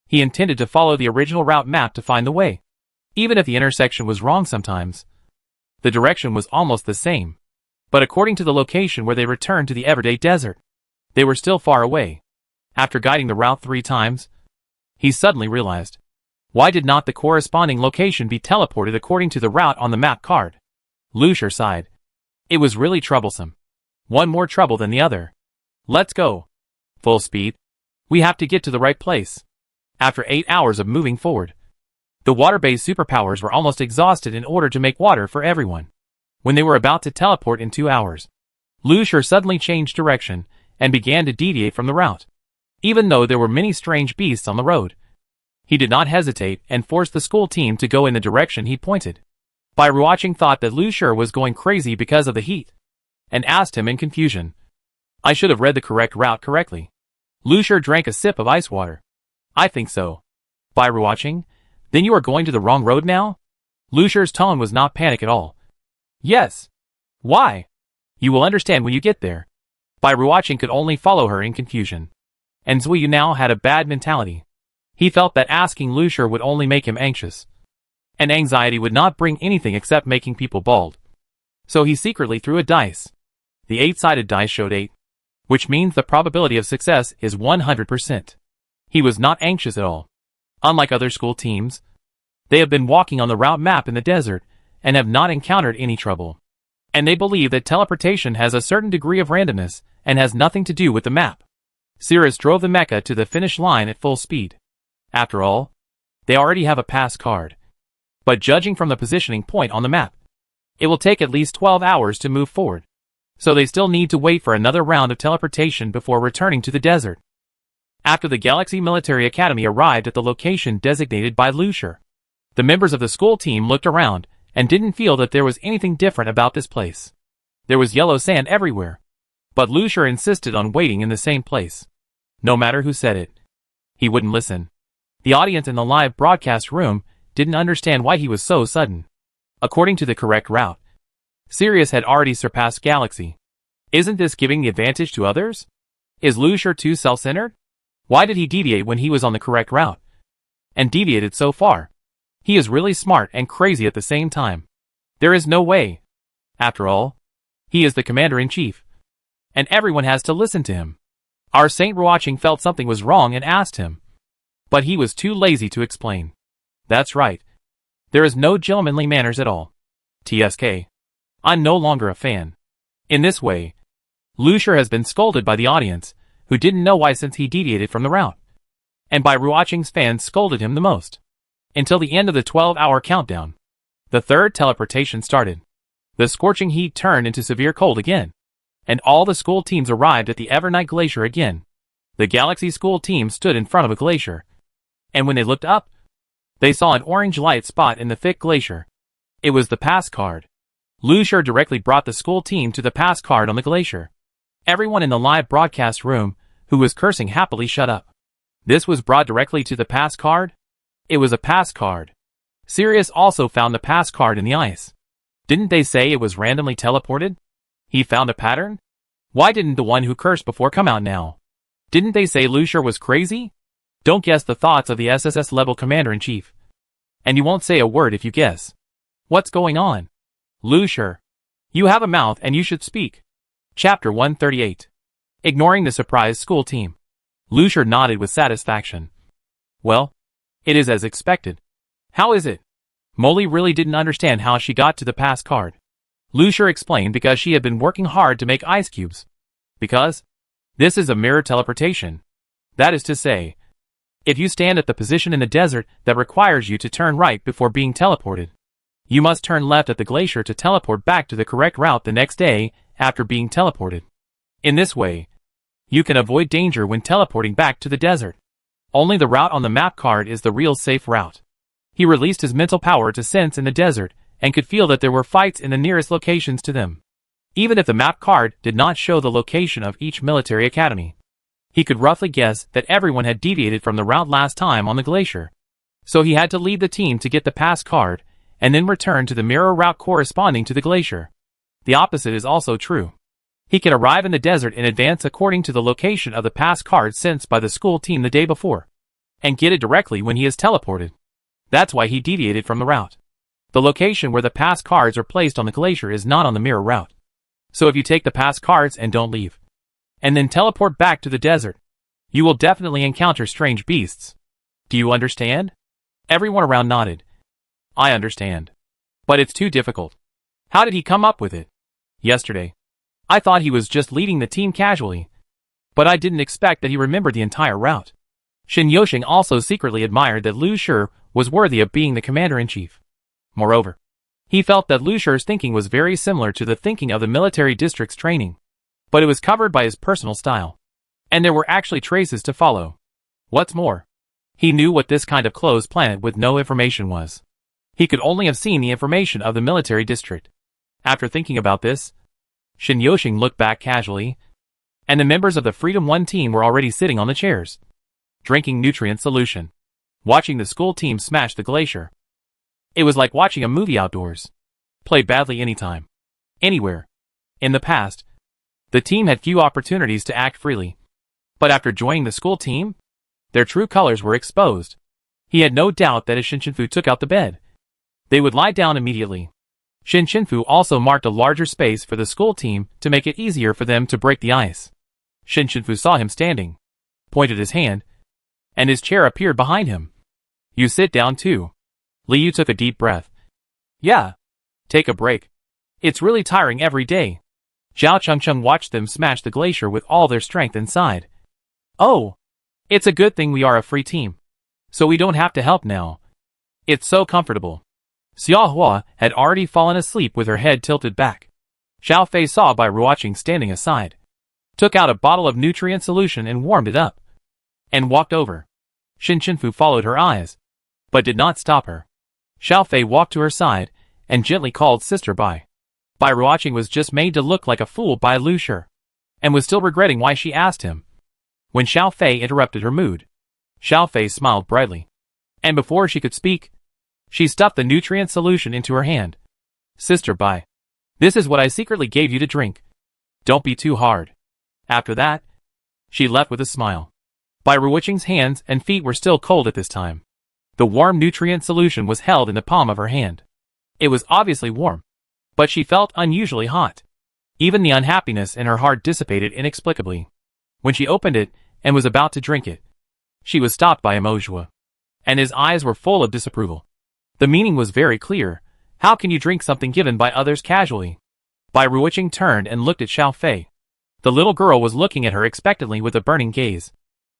he intended to follow the original route map to find the way. Even if the intersection was wrong sometimes, the direction was almost the same. But according to the location where they returned to the everyday desert, they were still far away. After guiding the route 3 times, he suddenly realized, why did not the corresponding location be teleported according to the route on the map card? Lucier sighed. It was really troublesome. One more trouble than the other. Let's go. Full speed. We have to get to the right place. After 8 hours of moving forward, the water-based superpowers were almost exhausted in order to make water for everyone. When they were about to teleport in 2 hours, Lucier suddenly changed direction and began to deviate from the route. Even though there were many strange beasts on the road, he did not hesitate and forced the school team to go in the direction he pointed. Watching thought that Lucier was going crazy because of the heat, and asked him in confusion, I should have read the correct route correctly. Lucier drank a sip of ice water. I think so. Watching, then you are going to the wrong road now? Lucier's tone was not panic at all. Yes. Why? You will understand when you get there. Watching could only follow her in confusion. And Zui now had a bad mentality. He felt that asking Lucier would only make him anxious. And anxiety would not bring anything except making people bald. So he secretly threw a dice. The 8-sided dice showed 8, which means the probability of success is 100%. He was not anxious at all. Unlike other school teams, they have been walking on the route map in the desert and have not encountered any trouble. And they believe that teleportation has a certain degree of randomness and has nothing to do with the map. Sirius drove the mecha to the finish line at full speed. After all, they already have a pass card. But judging from the positioning point on the map, it will take at least 12 hours to move forward. So they still need to wait for another round of teleportation before returning to the desert. After the Galaxy Military Academy arrived at the location designated by Lucier, the members of the school team looked around and didn't feel that there was anything different about this place. There was yellow sand everywhere, but Lucier insisted on waiting in the same place. No matter who said it, he wouldn't listen. The audience in the live broadcast room didn't understand why he was so sudden. According to the correct route, Sirius had already surpassed Galaxy. Isn't this giving the advantage to others? Is Lucier too self-centered? Why did he deviate when he was on the correct route? And deviated so far. He is really smart and crazy at the same time. There is no way. After all, he is the commander-in-chief. And everyone has to listen to him. Our Saint Watching felt something was wrong and asked him. But he was too lazy to explain. That's right. There is no gentlemanly manners at all. TSK. I'm no longer a fan. In this way, Lucier has been scolded by the audience, who didn't know why since he deviated from the route. And by Watching's fans scolded him the most. Until the end of the 12-hour countdown. The third teleportation started. The scorching heat turned into severe cold again. And all the school teams arrived at the Evernight Glacier again. The Galaxy school team stood in front of a glacier. And when they looked up, they saw an orange light spot in the thick glacier. It was the pass card. Lucier directly brought the school team to the pass card on the glacier. Everyone in the live broadcast room, who was cursing happily, shut up. This was brought directly to the pass card? It was a pass card. Sirius also found the pass card in the ice. Didn't they say it was randomly teleported? He found a pattern? Why didn't the one who cursed before come out now? Didn't they say Lucier was crazy? Don't guess the thoughts of the SSS level commander-in-chief. And you won't say a word if you guess. What's going on? Lucier. You have a mouth and you should speak. Chapter 138. Ignoring the surprised school team. Lucier nodded with satisfaction. Well, it is as expected. How is it? Molly really didn't understand how she got to the pass card. Lucier explained because she had been working hard to make ice cubes. Because this is a mirror teleportation. That is to say, if you stand at the position in the desert that requires you to turn right before being teleported, you must turn left at the glacier to teleport back to the correct route the next day after being teleported. In this way, you can avoid danger when teleporting back to the desert. Only the route on the map card is the real safe route. He released his mental power to sense in the desert, and could feel that there were fights in the nearest locations to them. Even if the map card did not show the location of each military academy, he could roughly guess that everyone had deviated from the route last time on the glacier. So he had to leave the team to get the pass card, and then return to the mirror route corresponding to the glacier. The opposite is also true. He can arrive in the desert in advance according to the location of the pass card sensed by the school team the day before, and get it directly when he is teleported. That's why he deviated from the route. The location where the pass cards are placed on the glacier is not on the mirror route. So if you take the pass cards and don't leave, and then teleport back to the desert, you will definitely encounter strange beasts. Do you understand? Everyone around nodded. I understand. But it's too difficult. How did he come up with it? Yesterday. I thought he was just leading the team casually. But I didn't expect that he remembered the entire route. Shin Yoshing also secretly admired that Lu Shi was worthy of being the commander-in-chief. Moreover, he felt that Lu Shi's thinking was very similar to the thinking of the military district's training. But it was covered by his personal style. And there were actually traces to follow. What's more, he knew what this kind of closed planet with no information was. He could only have seen the information of the military district. After thinking about this, Shin Yoshing looked back casually, and the members of the Freedom 1 team were already sitting on the chairs, drinking nutrient solution, watching the school team smash the glacier. It was like watching a movie outdoors. Play badly anytime, anywhere. In the past, the team had few opportunities to act freely. But after joining the school team, their true colors were exposed. He had no doubt that as Shin Shinfu took out the bed, they would lie down immediately. Shin Shinfu also marked a larger space for the school team to make it easier for them to break the ice. Shin Shinfu saw him standing, pointed his hand, and his chair appeared behind him. You sit down too. Liu took a deep breath. Yeah. Take a break. It's really tiring every day. Zhao Chengcheng watched them smash the glacier with all their strength and sighed. Oh. It's a good thing we are a free team. So we don't have to help now. It's so comfortable. Xiao Hua had already fallen asleep with her head tilted back. Xiao Fei saw by Ruoqing standing aside, took out a bottle of nutrient solution and warmed it up, and walked over. Shin Shinfu followed her eyes, but did not stop her. Xiao Fei walked to her side and gently called Sister Bai. Bai Ruoqing was just made to look like a fool by Lu Shi, and was still regretting why she asked him. When Xiao Fei interrupted her mood, Xiao Fei smiled brightly, and before she could speak, she stuffed the nutrient solution into her hand. Sister Bai, this is what I secretly gave you to drink. Don't be too hard. After that, she left with a smile. Bai Ruoqing's hands and feet were still cold at this time. The warm nutrient solution was held in the palm of her hand. It was obviously warm, but she felt unusually hot. Even the unhappiness in her heart dissipated inexplicably. When she opened it and was about to drink it, she was stopped by Emojua, and his eyes were full of disapproval. The meaning was very clear. How can you drink something given by others casually? Bai Ruoqing turned and looked at Xiao Fei. The little girl was looking at her expectantly with a burning gaze,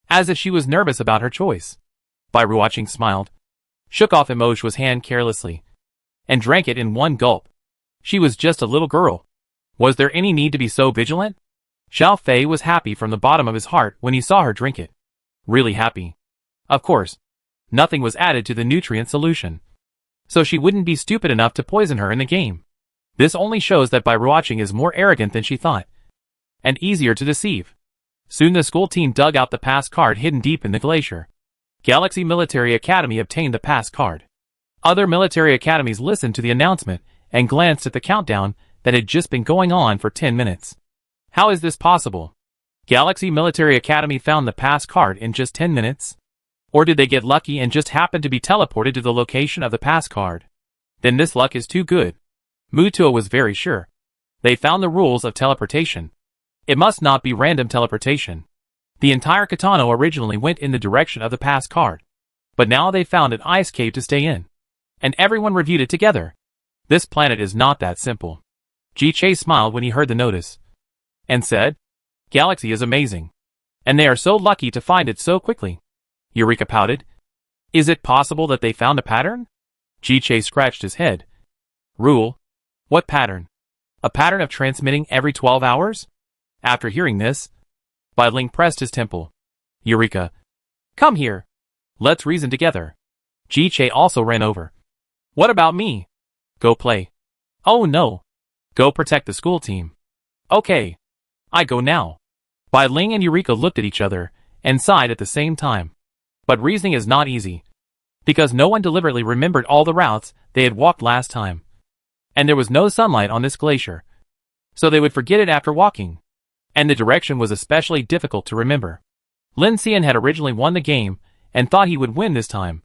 as if she was nervous about her choice. Bai Ruoqing smiled, shook off Emojua's hand carelessly, and drank it in one gulp. She was just a little girl. Was there any need to be so vigilant? Xiao Fei was happy from the bottom of his heart when he saw her drink it. Really happy. Of course, nothing was added to the nutrient solution, so she wouldn't be stupid enough to poison her in the game. This only shows that Bai Ruoqing is more arrogant than she thought, and easier to deceive. Soon the school team dug out the pass card hidden deep in the glacier. Galaxy Military Academy obtained the pass card. Other military academies listened to the announcement and glanced at the countdown that had just been going on for 10 minutes. How is this possible? Galaxy Military Academy found the pass card in just 10 minutes? Or did they get lucky and just happen to be teleported to the location of the pass card? Then this luck is too good. Mutua was very sure. They found the rules of teleportation. It must not be random teleportation. The entire Katano originally went in the direction of the pass card, but now they found an ice cave to stay in, and everyone reviewed it together. This planet is not that simple. Ji-Che smiled when he heard the notice, and said, Galaxy is amazing, and they are so lucky to find it so quickly. Eureka pouted. Is it possible that they found a pattern? Ji-Che scratched his head. Rule? What pattern? A pattern of transmitting every 12 hours? After hearing this, Bai Ling pressed his temple. Eureka. Come here. Let's reason together. Ji-che also ran over. What about me? Go play. Oh no. Go protect the school team. Okay. I go now. Bai Ling and Eureka looked at each other and sighed at the same time. But reasoning is not easy, because no one deliberately remembered all the routes they had walked last time. And there was no sunlight on this glacier, so they would forget it after walking. And the direction was especially difficult to remember. Lin Xian had originally won the game and thought he would win this time,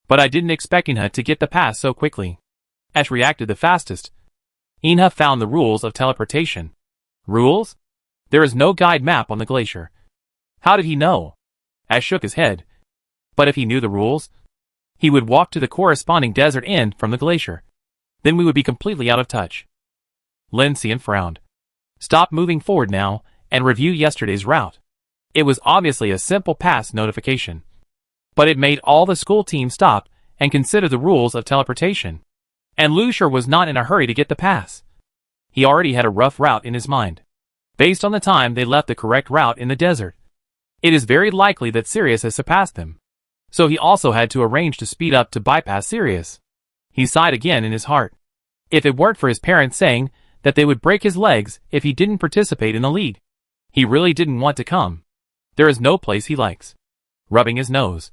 but I didn't expect Inha to get the pass so quickly. Ash reacted the fastest. Inha found the rules of teleportation. Rules? There is no guide map on the glacier. How did he know? Ash shook his head. But if he knew the rules, he would walk to the corresponding desert end from the glacier. Then we would be completely out of touch. Lin Xian frowned. Stop moving forward now and review yesterday's route. It was obviously a simple pass notification, but it made all the school team stop and consider the rules of teleportation. And Lu Shur was not in a hurry to get the pass. He already had a rough route in his mind, based on the time they left the correct route in the desert. It is very likely that Sirius has surpassed them, so he also had to arrange to speed up to bypass Sirius. He sighed again in his heart. If it weren't for his parents saying that they would break his legs if he didn't participate in the league, he really didn't want to come. There is no place he likes. Rubbing his nose,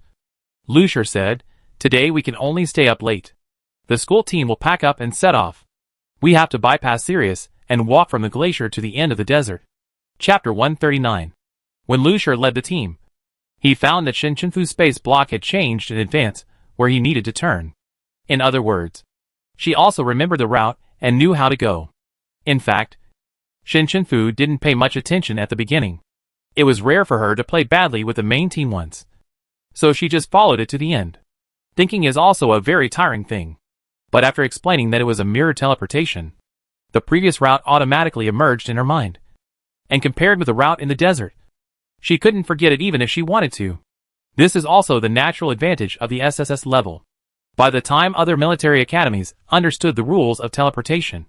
Lu Shur said, today we can only stay up late. The school team will pack up and set off. We have to bypass Sirius and walk from the glacier to the end of the desert. Chapter 139. When Lu Shur led the team, he found that Shin Chenfu's space block had changed in advance where he needed to turn. In other words, she also remembered the route and knew how to go. In fact, Shin Chenfu didn't pay much attention at the beginning. It was rare for her to play badly with the main team once, so she just followed it to the end. Thinking is also a very tiring thing. But after explaining that it was a mirror teleportation, the previous route automatically emerged in her mind. And compared with the route in the desert, she couldn't forget it even if she wanted to. This is also the natural advantage of the SSS level. By the time other military academies understood the rules of teleportation,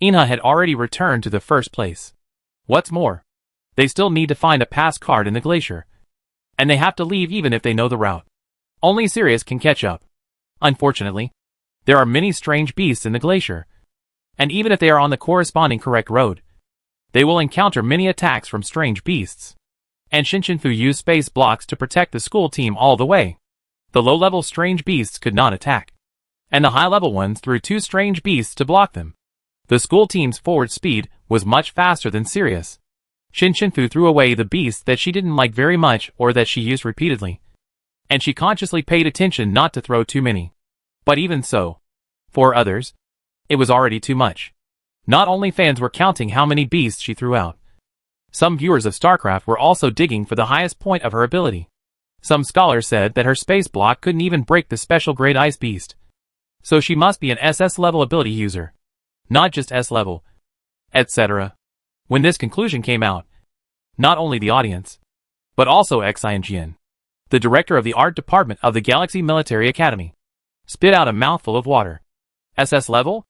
Inha had already returned to the first place. What's more, they still need to find a pass card in the glacier, and they have to leave even if they know the route. Only Sirius can catch up. Unfortunately, there are many strange beasts in the glacier, and even if they are on the corresponding correct road, they will encounter many attacks from strange beasts. And Shin Chenfu used space blocks to protect the school team all the way. The low-level strange beasts could not attack, and the high-level ones threw two strange beasts to block them. The school team's forward speed was much faster than Sirius. Shin Chenfu threw away the beasts that she didn't like very much or that she used repeatedly, and she consciously paid attention not to throw too many. But even so, for others, it was already too much. Not only fans were counting how many beasts she threw out. Some viewers of StarCraft were also digging for the highest point of her ability. Some scholars said that her space block couldn't even break the special grade ice beast. So she must be an SS level ability user, not just S level, etc. When this conclusion came out, not only the audience, but also Accusations, the director of the art department of the Galaxy Military Academy, spit out a mouthful of water. SS level?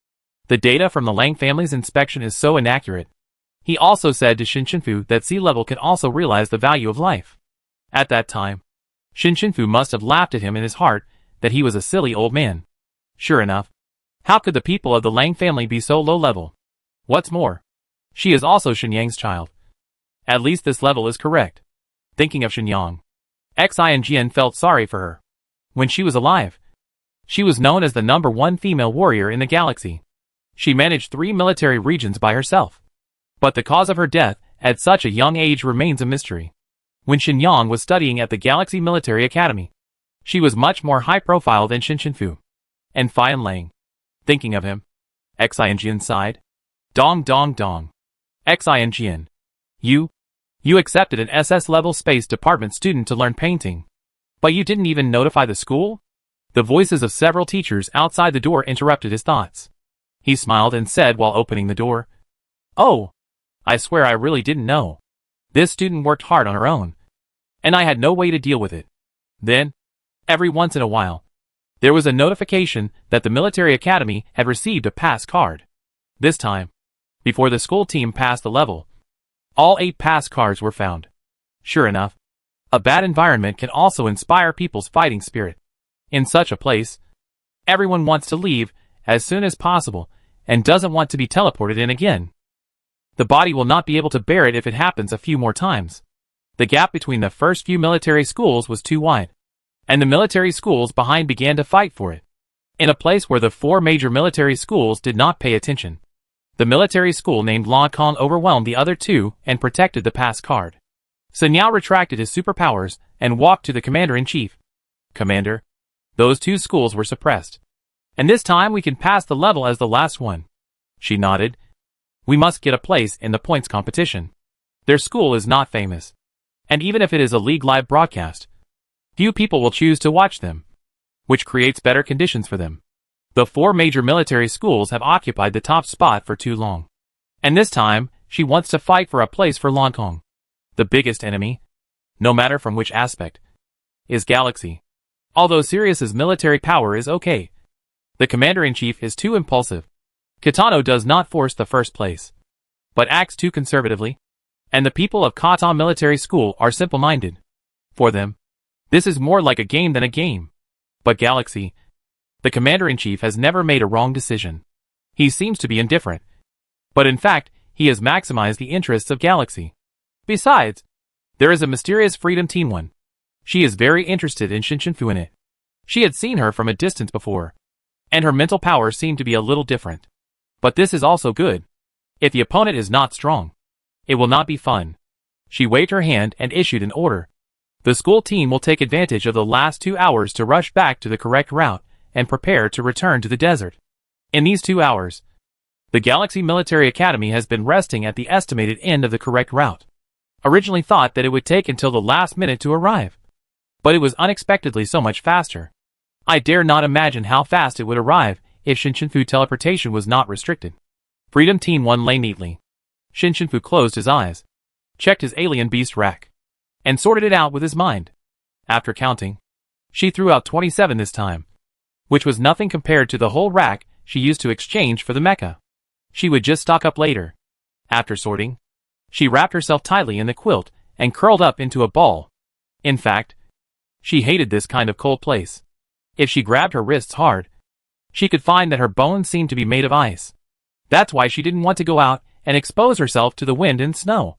The data from the Lang family's inspection is so inaccurate. He also said to Shin Chenfu that sea level can also realize the value of life. At that time, Shin Chenfu must have laughed at him in his heart that he was a silly old man. Sure enough, how could the people of the Lang family be so low level? What's more, she is also Shenyang's child. At least this level is correct. Thinking of Shenyang, Accusations felt sorry for her. When she was alive, she was known as the #1 female warrior in the galaxy. She managed 3 military regions by herself. But the cause of her death at such a young age remains a mystery. When Shenyang was studying at the Galaxy Military Academy, she was much more high profile than Shin Chenfu and Fian Lang. Thinking of him, Accusations sighed. Dong dong dong. Accusations, you accepted an SS level space department student to learn painting, but you didn't even notify the school? The voices of several teachers outside the door interrupted his thoughts. He smiled and said while opening the door, "Oh, I swear I really didn't know. This student worked hard on her own, and I had no way to deal with it." Then, every once in a while, there was a notification that the military academy had received a pass card. This time, before the school team passed the level, all 8 pass cards were found. Sure enough, A bad environment can also inspire people's fighting spirit. In such a place, everyone wants to leave as soon as possible and doesn't want to be teleported in again. The body will not be able to bear it if it happens a few more times. The gap between the first few military schools was too wide, and the military schools behind began to fight for it. In a place where the 4 major military schools did not pay attention, the military school named Tonl overwhelmed the other 2 and protected the pass card. Sun Yao retracted his superpowers and walked to the commander-in-chief. "Commander, those 2 schools were suppressed, and this time we can pass the level as the last one." She nodded. "We must get a place in the points competition. Their school is not famous, and even if it is a league live broadcast, few people will choose to watch them, which creates better conditions for them. The 4 major military schools have occupied the top spot for too long, and this time she wants to fight for a place for Tonl. The biggest enemy, no matter from which aspect, is Galaxy. Although Sirius's military power is okay, the commander-in-chief is too impulsive. Kitano does not force the first place, but acts too conservatively, and the people of Kata Military School are simple-minded. For them, this is more like a game than a game. But Galaxy, the commander-in-chief has never made a wrong decision. He seems to be indifferent, but in fact, he has maximized the interests of Galaxy. Besides, there is a mysterious Freedom Teen one. She is very interested in Shinshinfu in it. She had seen her from a distance before, and her mental power seemed to be a little different. But this is also good. If the opponent is not strong, it will not be fun. She waved her hand and issued an order. The school team will take advantage of the last 2 hours to rush back to the correct route and prepare to return to the desert. In these 2 hours, the Galaxy Military Academy has been resting at the estimated end of the correct route. Originally thought that it would take until the last minute to arrive, but it was unexpectedly so much faster. I dare not imagine how fast it would arrive if Shinshinfu teleportation was not restricted. Freedom Teen 1 lay neatly. Shinshinfu closed his eyes, checked his alien beast rack, and sorted it out with his mind. After counting, she threw out 27 this time, which was nothing compared to the whole rack she used to exchange for the mecha. She would just stock up later. After sorting, she wrapped herself tightly in the quilt and curled up into a ball. In fact, she hated this kind of cold place. If she grabbed her wrists hard, she could find that her bones seemed to be made of ice. That's why she didn't want to go out and expose herself to the wind and snow,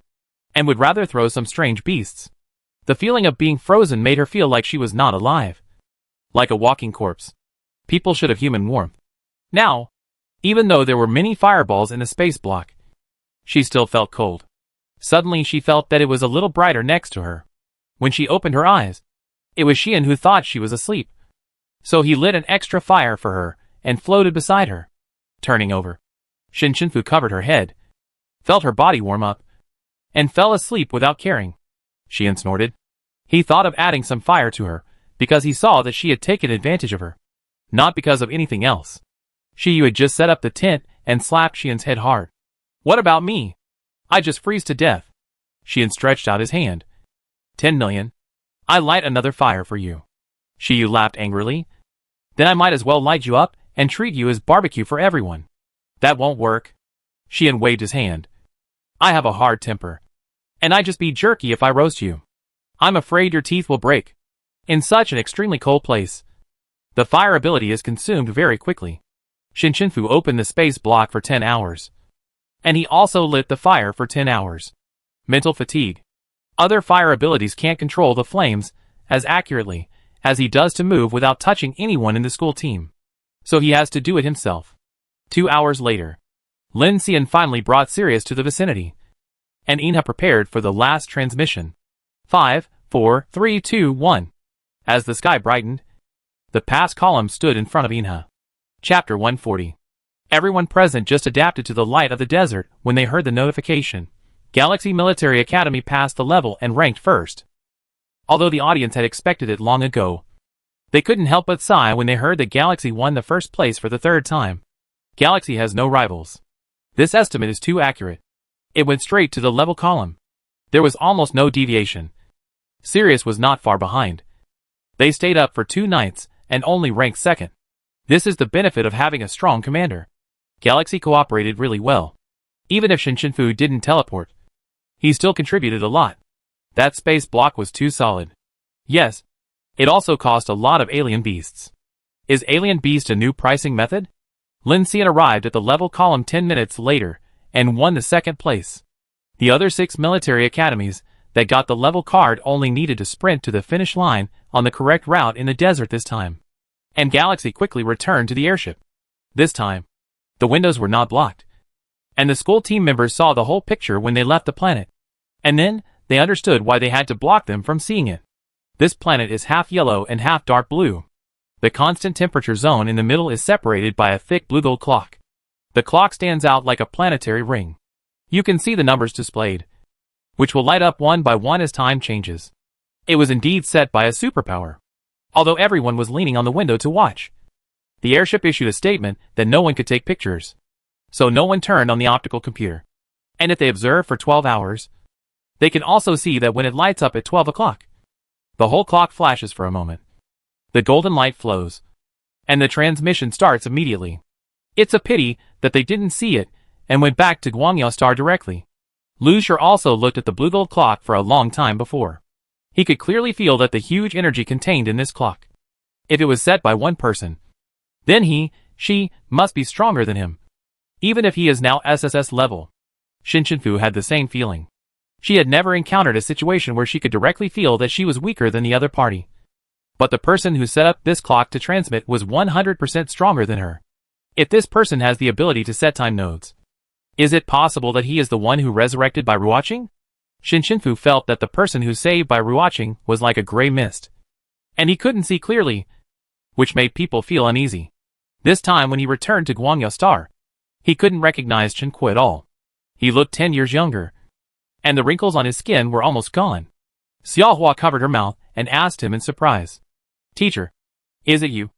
and would rather throw some strange beasts. The feeling of being frozen made her feel like she was not alive, like a walking corpse. People should have human warmth. Now, even though there were many fireballs in the space block, she still felt cold. Suddenly she felt that it was a little brighter next to her. When she opened her eyes, it was Xian who thought she was asleep. So he lit an extra fire for her and floated beside her. Turning over, Shinshinfu covered her head, felt her body warm up, and fell asleep without caring. Xian snorted. He thought of adding some fire to her, because he saw that she had taken advantage of her, not because of anything else. Shiyu had just set up the tent and slapped Xian's head hard. "What about me? I just freeze to death." Xian stretched out his hand. 10 million. I light another fire for you. Shiyu laughed angrily. "Then I might as well light you up and treat you as barbecue for everyone." "That won't work." Xian waved his hand. "I have a hard temper, and I just be jerky if I roast you. I'm afraid your teeth will break. In such an extremely cold place, the fire ability is consumed very quickly." Shinshinfu opened the space block for 10 hours. And he also lit the fire for 10 hours. Mental fatigue. Other fire abilities can't control the flames as accurately as he does to move without touching anyone in the school team. So he has to do it himself. 2 hours later, Lin Xian finally brought Sirius to the vicinity, and Inha prepared for the last transmission. 5, 4, 3, 2, 1. As the sky brightened, the pass column stood in front of Inha. Chapter 140. Everyone present just adapted to the light of the desert when they heard the notification. Galaxy Military Academy passed the level and ranked first. Although the audience had expected it long ago, they couldn't help but sigh when they heard that Galaxy won the first place for the 3rd time. Galaxy has no rivals. This estimate is too accurate. It went straight to the level column. There was almost no deviation. Sirius was not far behind. They stayed up for 2 nights and only ranked 2nd. This is the benefit of having a strong commander. Galaxy cooperated really well. Even if Shinshinfu didn't teleport, he still contributed a lot. That space block was too solid. Yes. It also cost a lot of alien beasts. Is alien beast a new pricing method? Lin Xian arrived at the level column 10 minutes later and won the second place. The other 6 military academies that got the level card only needed to sprint to the finish line on the correct route in the desert this time. And Galaxy quickly returned to the airship. This time, the windows were not blocked. And the school team members saw the whole picture when they left the planet. And then, they understood why they had to block them from seeing it. This planet is half yellow and half dark blue. The constant temperature zone in the middle is separated by a thick blue-gold clock. The clock stands out like a planetary ring. You can see the numbers displayed, which will light up one by one as time changes. It was indeed set by a superpower. Although everyone was leaning on the window to watch. The airship issued a statement that no one could take pictures. So no one turned on the optical computer. And if they observe for 12 hours, they can also see that when it lights up at 12 o'clock, the whole clock flashes for a moment. The golden light flows, and the transmission starts immediately. It's a pity that they didn't see it and went back to Guangya Star directly. Lu Shi also looked at the blue gold clock for a long time before. He could clearly feel that the huge energy contained in this clock. If it was set by one person, then she, must be stronger than him. Even if he is now SSS level. Xin Shenfu had the same feeling. She had never encountered a situation where she could directly feel that she was weaker than the other party. But the person who set up this clock to transmit was 100% stronger than her. If this person has the ability to set time nodes, is it possible that he is the one who resurrected by rewatching? Xin Shenfu felt that the person who saved by rewatching was like a gray mist. And he couldn't see clearly, which made people feel uneasy. This time when he returned to Guangya Star, he couldn't recognize Chen Kui at all. He looked 10 years younger, and the wrinkles on his skin were almost gone. Xiaohua covered her mouth and asked him in surprise. Teacher, is it you?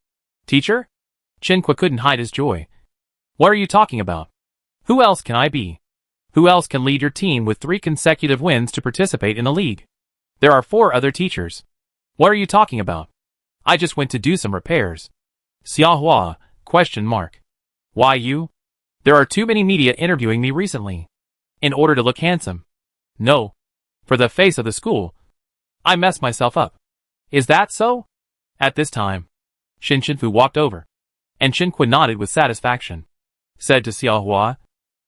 Teacher? Chen Kui couldn't hide his joy. What are you talking about? Who else can I be? Who else can lead your team with 3 consecutive wins to participate in a league? There are 4 other teachers. What are you talking about? I just went to do some repairs. Xiaohua, ? Why you? There are too many media interviewing me recently. In order to look handsome. No. For the face of the school. I messed myself up. Is that so? At this time, Xin Shenfu walked over, and Chen Kui nodded with satisfaction. Said to Xiaohua,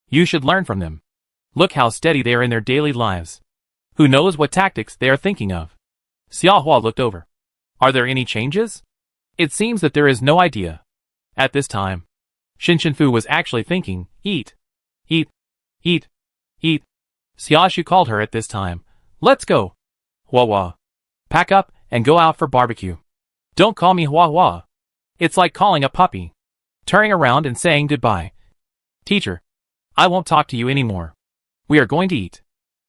you should learn from them. Look how steady they are in their daily lives. Who knows what tactics they are thinking of? Xiaohua looked over. Are there any changes? It seems that there is no idea. At this time, Xin Shenfu was actually thinking, eat. Eat. Eat. Eat. Xiaoshu called her at this time. Let's go. Hua. Pack up and go out for barbecue. Don't call me Hua. It's like calling a puppy. Turning around and saying goodbye. Teacher, I won't talk to you anymore. We are going to eat.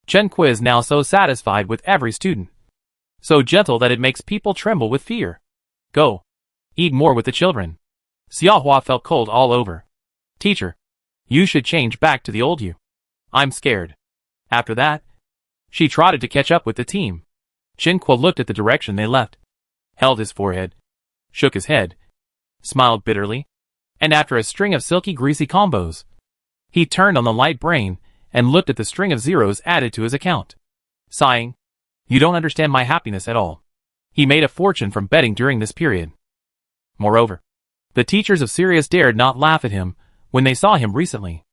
Chen Kui is now so satisfied with every student. So gentle that it makes people tremble with fear. Go. Eat more with the children. Xiaohua felt cold all over. Teacher, you should change back to the old you. I'm scared. After that, she trotted to catch up with the team. Chen Kui looked at the direction they left, held his forehead, shook his head, smiled bitterly, and after a string of silky greasy combos, he turned on the light brain and looked at the string of zeros added to his account. Sighing, you don't understand my happiness at all. He made a fortune from betting during this period. Moreover, the teachers of Sirius dared not laugh at him when they saw him recently.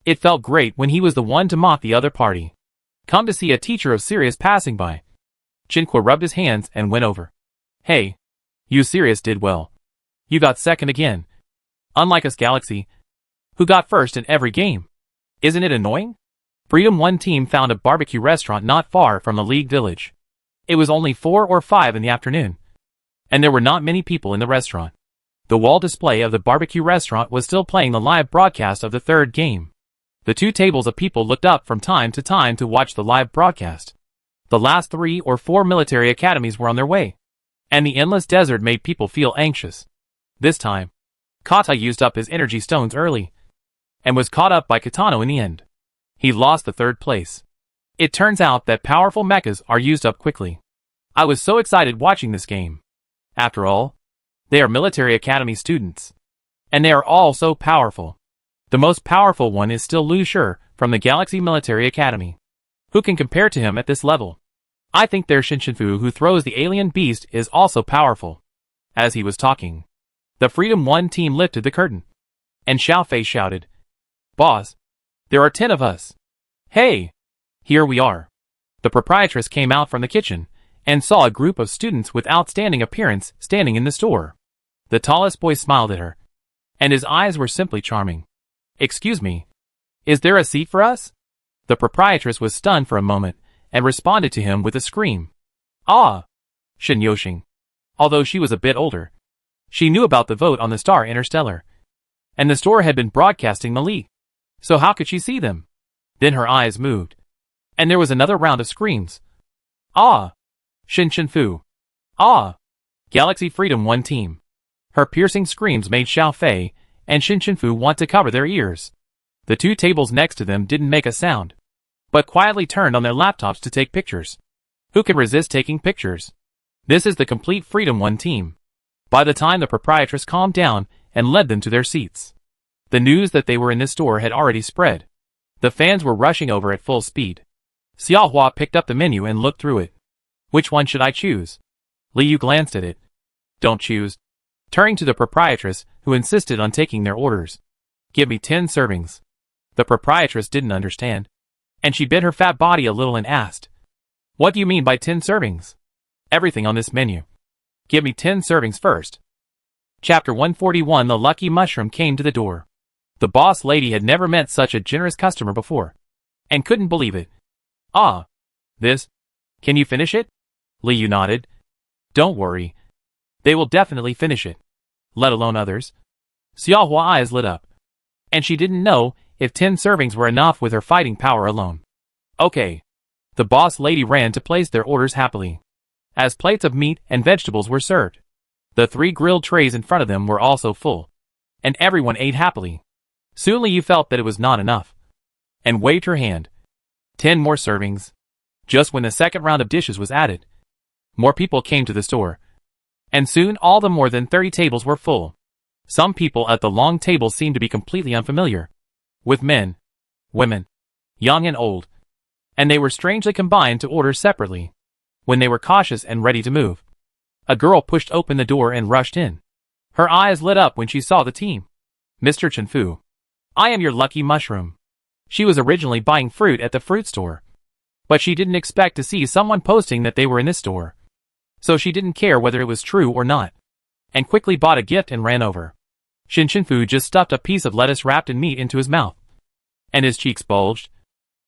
It felt great when he was the one to mock the other party. Come to see a teacher of Sirius passing by. Chen Kui rubbed his hands and went over. Hey, you Sirius did well. You got second again. Unlike us Galaxy, who got first in every game. Isn't it annoying? Freedom 1 team found a barbecue restaurant not far from the League Village. It was only 4 or 5 in the afternoon, and there were not many people in the restaurant. The wall display of the barbecue restaurant was still playing the live broadcast of the third game. The 2 tables of people looked up from time to watch the live broadcast. The last 3 or 4 military academies were on their way, and the endless desert made people feel anxious. This time, Kata used up his energy stones early, and was caught up by Kitano in the end. He lost the 3rd place. It turns out that powerful meccas are used up quickly. I was so excited watching this game. After all, they are military academy students, and they are all so powerful. The most powerful one is still Lu Shi from the Galaxy Military Academy. Who can compare to him at this level? I think their Shinshinfu who throws the alien beast is also powerful. As he was talking, the Freedom 1 team lifted the curtain. And Xiao Fei shouted, "Boss, there are 10 of us. Hey, here we are." The proprietress came out from the kitchen and saw a group of students with outstanding appearance standing in the store. The tallest boy smiled at her, and his eyes were simply charming. "Excuse me, is there a seat for us?" The proprietress was stunned for a moment and responded to him with a scream. "Ah!" Shen Yoxing. Although she was a bit older, she knew about the vote on the star Interstellar, and the store had been broadcasting the leak. So how could she see them? Then her eyes moved, and there was another round of screams. "Ah! Shinshinfu! Ah! Galaxy Freedom 1 team!" Her piercing screams made Xiao Fei and Shinshinfu want to cover their ears. The two tables next to them didn't make a sound, but quietly turned on their laptops to take pictures. Who could resist taking pictures? This is the complete Freedom 1 team. By the time the proprietress calmed down and led them to their seats, the news that they were in this store had already spread. The fans were rushing over at full speed. Xiaohua picked up the menu and looked through it. Which one should I choose? Liu glanced at it. Don't choose. Turning to the proprietress, who insisted on taking their orders. Give me 10 servings. The proprietress didn't understand, and she bit her fat body a little and asked, "What do you mean by 10 servings?" "Everything on this menu. Give me 10 servings first." Chapter 141. The lucky mushroom came to the door. The boss lady had never met such a generous customer before, and couldn't believe it. "Ah, this? Can you finish it?" Liu nodded. "Don't worry. They will definitely finish it. Let alone others." Xiaohua's eyes lit up, and she didn't know if 10 servings were enough with her fighting power alone. Okay. The boss lady ran to place their orders happily, as plates of meat and vegetables were served. The 3 grilled trays in front of them were also full, and everyone ate happily. Soon Liu felt that it was not enough, and waved her hand. 10 more servings. Just when the second round of dishes was added, more people came to the store, and soon all the more than 30 tables were full. Some people at the long tables seemed to be completely unfamiliar with men, women, young and old, and they were strangely combined to order separately. When they were cautious and ready to move, a girl pushed open the door and rushed in. Her eyes lit up when she saw the team. "Mr. Chenfu, I am your lucky mushroom." She was originally buying fruit at the fruit store, but she didn't expect to see someone posting that they were in this store. So she didn't care whether it was true or not, and quickly bought a gift and ran over. Shinshinfu just stuffed a piece of lettuce wrapped in meat into his mouth, and his cheeks bulged,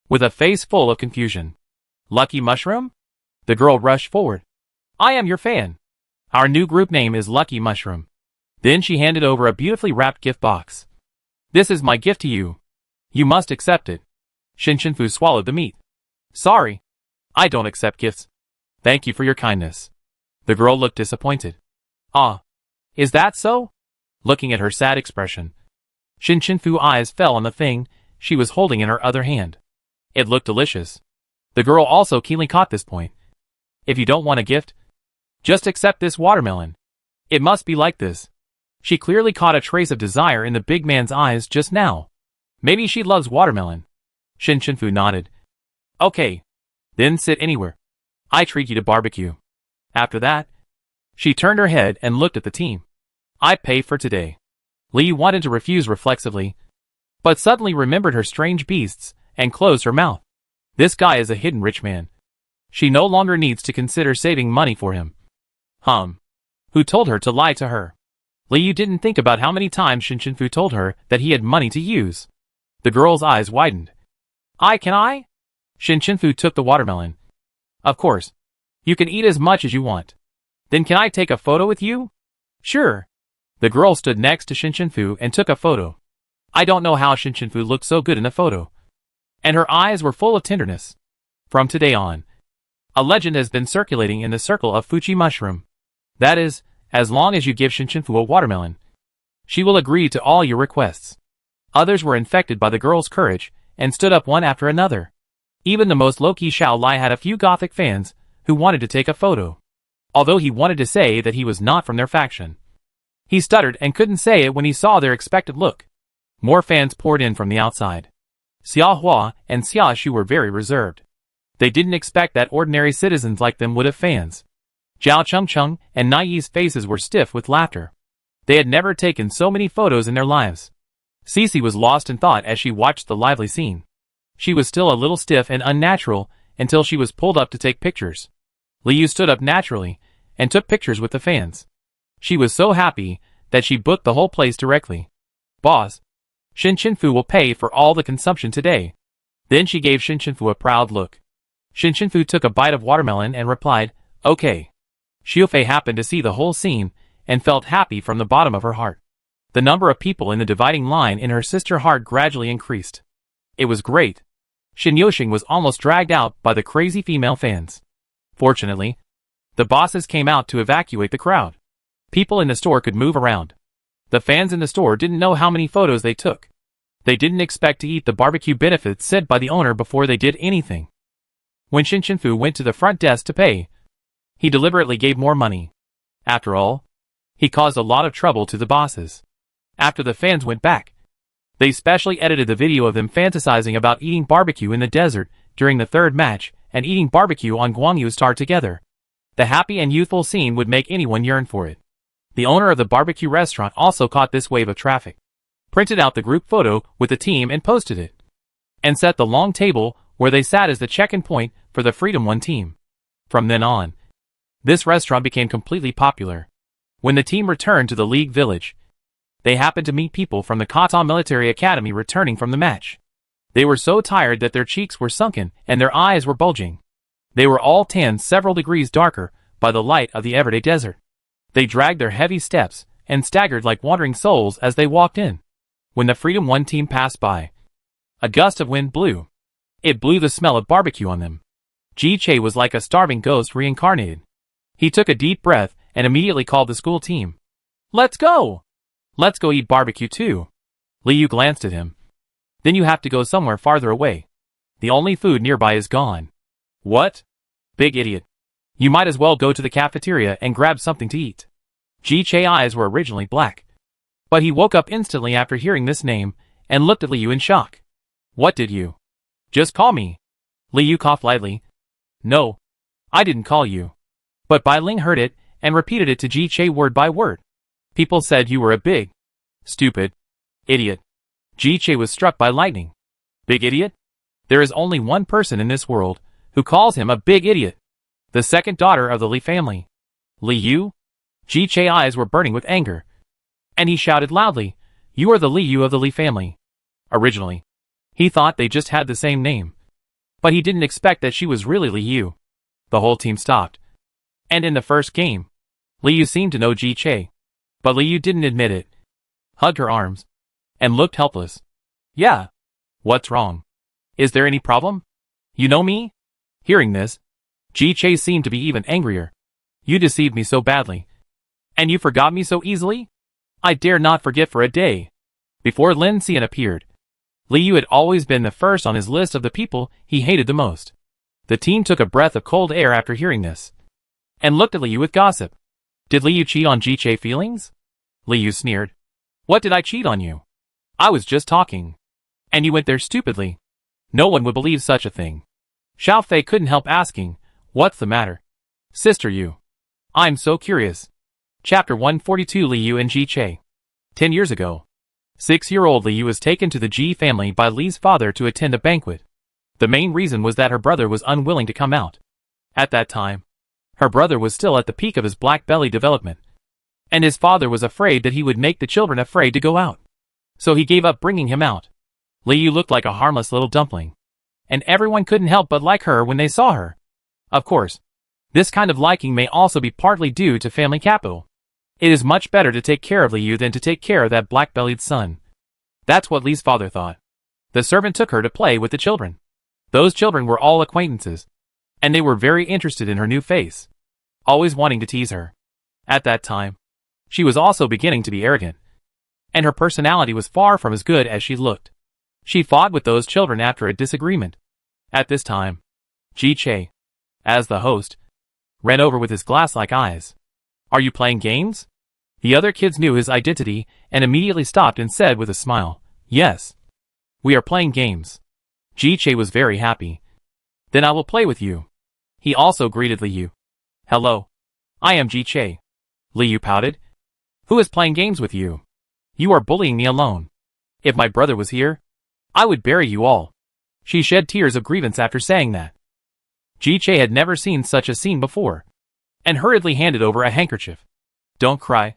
with a face full of confusion. "Lucky mushroom?" The girl rushed forward. "I am your fan. Our new group name is Lucky Mushroom." Then she handed over a beautifully wrapped gift box. "This is my gift to you. You must accept it." Shinshinfu swallowed the meat. "Sorry, I don't accept gifts. Thank you for your kindness." The girl looked disappointed. "Ah, is that so?" Looking at her sad expression, Shinshinfu's eyes fell on the thing she was holding in her other hand. It looked delicious. The girl also keenly caught this point. "If you don't want a gift, just accept this watermelon. It must be like this." She clearly caught a trace of desire in the big man's eyes just now. Maybe she loves watermelon. Shinshinfu nodded. "Okay. Then sit anywhere. I treat you to barbecue." After that, she turned her head and looked at the team. "I pay for today." Liu wanted to refuse reflexively, but suddenly remembered her strange beasts and closed her mouth. This guy is a hidden rich man. She no longer needs to consider saving money for him. Who told her to lie to her? Liu didn't think about how many times Shinshinfu told her that he had money to use. The girl's eyes widened. Can I? Shinshinfu took the watermelon. "Of course. You can eat as much as you want. Then can I take a photo with you?" "Sure." The girl stood next to Shinshinfu and took a photo. I don't know how Shinshinfu looked so good in the photo, and her eyes were full of tenderness. From today on, a legend has been circulating in the circle of Fuchi Mushroom. That is, as long as you give Shinshinfu a watermelon, she will agree to all your requests. Others were infected by the girl's courage and stood up one after another. Even the most low-key Xiao Lai had a few gothic fans who wanted to take a photo, although he wanted to say that he was not from their faction. He stuttered and couldn't say it when he saw their expectant look. More fans poured in from the outside. Xiaohua and Xiaoshu were very reserved. They didn't expect that ordinary citizens like them would have fans. Zhao Chengcheng and Nai's faces were stiff with laughter. They had never taken so many photos in their lives. Cece was lost in thought as she watched the lively scene. She was still a little stiff and unnatural until she was pulled up to take pictures. Liu stood up naturally and took pictures with the fans. She was so happy that she booked the whole place directly. Boss, Shin Chinfu will pay for all the consumption today. Then she gave Shin Chinfu a proud look. Shin Chinfu took a bite of watermelon and replied, okay. Xiufei happened to see the whole scene and felt happy from the bottom of her heart. The number of people in the dividing line in her sister heart gradually increased. It was great. Shin Yoshing was almost dragged out by the crazy female fans. Fortunately, the bosses came out to evacuate the crowd. People in the store could move around. The fans in the store didn't know how many photos they took. They didn't expect to eat the barbecue benefits said by the owner before they did anything. When Shin Chinfu went to the front desk to pay, he deliberately gave more money. After all, he caused a lot of trouble to the bosses. After the fans went back, they specially edited the video of them fantasizing about eating barbecue in the desert during the third match and eating barbecue on Guangyu Star together. The happy and youthful scene would make anyone yearn for it. The owner of the barbecue restaurant also caught this wave of traffic, printed out the group photo with the team and posted it, and set the long table where they sat as the check-in point for the Freedom 1 team. From then on, this restaurant became completely popular. When the team returned to the League Village, they happened to meet people from the Kata Military Academy returning from the match. They were so tired that their cheeks were sunken and their eyes were bulging. They were all tanned several degrees darker by the light of the everyday desert. They dragged their heavy steps and staggered like wandering souls as they walked in. When the Freedom 1 team passed by, a gust of wind blew. It blew the smell of barbecue on them. Ji Che was like a starving ghost reincarnated. He took a deep breath and immediately called the school team. Let's go! Let's go eat barbecue too. Liu glanced at him. Then you have to go somewhere farther away. The only food nearby is gone. What? Big idiot. You might as well go to the cafeteria and grab something to eat. Ji Che's eyes were originally black, but he woke up instantly after hearing this name and looked at Liu in shock. What did you? Just call me. Liu coughed lightly. No, I didn't call you. But Bai Ling heard it and repeated it to Ji Che word by word. People said you were a big, stupid, idiot. Ji Che was struck by lightning. Big idiot? There is only one person in this world who calls him a big idiot. The second daughter of the Li family. Liu? Ji Che's eyes were burning with anger, and he shouted loudly, you are the Liu of the Li family. Originally, he thought they just had the same name, but he didn't expect that she was really Liu. The whole team stopped. And in the first game, Liu seemed to know Ji Che, but Liu didn't admit it, hugged her arms, and looked helpless. Yeah. What's wrong? Is there any problem? You know me? Hearing this, Ji Che seemed to be even angrier. You deceived me so badly. And you forgot me so easily? I dare not forget for a day. Before Lin Xian appeared, Liu had always been the first on his list of the people he hated the most. The team took a breath of cold air after hearing this, and looked at Liu with gossip. Did Liu cheat on Ji Che's feelings? Liu sneered. What did I cheat on you? I was just talking. And you went there stupidly. No one would believe such a thing. Xiao Fei couldn't help asking, what's the matter? Sister Yu. I'm so curious. Chapter 142 Liu and Ji Che. 10 years ago, 6-year-old Liu was taken to the Ji family by Li's father to attend a banquet. The main reason was that her brother was unwilling to come out. At that time, her brother was still at the peak of his black belly development, and his father was afraid that he would make the children afraid to go out. So he gave up bringing him out. Liu looked like a harmless little dumpling, and everyone couldn't help but like her when they saw her. Of course, this kind of liking may also be partly due to family capital. It is much better to take care of Liu than to take care of that black-bellied son. That's what Li's father thought. The servant took her to play with the children. Those children were all acquaintances, and they were very interested in her new face, always wanting to tease her. At that time, she was also beginning to be arrogant, and her personality was far from as good as she looked. She fought with those children after a disagreement. At this time, Ji Che, as the host, ran over with his glass-like eyes. Are you playing games? The other kids knew his identity and immediately stopped and said with a smile, yes. We are playing games. Ji Che was very happy. Then I will play with you. He also greeted Liu. Hello. I am Ji Che. Liu pouted. Who is playing games with you? You are bullying me alone. If my brother was here, I would bury you all. She shed tears of grievance after saying that. Ji Che had never seen such a scene before, and hurriedly handed over a handkerchief. Don't cry.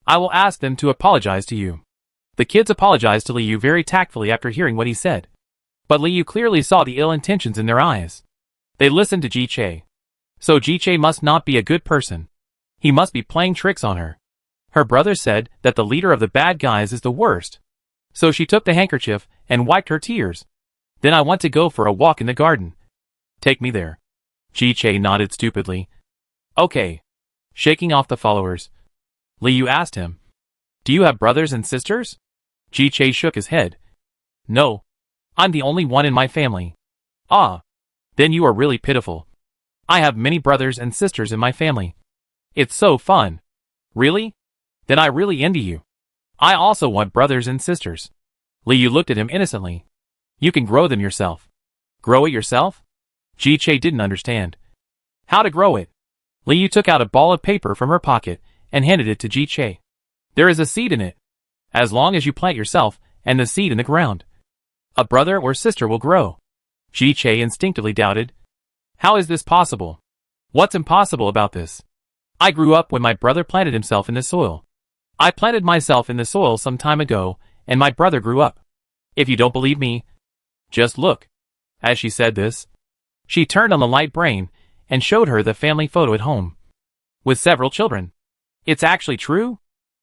I will ask them to apologize to you. The kids apologized to Liu very tactfully after hearing what he said. But Liu clearly saw the ill intentions in their eyes. They listened to Ji Che. So Ji Che must not be a good person. He must be playing tricks on her. Her brother said that the leader of the bad guys is the worst. So she took the handkerchief and wiped her tears. Then I want to go for a walk in the garden. Take me there. Ji Che nodded stupidly. Okay. Shaking off the followers, Liu asked him, Do you have brothers and sisters? Ji Che shook his head. No. I'm the only one in my family. Ah. Then you are really pitiful. I have many brothers and sisters in my family. It's so fun. Really? Then I really envy you. I also want brothers and sisters. Liu looked at him innocently. You can grow them yourself. Grow it yourself? Ji Che didn't understand. How to grow it? Liu took out a ball of paper from her pocket and handed it to Ji Che. There is a seed in it. As long as you plant yourself and the seed in the ground, a brother or sister will grow. Ji Che instinctively doubted. How is this possible? What's impossible about this? I grew up when my brother planted himself in the soil. I planted myself in the soil some time ago, and my brother grew up. If you don't believe me, just look. As she said this, she turned on the light brain and showed her the family photo at home, with several children. It's actually true?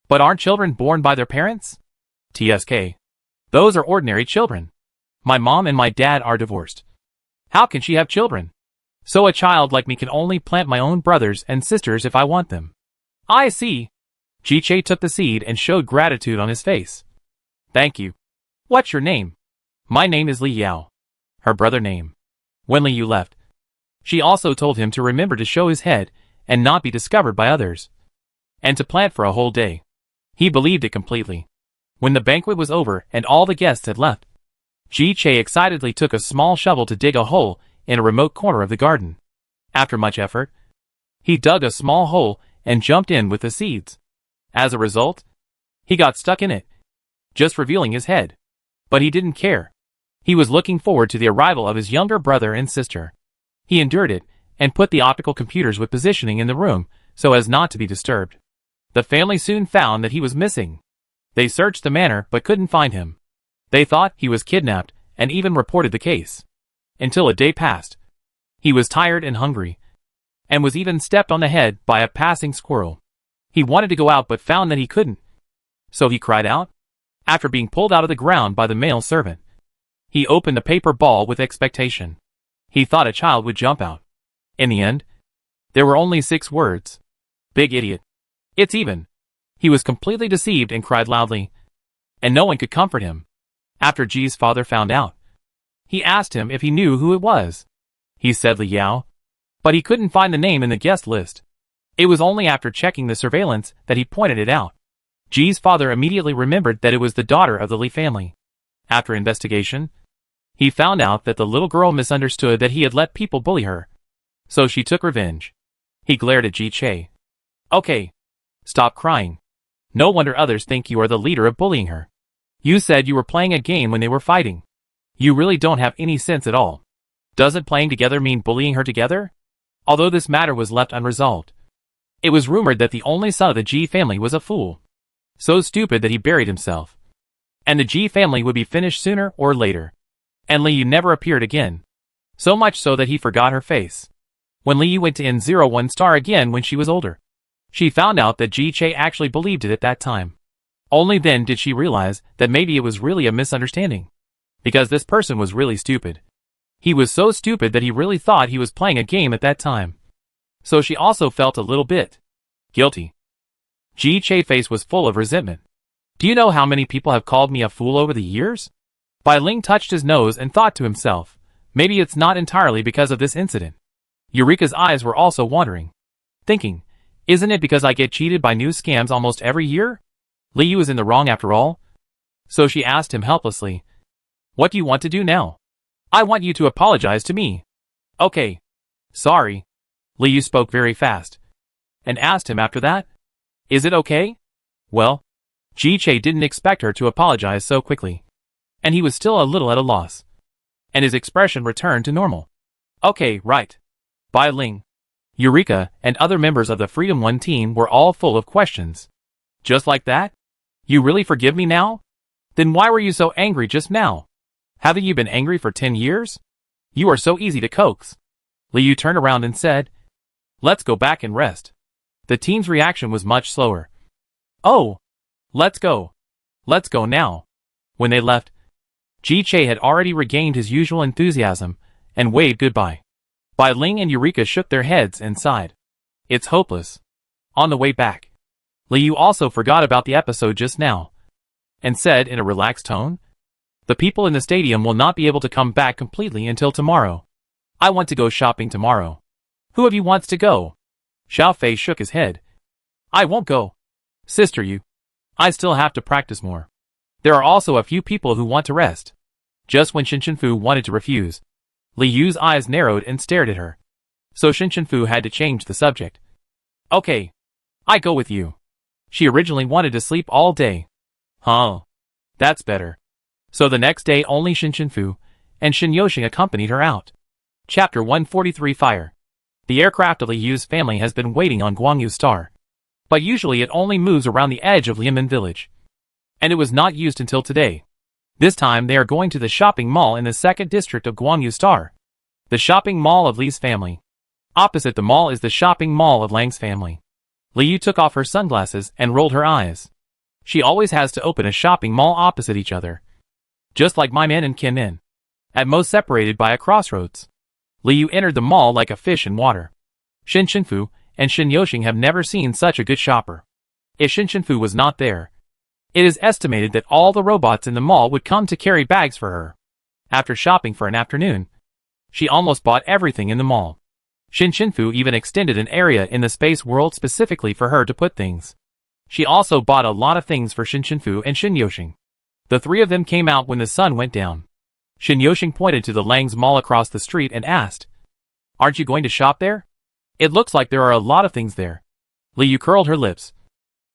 But aren't children born by their parents? TSK. Those are ordinary children. My mom and my dad are divorced. How can she have children? So a child like me can only plant my own brothers and sisters if I want them. I see. Ji Che took the seed and showed gratitude on his face. Thank you. What's your name? My name is Li Yao. Her brother name. When Liu left, she also told him to remember to show his head and not be discovered by others, and to plant for a whole day. He believed it completely. When the banquet was over and all the guests had left, Ji Che excitedly took a small shovel to dig a hole in a remote corner of the garden. After much effort, he dug a small hole and jumped in with the seeds. As a result, he got stuck in it, just revealing his head. But he didn't care. He was looking forward to the arrival of his younger brother and sister. He endured it and put the optical computers with positioning in the room so as not to be disturbed. The family soon found that he was missing. They searched the manor but couldn't find him. They thought he was kidnapped and even reported the case. Until a day passed. He was tired and hungry, and was even stepped on the head by a passing squirrel. He wanted to go out but found that he couldn't. So he cried out. After being pulled out of the ground by the male servant, he opened a paper ball with expectation. He thought a child would jump out. In the end, there were only 6 words. Big idiot. It's even. He was completely deceived and cried loudly. And no one could comfort him. After Ji's father found out, he asked him if he knew who it was. He said Li Yao, but he couldn't find the name in the guest list. It was only after checking the surveillance that he pointed it out. Ji's father immediately remembered that it was the daughter of the Li family. After investigation, he found out that the little girl misunderstood that he had let people bully her. So she took revenge. He glared at Ji Che. Okay. Stop crying. No wonder others think you are the leader of bullying her. You said you were playing a game when they were fighting. You really don't have any sense at all. Doesn't playing together mean bullying her together? Although this matter was left unresolved, it was rumored that the only son of the Ji family was a fool. So stupid that he buried himself. And the Ji family would be finished sooner or later. And Liu never appeared again. So much so that he forgot her face. When Liu went to N01 star again when she was older, she found out that Ji Che actually believed it at that time. Only then did she realize that maybe it was really a misunderstanding. Because this person was really stupid. He was so stupid that he really thought he was playing a game at that time. So she also felt a little bit guilty. Ji Che's face was full of resentment. Do you know how many people have called me a fool over the years? Bai Ling touched his nose and thought to himself, maybe it's not entirely because of this incident. Eureka's eyes were also wandering, thinking, isn't it because I get cheated by new scams almost every year? Liu is in the wrong after all. So she asked him helplessly, what do you want to do now? I want you to apologize to me. Okay. Sorry. Liu spoke very fast. And asked him after that, is it okay? Well, Ji-che didn't expect her to apologize so quickly. And he was still a little at a loss. And his expression returned to normal. Okay, right. Bai Ling, Eureka, and other members of the Freedom 1 team were all full of questions. Just like that? You really forgive me now? Then why were you so angry just now? Haven't you been angry for 10 years? You are so easy to coax. Liu turned around and said, let's go back and rest. The team's reaction was much slower. Oh, let's go. Let's go now. When they left, Ji-che had already regained his usual enthusiasm and waved goodbye. Bai Ling and Eureka shook their heads and sighed. It's hopeless. On the way back, Liu also forgot about the episode just now and said in a relaxed tone, the people in the stadium will not be able to come back completely until tomorrow. I want to go shopping tomorrow. Who of you wants to go? Xiao Fei shook his head. I won't go. Sister Yu. I still have to practice more. There are also a few people who want to rest. Just when Shinshinfu wanted to refuse, Li Yu's eyes narrowed and stared at her. So Shinshinfu had to change the subject. Okay. I go with you. She originally wanted to sleep all day. Huh. That's better. So the next day only Shinshinfu and Shin Yoshing accompanied her out. Chapter 143 Fire. The aircraft of Li Yu's family has been waiting on Guangyu Star. But usually it only moves around the edge of Lianmen village. And it was not used until today. This time they are going to the shopping mall in the 2nd district of Guangyu Star. The shopping mall of Li's family. Opposite the mall is the shopping mall of Lang's family. Li Yu took off her sunglasses and rolled her eyes. She always has to open a shopping mall opposite each other. Just like my men and Kim In. At most separated by a crossroads. Li Yu entered the mall like a fish in water. Shinshinfu and Shin Yoshing have never seen such a good shopper. If Shinshinfu was not there, it is estimated that all the robots in the mall would come to carry bags for her. After shopping for an afternoon, she almost bought everything in the mall. Shinshinfu even extended an area in the space world specifically for her to put things. She also bought a lot of things for Shinshinfu and Shin Yoshing. The three of them came out when the sun went down. Shin Yoshing pointed to the Lang's mall across the street and asked, aren't you going to shop there? It looks like there are a lot of things there. Li Yu curled her lips.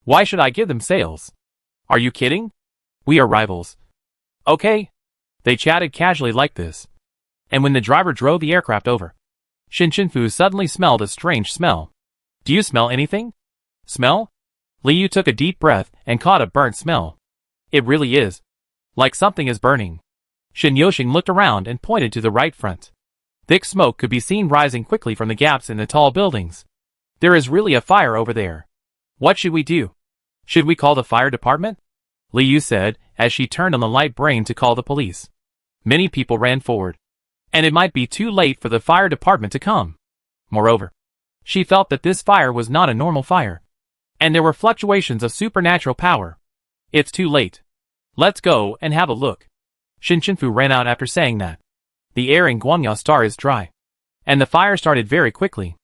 Why should I give them sales? Are you kidding? We are rivals. Okay. They chatted casually like this. And when the driver drove the aircraft over, Shinshinfu suddenly smelled a strange smell. Do you smell anything? Smell? Li Yu took a deep breath and caught a burnt smell. It really is. Like something is burning. Shin Yoshing looked around and pointed to the right front. Thick smoke could be seen rising quickly from the gaps in the tall buildings. There is really a fire over there. What should we do? Should we call the fire department? Li Yu said, as she turned on the light brain to call the police. Many people ran forward. And it might be too late for the fire department to come. Moreover, she felt that this fire was not a normal fire. And there were fluctuations of supernatural power. It's too late. Let's go and have a look. Shinshinfu ran out after saying that. The air in Guangyu Star is dry. And the fire started very quickly.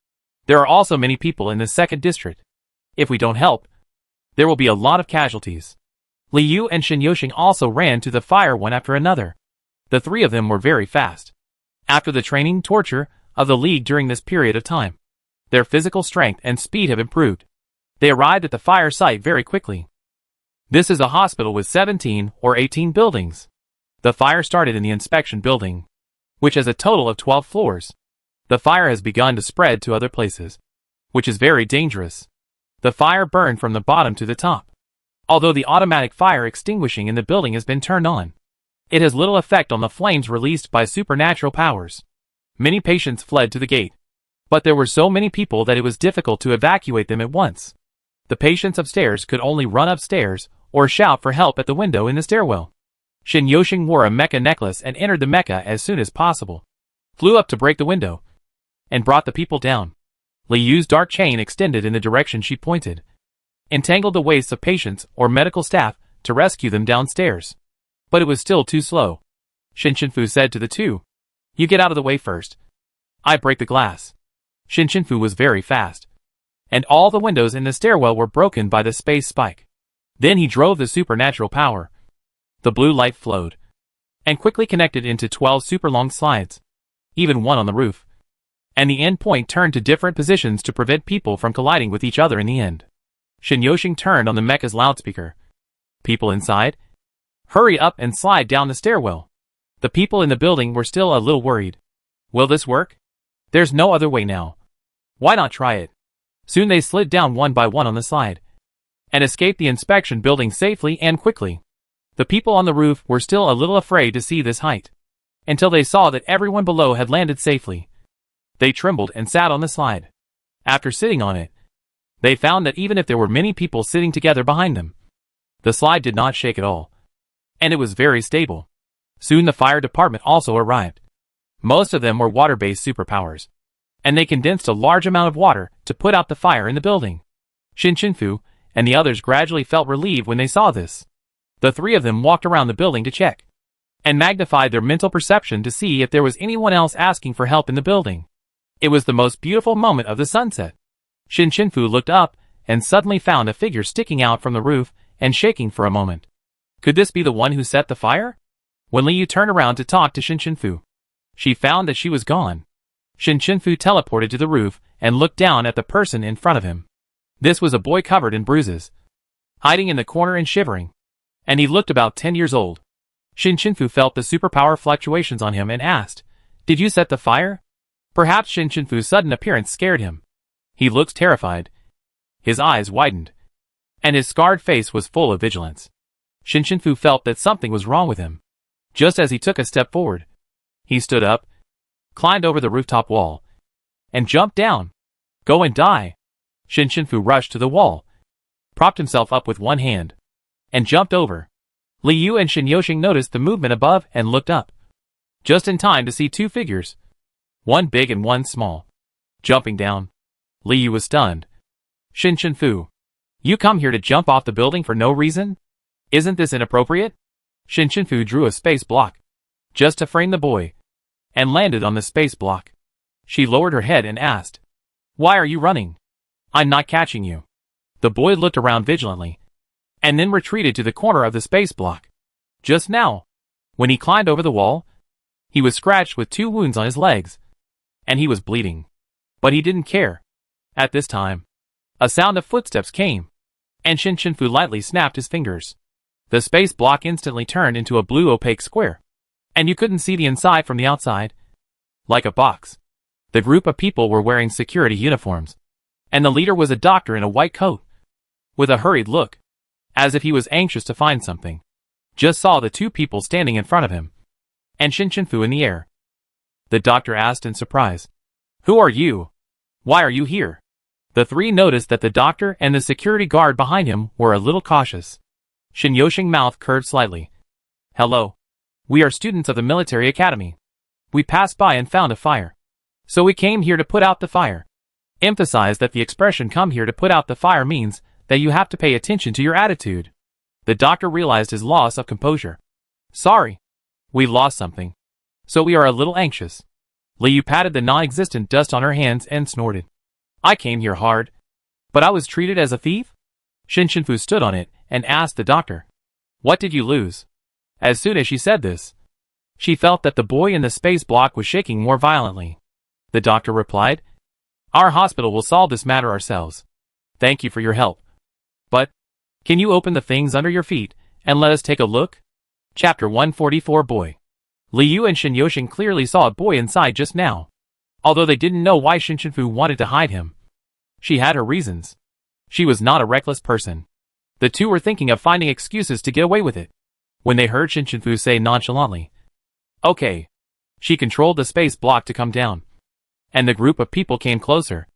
There are also many people in the 2nd district. If we don't help, there will be a lot of casualties. Li Yu and Shin Yoshing also ran to the fire one after another. The three of them were very fast. After the training torture of the League during this period of time, their physical strength and speed have improved. They arrived at the fire site very quickly. This is a hospital with 17 or 18 buildings. The fire started in the inspection building, which has a total of 12 floors. The fire has begun to spread to other places, which is very dangerous. The fire burned from the bottom to the top. Although the automatic fire extinguishing in the building has been turned on, it has little effect on the flames released by supernatural powers. Many patients fled to the gate, but there were so many people that it was difficult to evacuate them at once. The patients upstairs could only run upstairs or shout for help at the window in the stairwell. Shin Yoshing wore a mecha necklace and entered the mecha as soon as possible, flew up to break the window, and brought the people down. Li Yu's dark chain extended in the direction she pointed, entangled the waists of patients or medical staff to rescue them downstairs. But it was still too slow. Shinshinfu said to the two, you get out of the way first. I break the glass. Shinshinfu was very fast. And all the windows in the stairwell were broken by the space spike. Then he drove the supernatural power. The blue light flowed, and quickly connected into 12 super long slides, even one on the roof. and the end point turned to different positions to prevent people from colliding with each other in the end. Shin turned on the mecha's loudspeaker. People inside? Hurry up and slide down the stairwell. The people in the building were still a little worried. Will this work? There's no other way now. Why not try it? Soon they slid down one by one on the slide and escaped the inspection building safely and quickly. The people on the roof were still a little afraid to see this height, until they saw that everyone below had landed safely. They trembled and sat on the slide. After sitting on it, they found that even if there were many people sitting together behind them, the slide did not shake at all, and it was very stable. Soon the fire department also arrived. Most of them were water-based superpowers, and they condensed a large amount of water to put out the fire in the building. Shin and the others gradually felt relieved when they saw this. The three of them walked around the building to check, and magnified their mental perception to see if there was anyone else asking for help in the building. It was the most beautiful moment of the sunset. Shin looked up and suddenly found a figure sticking out from the roof and shaking for a moment. Could this be the one who set the fire? When Liu turned around to talk to Shin she found that she was gone. Shin teleported to the roof and looked down at the person in front of him. This was a boy covered in bruises, hiding in the corner and shivering, and he looked about 10 years old. Shin felt the superpower fluctuations on him and asked, "Did you set the fire?" Perhaps Shin sudden appearance scared him. He looked terrified. His eyes widened, and his scarred face was full of vigilance. Shin felt that something was wrong with him. Just as he took a step forward, he stood up, climbed over the rooftop wall, and jumped down. Go and die. Shin rushed to the wall, propped himself up with one hand, and jumped over. Liu and Shin noticed the movement above and looked up, just in time to see two figures, one big and one small, jumping down. Liu was stunned. Shin you come here to jump off the building for no reason? Isn't this inappropriate? Shin drew a space block, just to frame the boy, and landed on the space block. She lowered her head and asked, "Why are you running? I'm not catching you." The boy looked around vigilantly, and then retreated to the corner of the space block. Just now, when he climbed over the wall, he was scratched with 2 wounds on his legs, and he was bleeding. But he didn't care. At this time, a sound of footsteps came, and Shin lightly snapped his fingers. The space block instantly turned into a blue opaque square, and you couldn't see the inside from the outside. Like a box. The group of people were wearing security uniforms, and the leader was a doctor in a white coat, with a hurried look, as if he was anxious to find something. Just saw the 2 people standing in front of him, and Shin in the air. The doctor asked in surprise, "Who are you? Why are you here?" The 3 noticed that the doctor and the security guard behind him were a little cautious. Shin mouth curved slightly. "Hello. We are students of the military academy. We passed by and found a fire, so we came here to put out the fire." Emphasize that the expression "come here to put out the fire" means that you have to pay attention to your attitude. The doctor realized his loss of composure. "Sorry. We lost something, so we are a little anxious." Liu patted the non-existent dust on her hands and snorted. "I came here hard, but I was treated as a thief?" Shin stood on it and asked the doctor, "What did you lose?" As soon as she said this, she felt that the boy in the space block was shaking more violently. The doctor replied, "Our hospital will solve this matter ourselves. Thank you for your help. But, can you open the things under your feet and let us take a look?" Chapter 144 Boy. Liu and Shin clearly saw a boy inside just now, although they didn't know why Shin wanted to hide him. She had her reasons. She was not a reckless person. The 2 were thinking of finding excuses to get away with it, when they heard Shin say nonchalantly, "Okay." She controlled the space block to come down, and the group of people came closer,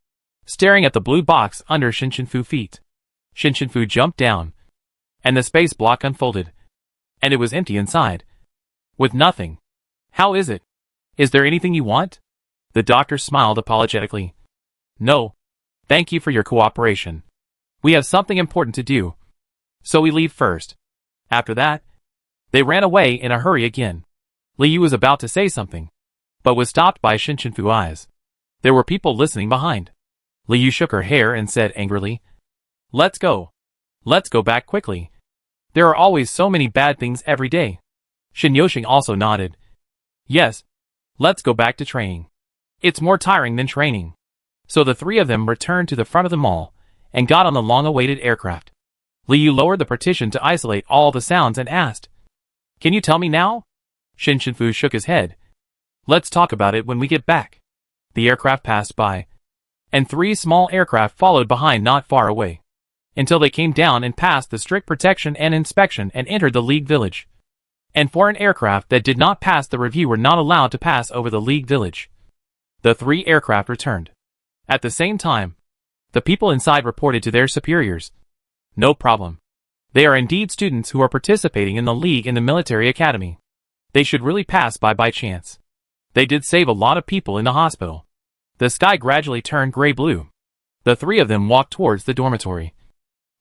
staring at the blue box under Shin feet. Shin jumped down, and the space block unfolded, and it was empty inside, with nothing. "How is it? Is there anything you want?" The doctor smiled apologetically. "No. Thank you for your cooperation. We have something important to do, so we leave first." After that, they ran away in a hurry again. Liu was about to say something, but was stopped by Shin eyes. There were people listening behind. Liu shook her hair and said angrily, "Let's go. Let's go back quickly. There are always so many bad things every day." Shin also nodded. "Yes. Let's go back to training. It's more tiring than training. So the three of them returned to the front of the mall and got on the long-awaited aircraft. Liu lowered the partition to isolate all the sounds and asked, "Can you tell me now?" Shinshinfu shook his head. "Let's talk about it when we get back." The aircraft passed by, and three small aircraft followed behind not far away, until they came down and passed the strict protection and inspection and entered the League Village. And foreign aircraft that did not pass the review were not allowed to pass over the League Village. The three aircraft returned. At the same time, the people inside reported to their superiors. "No problem. They are indeed students who are participating in the League in the military academy. They should really pass by chance. They did save a lot of people in the hospital." The sky gradually turned gray-blue. The three of them walked towards the dormitory.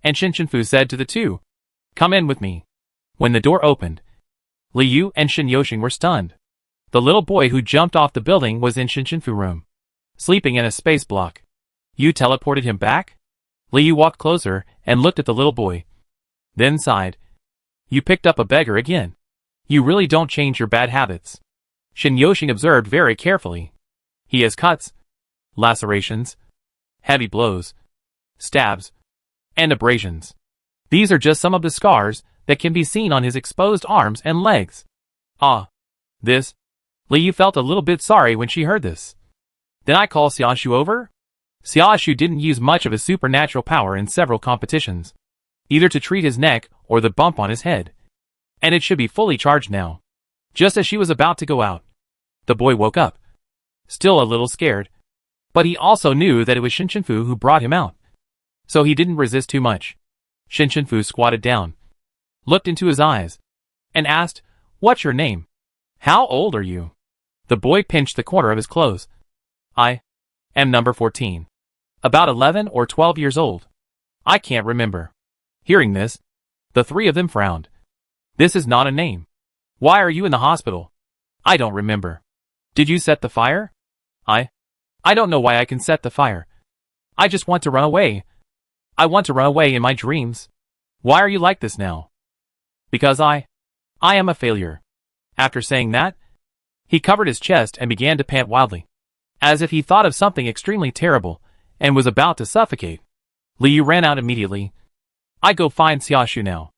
And Shinshinfu said to the two, "Come in with me." When the door opened, Liu and Shinyoshing were stunned. The little boy who jumped off the building was in Shinshinfu's room, sleeping in a space block. "You teleported him back?" Liu walked closer and looked at the little boy, then sighed. "You picked up a beggar again. You really don't change your bad habits." Shinyoshing observed very carefully. "He has cuts, lacerations, heavy blows, stabs, and abrasions. These are just some of the scars that can be seen on his exposed arms and legs." "Ah, this." Liu felt a little bit sorry when she heard this. "Then I call Xiaoshu over?" Xiaoshu didn't use much of his supernatural power in several competitions, either to treat his neck or the bump on his head. And it should be fully charged now. Just as she was about to go out, the boy woke up, still a little scared. But he also knew that it was Shinshinfu who brought him out, so he didn't resist too much. Shinshinfu squatted down, looked into his eyes, and asked, "What's your name? How old are you?" The boy pinched the corner of his clothes. "I am number 14. About 11 or 12 years old. I can't remember." Hearing this, the three of them frowned. "This is not a name. Why are you in the hospital?" "I don't remember." "Did you set the fire?" I don't know why I can set the fire. I just want to run away. I want to run away in my dreams." "Why are you like this now?" "Because I am a failure." After saying that, he covered his chest and began to pant wildly, as if he thought of something extremely terrible and was about to suffocate. Liu ran out immediately. "I go find Xiaoshu now."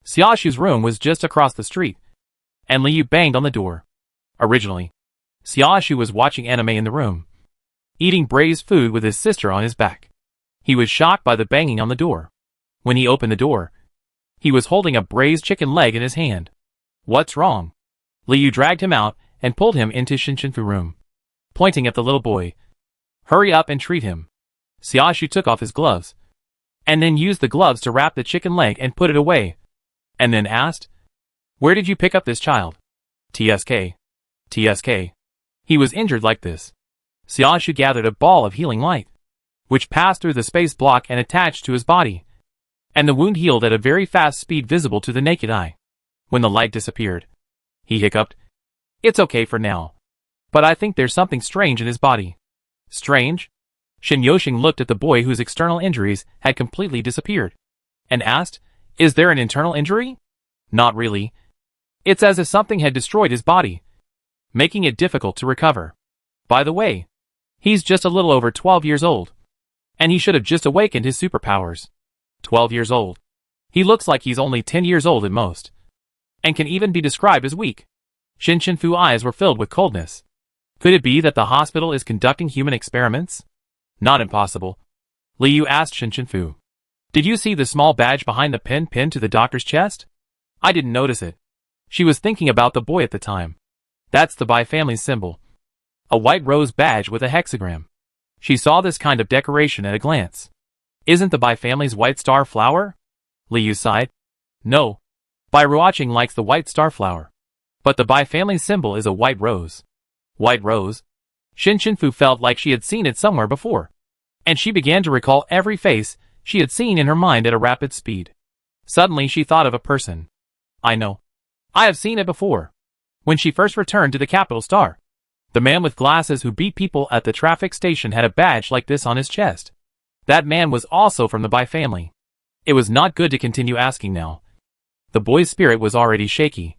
Xiaoshu's room was just across the street, and Liu banged on the door. Originally, Xiaoshu was watching anime in the room, eating braised food with his sister on his back. He was shocked by the banging on the door. When he opened the door, he was holding a braised chicken leg in his hand. "What's wrong?" Liu dragged him out and pulled him into Shinshinfu's room, pointing at the little boy. "Hurry up and treat him." Xiaoshu took off his gloves, and then used the gloves to wrap the chicken leg and put it away, and then asked, "Where did you pick up this child?" "TSK. TSK. He was injured like this." Xiaoshu gathered a ball of healing light, which passed through the space block and attached to his body, and the wound healed at a very fast speed visible to the naked eye. When the light disappeared, he hiccuped, "It's okay for now, but I think there's something strange in his body." "Strange?" Shinyoshing looked at the boy whose external injuries had completely disappeared, and asked, "Is there an internal injury?" "Not really. It's as if something had destroyed his body, making it difficult to recover. By the way, he's just a little over 12 years old, and he should have just awakened his superpowers." 12 years old. He looks like he's only 10 years old at most, and can even be described as weak. Shinshinfu's eyes were filled with coldness. Could it be that the hospital is conducting human experiments? Not impossible. Liu asked Shinshinfu, "Did you see the small badge behind the pin pinned to the doctor's chest?" "I didn't notice it." She was thinking about the boy at the time. "That's the Bai family's symbol. A white rose badge with a hexagram." She saw this kind of decoration at a glance. "Isn't the Bai family's white star flower?" Liu sighed. "No. Bai Ruoqing likes the white star flower. But the Bai family's symbol is a white rose." White rose? Shinshinfu felt like she had seen it somewhere before, and she began to recall every face she had seen in her mind at a rapid speed. Suddenly she thought of a person. "I know. I have seen it before. When she first returned to the capital star, the man with glasses who beat people at the traffic station had a badge like this on his chest. That man was also from the Bai family." It was not good to continue asking now. The boy's spirit was already shaky,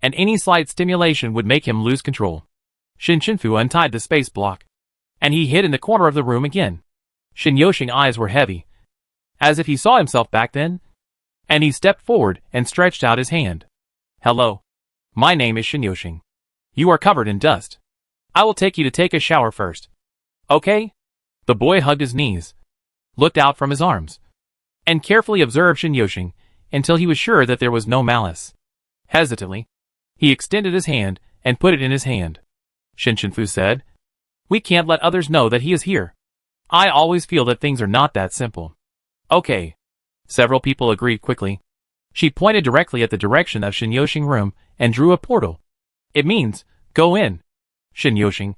and any slight stimulation would make him lose control. Shinshinfu untied the space block, and he hid in the corner of the room again. Shinyoshing's eyes were heavy, as if he saw himself back then, and he stepped forward and stretched out his hand. Hello. My name is Shinyoshing. You are covered in dust. I will take you to take a shower first. Okay? The boy hugged his knees, looked out from his arms, and carefully observed Shinyoshing until he was sure that there was no malice. Hesitantly, he extended his hand and put it in his hand. Shinshinfu said, "We can't let others know that he is here. I always feel that things are not that simple." Okay. Several people agreed quickly. She pointed directly at the direction of Shinyoshing's room and drew a portal. It means, go in. Shinyoshing,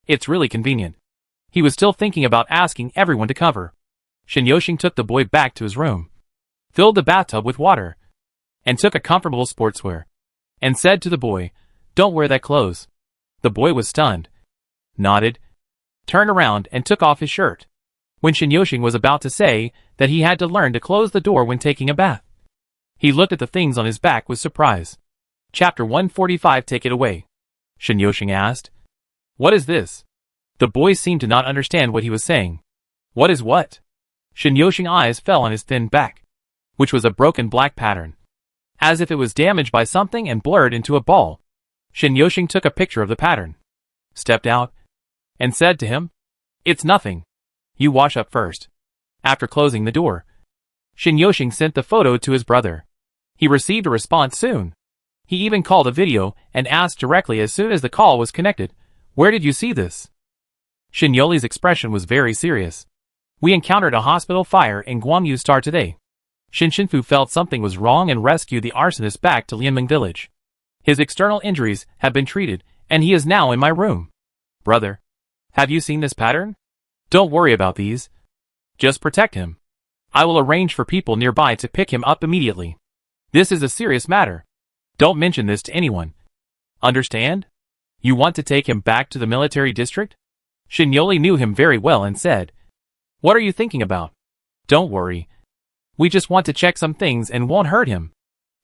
It's really convenient. He was still thinking about asking everyone to cover. Shinyoshing took the boy back to his room, filled the bathtub with water, and took a comfortable sportswear, and said to the boy, "Don't wear that clothes." The boy was stunned, nodded, turned around and took off his shirt. When Shinyoshing was about to say that he had to learn to close the door when taking a bath, he looked at the things on his back with surprise. Chapter 145. Take it away. Shinyoshing asked. What is this? The boy seemed to not understand what he was saying. What is what? Shinyoshing's eyes fell on his thin back, which was a broken black pattern, as if it was damaged by something and blurred into a ball. Shinyoshing took a picture of the pattern, stepped out, and said to him, "It's nothing. You wash up first." After closing the door, Shinyoshing sent the photo to his brother. He received a response soon. He even called a video and asked directly as soon as the call was connected, "Where did you see this?" Shinyoli's expression was very serious. "We encountered a hospital fire in Gwangju Star today." Shinshinfu felt something was wrong and rescued the arsonist back to Lianming village. His external injuries have been treated, and he is now in my room. Brother, have you seen this pattern? Don't worry about these. Just protect him. I will arrange for people nearby to pick him up immediately. This is a serious matter. Don't mention this to anyone. Understand? You want to take him back to the military district? Shinyoli knew him very well and said, "What are you thinking about? Don't worry. We just want to check some things and won't hurt him."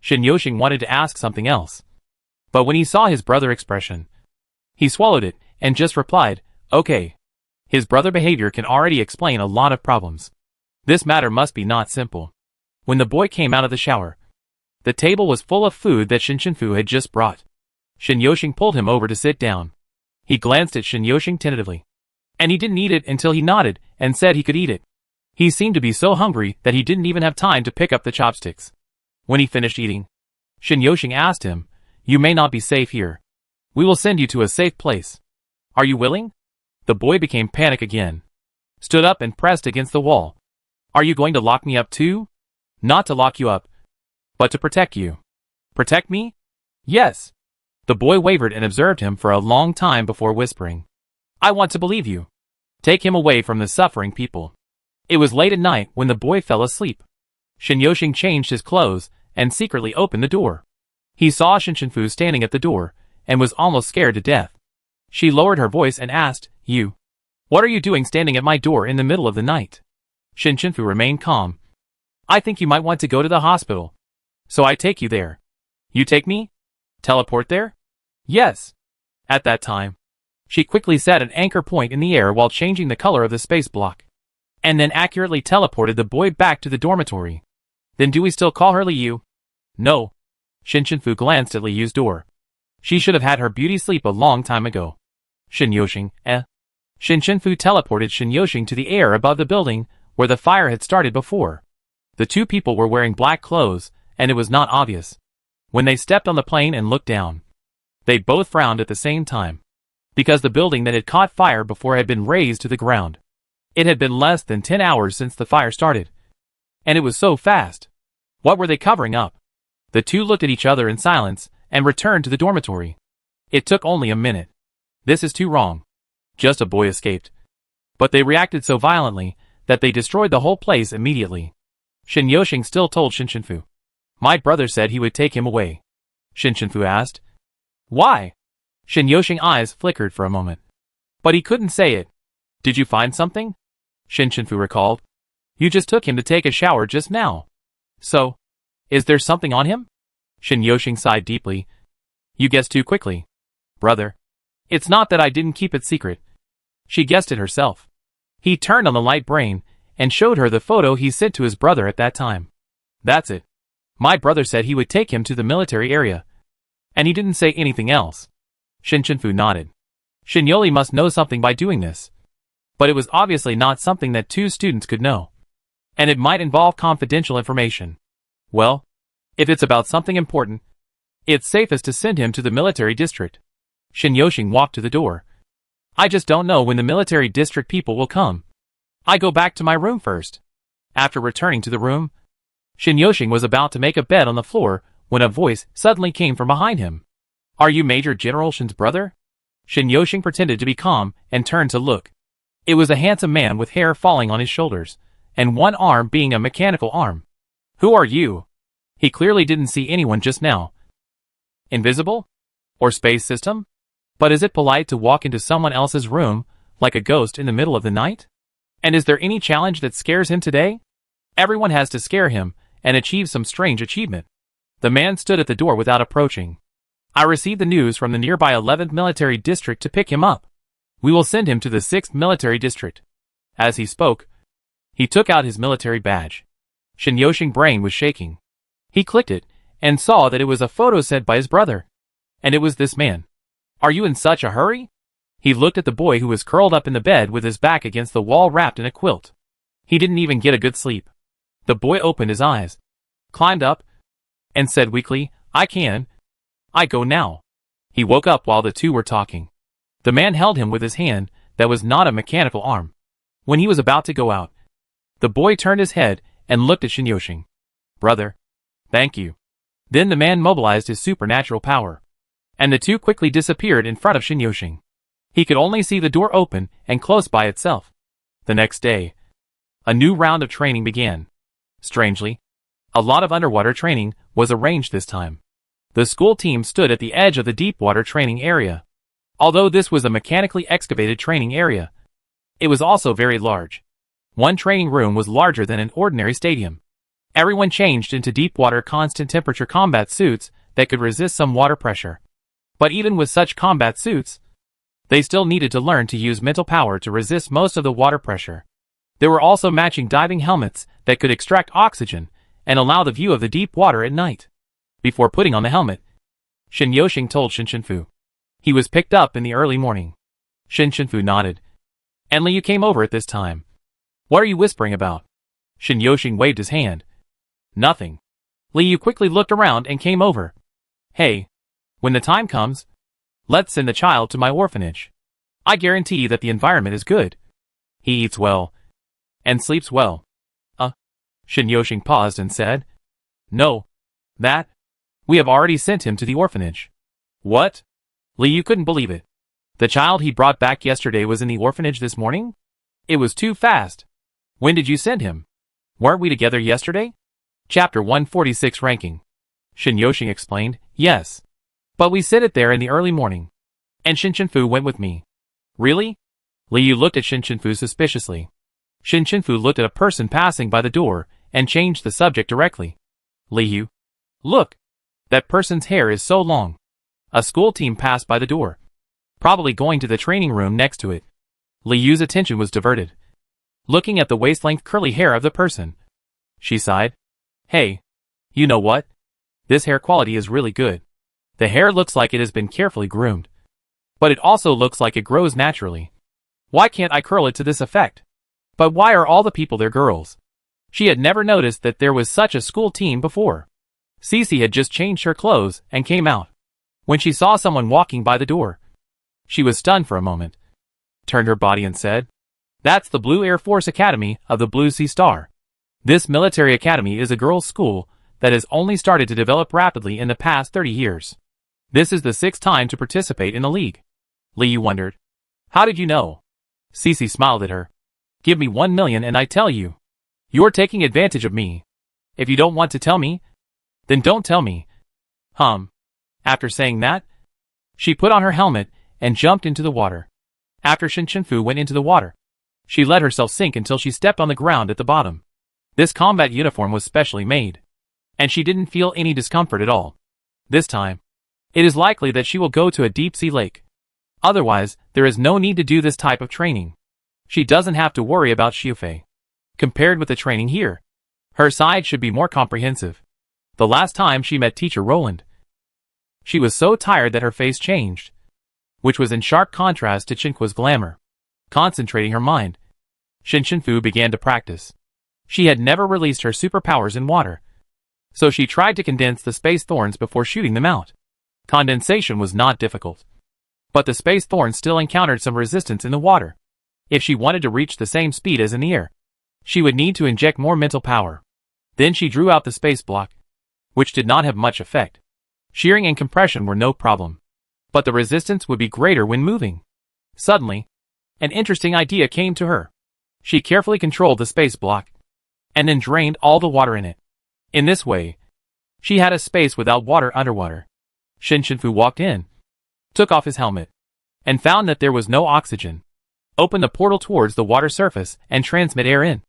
Shinyoshing wanted to ask something else, but when he saw his brother's expression, he swallowed it and just replied, "Okay." His brother's behavior can already explain a lot of problems. This matter must be not simple. When the boy came out of the shower, the table was full of food that Shinshinfu had just brought. Shinyoshing pulled him over to sit down. He glanced at Shinyoshing tentatively, and he didn't eat it until he nodded and said he could eat it. He seemed to be so hungry that he didn't even have time to pick up the chopsticks. When he finished eating, Shinyoshing asked him, "You may not be safe here. We will send you to a safe place. Are you willing?" The boy became panic again, stood up and pressed against the wall. "Are you going to lock me up too?" "Not to lock you up, but to protect you." "Protect me?" "Yes." The boy wavered and observed him for a long time before whispering, "I want to believe you. Take him away from the suffering people." It was late at night when the boy fell asleep. Shinyoshing changed his clothes and secretly opened the door. He saw Shinshinfu standing at the door and was almost scared to death. She lowered her voice and asked, "You? What are you doing standing at my door in the middle of the night?" Shinshinfu remained calm. "I think you might want to go to the hospital, so I take you there." "You take me? Teleport there?" "Yes." At that time, she quickly set an anchor point in the air while changing the color of the space block, and then accurately teleported the boy back to the dormitory. "Then do we still call her Liu?" "No." Shinshinfu glanced at Liu's door. She should have had her beauty sleep a long time ago. Shinyoshing, Shinshinfu teleported Shinyoshing to the air above the building where the fire had started before. The two people were wearing black clothes, and it was not obvious. When they stepped on the plane and looked down, they both frowned at the same time, because the building that had caught fire before had been razed to the ground. It had been less than 10 hours since the fire started, and it was so fast. What were they covering up? The two looked at each other in silence and returned to the dormitory. It took only a minute. This is too wrong. Just a boy escaped. But they reacted so violently that they destroyed the whole place immediately. Shinyoshing still told Shinshinfu, "My brother said he would take him away." Shinshinfu asked, "Why?" Shinyoshing's eyes flickered for a moment, but he couldn't say it. "Did you find something?" Shinshinfu recalled. "You just took him to take a shower just now. So, is there something on him?" Shinyoshing sighed deeply. "You guessed too quickly. Brother, it's not that I didn't keep it secret. She guessed it herself. He turned on the light brain and showed her the photo he sent to his brother at that time. That's it. My brother said he would take him to the military area. And he didn't say anything else. Shinchenfu nodded. Shinyoli must know something by doing this. But it was obviously not something that two students could know. And it might involve confidential information. Well, if it's about something important, it's safest to send him to the military district. Shinyoshing walked to the door. I just don't know when the military district people will come. I go back to my room first. After returning to the room, Shinyoshing was about to make a bed on the floor when a voice suddenly came from behind him. Are you Major General Shin's brother? Shinyoshing pretended to be calm and turned to look. It was a handsome man with hair falling on his shoulders, and one arm being a mechanical arm. Who are you? He clearly didn't see anyone just now. Invisible? Or space system? But is it polite to walk into someone else's room, like a ghost in the middle of the night? And is there any challenge that scares him today? Everyone has to scare him, and achieve some strange achievement. The man stood at the door without approaching. I received the news from the nearby 11th military district to pick him up. We will send him to the 6th military district. As he spoke, he took out his military badge. Shinyoshing's brain was shaking. He clicked it, and saw that it was a photo sent by his brother. And it was this man. Are you in such a hurry? He looked at the boy who was curled up in the bed with his back against the wall wrapped in a quilt. He didn't even get a good sleep. The boy opened his eyes, climbed up, and said weakly, I go now. He woke up while the two were talking. The man held him with his hand that was not a mechanical arm. When he was about to go out, the boy turned his head and looked at Shinyoshing. Brother. Thank you. Then the man mobilized his supernatural power, and the two quickly disappeared in front of Shinyoshing. He could only see the door open and close by itself. The next day, a new round of training began. Strangely, a lot of underwater training was arranged this time. The school team stood at the edge of the deep water training area. Although this was a mechanically excavated training area, it was also very large. One training room was larger than an ordinary stadium. Everyone changed into deep water constant temperature combat suits that could resist some water pressure. But even with such combat suits, they still needed to learn to use mental power to resist most of the water pressure. There were also matching diving helmets that could extract oxygen and allow the view of the deep water at night. Before putting on the helmet, Shinyoshing told Shinchenfu. He was picked up in the early morning. Shinchenfu nodded. And Liu came over at this time. What are you whispering about? Shinyoshing waved his hand. Nothing. Liu quickly looked around and came over. Hey, when the time comes, let's send the child to my orphanage. I guarantee that the environment is good. He eats well and sleeps well. Shinyoshing paused and said, No. That? We have already sent him to the orphanage. What? Liu couldn't believe it. The child he brought back yesterday was in the orphanage this morning? It was too fast. When did you send him? Weren't we together yesterday? Chapter 146 Ranking. Shinyoshing explained, Yes. But we sent it there in the early morning. And Shinchenfu went with me. Really? Liu looked at Shinchenfu suspiciously. Shinchenfu looked at a person passing by the door and changed the subject directly. Liu. Look. That person's hair is so long. A school team passed by the door, probably going to the training room next to it. Liu's attention was diverted, looking at the waist-length curly hair of the person. She sighed. Hey, you know what? This hair quality is really good. The hair looks like it has been carefully groomed. But it also looks like it grows naturally. Why can't I curl it to this effect? But why are all the people there girls? She had never noticed that there was such a school team before. Cece had just changed her clothes and came out. When she saw someone walking by the door, she was stunned for a moment, turned her body and said, That's the Blue Air Force Academy of the Blue Sea Star. This military academy is a girls' school that has only started to develop rapidly in the past 30 years. This is the 6th time to participate in the league. Liu wondered. How did you know? Cece smiled at her. Give me 1 million and I tell you. You're taking advantage of me. If you don't want to tell me, then don't tell me. After saying that, she put on her helmet and jumped into the water. After Shinchenfu went into the water, she let herself sink until she stepped on the ground at the bottom. This combat uniform was specially made, and she didn't feel any discomfort at all. This time, it is likely that she will go to a deep-sea lake. Otherwise, There is no need to do this type of training. She doesn't have to worry about Xiufei. Compared with the training here, her side should be more comprehensive. The last time she met Teacher Roland, she was so tired that her face changed, which was in sharp contrast to Chinqua's glamour. Concentrating her mind, Shinfu began to practice. She had never released her superpowers in water, so she tried to condense the space thorns before shooting them out. Condensation was not difficult, but the space thorns still encountered some resistance in the water. If she wanted to reach the same speed as in the air, she would need to inject more mental power. Then she drew out the space block, which did not have much effect. Shearing and compression were no problem, but the resistance would be greater when moving. Suddenly, an interesting idea came to her. She carefully controlled the space block, and then drained all the water in it. In this way, she had a space without water underwater. Shinfu walked in, took off his helmet, and found that there was no oxygen. Opened the portal towards the water surface and transmit air in,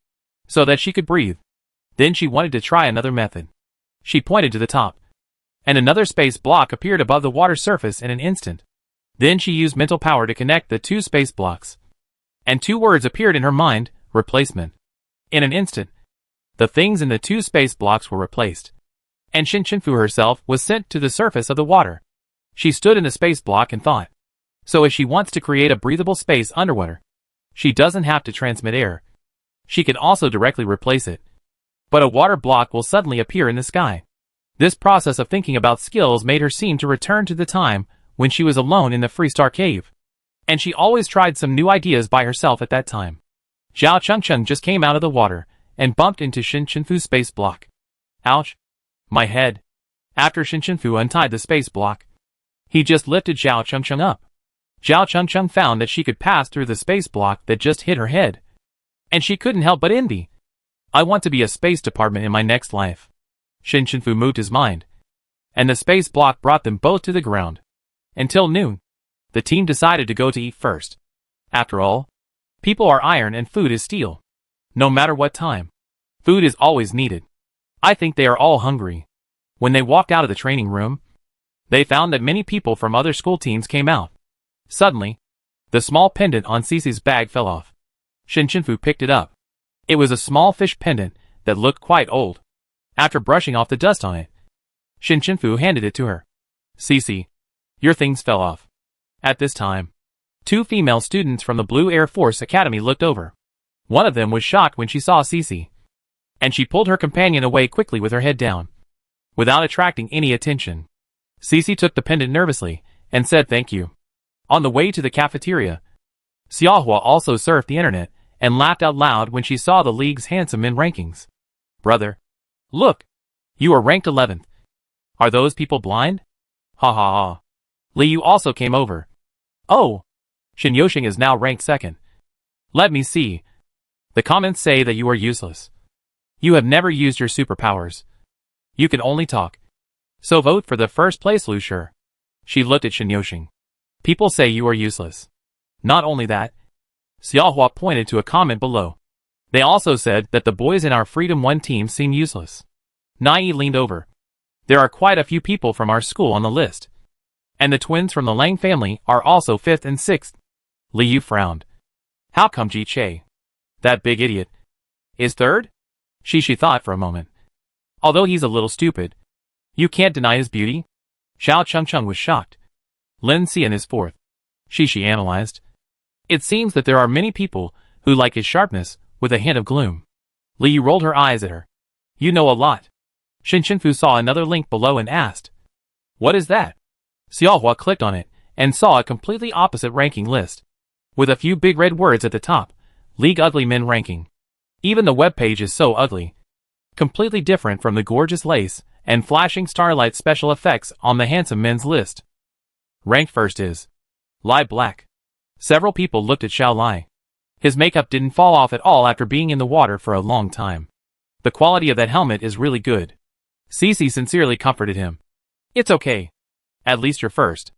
so that she could breathe. Then she wanted to try another method. She pointed to the top, and another space block appeared above the water surface in an instant. Then she used mental power to connect the two space blocks, and two words appeared in her mind: replacement. In an instant, the things in the two space blocks were replaced, and Shinfu herself was sent to the surface of the water. She stood in the space block and thought. So if she wants to create a breathable space underwater, she doesn't have to transmit air. She can also directly replace it. But a water block will suddenly appear in the sky. This process of thinking about skills made her seem to return to the time when she was alone in the Freestar Cave. And she always tried some new ideas by herself at that time. Zhao Chengcheng just came out of the water and bumped into Shinfu's space block. Ouch! My head. After Shinfu untied the space block, he just lifted Zhao Chengcheng up. Zhao Chengcheng found that she could pass through the space block that just hit her head. And she couldn't help but envy. I want to be a space department in my next life. Shinfu moved his mind, and the space block brought them both to the ground. Until noon, the team decided to go to eat first. After all, people are iron and food is steel. No matter what time, food is always needed. I think they are all hungry. When they walked out of the training room, they found that many people from other school teams came out. Suddenly, the small pendant on Cece's bag fell off. Shinfu picked it up. It was a small fish pendant that looked quite old. After brushing off the dust on it, Shinfu handed it to her. Cece, your things fell off. At this time, two female students from the Blue Air Force Academy looked over. One of them was shocked when she saw Cece, and she pulled her companion away quickly with her head down, without attracting any attention. Cece took the pendant nervously and said thank you. On the way to the cafeteria, Xiaohua also surfed the internet and laughed out loud when she saw the league's handsome men rankings. Brother, look, you are ranked 11th. Are those people blind? Ha ha ha. Li Yu also came over. Oh, Shin Yoshing is now ranked 2nd. Let me see. The comments say that you are useless. You have never used your superpowers. You can only talk. So vote for the first place, Lu Shi. She looked at Shin Yoshing. People say you are useless. Not only that, Xiaohua pointed to a comment below. They also said that the boys in our Freedom 1 team seem useless. Nai leaned over. There are quite a few people from our school on the list. And the twins from the Lang family are also 5th and 6th. Li Yu frowned. How come Ji Che, that big idiot, is 3rd? She thought for a moment. Although he's a little stupid, you can't deny his beauty. Zhao Chengcheng was shocked. Lin Xian is 4th. She analyzed. It seems that there are many people who like his sharpness, with a hint of gloom. Li Yu rolled her eyes at her. You know a lot. Shinfu saw another link below and asked. What is that? Xiaohua clicked on it and saw a completely opposite ranking list, with a few big red words at the top. League Ugly Men ranking. Even the web page is so ugly. Completely different from the gorgeous lace and flashing starlight special effects on the handsome men's list. Ranked first is Lai Black. Several people looked at Xiao Lai. His makeup didn't fall off at all after being in the water for a long time. The quality of that helmet is really good. Cece sincerely comforted him. It's okay. At least you're first.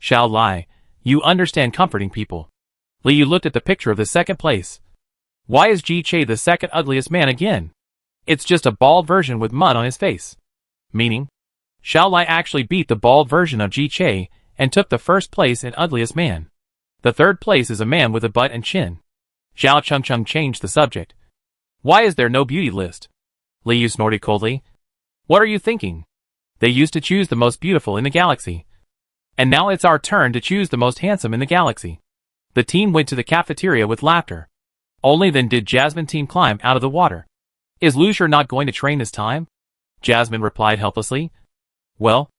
Xiao Lai, you understand comforting people. Li Yu looked at the picture of the 2nd place. Why is Ji Che the 2nd ugliest man again? It's just a bald version with mud on his face. Meaning, Xiao Lai actually beat the bald version of Ji Che and took the 1st place in ugliest man. The third place is a man with a butt and chin. Zhao Chengcheng changed the subject. Why is there no beauty list? Liu snorted coldly. What are you thinking? They used to choose the most beautiful in the galaxy. And now it's our turn to choose the most handsome in the galaxy. The team went to the cafeteria with laughter. Only then did Jasmine team climb out of the water. Is Lucier not going to train this time? Jasmine replied helplessly. Well,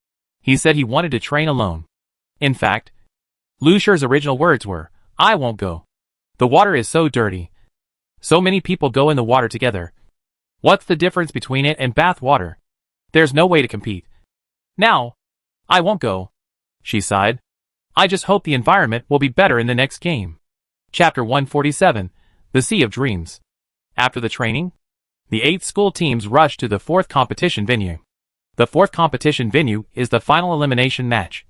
he said he wanted to train alone. In fact, Lucier's original words were, I won't go. The water is so dirty. So many people go in the water together. What's the difference between it and bath water? There's no way to compete. Now, I won't go. She sighed. I just hope the environment will be better in the next game. Chapter 147, The Sea of Dreams. After the training, the 8 school teams rushed to the 4th competition venue. The 4th competition venue is the final elimination match.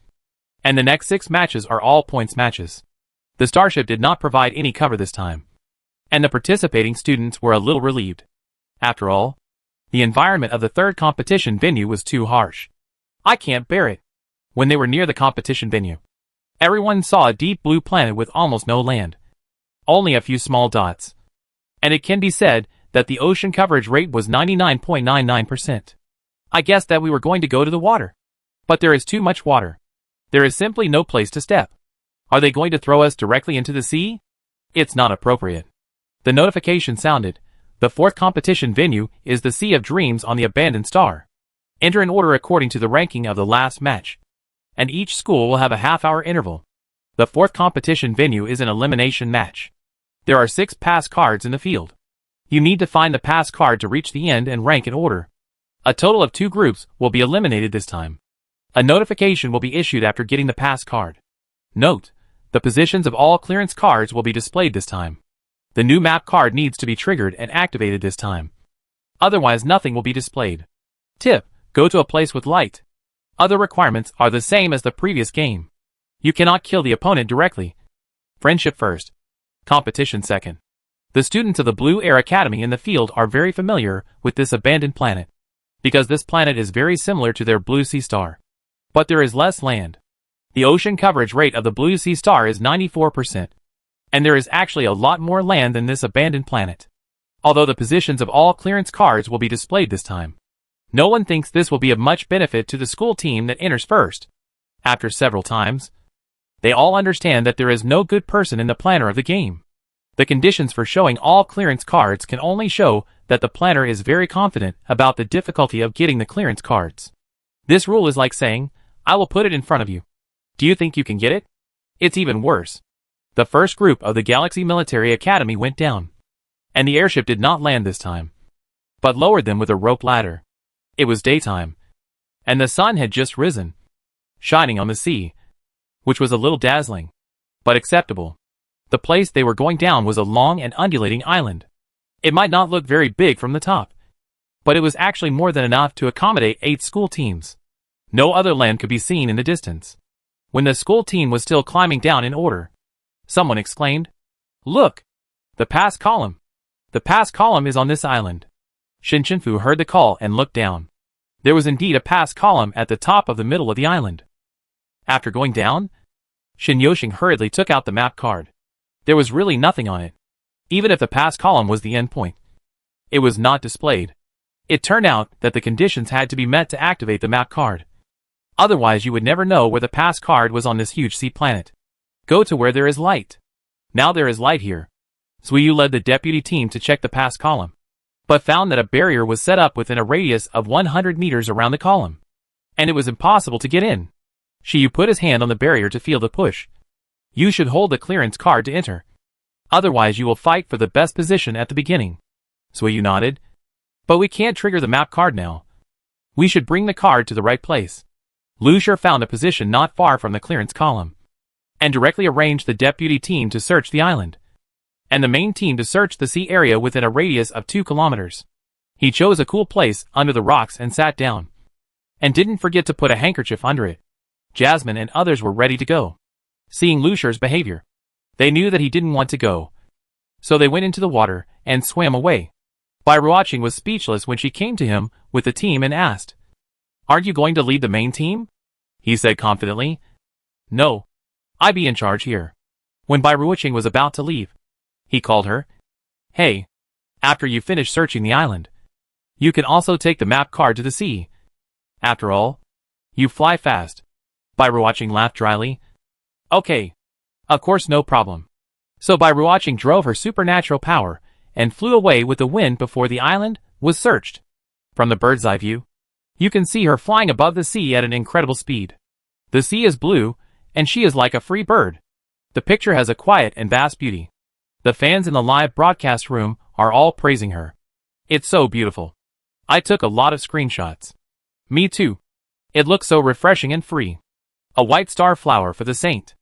And the next 6 matches are all points matches. The starship did not provide any cover this time. And the participating students were a little relieved. After all, the environment of the 3rd competition venue was too harsh. I can't bear it. When they were near the competition venue, everyone saw a deep blue planet with almost no land. Only a few small dots. And it can be said that the ocean coverage rate was 99.99%. I guessed that we were going to go to the water. But there is too much water. There is simply no place to step. Are they going to throw us directly into the sea? It's not appropriate. The notification sounded. The 4th competition venue is the Sea of Dreams on the abandoned star. Enter in order according to the ranking of the last match. And each school will have a half-hour interval. The 4th competition venue is an elimination match. There are 6 pass cards in the field. You need to find the pass card to reach the end and rank in order. A total of 2 groups will be eliminated this time. A notification will be issued after getting the pass card. Note, the positions of all clearance cards will be displayed this time. The new map card needs to be triggered and activated this time. Otherwise nothing will be displayed. Tip, go to a place with light. Other requirements are the same as the previous game. You cannot kill the opponent directly. Friendship first. Competition second. The students of the Blue Air Academy in the field are very familiar with this abandoned planet, because this planet is very similar to their Blue Sea Star. But there is less land. The ocean coverage rate of the Blue Sea Star is 94%. And there is actually a lot more land than this abandoned planet. Although the positions of all clearance cards will be displayed this time, no one thinks this will be of much benefit to the school team that enters first. After several times, they all understand that there is no good person in the planner of the game. The conditions for showing all clearance cards can only show that the planner is very confident about the difficulty of getting the clearance cards. This rule is like saying, I will put it in front of you. Do you think you can get it? It's even worse. The first group of the Galaxy Military Academy went down. And the airship did not land this time, but lowered them with a rope ladder. It was daytime, and the sun had just risen, shining on the sea, which was a little dazzling, but acceptable. The place they were going down was a long and undulating island. It might not look very big from the top, but it was actually more than enough to accommodate 8 school teams. No other land could be seen in the distance. When the school team was still climbing down in order, someone exclaimed, Look! The pass column! The pass column is on this island. Shin Chenfu heard the call and looked down. There was indeed a pass column at the top of the middle of the island. After going down, Shin Yoshing hurriedly took out the map card. There was really nothing on it. Even if the pass column was the end point, it was not displayed. It turned out that the conditions had to be met to activate the map card. Otherwise you would never know where the pass card was on this huge sea planet. Go to where there is light. Now there is light here. Suiyu led the deputy team to check the pass column, but found that a barrier was set up within a radius of 100 meters around the column, and it was impossible to get in. Shiyu put his hand on the barrier to feel the push. You should hold the clearance card to enter. Otherwise you will fight for the best position at the beginning. Suiyu nodded. But we can't trigger the map card now. We should bring the card to the right place. Lucier found a position not far from the clearance column, and directly arranged the deputy team to search the island, and the main team to search the sea area within a radius of 2 kilometers. He chose a cool place under the rocks and sat down, and didn't forget to put a handkerchief under it. Jasmine and others were ready to go. Seeing Lucier's behavior, they knew that he didn't want to go, so they went into the water and swam away. Bai Ruoqing was speechless when she came to him with the team and asked, Aren't you going to lead the main team? He said confidently, No. I be in charge here. When Bai Ruoqing was about to leave, he called her. Hey, after you finish searching the island, you can also take the map card to the sea. After all, you fly fast. Bai Ruoqing laughed dryly. Okay. Of course, no problem. So Bai Ruoqing drove her supernatural power and flew away with the wind before the island was searched. From the bird's eye view, you can see her flying above the sea at an incredible speed. The sea is blue, and she is like a free bird. The picture has a quiet and vast beauty. The fans in the live broadcast room are all praising her. It's so beautiful. I took a lot of screenshots. Me too. It looks so refreshing and free. A white star flower for the saint.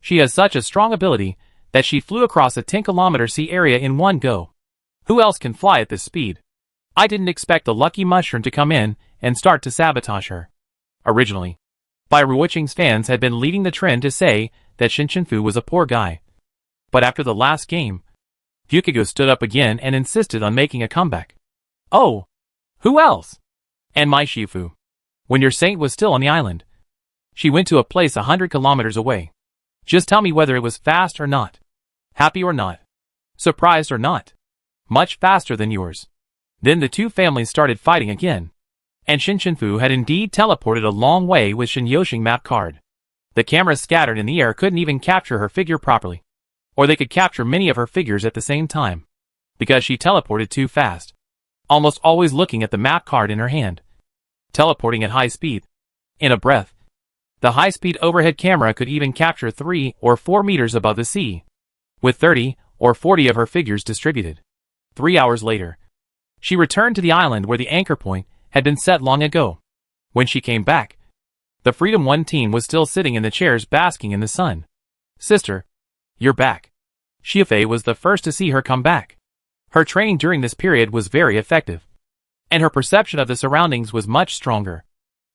She has such a strong ability that she flew across a 10-kilometer sea area in one go. Who else can fly at this speed? I didn't expect the lucky mushroom to come in and start to sabotage her. Originally, Bai Ruoqing's fans had been leading the trend to say that Shen Chenfu was a poor guy. But after the last game, Fukigo stood up again and insisted on making a comeback. Oh! Who else? And Mai Shifu. When your saint was still on the island, she went to a place 100 kilometers away. Just tell me whether it was fast or not. Happy or not. Surprised or not. Much faster than yours. Then the two families started fighting again. And Shen Chenfu had indeed teleported a long way with Shen Yoxing map card. The cameras scattered in the air couldn't even capture her figure properly. Or they could capture many of her figures at the same time. Because she teleported too fast. Almost always looking at the map card in her hand. Teleporting at high speed. In a breath. The high-speed overhead camera could even capture 3 or 4 meters above the sea. With 30 or 40 of her figures distributed. 3 hours later, she returned to the island where the anchor point had been set long ago. When she came back, the Freedom 1 team was still sitting in the chairs basking in the sun. Sister, you're back. Xiafei was the first to see her come back. Her training during this period was very effective. And her perception of the surroundings was much stronger.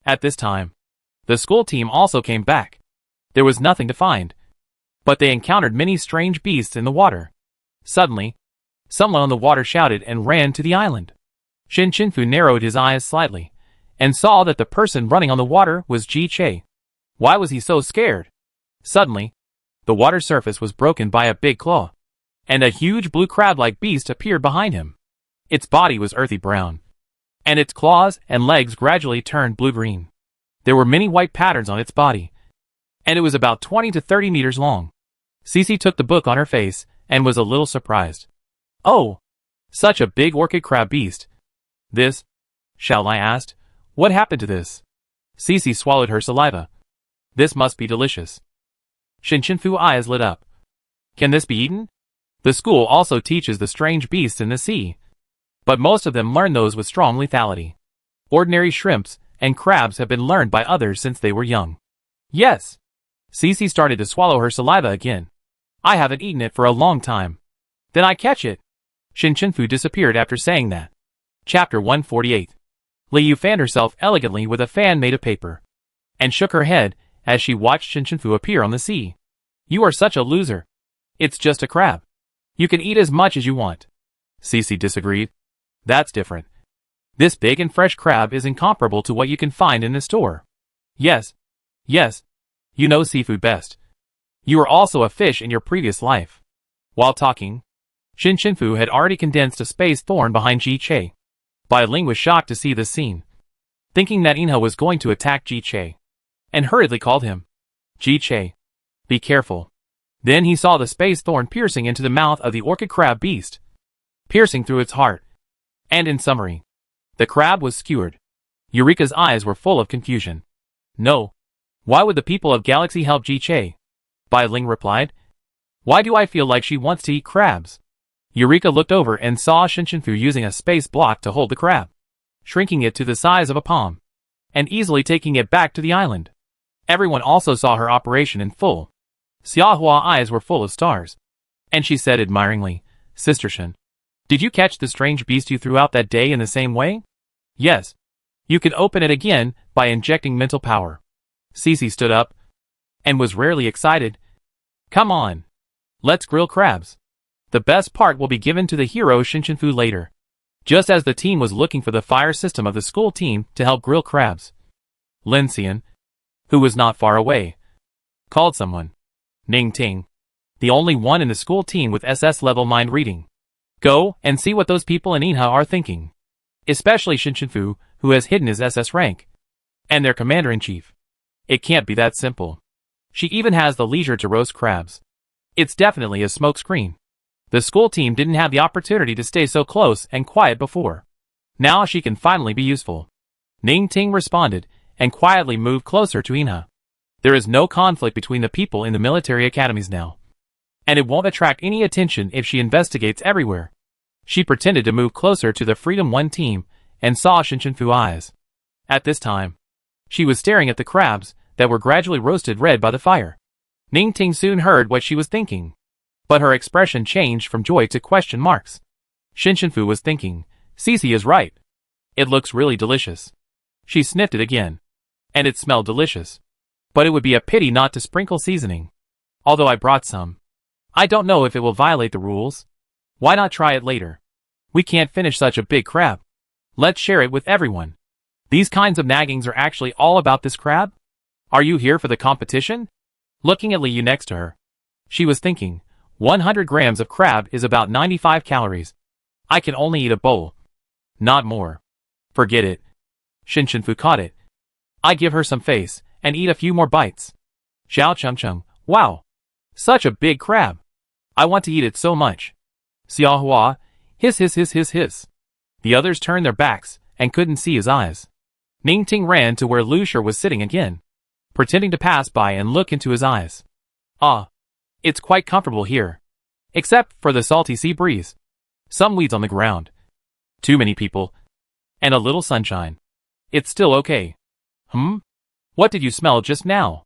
At this time, the school team also came back. There was nothing to find. But they encountered many strange beasts in the water. Suddenly, someone on the water shouted and ran to the island. Shen Chenfu narrowed his eyes slightly, and saw that the person running on the water was Ji Che. Why was he so scared? Suddenly, the water surface was broken by a big claw, and a huge blue crab-like beast appeared behind him. Its body was earthy brown, and its claws and legs gradually turned blue-green. There were many white patterns on its body, and it was about 20 to 30 meters long. Cece took the book on her face and was a little surprised. Oh, such a big orchid crab beast. This? Xiao Lai asked. What happened to this? Cece swallowed her saliva. This must be delicious. Shen Chenfu's eyes lit up. Can this be eaten? The school also teaches the strange beasts in the sea, but most of them learn those with strong lethality. Ordinary shrimps and crabs have been learned by others since they were young. Yes. Cece started to swallow her saliva again. I haven't eaten it for a long time. Then I catch it. Shen Chenfu disappeared after saying that. Chapter 148. Li Yu fanned herself elegantly with a fan made of paper, and shook her head as she watched Shen Chenfu appear on the sea. You are such a loser. It's just a crab. You can eat as much as you want. Cece disagreed. That's different. This big and fresh crab is incomparable to what you can find in the store. Yes. Yes. You know seafood best. You were also a fish in your previous life. While talking, Shen Chenfu had already condensed a space thorn behind Ji Che. Bai Ling was shocked to see this scene, thinking that Inha was going to attack Ji Che, and hurriedly called him. Ji Che, be careful. Then he saw the space thorn piercing into the mouth of the orchid crab beast, piercing through its heart. And in summary, the crab was skewered. Eureka's eyes were full of confusion. No. Why would the people of Galaxy help Ji Che? Bai Ling replied. Why do I feel like she wants to eat crabs? Eureka looked over and saw Shen Chenfu using a space block to hold the crab, shrinking it to the size of a palm, and easily taking it back to the island. Everyone also saw her operation in full. Xiaohua's eyes were full of stars, and she said admiringly, Sister Shen, did you catch the strange beast you threw out that day in the same way? Yes. You can open it again by injecting mental power. Cece stood up, and was rarely excited. Come on. Let's grill crabs. The best part will be given to the hero Shen Chenfu later. Just as the team was looking for the fire system of the school team to help grill crabs, Lin Xian, who was not far away, called someone. Ning Ting. The only one in the school team with SS level mind reading. Go and see what those people in Inha are thinking. Especially Shinshinfu, who has hidden his SS rank. And their commander-in-chief. It can't be that simple. She even has the leisure to roast crabs. It's definitely a smokescreen. The school team didn't have the opportunity to stay so close and quiet before. Now she can finally be useful. Ning Ting responded, and quietly moved closer to Inha. There is no conflict between the people in the military academies now. And it won't attract any attention if she investigates everywhere. She pretended to move closer to the Freedom 1 team, and saw Shinshinfu's eyes. At this time, she was staring at the crabs that were gradually roasted red by the fire. Ning Ting soon heard what she was thinking. But her expression changed from joy to question marks. Shinshinfu was thinking, Cece is right. It looks really delicious. She sniffed it again. And it smelled delicious. But it would be a pity not to sprinkle seasoning. Although I brought some. I don't know if it will violate the rules. Why not try it later? We can't finish such a big crab. Let's share it with everyone. These kinds of naggings are actually all about this crab? Are you here for the competition? Looking at Liu next to her. She was thinking, 100 grams of crab is about 95 calories. I can only eat a bowl. Not more. Forget it. Shinshinfu caught it. I give her some face, and eat a few more bites. Xiao Chung Chung, wow. Such a big crab. I want to eat it so much. Xiao Hua, hiss. The others turned their backs, and couldn't see his eyes. Ning Ting ran to where Lu Shi was sitting again, pretending to pass by and look into his eyes. Ah. It's quite comfortable here. Except for the salty sea breeze. Some weeds on the ground. Too many people. And a little sunshine. It's still okay. What did you smell just now?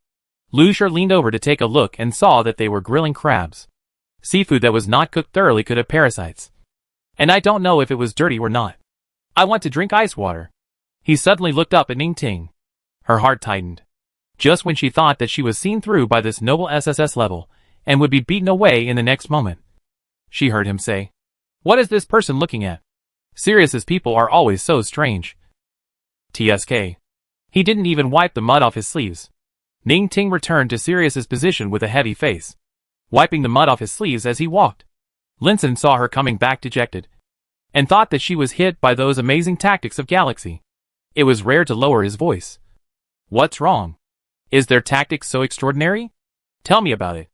Lu Shi leaned over to take a look and saw that they were grilling crabs. Seafood that was not cooked thoroughly could have parasites. And I don't know if it was dirty or not. I want to drink ice water. He suddenly looked up at Ning Ting. Her heart tightened. Just when she thought that she was seen through by this noble SSS level, and would be beaten away in the next moment. She heard him say, What is this person looking at? Sirius's people are always so strange. TSK. He didn't even wipe the mud off his sleeves. Ning Ting returned to Sirius's position with a heavy face, wiping the mud off his sleeves as he walked. Linson saw her coming back dejected, and thought that she was hit by those amazing tactics of Galaxy. It was rare to lower his voice. What's wrong? Is their tactics so extraordinary? Tell me about it.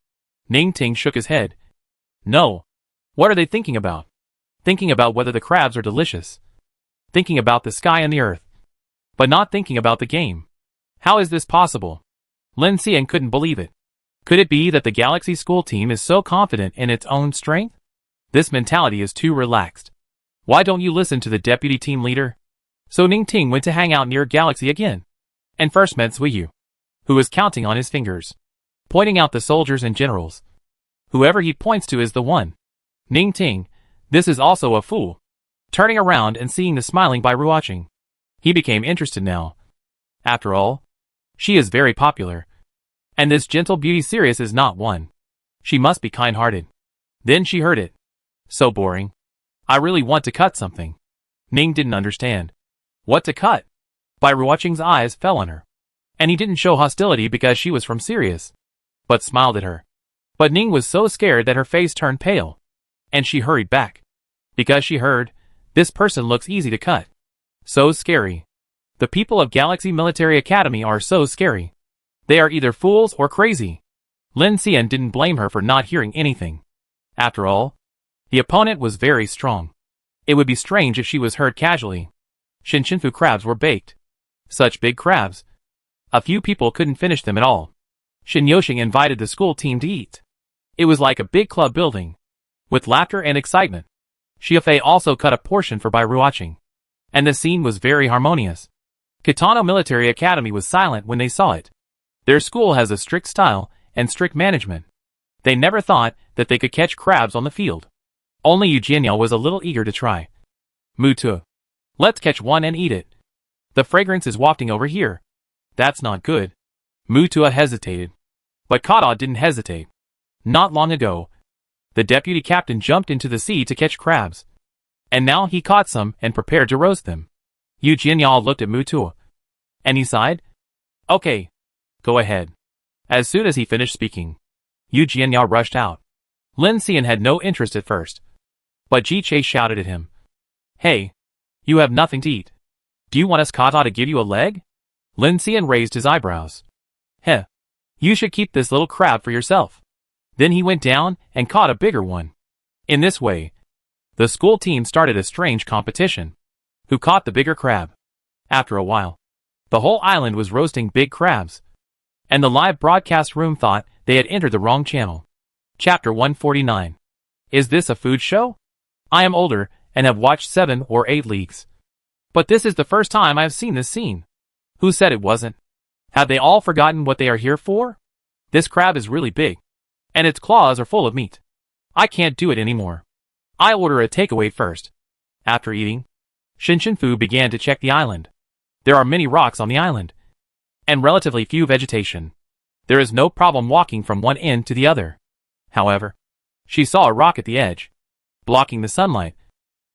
Ning Ting shook his head. No. What are they thinking about? Thinking about whether the crabs are delicious. Thinking about the sky and the earth. But not thinking about the game. How is this possible? Lin Xian couldn't believe it. Could it be that the Galaxy school team is so confident in its own strength? This mentality is too relaxed. Why don't you listen to the deputy team leader? So Ning Ting went to hang out near Galaxy again. And first met Suiyu, who was counting on his fingers, pointing out the soldiers and generals. Whoever he points to is the one. Ning Ting, this is also a fool. Turning around and seeing the smiling Bai Ru watching. He became interested now. After all, she is very popular. And this gentle beauty Sirius is not one. She must be kind-hearted. Then she heard it. So boring. I really want to cut something. Ning didn't understand. What to cut? Bai Ru watching's eyes fell on her. And he didn't show hostility because she was from Sirius, but smiled at her. But Ning was so scared that her face turned pale. And she hurried back. Because she heard, this person looks easy to cut. So scary. The people of Galaxy Military Academy are so scary. They are either fools or crazy. Lin Xian didn't blame her for not hearing anything. After all, the opponent was very strong. It would be strange if she was hurt casually. Shinshinfu crabs were baked. Such big crabs. A few people couldn't finish them at all. Shin Yoshing invited the school team to eat. It was like a big club building, with laughter and excitement. Xiafei also cut a portion for Bai Ru watching. And the scene was very harmonious. Kitano Military Academy was silent when they saw it. Their school has a strict style and strict management. They never thought that they could catch crabs on the field. Only Yu Jianyao was a little eager to try. Mutu. Let's catch one and eat it. The fragrance is wafting over here. That's not good. Mutua hesitated. But Kada didn't hesitate. Not long ago, the deputy captain jumped into the sea to catch crabs. And now he caught some and prepared to roast them. Yu Jianyao looked at Mutua. And he sighed. Okay. Go ahead. As soon as he finished speaking, Yu Jianyao rushed out. Lin Xian had no interest at first, but Ji Che shouted at him. Hey, you have nothing to eat. Do you want us kata to give you a leg? Lin Xian raised his eyebrows. Heh, you should keep this little crab for yourself. Then he went down and caught a bigger one. In this way, the school team started a strange competition. Who caught the bigger crab? After a while, the whole island was roasting big crabs, and the live broadcast room thought they had entered the wrong channel. Chapter 149. Is this a food show? I am older and have watched 7 or 8 leagues. But this is the first time I have seen this scene. Who said it wasn't? Have they all forgotten what they are here for? This crab is really big, and its claws are full of meat. I can't do it anymore. I order a takeaway first. After eating, Fu began to check the island. There are many rocks on the island, and relatively few vegetation. There is no problem walking from one end to the other. However, she saw a rock at the edge, blocking the sunlight,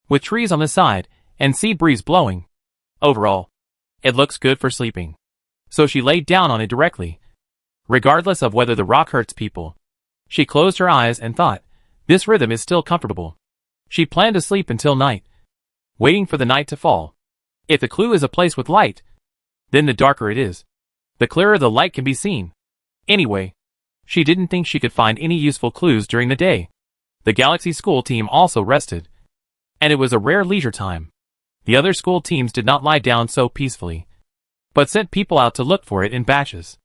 with trees on the side and sea breeze blowing. Overall, it looks good for sleeping. So she laid down on it directly, regardless of whether the rock hurts people. She closed her eyes and thought, this rhythm is still comfortable. She planned to sleep until night, waiting for the night to fall. If the clue is a place with light, then the darker it is, the clearer the light can be seen. Anyway, she didn't think she could find any useful clues during the day. The Galaxy school team also rested, and it was a rare leisure time. The other school teams did not lie down so peacefully, but sent people out to look for it in batches.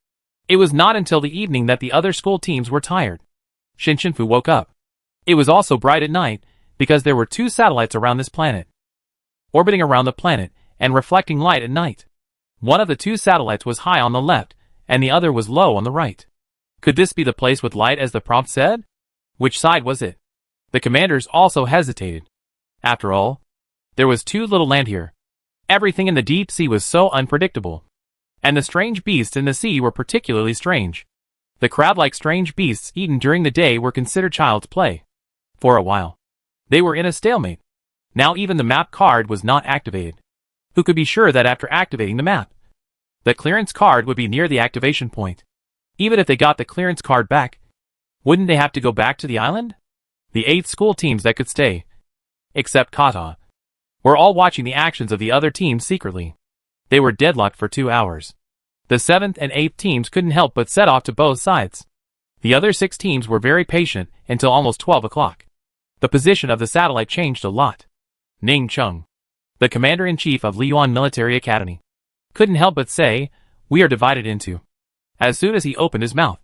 It was not until the evening that the other school teams were tired. Fu woke up. It was also bright at night, because there were 2 satellites around this planet, orbiting around the planet and reflecting light at night. One of the 2 satellites was high on the left, and the other was low on the right. Could this be the place with light as the prompt said? Which side was it? The commanders also hesitated. After all, there was too little land here. Everything in the deep sea was so unpredictable, and the strange beasts in the sea were particularly strange. The crab-like strange beasts eaten during the day were considered child's play. For a while, they were in a stalemate. Now even the map card was not activated. Who could be sure that after activating the map, the clearance card would be near the activation point? Even if they got the clearance card back, wouldn't they have to go back to the island? The 8 school teams that could stay, except Kata, were all watching the actions of the other teams secretly. They were deadlocked for 2 hours. The 7th and 8th teams couldn't help but set off to both sides. The other 6 teams were very patient until almost 12 o'clock. The position of the satellite changed a lot. Ning Chung, the commander-in-chief of Liyuan Military Academy, couldn't help but say, we are divided into. As soon as he opened his mouth,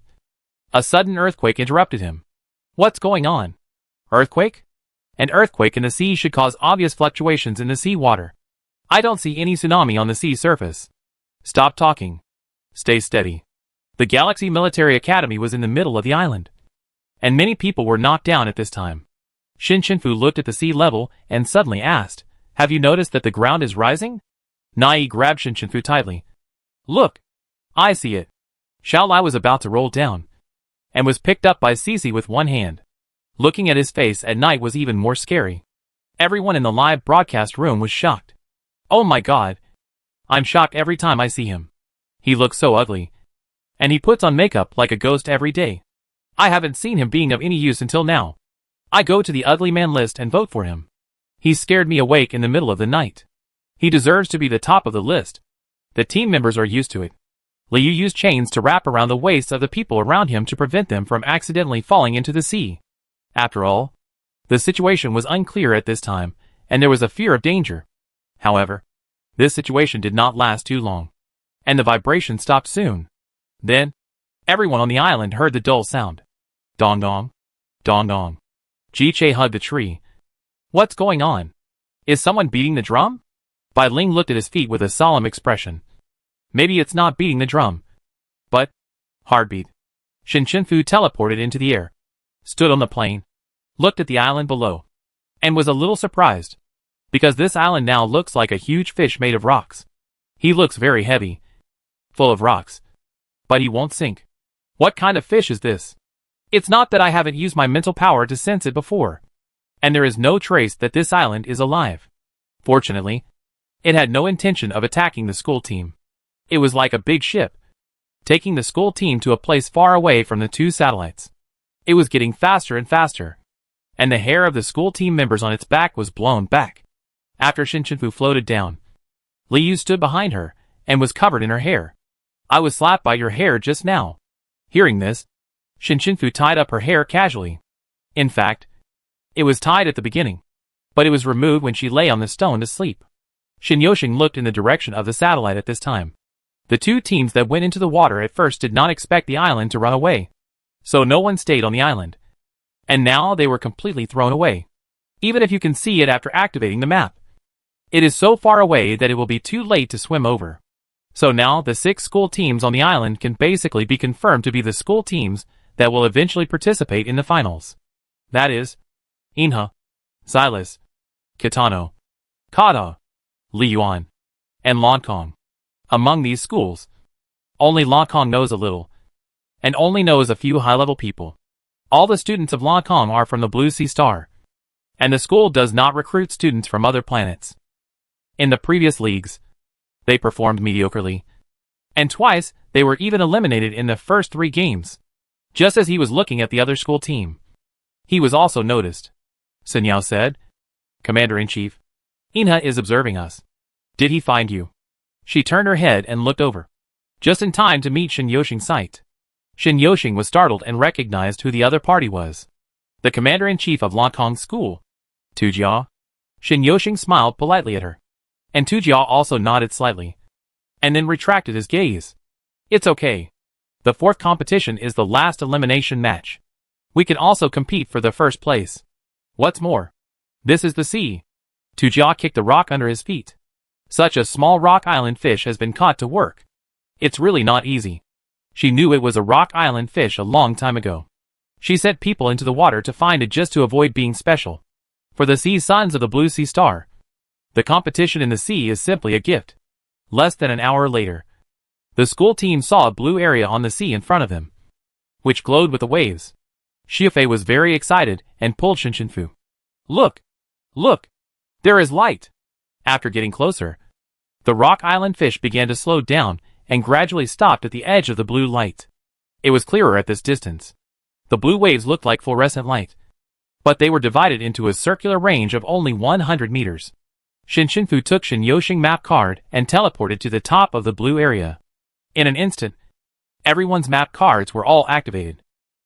a sudden earthquake interrupted him. What's going on? Earthquake? An earthquake in the sea should cause obvious fluctuations in the sea water. I don't see any tsunami on the sea surface. Stop talking. Stay steady. The Galaxy Military Academy was in the middle of the island, and many people were knocked down at this time. Fu looked at the sea level and suddenly asked, have you noticed that the ground is rising? Nai grabbed Fu tightly. Look! I see it. Xiao Lai was about to roll down, and was picked up by Cece with one hand. Looking at his face at night was even more scary. Everyone in the live broadcast room was shocked. Oh my god! I'm shocked every time I see him. He looks so ugly. And he puts on makeup like a ghost every day. I haven't seen him being of any use until now. I go to the ugly man list and vote for him. He scared me awake in the middle of the night. He deserves to be the top of the list. The team members are used to it. Liu used chains to wrap around the waists of the people around him to prevent them from accidentally falling into the sea. After all, the situation was unclear at this time, and there was a fear of danger. However, this situation did not last too long, and the vibration stopped soon. Then, everyone on the island heard the dull sound. Dong dong. Dong dong. Ji Che hugged the tree. What's going on? Is someone beating the drum? Bai Ling looked at his feet with a solemn expression. Maybe it's not beating the drum, but heartbeat. Fu teleported into the air, stood on the plain, looked at the island below, and was a little surprised, because this island now looks like a huge fish made of rocks. He looks very heavy, full of rocks, but he won't sink. What kind of fish is this? It's not that I haven't used my mental power to sense it before, and there is no trace that this island is alive. Fortunately, it had no intention of attacking the school team. It was like a big ship, taking the school team to a place far away from the 2 satellites. It was getting faster and faster, and the hair of the school team members on its back was blown back. After Shinshinfu floated down, Liu stood behind her and was covered in her hair. I was slapped by your hair just now. Hearing this, Shinshinfu tied up her hair casually. In fact, it was tied at the beginning, but it was removed when she lay on the stone to sleep. Shinyoshing looked in the direction of the satellite at this time. The two teams that went into the water at first did not expect the island to run away, so no one stayed on the island. And now they were completely thrown away. Even if you can see it after activating the map, it is so far away that it will be too late to swim over. So now the 6 school teams on the island can basically be confirmed to be the school teams that will eventually participate in the finals. That is, Inha, Silas, Kitano, Kada, Liyuan, and Lonkong. Among these schools, only Lonkong knows a little, and only knows a few high-level people. All the students of Lonkong are from the Blue Sea Star, and the school does not recruit students from other planets. In the previous leagues, they performed mediocrely, and twice they were even eliminated in the first 3 games. Just as he was looking at the other school team, he was also noticed. Sun Yao said, "Commander-in-Chief, Inha is observing us. Did he find you?" She turned her head and looked over, just in time to meet Shinyoshing's sight. Shinyoshing was startled and recognized who the other party was. The Commander-in-Chief of Lonkong's school, Tujia. Shinyoshing smiled politely at her, and Tujia also nodded slightly, and then retracted his gaze. "It's okay. The 4th competition is the last elimination match. We can also compete for the first place. What's more, this is the sea." Tujia kicked a rock under his feet. Such a small rock island fish has been caught to work. It's really not easy. She knew it was a rock island fish a long time ago. She sent people into the water to find it just to avoid being special. For the sea sons of the Blue Sea Star, the competition in the sea is simply a gift. Less than an hour later, the school team saw a blue area on the sea in front of them, which glowed with the waves. Xiafei was very excited and pulled Shinshinfu. "Look! Look! There is light!" After getting closer, the rock island fish began to slow down and gradually stopped at the edge of the blue light. It was clearer at this distance. The blue waves looked like fluorescent light, but they were divided into a circular range of only 100 meters. Shinshinfu took Shinyoshing map card and teleported to the top of the blue area. In an instant, everyone's map cards were all activated.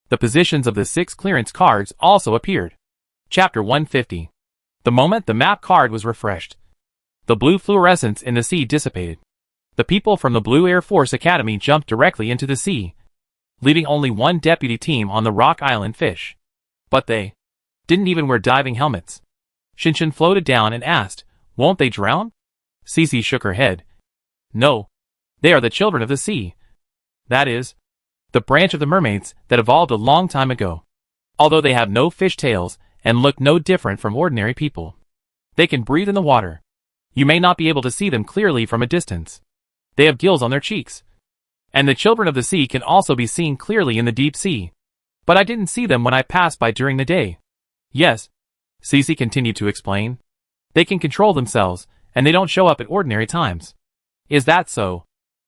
The positions of the 6 clearance cards also appeared. Chapter 150. The moment the map card was refreshed, the blue fluorescence in the sea dissipated. The people from the Blue Air Force Academy jumped directly into the sea, leaving only 1 deputy team on the rock island fish. But they didn't even wear diving helmets. Shinshin floated down and asked, "Won't they drown?" Cece shook her head. "No, they are the children of the sea. That is, the branch of the mermaids that evolved a long time ago. Although they have no fish tails and look no different from ordinary people, they can breathe in the water. You may not be able to see them clearly from a distance. They have gills on their cheeks. And the children of the sea can also be seen clearly in the deep sea. But I didn't see them when I passed by during the day." "Yes," Cece continued to explain. "They can control themselves, and they don't show up at ordinary times." "Is that so?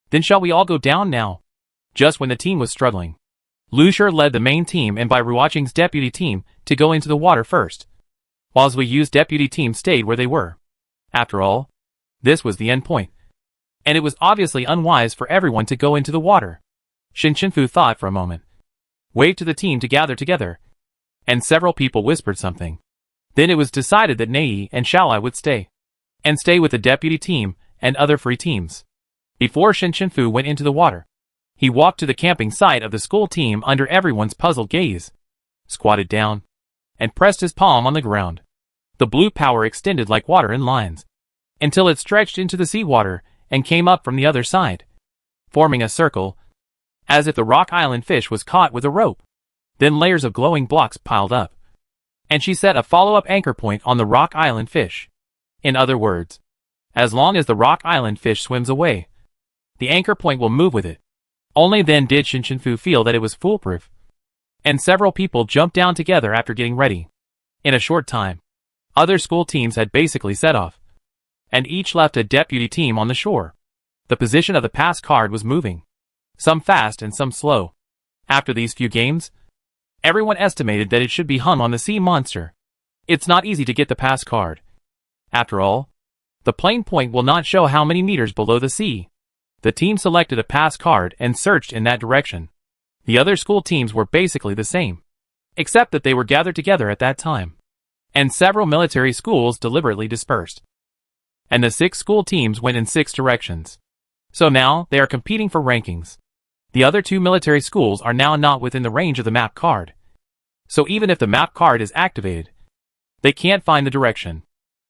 Then shall we all go down now?" Just when the team was struggling, Lu Shur led the main team and by Ruoqing's deputy team to go into the water first, while Zuiyu's deputy team stayed where they were. After all, this was the end point, and it was obviously unwise for everyone to go into the water. Shinshinfu thought for a moment, waved to the team to gather together, and several people whispered something. Then it was decided that Nei and Shalai would stay with the deputy team and other free teams. Before Shinshinfu went into the water, he walked to the camping site of the school team under everyone's puzzled gaze, squatted down, and pressed his palm on the ground. The blue power extended like water in lines, until it stretched into the seawater and came up from the other side, forming a circle, as if the rock island fish was caught with a rope. Then layers of glowing blocks piled up, and she set a follow-up anchor point on the rock island fish. In other words, as long as the rock island fish swims away, the anchor point will move with it. Only then did Shinshinfu feel that it was foolproof, and several people jumped down together after getting ready. In a short time, other school teams had basically set off, and each left a deputy team on the shore. The position of the pass card was moving, some fast and some slow. After these few games, Everyone estimated that it should be hung on the sea monster. It's not easy to get the pass card. After all, the plane point will not show how many meters below the sea. The team selected a pass card and searched in that direction. The other school teams were basically the same, except that they were gathered together at that time. And several military schools deliberately dispersed. And the 6 school teams went in 6 directions. So now, they are competing for rankings. The other 2 military schools are now not within the range of the map card. So even if the map card is activated, they can't find the direction.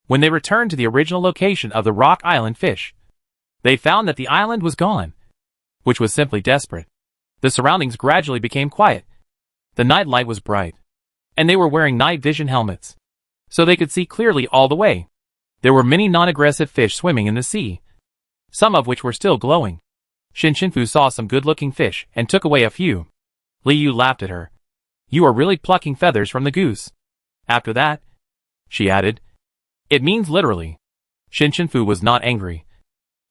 When they returned to the original location of the Rock Island fish, they found that the island was gone, which was simply desperate. The surroundings gradually became quiet. The night light was bright, and they were wearing night vision helmets, so they could see clearly all the way. There were many non-aggressive fish swimming in the sea, some of which were still glowing. Shinfu saw some good-looking fish and took away a few. Liu laughed at her. "You are really plucking feathers from the goose." After that, she added, "It means literally." Shinfu was not angry.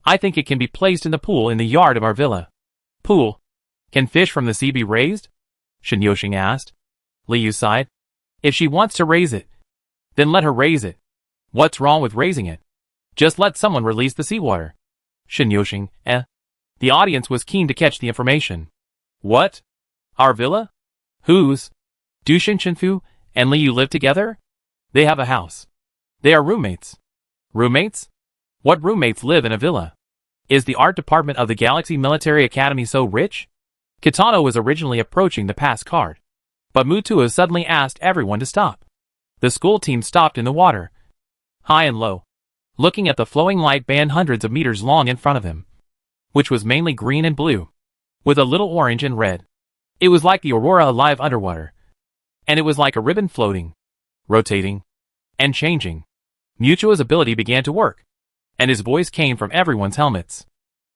"I think it can be placed in the pool in the yard of our villa." "Pool? Can fish from the sea be raised?" Shinyoshing asked. Liu sighed. "If she wants to raise it, then let her raise it. What's wrong with raising it? Just let someone release the seawater." Shinyoshing, The audience was keen to catch the information. "What? Our villa? Whose? Do Shinfu and Liu live together? They have a house. They are roommates." "Roommates? What roommates live in a villa? Is the art department of the Galaxy Military Academy so rich?" Kitano was originally approaching the pass card, but Mutua suddenly asked everyone to stop. The school team stopped in the water, high and low, looking at the flowing light band hundreds of meters long in front of him, which was mainly green and blue, with a little orange and red. It was like the aurora alive underwater, and it was like a ribbon floating, rotating, and changing. Mutua's ability began to work, and his voice came from everyone's helmets.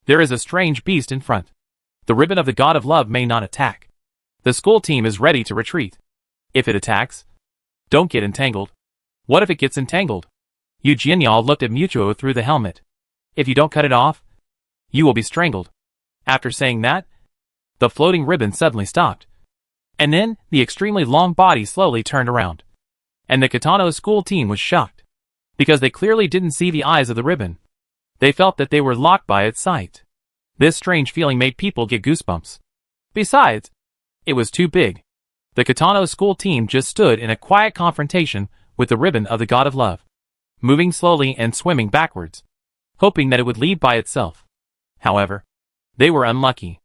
"There is a strange beast in front. The ribbon of the god of love may not attack. The school team is ready to retreat. If it attacks, don't get entangled." "What if it gets entangled?" Yu Jianyao looked at Mutuo through the helmet. "If you don't cut it off, you will be strangled." After saying that, the floating ribbon suddenly stopped. And then, the extremely long body slowly turned around. And the Kitano school team was shocked, because they clearly didn't see the eyes of the ribbon. They felt that they were locked by its sight. This strange feeling made people get goosebumps. Besides, it was too big. The Kitano school team just stood in a quiet confrontation with the ribbon of the god of love, moving slowly and swimming backwards, hoping that it would leave by itself. However, they were unlucky.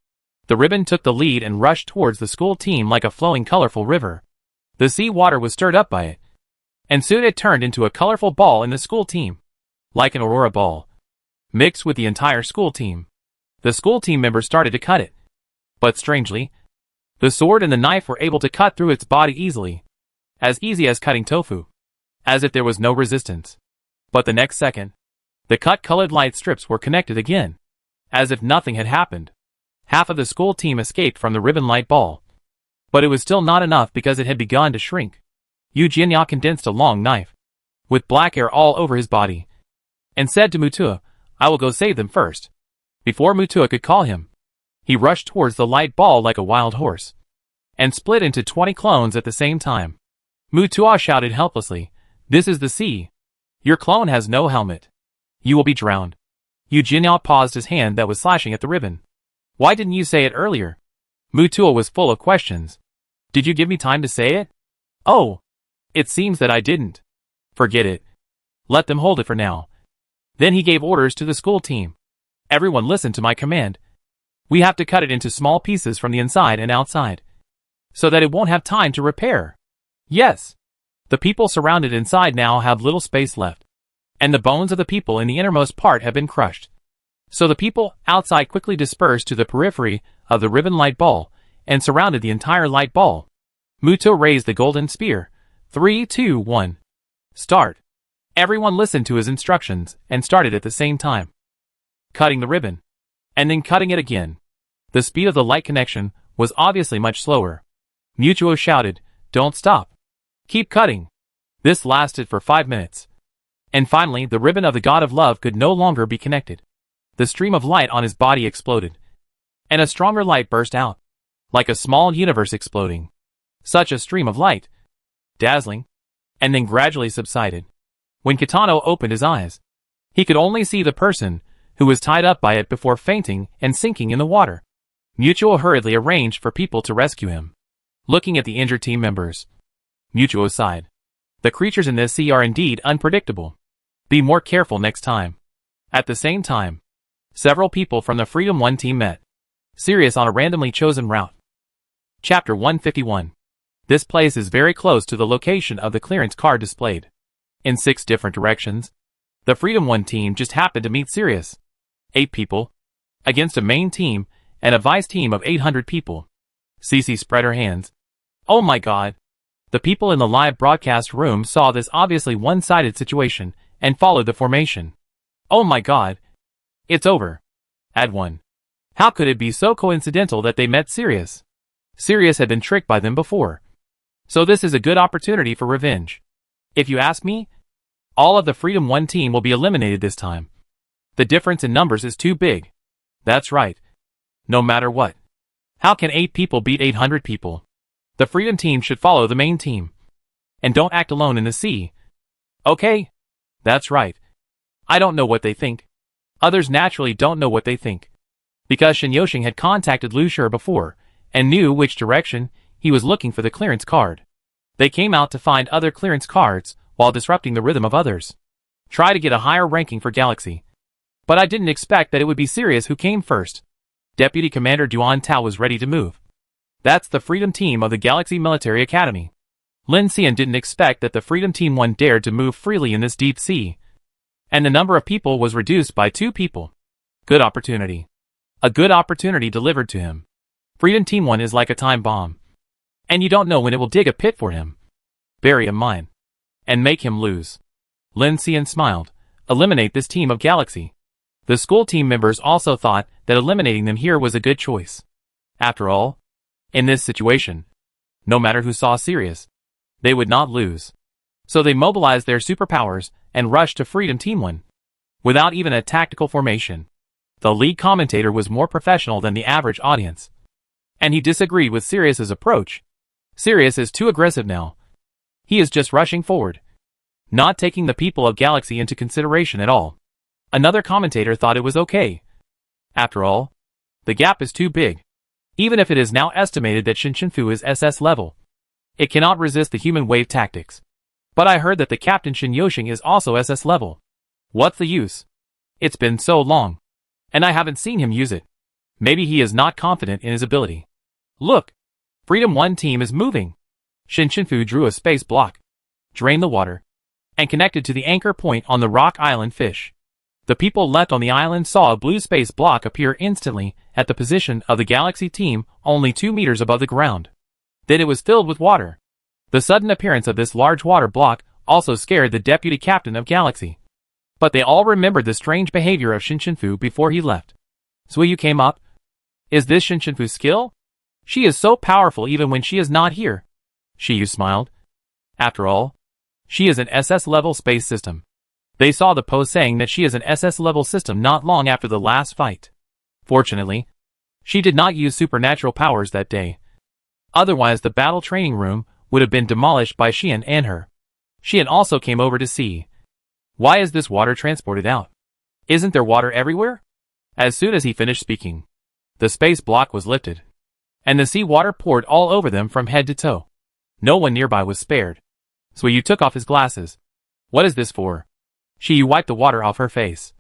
The ribbon took the lead and rushed towards the school team like a flowing colorful river. The sea water was stirred up by it, and soon it turned into a colorful ball in the school team, like an aurora ball, mixed with the entire school team. The school team members started to cut it, but strangely, the sword and the knife were able to cut through its body as easy as cutting tofu, as if there was no resistance. But the next second, the cut-colored light strips were connected again, as if nothing had happened. Half of the school team escaped from the ribbon light ball, but it was still not enough because it had begun to shrink. Yu Jianya condensed a long knife, with black hair all over his body, and said to Mutua, "I will go save them first." Before Mutua could call him, he rushed towards the light ball like a wild horse, and split into 20 clones at the same time. Mutua shouted helplessly, "This is the sea. Your clone has no helmet. You will be drowned." Yu Jianya paused his hand that was slashing at the ribbon. "Why didn't you say it earlier?" Mutua was full of questions. "Did you give me time to say it?" "Oh, it seems that I didn't." "Forget it. Let them hold it for now." Then he gave orders to the school team. "Everyone listen to my command. We have to cut it into small pieces from the inside and outside, so that it won't have time to repair." "Yes." The people surrounded inside now have little space left, and the bones of the people in the innermost part have been crushed. So the people outside quickly dispersed to the periphery of the ribbon light ball and surrounded the entire light ball. Muto raised the golden spear. 3, 2, 1. Start. Everyone listened to his instructions and started at the same time, cutting the ribbon, and then cutting it again. The speed of the light connection was obviously much slower. Mutuo shouted, "Don't stop. Keep cutting." This lasted for 5 minutes. And finally, the ribbon of the god of love could no longer be connected. The stream of light on his body exploded, and a stronger light burst out, like a small universe exploding. Such a stream of light. Dazzling. And then gradually subsided. When Kitano opened his eyes, he could only see the person who was tied up by it before fainting and sinking in the water. Mutuo hurriedly arranged for people to rescue him. Looking at the injured team members, Mutuo sighed. The creatures in this sea are indeed unpredictable. Be more careful next time. At the same time, several people from the Freedom 1 team met Sirius on a randomly chosen route. Chapter 151. This place is very close to the location of the clearance card displayed. In 6 different directions, the Freedom 1 team just happened to meet Sirius. 8 people, against a main team and a vice team of 800 people. Cece spread her hands. Oh my god. The people in the live broadcast room saw this obviously one-sided situation and followed the formation. Oh my god. It's over. Add 1. How could it be so coincidental that they met Sirius? Sirius had been tricked by them before. So this is a good opportunity for revenge. If you ask me, all of the Freedom 1 team will be eliminated this time. The difference in numbers is too big. That's right. No matter what. How can 8 people beat 800 people? The Freedom team should follow the main team. And don't act alone in the sea. Okay? That's right. I don't know what they think. Others naturally don't know what they think. Because Shinyoshing had contacted Lu Shur before, and knew which direction he was looking for the clearance card. They came out to find other clearance cards, while disrupting the rhythm of others. Try to get a higher ranking for Galaxy. But I didn't expect that it would be Sirius who came first. Deputy Commander Duan Tao was ready to move. That's the Freedom Team of the Galaxy Military Academy. Lin Xian didn't expect that the Freedom Team 1 dared to move freely in this deep sea. And the number of people was reduced by 2 people. Good opportunity. A good opportunity delivered to him. Freedom Team 1 is like a time bomb. And you don't know when it will dig a pit for him. Bury a mine. And make him lose. Lin Xian smiled. Eliminate this team of Galaxy. The school team members also thought that eliminating them here was a good choice. After all, in this situation, no matter who saw Sirius, they would not lose. So they mobilized their superpowers and rushed to Freedom Team 1. Without even a tactical formation. The lead commentator was more professional than the average audience. And he disagreed with Sirius's approach. Sirius is too aggressive now. He is just rushing forward. Not taking the people of Galaxy into consideration at all. Another commentator thought it was okay. After all, the gap is too big. Even if it is now estimated that Shinshinfu is SS level, it cannot resist the human wave tactics. But I heard that the Captain Shinyoshing is also SS level. What's the use? It's been so long. And I haven't seen him use it. Maybe he is not confident in his ability. Look! Freedom 1 team is moving. Shinshinfu drew a space block, drained the water, and connected to the anchor point on the rock island fish. The people left on the island saw a blue space block appear instantly at the position of the Galaxy team only 2 meters above the ground. Then it was filled with water. The sudden appearance of this large water block also scared the deputy captain of Galaxy. But they all remembered the strange behavior of Shinshinfu before he left. Suiyu came up. Is this Shinshinfu's skill? She is so powerful even when she is not here. Shiyu smiled. After all, she is an SS-level space system. They saw the post saying that she is an SS-level system not long after the last fight. Fortunately, she did not use supernatural powers that day. Otherwise the battle training room would have been demolished by Xian and her. Xian also came over to see. Why is this water transported out? Isn't there water everywhere? As soon as he finished speaking, the space block was lifted, and the sea water poured all over them from head to toe. No one nearby was spared. Suiyu took off his glasses. What is this for? Shiyu wiped the water off her face.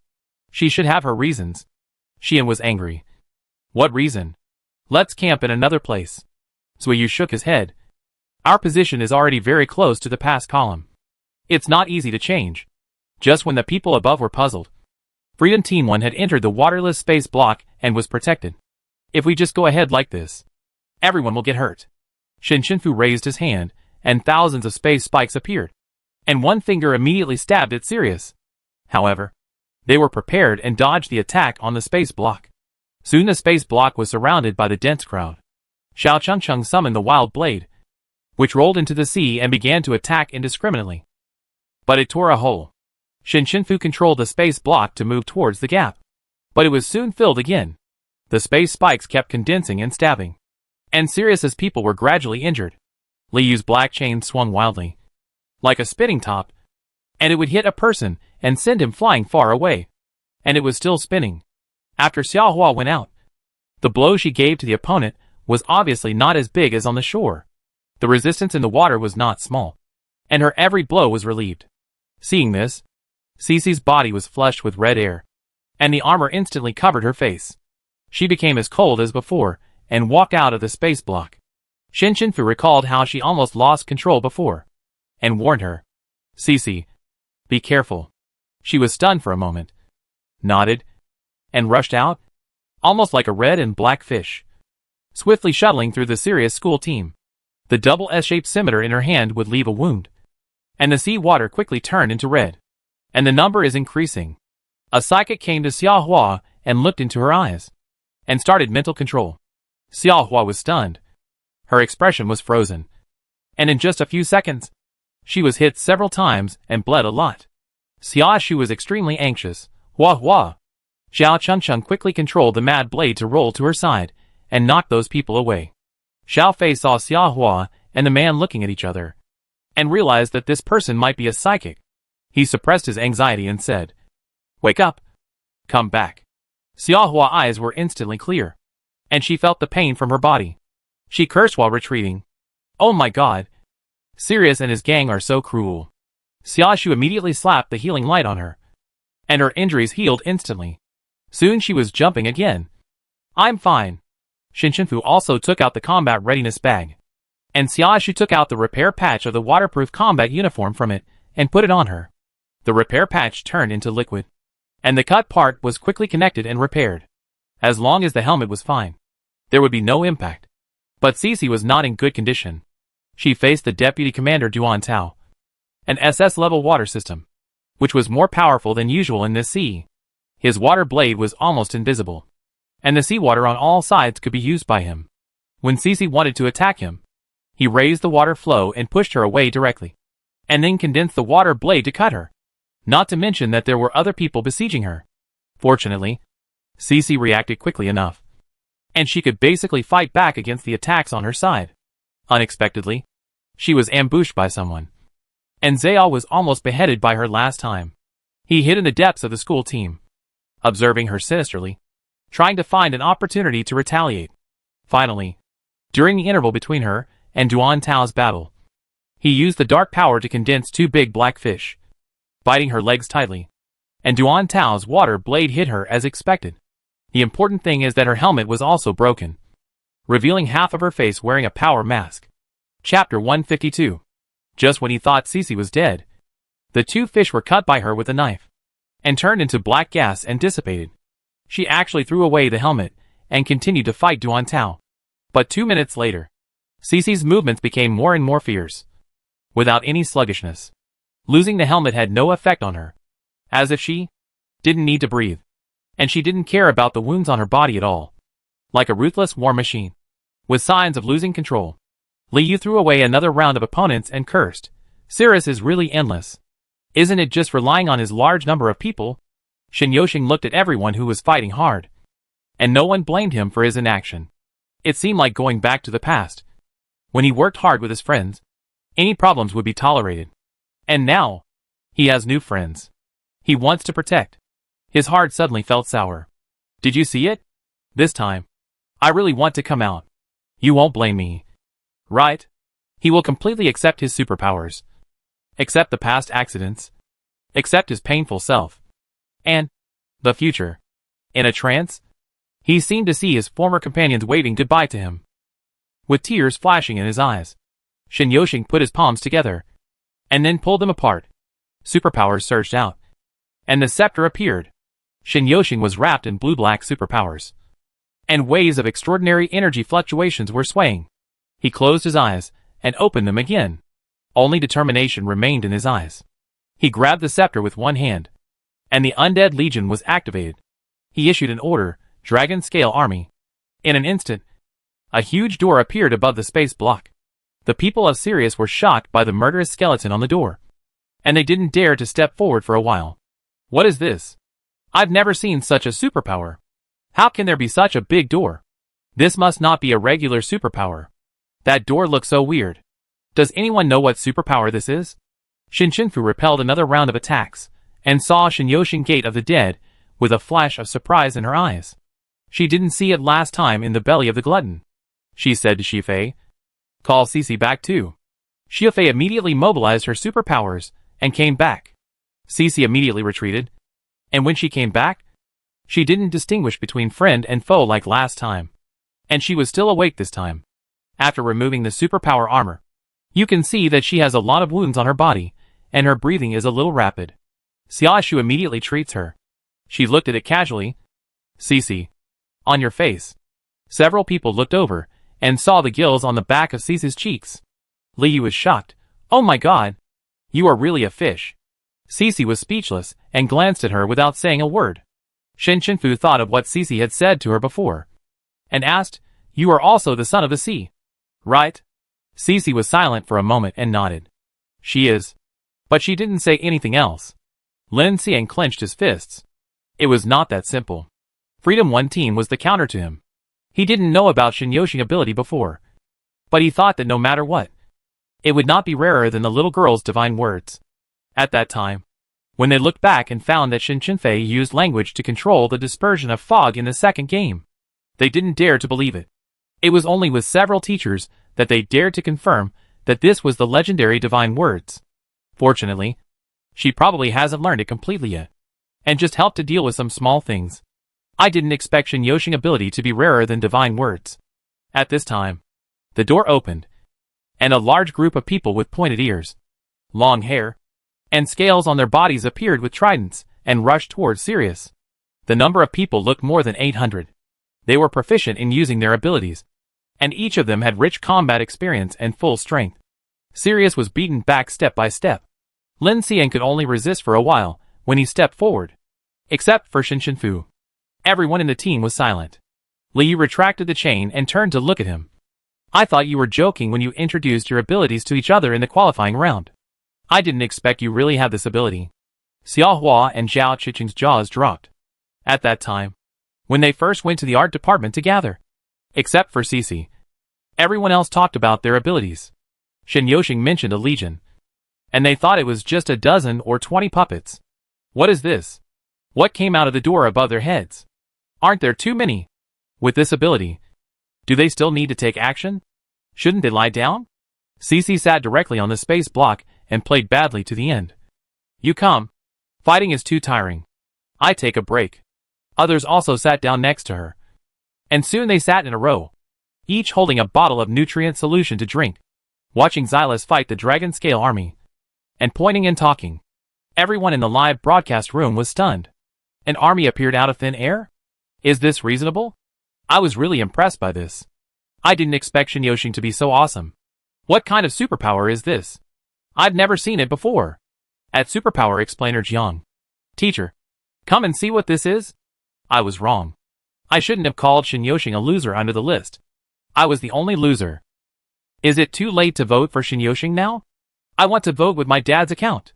She should have her reasons. Xian was angry. What reason? Let's camp in another place. Suiyu shook his head. Our position is already very close to the pass column. It's not easy to change. Just when the people above were puzzled, Freedom Team 1 had entered the waterless space block and was protected. If we just go ahead like this, everyone will get hurt. Shinshinfu raised his hand, and thousands of space spikes appeared, and one finger immediately stabbed at Sirius. However, they were prepared and dodged the attack on the space block. Soon the space block was surrounded by the dense crowd. Xiao Chengcheng summoned the wild blade, which rolled into the sea and began to attack indiscriminately. But it tore a hole. Shinshinfu controlled the space block to move towards the gap. But it was soon filled again. The space spikes kept condensing and stabbing. And Sirius's people were gradually injured. Liu's black chain swung wildly, like a spinning top, and it would hit a person and send him flying far away. And it was still spinning. After Xiaohua went out, the blow she gave to the opponent was obviously not as big as on the shore. The resistance in the water was not small, and her every blow was relieved. Seeing this, Cece's body was flushed with red air, and the armor instantly covered her face. She became as cold as before, and walked out of the space block. Shen Shenfu recalled how she almost lost control before, and warned her. Cece, be careful. She was stunned for a moment, nodded, and rushed out, almost like a red and black fish, swiftly shuttling through the serious school team. The double S-shaped scimitar in her hand would leave a wound, and the sea water quickly turned into red. And the number is increasing. A psychic came to Xiaohua and looked into her eyes, and started mental control. Xiaohua was stunned. Her expression was frozen, and in just a few seconds, she was hit several times and bled a lot. Xiaoshu was extremely anxious. Hua. Xiao Chunchun quickly controlled the mad blade to roll to her side and knock those people away. Xiao Fei saw Xiaohua and the man looking at each other, and realized that this person might be a psychic. He suppressed his anxiety and said, "Wake up. Come back." Xiaohua's eyes were instantly clear, and she felt the pain from her body. She cursed while retreating. Oh my god. Sirius and his gang are so cruel. Xiaoshu immediately slapped the healing light on her, and her injuries healed instantly. Soon she was jumping again. I'm fine. Shen Shenfu also took out the combat readiness bag, and Xiaoshu took out the repair patch of the waterproof combat uniform from it and put it on her. The repair patch turned into liquid, and the cut part was quickly connected and repaired. As long as the helmet was fine, there would be no impact. But Cece was not in good condition. She faced the Deputy Commander Duan Tao, an SS-level water system, which was more powerful than usual in this sea. His water blade was almost invisible, and the seawater on all sides could be used by him. When Cece wanted to attack him, he raised the water flow and pushed her away directly, and then condensed the water blade to cut her. Not to mention that there were other people besieging her. Fortunately, Cece reacted quickly enough, and she could basically fight back against the attacks on her side. Unexpectedly, she was ambushed by someone, and Zayao was almost beheaded by her last time. He hid in the depths of the school team, observing her sinisterly, trying to find an opportunity to retaliate. Finally, during the interval between her and Duan Tao's battle, he used the dark power to condense two big black fish, biting her legs tightly, and Duan Tao's water blade hit her as expected. The important thing is that her helmet was also broken, revealing half of her face wearing a power mask. Chapter 152. Just when he thought Cece was dead, the two fish were cut by her with a knife, and turned into black gas and dissipated. She actually threw away the helmet, and continued to fight Duan Tao. But 2 minutes later, Cece's movements became more and more fierce, without any sluggishness. Losing the helmet had no effect on her, as if she didn't need to breathe, and she didn't care about the wounds on her body at all. Like a ruthless war machine, with signs of losing control, Liu threw away another round of opponents and cursed, "Sirius is really endless. Isn't it just relying on his large number of people?" Shen Yoxing looked at everyone who was fighting hard, and no one blamed him for his inaction. It seemed like going back to the past, when he worked hard with his friends. Any problems would be tolerated. And now, he has new friends he wants to protect. His heart suddenly felt sour. Did you see it? This time, I really want to come out. You won't blame me, right? He will completely accept his superpowers, accept the past accidents, accept his painful self, and the future. In a trance, he seemed to see his former companions waving goodbye to him, with tears flashing in his eyes. Shen Yoxing put his palms together, and then pulled them apart. Superpowers surged out, and the scepter appeared. Shen Yoxing was wrapped in blue-black superpowers, and waves of extraordinary energy fluctuations were swaying. He closed his eyes, and opened them again. Only determination remained in his eyes. He grabbed the scepter with one hand, and the Undead Legion was activated. He issued an order, Dragon Scale Army. In an instant, a huge door appeared above the space block. The people of Sirius were shocked by the murderous skeleton on the door, and they didn't dare to step forward for a while. What is this? I've never seen such a superpower. How can there be such a big door? This must not be a regular superpower. That door looks so weird. Does anyone know what superpower this is? Shinshinfu repelled another round of attacks, and saw Shinyoshin Gate of the Dead, with a flash of surprise in her eyes. She didn't see it last time in the belly of the glutton. She said to Shifei, "Call Cici back too." Shifei immediately mobilized her superpowers, and came back. Cici immediately retreated, and when she came back, she didn't distinguish between friend and foe like last time. And she was still awake this time. After removing the superpower armor, you can see that she has a lot of wounds on her body, and her breathing is a little rapid. Xiaoshu immediately treats her. She looked at it casually. "Cici, on your face." Several people looked over, and saw the gills on the back of Cici's cheeks. Liu was shocked. "Oh my god! You are really a fish." Cici was speechless, and glanced at her without saying a word. Shinshinfu thought of what Cici had said to her before, and asked, "You are also the son of the sea, right?" Cici was silent for a moment and nodded. "She is." But she didn't say anything else. Lin Xian clenched his fists. It was not that simple. Freedom 1 team was the counter to him. He didn't know about Shinyoshin ability before, but he thought that no matter what, it would not be rarer than the little girl's divine words. At that time, when they looked back and found that Shinshinfei used language to control the dispersion of fog in the second game, they didn't dare to believe it. It was only with several teachers that they dared to confirm that this was the legendary divine words. Fortunately, she probably hasn't learned it completely yet, and just helped to deal with some small things. I didn't expect Shinyoshin ability to be rarer than divine words. At this time, the door opened, and a large group of people with pointed ears, long hair, and scales on their bodies appeared with tridents, and rushed towards Sirius. The number of people looked more than 800. They were proficient in using their abilities, and each of them had rich combat experience and full strength. Sirius was beaten back step by step. Lin Xian could only resist for a while, when he stepped forward. Except for Shinshinfu. Everyone in the team was silent. Liu retracted the chain and turned to look at him. "I thought you were joking when you introduced your abilities to each other in the qualifying round. I didn't expect you really have this ability." Xiao Hua and Zhao Chicheng's jaws dropped. At that time, when they first went to the art department together, except for Cici, everyone else talked about their abilities. Shinyoshin mentioned a legion, and they thought it was just a dozen or 20 puppets. What is this? What came out of the door above their heads? Aren't there too many? With this ability, do they still need to take action? Shouldn't they lie down? Cici sat directly on the space block and played badly to the end. "You come. Fighting is too tiring. I take a break." Others also sat down next to her. And soon they sat in a row, each holding a bottle of nutrient solution to drink, watching Xylus fight the Dragon Scale army, and pointing and talking. Everyone in the live broadcast room was stunned. An army appeared out of thin air? Is this reasonable? I was really impressed by this. I didn't expect Shinyoshin to be so awesome. What kind of superpower is this? I've never seen it before. At Superpower Explainer Jiang. "Teacher, come and see what this is?" I was wrong. I shouldn't have called Shinyoshin a loser under the list. I was the only loser. Is it too late to vote for Shinyoshin now? I want to vote with my dad's account.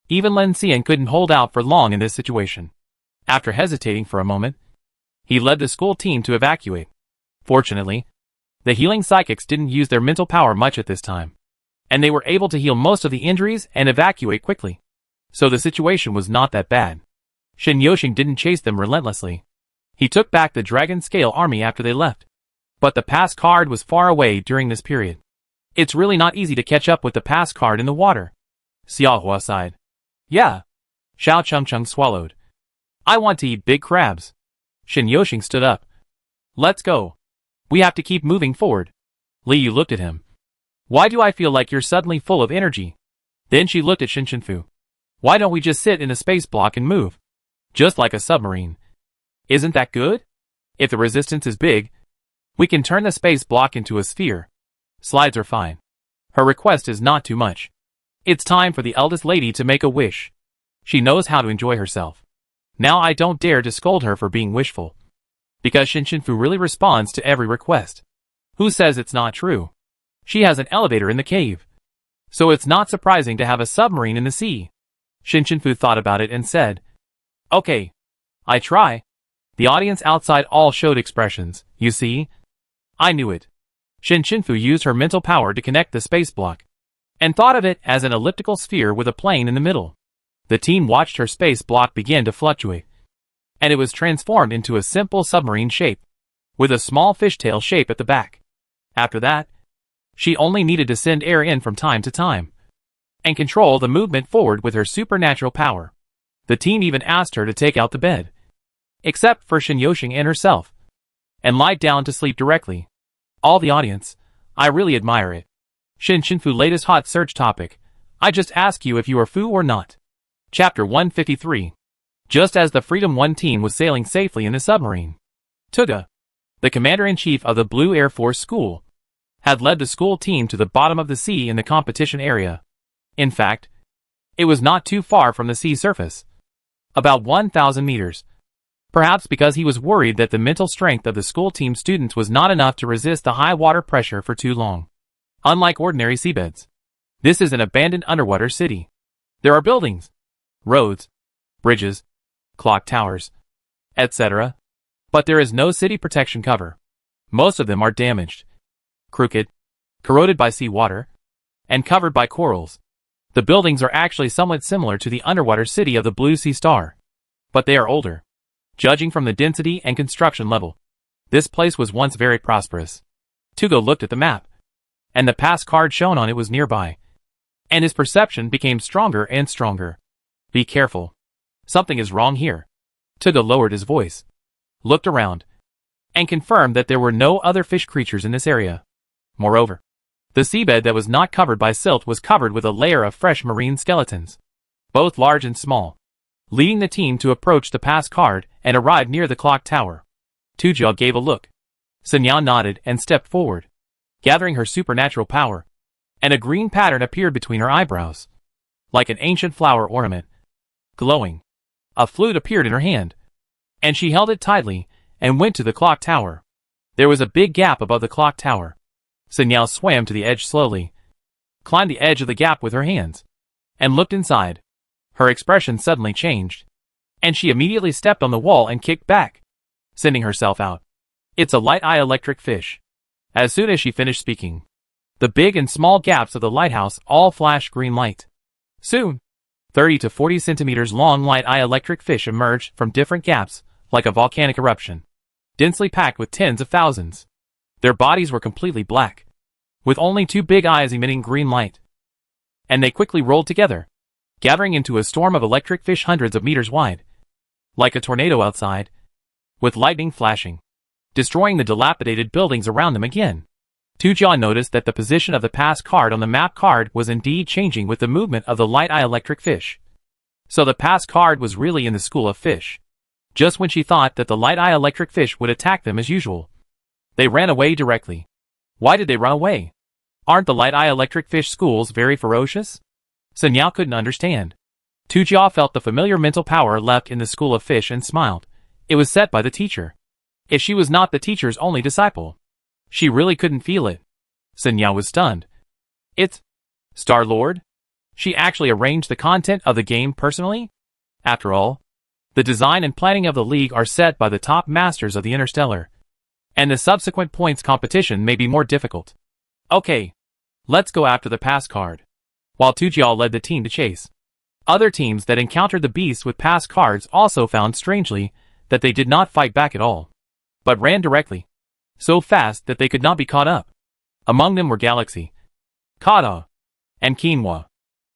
Even Lin Xian couldn't hold out for long in this situation. After hesitating for a moment, he led the school team to evacuate. Fortunately, the healing psychics didn't use their mental power much at this time, and they were able to heal most of the injuries and evacuate quickly. So the situation was not that bad. Shinyoshin didn't chase them relentlessly. He took back the Dragon Scale army after they left. But the pass card was far away during this period. It's really not easy to catch up with the pass card in the water. Xiaohua sighed. "Yeah." Xiao Chengcheng swallowed. "I want to eat big crabs." Shinyoshin stood up. "Let's go. We have to keep moving forward." Liu looked at him. "Why do I feel like you're suddenly full of energy?" Then she looked at Shinshinfu. "Why don't we just sit in a space block and move? Just like a submarine. Isn't that good? If the resistance is big, we can turn the space block into a sphere. Slides are fine." Her request is not too much. It's time for the eldest lady to make a wish. She knows how to enjoy herself. Now I don't dare to scold her for being wishful, because Shinshinfu really responds to every request. Who says it's not true? She has an elevator in the cave, so it's not surprising to have a submarine in the sea. Shinshinfu thought about it and said, "Okay, I try." The audience outside all showed expressions. "You see? I knew it." Shinshinfu used her mental power to connect the space block. and thought of it as an elliptical sphere with a plane in the middle. The team watched her space block begin to fluctuate, and it was transformed into a simple submarine shape, with a small fishtail shape at the back. After that, she only needed to send air in from time to time, and control the movement forward with her supernatural power. The team even asked her to take out the bed, except for Shinyoshin and herself, and lie down to sleep directly. All the audience, I really admire it. Shinshinfu latest hot search topic. I just ask you if you are Fu or not. Chapter 153. Just as the Freedom 1 team was sailing safely in the submarine, Tuga, the commander-in-chief of the Blue Air Force School, had led the school team to the bottom of the sea in the competition area. In fact, it was not too far from the sea surface, about 1,000 meters. Perhaps because he was worried that the mental strength of the school team students was not enough to resist the high water pressure for too long. Unlike ordinary seabeds, this is an abandoned underwater city. There are buildings, roads, bridges, clock towers, etc. But there is no city protection cover. Most of them are damaged, crooked, corroded by seawater, and covered by corals. The buildings are actually somewhat similar to the underwater city of the Blue Sea Star, but they are older. Judging from the density and construction level, this place was once very prosperous. Tugo looked at the map, and the pass card shown on it was nearby, and his perception became stronger and stronger. Be careful. Something is wrong here. Tugo lowered his voice, looked around, and confirmed that there were no other fish creatures in this area. Moreover, the seabed that was not covered by silt was covered with a layer of fresh marine skeletons, both large and small, leading the team to approach the pass card and arrive near the clock tower. Tujia gave a look. Sanya nodded and stepped forward, gathering her supernatural power, and a green pattern appeared between her eyebrows, like an ancient flower ornament, glowing. A flute appeared in her hand, and she held it tightly and went to the clock tower. There was a big gap above the clock tower. Sanya swam to the edge slowly, climbed the edge of the gap with her hands, and looked inside. Her expression suddenly changed, and she immediately stepped on the wall and kicked back, sending herself out. It's a light-eye electric fish. As soon as she finished speaking, the big and small gaps of the lighthouse all flashed green light. Soon, 30 to 40 centimeters long light-eye electric fish emerged from different gaps, like a volcanic eruption, densely packed with tens of thousands. Their bodies were completely black, with only two big eyes emitting green light. And they quickly rolled together, gathering into a storm of electric fish hundreds of meters wide, like a tornado outside, with lightning flashing, destroying the dilapidated buildings around them again. Tujia noticed that the position of the pass card on the map card was indeed changing with the movement of the light-eye electric fish. So the pass card was really in the school of fish. Just when she thought that the light-eye electric fish would attack them as usual, they ran away directly. Why did they run away? Aren't the light-eye electric fish schools very ferocious? Sanya couldn't understand. Tujia felt the familiar mental power left in the school of fish and smiled. It was set by the teacher. If she was not the teacher's only disciple, she really couldn't feel it. Sanya was stunned. It's Star-Lord? She actually arranged the content of the game personally? After all, the design and planning of the league are set by the top masters of the Interstellar, and the subsequent points competition may be more difficult. Okay, let's go after the pass card. While Tujia led the team to chase, other teams that encountered the beast with pass cards also found strangely that they did not fight back at all, but ran directly, so fast that they could not be caught up. Among them were Galaxy, Kada, and Quinoa.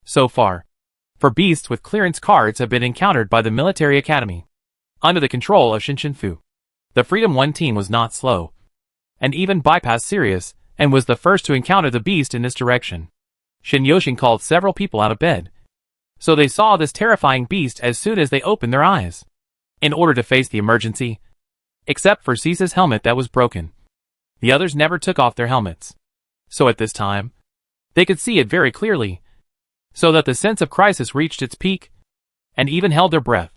So far, for beasts with clearance cards have been encountered by the military academy, under the control of Shinshinfu. The Freedom 1 team was not slow, and even bypassed Sirius, and was the first to encounter the beast in this direction. Shinyoshin called several people out of bed, so they saw this terrifying beast as soon as they opened their eyes, in order to face the emergency, except for Cisa's helmet that was broken. The others never took off their helmets, so at this time, they could see it very clearly, so that the sense of crisis reached its peak, and even held their breath.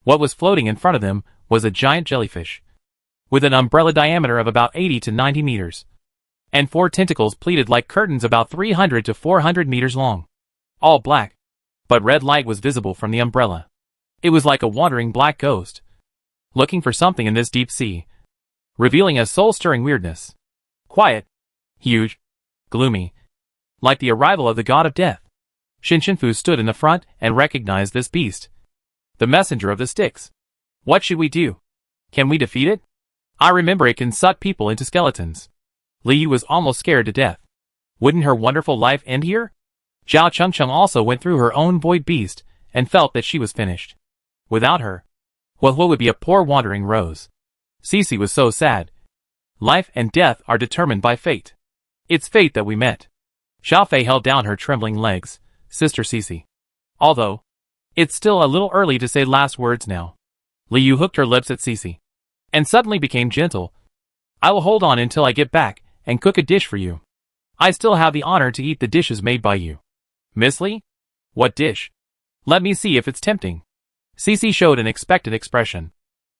What was floating in front of them was a giant jellyfish, with an umbrella diameter of about 80 to 90 meters, and 4 tentacles pleated like curtains about 300 to 400 meters long. All black, but red light was visible from the umbrella. It was like a wandering black ghost, looking for something in this deep sea, revealing a soul-stirring weirdness. Quiet, huge, gloomy, like the arrival of the god of death. Shinshunfu stood in the front and recognized this beast. The messenger of the sticks. What should we do? Can we defeat it? I remember it can suck people into skeletons. Liu was almost scared to death. Wouldn't her wonderful life end here? Zhao Chengcheng also went through her own void beast and felt that she was finished. Without her, well, what would be a poor wandering rose? Cece was so sad. Life and death are determined by fate. It's fate that we met. Xiaofei held down her trembling legs. Sister Cece. Although, it's still a little early to say last words now. Liu hooked her lips at Cece. And suddenly became gentle. I will hold on until I get back and cook a dish for you. I still have the honor to eat the dishes made by you. Miss Li? What dish? Let me see if it's tempting. Cece showed an expectant expression.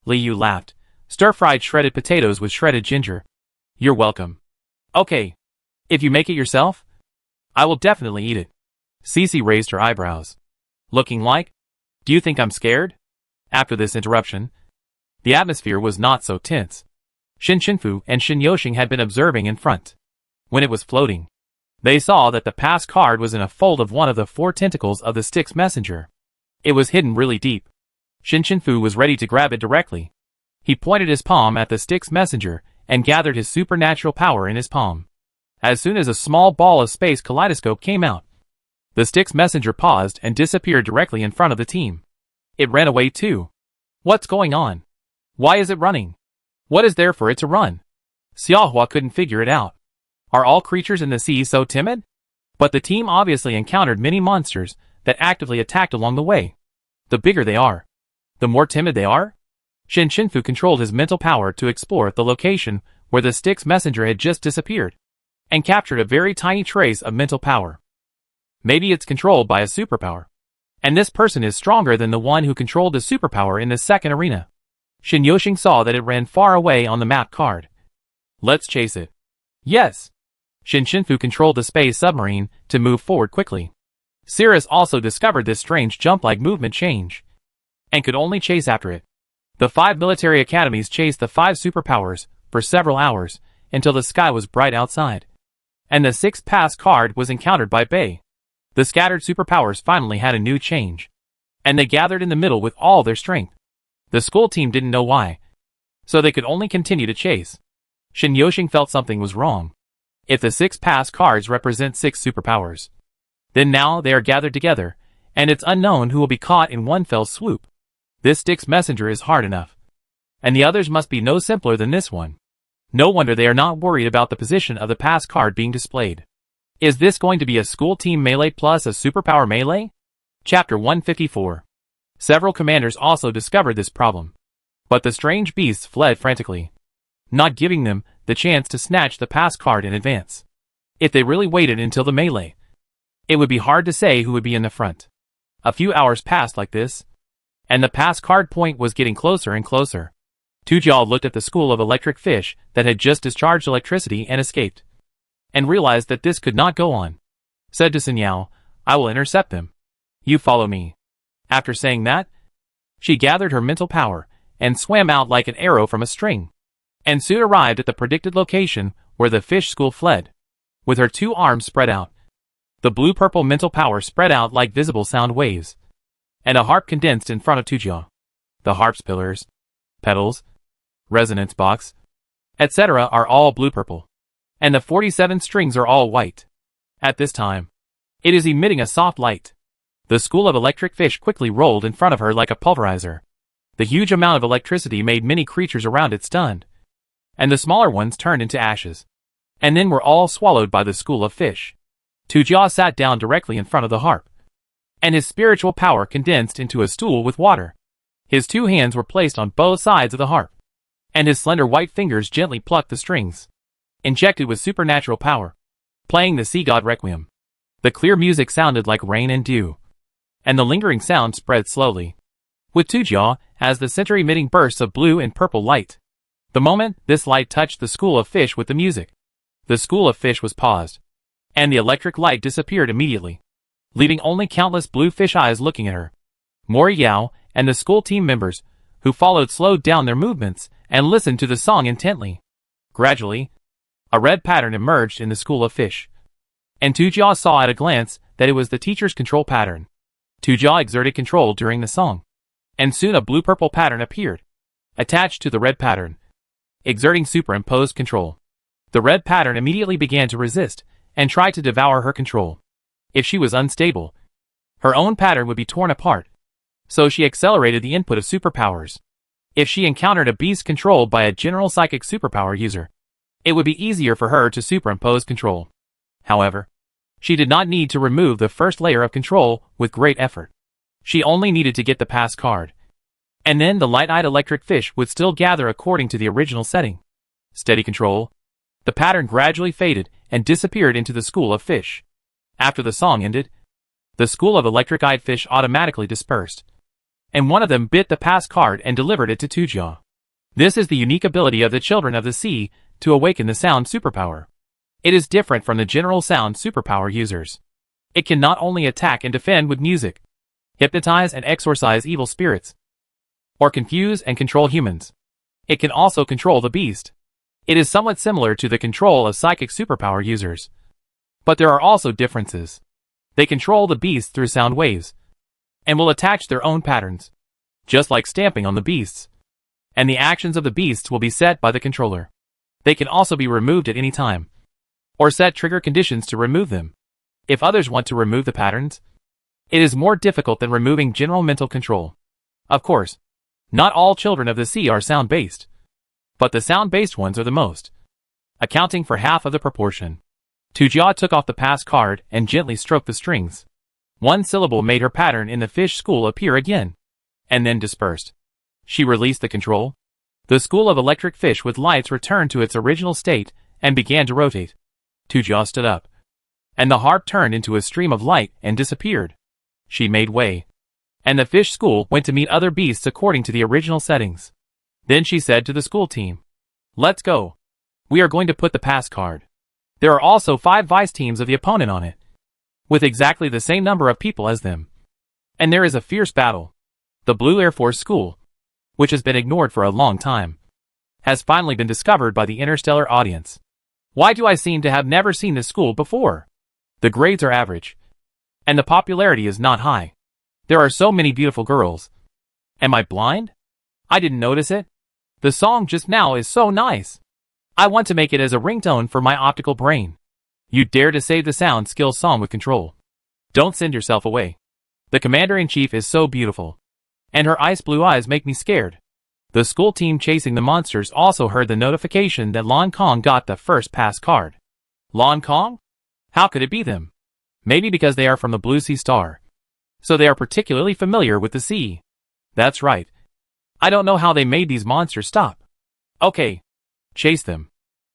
Liu laughed. Stir-fried shredded potatoes with shredded ginger. You're welcome. Okay. If you make it yourself, I will definitely eat it. Cece raised her eyebrows. Looking like? Do you think I'm scared? After this interruption, the atmosphere was not so tense. Shin Shinfu and Shin Yoshing had been observing in front. When it was floating, they saw that the pass card was in a fold of one of the 4 tentacles of the stick's messenger. It was hidden really deep. Shin Shinfu was ready to grab it directly. He pointed his palm at the stick's messenger and gathered his supernatural power in his palm. As soon as a small ball of space kaleidoscope came out, the stick's messenger paused and disappeared directly in front of the team. It ran away too. What's going on? Why is it running? What is there for it to run? Xiaohua couldn't figure it out. Are all creatures in the sea so timid? But the team obviously encountered many monsters that actively attacked along the way. The bigger they are, the more timid they are? Shin Shinfu controlled his mental power to explore the location where the stick's messenger had just disappeared, and captured a very tiny trace of mental power. Maybe it's controlled by a superpower. And this person is stronger than the one who controlled the superpower in the second arena. Shin Yoshing saw that it ran far away on the map card. Let's chase it. Yes. Shin Shinfu controlled the space submarine to move forward quickly. Cirrus also discovered this strange jump-like movement change, and could only chase after it. The 5 military academies chased the 5 superpowers for several hours until the sky was bright outside, and the 6th pass card was encountered by Bei. The scattered superpowers finally had a new change, and they gathered in the middle with all their strength. The school team didn't know why, so they could only continue to chase. Shin Yoshing felt something was wrong. If the 6 pass cards represent 6 superpowers, then now they are gathered together, and it's unknown who will be caught in one fell swoop. This stick's messenger is hard enough, and the others must be no simpler than this one. No wonder they are not worried about the position of the pass card being displayed. Is this going to be a school team melee plus a superpower melee? Chapter 154. Several commanders also discovered this problem, but the strange beasts fled frantically, not giving them the chance to snatch the pass card in advance. If they really waited until the melee, it would be hard to say who would be in the front. A few hours passed like this, and the pass card point was getting closer and closer. Tujia looked at the school of electric fish that had just discharged electricity and escaped, and realized that this could not go on. Said to Sun Yao, I will intercept them. You follow me. After saying that, she gathered her mental power and swam out like an arrow from a string, and soon arrived at the predicted location where the fish school fled. With her 2 arms spread out, the blue-purple mental power spread out like visible sound waves, and a harp condensed in front of Tujia. The harp's pillars, pedals, resonance box, etc. are all blue-purple, and the 47 strings are all white. At this time, it is emitting a soft light. The school of electric fish quickly rolled in front of her like a pulverizer. The huge amount of electricity made many creatures around it stunned, and the smaller ones turned into ashes, and then were all swallowed by the school of fish. Tujia sat down directly in front of the harp, and his spiritual power condensed into a stool with water. His 2 hands were placed on both sides of the harp, and his slender white fingers gently plucked the strings, injected with supernatural power, playing the sea god requiem. The clear music sounded like rain and dew, and the lingering sound spread slowly, with Tujia as the center emitting bursts of blue and purple light. The moment this light touched the school of fish with the music, the school of fish was paused, and the electric light disappeared immediately, leaving only countless blue fish eyes looking at her. Mori Yao and the school team members who followed slowed down their movements and listened to the song intently. Gradually, a red pattern emerged in the school of fish. and Tujia saw at a glance that it was the teacher's control pattern. Tujia exerted control during the song, and soon a blue-purple pattern appeared, attached to the red pattern, exerting superimposed control. The red pattern immediately began to resist and tried to devour her control. If she was unstable, her own pattern would be torn apart, so she accelerated the input of superpowers. If she encountered a beast controlled by a general psychic superpower user, it would be easier for her to superimpose control. However, she did not need to remove the first layer of control with great effort. She only needed to get the pass card, and then the light-eyed electric fish would still gather according to the original setting. Steady control. The pattern gradually faded and disappeared into the school of fish. After the song ended, the school of electric-eyed fish automatically dispersed, and one of them bit the pass card and delivered it to Tujia. This is the unique ability of the children of the sea to awaken the sound superpower. It is different from the general sound superpower users. It can not only attack and defend with music, hypnotize and exorcise evil spirits, or confuse and control humans. It can also control the beast. It is somewhat similar to the control of psychic superpower users. But there are also differences. They control the beast through sound waves, and will attach their own patterns, just like stamping on the beasts. And the actions of the beasts will be set by the controller. They can also be removed at any time, or set trigger conditions to remove them. If others want to remove the patterns, it is more difficult than removing general mental control. Of course, not all children of the sea are sound-based, but the sound-based ones are the most, accounting for half of the proportion. Tujia took off the pass card and gently stroked the strings. One syllable made her pattern in the fish school appear again, and then dispersed. She released the control. The school of electric fish with lights returned to its original state and began to rotate. Tujia stood up, and the harp turned into a stream of light and disappeared. She made way, and the fish school went to meet other beasts according to the original settings. Then she said to the school team, "Let's go. We are going to put the pass card. There are also 5 vice teams of the opponent on it, with exactly the same number of people as them. And there is a fierce battle. The Blue Air Force School, which has been ignored for a long time, has finally been discovered by the Interstellar audience. Why do I seem to have never seen this school before? The grades are average, and the popularity is not high. There are so many beautiful girls. Am I blind? I didn't notice it. The song just now is so nice. I want to make it as a ringtone for my optical brain. You dare to save the sound skill song with control. Don't send yourself away. The commander-in-chief is so beautiful, and her ice blue eyes make me scared." The school team chasing the monsters also heard the notification that Lon Kong got the first pass card. Lon Kong? How could it be them? Maybe because they are from the Blue Sea Star, so they are particularly familiar with the sea. That's right. I don't know how they made these monsters stop. Okay. Chase them.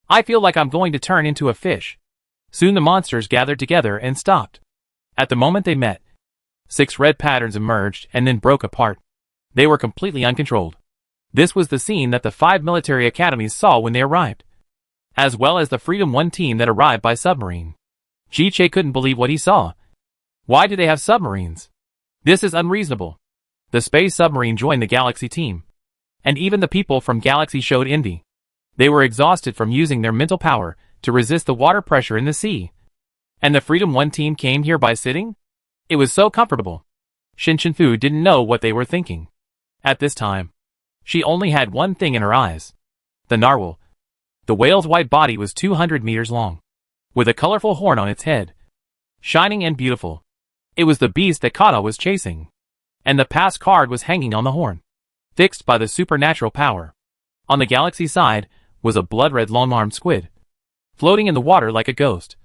I feel like I'm going to turn into a fish. Soon the monsters gathered together and stopped. At the moment they met, 6 red patterns emerged and then broke apart. They were completely uncontrolled. This was the scene that the 5 military academies saw when they arrived, as well as the Freedom 1 team that arrived by submarine. Ji-Che couldn't believe what he saw. Why do they have submarines? This is unreasonable. The space submarine joined the Galaxy team, and even the people from Galaxy showed envy. They were exhausted from using their mental power to resist the water pressure in the sea. And the Freedom 1 team came here by sitting? It was so comfortable. Shin Fu didn't know what they were thinking. At this time, she only had one thing in her eyes. The narwhal. The whale's white body was 200 meters long, with a colorful horn on its head, shining and beautiful. It was the beast that Kata was chasing, and the pass card was hanging on the horn, fixed by the supernatural power. On the Galaxy side was a blood-red long-armed squid, floating in the water like a ghost,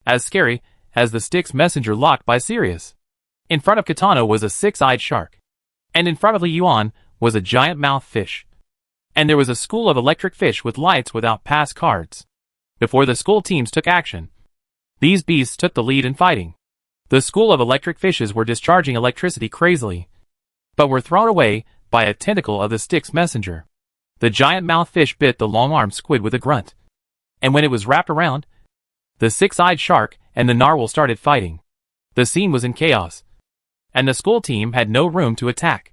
as scary as the Styx messenger locked by Sirius. In front of Katana was a 6-eyed shark, and in front of Li Yuan was a giant mouth fish. And there was a school of electric fish with lights without pass cards. Before the school teams took action, these beasts took the lead in fighting. The school of electric fishes were discharging electricity crazily, but were thrown away by a tentacle of the Styx messenger. The giant mouth fish bit the long-armed squid with a grunt, and when it was wrapped around, the 6-eyed shark and the narwhal started fighting. The scene was in chaos, and the school team had no room to attack.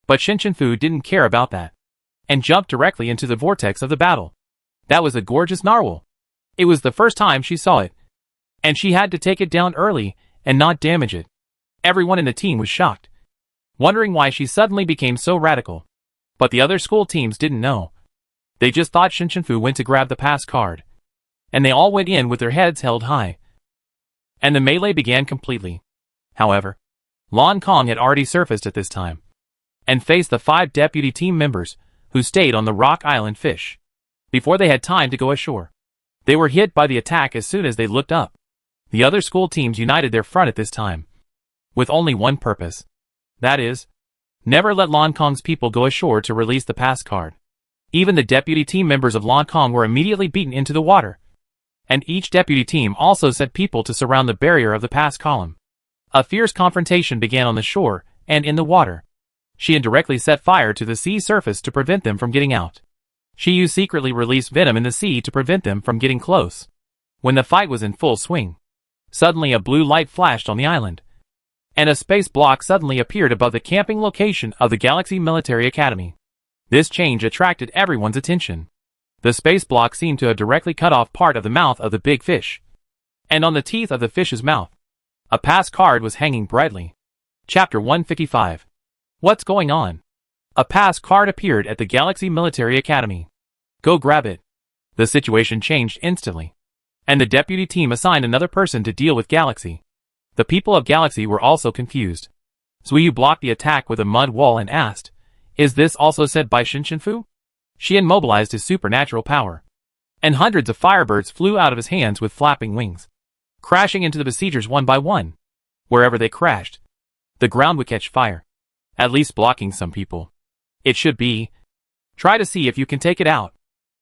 But Shin Fu didn't care about that, and jumped directly into the vortex of the battle. That was a gorgeous narwhal. It was the first time she saw it, and she had to take it down early and not damage it. Everyone in the team was shocked, wondering why she suddenly became so radical. But the other school teams didn't know. They just thought Shinshinfu went to grab the pass card, and they all went in with their heads held high. And the melee began completely. However, Lon Kong had already surfaced at this time, and faced the 5 deputy team members who stayed on the Rock Island Fish. Before they had time to go ashore, they were hit by the attack as soon as they looked up. The other school teams united their front at this time, with only one purpose. That is, never let Lon Kong's people go ashore to release the pass card. Even the deputy team members of Lon Kong were immediately beaten into the water, and each deputy team also sent people to surround the barrier of the pass column. A fierce confrontation began on the shore and in the water. She indirectly set fire to the sea surface to prevent them from getting out. She secretly released venom in the sea to prevent them from getting close. When the fight was in full swing, suddenly a blue light flashed on the island, and a space block suddenly appeared above the camping location of the Galaxy Military Academy. This change attracted everyone's attention. The space block seemed to have directly cut off part of the mouth of the big fish, and on the teeth of the fish's mouth, a pass card was hanging brightly. Chapter 155. What's going on? A pass card appeared at the Galaxy Military Academy. Go grab it. The situation changed instantly, and the deputy team assigned another person to deal with Galaxy. The people of Galaxy were also confused. Zuyu blocked the attack with a mud wall and asked, "Is this also said by Shinshinfu?" Xian mobilized his supernatural power, and hundreds of firebirds flew out of his hands with flapping wings, crashing into the besiegers one by one. Wherever they crashed, the ground would catch fire, at least blocking some people. It should be. Try to see if you can take it out.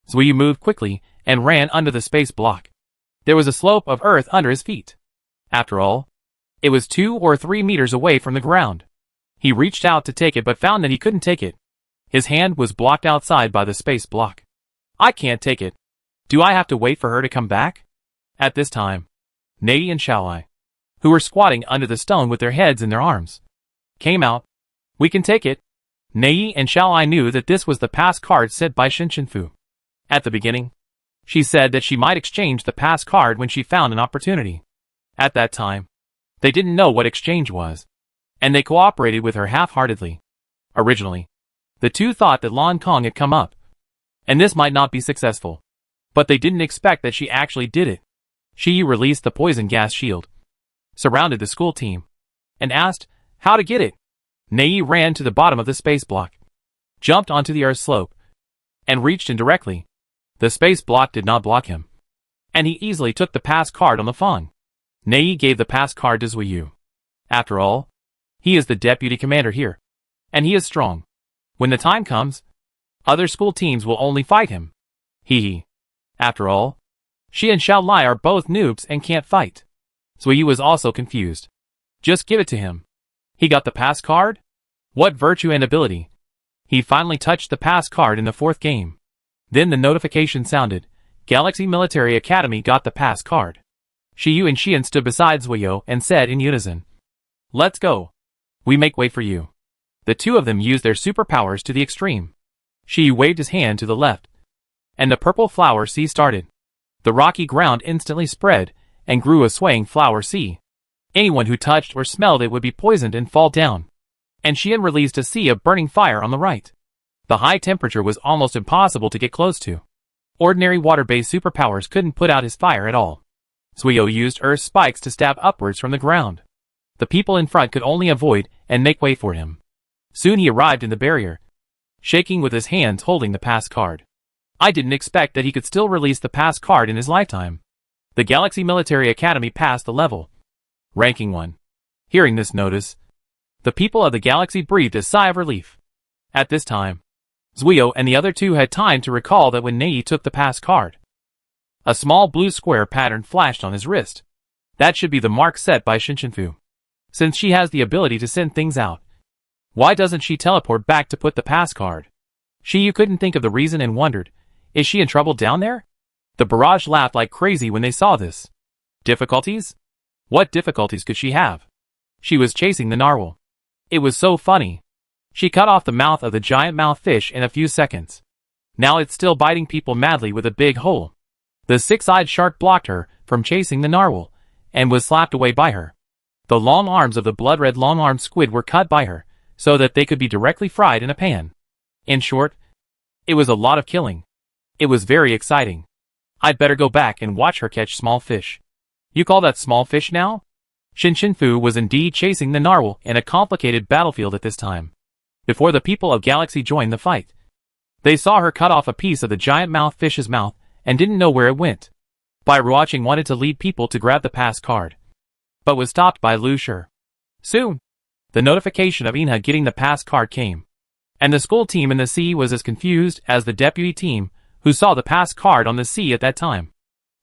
Zuyu moved quickly and ran under the space block. There was a slope of earth under his feet. After all, it was 2 or 3 meters away from the ground. He reached out to take it but found that he couldn't take it. His hand was blocked outside by the space block. I can't take it. Do I have to wait for her to come back? At this time, Nei and Xiaolai, who were squatting under the stone with their heads in their arms, came out. We can take it. Nei and Xiaolai knew that this was the pass card sent by Shinshinfu. At the beginning, she said that she might exchange the pass card when she found an opportunity. At that time, they didn't know what exchange was, and they cooperated with her half-heartedly. Originally, the two thought that Lon Kong had come up, and this might not be successful. But they didn't expect that she actually did it. She released the poison gas shield, surrounded the school team, and asked how to get it. Nei ran to the bottom of the space block, jumped onto the earth slope, and reached in directly. The space block did not block him, and he easily took the pass card on the Fong. Nei gave the pass card to Zuyu. After all, he is the deputy commander here, and he is strong. When the time comes, other school teams will only fight him. Hee. After all, she and Xiaolai are both noobs and can't fight. Zuyu was also confused. Just give it to him. He got the pass card? What virtue and ability? He finally touched the pass card in the 4th game. Then the notification sounded. Galaxy Military Academy got the pass card. Shiyu and Xian stood beside Zuyu and said in unison, "Let's go. We make way for you." The two of them used their superpowers to the extreme. Shiyu waved his hand to the left, and the purple flower sea started. The rocky ground instantly spread and grew a swaying flower sea. Anyone who touched or smelled it would be poisoned and fall down. And Xian released a sea of burning fire on the right. The high temperature was almost impossible to get close to. Ordinary water-based superpowers couldn't put out his fire at all. Zuyu used earth spikes to stab upwards from the ground. The people in front could only avoid and make way for him. Soon he arrived in the barrier, shaking with his hands holding the pass card. I didn't expect that he could still release the pass card in his lifetime. The Galaxy Military Academy passed the level. Ranking 1. Hearing this notice, the people of the galaxy breathed a sigh of relief. At this time, Zuyu and the other two had time to recall that when Nei took the pass card, a small blue square pattern flashed on his wrist. That should be the mark set by Shinshinfu. Since she has the ability to send things out, why doesn't she teleport back to put the pass card? Shiyu couldn't think of the reason and wondered, is she in trouble down there? The barrage laughed like crazy when they saw this. Difficulties? What difficulties could she have? She was chasing the narwhal. It was so funny. She cut off the mouth of the giant mouth fish in a few seconds. Now it's still biting people madly with a big hole. The 6-eyed shark blocked her from chasing the narwhal, and was slapped away by her. The long arms of the blood-red long-armed squid were cut by her, so that they could be directly fried in a pan. In short, it was a lot of killing. It was very exciting. I'd better go back and watch her catch small fish. You call that small fish now? Fu was indeed chasing the narwhal in a complicated battlefield at this time. Before the people of Galaxy joined the fight, they saw her cut off a piece of the giant mouth fish's mouth and didn't know where it went. Watching wanted to lead people to grab the pass card, but was stopped by Lu Shi. Soon, the notification of Inha getting the pass card came, and the school team in the sea was as confused as the deputy team who saw the pass card on the sea at that time.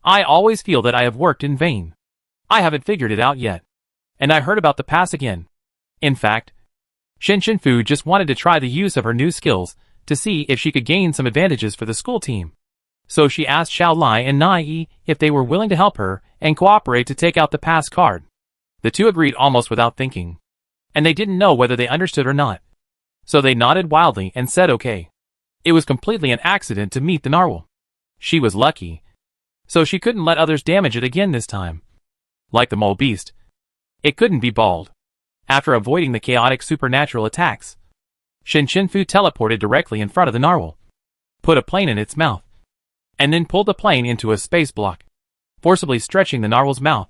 I always feel that I have worked in vain. I haven't figured it out yet. And I heard about the pass again. In fact, Fu just wanted to try the use of her new skills to see if she could gain some advantages for the school team. So she asked Xiao Lai and Nai Yi if they were willing to help her and cooperate to take out the pass card. The two agreed almost without thinking, and they didn't know whether they understood or not. So they nodded wildly and said okay. It was completely an accident to meet the narwhal. She was lucky, so she couldn't let others damage it again this time. Like the mole beast, it couldn't be bald. After avoiding the chaotic supernatural attacks, Fu teleported directly in front of the narwhal, put a plane in its mouth, and then pulled the plane into a space block, forcibly stretching the narwhal's mouth.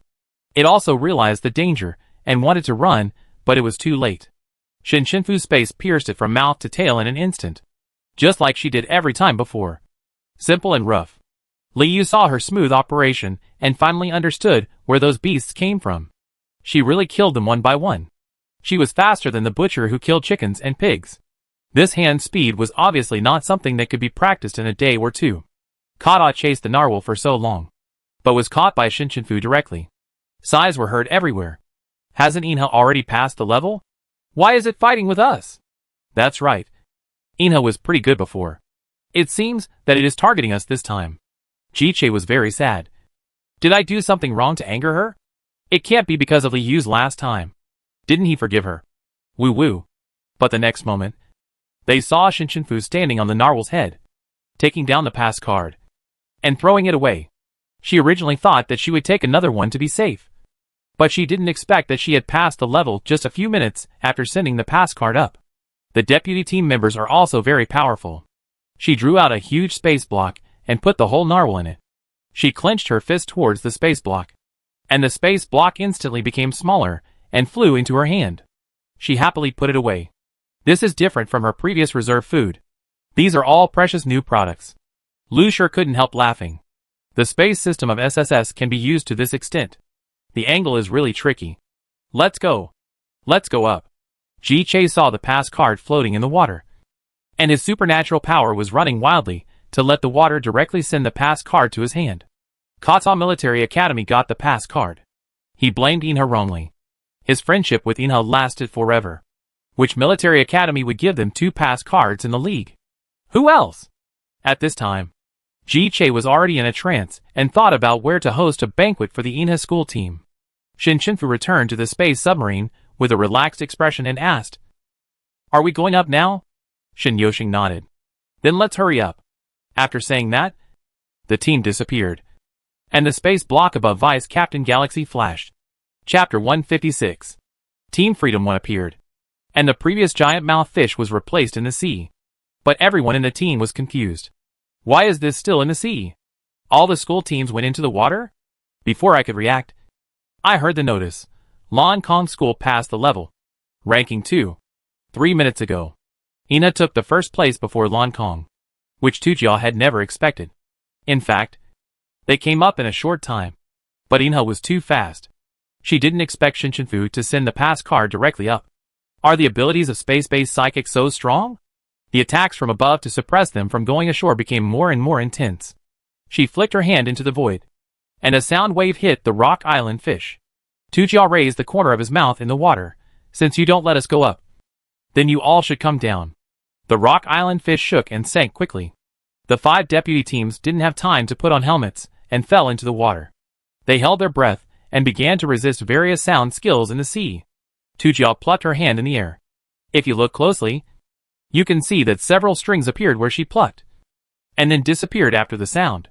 It also realized the danger and wanted to run, but it was too late. Fu's space pierced it from mouth to tail in an instant, just like she did every time before. Simple and rough. Liu saw her smooth operation and finally understood where those beasts came from. She really killed them one by one. She was faster than the butcher who killed chickens and pigs. This hand speed was obviously not something that could be practiced in a day or two. Kada chased the narwhal for so long, but was caught by Fu directly. Sighs were heard everywhere. Hasn't Inha already passed the level? Why is it fighting with us? That's right. Inha was pretty good before. It seems that it is targeting us this time. Jiche was very sad. Did I do something wrong to anger her? It can't be because of Liu's last time. Didn't he forgive her? Woo woo. But the next moment, they saw Fu standing on the narwhal's head, taking down the pass card, and throwing it away. She originally thought that she would take another one to be safe, but she didn't expect that she had passed the level just a few minutes after sending the pass card up. The deputy team members are also very powerful. She drew out a huge space block and put the whole narwhal in it. She clenched her fist towards the space block, and the space block instantly became smaller and flew into her hand. She happily put it away. This is different from her previous reserve food. These are all precious new products. Lu Shi couldn't help laughing. The space system of SSS can be used to this extent. The angle is really tricky. Let's go. Let's go up. Jiche saw the pass card floating in the water, and his supernatural power was running wildly to let the water directly send the pass card to his hand. Kata Military Academy got the pass card. He blamed Inha wrongly. His friendship with Inha lasted forever. Which military academy would give them 2 pass cards in the league? Who else? At this time, Jiche was already in a trance and thought about where to host a banquet for the Inha school team. Fu returned to the space submarine with a relaxed expression and asked, "Are we going up now?" Yoshing nodded. "Then let's hurry up." After saying that, the team disappeared, and the space block above Vice Captain Galaxy flashed. Chapter 156. Team Freedom 1 appeared, and the previous giant mouth fish was replaced in the sea. But everyone in the team was confused. Why is this still in the sea? All the school teams went into the water? Before I could react, I heard the notice. Lan Kong School passed the level. Ranking 2. 3 minutes ago. Ina took the first place before Lan Kong, which Tujia had never expected. In fact, they came up in a short time. But Inha was too fast. She didn't expect Fu to send the pass card directly up. Are the abilities of space-based psychics so strong? The attacks from above to suppress them from going ashore became more and more intense. She flicked her hand into the void, and a sound wave hit the rock island fish. Tujia raised the corner of his mouth in the water. "Since you don't let us go up, then you all should come down." The rock island fish shook and sank quickly. The 5 deputy teams didn't have time to put on helmets and fell into the water. They held their breath and began to resist various sound skills in the sea. Tujia plucked her hand in the air. If you look closely, you can see that several strings appeared where she plucked, and then disappeared after the sound.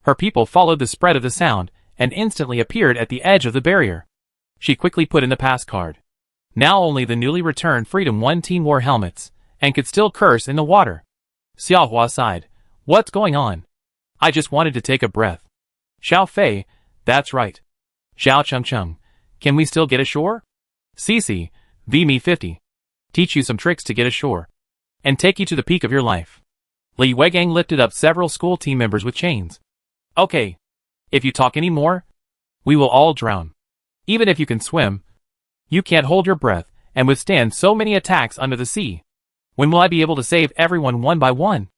Her people followed the spread of the sound and instantly appeared at the edge of the barrier. She quickly put in the pass card. Now only the newly returned Freedom 1 team wore helmets, and could still curse in the water. Xiaohua sighed. What's going on? I just wanted to take a breath. Xiao Fei, that's right. Xiao Chengcheng, can we still get ashore? Cici, V-me 50. Teach you some tricks to get ashore. And take you to the peak of your life. Li Weigang lifted up several school team members with chains. Okay. If you talk any more, we will all drown. Even if you can swim, you can't hold your breath and withstand so many attacks under the sea. When will I be able to save everyone one by one?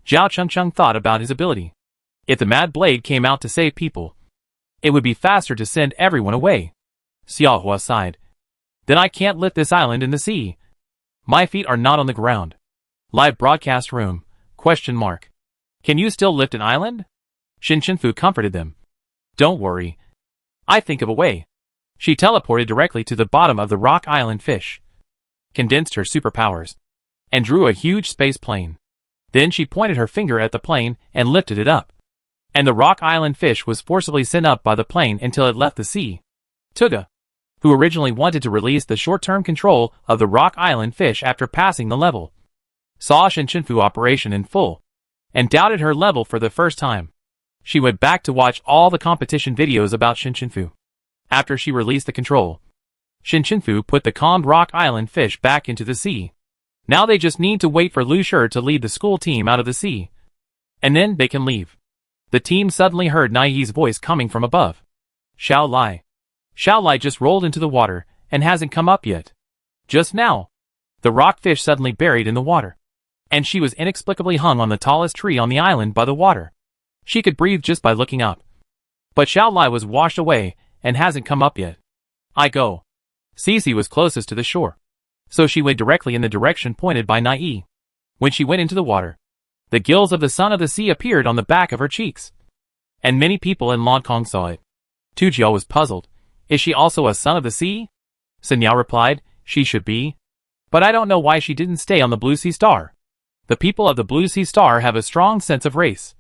Zhao Chengcheng thought about his ability. If the Mad Blade came out to save people, it would be faster to send everyone away. Xiaohua sighed. Then I can't lift this island in the sea. My feet are not on the ground. Live broadcast room, ? Can you still lift an island? Shin Chenfu comforted them. Don't worry. I think of a way. She teleported directly to the bottom of the rock island fish, condensed her superpowers, and drew a huge space plane. Then she pointed her finger at the plane and lifted it up. And the rock island fish was forcibly sent up by the plane until it left the sea. Tuga, who originally wanted to release the short-term control of the rock island fish after passing the level, saw Shin Chenfu operation in full, and doubted her level for the first time. She went back to watch all the competition videos about Shin Chenfu. After she released the control, Shin Chenfu put the calmed rock island fish back into the sea. Now they just need to wait for Lu Shi to lead the school team out of the sea. And then they can leave. The team suddenly heard Nai's voice coming from above. Xiao Lai. Xiao Lai just rolled into the water and hasn't come up yet. Just now, the rockfish suddenly buried in the water, and she was inexplicably hung on the tallest tree on the island by the water. She could breathe just by looking up. But Xiao Lai was washed away and hasn't come up yet. I go. Cici was closest to the shore, so she went directly in the direction pointed by Nai. When she went into the water, the gills of the son of the sea appeared on the back of her cheeks, and many people in Langkong saw it. Tu Jiao was puzzled. Is she also a son of the sea? Sun Yao replied, she should be. But I don't know why she didn't stay on the Blue Sea Star. The people of the Blue Sea Star have a strong sense of race,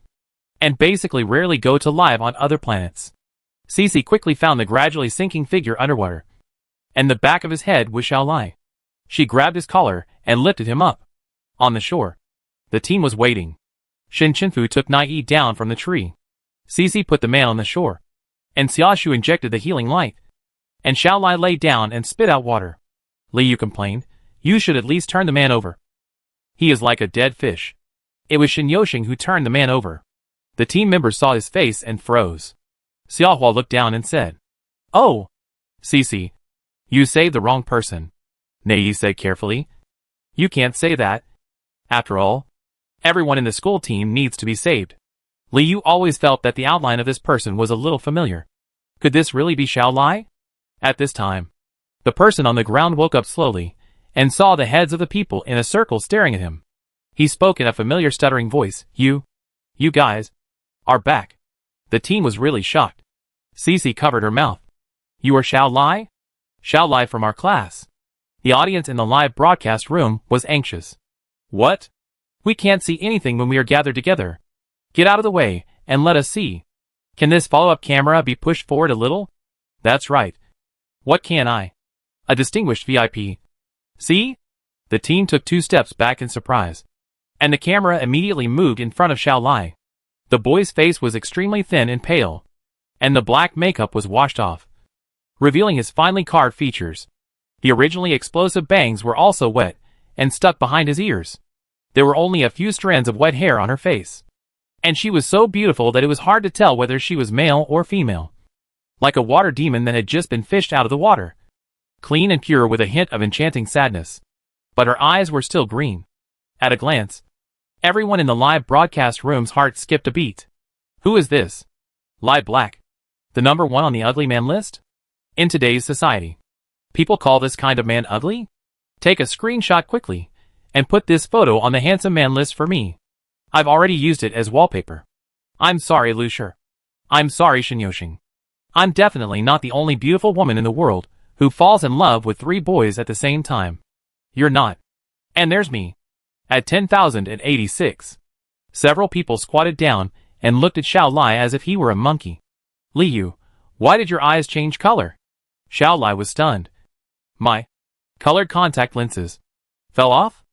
and basically rarely go to live on other planets. Cici quickly found the gradually sinking figure underwater, and the back of his head was Xiao Lai. She grabbed his collar and lifted him up. On the shore, the team was waiting. Shin Chenfu took Nai down from the tree. Cici put the man on the shore, and Xiaoshu injected the healing light, and Xiao Lai lay down and spit out water. Li Yu complained, you should at least turn the man over. He is like a dead fish. It was Shin Yoshing who turned the man over. The team members saw his face and froze. Xiaohua looked down and said, Oh, Cici, you saved the wrong person. Nei said carefully. You can't say that. After all, everyone in the school team needs to be saved. Li Yu always felt that the outline of this person was a little familiar. Could this really be Xiao Lai? At this time, the person on the ground woke up slowly, and saw the heads of the people in a circle staring at him. He spoke in a familiar stuttering voice, You guys, are back. The team was really shocked. Cici covered her mouth. You are Xiao Lai? Xiao Lai from our class. The audience in the live broadcast room was anxious. What? We can't see anything when we are gathered together. Get out of the way, and let us see. Can this follow-up camera be pushed forward a little? That's right. What can I? A distinguished VIP. See? The team took 2 steps back in surprise, and the camera immediately moved in front of Xiao Lai. The boy's face was extremely thin and pale, and the black makeup was washed off, revealing his finely carved features. The originally explosive bangs were also wet and stuck behind his ears. There were only a few strands of wet hair on her face, and she was so beautiful that it was hard to tell whether she was male or female. Like a water demon that had just been fished out of the water, clean and pure with a hint of enchanting sadness. But her eyes were still green. At a glance, everyone in the live broadcast room's heart skipped a beat. Who is this? Lai Black, the number 1 on the ugly man list? In today's society, people call this kind of man ugly? Take a screenshot quickly, and put this photo on the handsome man list for me. I've already used it as wallpaper. I'm sorry, Lu Shi. I'm sorry, Shin Yoshing. I'm definitely not the only beautiful woman in the world who falls in love with 3 boys at the same time. You're not. And there's me. At 10,086. Several people squatted down and looked at Xiao Lai as if he were a monkey. Li Yu, Why did your eyes change color? Xiaolai was stunned. My colored contact lenses fell off?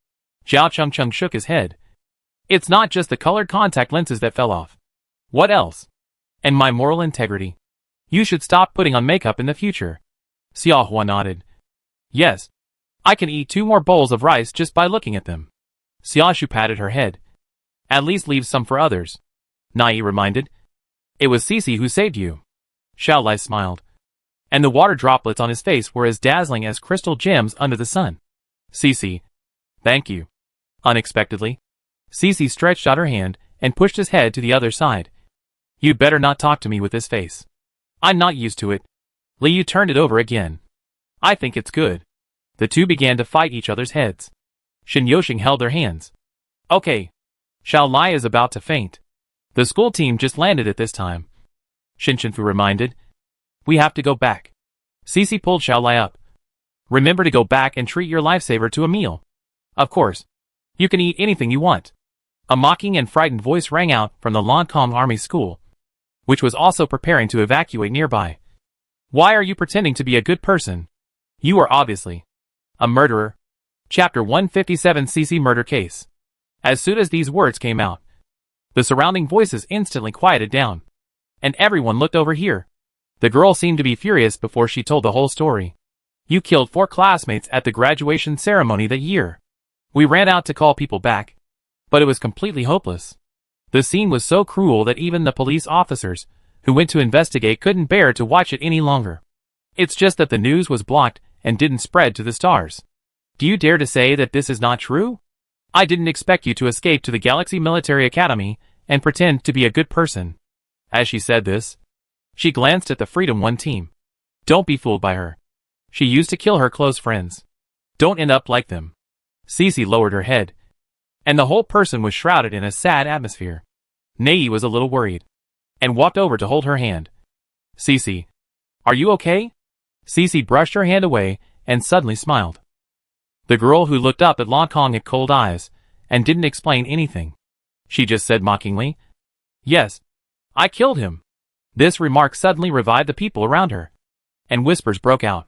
Zhao Chengcheng shook his head. It's not just the colored contact lenses that fell off. What else? And my moral integrity. You should stop putting on makeup in the future. Xiao Hua nodded. Yes. I can eat 2 more bowls of rice just by looking at them. Xiaoshu patted her head. At least leave some for others. Nai reminded. It was Cici who saved you. Xiaolai smiled. And the water droplets on his face were as dazzling as crystal gems under the sun. Cici. Thank you. Unexpectedly, Cici stretched out her hand and pushed his head to the other side. You'd better not talk to me with this face. I'm not used to it. Liu turned it over again. I think it's good. The two began to fight each other's heads. Shin Yoshing held their hands. Okay. Xiaolai is about to faint. The school team just landed at this time. Shin Shinfu reminded. We have to go back. Cici pulled Xiaolai up. Remember to go back and treat your lifesaver to a meal. Of course. You can eat anything you want. A mocking and frightened voice rang out from the Lancôme Army School, which was also preparing to evacuate nearby. Why are you pretending to be a good person? You are obviously a murderer. Chapter 157 Cici Murder Case. As soon as these words came out, the surrounding voices instantly quieted down, and everyone looked over here. The girl seemed to be furious before she told the whole story. You killed 4 classmates at the graduation ceremony that year. We ran out to call people back, but it was completely hopeless. The scene was so cruel that even the police officers who went to investigate couldn't bear to watch it any longer. It's just that the news was blocked and didn't spread to the stars. Do you dare to say that this is not true? I didn't expect you to escape to the Galaxy Military Academy and pretend to be a good person. As she said this, she glanced at the Freedom 1 team. Don't be fooled by her. She used to kill her close friends. Don't end up like them. Cici lowered her head, and the whole person was shrouded in a sad atmosphere. Nei was a little worried, and walked over to hold her hand. Cici, are you okay? Cici brushed her hand away and suddenly smiled. The girl who looked up at Lancôme had cold eyes, and didn't explain anything. She just said mockingly, Yes, I killed him. This remark suddenly revived the people around her, and whispers broke out.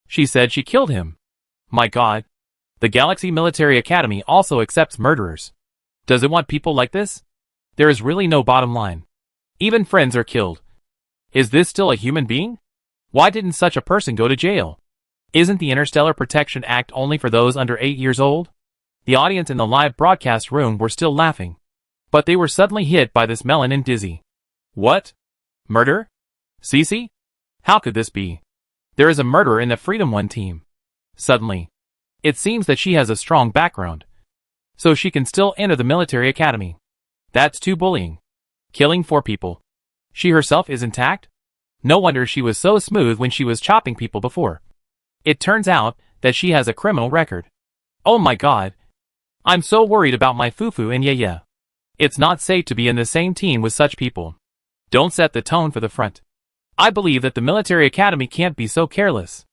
She said she killed him. My God. The Galaxy Military Academy also accepts murderers. Does it want people like this? There is really no bottom line. Even friends are killed. Is this still a human being? Why didn't such a person go to jail? Isn't the Interstellar Protection Act only for those under 8 years old? The audience in the live broadcast room were still laughing, but they were suddenly hit by this melon and dizzy. What? Murder? Cici? How could this be? There is a murderer in the Freedom 1 team. Suddenly, it seems that she has a strong background, so she can still enter the military academy. That's too bullying. Killing 4 people. She herself is intact? No wonder she was so smooth when she was chopping people before. It turns out that she has a criminal record. Oh my God. I'm so worried about my Fufu and Yeye. It's not safe to be in the same team with such people. Don't set the tone for the front. I believe that the military academy can't be so careless.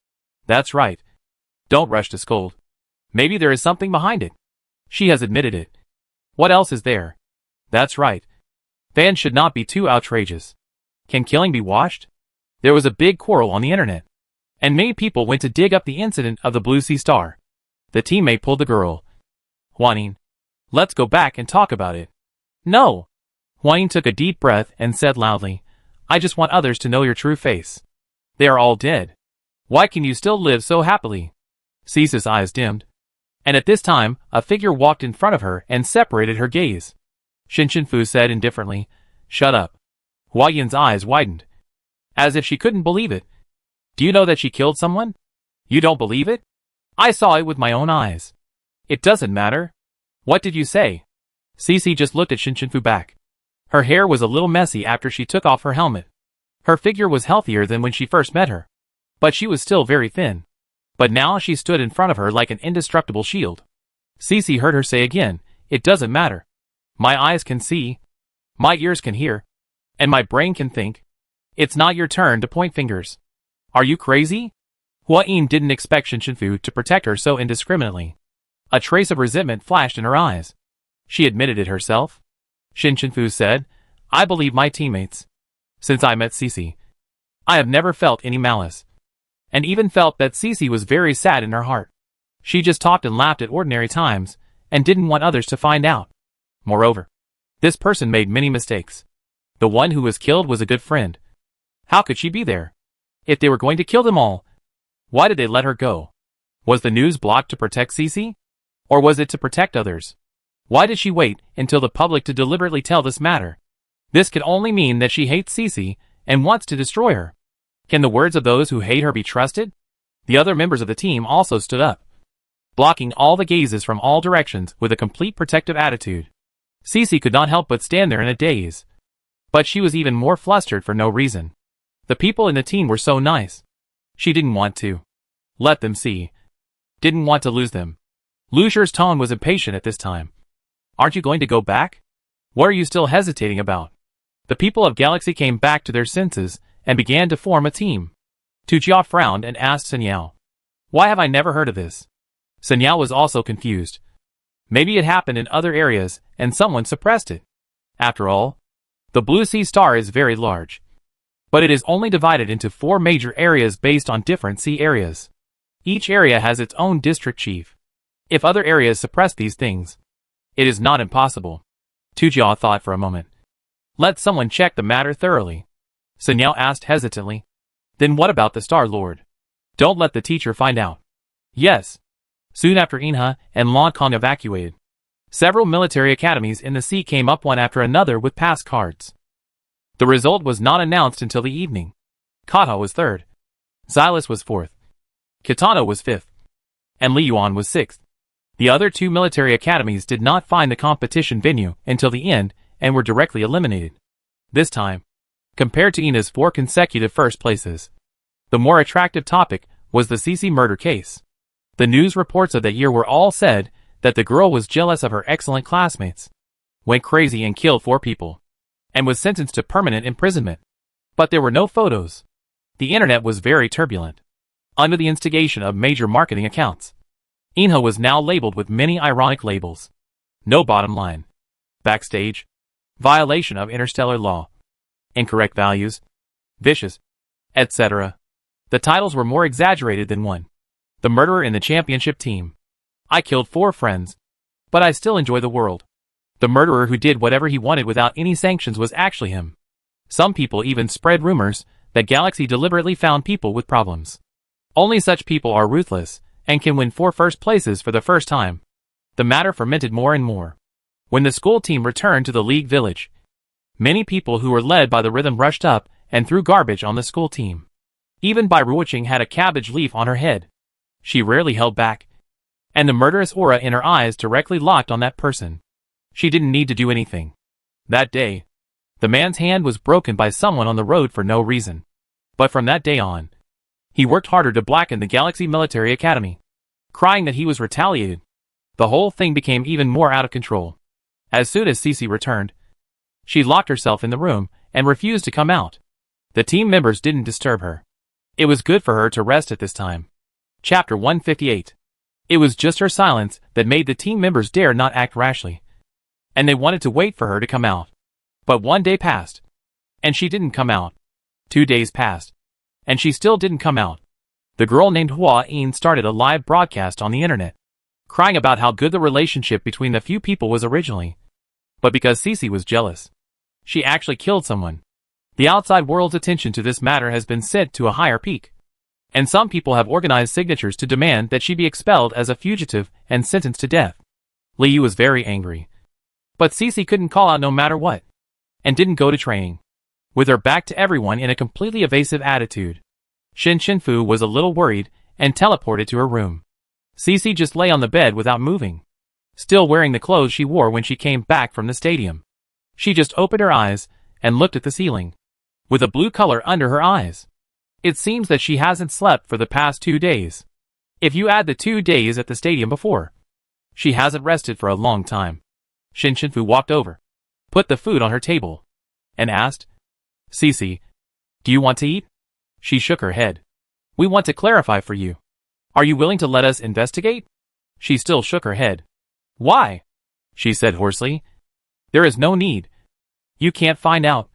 That's right. Don't rush to scold. Maybe there is something behind it. She has admitted it. What else is there? That's right. Fans should not be too outrageous. Can killing be washed? There was a big quarrel on the internet, and many people went to dig up the incident of the Blue Sea Star. The teammate pulled the girl. Huaning, let's go back and talk about it. No. Huaning took a deep breath and said loudly, I just want others to know your true face. They are all dead. Why can you still live so happily? Cici's eyes dimmed, and at this time, a figure walked in front of her and separated her gaze. Shin Shinfu said indifferently, Shut up. Huayan's eyes widened, as if she couldn't believe it. Do you know that she killed someone? You don't believe it? I saw it with my own eyes. It doesn't matter. What did you say? Cici just looked at Shin Shinfu back. Her hair was a little messy after she took off her helmet. Her figure was healthier than when she first met her, but she was still very thin. But now she stood in front of her like an indestructible shield. Cici heard her say again, It doesn't matter. My eyes can see, my ears can hear, and my brain can think. It's not your turn to point fingers. Are you crazy? Huayin didn't expect Shin Shinfu to protect her so indiscriminately. A trace of resentment flashed in her eyes. She admitted it herself. Shin Shinfu said, I believe my teammates. Since I met Cici, I have never felt any malice. And even felt that Cece was very sad in her heart. She just talked and laughed at ordinary times, and didn't want others to find out. Moreover, this person made many mistakes. The one who was killed was a good friend. How could she be there? If they were going to kill them all, why did they let her go? Was the news blocked to protect Cece? Or was it to protect others? Why did she wait until the public to deliberately tell this matter? This could only mean that she hates Cece and wants to destroy her. Can the words of those who hate her be trusted? The other members of the team also stood up, blocking all the gazes from all directions with a complete protective attitude. Cece could not help but stand there in a daze. But she was even more flustered for no reason. The people in the team were so nice. She didn't want to let them see. Didn't want to lose them. Lucifer's tone was impatient at this time. Aren't you going to go back? What are you still hesitating about? The people of Galaxy came back to their senses and began to form a team. Tujia frowned and asked Sunyao, why have I never heard of this? Sunyao was also confused. Maybe it happened in other areas and someone suppressed it. After all, the Blue Sea Star is very large. But it is only divided into 4 major areas based on different sea areas. Each area has its own district chief. If other areas suppress these things, it is not impossible. Tujia thought for a moment. Let someone check the matter thoroughly. Sunyao asked hesitantly. Then what about the Star Lord? Don't let the teacher find out. Yes. Soon after Inha and Lankong evacuated, several military academies in the sea came up one after another with pass cards. The result was not announced until the evening. Kata was 3rd. Xylus was 4th. Kitano was 5th. And Liyuan was 6th. The other 2 military academies did not find the competition venue until the end and were directly eliminated. This time, compared to Ina's 4 consecutive first places, the more attractive topic was the Cece murder case. The news reports of that year were all said that the girl was jealous of her excellent classmates, went crazy and killed 4 people, and was sentenced to permanent imprisonment. But there were no photos. The internet was very turbulent. Under the instigation of major marketing accounts, Inha was now labeled with many ironic labels. No bottom line. Backstage. Violation of interstellar law. Incorrect values. Vicious. Etc. The titles were more exaggerated than one. The murderer in the championship team. I killed 4 friends. But I still enjoy the world. The murderer who did whatever he wanted without any sanctions was actually him. Some people even spread rumors that Galaxy deliberately found people with problems. Only such people are ruthless and can win 4 first places for the first time. The matter fermented more and more. When the school team returned to the League Village, many people who were led by the rhythm rushed up and threw garbage on the school team. Even Bai Ruoqing had a cabbage leaf on her head. She rarely held back. And the murderous aura in her eyes directly locked on that person. She didn't need to do anything. That day, the man's hand was broken by someone on the road for no reason. But from that day on, he worked harder to blacken the Galaxy Military Academy, crying that he was retaliated. The whole thing became even more out of control. As soon as Cece returned, she locked herself in the room and refused to come out. The team members didn't disturb her. It was good for her to rest at this time. Chapter 158. It was just her silence that made the team members dare not act rashly. And they wanted to wait for her to come out. But 1 day passed, and she didn't come out. 2 days passed, and she still didn't come out. The girl named Hua Yin started a live broadcast on the internet, crying about how good the relationship between the few people was originally. But because Cece was jealous, she actually killed someone. The outside world's attention to this matter has been set to a higher peak. And some people have organized signatures to demand that she be expelled as a fugitive and sentenced to death. Liu was very angry. But Cece couldn't call out no matter what, and didn't go to training, with her back to everyone in a completely evasive attitude. Shin Shinfu was a little worried and teleported to her room. Cece just lay on the bed without moving, still wearing the clothes she wore when she came back from the stadium. She just opened her eyes and looked at the ceiling, with a blue color under her eyes. It seems that she hasn't slept for the past 2 days. If you add the 2 days at the stadium before, she hasn't rested for a long time. Shin Shinfu walked over, put the food on her table, and asked, Cece, do you want to eat? She shook her head. We want to clarify for you. Are you willing to let us investigate? She still shook her head. Why? She said hoarsely. There is no need. You can't find out.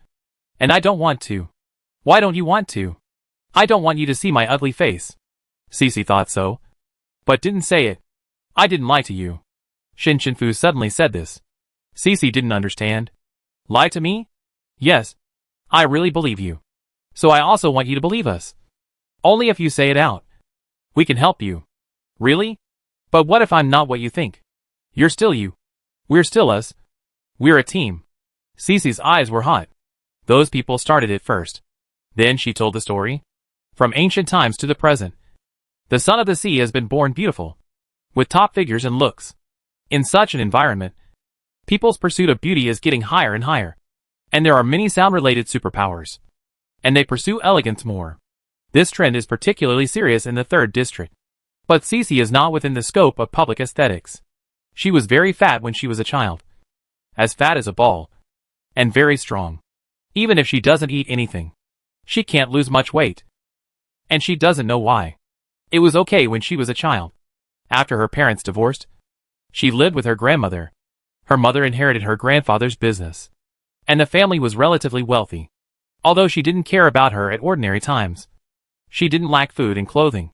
And I don't want to. Why don't you want to? I don't want you to see my ugly face. Cece thought so, but didn't say it. I didn't lie to you. Shin Shinfu suddenly said this. Cece didn't understand. Lie to me? Yes. I really believe you. So I also want you to believe us. Only if you say it out. We can help you. Really? But what if I'm not what you think? You're still you. We're still us. We're a team. Cece's eyes were hot. Those people started it first. Then she told the story. From ancient times to the present. The son of the sea has been born beautiful. With top figures and looks. In such an environment, people's pursuit of beauty is getting higher and higher. And there are many sound-related superpowers. And they pursue elegance more. This trend is particularly serious in the 3rd district. But Cece is not within the scope of public aesthetics. She was very fat when she was a child. As fat as a ball. And very strong. Even if she doesn't eat anything. She can't lose much weight. And she doesn't know why. It was okay when she was a child. After her parents divorced, she lived with her grandmother. Her mother inherited her grandfather's business. And the family was relatively wealthy. Although she didn't care about her at ordinary times. She didn't lack food and clothing.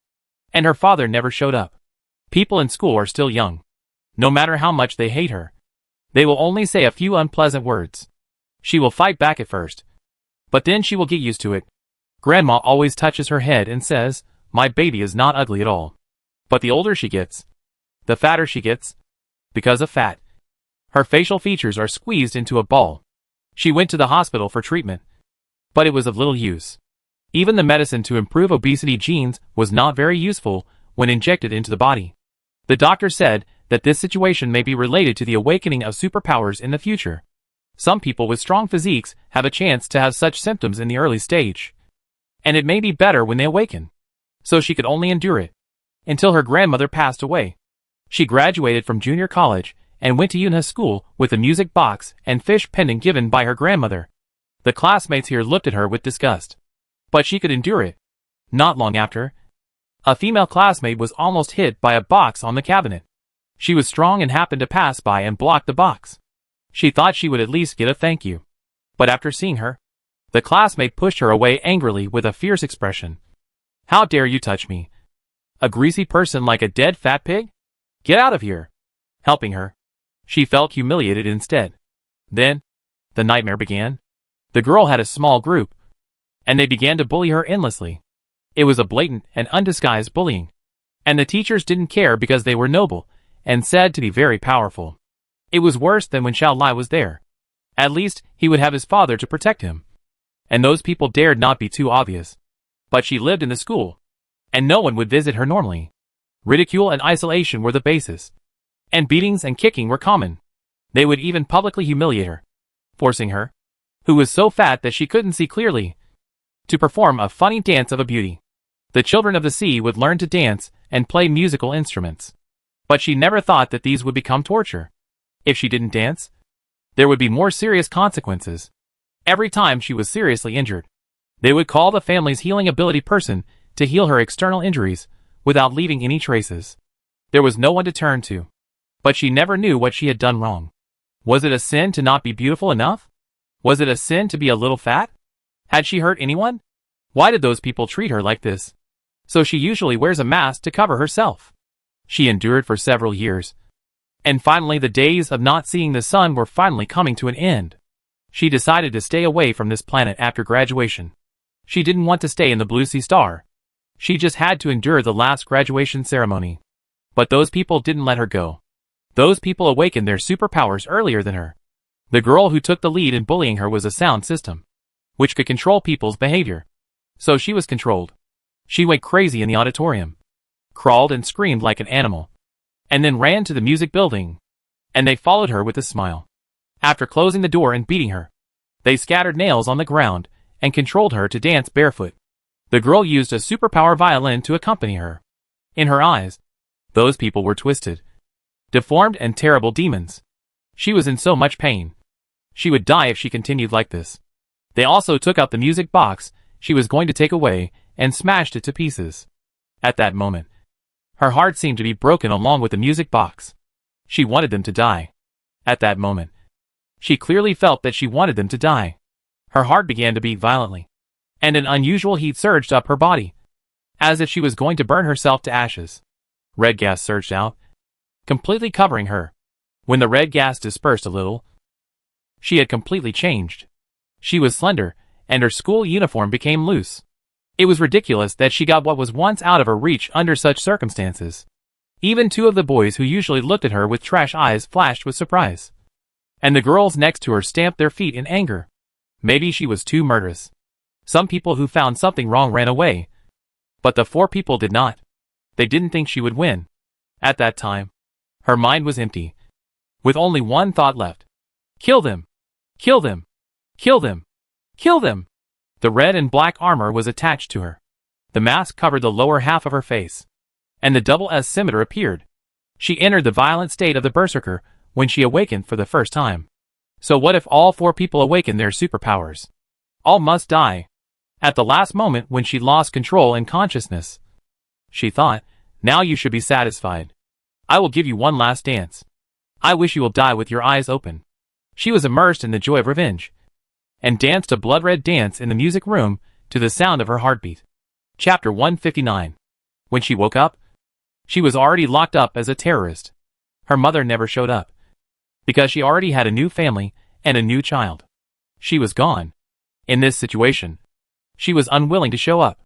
And her father never showed up. People in school are still young. No matter how much they hate her. They will only say a few unpleasant words. She will fight back at first. But then she will get used to it. Grandma always touches her head and says, "My baby is not ugly at all." But the older she gets, the fatter she gets. Because of fat. Her facial features are squeezed into a ball. She went to the hospital for treatment. But it was of little use. Even the medicine to improve obesity genes was not very useful when injected into the body. The doctor said that this situation may be related to the awakening of superpowers in the future. Some people with strong physiques have a chance to have such symptoms in the early stage. And it may be better when they awaken. So she could only endure it. Until her grandmother passed away. She graduated from junior college and went to Unha school with a music box and fish pendant given by her grandmother. The classmates here looked at her with disgust. But she could endure it. Not long after, a female classmate was almost hit by a box on the cabinet. She was strong and happened to pass by and block the box. She thought she would at least get a thank you. But after seeing her, the classmate pushed her away angrily with a fierce expression. "How dare you touch me? A greasy person like a dead fat pig? Get out of here!" Helping her, she felt humiliated instead. Then, the nightmare began. The girl had a small group. And they began to bully her endlessly. It was a blatant and undisguised bullying. And the teachers didn't care because they were noble, and said to be very powerful. It was worse than when Xiao Lai was there. At least, he would have his father to protect him. And those people dared not be too obvious. But she lived in the school. And no one would visit her normally. Ridicule and isolation were the basis. And beatings and kicking were common. They would even publicly humiliate her. Forcing her, who was so fat that she couldn't see clearly, to perform a funny dance of a beauty. The children of the sea would learn to dance and play musical instruments. But she never thought that these would become torture. If she didn't dance, there would be more serious consequences. Every time she was seriously injured, they would call the family's healing ability person to heal her external injuries without leaving any traces. There was no one to turn to. But she never knew what she had done wrong. Was it a sin to not be beautiful enough? Was it a sin to be a little fat? Had she hurt anyone? Why did those people treat her like this? So she usually wears a mask to cover herself. She endured for several years. And finally the days of not seeing the sun were finally coming to an end. She decided to stay away from this planet after graduation. She didn't want to stay in the Blue Sea Star. She just had to endure the last graduation ceremony. But those people didn't let her go. Those people awakened their superpowers earlier than her. The girl who took the lead in bullying her was a sound system, which could control people's behavior. So she was controlled. She went crazy in the auditorium, crawled and screamed like an animal, and then ran to the music building. And they followed her with a smile. After closing the door and beating her, they scattered nails on the ground and controlled her to dance barefoot. The girl used a superpower violin to accompany her. In her eyes, those people were twisted, deformed and terrible demons. She was in so much pain. She would die if she continued like this. They also took out the music box she was going to take away and smashed it to pieces. At that moment, her heart seemed to be broken along with the music box. She wanted them to die. At that moment, she clearly felt that she wanted them to die. Her heart began to beat violently. and an unusual heat surged up her body, as if she was going to burn herself to ashes. Red gas surged out, completely covering her. When the red gas dispersed a little, she had completely changed. She was slender, and her school uniform became loose. It was ridiculous that she got what was once out of her reach under such circumstances. Even two of the boys who usually looked at her with trash eyes flashed with surprise. And the girls next to her stamped their feet in anger. Maybe she was too murderous. Some people who found something wrong ran away. But the 4 people did not. They didn't think she would win. At that time, her mind was empty, with only one thought left. Kill them! Kill them! Kill them! Kill them! The red and black armor was attached to her. The mask covered the lower half of her face, and the double S scimitar appeared. She entered the violent state of the berserker when she awakened for the first time. So what if all 4 people awakened their superpowers? All must die. At the last moment when she lost control and consciousness, she thought, now you should be satisfied. I will give you one last dance. I wish you will die with your eyes open. She was immersed in the joy of revenge, and danced a blood-red dance in the music room to the sound of her heartbeat. Chapter 159. When she woke up, she was already locked up as a terrorist. Her mother never showed up, because she already had a new family and a new child. She was gone. In this situation, she was unwilling to show up.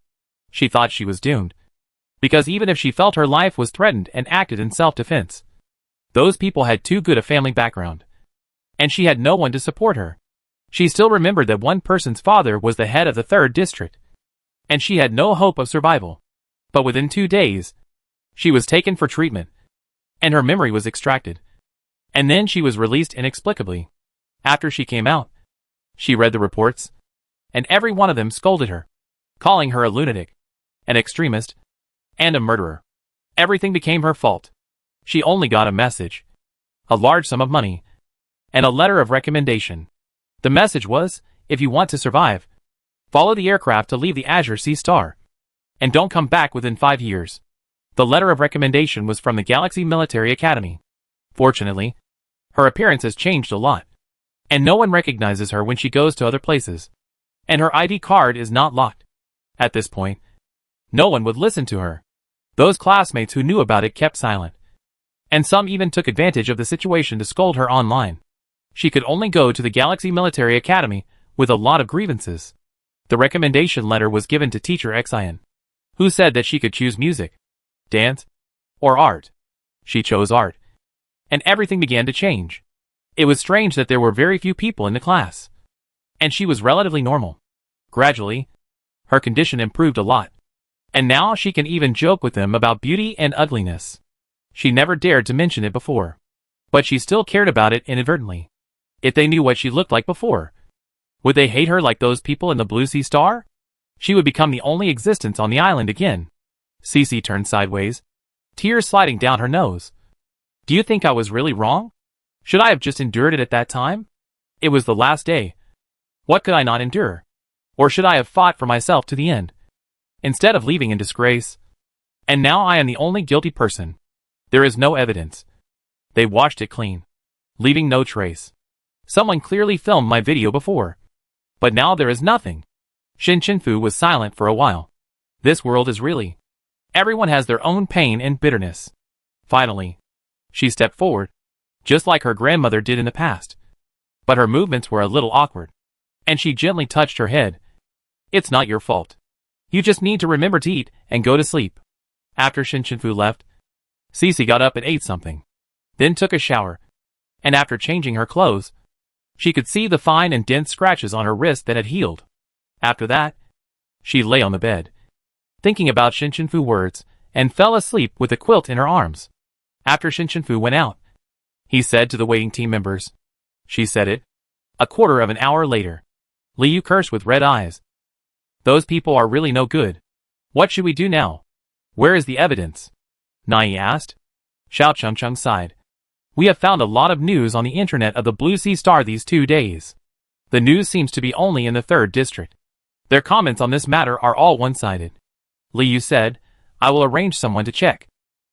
She thought she was doomed, because even if she felt her life was threatened and acted in self-defense, those people had too good a family background, and she had no one to support her. She still remembered that one person's father was the head of the 3rd district, and she had no hope of survival. But within 2 days, she was taken for treatment, and her memory was extracted. And then she was released inexplicably. After she came out, she read the reports, and every one of them scolded her, calling her a lunatic, an extremist, and a murderer. Everything became her fault. She only got a message, a large sum of money, and a letter of recommendation. The message was, if you want to survive, follow the aircraft to leave the Azure Sea Star, and don't come back within 5 years. The letter of recommendation was from the Galaxy Military Academy. Fortunately, her appearance has changed a lot, and no one recognizes her when she goes to other places, and her ID card is not locked. At this point, no one would listen to her. Those classmates who knew about it kept silent, and some even took advantage of the situation to scold her online. She could only go to the Galaxy Military Academy with a lot of grievances. The recommendation letter was given to teacher Xian, who said that she could choose music, dance, or art. She chose art, and everything began to change. It was strange that there were very few people in the class, and she was relatively normal. Gradually, her condition improved a lot, and now she can even joke with them about beauty and ugliness. She never dared to mention it before, but she still cared about it inadvertently. If they knew what she looked like before, would they hate her like those people in the Blue Sea Star? She would become the only existence on the island again. Cece turned sideways, tears sliding down her nose. Do you think I was really wrong? Should I have just endured it at that time? It was the last day. What could I not endure? Or should I have fought for myself to the end, instead of leaving in disgrace? And now I am the only guilty person. There is no evidence. They washed it clean, leaving no trace. Someone clearly filmed my video before, but now there is nothing. Shin Chinfu was silent for a while. This world is really... Everyone has their own pain and bitterness. Finally, she stepped forward, just like her grandmother did in the past. But her movements were a little awkward, and she gently touched her head. It's not your fault. You just need to remember to eat and go to sleep. After Shin Chinfu left, Cece got up and ate something, then took a shower, and after changing her clothes, she could see the fine and dense scratches on her wrist that had healed. After that, she lay on the bed, thinking about Shin Chinfu's words, and fell asleep with a quilt in her arms. After Shin Chinfu went out, he said to the waiting team members. She said it. A quarter of an hour later, Liu cursed with red eyes. Those people are really no good. What should we do now? Where is the evidence? Nai asked. Xiao Changcheng sighed. We have found a lot of news on the internet of the Blue Sea Star these 2 days. The news seems to be only in the 3rd district. Their comments on this matter are all one-sided. Liu said, I will arrange someone to check.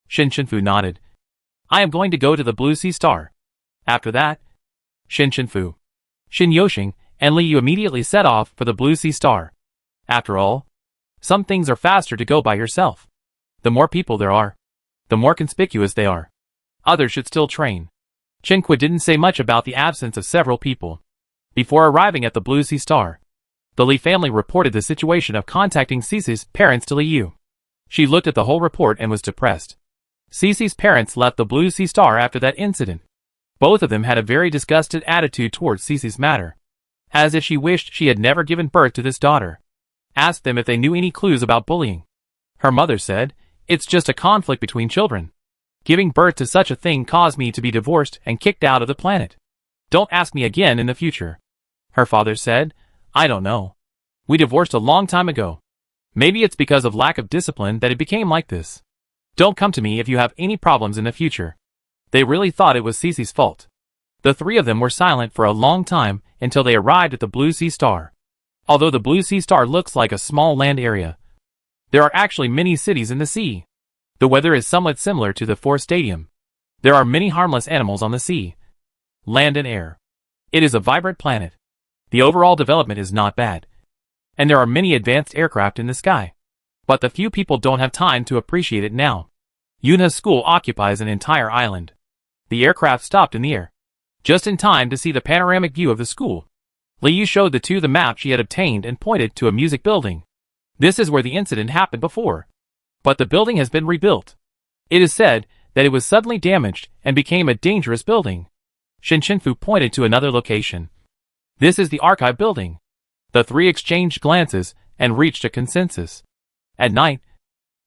Shin Chinfu nodded. I am going to go to the Blue Sea Star. After that, Shin Chinfu, Shin Yoshing, and Liu immediately set off for the Blue Sea Star. After all, some things are faster to go by yourself. The more people there are, the more conspicuous they are. Others should still train. Chinqua didn't say much about the absence of several people. Before arriving at the Blue Sea Star, the Li family reported the situation of contacting Cece's parents to Liu. She looked at the whole report and was depressed. Cece's parents left the Blue Sea Star after that incident. Both of them had a very disgusted attitude towards Cece's matter, as if she wished she had never given birth to this daughter. Asked them if they knew any clues about bullying. Her mother said, "It's just a conflict between children. Giving birth to such a thing caused me to be divorced and kicked out of the planet. Don't ask me again in the future." Her father said, "I don't know. We divorced a long time ago. Maybe it's because of lack of discipline that it became like this. Don't come to me if you have any problems in the future." They really thought it was Cece's fault. The three of them were silent for a long time until they arrived at the Blue Sea Star. Although the Blue Sea Star looks like a small land area, there are actually many cities in the sea. The weather is somewhat similar to the Force Stadium. There are many harmless animals on the sea, land and air. It is a vibrant planet. The overall development is not bad, and there are many advanced aircraft in the sky. But the few people don't have time to appreciate it now. Yuna's school occupies an entire island. The aircraft stopped in the air, just in time to see the panoramic view of the school. Liu showed the two the map she had obtained and pointed to a music building. This is where the incident happened before. But the building has been rebuilt. It is said that it was suddenly damaged and became a dangerous building. Shinshunfu pointed to another location. This is the archive building. The three exchanged glances and reached a consensus. At night,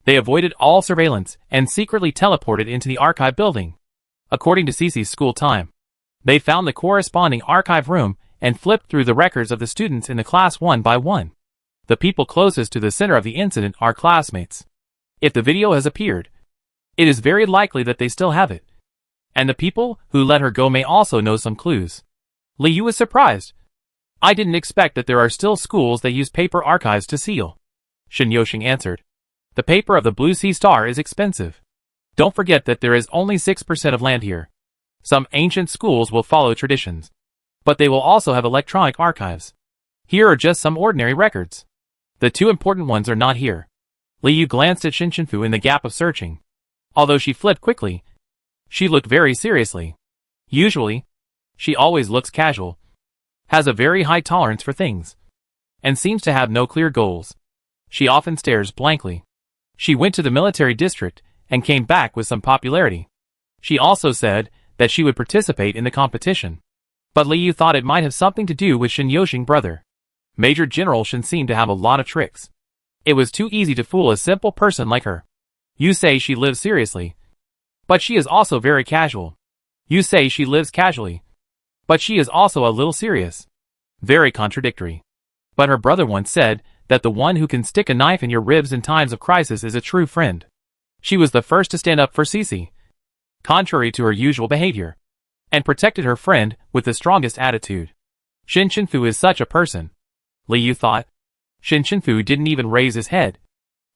they avoided all surveillance and secretly teleported into the archive building. According to Cece's school time, they found the corresponding archive room and flipped through the records of the students in the class one by one. The people closest to the center of the incident are classmates. If the video has appeared, it is very likely that they still have it. And the people who let her go may also know some clues. Liu was surprised. "I didn't expect that there are still schools that use paper archives to seal." Shin Yoshing answered. "The paper of the Blue Sea Star is expensive. Don't forget that there is only 6% of land here. Some ancient schools will follow traditions, but they will also have electronic archives. Here are just some ordinary records. The two important ones are not here." Liu glanced at Shinshunfu in the gap of searching. Although she flipped quickly, she looked very seriously. Usually, she always looks casual, has a very high tolerance for things, and seems to have no clear goals. She often stares blankly. She went to the military district and came back with some popularity. She also said that she would participate in the competition. But Liu thought it might have something to do with Shin Yoshing brother. Major General Shin seemed to have a lot of tricks. It was too easy to fool a simple person like her. You say she lives seriously, but she is also very casual. You say she lives casually, but she is also a little serious. Very contradictory. But her brother once said that the one who can stick a knife in your ribs in times of crisis is a true friend. She was the first to stand up for Cece, contrary to her usual behavior, and protected her friend with the strongest attitude. Shinshunfu is such a person, Liu thought. Shinshunfu didn't even raise his head.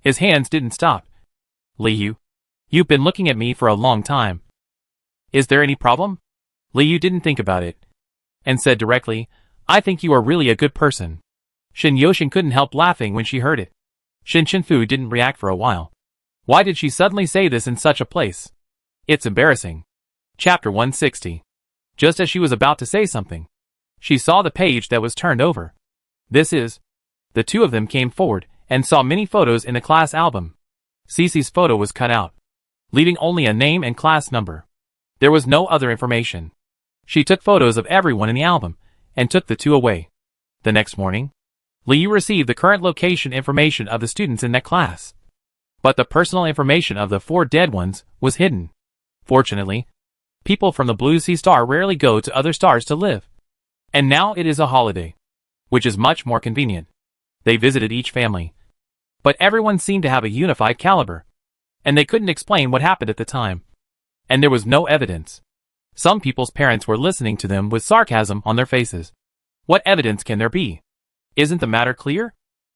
His hands didn't stop. "Liu, you've been looking at me for a long time. Is there any problem?" Liu didn't think about it, and said directly, "I think you are really a good person." Shin Yoshing couldn't help laughing when she heard it. Shinshunfu didn't react for a while. Why did she suddenly say this in such a place? It's embarrassing. Chapter 160. Just as she was about to say something, she saw the page that was turned over. This is. The two of them came forward and saw many photos in the class album. Cece's photo was cut out, leaving only a name and class number. There was no other information. She took photos of everyone in the album and took the two away. The next morning, Liu received the current location information of the students in that class. But the personal information of the 4 dead ones was hidden. Fortunately, people from the Blue Sea Star rarely go to other stars to live. And now it is a holiday, which is much more convenient. They visited each family. But everyone seemed to have a unified caliber, and they couldn't explain what happened at the time. And there was no evidence. Some people's parents were listening to them with sarcasm on their faces. What evidence can there be? Isn't the matter clear?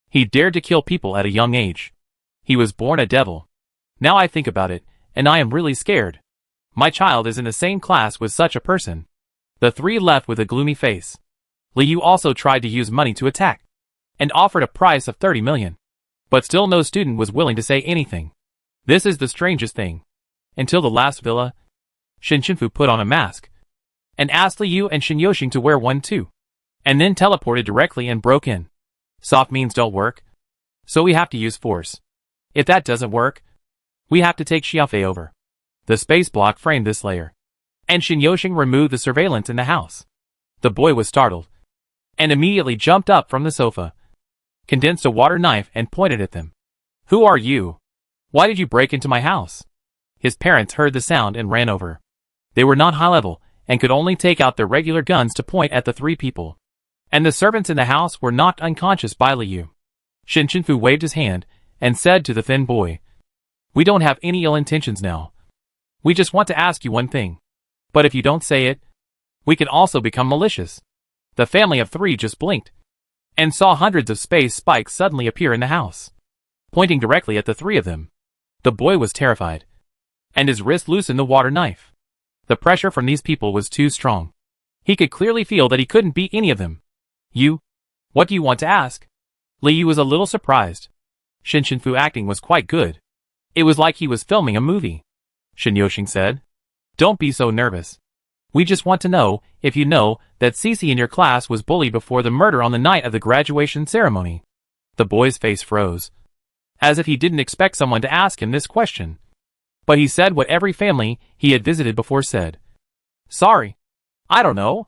He dared to kill people at a young age. He was born a devil. Now I think about it, and I am really scared. My child is in the same class with such a person. The three left with a gloomy face. Liu also tried to use money to attack. and offered a price of 30 million. But still no student was willing to say anything. This is the strangest thing. Until the last villa, Shin Shinfu put on a mask and asked Liu and Shin Yoshing to wear one too, and then teleported directly and broke in. Soft means don't work, so we have to use force. If that doesn't work, we have to take Xiaofei over. The space block framed this layer, and Shin Yoshing removed the surveillance in the house. The boy was startled, and immediately jumped up from the sofa, condensed a water knife and pointed at them. Who are you? Why did you break into my house? His parents heard the sound and ran over. They were not high level, and could only take out their regular guns to point at the three people. And the servants in the house were knocked unconscious by Liu. Shin Shinfu waved his hand, and said to the thin boy, "We don't have any ill intentions now. We just want to ask you one thing. But if you don't say it, we can also become malicious." The family of three just blinked, and saw hundreds of space spikes suddenly appear in the house, pointing directly at the three of them. The boy was terrified, and his wrist loosened the water knife. The pressure from these people was too strong. He could clearly feel that he couldn't beat any of them. "You? What do you want to ask?" Liu was a little surprised. Shin Shinfu acting was quite good. It was like he was filming a movie. Shin Yoshing said, "Don't be so nervous. We just want to know if you know that Cece in your class was bullied before the murder on the night of the graduation ceremony." The boy's face froze, as if he didn't expect someone to ask him this question. But he said what every family he had visited before said. "Sorry. I don't know."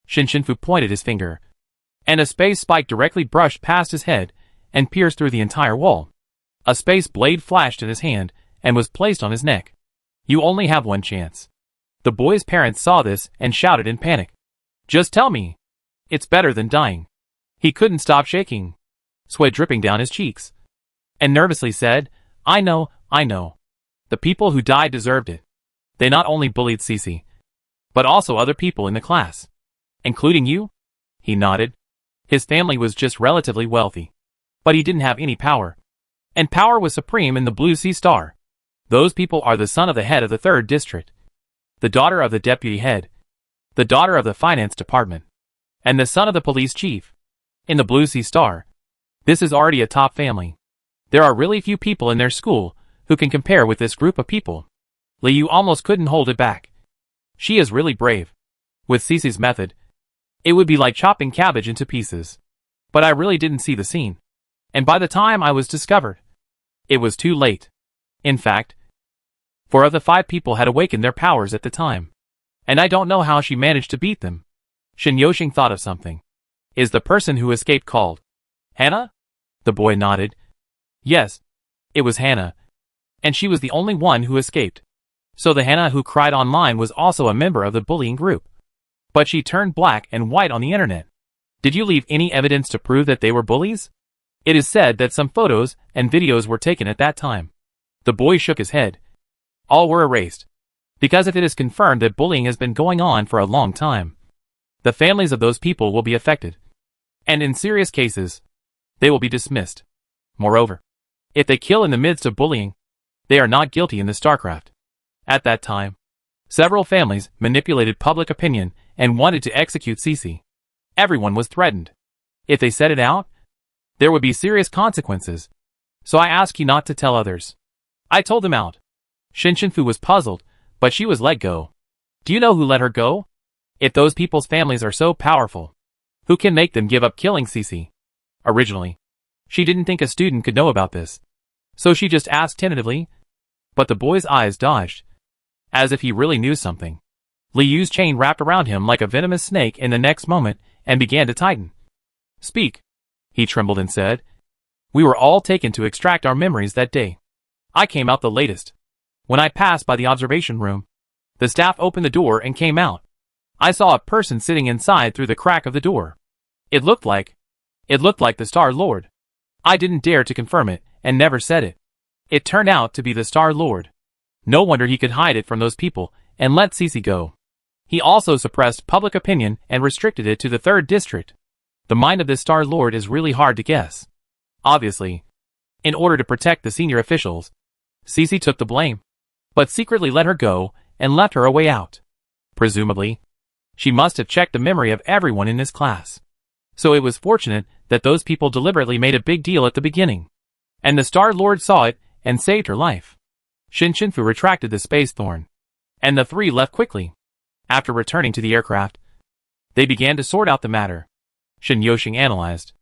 Shin Shinfu pointed his finger, and a space spike directly brushed past his head and pierced through the entire wall. A space blade flashed in his hand and was placed on his neck. "You only have one chance." The boy's parents saw this and shouted in panic. "Just tell me. It's better than dying." He couldn't stop shaking, sweat dripping down his cheeks, and nervously said, I know. The people who died deserved it. They not only bullied Cece, but also other people in the class. Including you?" He nodded. His family was just relatively wealthy, but he didn't have any power. And power was supreme in the Blue Sea Star. Those people are the son of the head of the 3rd district, the daughter of the deputy head, the daughter of the finance department, and the son of the police chief. In the Blue Sea Star, this is already a top family. There are really few people in their school who can compare with this group of people. Liu almost couldn't hold it back. She is really brave. With Cece's method, it would be like chopping cabbage into pieces. But I really didn't see the scene. And by the time I was discovered, it was too late. In fact, 4 of the 5 people had awakened their powers at the time. And I don't know how she managed to beat them. Shin Yoshing thought of something. Is the person who escaped called Hannah? The boy nodded. Yes, it was Hannah. And she was the only one who escaped. So the Hannah who cried online was also a member of the bullying group. But she turned black and white on the internet. Did you leave any evidence to prove that they were bullies? It is said that some photos and videos were taken at that time. The boy shook his head. All were erased. Because if it is confirmed that bullying has been going on for a long time, the families of those people will be affected. And in serious cases, they will be dismissed. Moreover, if they kill in the midst of bullying, they are not guilty in the StarCraft. At that time, several families manipulated public opinion and wanted to execute Cece. Everyone was threatened. If they said it out, there would be serious consequences. So I ask you not to tell others. I told them out. Shin Shinfu was puzzled, but she was let go. Do you know who let her go? If those people's families are so powerful, who can make them give up killing Cece? Originally, she didn't think a student could know about this. So she just asked tentatively. But the boy's eyes dodged, as if he really knew something. Liu's chain wrapped around him like a venomous snake in the next moment and began to tighten. Speak. He trembled and said. We were all taken to extract our memories that day. I came out the latest. When I passed by the observation room, the staff opened the door and came out. I saw a person sitting inside through the crack of the door. It looked like the Star Lord. I didn't dare to confirm it and never said it. It turned out to be the Star Lord. No wonder he could hide it from those people and let Cece go. He also suppressed public opinion and restricted it to the 3rd district. The mind of this Star Lord is really hard to guess. Obviously, in order to protect the senior officials, Cece took the blame, but secretly let her go and left her a way out. Presumably, she must have checked the memory of everyone in this class. So it was fortunate that those people deliberately made a big deal at the beginning. And the Star Lord saw it and saved her life. Shin Shinfu retracted the space thorn. And the three left quickly. After returning to the aircraft, they began to sort out the matter. Shin Yoshing analyzed.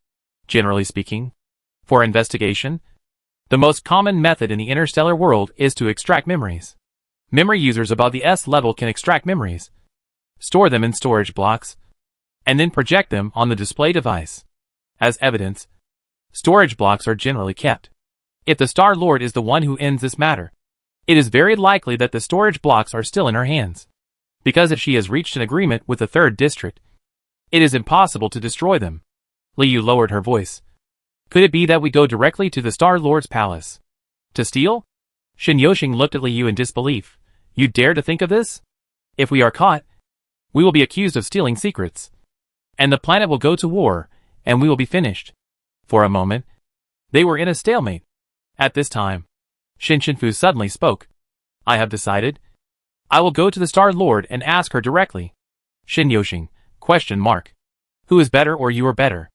Generally speaking, for investigation, the most common method in the interstellar world is to extract memories. Memory users above the S level can extract memories, store them in storage blocks, and then project them on the display device. As evidence, storage blocks are generally kept. If the Star Lord is the one who ends this matter, it is very likely that the storage blocks are still in her hands. Because if she has reached an agreement with the third district, it is impossible to destroy them. Liu lowered her voice. Could it be that we go directly to the Star Lord's palace? To steal? Shin Yoshing looked at Liu in disbelief. You dare to think of this? If we are caught, we will be accused of stealing secrets. And the planet will go to war, and we will be finished. For a moment, they were in a stalemate. At this time, Shin Shinfu suddenly spoke. I have decided. I will go to the Star Lord and ask her directly. Shin Yoshing, ? Who is better or you are better?